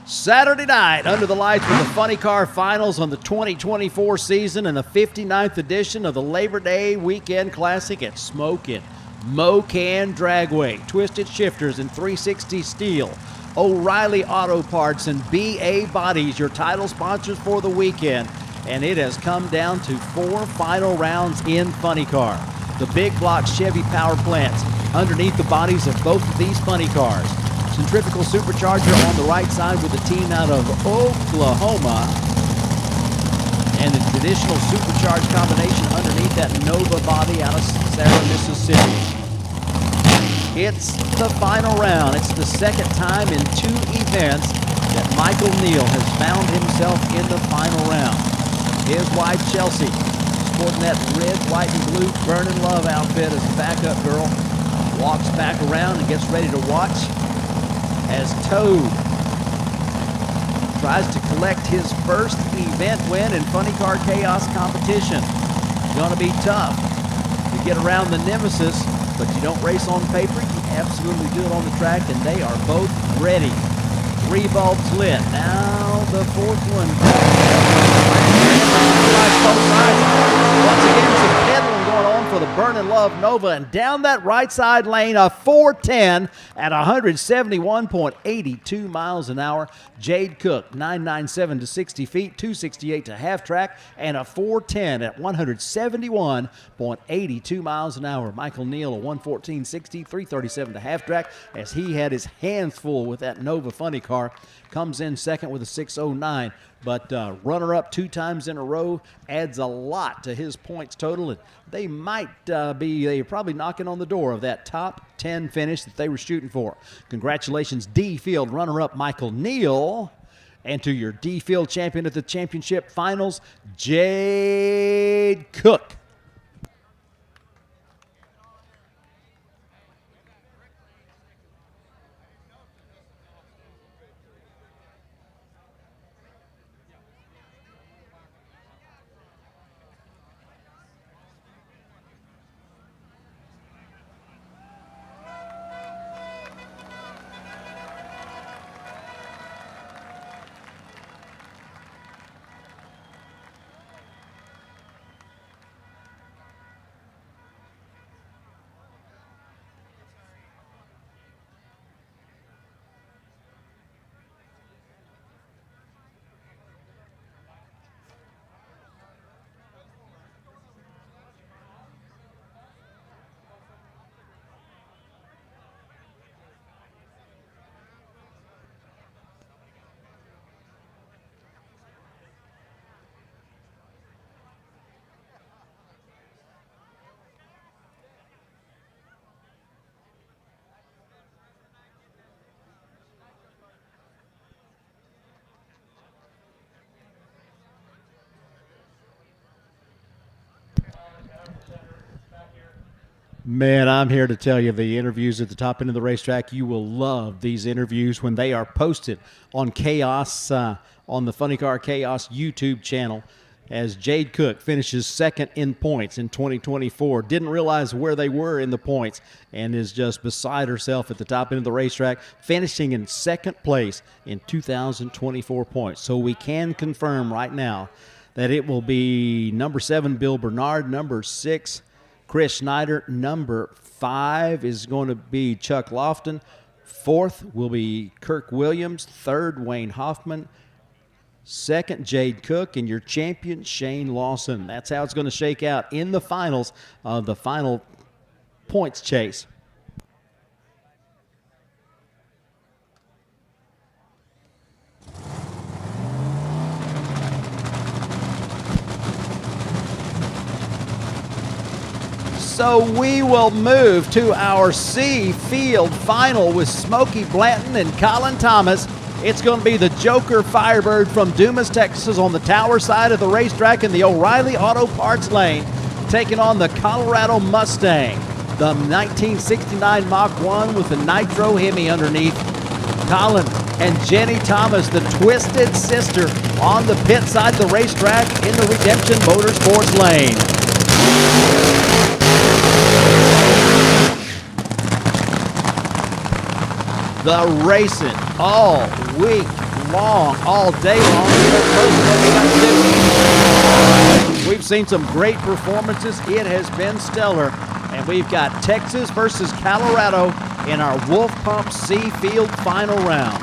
Speaker 1: Saturday night, under the lights with the Funny Car Finals on the 2024 season and the 59th edition of the Labor Day Weekend Classic at Smokin' Mo-Kan Dragway, Twisted Shifters and 360 Steel, O'Reilly Auto Parts, and BA Bodies, your title sponsors for the weekend. And it has come down to 4 final rounds in Funny Car. The big block Chevy power plants underneath the bodies of both of these funny cars. Centrifugal supercharger on the right side with the team out of Oklahoma. And the traditional supercharged combination underneath that Nova body out of Sarah, Mississippi. It's the final round. It's the second time in 2 events that Michael Neal has found himself in the final round. His wife, Chelsea, sporting that red, white, and blue Burnin' Love outfit as a backup girl, walks back around and gets ready to watch as Toad tries to collect his first event win in Funny Car Chaos competition. Gonna be tough to get around the Nemesis, but you don't race on paper, you absolutely do it on the track, and they are both ready. 3 bulbs lit. Now the 4th one. Once again, some pedaling going on for the Burnin' Love Nova, and down that right side lane, a 410 at 171.82 miles an hour. Jade Cook, 997 to 60 feet, 268 to half track, and a 410 at 171.82 miles an hour. Michael Neal, a 114.60, 337 to half track, as he had his hands full with that Nova funny car. Comes in second with a 609. But runner-up 2 times in a row adds a lot to his points total. And they're probably knocking on the door of that top 10 finish that they were shooting for. Congratulations, D Field runner-up Michael Neal. And to your D-Field champion at the championship finals, Jade Cook. Man, I'm here to tell you the interviews at the top end of the racetrack. You will love these interviews when they are posted on Chaos, on the Funny Car Chaos YouTube channel, as Jade Cook finishes second in points in 2024. Didn't realize where they were in the points and is just beside herself at the top end of the racetrack, finishing in second place in 2024 points. So we can confirm right now that it will be number 7, Bill Bernard, number 6, Chris Schneider. Number 5 is going to be Chuck Lofton. 4th will be Kirk Williams. 3rd, Wayne Hoffman. 2nd, Jade Cook. And your champion, Shane Lawson. That's how it's going to shake out in the finals of the final points chase. So we will move to our C field final with Smokey Blanton and Colin Thomas. It's going to be the Joker Firebird from Dumas, Texas on the tower side of the racetrack in the O'Reilly Auto Parts lane, taking on the Colorado Mustang, the 1969 Mach 1 with the Nitro Hemi underneath. Colin and Jenny Thomas, the Twisted Sister, on the pit side of the racetrack in the Redemption Motorsports lane. The racing all week long, all day long. We've seen some great performances. It has been stellar. And we've got Texas versus Colorado in our Wolf Pump C Field final round.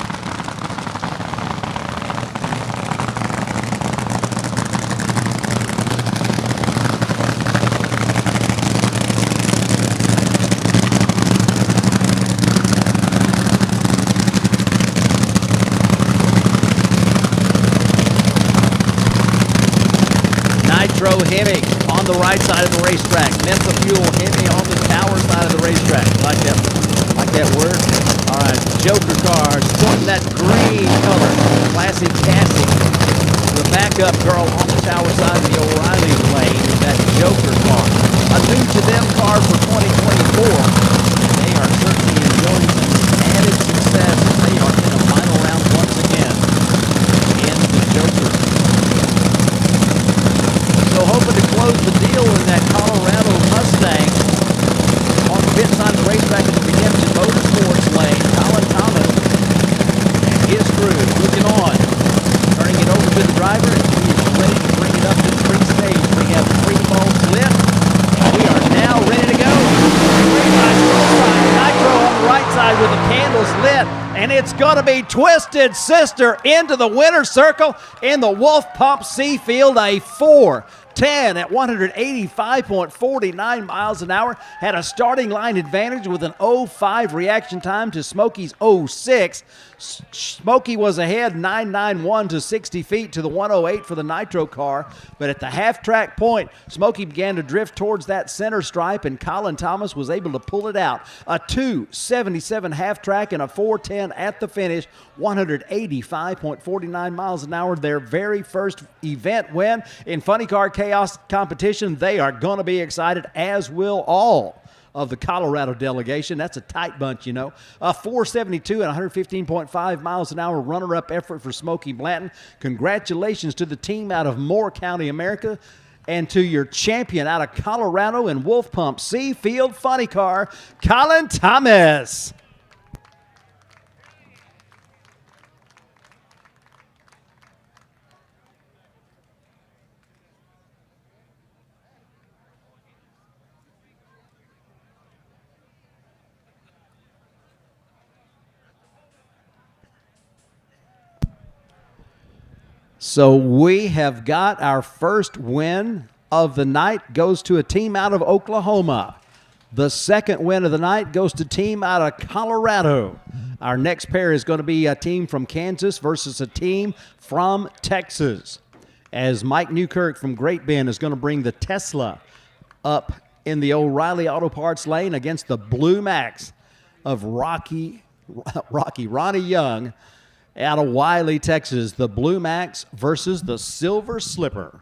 Speaker 1: Nitro Hemi on the right side of the racetrack. Methafuel Hemi on the tower side of the racetrack. Like that word? All right, Joker cars, sporting that green color. Classic Cassie. The backup girl on the tower side of the O'Reilly lane is that Joker car. A new to them car for 2024. They are certainly enjoying some added success as they are in the final round once again in the Joker. So hoping to close the deal in that Colorado Mustang on the pit side of the racetrack at the Redemption Motorsports lane. Colin Thomas and his crew looking on, turning it over to the driver, and he is ready to bring it up to the free stage. We have 3 bulbs lit. We are now ready to go. Nitro on the right side with the candles lit, and it's going to be Twisted Sister into the winner's circle in the Wolf Pump C Field, a 4 10 at 185.49 miles an hour. Had a starting line advantage with an 0.5 reaction time to Smokey's 0.6. Smokey was ahead 991 to 60 feet to the 108 for the Nitro car, but at the half-track point, Smokey began to drift towards that center stripe, and Colin Thomas was able to pull it out. A 2.77 half-track and a 4.10 at the finish, 185.49 miles an hour. Their very first event win in Funny Car Chaos competition. They are going to be excited, as will all of the Colorado delegation. That's a tight bunch, you know. A 472 and 115.5 miles an hour runner-up effort for Smokey Blanton. Congratulations to the team out of Moore County, America, and to your champion out of Colorado and Wolf Pump Seafield Funny Car, Colin Thomas. So we have got our first win of the night, goes to a team out of Oklahoma. The second win of the night goes to a team out of Colorado. Our next pair is going to be a team from Kansas versus a team from Texas, as Mike Newkirk from Great Bend is going to bring the Tesla up in the O'Reilly Auto Parts lane against the Blue Max of Ronnie Young out of Wiley, Texas. The Blue Max versus the Silver Slipper.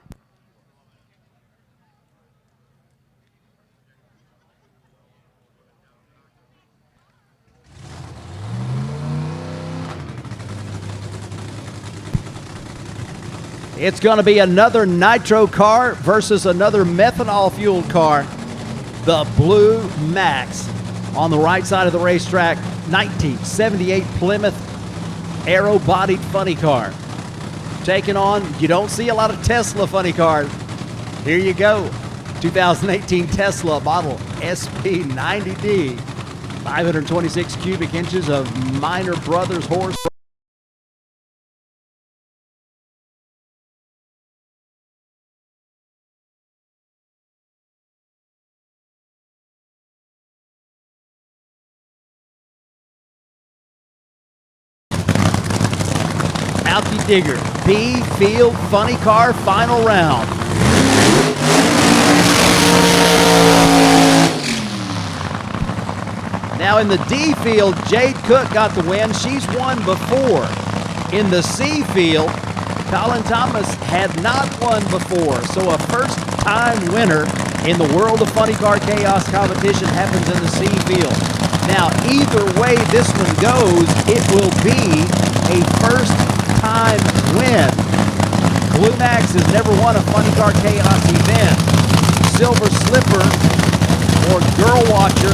Speaker 1: It's going to be another Nitro car versus another methanol-fueled car. The Blue Max on the right side of the racetrack. 1978 Plymouth aero-bodied funny car. Taking on, you don't see a lot of Tesla funny cars. Here you go. 2018 Tesla model SP90D. 526 cubic inches of Minor Brothers horse. Alky Digger, B Field Funny Car final round. Now in the D field, Jade Cook got the win. She's won before. In the C field, Colin Thomas had not won before. So a first-time winner in the World of Funny Car Chaos competition happens in the C field. Now, either way this one goes, it will be a first-time win. Blue Max has never won a Funny Car Chaos event. Silver Slipper or Girl Watcher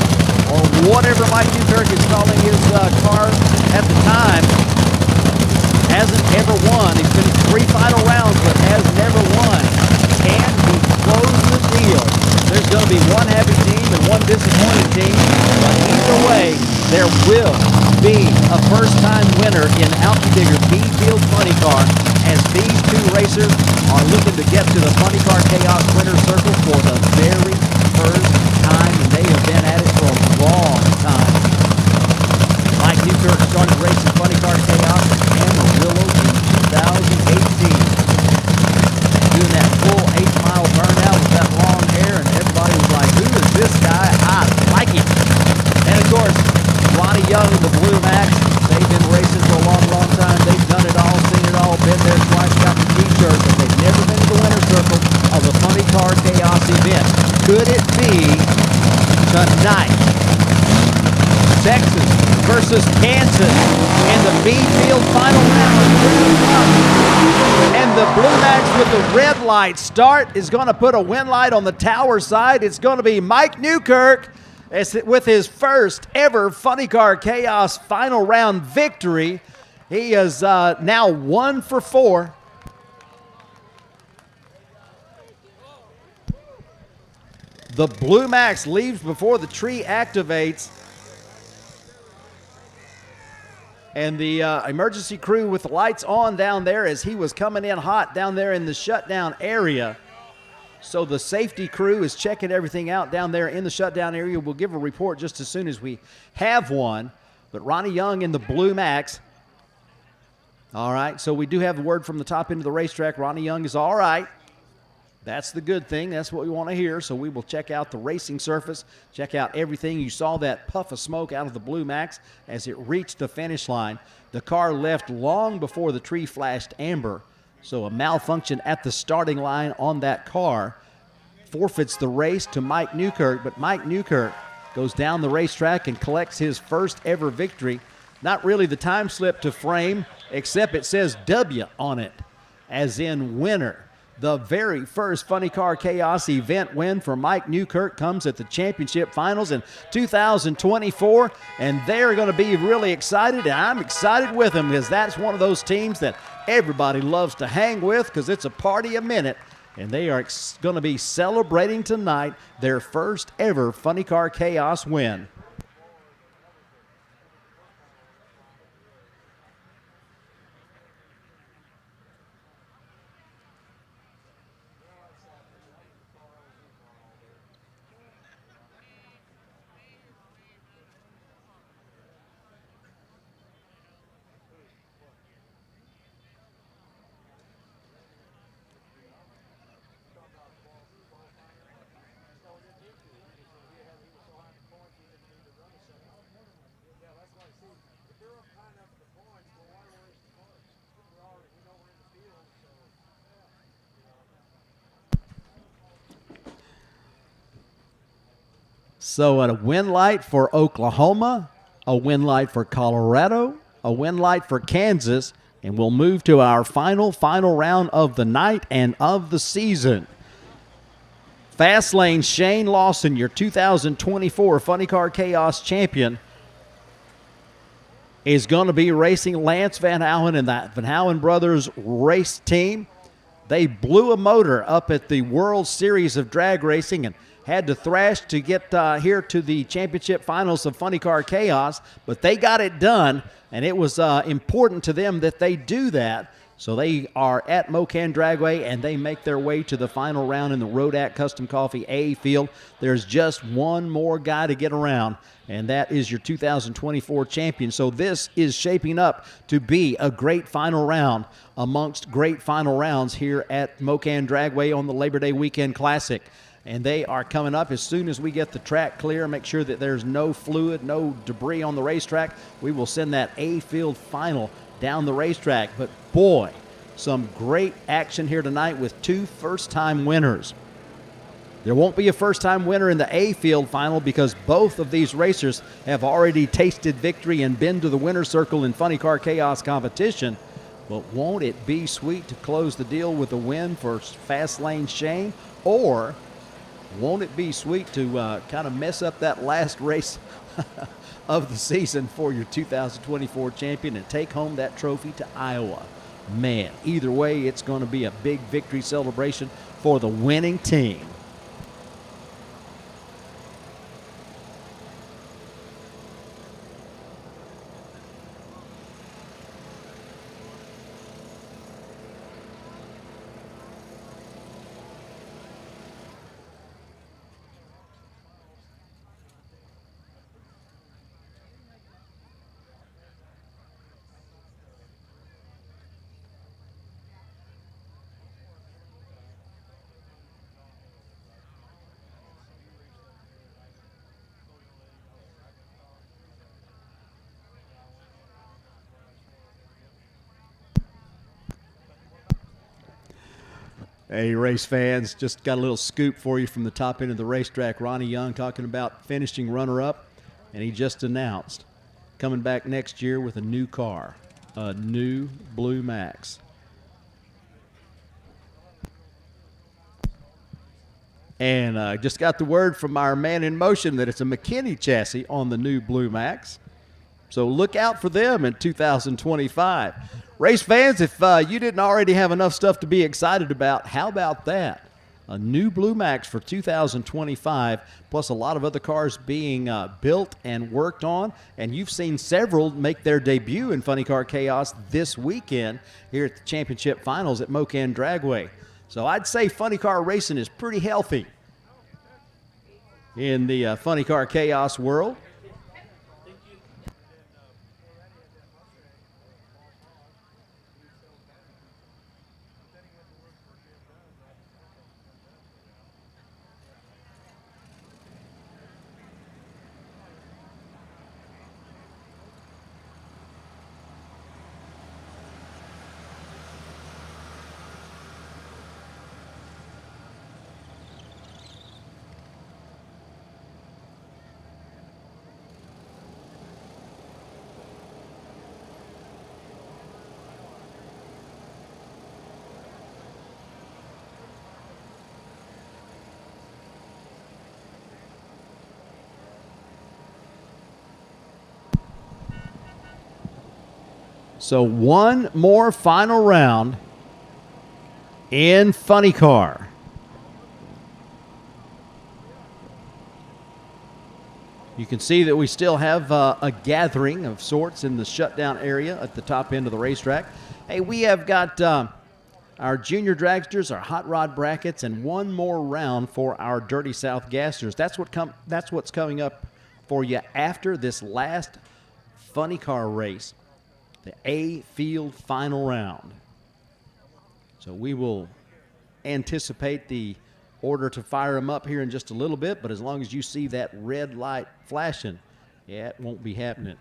Speaker 1: or whatever Mike Newkirk is calling his car at the time hasn't ever won. He's been in 3 final rounds but has never won. Can he close the deal? There's going to be one happy team and one disappointed team, but either way, there will be a first-time winner in Alky Digger B Field Funny Car, as these two racers are looking to get to the Funny Car Chaos winner's circle for the very first time, and they have been at it for a long time. Mike Newkirk started racing Funny Car Chaos in Amarillo in 2018. Doing that full 8-mile burnout with that long hair, and everybody was like, who is this guy? I like him. And of course, Ronnie Young and the Blue Max, they've been racing for a long, long time. They've done it all, seen it all, been there twice, got the t-shirt, but they've never been to the winner's circle of the Funny Car Chaos event. Could it be tonight? Texas versus Kansas in the B field final round. And the Blue Max with the red light start is going to put a win light on the tower side. It's going to be Mike Newkirk with his first ever Funny Car Chaos final round victory. He is now 1 for 4. The Blue Max leaves before the tree activates. And the emergency crew with the lights on down there as he was coming in hot down there in the shutdown area. So the safety crew is checking everything out down there in the shutdown area. We'll give a report just as soon as we have one. But Ronnie Young in the blue Max. All right, so we do have the word from the top end of the racetrack. Ronnie Young is all right. That's the good thing. That's what we want to hear. So we will check out the racing surface, check out everything. You saw that puff of smoke out of the blue Max as it reached the finish line. The car left long before the tree flashed amber. So a malfunction at the starting line on that car forfeits the race to Mike Newkirk, but Mike Newkirk goes down the racetrack and collects his first ever victory. Not really the time slip to frame, except it says W on it, as in winner. The very first Funny Car Chaos event win for Mike Newkirk comes at the championship finals in 2024, and they're going to be really excited, and I'm excited with them because that's one of those teams that everybody loves to hang with because it's a party a minute, and they are going to be celebrating tonight their first ever Funny Car Chaos win. So a win light for Oklahoma, a win light for Colorado, a win light for Kansas, and we'll move to our final round of the night and of the season. Fast Lane Shane Lawson, your 2024 Funny Car Chaos champion, is going to be racing Lance Van Houen and that Van Houen Brothers race team. They blew a motor up at the World Series of Drag Racing and had to thrash to get here to the championship finals of Funny Car Chaos, but they got it done, and it was important to them that they do that. So they are at Mo-Kan Dragway, and they make their way to the final round in the Rodat Custom Coffee A field. There's just one more guy to get around, and that is your 2024 champion. So this is shaping up to be a great final round amongst great final rounds here at Mo-Kan Dragway on the Labor Day Weekend Classic. And they are coming up as soon as we get the track clear, make sure that there's no fluid, no debris on the racetrack. We will send that A-field final down the racetrack. But boy, some great action here tonight with two first-time winners. There won't be a first-time winner in the A-field final because both of these racers have already tasted victory and been to the winner's circle in Funny Car Chaos competition. But won't it be sweet to close the deal with a win for Fast Lane Shane? Or won't it be sweet to kind of mess up that last race of the season for your 2024 champion and take home that trophy to Iowa? Man, either way, it's going to be a big victory celebration for the winning team. Hey, race fans, just got a little scoop for you from the top end of the racetrack. Ronnie Young talking about finishing runner-up, and he just announced coming back next year with a new car, a new Blue Max. And just got the word from our man in motion that it's a McKinney chassis on the new Blue Max. So look out for them in 2025. Race fans, if you didn't already have enough stuff to be excited about, how about that? A new Blue Max for 2025, plus a lot of other cars being built and worked on. And you've seen several make their debut in Funny Car Chaos this weekend here at the championship finals at Mo-Kan Dragway. So I'd say funny car racing is pretty healthy in the funny car chaos world. So one more final round in funny car. You can see that we still have a gathering of sorts in the shutdown area at the top end of the racetrack. Hey, we have got our junior dragsters, our hot rod brackets, and one more round for our Dirty South gassers. That's what's coming up for you after this last funny car race, the A field final round. So we will anticipate the order to fire them up here in just a little bit, but as long as you see that red light flashing, yeah, it won't be happening.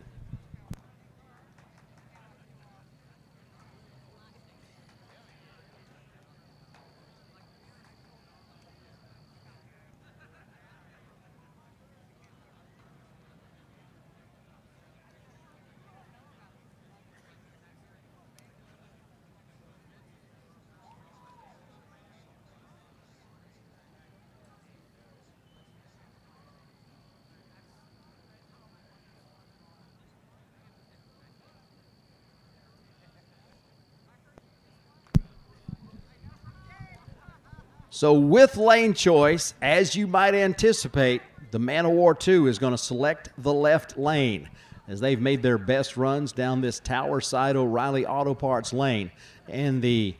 Speaker 1: So with lane choice, as you might anticipate, the Man of War 2 is going to select the left lane as they've made their best runs down this Tower Side O'Reilly Auto Parts lane. And the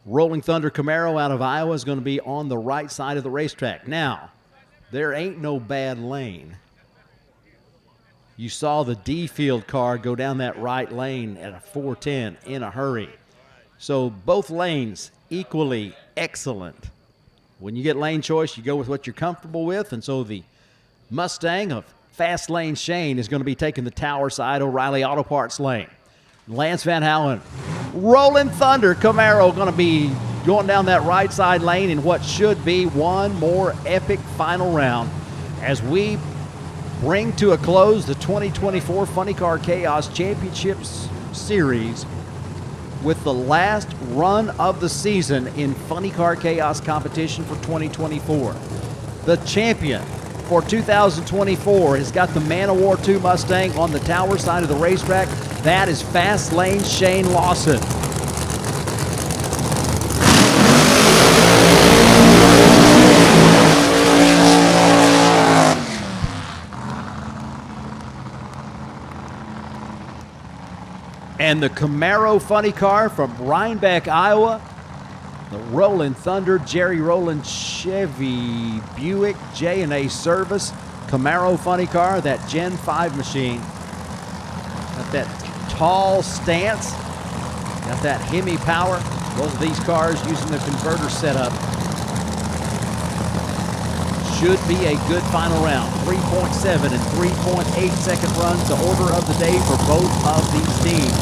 Speaker 1: Rolling Thunder Camaro out of Iowa is going to be on the right side of the racetrack. Now, there ain't no bad lane. You saw the D field car go down that right lane at a 410 in a hurry. So both lanes equally excellent. When you get lane choice, you go with what you're comfortable with, and so the Mustang of Fast Lane Shane is going to be taking the Tower Side O'Reilly Auto Parts lane. Lance Van Houten, Rolling Thunder Camaro going to be going down that right side lane in what should be one more epic final round as we bring to a close the 2024 Funny Car Chaos Championships Series with the last run of the season in Funny Car Chaos competition for 2024. The champion for 2024 has got the Man of War 2 Mustang on the Tower side of the racetrack. That is Fast Lane Shane Lawson. And the Camaro funny car from Rhinebeck, Iowa, the Rolling Thunder Jerry Rowland Chevy Buick J&A Service Camaro funny car, that Gen 5 machine. Got that tall stance, got that Hemi power. Both of these cars using the converter setup. Should be a good final round. 3.7 and 3.8 second runs, the order of the day for both of these teams.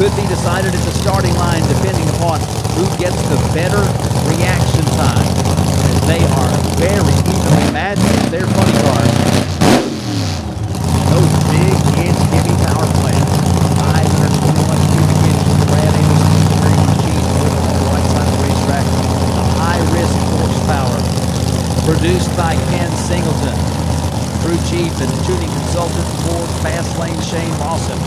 Speaker 1: Could be decided at the starting line depending upon who gets the better reaction time. As they are very evenly matched with their funny cars. Those big inch Hemi power plants. 521 cubic inches. Brad Anderson steering machine over on the right side of the racetrack. High-risk horsepower. Produced by Ken Singleton, crew chief and tuning consultant for Fast Lane Shane Lawson.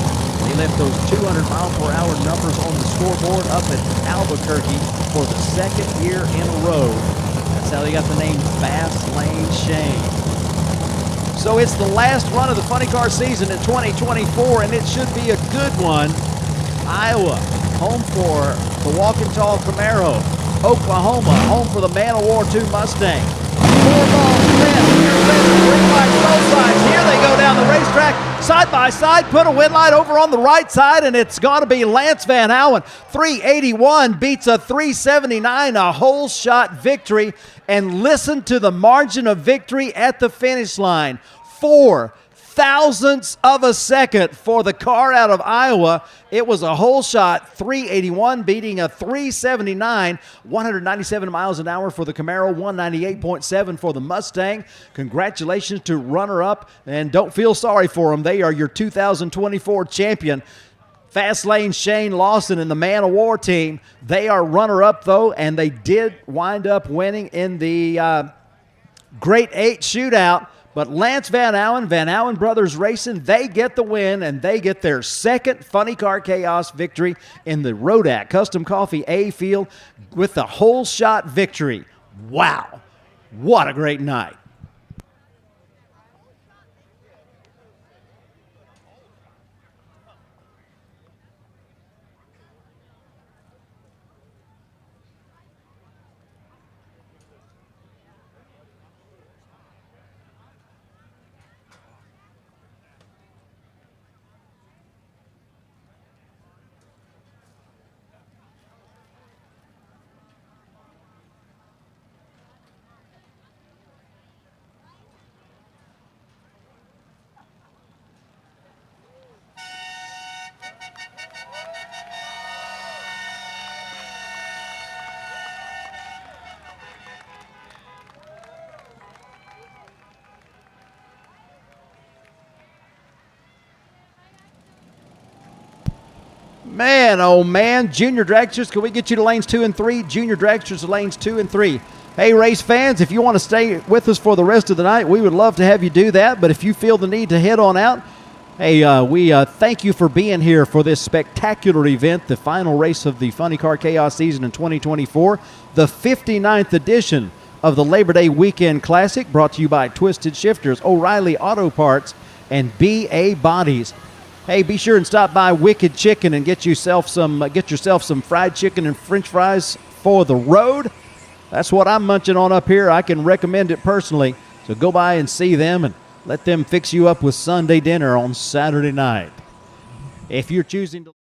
Speaker 1: They left those 200-mile-per-hour numbers on the scoreboard up at Albuquerque for the second year in a row. That's how they got the name Fast Lane Shane. So it's the last run of the funny car season in 2024, and it should be a good one. Iowa, home for the Walking Tall Camaro. Oklahoma, home for the Man of War 2 Mustang. 4-ball sprint. Here's the green light, both sides. Here they go down the racetrack, side by side. Put a win light over on the right side, and it's got to be Lance Van Allen. 381 beats a 379, a whole shot victory. And listen to the margin of victory at the finish line. 4 thousandths of a second for the car out of Iowa. It was a whole shot, 381 beating a 379, 197 miles an hour for the Camaro, 198.7 for the Mustang. Congratulations to runner-up, and don't feel sorry for them. They are your 2024 champion. Fast Lane Shane Lawson and the Man of War team, they are runner-up, though, and they did wind up winning in the Great 8 Shootout. But Lance Van Allen Brothers Racing, they get the win, and they get their second Funny Car Chaos victory in the Rodak Custom Coffee A field with the whole shot victory. Wow, what a great night. Man, oh man, Junior Dragsters, can we get you to lanes 2 and 3? Junior Dragsters to lanes 2 and 3. Hey, race fans, if you want to stay with us for the rest of the night, we would love to have you do that. But if you feel the need to head on out, hey, we thank you for being here for this spectacular event, the final race of the Funny Car Chaos season in 2024, the 59th edition of the Labor Day Weekend Classic, brought to you by Twisted Shifters, O'Reilly Auto Parts, and BA Bodies. Hey, be sure and stop by Wicked Chicken and get yourself some fried chicken and French fries for the road. That's what I'm munching on up here. I can recommend it personally. So go by and see them and let them fix you up with Sunday dinner on Saturday night. If you're choosing to